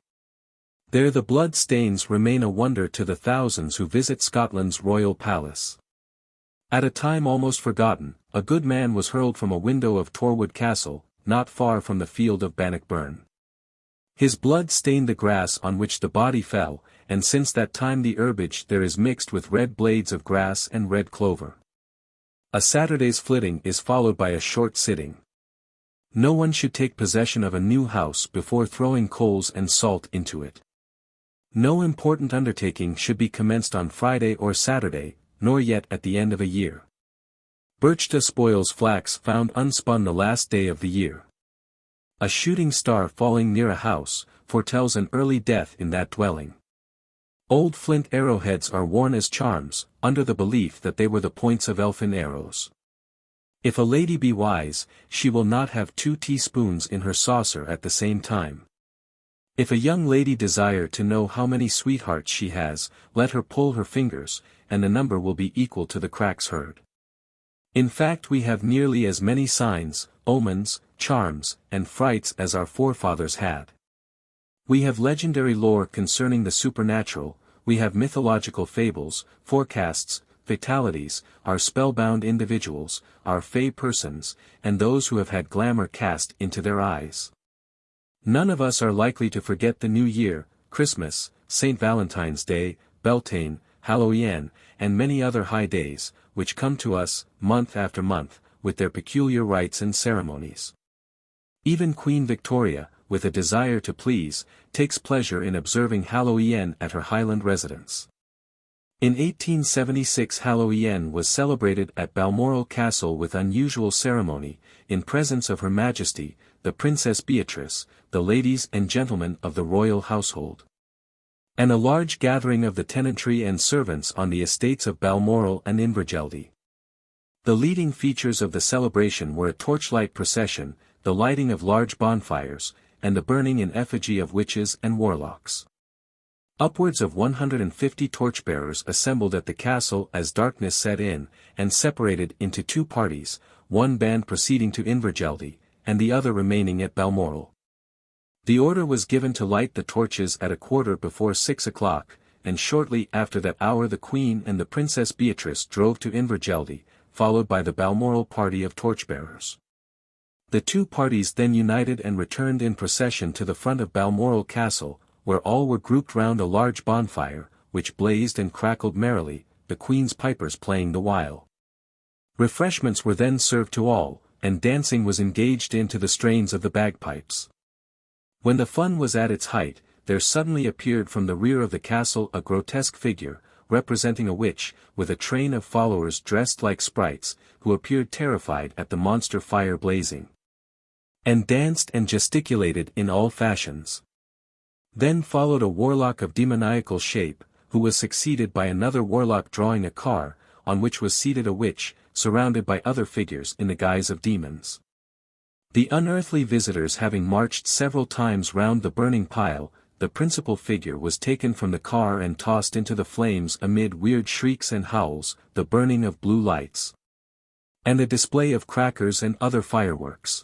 There the blood stains remain a wonder to the thousands who visit Scotland's royal palace. At a time almost forgotten, a good man was hurled from a window of Torwood Castle, not far from the field of Bannockburn. His blood stained the grass on which the body fell, and since that time the herbage there is mixed with red blades of grass and red clover. A Saturday's flitting is followed by a short sitting. No one should take possession of a new house before throwing coals and salt into it. No important undertaking should be commenced on Friday or Saturday, nor yet at the end of a year. Birchta spoils flax found unspun the last day of the year. A shooting star falling near a house, foretells an early death in that dwelling. Old flint arrowheads are worn as charms, under the belief that they were the points of elfin arrows. If a lady be wise, she will not have 2 teaspoons in her saucer at the same time. If a young lady desire to know how many sweethearts she has, let her pull her fingers, and the number will be equal to the cracks heard. In fact, we have nearly as many signs, omens, charms, and frights as our forefathers had. We have legendary lore concerning the supernatural, we have mythological fables, forecasts, fatalities, our spellbound individuals, our fey persons, and those who have had glamour cast into their eyes. None of us are likely to forget the New Year, Christmas, St. Valentine's Day, Beltane, Halloween, and many other high days, which come to us, month after month, with their peculiar rites and ceremonies. Even Queen Victoria, with a desire to please, takes pleasure in observing Halloween at her Highland residence. In 1876 Halloween was celebrated at Balmoral Castle with unusual ceremony, in presence of Her Majesty, the Princess Beatrice, the ladies and gentlemen of the royal household, and a large gathering of the tenantry and servants on the estates of Balmoral and Invergeldy. The leading features of the celebration were a torchlight procession, the lighting of large bonfires, and the burning in effigy of witches and warlocks. Upwards of 150 torchbearers assembled at the castle as darkness set in, and separated into two parties, one band proceeding to Invergeldy, and the other remaining at Balmoral. The order was given to light the torches at 6:15, and shortly after that hour the Queen and the Princess Beatrice drove to Invergeldy, followed by the Balmoral party of torchbearers. The two parties then united and returned in procession to the front of Balmoral Castle, where all were grouped round a large bonfire, which blazed and crackled merrily, the Queen's pipers playing the while. Refreshments were then served to all, and dancing was engaged in to the strains of the bagpipes. When the fun was at its height, there suddenly appeared from the rear of the castle a grotesque figure, representing a witch, with a train of followers dressed like sprites, who appeared terrified at the monster fire blazing, and danced and gesticulated in all fashions. Then followed a warlock of demoniacal shape, who was succeeded by another warlock drawing a car, on which was seated a witch, surrounded by other figures in the guise of demons. The unearthly visitors having marched several times round the burning pile, the principal figure was taken from the car and tossed into the flames amid weird shrieks and howls, the burning of blue lights, and a display of crackers and other fireworks.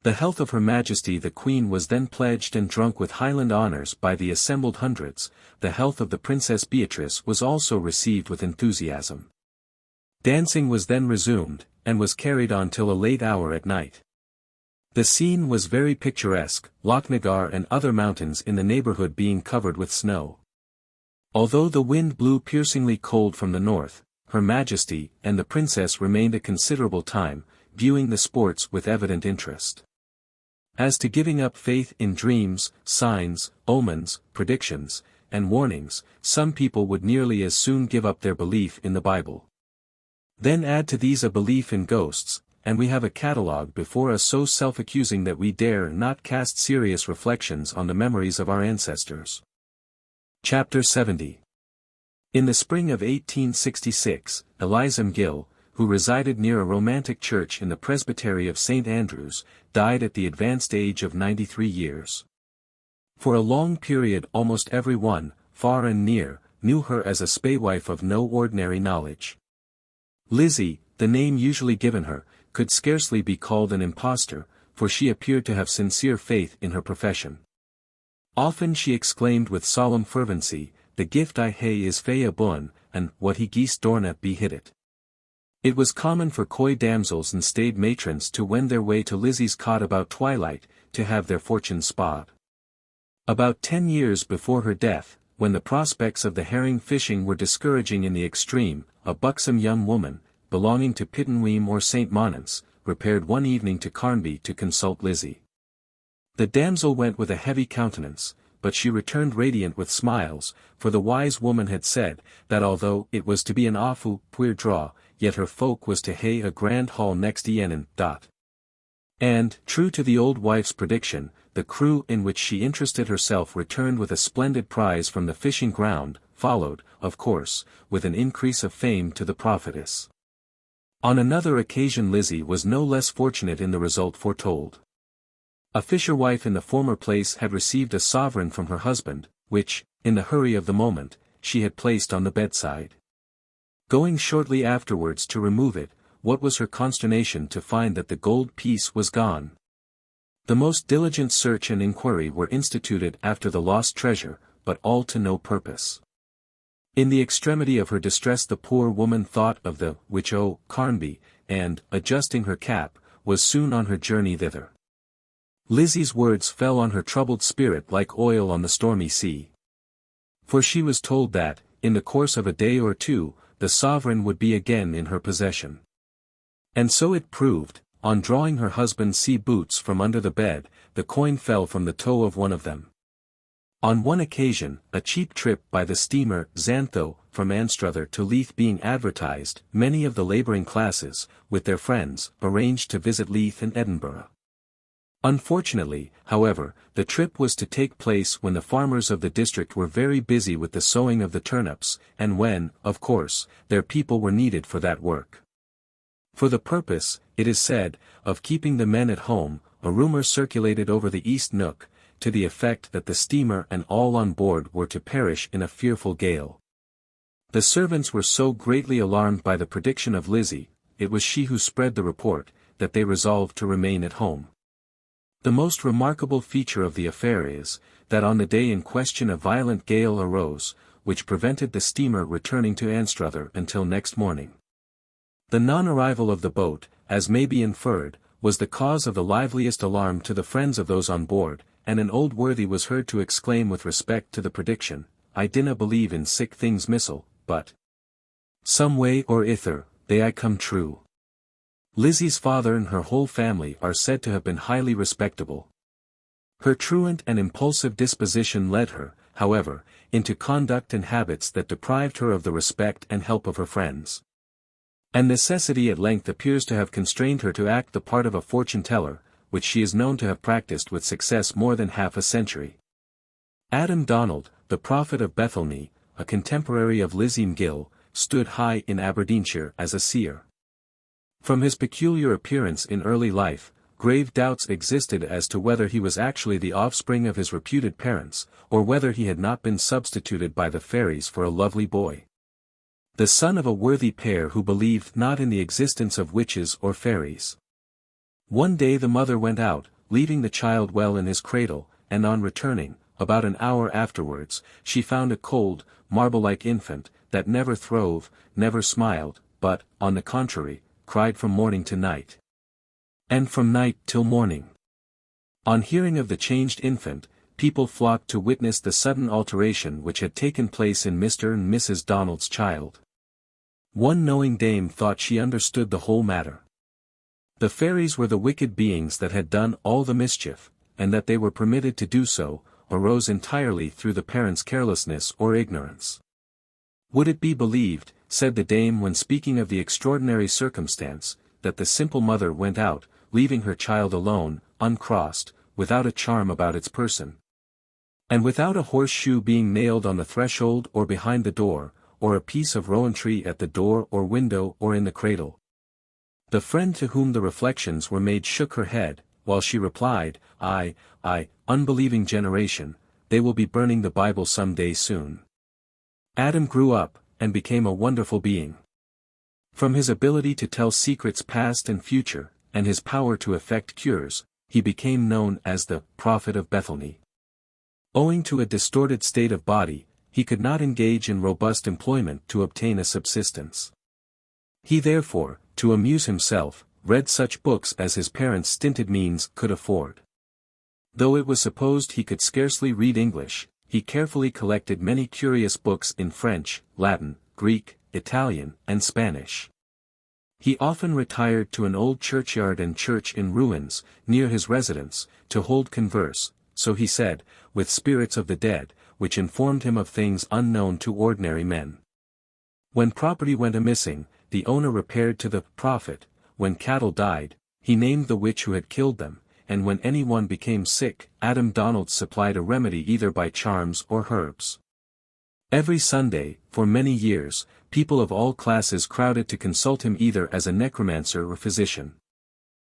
The health of Her Majesty the Queen was then pledged and drunk with Highland honours by the assembled hundreds, the health of the Princess Beatrice was also received with enthusiasm. Dancing was then resumed, and was carried on till a late hour at night. The scene was very picturesque, Lochnagar and other mountains in the neighbourhood being covered with snow. Although the wind blew piercingly cold from the north, Her Majesty and the Princess remained a considerable time, viewing the sports with evident interest. As to giving up faith in dreams, signs, omens, predictions, and warnings, some people would nearly as soon give up their belief in the Bible. Then add to these a belief in ghosts, and we have a catalogue before us so self-accusing that we dare not cast serious reflections on the memories of our ancestors. Chapter 70. In the spring of 1866, Eliza Gill, who resided near a romantic church in the presbytery of St. Andrew's, died at the advanced age of 93 years. For a long period almost every one, far and near, knew her as a spaewife of no ordinary knowledge. Lizzie, the name usually given her, could scarcely be called an impostor, for she appeared to have sincere faith in her profession. Often she exclaimed with solemn fervency, "The gift I hae is fae a bun, and what he geese dorna be hid it." It was common for coy damsels and staid matrons to wend their way to Lizzie's cot about twilight, to have their fortunes spawed. About 10 years before her death, when the prospects of the herring fishing were discouraging in the extreme, a buxom young woman, belonging to Pittenweem or St. Monance, repaired one evening to Carnby to consult Lizzie. The damsel went with a heavy countenance, but she returned radiant with smiles, for the wise woman had said, that although it was to be an awfu' puir draw, yet her folk was to hae a grand haul next e'en. And, true to the old wife's prediction, the crew in which she interested herself returned with a splendid prize from the fishing ground, followed, of course, with an increase of fame to the prophetess. On another occasion Lizzie was no less fortunate in the result foretold. A fisherwife in the former place had received a sovereign from her husband, which, in the hurry of the moment, she had placed on the bedside. Going shortly afterwards to remove it, what was her consternation to find that the gold piece was gone. The most diligent search and inquiry were instituted after the lost treasure, but all to no purpose. In the extremity of her distress the poor woman thought of the witch Carnby, and, adjusting her cap, was soon on her journey thither. Lizzie's words fell on her troubled spirit like oil on the stormy sea. For she was told that, in the course of a day or two, the sovereign would be again in her possession. And so it proved. On drawing her husband's sea boots from under the bed, the coin fell from the toe of one of them. On one occasion, a cheap trip by the steamer Xantho from Anstruther to LXIII being advertised, many of the labouring classes, with their friends, arranged to visit LXIII in Edinburgh. Unfortunately, however, the trip was to take place when the farmers of the district were very busy with the sowing of the turnips, and when, of course, their people were needed for that work. For the purpose, it is said, of keeping the men at home, a rumour circulated over the East Nook, to the effect that the steamer and all on board were to perish in a fearful gale. The servants were so greatly alarmed by the prediction of Lizzie, it was she who spread the report, that they resolved to remain at home. The most remarkable feature of the affair is, that on the day in question a violent gale arose, which prevented the steamer returning to Anstruther until next morning. The non-arrival of the boat, as may be inferred, was the cause of the liveliest alarm to the friends of those on board, and an old worthy was heard to exclaim with respect to the prediction, "I dinna believe in sic things missile, but some way or ither, they aye come true." Lizzie's father and her whole family are said to have been highly respectable. Her truant and impulsive disposition led her, however, into conduct and habits that deprived her of the respect and help of her friends. And necessity at length appears to have constrained her to act the part of a fortune-teller, which she is known to have practiced with success more than half a century. Adam Donald, the prophet of Bethelney, a contemporary of Lizzie Gill, stood high in Aberdeenshire as a seer. From his peculiar appearance in early life, grave doubts existed as to whether he was actually the offspring of his reputed parents, or whether he had not been substituted by the fairies for a lovely boy. The son of a worthy pair who believed not in the existence of witches or fairies. One day the mother went out, leaving the child well in his cradle, and on returning, about an hour afterwards, she found a cold, marble-like infant, that never throve, never smiled, but, on the contrary, cried from morning to night. And from night till morning. On hearing of the changed infant, people flocked to witness the sudden alteration which had taken place in Mr. and Mrs. Donald's child. One knowing dame thought she understood the whole matter. The fairies were the wicked beings that had done all the mischief, and that they were permitted to do so, arose entirely through the parents' carelessness or ignorance. Would it be believed, said the dame when speaking of the extraordinary circumstance, that the simple mother went out, leaving her child alone, uncrossed, without a charm about its person, and without a horseshoe being nailed on the threshold or behind the door, or a piece of rowan tree at the door or window or in the cradle? The friend to whom the reflections were made shook her head, while she replied, "Aye, unbelieving generation, they will be burning the Bible some day soon." Adam grew up, and became a wonderful being. From his ability to tell secrets past and future, and his power to effect cures, he became known as the prophet of Bethelney. Owing to a distorted state of body, he could not engage in robust employment to obtain a subsistence. He therefore, to amuse himself, read such books as his parents' stinted means could afford. Though it was supposed he could scarcely read English, he carefully collected many curious books in French, Latin, Greek, Italian, and Spanish. He often retired to an old churchyard and church in ruins, near his residence, to hold converse, so he said, with spirits of the dead, which informed him of things unknown to ordinary men. When property went a-missing, the owner repaired to the prophet; when cattle died, he named the witch who had killed them, and when any one became sick, Adam Donald supplied a remedy either by charms or herbs. Every Sunday, for many years, people of all classes crowded to consult him either as a necromancer or physician.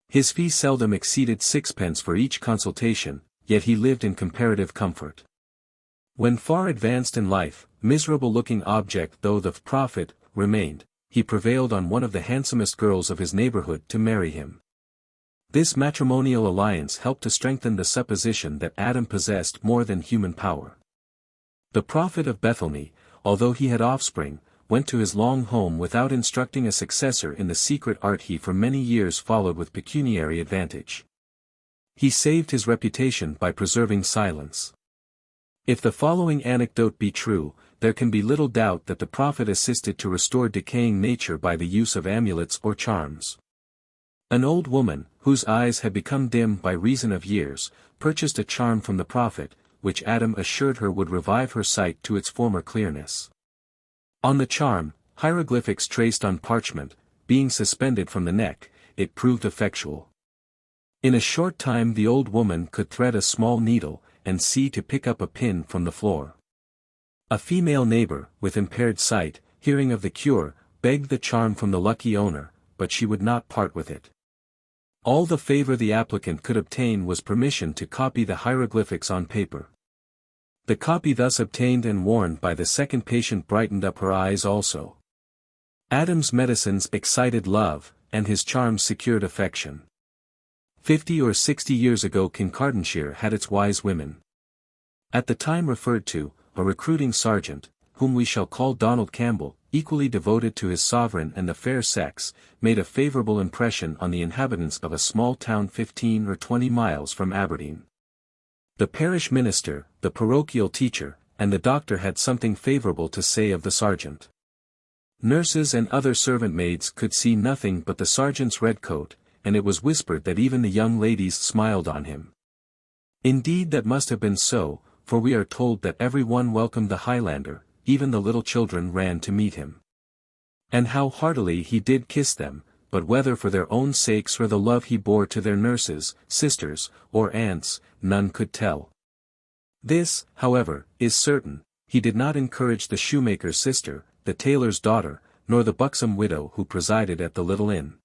His fee seldom exceeded 6d for each consultation, yet he lived in comparative comfort. When far advanced in life, miserable-looking object though the prophet remained, he prevailed on one of the handsomest girls of his neighborhood to marry him. This matrimonial alliance helped to strengthen the supposition that Adam possessed more than human power. The prophet of Bethlehem, although he had offspring, went to his long home without instructing a successor in the secret art he for many years followed with pecuniary advantage. He saved his reputation by preserving silence. If the following anecdote be true, there can be little doubt that the prophet assisted to restore decaying nature by the use of amulets or charms. An old woman, whose eyes had become dim by reason of years, purchased a charm from the prophet, which Adam assured her would revive her sight to its former clearness. On the charm, hieroglyphics traced on parchment, being suspended from the neck, it proved effectual. In a short time the old woman could thread a small needle, and see to pick up a pin from the floor. A female neighbor, with impaired sight, hearing of the cure, begged the charm from the lucky owner, but she would not part with it. All the favor the applicant could obtain was permission to copy the hieroglyphics on paper. The copy thus obtained and worn by the second patient brightened up her eyes also. Adam's medicines excited love, and his charms secured affection. 50 or 60 years ago Kincardineshire had its wise women. At the time referred to, a recruiting sergeant, whom we shall call Donald Campbell, equally devoted to his sovereign and the fair sex, made a favourable impression on the inhabitants of a small town 15 or 20 miles from Aberdeen. The parish minister, the parochial teacher, and the doctor had something favourable to say of the sergeant. Nurses and other servant maids could see nothing but the sergeant's red coat, and it was whispered that even the young ladies smiled on him. Indeed that must have been so, for we are told that every one welcomed the Highlander, even the little children ran to meet him. And how heartily he did kiss them, but whether for their own sakes or the love he bore to their nurses, sisters, or aunts, none could tell. This, however, is certain, he did not encourage the shoemaker's sister, the tailor's daughter, nor the buxom widow who presided at the little inn.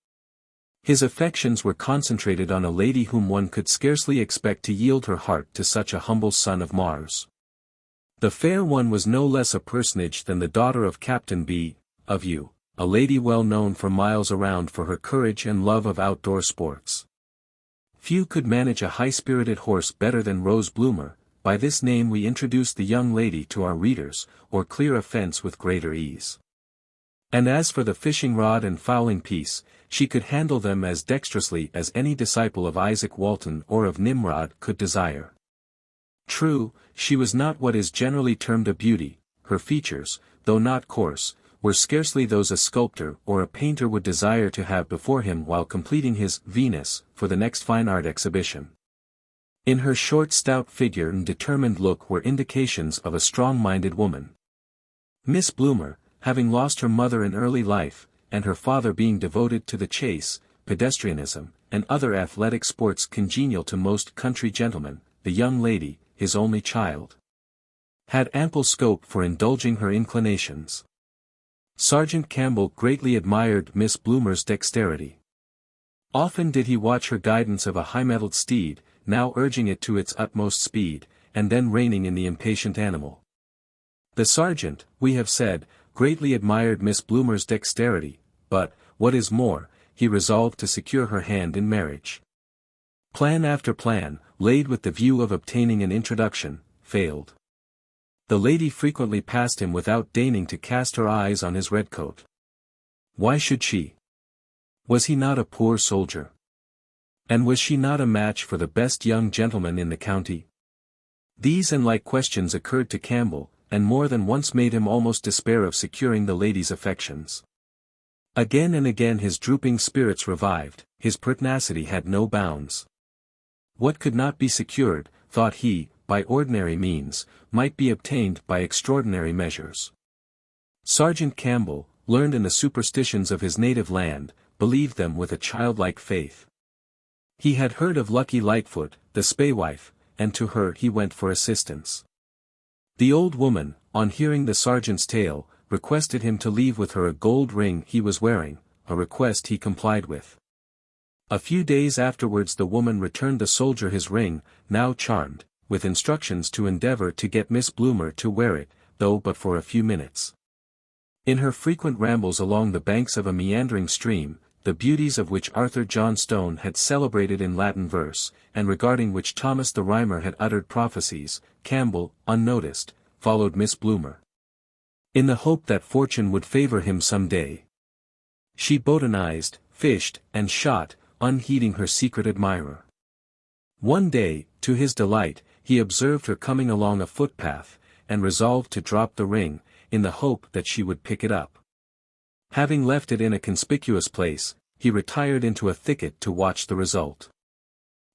His affections were concentrated on a lady whom one could scarcely expect to yield her heart to such a humble son of Mars. The fair one was no less a personage than the daughter of Captain B. of U, a lady well known for miles around for her courage and love of outdoor sports. Few could manage a high-spirited horse better than Rose Bloomer. By this name we introduce the young lady to our readers, or clear a fence with greater ease. And as for the fishing rod and fowling piece, she could handle them as dexterously as any disciple of Isaac Walton or of Nimrod could desire. True, she was not what is generally termed a beauty, her features, though not coarse, were scarcely those a sculptor or a painter would desire to have before him while completing his Venus for the next fine art exhibition. In her short stout figure and determined look were indications of a strong-minded woman. Miss Bloomer, having lost her mother in early life, and her father being devoted to the chase, pedestrianism, and other athletic sports congenial to most country gentlemen, the young lady, his only child, had ample scope for indulging her inclinations. Sergeant Campbell greatly admired Miss Bloomer's dexterity. Often did he watch her guidance of a high-mettled steed, now urging it to its utmost speed, and then reining in the impatient animal. The sergeant, we have said, greatly admired Miss Bloomer's dexterity, but, what is more, he resolved to secure her hand in marriage. Plan after plan, laid with the view of obtaining an introduction, failed. The lady frequently passed him without deigning to cast her eyes on his red coat. Why should she? Was he not a poor soldier? And was she not a match for the best young gentleman in the county? These and like questions occurred to Campbell, and more than once made him almost despair of securing the lady's affections. Again and again his drooping spirits revived, his pertinacity had no bounds. What could not be secured, thought he, by ordinary means, might be obtained by extraordinary measures. Sergeant Campbell, learned in the superstitions of his native land, believed them with a childlike faith. He had heard of Lucky Lightfoot, the spaewife, and to her he went for assistance. The old woman, on hearing the sergeant's tale, requested him to leave with her a gold ring he was wearing, a request he complied with. A few days afterwards the woman returned the soldier his ring, now charmed, with instructions to endeavor to get Miss Bloomer to wear it, though but for a few minutes. In her frequent rambles along the banks of a meandering stream, the beauties of which Arthur John Stone had celebrated in Latin verse, and regarding which Thomas the Rhymer had uttered prophecies, Campbell, unnoticed, followed Miss Bloomer, in the hope that fortune would favor him some day. She botanized, fished, and shot, unheeding her secret admirer. One day, to his delight, he observed her coming along a footpath, and resolved to drop the ring, in the hope that she would pick it up. Having left it in a conspicuous place, he retired into a thicket to watch the result.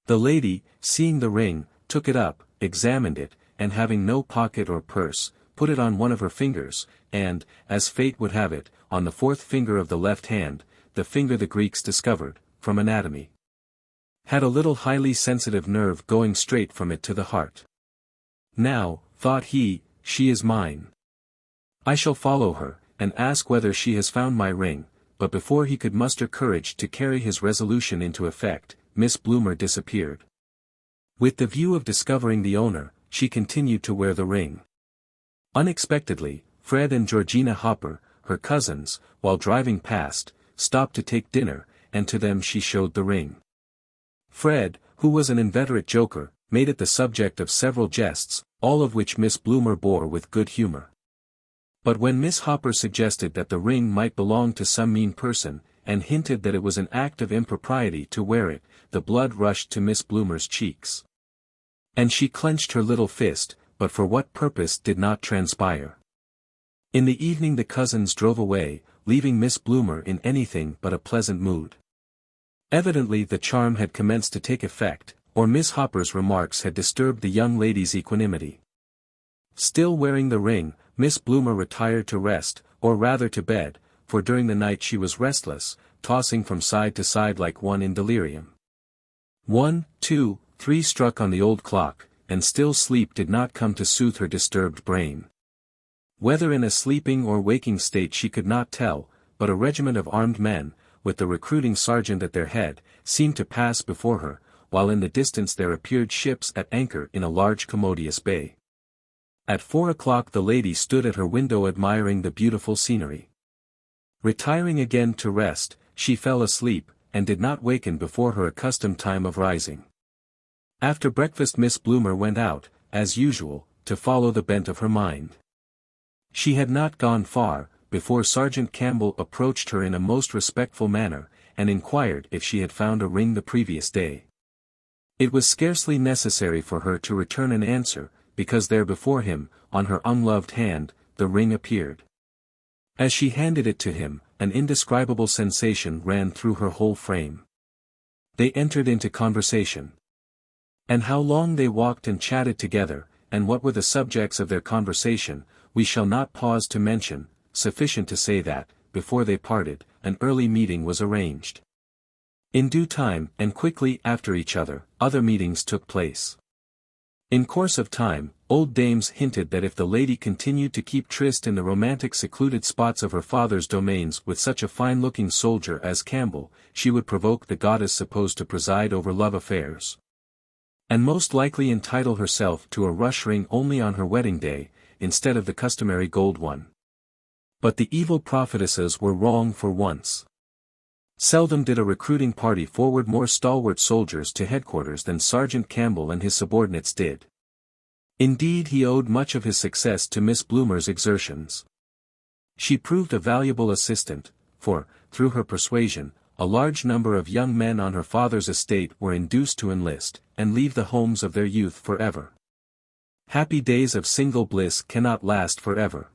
The lady, seeing the ring, took it up, examined it, and having no pocket or purse, put it on one of her fingers, and, as fate would have it, on the fourth finger of the left hand, the finger the Greeks discovered, from anatomy, had a little highly sensitive nerve going straight from it to the heart. Now, thought he, she is mine. I shall follow her, and ask whether she has found my ring, but before he could muster courage to carry his resolution into effect, Miss Bloomer disappeared. With the view of discovering the owner, she continued to wear the ring. Unexpectedly, Fred and Georgina Hopper, her cousins, while driving past, stopped to take dinner, and to them she showed the ring. Fred, who was an inveterate joker, made it the subject of several jests, all of which Miss Bloomer bore with good humor. But when Miss Hopper suggested that the ring might belong to some mean person, and hinted that it was an act of impropriety to wear it, the blood rushed to Miss Bloomer's cheeks. And she clenched her little fist, but for what purpose did not transpire. In the evening the cousins drove away, leaving Miss Bloomer in anything but a pleasant mood. Evidently the charm had commenced to take effect, or Miss Hopper's remarks had disturbed the young lady's equanimity. Still wearing the ring, Miss Bloomer retired to rest, or rather to bed, for during the night she was restless, tossing from side to side like one in delirium. 1, 2, 3 struck on the old clock, and still sleep did not come to soothe her disturbed brain. Whether in a sleeping or waking state she could not tell, but a regiment of armed men, with the recruiting sergeant at their head, seemed to pass before her, while in the distance there appeared ships at anchor in a large commodious bay. At 4 o'clock the lady stood at her window admiring the beautiful scenery. Retiring again to rest, she fell asleep, and did not waken before her accustomed time of rising. After breakfast Miss Bloomer went out, as usual, to follow the bent of her mind. She had not gone far, before Sergeant Campbell approached her in a most respectful manner, and inquired if she had found a ring the previous day. It was scarcely necessary for her to return an answer, because there before him, on her unloved hand, the ring appeared. As she handed it to him, an indescribable sensation ran through her whole frame. They entered into conversation. And how long they walked and chatted together, and what were the subjects of their conversation, we shall not pause to mention, sufficient to say that, before they parted, an early meeting was arranged. In due time, and quickly after each other, other meetings took place. In course of time, old dames hinted that if the lady continued to keep tryst in the romantic secluded spots of her father's domains with such a fine-looking soldier as Campbell, she would provoke the goddess supposed to preside over love affairs, and most likely entitle herself to a rush ring only on her wedding day, instead of the customary gold one. But the evil prophetesses were wrong for once. Seldom did a recruiting party forward more stalwart soldiers to headquarters than Sergeant Campbell and his subordinates did. Indeed he owed much of his success to Miss Bloomer's exertions. She proved a valuable assistant, for, through her persuasion, a large number of young men on her father's estate were induced to enlist, and leave the homes of their youth forever. Happy days of single bliss cannot last forever.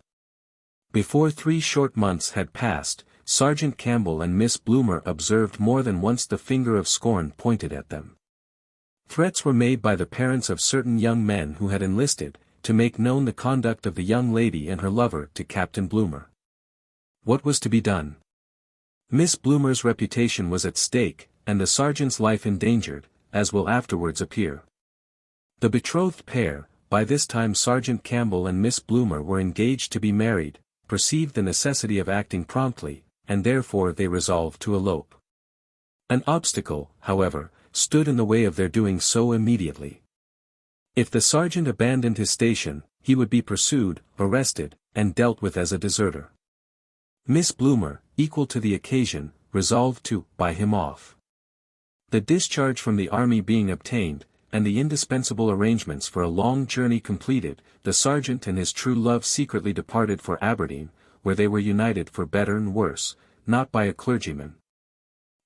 Before 3 short months had passed, Sergeant Campbell and Miss Bloomer observed more than once the finger of scorn pointed at them. Threats were made by the parents of certain young men who had enlisted, to make known the conduct of the young lady and her lover to Captain Bloomer. What was to be done? Miss Bloomer's reputation was at stake, and the sergeant's life endangered, as will afterwards appear. The betrothed pair, by this time Sergeant Campbell and Miss Bloomer were engaged to be married, perceived the necessity of acting promptly, and therefore they resolved to elope. An obstacle, however, stood in the way of their doing so immediately. If the sergeant abandoned his station, he would be pursued, arrested, and dealt with as a deserter. Miss Bloomer, equal to the occasion, resolved to buy him off. The discharge from the army being obtained, and the indispensable arrangements for a long journey completed, the sergeant and his true love secretly departed for Aberdeen, where they were united for better and worse, not by a clergyman,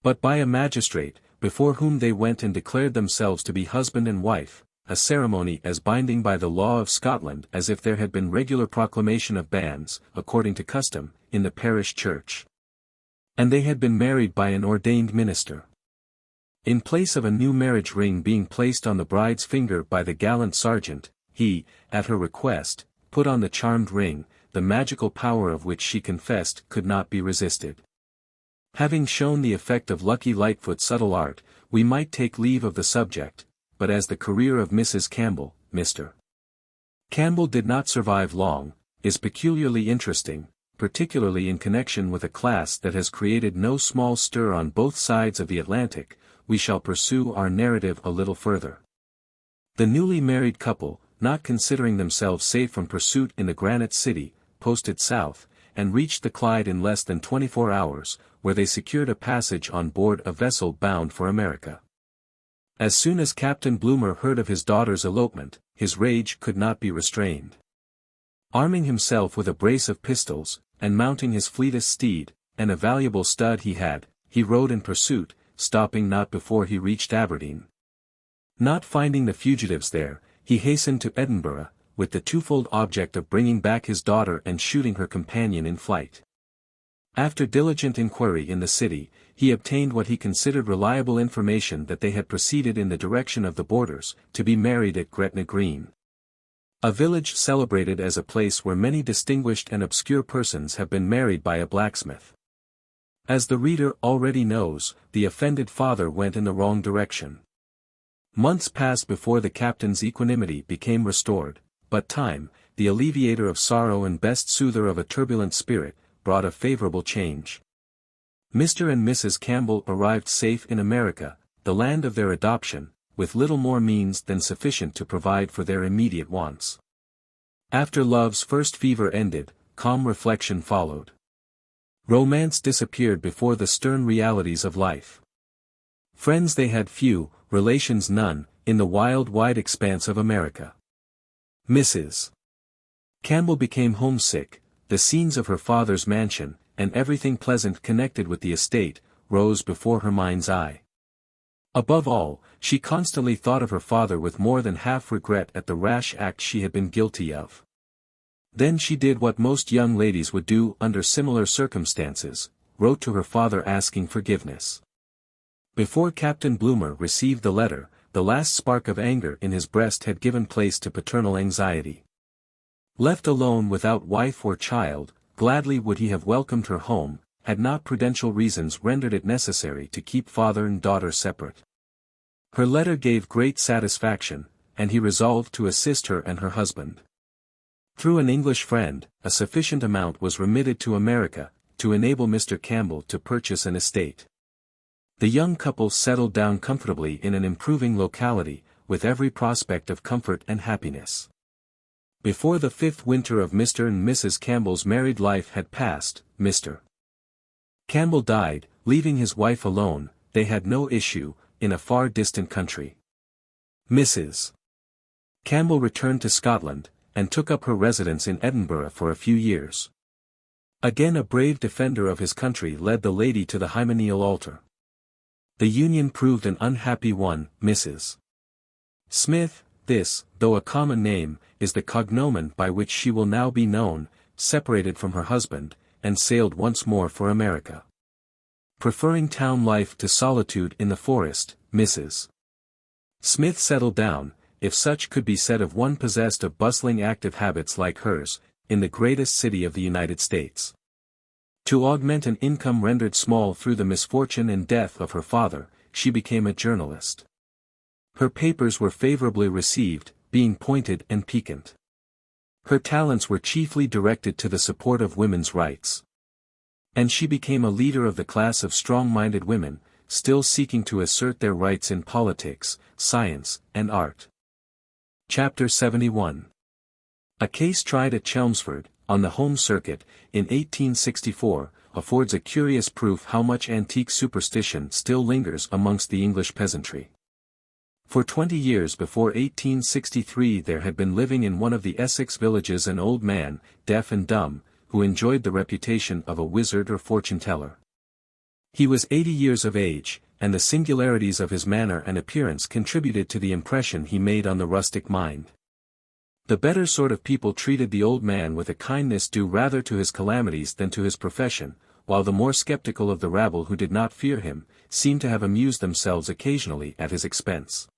but by a magistrate, before whom they went and declared themselves to be husband and wife, a ceremony as binding by the law of Scotland as if there had been regular proclamation of banns, according to custom, in the parish church. And they had been married by an ordained minister. In place of a new marriage ring being placed on the bride's finger by the gallant sergeant, he, at her request, put on the charmed ring, the magical power of which she confessed could not be resisted. Having shown the effect of Lucky Lightfoot's subtle art, we might take leave of the subject, but as the career of Mrs. Campbell, Mr. Campbell did not survive long, is peculiarly interesting, particularly in connection with a class that has created no small stir on both sides of the Atlantic, we shall pursue our narrative a little further. The newly married couple, not considering themselves safe from pursuit in the Granite City, posted south, and reached the Clyde in less than 24 hours, where they secured a passage on board a vessel bound for America. As soon as Captain Bloomer heard of his daughter's elopement, his rage could not be restrained. Arming himself with a brace of pistols, and mounting his fleetest steed, and a valuable stud he had, he rode in pursuit, stopping not before he reached Aberdeen. Not finding the fugitives there, he hastened to Edinburgh, with the twofold object of bringing back his daughter and shooting her companion in flight. After diligent inquiry in the city, he obtained what he considered reliable information that they had proceeded in the direction of the borders, to be married at Gretna Green, a village celebrated as a place where many distinguished and obscure persons have been married by a blacksmith. As the reader already knows, the offended father went in the wrong direction. Months passed before the captain's equanimity became restored, but time, the alleviator of sorrow and best soother of a turbulent spirit, brought a favorable change. Mr. and Mrs. Campbell arrived safe in America, the land of their adoption, with little more means than sufficient to provide for their immediate wants. After love's first fever ended, calm reflection followed. Romance disappeared before the stern realities of life. Friends they had few, relations none, in the wild wide expanse of America. Mrs. Campbell became homesick, the scenes of her father's mansion, and everything pleasant connected with the estate, rose before her mind's eye. Above all, she constantly thought of her father with more than half regret at the rash act she had been guilty of. Then she did what most young ladies would do under similar circumstances, wrote to her father asking forgiveness. Before Captain Bloomer received the letter, the last spark of anger in his breast had given place to paternal anxiety. Left alone without wife or child, gladly would he have welcomed her home, had not prudential reasons rendered it necessary to keep father and daughter separate. Her letter gave great satisfaction, and he resolved to assist her and her husband. Through an English friend, a sufficient amount was remitted to America, to enable Mr. Campbell to purchase an estate. The young couple settled down comfortably in an improving locality, with every prospect of comfort and happiness. Before the 5th winter of Mr. and Mrs. Campbell's married life had passed, Mr. Campbell died, leaving his wife alone. They had no issue, in a far distant country. Mrs. Campbell returned to Scotland, and took up her residence in Edinburgh for a few years. Again a brave defender of his country led the lady to the hymeneal altar. The union proved an unhappy one. Mrs. Smith, this, though a common name, is the cognomen by which she will now be known, separated from her husband, and sailed once more for America. Preferring town life to solitude in the forest, Mrs. Smith settled down, if such could be said of one possessed of bustling active habits like hers, in the greatest city of the United States. To augment an income rendered small through the misfortune and death of her father, she became a journalist. Her papers were favorably received, being pointed and piquant. Her talents were chiefly directed to the support of women's rights. And she became a leader of the class of strong-minded women, still seeking to assert their rights in politics, science, and art. Chapter 71. A case tried at Chelmsford, on the home circuit, in 1864, affords a curious proof how much antique superstition still lingers amongst the English peasantry. For 20 years before 1863 there had been living in one of the Essex villages an old man, deaf and dumb, who enjoyed the reputation of a wizard or fortune-teller. He was 80 years of age, and the singularities of his manner and appearance contributed to the impression he made on the rustic mind. The better sort of people treated the old man with a kindness due rather to his calamities than to his profession, while the more skeptical of the rabble who did not fear him, seemed to have amused themselves occasionally at his expense.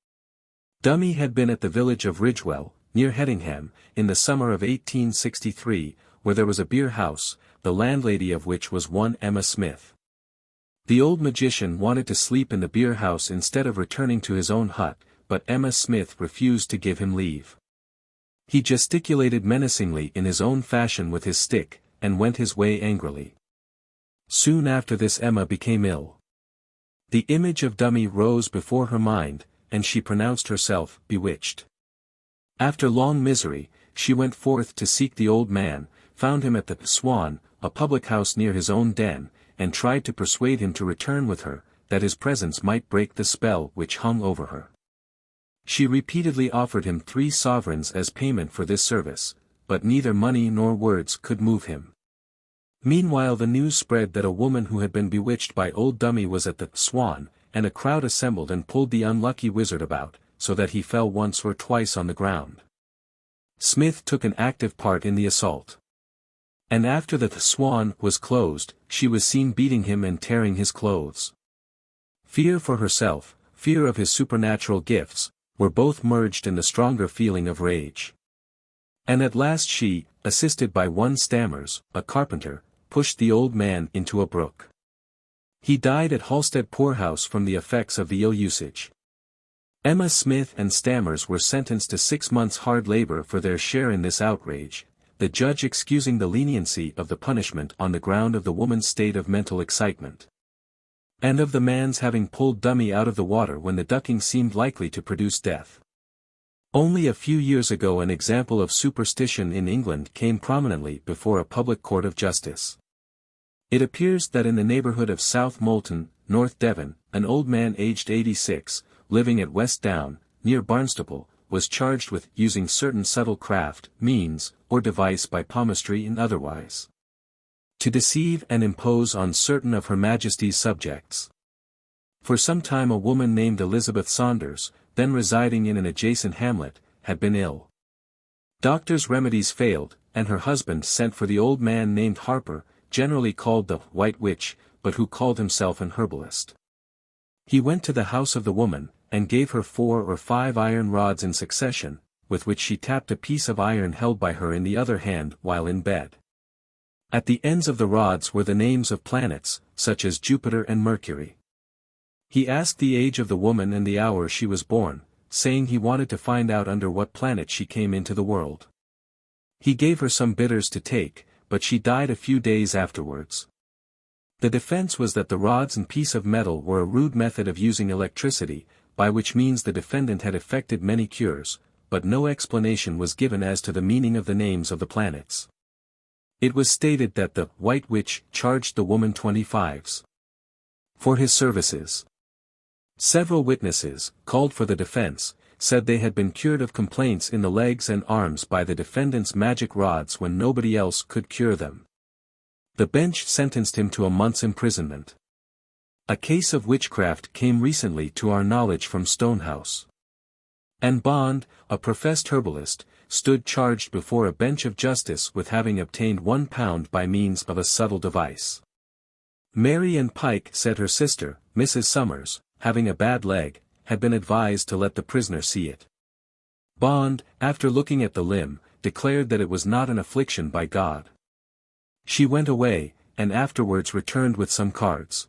Dummy had been at the village of Ridgewell, near Headingham, in the summer of 1863, where there was a beer house, the landlady of which was one Emma Smith. The old magician wanted to sleep in the beer house instead of returning to his own hut, but Emma Smith refused to give him leave. He gesticulated menacingly in his own fashion with his stick, and went his way angrily. Soon after this Emma became ill. The image of Dummy rose before her mind, and she pronounced herself bewitched. After long misery, she went forth to seek the old man, found him at the Swan, a public house near his own den, and tried to persuade him to return with her, that his presence might break the spell which hung over her. She repeatedly offered him 3 sovereigns as payment for this service, but neither money nor words could move him. Meanwhile the news spread that a woman who had been bewitched by old Dummy was at the Swan, and a crowd assembled and pulled the unlucky wizard about, so that he fell once or twice on the ground. Smith took an active part in the assault. And after the Swan was closed, she was seen beating him and tearing his clothes. Fear for herself, fear of his supernatural gifts, were both merged in the stronger feeling of rage. And at last she, assisted by one Stammers, a carpenter, pushed the old man into a brook. He died at Halstead poorhouse from the effects of the ill usage. Emma Smith and Stammers were sentenced to 6 months' hard labor for their share in this outrage, the judge excusing the leniency of the punishment on the ground of the woman's state of mental excitement, and of the man's having pulled Dummy out of the water when the ducking seemed likely to produce death. Only a few years ago an example of superstition in England came prominently before a public court of justice. It appears that in the neighbourhood of South Molton, North Devon, an old man aged 86, living at West Down, near Barnstaple, was charged with using certain subtle craft, means, or device by palmistry and otherwise, to deceive and impose on certain of Her Majesty's subjects. For some time a woman named Elizabeth Saunders, then residing in an adjacent hamlet, had been ill. Doctors' remedies failed, and her husband sent for the old man named Harper, generally called the White Witch, but who called himself an herbalist. He went to the house of the woman, and gave her 4 or 5 iron rods in succession, with which she tapped a piece of iron held by her in the other hand while in bed. At the ends of the rods were the names of planets, such as Jupiter and Mercury. He asked the age of the woman and the hour she was born, saying he wanted to find out under what planet she came into the world. He gave her some bitters to take, but she died a few days afterwards. The defense was that the rods and piece of metal were a rude method of using electricity, by which means the defendant had effected many cures, but no explanation was given as to the meaning of the names of the planets. It was stated that the White Witch charged the woman 25s for his services. Several witnesses, called for the defense, said they had been cured of complaints in the legs and arms by the defendant's magic rods when nobody else could cure them. The bench sentenced him to a month's imprisonment. A case of witchcraft came recently to our knowledge from Stonehouse. And Bond, a professed herbalist, stood charged before a bench of justice with having obtained £1 by means of a subtle device. Mary Ann Pike said her sister, Mrs. Summers, having a bad leg, had been advised to let the prisoner see it. Bond, after looking at the limb, declared that it was not an affliction by God. She went away, and afterwards returned with some cards.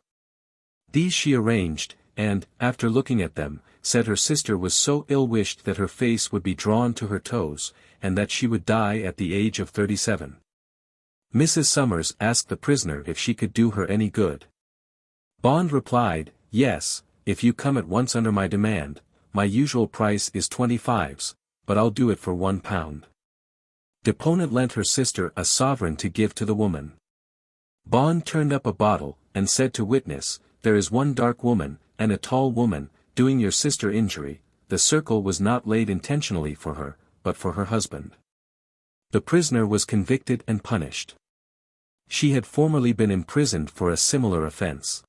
These she arranged, and, after looking at them, said her sister was so ill-wished that her face would be drawn to her toes, and that she would die at the age of 37. Mrs. Summers asked the prisoner if she could do her any good. Bond replied, "Yes, if you come at once under my demand. My usual price is 25s, but I'll do it for £1. Deponent lent her sister a sovereign to give to the woman. Bond turned up a bottle, and said to witness, "There is one dark woman, and a tall woman, doing your sister injury. The circle was not laid intentionally for her, but for her husband." The prisoner was convicted and punished. She had formerly been imprisoned for a similar offense.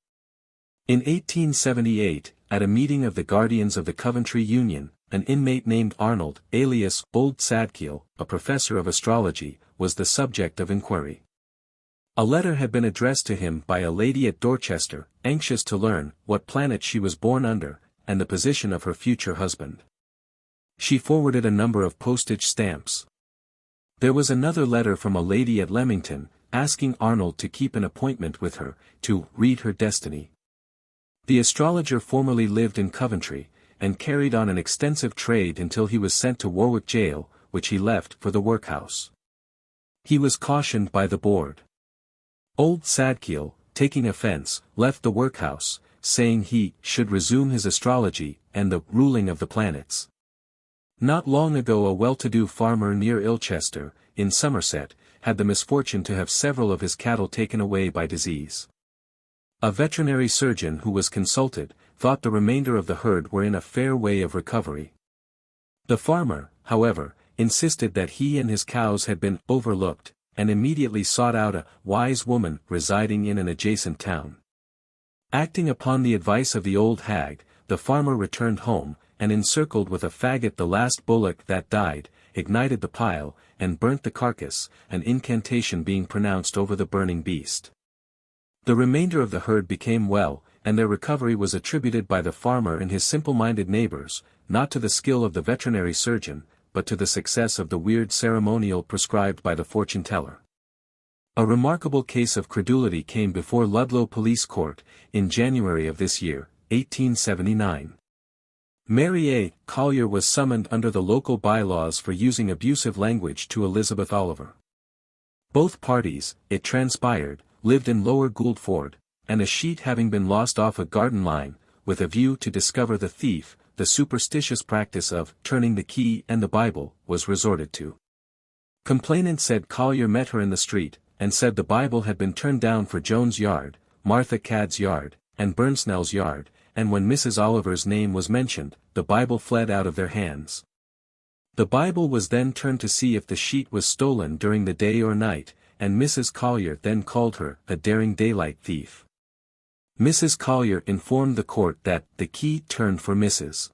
In 1878, at a meeting of the Guardians of the Coventry Union, an inmate named Arnold, alias Old Sadkiel, a professor of astrology, was the subject of inquiry. A letter had been addressed to him by a lady at Dorchester, anxious to learn what planet she was born under, and the position of her future husband. She forwarded a number of postage stamps. There was another letter from a lady at Leamington, asking Arnold to keep an appointment with her, to read her destiny. The astrologer formerly lived in Coventry, and carried on an extensive trade until he was sent to Warwick Jail, which he left for the workhouse. He was cautioned by the board. Old Sadkiel, taking offense, left the workhouse, saying he should resume his astrology and the ruling of the planets. Not long ago a well-to-do farmer near Ilchester, in Somerset, had the misfortune to have several of his cattle taken away by disease. A veterinary surgeon who was consulted, thought the remainder of the herd were in a fair way of recovery. The farmer, however, insisted that he and his cows had been overlooked, and immediately sought out a wise woman residing in an adjacent town. Acting upon the advice of the old hag, the farmer returned home, and encircled with a faggot the last bullock that died, ignited the pile, and burnt the carcass, an incantation being pronounced over the burning beast. The remainder of the herd became well, and their recovery was attributed by the farmer and his simple-minded neighbors, not to the skill of the veterinary surgeon, but to the success of the weird ceremonial prescribed by the fortune-teller. A remarkable case of credulity came before Ludlow Police Court, in January of this year, 1879. Mary A. Collier was summoned under the local bylaws for using abusive language to Elizabeth Oliver. Both parties, it transpired, lived in Lower Gouldford, and a sheet having been lost off a garden line, with a view to discover the thief, the superstitious practice of turning the key and the Bible was resorted to. Complainant said Collier met her in the street, and said the Bible had been turned down for Jones' yard, Martha Cadd's yard, and Burnsnell's yard, and when Mrs. Oliver's name was mentioned, the Bible fled out of their hands. The Bible was then turned to see if the sheet was stolen during the day or night, and Mrs. Collier then called her a daring daylight thief. Mrs. Collier informed the court that the key turned for Mrs.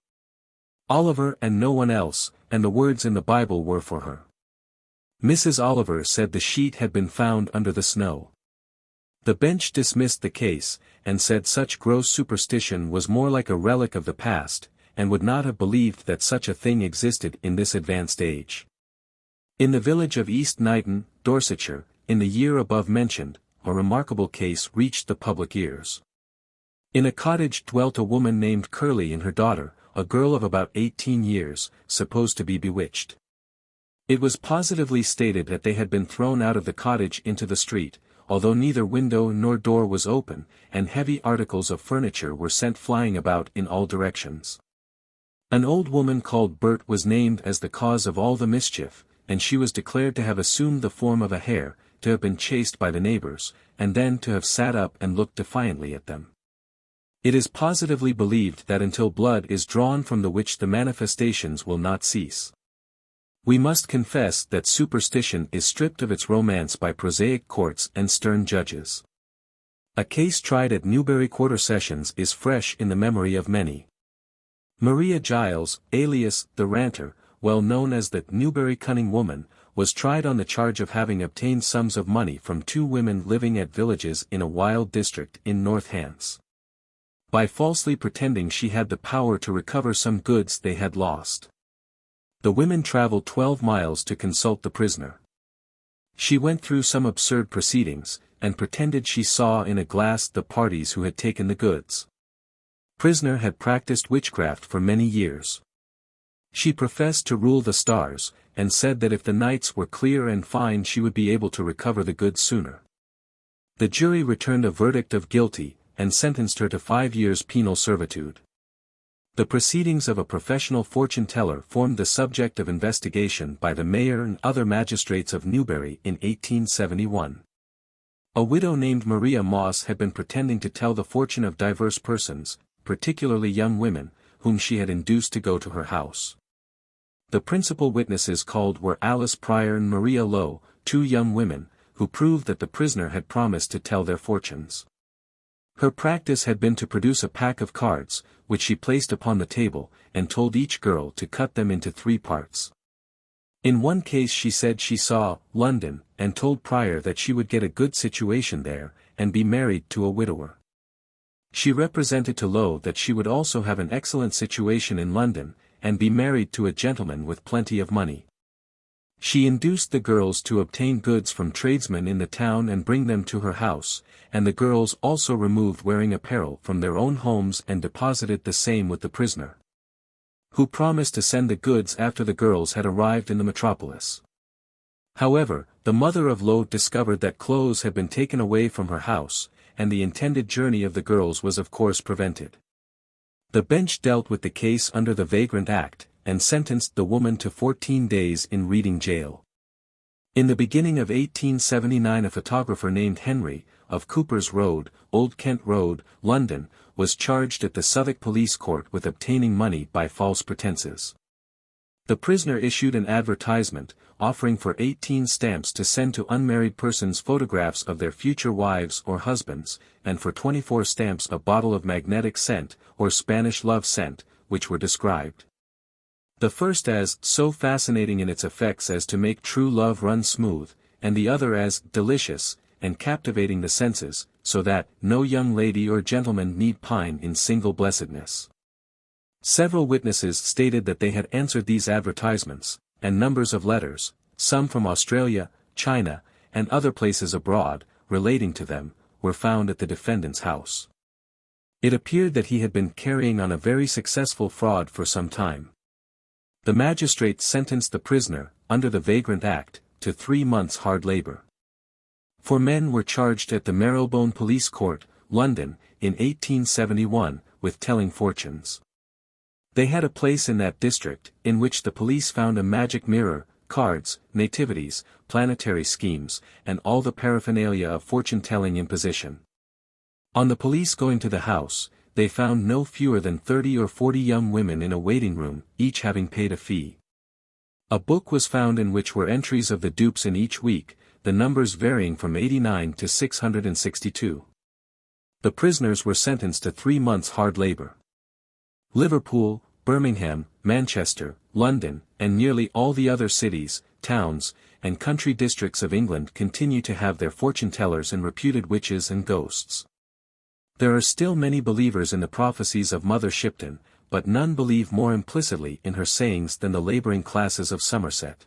Oliver and no one else, and the words in the Bible were for her. Mrs. Oliver said the sheet had been found under the snow. The bench dismissed the case, and said such gross superstition was more like a relic of the past, and would not have believed that such a thing existed in this advanced age. In the village of East Knighton, Dorsetshire, in the year above mentioned, a remarkable case reached the public ears. In a cottage dwelt a woman named Curly and her daughter, a girl of about 18 years, supposed to be bewitched. It was positively stated that they had been thrown out of the cottage into the street, although neither window nor door was open, and heavy articles of furniture were sent flying about in all directions. An old woman called Bert was named as the cause of all the mischief, and she was declared to have assumed the form of a hare, to have been chased by the neighbors, and then to have sat up and looked defiantly at them. It is positively believed that until blood is drawn from the witch the manifestations will not cease. We must confess that superstition is stripped of its romance by prosaic courts and stern judges. A case tried at Newbury Quarter Sessions is fresh in the memory of many. Maria Giles, alias the Ranter, well known as the Newbury Cunning Woman, was tried on the charge of having obtained sums of money from two women living at villages in a wild district in North Hants. By falsely pretending she had the power to recover some goods they had lost. The women traveled 12 miles to consult the prisoner. She went through some absurd proceedings, and pretended she saw in a glass the parties who had taken the goods. Prisoner had practiced witchcraft for many years. She professed to rule the stars, and said that if the nights were clear and fine she would be able to recover the goods sooner. The jury returned a verdict of guilty, and sentenced her to 5 years penal servitude. The proceedings of a professional fortune-teller formed the subject of investigation by the mayor and other magistrates of Newbury in 1871. A widow named Maria Moss had been pretending to tell the fortune of diverse persons, particularly young women, whom she had induced to go to her house. The principal witnesses called were Alice Pryor and Maria Lowe, two young women, who proved that the prisoner had promised to tell their fortunes. Her practice had been to produce a pack of cards, which she placed upon the table, and told each girl to cut them into 3 parts. In one case she said she saw London, and told Pryor that she would get a good situation there, and be married to a widower. She represented to Lowe that she would also have an excellent situation in London, and be married to a gentleman with plenty of money. She induced the girls to obtain goods from tradesmen in the town and bring them to her house, and the girls also removed wearing apparel from their own homes and deposited the same with the prisoner, who promised to send the goods after the girls had arrived in the metropolis. However, the mother of Lowe discovered that clothes had been taken away from her house, and the intended journey of the girls was of course prevented. The bench dealt with the case under the Vagrant Act, and sentenced the woman to 14 days in Reading jail. In the beginning of 1879 a photographer named Henry, of Cooper's Road, Old Kent Road, London, was charged at the Southwark Police Court with obtaining money by false pretenses. The prisoner issued an advertisement, offering for 18 stamps to send to unmarried persons photographs of their future wives or husbands, and for 24 stamps a bottle of magnetic scent, or Spanish love scent, which were described. The first as so fascinating in its effects as to make true love run smooth, and the other as delicious, and captivating the senses, so that no young lady or gentleman need pine in single blessedness. Several witnesses stated that they had answered these advertisements, and numbers of letters, some from Australia, China, and other places abroad, relating to them, were found at the defendant's house. It appeared that he had been carrying on a very successful fraud for some time. The magistrate sentenced the prisoner, under the Vagrant Act, to 3 months' hard labor. 4 men were charged at the Marylebone Police Court, London, in 1871, with telling fortunes. They had a place in that district, in which the police found a magic mirror, cards, nativities, planetary schemes, and all the paraphernalia of fortune-telling in possession. On the police going to the house, they found no fewer than 30 or 40 young women in a waiting room, each having paid a fee. A book was found in which were entries of the dupes in each week, the numbers varying from 89 to 662. The prisoners were sentenced to 3 months' hard labor. Liverpool, Birmingham, Manchester, London, and nearly all the other cities, towns, and country districts of England continue to have their fortune-tellers and reputed witches and ghosts. There are still many believers in the prophecies of Mother Shipton, but none believe more implicitly in her sayings than the labouring classes of Somerset.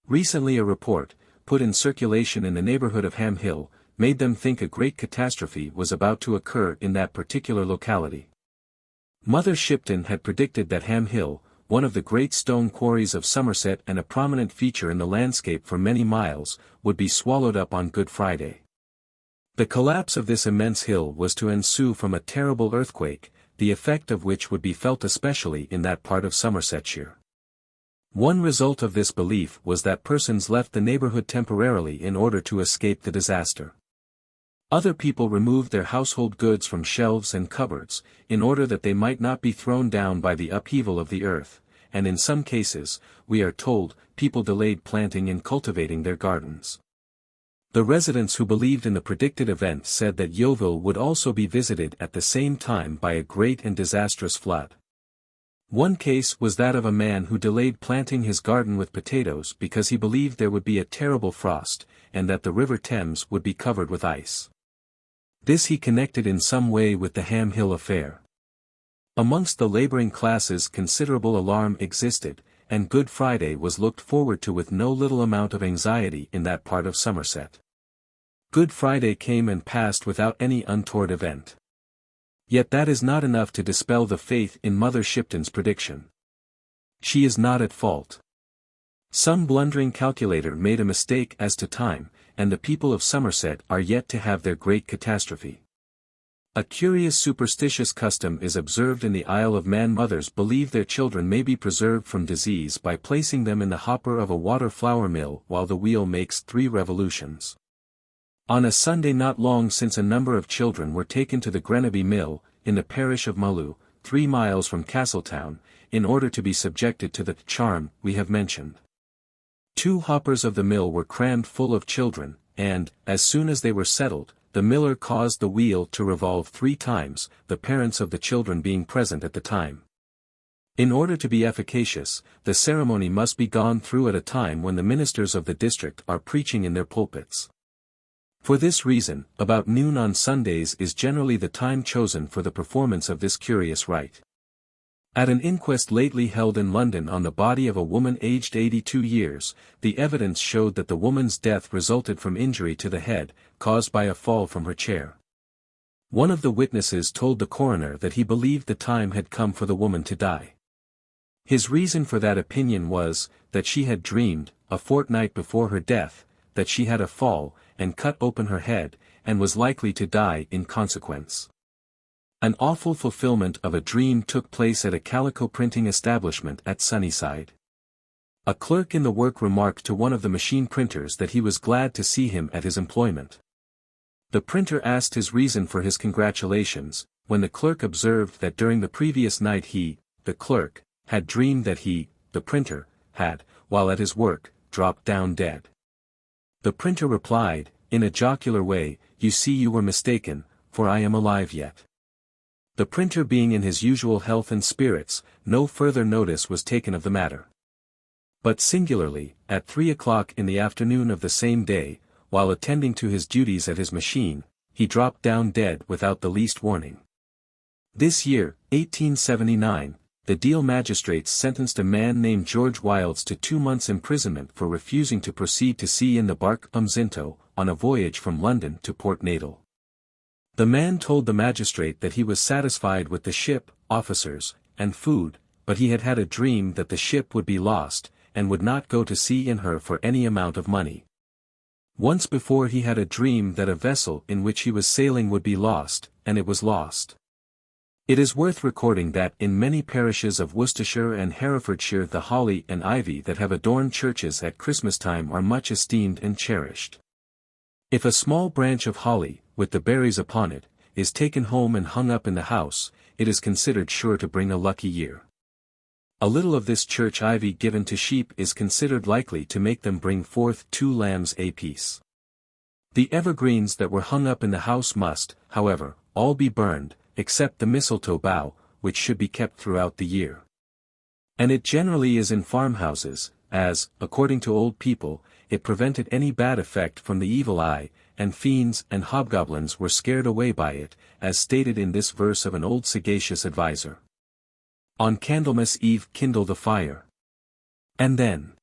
Recently a report, put in circulation in the neighbourhood of Ham Hill, made them think a great catastrophe was about to occur in that particular locality. Mother Shipton had predicted that Ham Hill, one of the great stone quarries of Somerset and a prominent feature in the landscape for many miles, would be swallowed up on Good Friday. The collapse of this immense hill was to ensue from a terrible earthquake, the effect of which would be felt especially in that part of Somersetshire. One result of this belief was that persons left the neighbourhood temporarily in order to escape the disaster. Other people removed their household goods from shelves and cupboards, in order that they might not be thrown down by the upheaval of the earth, and in some cases, we are told, people delayed planting and cultivating their gardens. The residents who believed in the predicted event said that Yeovil would also be visited at the same time by a great and disastrous flood. One case was that of a man who delayed planting his garden with potatoes because he believed there would be a terrible frost, and that the River Thames would be covered with ice. This he connected in some way with the Ham Hill affair. Amongst the labouring classes considerable alarm existed, and Good Friday was looked forward to with no little amount of anxiety in that part of Somerset. Good Friday came and passed without any untoward event. Yet that is not enough to dispel the faith in Mother Shipton's prediction. She is not at fault. Some blundering calculator made a mistake as to time, and the people of Somerset are yet to have their great catastrophe. A curious superstitious custom is observed in the Isle of Man. Mothers believe their children may be preserved from disease by placing them in the hopper of a water flour mill while the wheel makes 3 revolutions. On a Sunday not long since a number of children were taken to the Grenaby Mill, in the parish of Mullew, 3 miles from Castletown, in order to be subjected to the charm we have mentioned. 2 hoppers of the mill were crammed full of children, and, as soon as they were settled, the miller caused the wheel to revolve 3 times, the parents of the children being present at the time. In order to be efficacious, the ceremony must be gone through at a time when the ministers of the district are preaching in their pulpits. For this reason, about noon on Sundays is generally the time chosen for the performance of this curious rite. At an inquest lately held in London on the body of a woman aged 82 years, the evidence showed that the woman's death resulted from injury to the head, caused by a fall from her chair. One of the witnesses told the coroner that he believed the time had come for the woman to die. His reason for that opinion was, that she had dreamed, a fortnight before her death, that she had a fall, and cut open her head, and was likely to die in consequence. An awful fulfillment of a dream took place at a calico printing establishment at Sunnyside. A clerk in the work remarked to one of the machine printers that he was glad to see him at his employment. The printer asked his reason for his congratulations, when the clerk observed that during the previous night he, the clerk, had dreamed that he, the printer, had, while at his work, dropped down dead. The printer replied, in a jocular way, "You see you were mistaken, for I am alive yet." The printer being in his usual health and spirits, no further notice was taken of the matter. But singularly, at 3 o'clock in the afternoon of the same day, while attending to his duties at his machine, he dropped down dead without the least warning. This year, 1879, the Deal magistrates sentenced a man named George Wilds to 2 months' imprisonment for refusing to proceed to sea in the bark Umzinto, on a voyage from London to Port Natal. The man told the magistrate that he was satisfied with the ship, officers, and food, but he had had a dream that the ship would be lost, and would not go to sea in her for any amount of money. Once before he had a dream that a vessel in which he was sailing would be lost, and it was lost. It is worth recording that in many parishes of Worcestershire and Herefordshire the holly and ivy that have adorned churches at Christmas time are much esteemed and cherished. If a small branch of holly, with the berries upon it, is taken home and hung up in the house, it is considered sure to bring a lucky year. A little of this church ivy given to sheep is considered likely to make them bring forth 2 lambs apiece. The evergreens that were hung up in the house must, however, all be burned, except the mistletoe bough, which should be kept throughout the year. And it generally is in farmhouses, as, according to old people, it prevented any bad effect from the evil eye, and fiends and hobgoblins were scared away by it, as stated in this verse of an old sagacious adviser. On Candlemas Eve kindle the fire. And then,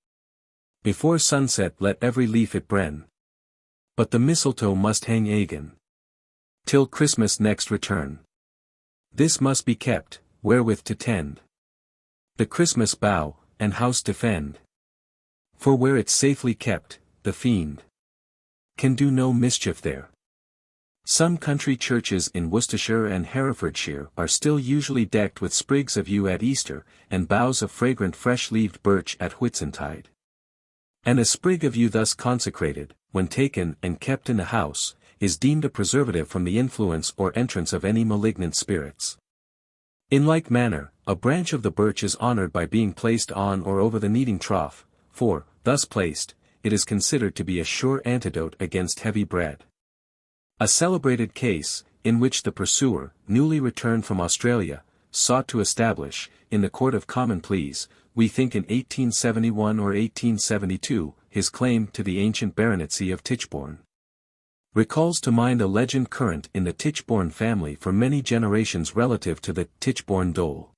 before sunset let every leaf it brenn. But the mistletoe must hang again, till Christmas next return. This must be kept, wherewith to tend the Christmas bough, and house defend. For where it's safely kept, the fiend can do no mischief there. Some country churches in Worcestershire and Herefordshire are still usually decked with sprigs of yew at Easter, and boughs of fragrant fresh-leaved birch at Whitsuntide. And a sprig of yew thus consecrated, when taken and kept in the house, is deemed a preservative from the influence or entrance of any malignant spirits. In like manner, a branch of the birch is honored by being placed on or over the kneading trough, for, thus placed, it is considered to be a sure antidote against heavy bread. A celebrated case, in which the pursuer, newly returned from Australia, sought to establish, in the Court of Common Pleas, we think in 1871 or 1872, his claim to the ancient baronetcy of Tichborne, recalls to mind a legend current in the Tichborne family for many generations relative to the Tichborne dole.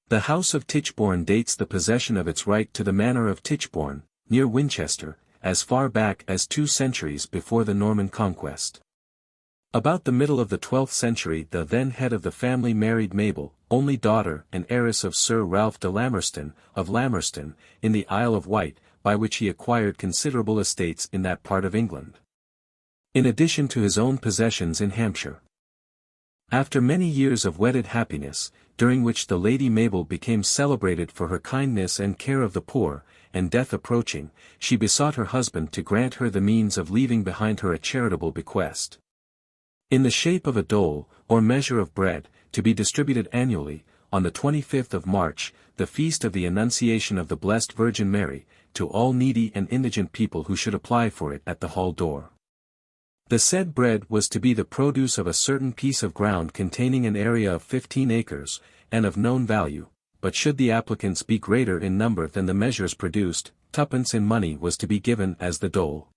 The house of Tichborne dates the possession of its right to the manor of Tichborne, near Winchester, as far back as 2 centuries before the Norman conquest. About the middle of the 12th century the then head of the family married Mabel, only daughter and heiress of Sir Ralph de Lamerston, of Lamerston, in the Isle of Wight, by which he acquired considerable estates in that part of England, in addition to his own possessions in Hampshire. After many years of wedded happiness, during which the Lady Mabel became celebrated for her kindness and care of the poor, and death approaching, she besought her husband to grant her the means of leaving behind her a charitable bequest. In the shape of a dole, or measure of bread, to be distributed annually, on the 25th of March, the feast of the Annunciation of the Blessed Virgin Mary, to all needy and indigent people who should apply for it at the hall door. The said bread was to be the produce of a certain piece of ground containing an area of 15 acres, and of known value, but should the applicants be greater in number than the measures produced, 2d in money was to be given as the dole.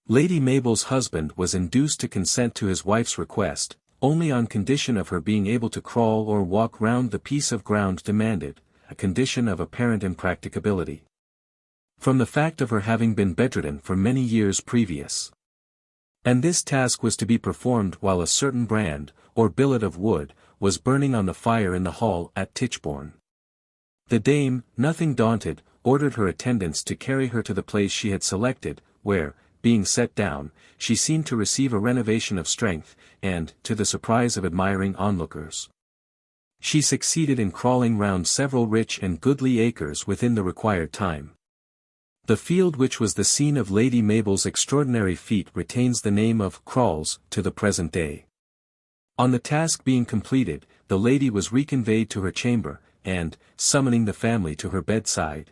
Lady Mabel's husband was induced to consent to his wife's request, only on condition of her being able to crawl or walk round the piece of ground demanded, a condition of apparent impracticability, from the fact of her having been bedridden for many years previous. And this task was to be performed while a certain brand, or billet of wood, was burning on the fire in the hall at Tichborne. The dame, nothing daunted, ordered her attendants to carry her to the place she had selected, where, being set down, she seemed to receive a renovation of strength, and, to the surprise of admiring onlookers, she succeeded in crawling round several rich and goodly acres within the required time. The field which was the scene of Lady Mabel's extraordinary feat retains the name of Crawls to the present day. On the task being completed, the lady was reconveyed to her chamber, and, summoning the family to her bedside,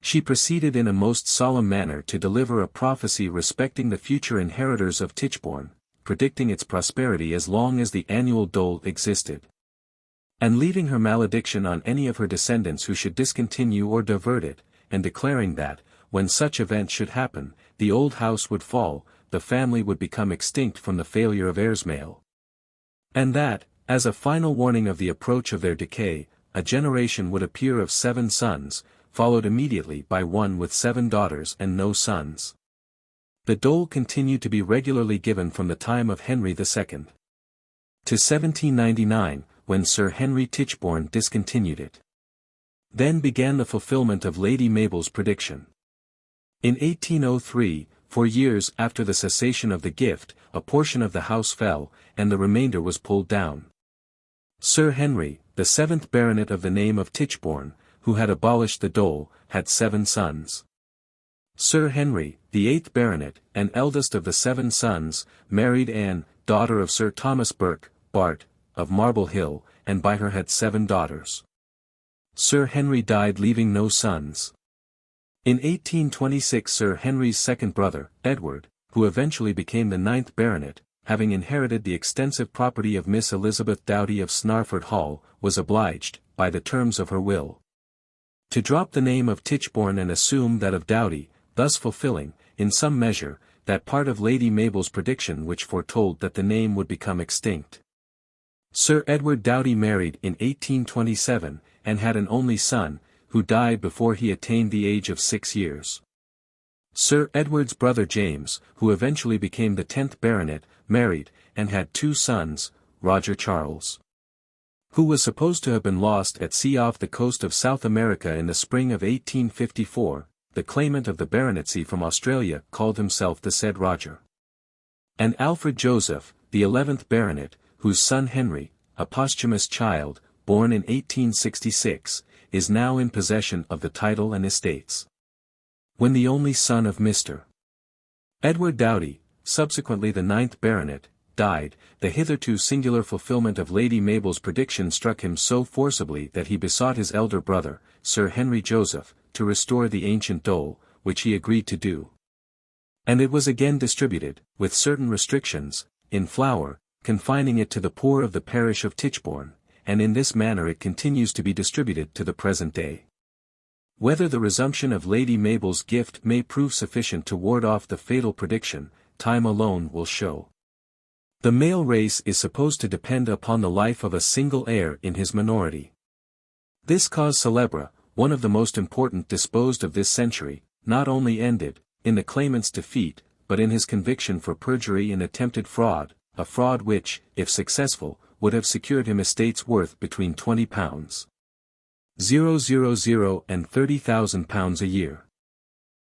she proceeded in a most solemn manner to deliver a prophecy respecting the future inheritors of Tichborne, predicting its prosperity as long as the annual dole existed, and leaving her malediction on any of her descendants who should discontinue or divert it, and declaring that, when such event should happen, the old house would fall, the family would become extinct from the failure of heirs male, and that, as a final warning of the approach of their decay, a generation would appear of 7 sons, followed immediately by one with 7 daughters and no sons. The dole continued to be regularly given from the time of Henry II. to 1799, when Sir Henry Tichborne discontinued it. Then began the fulfillment of Lady Mabel's prediction. In 1803, 4 years after the cessation of the gift, a portion of the house fell, and the remainder was pulled down. Sir Henry, the 7th baronet of the name of Tichborne, who had abolished the dole, had 7 sons. Sir Henry, the 8th baronet, and eldest of the 7 sons, married Anne, daughter of Sir Thomas Burke, Bart., of Marble Hill, and by her had 7 daughters. Sir Henry died leaving no sons. In 1826 Sir Henry's second brother, Edward, who eventually became the 9th baronet, having inherited the extensive property of Miss Elizabeth Doughty of Snarford Hall, was obliged, by the terms of her will, to drop the name of Tichborne and assume that of Doughty, thus fulfilling, in some measure, that part of Lady Mabel's prediction which foretold that the name would become extinct. Sir Edward Doughty married in 1827, and had an only son, who died before he attained the age of 6 years. Sir Edward's brother James, who eventually became the 10th baronet, married, and had 2 sons, Roger Charles, who was supposed to have been lost at sea off the coast of South America in the spring of 1854, the claimant of the baronetcy from Australia called himself the said Roger. And Alfred Joseph, the 11th baronet, whose son Henry, a posthumous child, born in 1866, is now in possession of the title and estates. When the only son of Mr. Edward Doughty, subsequently the 9th baronet, died, the hitherto singular fulfillment of Lady Mabel's prediction struck him so forcibly that he besought his elder brother, Sir Henry Joseph, to restore the ancient dole, which he agreed to do. And it was again distributed, with certain restrictions, in flour, confining it to the poor of the parish of Tichborne, and in this manner it continues to be distributed to the present day. Whether the resumption of Lady Mabel's gift may prove sufficient to ward off the fatal prediction, time alone will show. The male race is supposed to depend upon the life of a single heir in his minority. This cause célèbre, one of the most important disposed of this century, not only ended, in the claimant's defeat, but in his conviction for perjury and attempted fraud, a fraud which, if successful, would have secured him estates worth between £20,000 and £30,000 a year.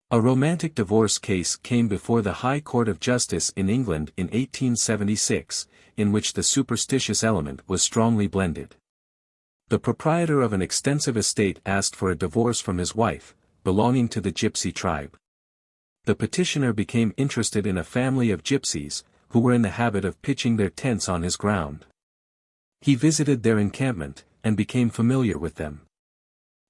A romantic divorce case came before the High Court of Justice in England in 1876, in which the superstitious element was strongly blended. The proprietor of an extensive estate asked for a divorce from his wife, belonging to the gypsy tribe. The petitioner became interested in a family of gypsies, who were in the habit of pitching their tents on his ground. He visited their encampment, and became familiar with them.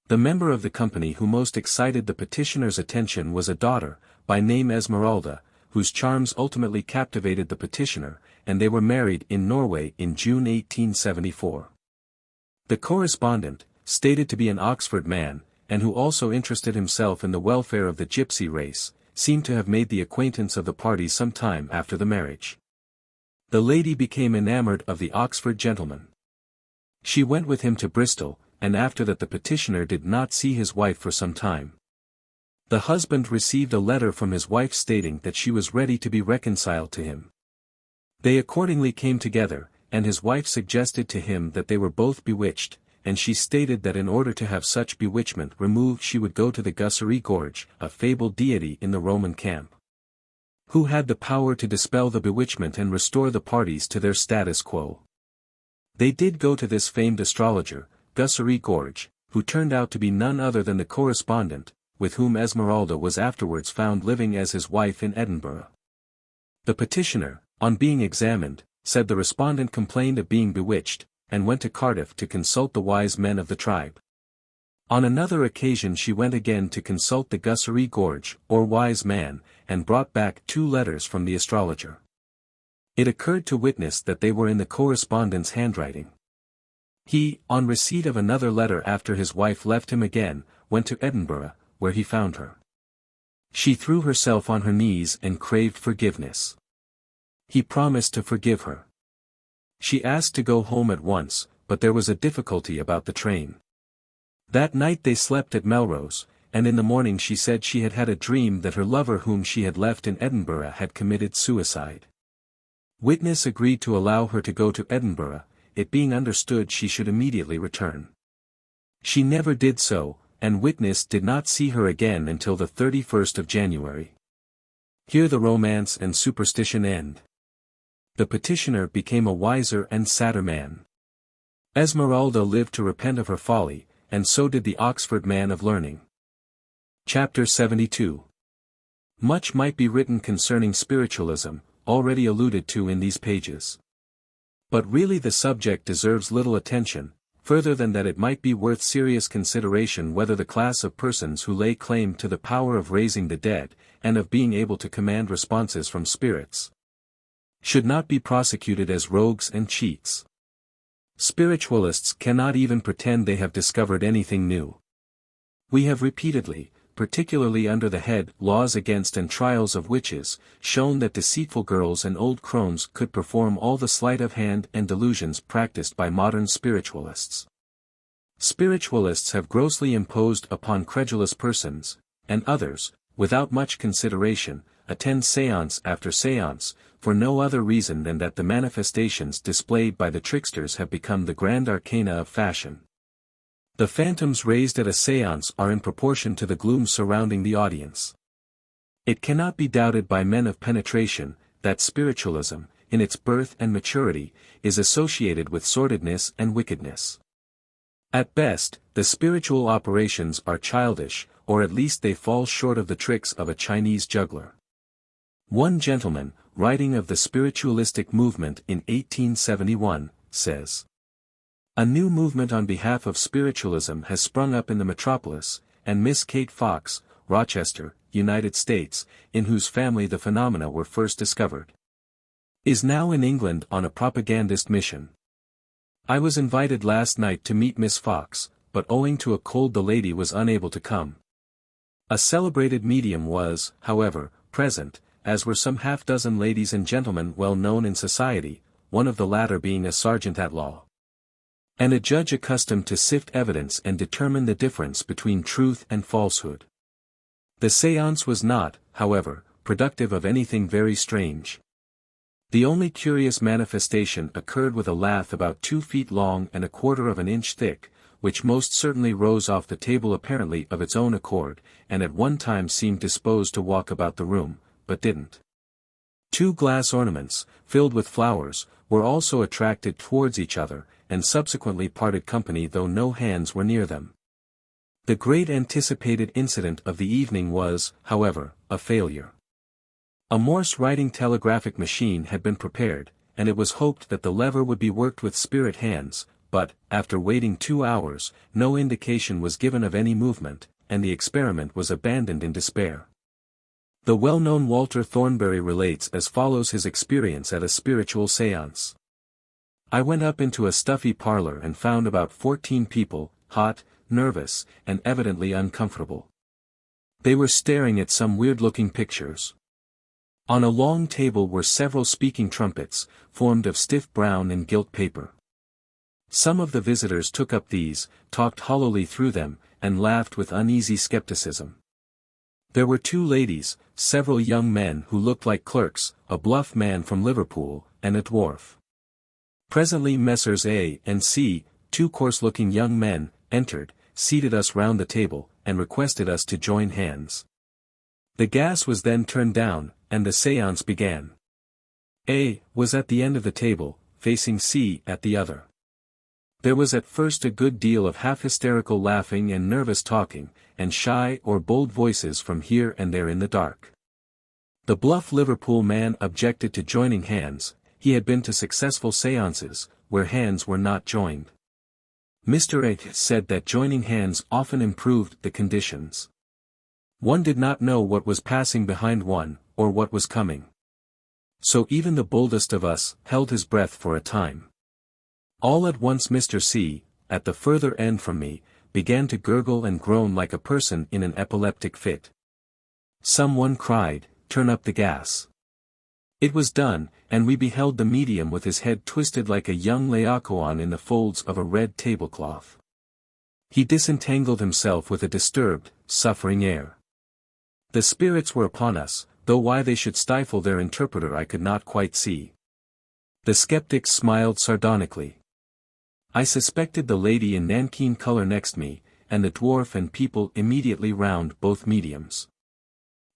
The member of the company who most excited the petitioner's attention was a daughter, by name Esmeralda, whose charms ultimately captivated the petitioner, and they were married in Norway in June 1874. The correspondent, stated to be an Oxford man, and who also interested himself in the welfare of the gypsy race, seemed to have made the acquaintance of the parties some time after the marriage. The lady became enamored of the Oxford gentleman. She went with him to Bristol, and after that the petitioner did not see his wife for some time. The husband received a letter from his wife stating that she was ready to be reconciled to him. They accordingly came together, and his wife suggested to him that they were both bewitched, and she stated that in order to have such bewitchment removed she would go to the Gussery Gorge, a fabled deity in the Roman camp, who had the power to dispel the bewitchment and restore the parties to their status quo. They did go to this famed astrologer, Gussery Gorge, who turned out to be none other than the correspondent, with whom Esmeralda was afterwards found living as his wife in Edinburgh. The petitioner, on being examined, said the respondent complained of being bewitched, and went to Cardiff to consult the wise men of the tribe. On another occasion she went again to consult the Gussery Gorge, or wise man, and brought back 2 letters from the astrologer. It occurred to witness that they were in the correspondent's handwriting. He, on receipt of another letter after his wife left him again, went to Edinburgh, where he found her. She threw herself on her knees and craved forgiveness. He promised to forgive her. She asked to go home at once, but there was a difficulty about the train. That night they slept at Melrose, and in the morning she said she had had a dream that her lover whom she had left in Edinburgh had committed suicide. Witness agreed to allow her to go to Edinburgh, it being understood she should immediately return. She never did so, and witness did not see her again until the 31st of January. Here the romance and superstition end. The petitioner became a wiser and sadder man. Esmeralda lived to repent of her folly, and so did the Oxford man of learning. Chapter 72. Much might be written concerning spiritualism, already alluded to in these pages. But really the subject deserves little attention, further than that it might be worth serious consideration whether the class of persons who lay claim to the power of raising the dead, and of being able to command responses from spirits, should not be prosecuted as rogues and cheats. Spiritualists cannot even pretend they have discovered anything new. We have repeatedly, particularly under the head Laws Against and Trials of Witches, shown that deceitful girls and old crones could perform all the sleight of hand and delusions practiced by modern spiritualists. Spiritualists have grossly imposed upon credulous persons, and others, without much consideration, attend séance after séance, for no other reason than that the manifestations displayed by the tricksters have become the grand arcana of fashion. The phantoms raised at a séance are in proportion to the gloom surrounding the audience. It cannot be doubted by men of penetration, that spiritualism, in its birth and maturity, is associated with sordidness and wickedness. At best, the spiritual operations are childish, or at least they fall short of the tricks of a Chinese juggler. One gentleman, writing of the spiritualistic movement in 1871, says, "A new movement on behalf of spiritualism has sprung up in the metropolis, and Miss Kate Fox, Rochester, United States, in whose family the phenomena were first discovered, is now in England on a propagandist mission. I was invited last night to meet Miss Fox, but owing to a cold the lady was unable to come. A celebrated medium was, however, present, as were some half-dozen ladies and gentlemen well known in society, one of the latter being a sergeant-at-law, and a judge accustomed to sift evidence and determine the difference between truth and falsehood. The séance was not, however, productive of anything very strange. The only curious manifestation occurred with a lath about 2 feet long and 1/4 of an inch thick, which most certainly rose off the table apparently of its own accord, and at one time seemed disposed to walk about the room, but didn't. 2 glass ornaments, filled with flowers, were also attracted towards each other, and subsequently parted company though no hands were near them. The great anticipated incident of the evening was, however, a failure. A Morse-writing telegraphic machine had been prepared, and it was hoped that the lever would be worked with spirit hands, but, after waiting 2 hours, no indication was given of any movement, and the experiment was abandoned in despair. The well-known Walter Thornbury relates as follows his experience at a spiritual séance. I went up into a stuffy parlor and found about 14 people, hot, nervous, and evidently uncomfortable. They were staring at some weird-looking pictures. On a long table were several speaking trumpets, formed of stiff brown and gilt paper. Some of the visitors took up these, talked hollowly through them, and laughed with uneasy skepticism. There were 2 ladies, several young men who looked like clerks, a bluff man from Liverpool, and a dwarf. Presently Messrs. A and C, 2 coarse-looking young men, entered, seated us round the table, and requested us to join hands. The gas was then turned down, and the séance began. A was at the end of the table, facing C at the other. There was at first a good deal of half-hysterical laughing and nervous talking, and shy or bold voices from here and there in the dark. The bluff Liverpool man objected to joining hands. He had been to successful séances, where hands were not joined. Mr. A said that joining hands often improved the conditions. One did not know what was passing behind one, or what was coming. So even the boldest of us held his breath for a time. All at once Mr. C, at the further end from me, began to gurgle and groan like a person in an epileptic fit. Someone cried, "Turn up the gas." It was done, and we beheld the medium with his head twisted like a young Laocoon in the folds of a red tablecloth. He disentangled himself with a disturbed, suffering air. The spirits were upon us, though why they should stifle their interpreter I could not quite see. The skeptics smiled sardonically. I suspected the lady in nankeen color next me, and the dwarf and people immediately round both mediums.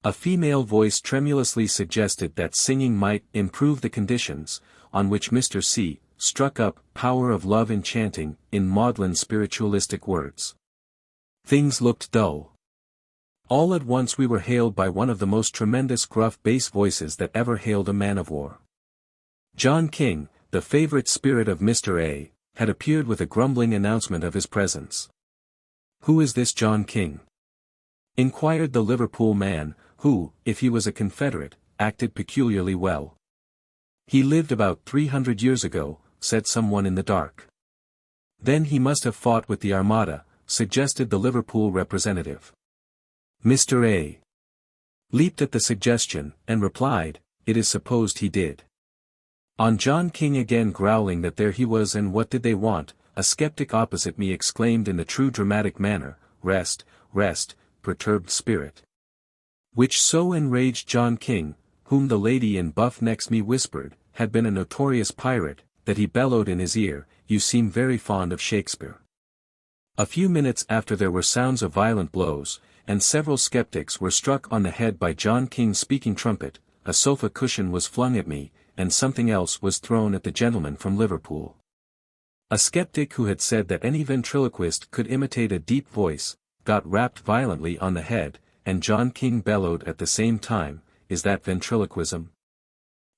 A female voice tremulously suggested that singing might improve the conditions, on which Mr. C struck up "Power of Love Enchanting" in maudlin spiritualistic words. Things looked dull. All at once we were hailed by one of the most tremendous gruff bass voices that ever hailed a man-of-war. John King, the favorite spirit of Mr. A, had appeared with a grumbling announcement of his presence. "Who is this John King?" inquired the Liverpool man, who, if he was a Confederate, acted peculiarly well. "He lived about 300 years ago," said someone in the dark. "Then he must have fought with the Armada," suggested the Liverpool representative. Mr. A leaped at the suggestion, and replied, "It is supposed he did." On John King again growling that there he was and what did they want, a skeptic opposite me exclaimed in the true dramatic manner, "Rest, rest, perturbed spirit." Which so enraged John King, whom the lady in buff next me whispered, had been a notorious pirate, that he bellowed in his ear, "You seem very fond of Shakespeare." A few minutes after there were sounds of violent blows, and several skeptics were struck on the head by John King's speaking trumpet, a sofa cushion was flung at me, and something else was thrown at the gentleman from Liverpool. A skeptic who had said that any ventriloquist could imitate a deep voice, got rapped violently on the head, and John King bellowed at the same time, "Is that ventriloquism?"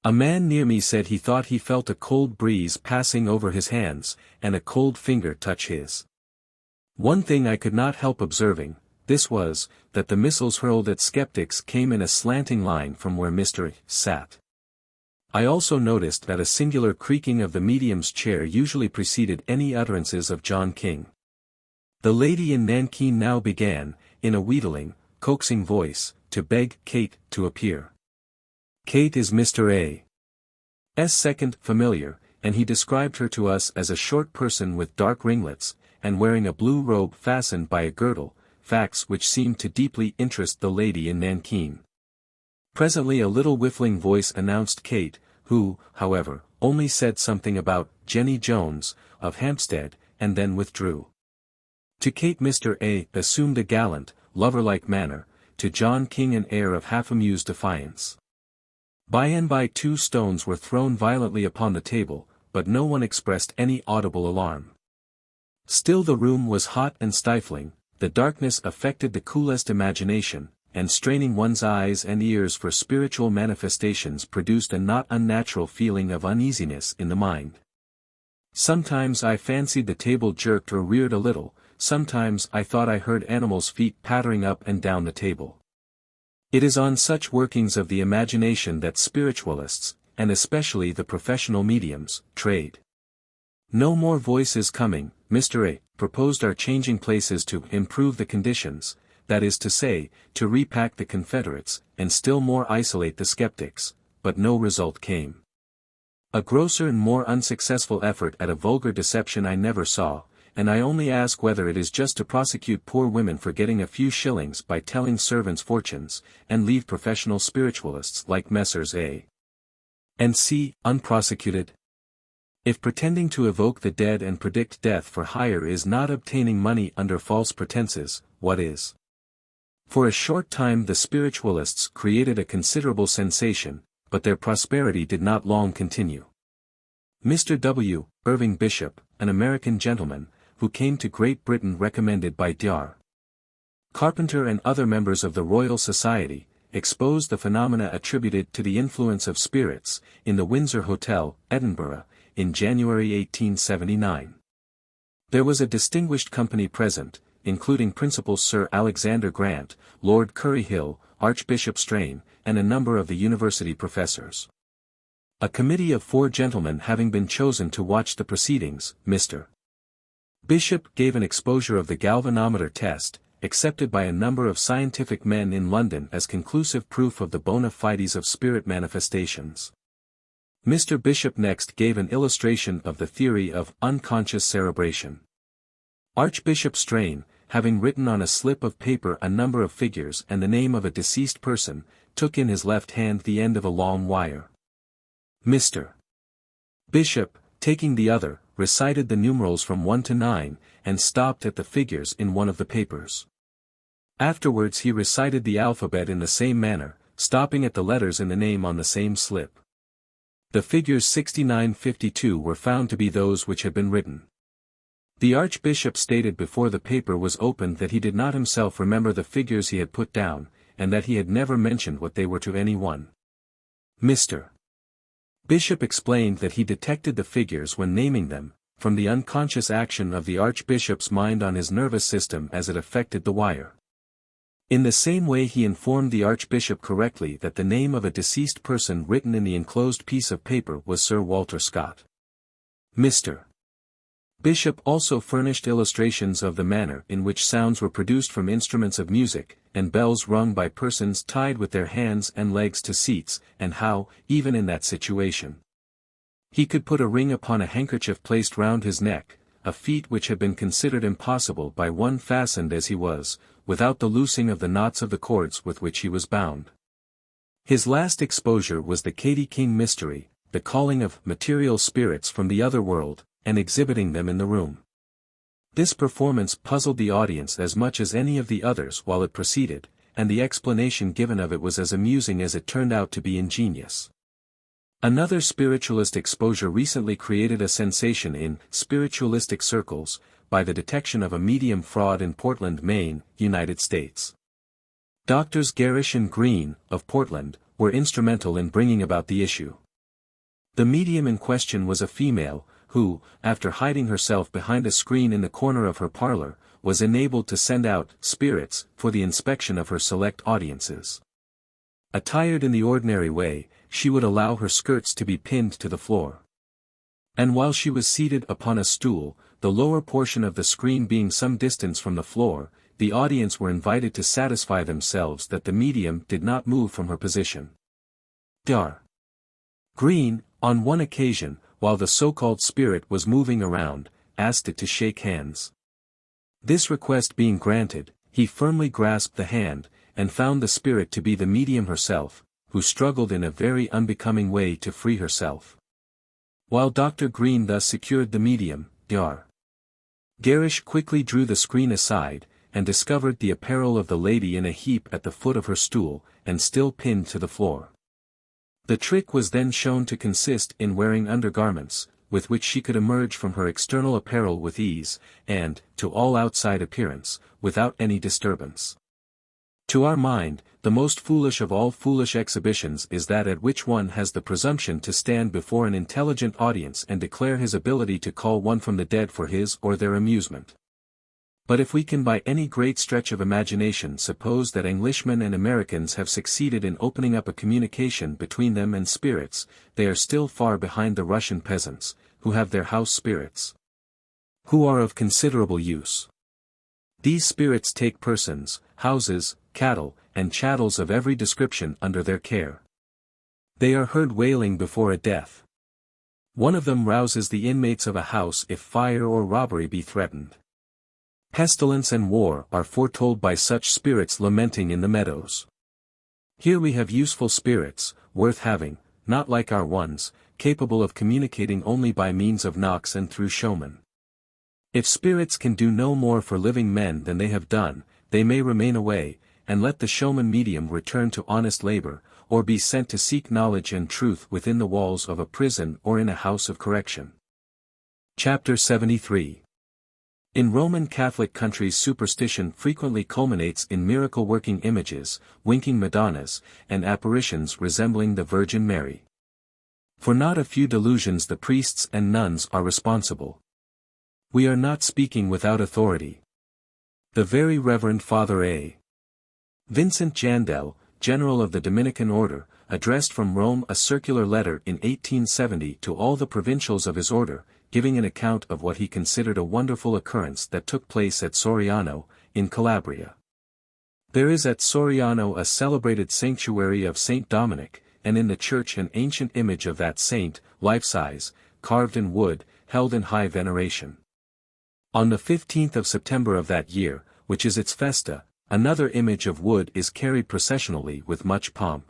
A man near me said he thought he felt a cold breeze passing over his hands, and a cold finger touch his. One thing I could not help observing, this was, that the missiles hurled at skeptics came in a slanting line from where Mr. sat. I also noticed that a singular creaking of the medium's chair usually preceded any utterances of John King. The lady in nankeen now began, in a wheedling, coaxing voice, to beg Kate to appear. Kate is Mr. A.'s second familiar, and he described her to us as a short person with dark ringlets, and wearing a blue robe fastened by a girdle, facts which seemed to deeply interest the lady in nankeen. Presently a little whiffling voice announced Kate, who, however, only said something about Jenny Jones, of Hampstead, and then withdrew. To Kate Mr. A. assumed a gallant, lover-like manner, to John King an air of half-amused defiance. By and by 2 stones were thrown violently upon the table, but no one expressed any audible alarm. Still the room was hot and stifling, the darkness affected the coolest imagination, and straining one's eyes and ears for spiritual manifestations produced a not unnatural feeling of uneasiness in the mind. Sometimes I fancied the table jerked or reared a little, sometimes I thought I heard animals' feet pattering up and down the table. It is on such workings of the imagination that spiritualists, and especially the professional mediums, trade. No more voices coming, Mr. A. proposed our changing places to improve the conditions, that is to say, to repack the Confederates, and still more isolate the skeptics, but no result came. A grosser and more unsuccessful effort at a vulgar deception I never saw, and I only ask whether it is just to prosecute poor women for getting a few shillings by telling servants fortunes, and leave professional spiritualists like Messrs. A. and C. unprosecuted? If pretending to evoke the dead and predict death for hire is not obtaining money under false pretenses, what is? For a short time the spiritualists created a considerable sensation, but their prosperity did not long continue. Mr. W. Irving Bishop, an American gentleman, who came to Great Britain recommended by Dr. Carpenter and other members of the Royal Society, exposed the phenomena attributed to the influence of spirits, in the Windsor Hotel, Edinburgh, in January 1879. There was a distinguished company present, including Principal Sir Alexander Grant, Lord Curryhill, Archbishop Strain, and a number of the university professors. A committee of 4 gentlemen having been chosen to watch the proceedings, Mr. Bishop gave an exposure of the galvanometer test, accepted by a number of scientific men in London as conclusive proof of the bona fides of spirit manifestations. Mr. Bishop next gave an illustration of the theory of unconscious cerebration. Archbishop Strain, having written on a slip of paper a number of figures and the name of a deceased person, took in his left hand the end of a long wire. Mr. Bishop, taking the other, recited the numerals from 1 to 9, and stopped at the figures in one of the papers. Afterwards he recited the alphabet in the same manner, stopping at the letters in the name on the same slip. The figures 69-52 were found to be those which had been written. The Archbishop stated before the paper was opened that he did not himself remember the figures he had put down, and that he had never mentioned what they were to any one. Mr. Bishop explained that he detected the figures when naming them, from the unconscious action of the Archbishop's mind on his nervous system as it affected the wire. In the same way he informed the Archbishop correctly that the name of a deceased person written in the enclosed piece of paper was Sir Walter Scott. Mr. Bishop also furnished illustrations of the manner in which sounds were produced from instruments of music, and bells rung by persons tied with their hands and legs to seats, and how, even in that situation, he could put a ring upon a handkerchief placed round his neck, a feat which had been considered impossible by one fastened as he was, without the loosing of the knots of the cords with which he was bound. His last exposure was the Katy King mystery, the calling of material spirits from the other world, and exhibiting them in the room. This performance puzzled the audience as much as any of the others while it proceeded, and the explanation given of it was as amusing as it turned out to be ingenious. Another spiritualist exposure recently created a sensation in spiritualistic circles, by the detection of a medium fraud in Portland, Maine, United States. Doctors Garish and Green, of Portland, were instrumental in bringing about the issue. The medium in question was a female, who, after hiding herself behind a screen in the corner of her parlor, was enabled to send out spirits for the inspection of her select audiences. Attired in the ordinary way, she would allow her skirts to be pinned to the floor. And while she was seated upon a stool, the lower portion of the screen being some distance from the floor, the audience were invited to satisfy themselves that the medium did not move from her position. Dr. Green, on one occasion, while the so-called spirit was moving around, asked it to shake hands. This request being granted, he firmly grasped the hand, and found the spirit to be the medium herself, who struggled in a very unbecoming way to free herself. While Dr. Green thus secured the medium, Dr. Garish quickly drew the screen aside, and discovered the apparel of the lady in a heap at the foot of her stool, and still pinned to the floor. The trick was then shown to consist in wearing undergarments, with which she could emerge from her external apparel with ease, and, to all outside appearance, without any disturbance. To our mind, the most foolish of all foolish exhibitions is that at which one has the presumption to stand before an intelligent audience and declare his ability to call one from the dead for his or their amusement. But if we can by any great stretch of imagination suppose that Englishmen and Americans have succeeded in opening up a communication between them and spirits, they are still far behind the Russian peasants, who have their house spirits, who are of considerable use. These spirits take persons, houses, cattle, and chattels of every description under their care. They are heard wailing before a death. One of them rouses the inmates of a house if fire or robbery be threatened. Pestilence and war are foretold by such spirits lamenting in the meadows. Here we have useful spirits, worth having, not like our ones, capable of communicating only by means of knocks and through showmen. If spirits can do no more for living men than they have done, they may remain away, and let the showman medium return to honest labor, or be sent to seek knowledge and truth within the walls of a prison or in a house of correction. Chapter 73. In Roman Catholic countries, superstition frequently culminates in miracle-working images, winking Madonnas, and apparitions resembling the Virgin Mary. For not a few delusions the priests and nuns are responsible. We are not speaking without authority. The Very Reverend Father A. Vincent Jandel, General of the Dominican Order, addressed from Rome a circular letter in 1870 to all the provincials of his order, giving an account of what he considered a wonderful occurrence that took place at Soriano, in Calabria. There is at Soriano a celebrated sanctuary of Saint Dominic, and in the church an ancient image of that saint, life-size, carved in wood, held in high veneration. On the 15th of September of that year, which is its festa, another image of wood is carried processionally with much pomp.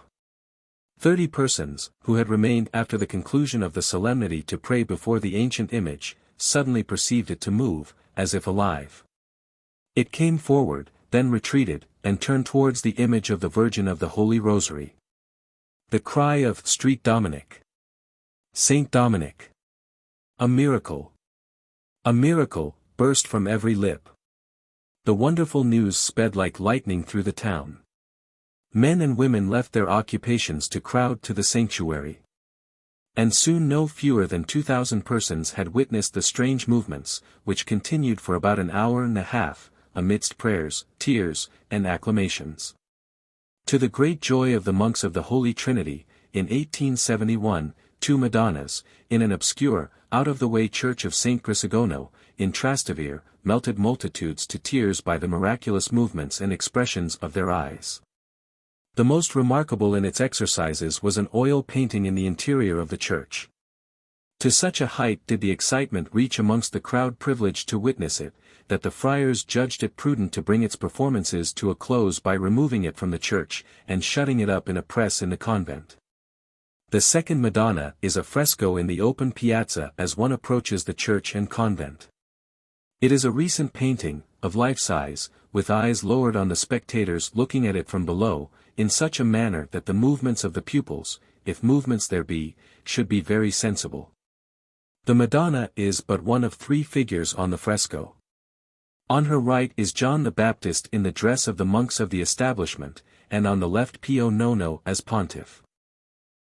30 persons, who had remained after the conclusion of the solemnity to pray before the ancient image, suddenly perceived it to move, as if alive. It came forward, then retreated, and turned towards the image of the Virgin of the Holy Rosary. The cry of "Street Dominic! Saint Dominic! A miracle! A miracle!" burst from every lip. The wonderful news sped like lightning through the town. Men and women left their occupations to crowd to the sanctuary. And soon no fewer than 2,000 persons had witnessed the strange movements, which continued for about an hour and a half, amidst prayers, tears, and acclamations. To the great joy of the monks of the Holy Trinity, in 1871, 2 Madonnas, in an obscure, out-of-the-way church of St. Crisogono, in Trastevere, melted multitudes to tears by the miraculous movements and expressions of their eyes. The most remarkable in its exercises was an oil painting in the interior of the church. To such a height did the excitement reach amongst the crowd privileged to witness it, that the friars judged it prudent to bring its performances to a close by removing it from the church, and shutting it up in a press in the convent. The second Madonna is a fresco in the open piazza as one approaches the church and convent. It is a recent painting, of life-size, with eyes lowered on the spectators looking at it from below, in such a manner that the movements of the pupils, if movements there be, should be very sensible. The Madonna is but one of 3 figures on the fresco. On her right is John the Baptist in the dress of the monks of the establishment, and on the left Pio IX as pontiff.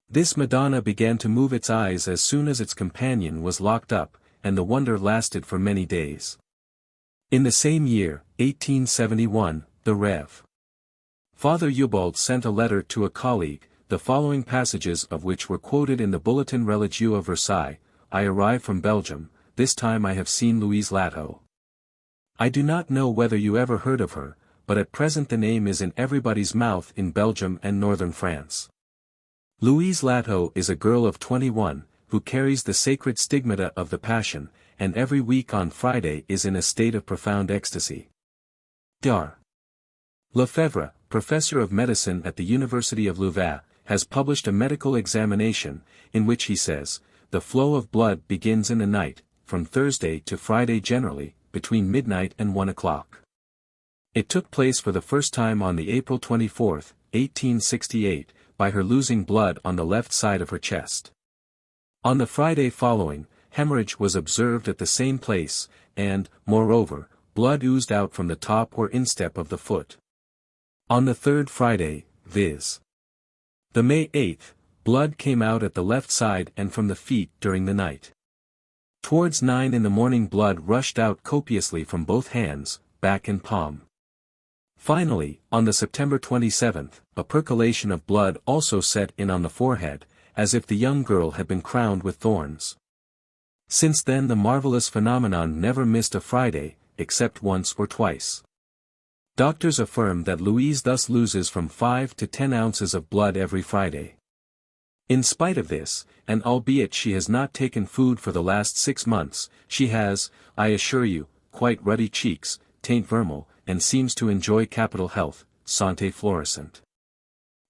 This Madonna began to move its eyes as soon as its companion was locked up, and the wonder lasted for many days. In the same year, 1871, the Rev. Father Ubald sent a letter to a colleague, the following passages of which were quoted in the Bulletin Religieux of Versailles: "I arrive from Belgium, this time I have seen Louise Latto. I do not know whether you ever heard of her, but at present the name is in everybody's mouth in Belgium and northern France. Louise Latto is a girl of 21, who carries the sacred stigmata of the Passion, and every week on Friday is in a state of profound ecstasy. Dr. Lefebvre, professor of medicine at the University of Louvain, has published a medical examination, in which he says, the flow of blood begins in the night, from Thursday to Friday generally, between midnight and 1 o'clock. It took place for the first time on the April 24, 1868, by her losing blood on the left side of her chest. On the Friday following, hemorrhage was observed at the same place, and, moreover, blood oozed out from the top or instep of the foot. On the third Friday, viz. the May 8th, blood came out at the left side and from the feet during the night. Towards 9 in the morning blood rushed out copiously from both hands, back and palm. Finally, on the September 27th, a percolation of blood also set in on the forehead, as if the young girl had been crowned with thorns. Since then the marvelous phenomenon never missed a Friday, except once or twice. Doctors affirm that Louise thus loses from 5 to 10 ounces of blood every Friday. In spite of this, and albeit she has not taken food for the last 6 months, she has, I assure you, quite ruddy cheeks, teint vermeil, and seems to enjoy capital health, santé florissant.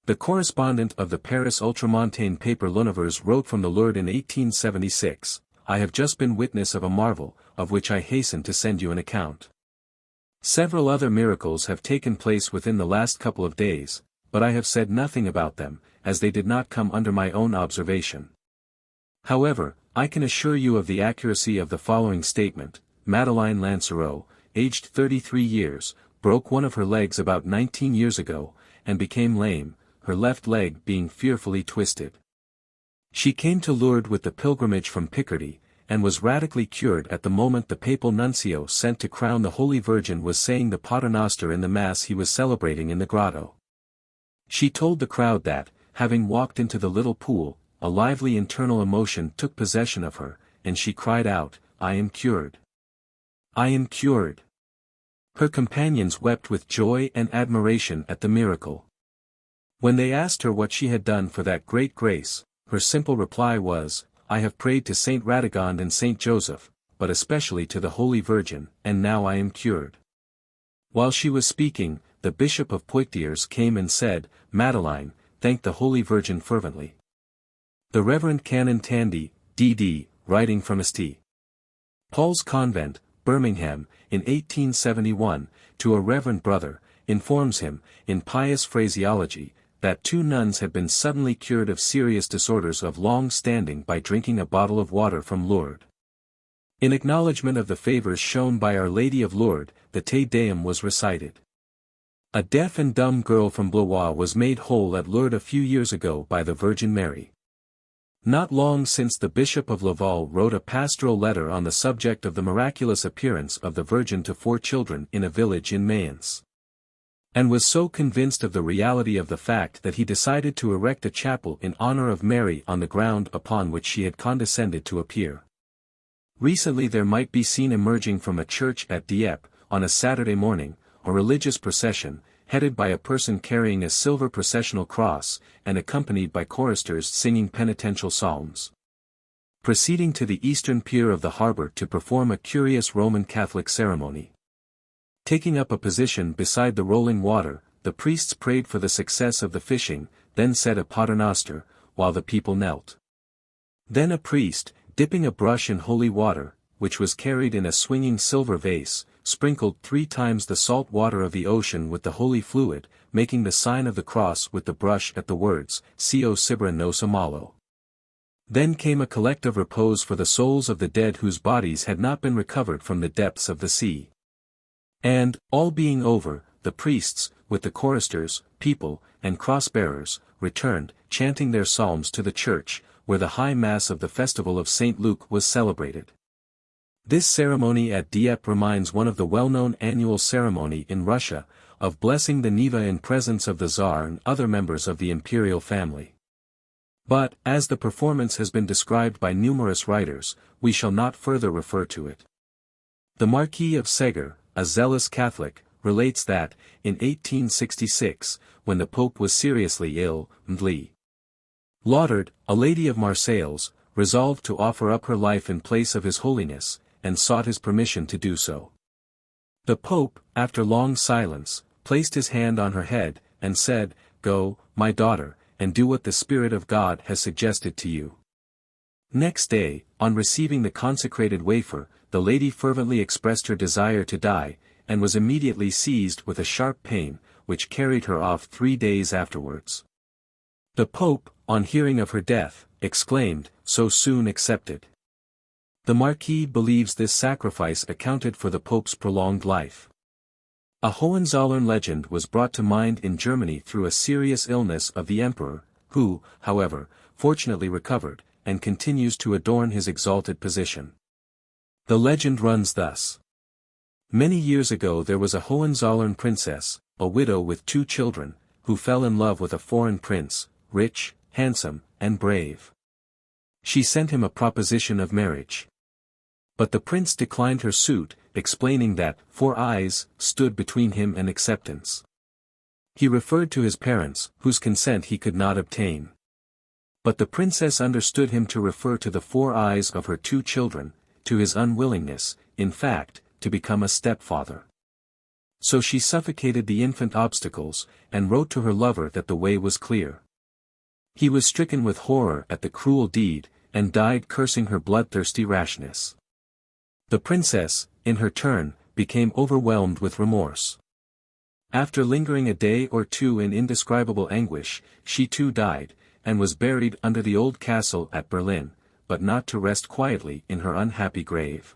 The correspondent of the Paris ultramontane paper L'Univers wrote from the Lourdes in 1876, I have just been witness of a marvel, of which I hasten to send you an account. Several other miracles have taken place within the last couple of days, but I have said nothing about them, as they did not come under my own observation. However, I can assure you of the accuracy of the following statement. Madeleine Lancereau, aged 33 years, broke one of her legs about 19 years ago, and became lame, her left leg being fearfully twisted. She came to Lourdes with the pilgrimage from Picardy, and was radically cured at the moment the papal nuncio sent to crown the Holy Virgin was saying the Paternoster in the Mass he was celebrating in the grotto. She told the crowd that, having walked into the little pool, a lively internal emotion took possession of her, and she cried out, I am cured. I am cured. Her companions wept with joy and admiration at the miracle. When they asked her what she had done for that great grace, her simple reply was, I have prayed to Saint Radegond and Saint Joseph, but especially to the Holy Virgin, and now I am cured. While she was speaking, the Bishop of Poitiers came and said, Madeleine, thank the Holy Virgin fervently. The Reverend Canon Tandy, D.D., writing from St. Paul's Convent, Birmingham, in 1871, to a reverend brother, informs him, in pious phraseology, that 2 nuns had been suddenly cured of serious disorders of long standing by drinking a bottle of water from Lourdes. In acknowledgment of the favors shown by Our Lady of Lourdes, the Te Deum was recited. A deaf and dumb girl from Blois was made whole at Lourdes a few years ago by the Virgin Mary. Not long since the Bishop of Laval wrote a pastoral letter on the subject of the miraculous appearance of the Virgin to 4 children in a village in Mayence, and was so convinced of the reality of the fact that he decided to erect a chapel in honor of Mary on the ground upon which she had condescended to appear. Recently there might be seen emerging from a church at Dieppe, on a Saturday morning, a religious procession, headed by a person carrying a silver processional cross, and accompanied by choristers singing penitential psalms. Proceeding to the eastern pier of the harbor to perform a curious Roman Catholic ceremony. Taking up a position beside the rolling water, the priests prayed for the success of the fishing, then said a paternoster, while the people knelt. Then a priest, dipping a brush in holy water, which was carried in a swinging silver vase, sprinkled 3 times the salt water of the ocean with the holy fluid, making the sign of the cross with the brush at the words, Sio Sibra nos Amalo. Then came a collective repose for the souls of the dead whose bodies had not been recovered from the depths of the sea. And, all being over, the priests, with the choristers, people, and cross-bearers, returned, chanting their psalms to the church, where the high mass of the festival of St. Luke was celebrated. This ceremony at Dieppe reminds one of the well-known annual ceremony in Russia, of blessing the Neva in presence of the Tsar and other members of the imperial family. But, as the performance has been described by numerous writers, we shall not further refer to it. The Marquis of Segur, a zealous Catholic, relates that, in 1866, when the Pope was seriously ill, LIII. Lauderd, a lady of Marseilles, resolved to offer up her life in place of His Holiness, and sought his permission to do so. The Pope, after long silence, placed his hand on her head, and said, Go, my daughter, and do what the Spirit of God has suggested to you. Next day, on receiving the consecrated wafer, the lady fervently expressed her desire to die, and was immediately seized with a sharp pain, which carried her off 3 days afterwards. The Pope, on hearing of her death, exclaimed, "So soon accepted." The Marquis believes this sacrifice accounted for the Pope's prolonged life. A Hohenzollern legend was brought to mind in Germany through a serious illness of the emperor, who, however, fortunately recovered, and continues to adorn his exalted position. The legend runs thus. Many years ago there was a Hohenzollern princess, a widow with 2 children, who fell in love with a foreign prince, rich, handsome, and brave. She sent him a proposition of marriage. But the prince declined her suit, explaining that 4 eyes stood between him and acceptance. He referred to his parents, whose consent he could not obtain. But the princess understood him to refer to the 4 eyes of her 2 children, to his unwillingness, in fact, to become a stepfather. So she suffocated the infant obstacles, and wrote to her lover that the way was clear. He was stricken with horror at the cruel deed, and died cursing her bloodthirsty rashness. The princess, in her turn, became overwhelmed with remorse. After lingering a day or 2 in indescribable anguish, she too died, and was buried under the old castle at Berlin, but not to rest quietly in her unhappy grave.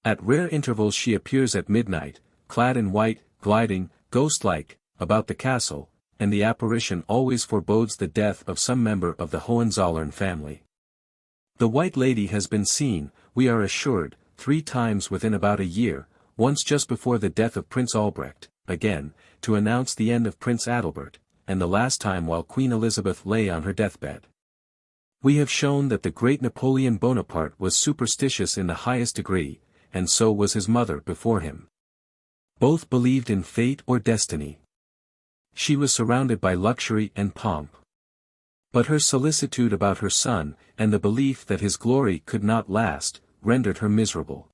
At rare intervals she appears at midnight, clad in white, gliding, ghost-like, about the castle, and the apparition always forebodes the death of some member of the Hohenzollern family. The White Lady has been seen, we are assured, 3 times within about a year, once just before the death of Prince Albrecht, again, to announce the end of Prince Adalbert, and the last time while Queen Elizabeth lay on her deathbed. We have shown that the great Napoleon Bonaparte was superstitious in the highest degree, and so was his mother before him. Both believed in fate or destiny. She was surrounded by luxury and pomp. But her solicitude about her son, and the belief that his glory could not last, rendered her miserable.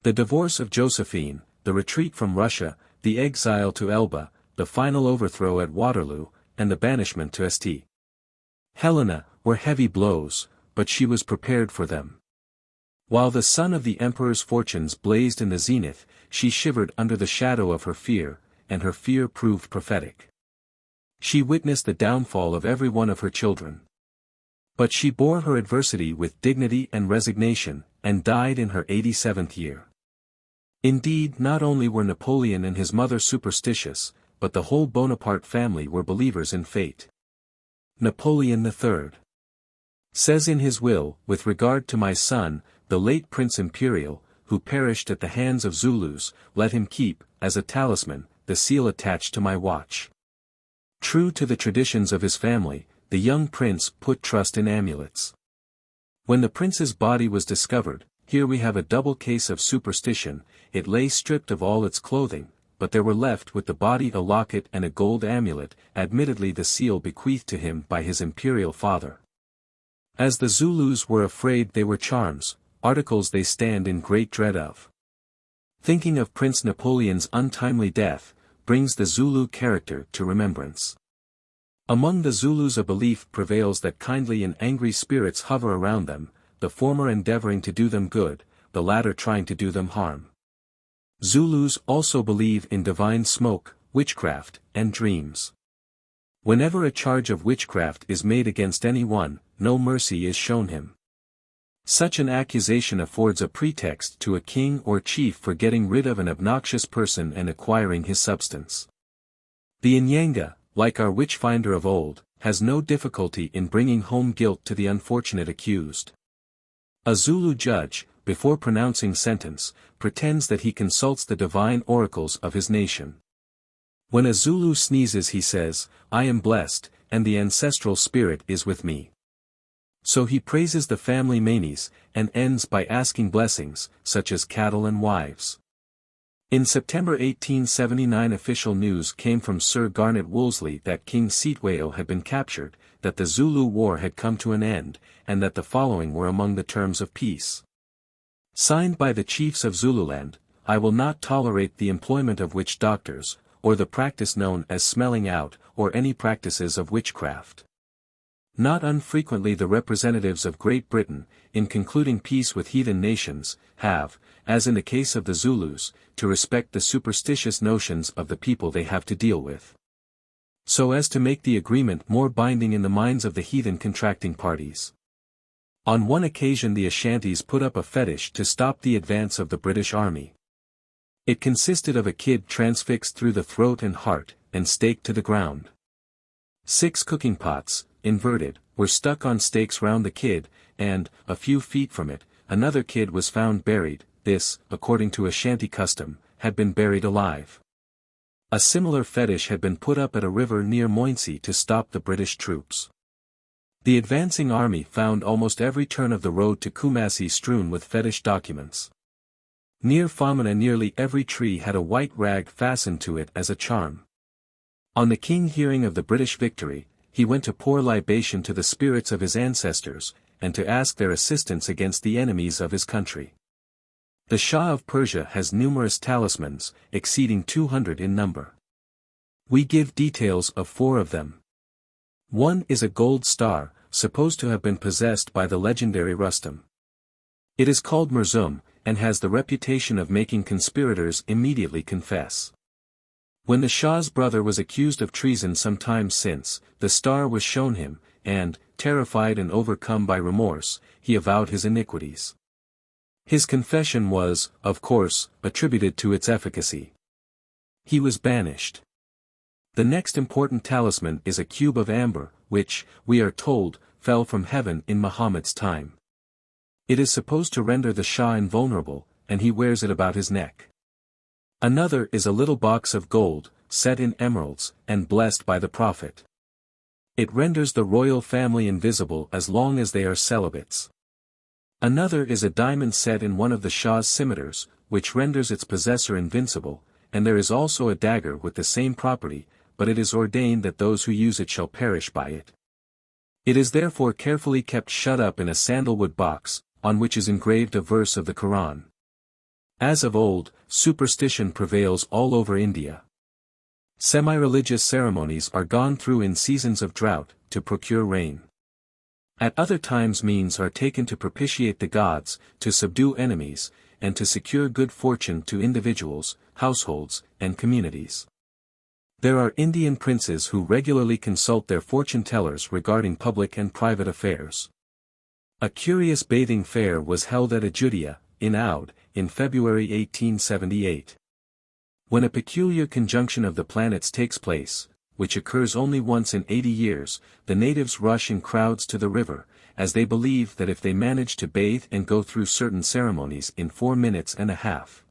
The divorce of Josephine, the retreat from Russia, the exile to Elba, the final overthrow at Waterloo, and the banishment to St. Helena, were heavy blows, but she was prepared for them. While the sun of the emperor's fortunes blazed in the zenith, she shivered under the shadow of her fear, and her fear proved prophetic. She witnessed the downfall of every one of her children. But she bore her adversity with dignity and resignation, and died in her 87th year. Indeed, not only were Napoleon and his mother superstitious, but the whole Bonaparte family were believers in fate. Napoleon III says in his will, with regard to my son, the late Prince Imperial, who perished at the hands of Zulus, let him keep, as a talisman, the seal attached to my watch. True to the traditions of his family, the young prince put trust in amulets. When the prince's body was discovered, here we have a double case of superstition. It lay stripped of all its clothing, but there were left with the body a locket and a gold amulet, admittedly the seal bequeathed to him by his imperial father. As the Zulus were afraid they were charms, articles they stand in great dread of. Thinking of Prince Napoleon's untimely death, brings the Zulu character to remembrance. Among the Zulus a belief prevails that kindly and angry spirits hover around them, the former endeavoring to do them good, the latter trying to do them harm. Zulus also believe in divine smoke, witchcraft, and dreams. Whenever a charge of witchcraft is made against anyone, no mercy is shown him. Such an accusation affords a pretext to a king or chief for getting rid of an obnoxious person and acquiring his substance. The Inyanga, like our witch-finder of old, has no difficulty in bringing home guilt to the unfortunate accused. A Zulu judge, before pronouncing sentence, pretends that he consults the divine oracles of his nation. When a Zulu sneezes he says, "I am blessed, and the ancestral spirit is with me." So he praises the family manes, and ends by asking blessings, such as cattle and wives. In September 1879 official news came from Sir Garnet Wolseley that King Sitweo had been captured, that the Zulu War had come to an end, and that the following were among the terms of peace. Signed by the chiefs of Zululand, I will not tolerate the employment of witch doctors, or the practice known as smelling out, or any practices of witchcraft. Not unfrequently the representatives of Great Britain, in concluding peace with heathen nations, have, as in the case of the Zulus, to respect the superstitious notions of the people they have to deal with, so as to make the agreement more binding in the minds of the heathen contracting parties. On one occasion the Ashantis put up a fetish to stop the advance of the British army. It consisted of a kid transfixed through the throat and heart, and staked to the ground. 6 cooking pots, inverted, were stuck on stakes round the kid, and, a few feet from it, another kid was found buried. This, according to Ashanti custom, had been buried alive. A similar fetish had been put up at a river near Moinsi to stop the British troops. The advancing army found almost every turn of the road to Kumasi strewn with fetish documents. Near Famina nearly every tree had a white rag fastened to it as a charm. On the king hearing of the British victory, he went to pour libation to the spirits of his ancestors, and to ask their assistance against the enemies of his country. The Shah of Persia has numerous talismans, exceeding 200 in number. We give details of 4 of them. One is a gold star, supposed to have been possessed by the legendary Rustam. It is called Murzum, and has the reputation of making conspirators immediately confess. When the Shah's brother was accused of treason some time since, the star was shown him, and, terrified and overcome by remorse, he avowed his iniquities. His confession was, of course, attributed to its efficacy. He was banished. The next important talisman is a cube of amber, which, we are told, fell from heaven in Muhammad's time. It is supposed to render the Shah invulnerable, and he wears it about his neck. Another is a little box of gold, set in emeralds, and blessed by the Prophet. It renders the royal family invisible as long as they are celibates. Another is a diamond set in one of the Shah's scimitars, which renders its possessor invincible, and there is also a dagger with the same property, but it is ordained that those who use it shall perish by it. It is therefore carefully kept shut up in a sandalwood box, on which is engraved a verse of the Quran. As of old, superstition prevails all over India. Semi-religious ceremonies are gone through in seasons of drought, to procure rain. At other times means are taken to propitiate the gods, to subdue enemies, and to secure good fortune to individuals, households, and communities. There are Indian princes who regularly consult their fortune-tellers regarding public and private affairs. A curious bathing fair was held at Ajudhya, in Oudh, in February 1878. When a peculiar conjunction of the planets takes place, which occurs only once in 80 years, the natives rush in crowds to the river, as they believe that if they manage to bathe and go through certain ceremonies in 4 minutes and a half,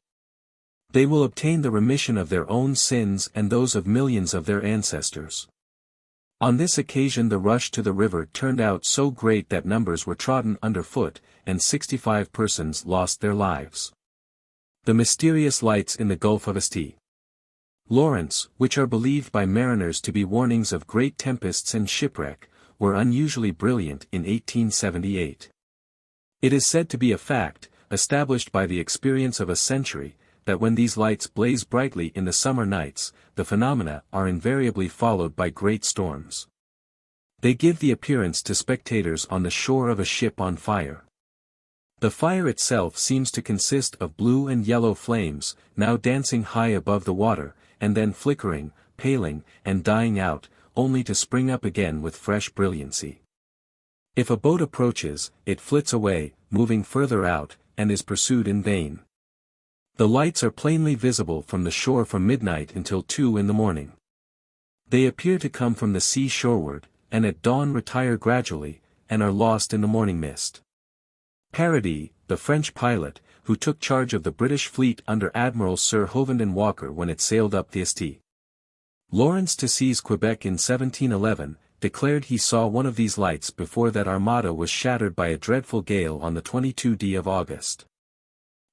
they will obtain the remission of their own sins and those of millions of their ancestors. On this occasion the rush to the river turned out so great that numbers were trodden underfoot, and 65 persons lost their lives. The mysterious lights in the Gulf of St. Lawrence, which are believed by mariners to be warnings of great tempests and shipwreck, were unusually brilliant in 1878. It is said to be a fact, established by the experience of a century, that when these lights blaze brightly in the summer nights, the phenomena are invariably followed by great storms. They give the appearance to spectators on the shore of a ship on fire. The fire itself seems to consist of blue and yellow flames, now dancing high above the water, and then flickering, paling, and dying out, only to spring up again with fresh brilliancy. If a boat approaches, it flits away, moving further out, and is pursued in vain. The lights are plainly visible from the shore from midnight until 2 in the morning. They appear to come from the sea shoreward, and at dawn retire gradually, and are lost in the morning mist. Paradis, the French pilot, who took charge of the British fleet under Admiral Sir Hovenden Walker when it sailed up the St. Lawrence to seize Quebec in 1711, declared he saw one of these lights before that armada was shattered by a dreadful gale on the 22d of August.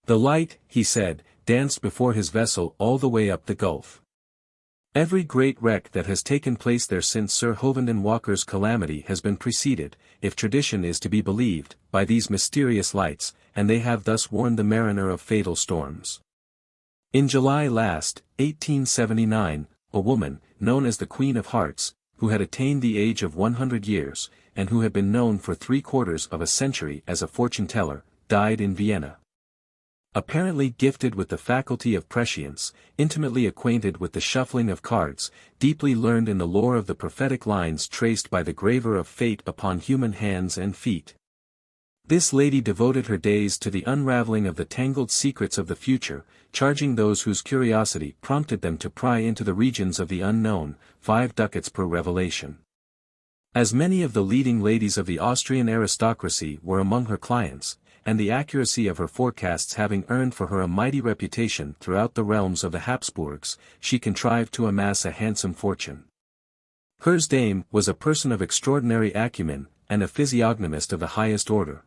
The light, he said, danced before his vessel all the way up the Gulf. Every great wreck that has taken place there since Sir Hovenden Walker's calamity has been preceded, if tradition is to be believed, by these mysterious lights, and they have thus warned the mariner of fatal storms. In July last, 1879, a woman, known as the Queen of Hearts, who had attained the age of 100 years, and who had been known for 3/4 of a century as a fortune-teller, died in Vienna. Apparently gifted with the faculty of prescience, intimately acquainted with the shuffling of cards, deeply learned in the lore of the prophetic lines traced by the graver of fate upon human hands and feet. This lady devoted her days to the unraveling of the tangled secrets of the future, charging those whose curiosity prompted them to pry into the regions of the unknown, 5 ducats per revelation. As many of the leading ladies of the Austrian aristocracy were among her clients, and the accuracy of her forecasts having earned for her a mighty reputation throughout the realms of the Habsburgs, she contrived to amass a handsome fortune. Hers dame was a person of extraordinary acumen, and a physiognomist of the highest order.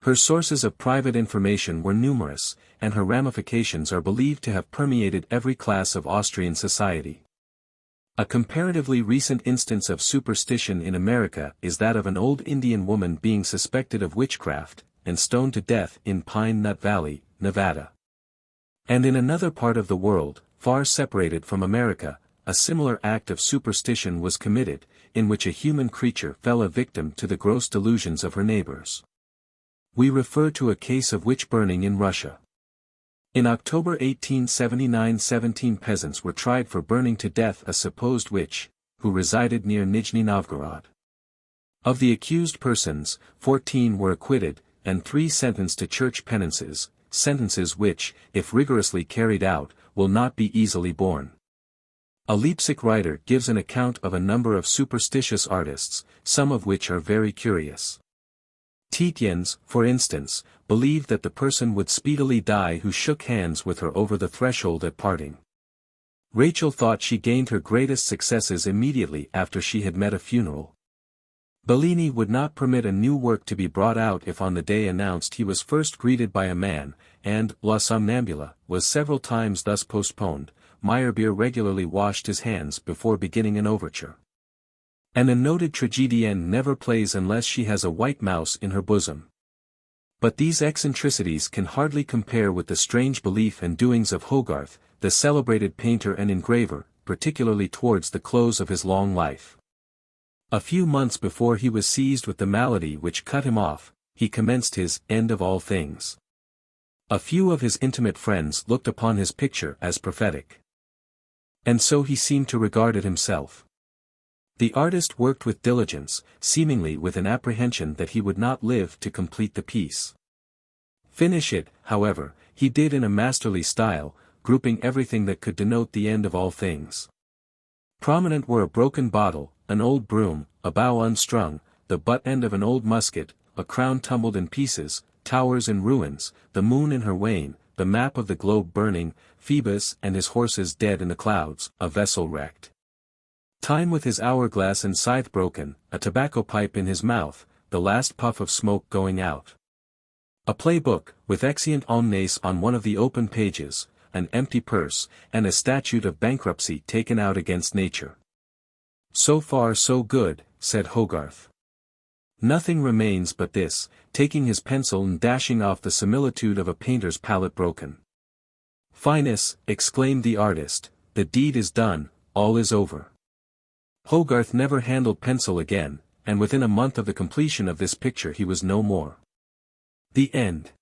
Her sources of private information were numerous, and her ramifications are believed to have permeated every class of Austrian society. A comparatively recent instance of superstition in America is that of an old Indian woman being suspected of witchcraft, and stoned to death in Pine Nut Valley, Nevada. And in another part of the world, far separated from America, a similar act of superstition was committed, in which a human creature fell a victim to the gross delusions of her neighbors. We refer to a case of witch burning in Russia. In October 1879 17 peasants were tried for burning to death a supposed witch, who resided near Nizhny Novgorod. Of the accused persons, 14 were acquitted, and 3 sentenced to church penances, sentences which, if rigorously carried out, will not be easily borne. A Leipzig writer gives an account of a number of superstitious artists, some of which are very curious. Tietjens, for instance, believed that the person would speedily die who shook hands with her over the threshold at parting. Rachel thought she gained her greatest successes immediately after she had met a funeral. Bellini would not permit a new work to be brought out if on the day announced he was first greeted by a man, and La Somnambula was several times thus postponed. Meyerbeer regularly washed his hands before beginning an overture. And a noted tragedienne never plays unless she has a white mouse in her bosom. But these eccentricities can hardly compare with the strange belief and doings of Hogarth, the celebrated painter and engraver, particularly towards the close of his long life. A few months before he was seized with the malady which cut him off, he commenced his End of All Things. A few of his intimate friends looked upon his picture as prophetic. And so he seemed to regard it himself. The artist worked with diligence, seemingly with an apprehension that he would not live to complete the piece. Finish it, however, he did in a masterly style, grouping everything that could denote the end of all things. Prominent were a broken bottle, an old broom, a bow unstrung, the butt end of an old musket, a crown tumbled in pieces, towers in ruins, the moon in her wane, the map of the globe burning, Phoebus and his horses dead in the clouds, a vessel wrecked. Time with his hourglass and scythe broken, a tobacco pipe in his mouth, the last puff of smoke going out. A play book, with Exeunt Omnes on one of the open pages, an empty purse, and a statute of bankruptcy taken out against nature. So far so good, said Hogarth. Nothing remains but this, taking his pencil and dashing off the similitude of a painter's palette broken. Finus, exclaimed the artist, the deed is done, all is over. Hogarth never handled pencil again, and within a month of the completion of this picture he was no more. The end.